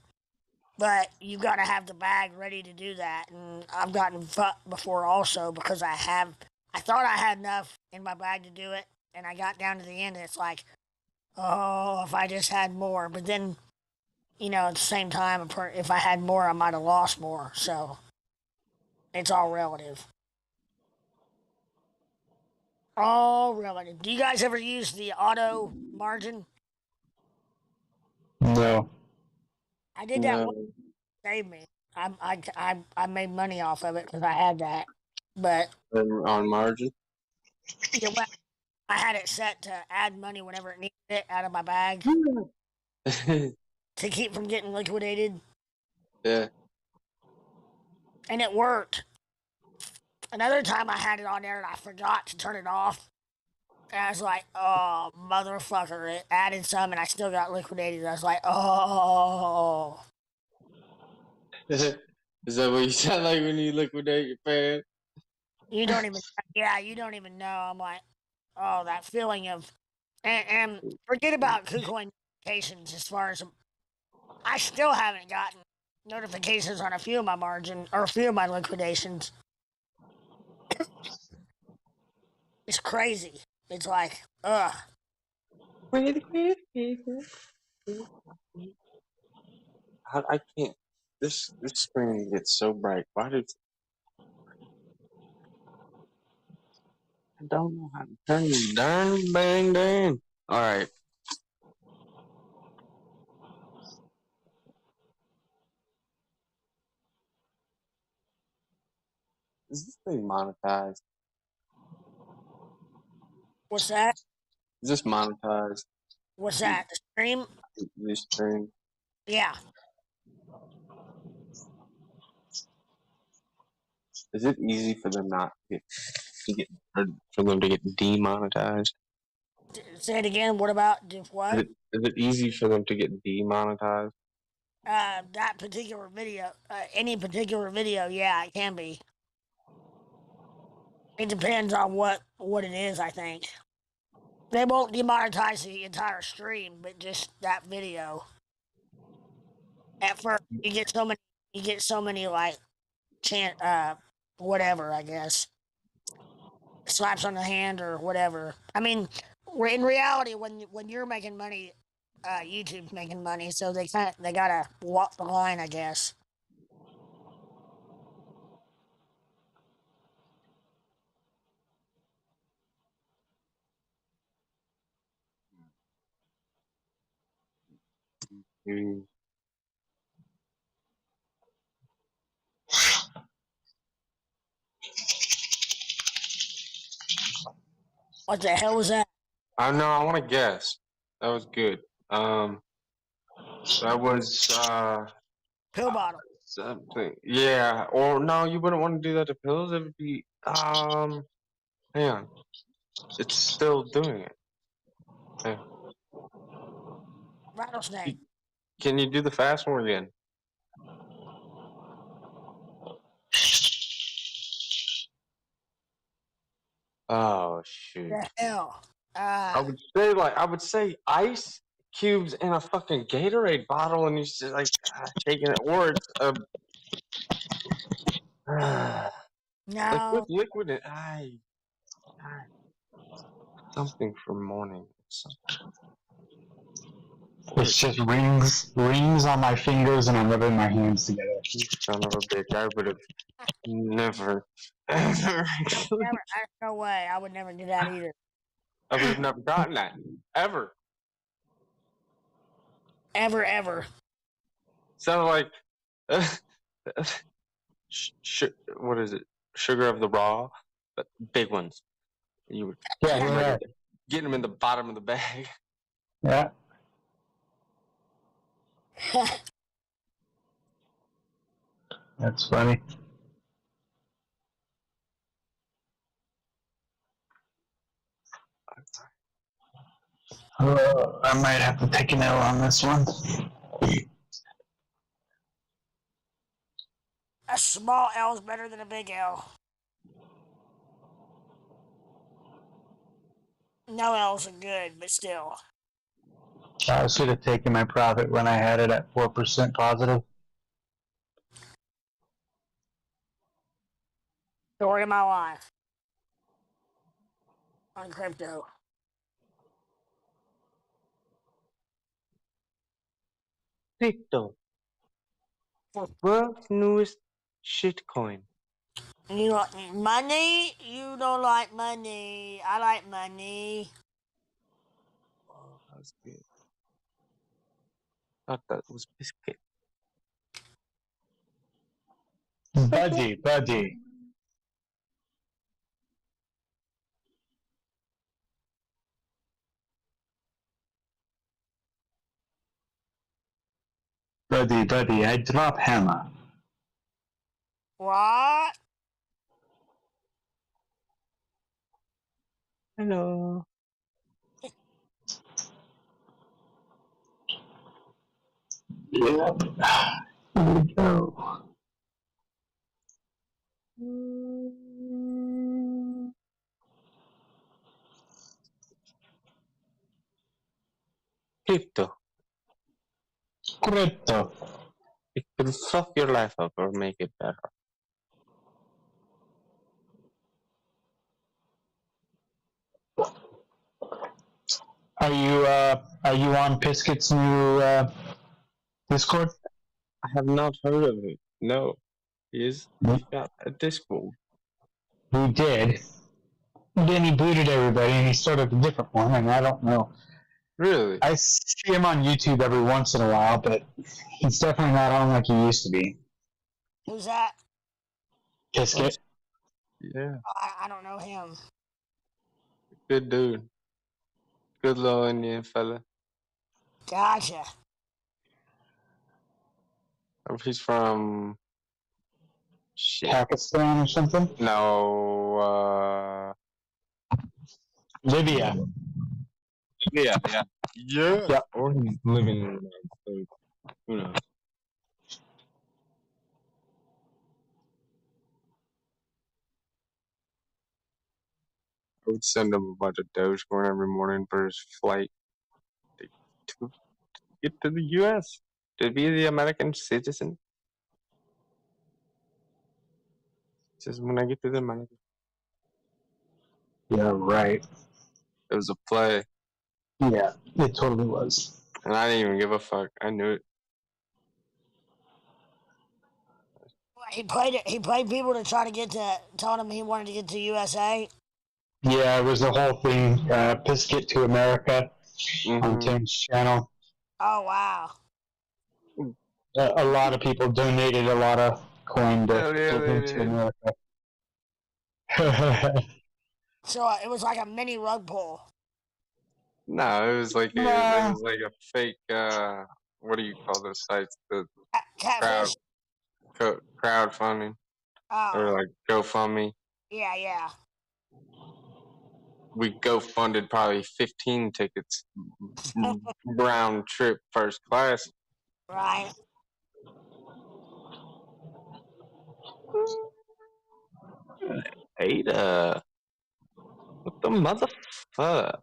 But you got to have the bag ready to do that, and I've gotten fucked before also because I thought I had enough in my bag to do it, and I got down to the end, and it's like, oh, if I just had more. But then, at the same time, if I had more, I might have lost more. So it's all relative. All relative. Do you guys ever use the auto margin? No. I did that. One, saved me. I made money off of it because I had that. But on margin. Yeah, well, I had it set to add money whenever it needed it out of my bag to keep from getting liquidated. Yeah. And it worked. Another time I had it on there and I forgot to turn it off. And I was like, oh, motherfucker. It added some and I still got liquidated. I was like, oh. Is that what you sound like when you liquidate your fan? You don't even know. I'm like, oh, that feeling of, and forget about Kucoin notifications as far as, I still haven't gotten notifications on a few of my margin, or a few of my liquidations. It's crazy. It's like, ugh. I can't. This screen gets so bright. Why did I don't know how to turn this darn bang down? All right. Is this thing monetized? What's that? Is this monetized? What's that? The stream? This stream? Yeah. Is it easy for them not to get or for them to get demonetized? Say it again. What about what? Is it easy for them to get demonetized? That particular video, any particular video, yeah, it can be. It depends on what it is, I think. They won't demonetize the entire stream, but just that video. At first, you get so many like whatever, I guess. Slaps on the hand or whatever. I mean, in reality, when you're making money, YouTube's making money, so they gotta walk the line, I guess. What the hell was that? I know. I want to guess. That was good. That was pill bottle. Something. Yeah. Or no, you wouldn't want to do that to pills. It would be hang on. It's still doing it. Yeah. Rattlesnake. Can you do the fast one again? Oh shoot! The hell. I would say ice cubes in a fucking Gatorade bottle, and you're just like shaking it, or it's no. Like with liquid. Something for morning. It's just rings on my fingers, and I'm rubbing my hands together. Son of a bitch! I would have never, ever. No way! I would never do that either. I would have never gotten that ever. Ever. Sounded like what is it? Sugar of the raw, but big ones. You would get them in the bottom of the bag. Yeah. That's funny. I might have to take an L on this one. A small L is better than a big L. No L's are good, but still. I should have taken my profit when I had it at 4% positive. Story of my life. On crypto. Crypto. World's newest shitcoin. You like money? You don't like money. I like money. Oh, that was good. Thought that was biscuit. Buddy. Buddy, I drop hammer. What? Hello. Yep. Here we go. Crypto. Crypto. It can fuck your life up or make it better. Are you on Piskett's new Discord? I have not heard of it. No. He's got a Discord. He did. Then he booted everybody and he started a different one, and I don't know. Really? I see him on YouTube every once in a while, but he's definitely not on like he used to be. Who's that? Piskett. Yeah. I don't know him. Good dude. Good little Indian fella. Gotcha. He's from Pakistan or something? No, Libya. Yeah. Yeah. Or he's living in the United States. Who knows? I would send him a bunch of Dogecoin every morning for his flight to get to the U.S. to be the American citizen. Says when I get to the America. Yeah, right. It was a play. Yeah, it totally was. And I didn't even give a fuck. I knew it. He played it. He played people to try to get to, told him he wanted to get to USA. Yeah, it was the whole thing. Piskett to America on Tim's channel. Oh wow! A lot of people donated a lot of coin to America. So it was like a mini rug pull. No, it was like a fake. What do you call those sites? The Catfish. Crowdfunding, or like GoFundMe. Yeah. We GoFunded probably 15 tickets, round trip, first class. Right. Ada, what the motherfucker?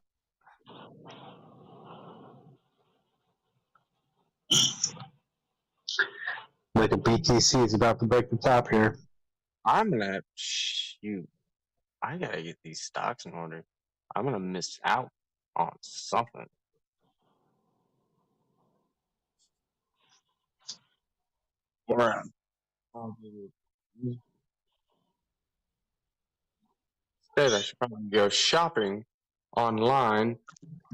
Like a BTC is about to break the top here. I'm gonna shoot. I gotta get these stocks in order. I'm gonna miss out on something. Instead, I should probably go shopping online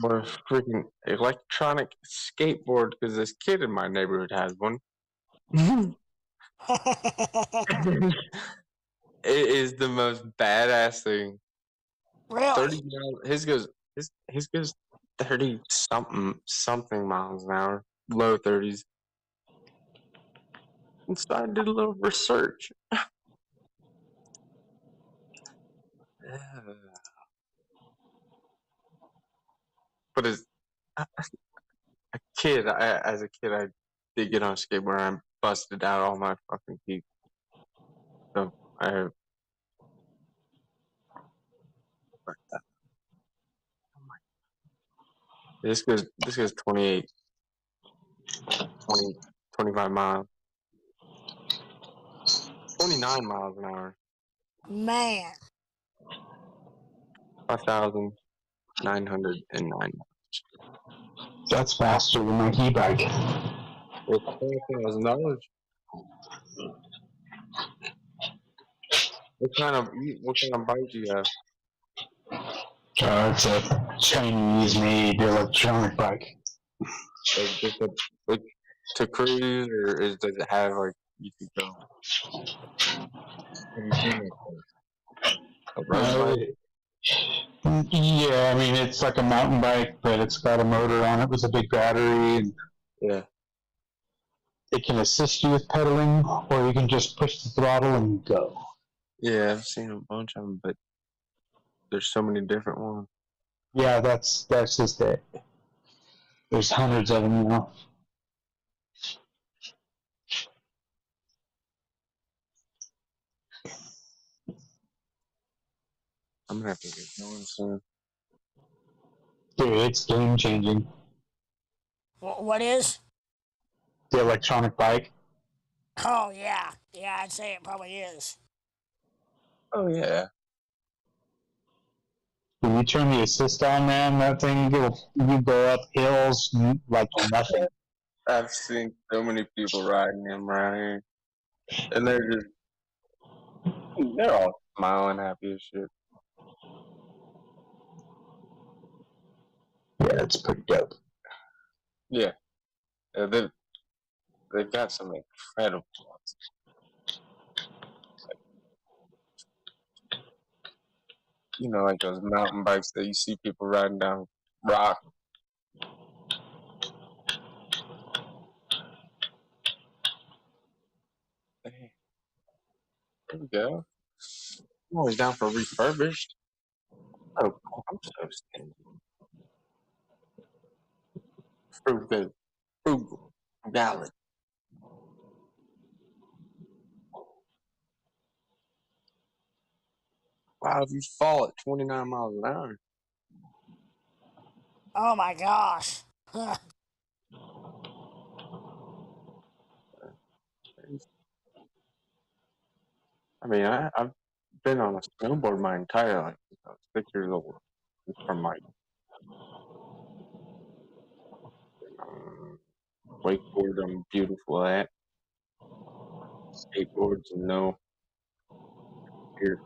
for a freaking electronic skateboard because this kid in my neighborhood has one. It is the most badass thing. Really? His goes 30 something miles an hour, low 30s. And so I did a little research. But as a kid, I did get on a skateboard and I busted out all my fucking teeth. So I have. This goes 28, 20, 25 miles. 29 miles an hour. Man. 5,909 miles. That's faster than my e-bike. It's $4,000. What kind of bike do you have? It's a Chinese-made electronic bike. To cruise, or does it have like you could go? Have you seen it? A road bike? Yeah, I mean it's like a mountain bike, but it's got a motor on it with a big battery, and yeah. It can assist you with pedaling, or you can just push the throttle and go. Yeah, I've seen a bunch of them, but there's so many different ones. Yeah, that's just it. There's hundreds of them now. I'm gonna have to get going soon. Dude, it's game changing. What is? The electronic bike. Oh, yeah. Yeah, I'd say it probably is. Oh, yeah. When you turn the assist on, man, that thing, you go up hills like nothing. I've seen so many people riding them around here. And they're all smiling, happy as shit. Yeah, it's pretty dope. Yeah. They've got some incredible ones. You know, like those mountain bikes that you see people riding down rock. Hey, there we go. I'm always down for refurbished. Oh, I'm so stingy. Frugal. Wow, if you fall at 29 miles an hour. Oh my gosh. I mean, I've been on a snowboard my entire life since I was 6 years old. From my wakeboard, I'm beautiful at. Skateboards, no. Here.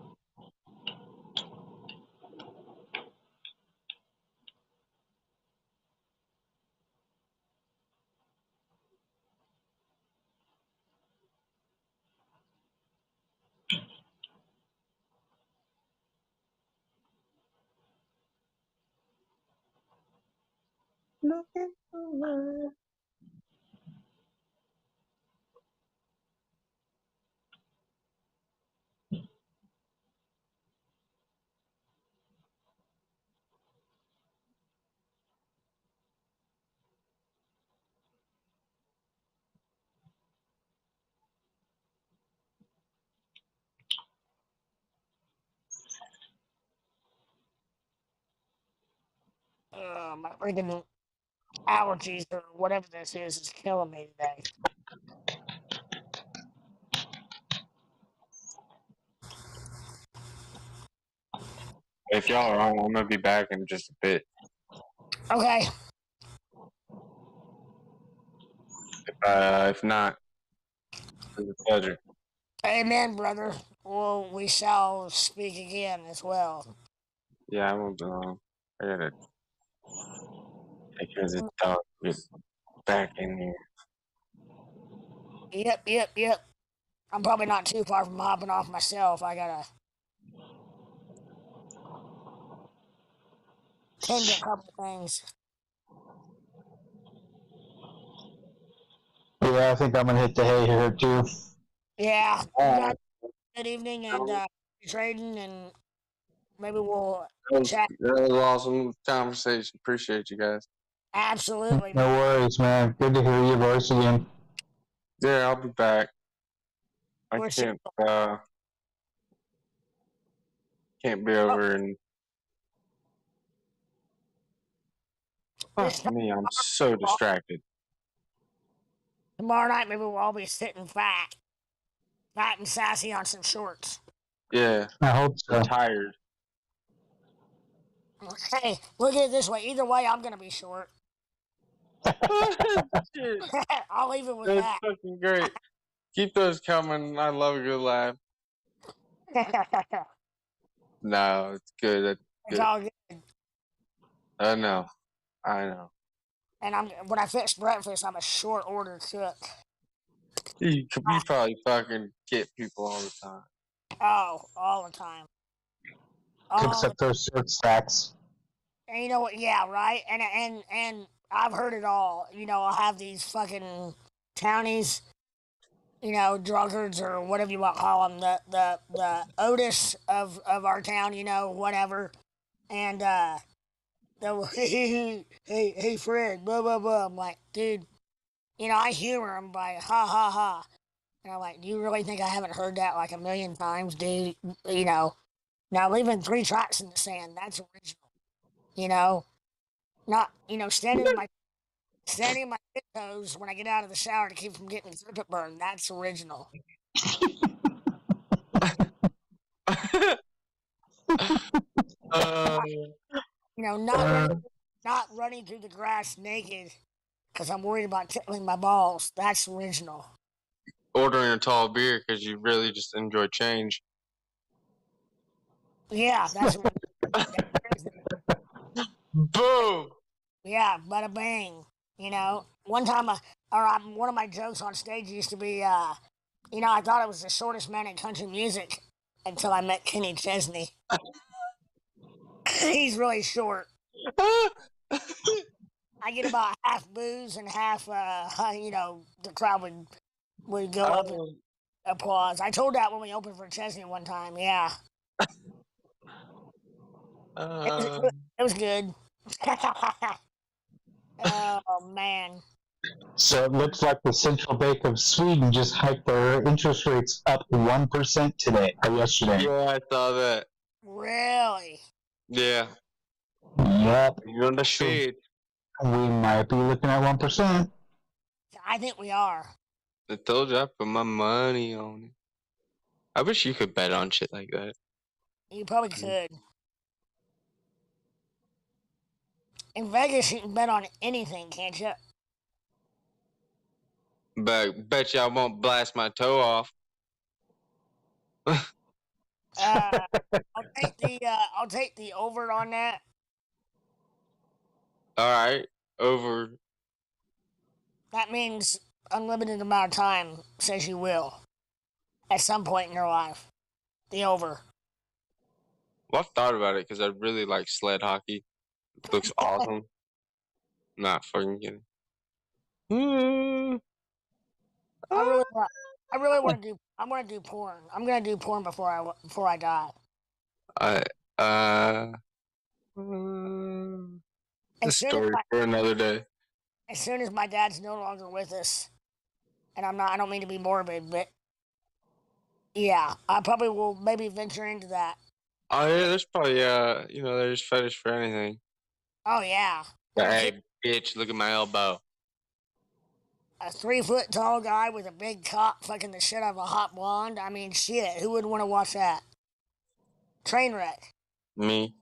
Looking for My freaking allergies or whatever this is killing me today. If y'all are on, I'm gonna be back in just a bit. Okay. If not, it's a pleasure. Amen, brother. Well, we shall speak again as well. Yeah, I won't be long. I gotta take care of this dog. Get back in here. Yep. I'm probably not too far from hopping off myself. I gotta tend to a couple things. Yeah, I think I'm gonna hit the hay here too. Yeah. Good evening and trading, and maybe we'll chat. That was awesome conversation. Appreciate you guys. Absolutely. No worries, man. Good to hear your voice again. Yeah, I'll be back. I can't be over and me, I'm so distracted. Tomorrow night, maybe we'll all be sitting fat and sassy on some shorts. Yeah, I hope so. I'm tired. Hey, look at it this way. Either way, I'm gonna be short. I'll leave it with That's that. fucking great. Keep those coming. I love a good laugh. No, it's good. That's It's good. all good. I know. And when I fix breakfast, I'm a short order cook. You probably fucking get people all the time. Oh, all the time. Cooks up those short stacks. And you know what? Yeah, right. And I've heard it all. You know, I'll have these fucking townies, drunkards or whatever you want to call them, the Otis of our town, whatever. And hey Fred, blah blah blah. I'm like, dude, I humor him by ha ha ha. And I'm like, do you really think I haven't heard that like a million times, dude? Now leaving 3 tracks in the sand, that's original. Not standing in my toes when I get out of the shower to keep from getting carpet burn. That's original. Not running through the grass naked because I'm worried about tickling my balls. That's original. Ordering a tall beer because you really just enjoy change. Yeah, that's Boom. Yeah, bada bang. One time, one of my jokes on stage used to be, I thought I was the shortest man in country music until I met Kenny Chesney. He's really short. I get about half booze and half, the crowd would go up and applause. I told that when we opened for Chesney one time. Yeah. It was good. Oh man. So it looks like the central bank of Sweden just hiked their interest rates up 1% today or yesterday. Yeah, I saw that. Really? Yeah. Yep. You're on the feed. We might be looking at 1%. I think we are. I told you I put my money on it. I wish you could bet on shit like that. You probably could. In Vegas, you can bet on anything, can't you? But bet you I won't blast my toe off. I'll take the over on that. All right, over. That means unlimited amount of time, says you will. At some point in your life. The over. Well, I've thought about it because I really like sled hockey. It looks awesome. Not fucking kidding. I really want to do. I want to do porn. I'm gonna do porn before I die. A story for another day. As soon as my dad's no longer with us, and I don't mean to be morbid, but yeah, I probably will maybe venture into that. Oh yeah, there's probably there's fetish for anything. Oh yeah. Hey, bitch, look at my elbow. A 3-foot tall guy with a big cock fucking the shit out of a hot blonde. I mean, shit. Who wouldn't want to watch that? Trainwreck. Me.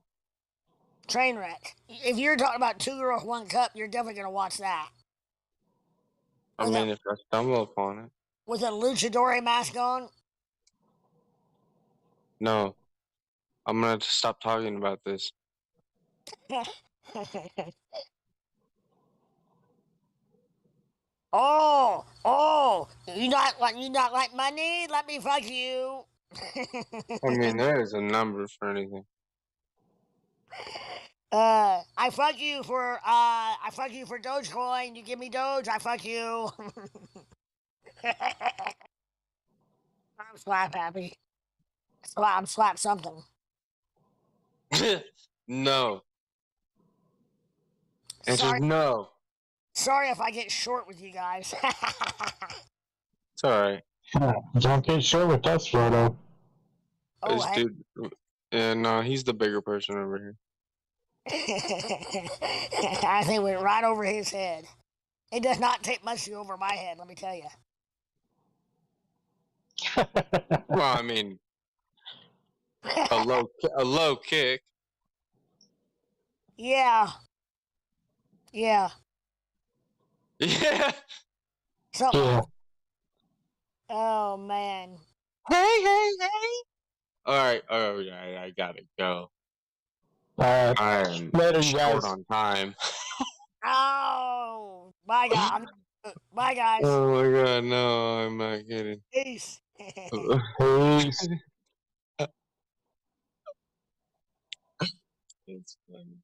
Trainwreck. If you're talking about 2 girls, 1 cup, you're definitely gonna watch that. I mean, if I stumble upon it. With a luchador mask on? No. I'm gonna have to stop talking about this. Oh! You not like money? Let me fuck you. I mean, there is a number for anything. I fuck you for Dogecoin. You give me Doge, I fuck you. I'm slap happy. I'm slap something. No. Answer no. Sorry if I get short with you guys. It's alright. Don't get short with us, Frodo. This dude, yeah, no, he's the bigger person over here. I think we went right over his head. It does not take much to go over my head, let me tell you. Well, I mean, a low kick. Yeah. Yeah. Something. Yeah. Oh man. Hey. All right, I gotta go. I'm later, short guys. on time. Oh, bye guys. Bye guys. Oh my god, no, I'm not kidding. Peace. Peace. It's funny.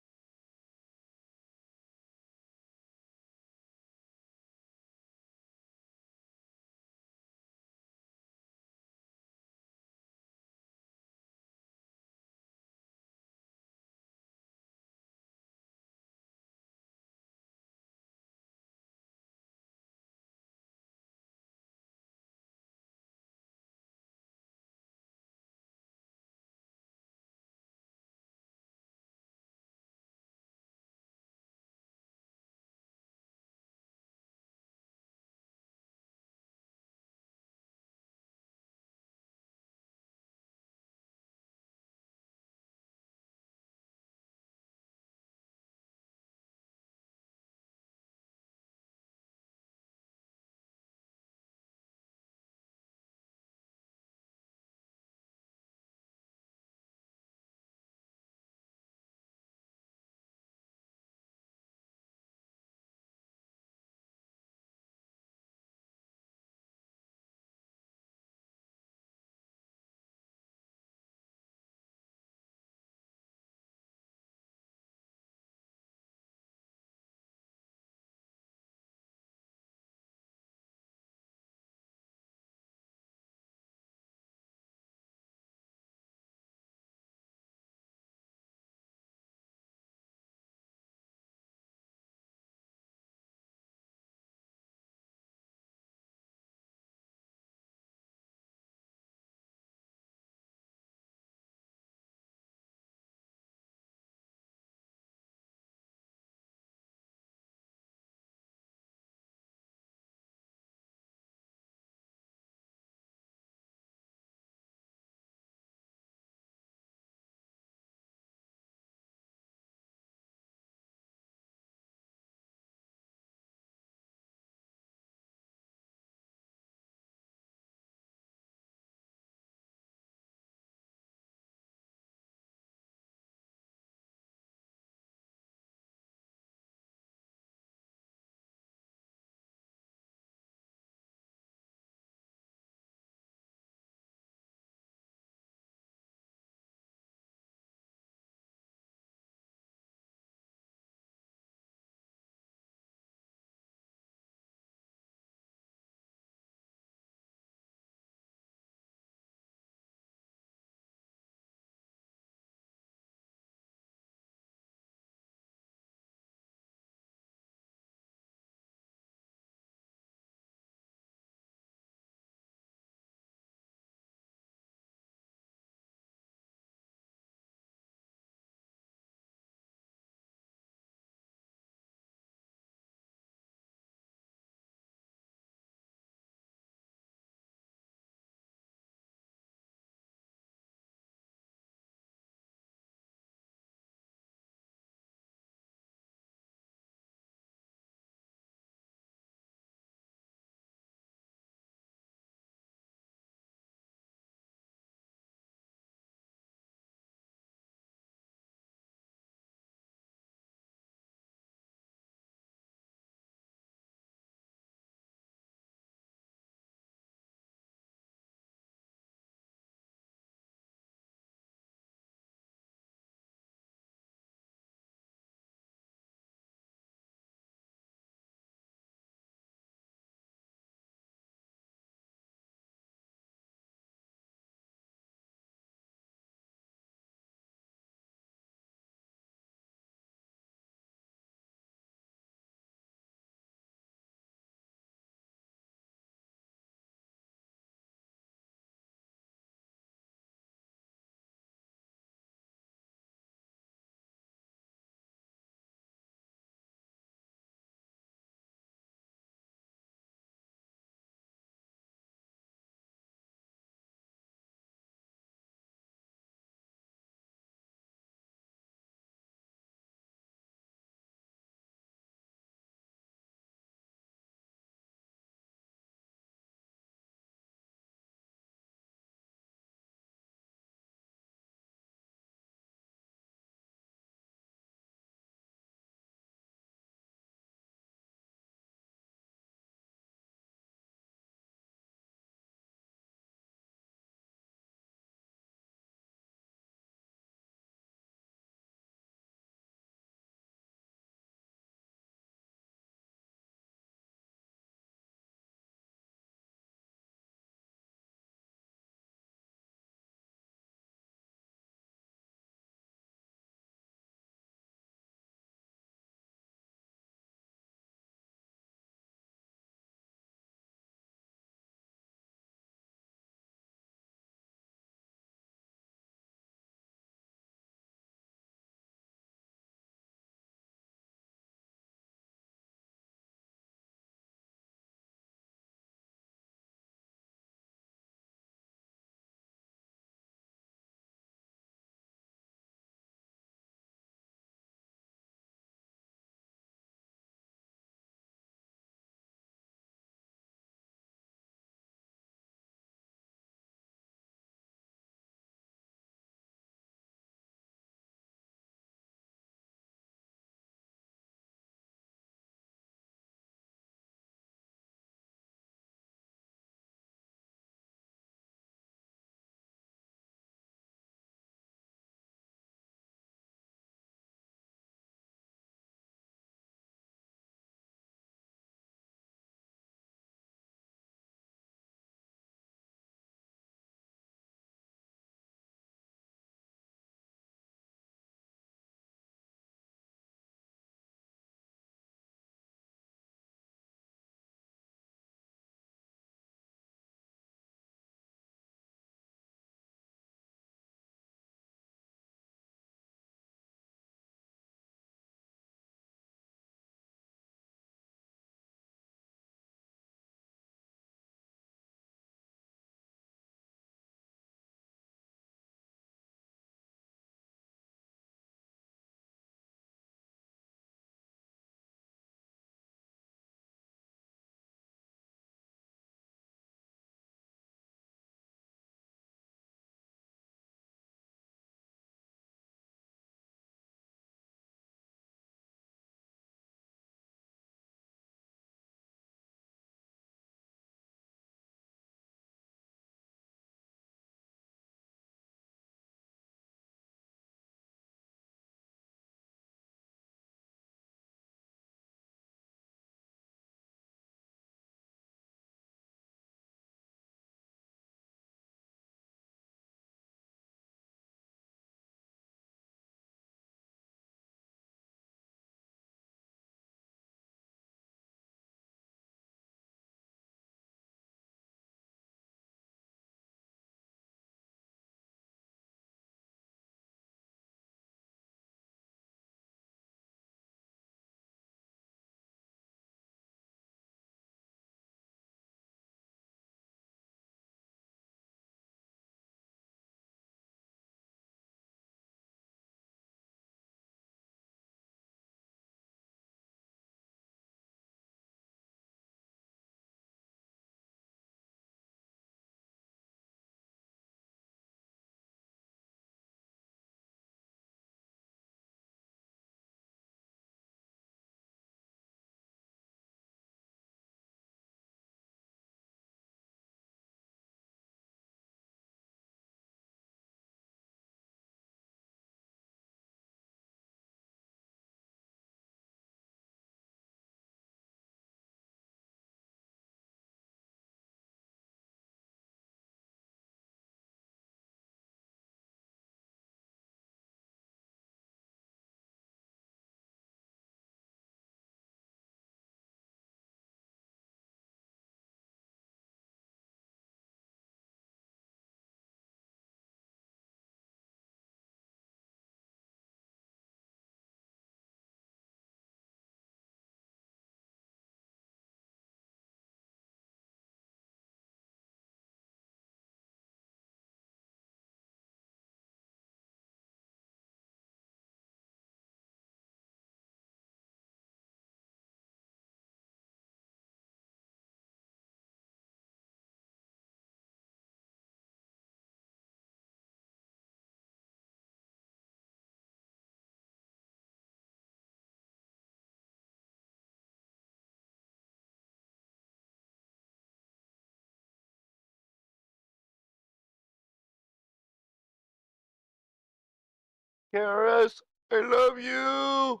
KRS, I love you.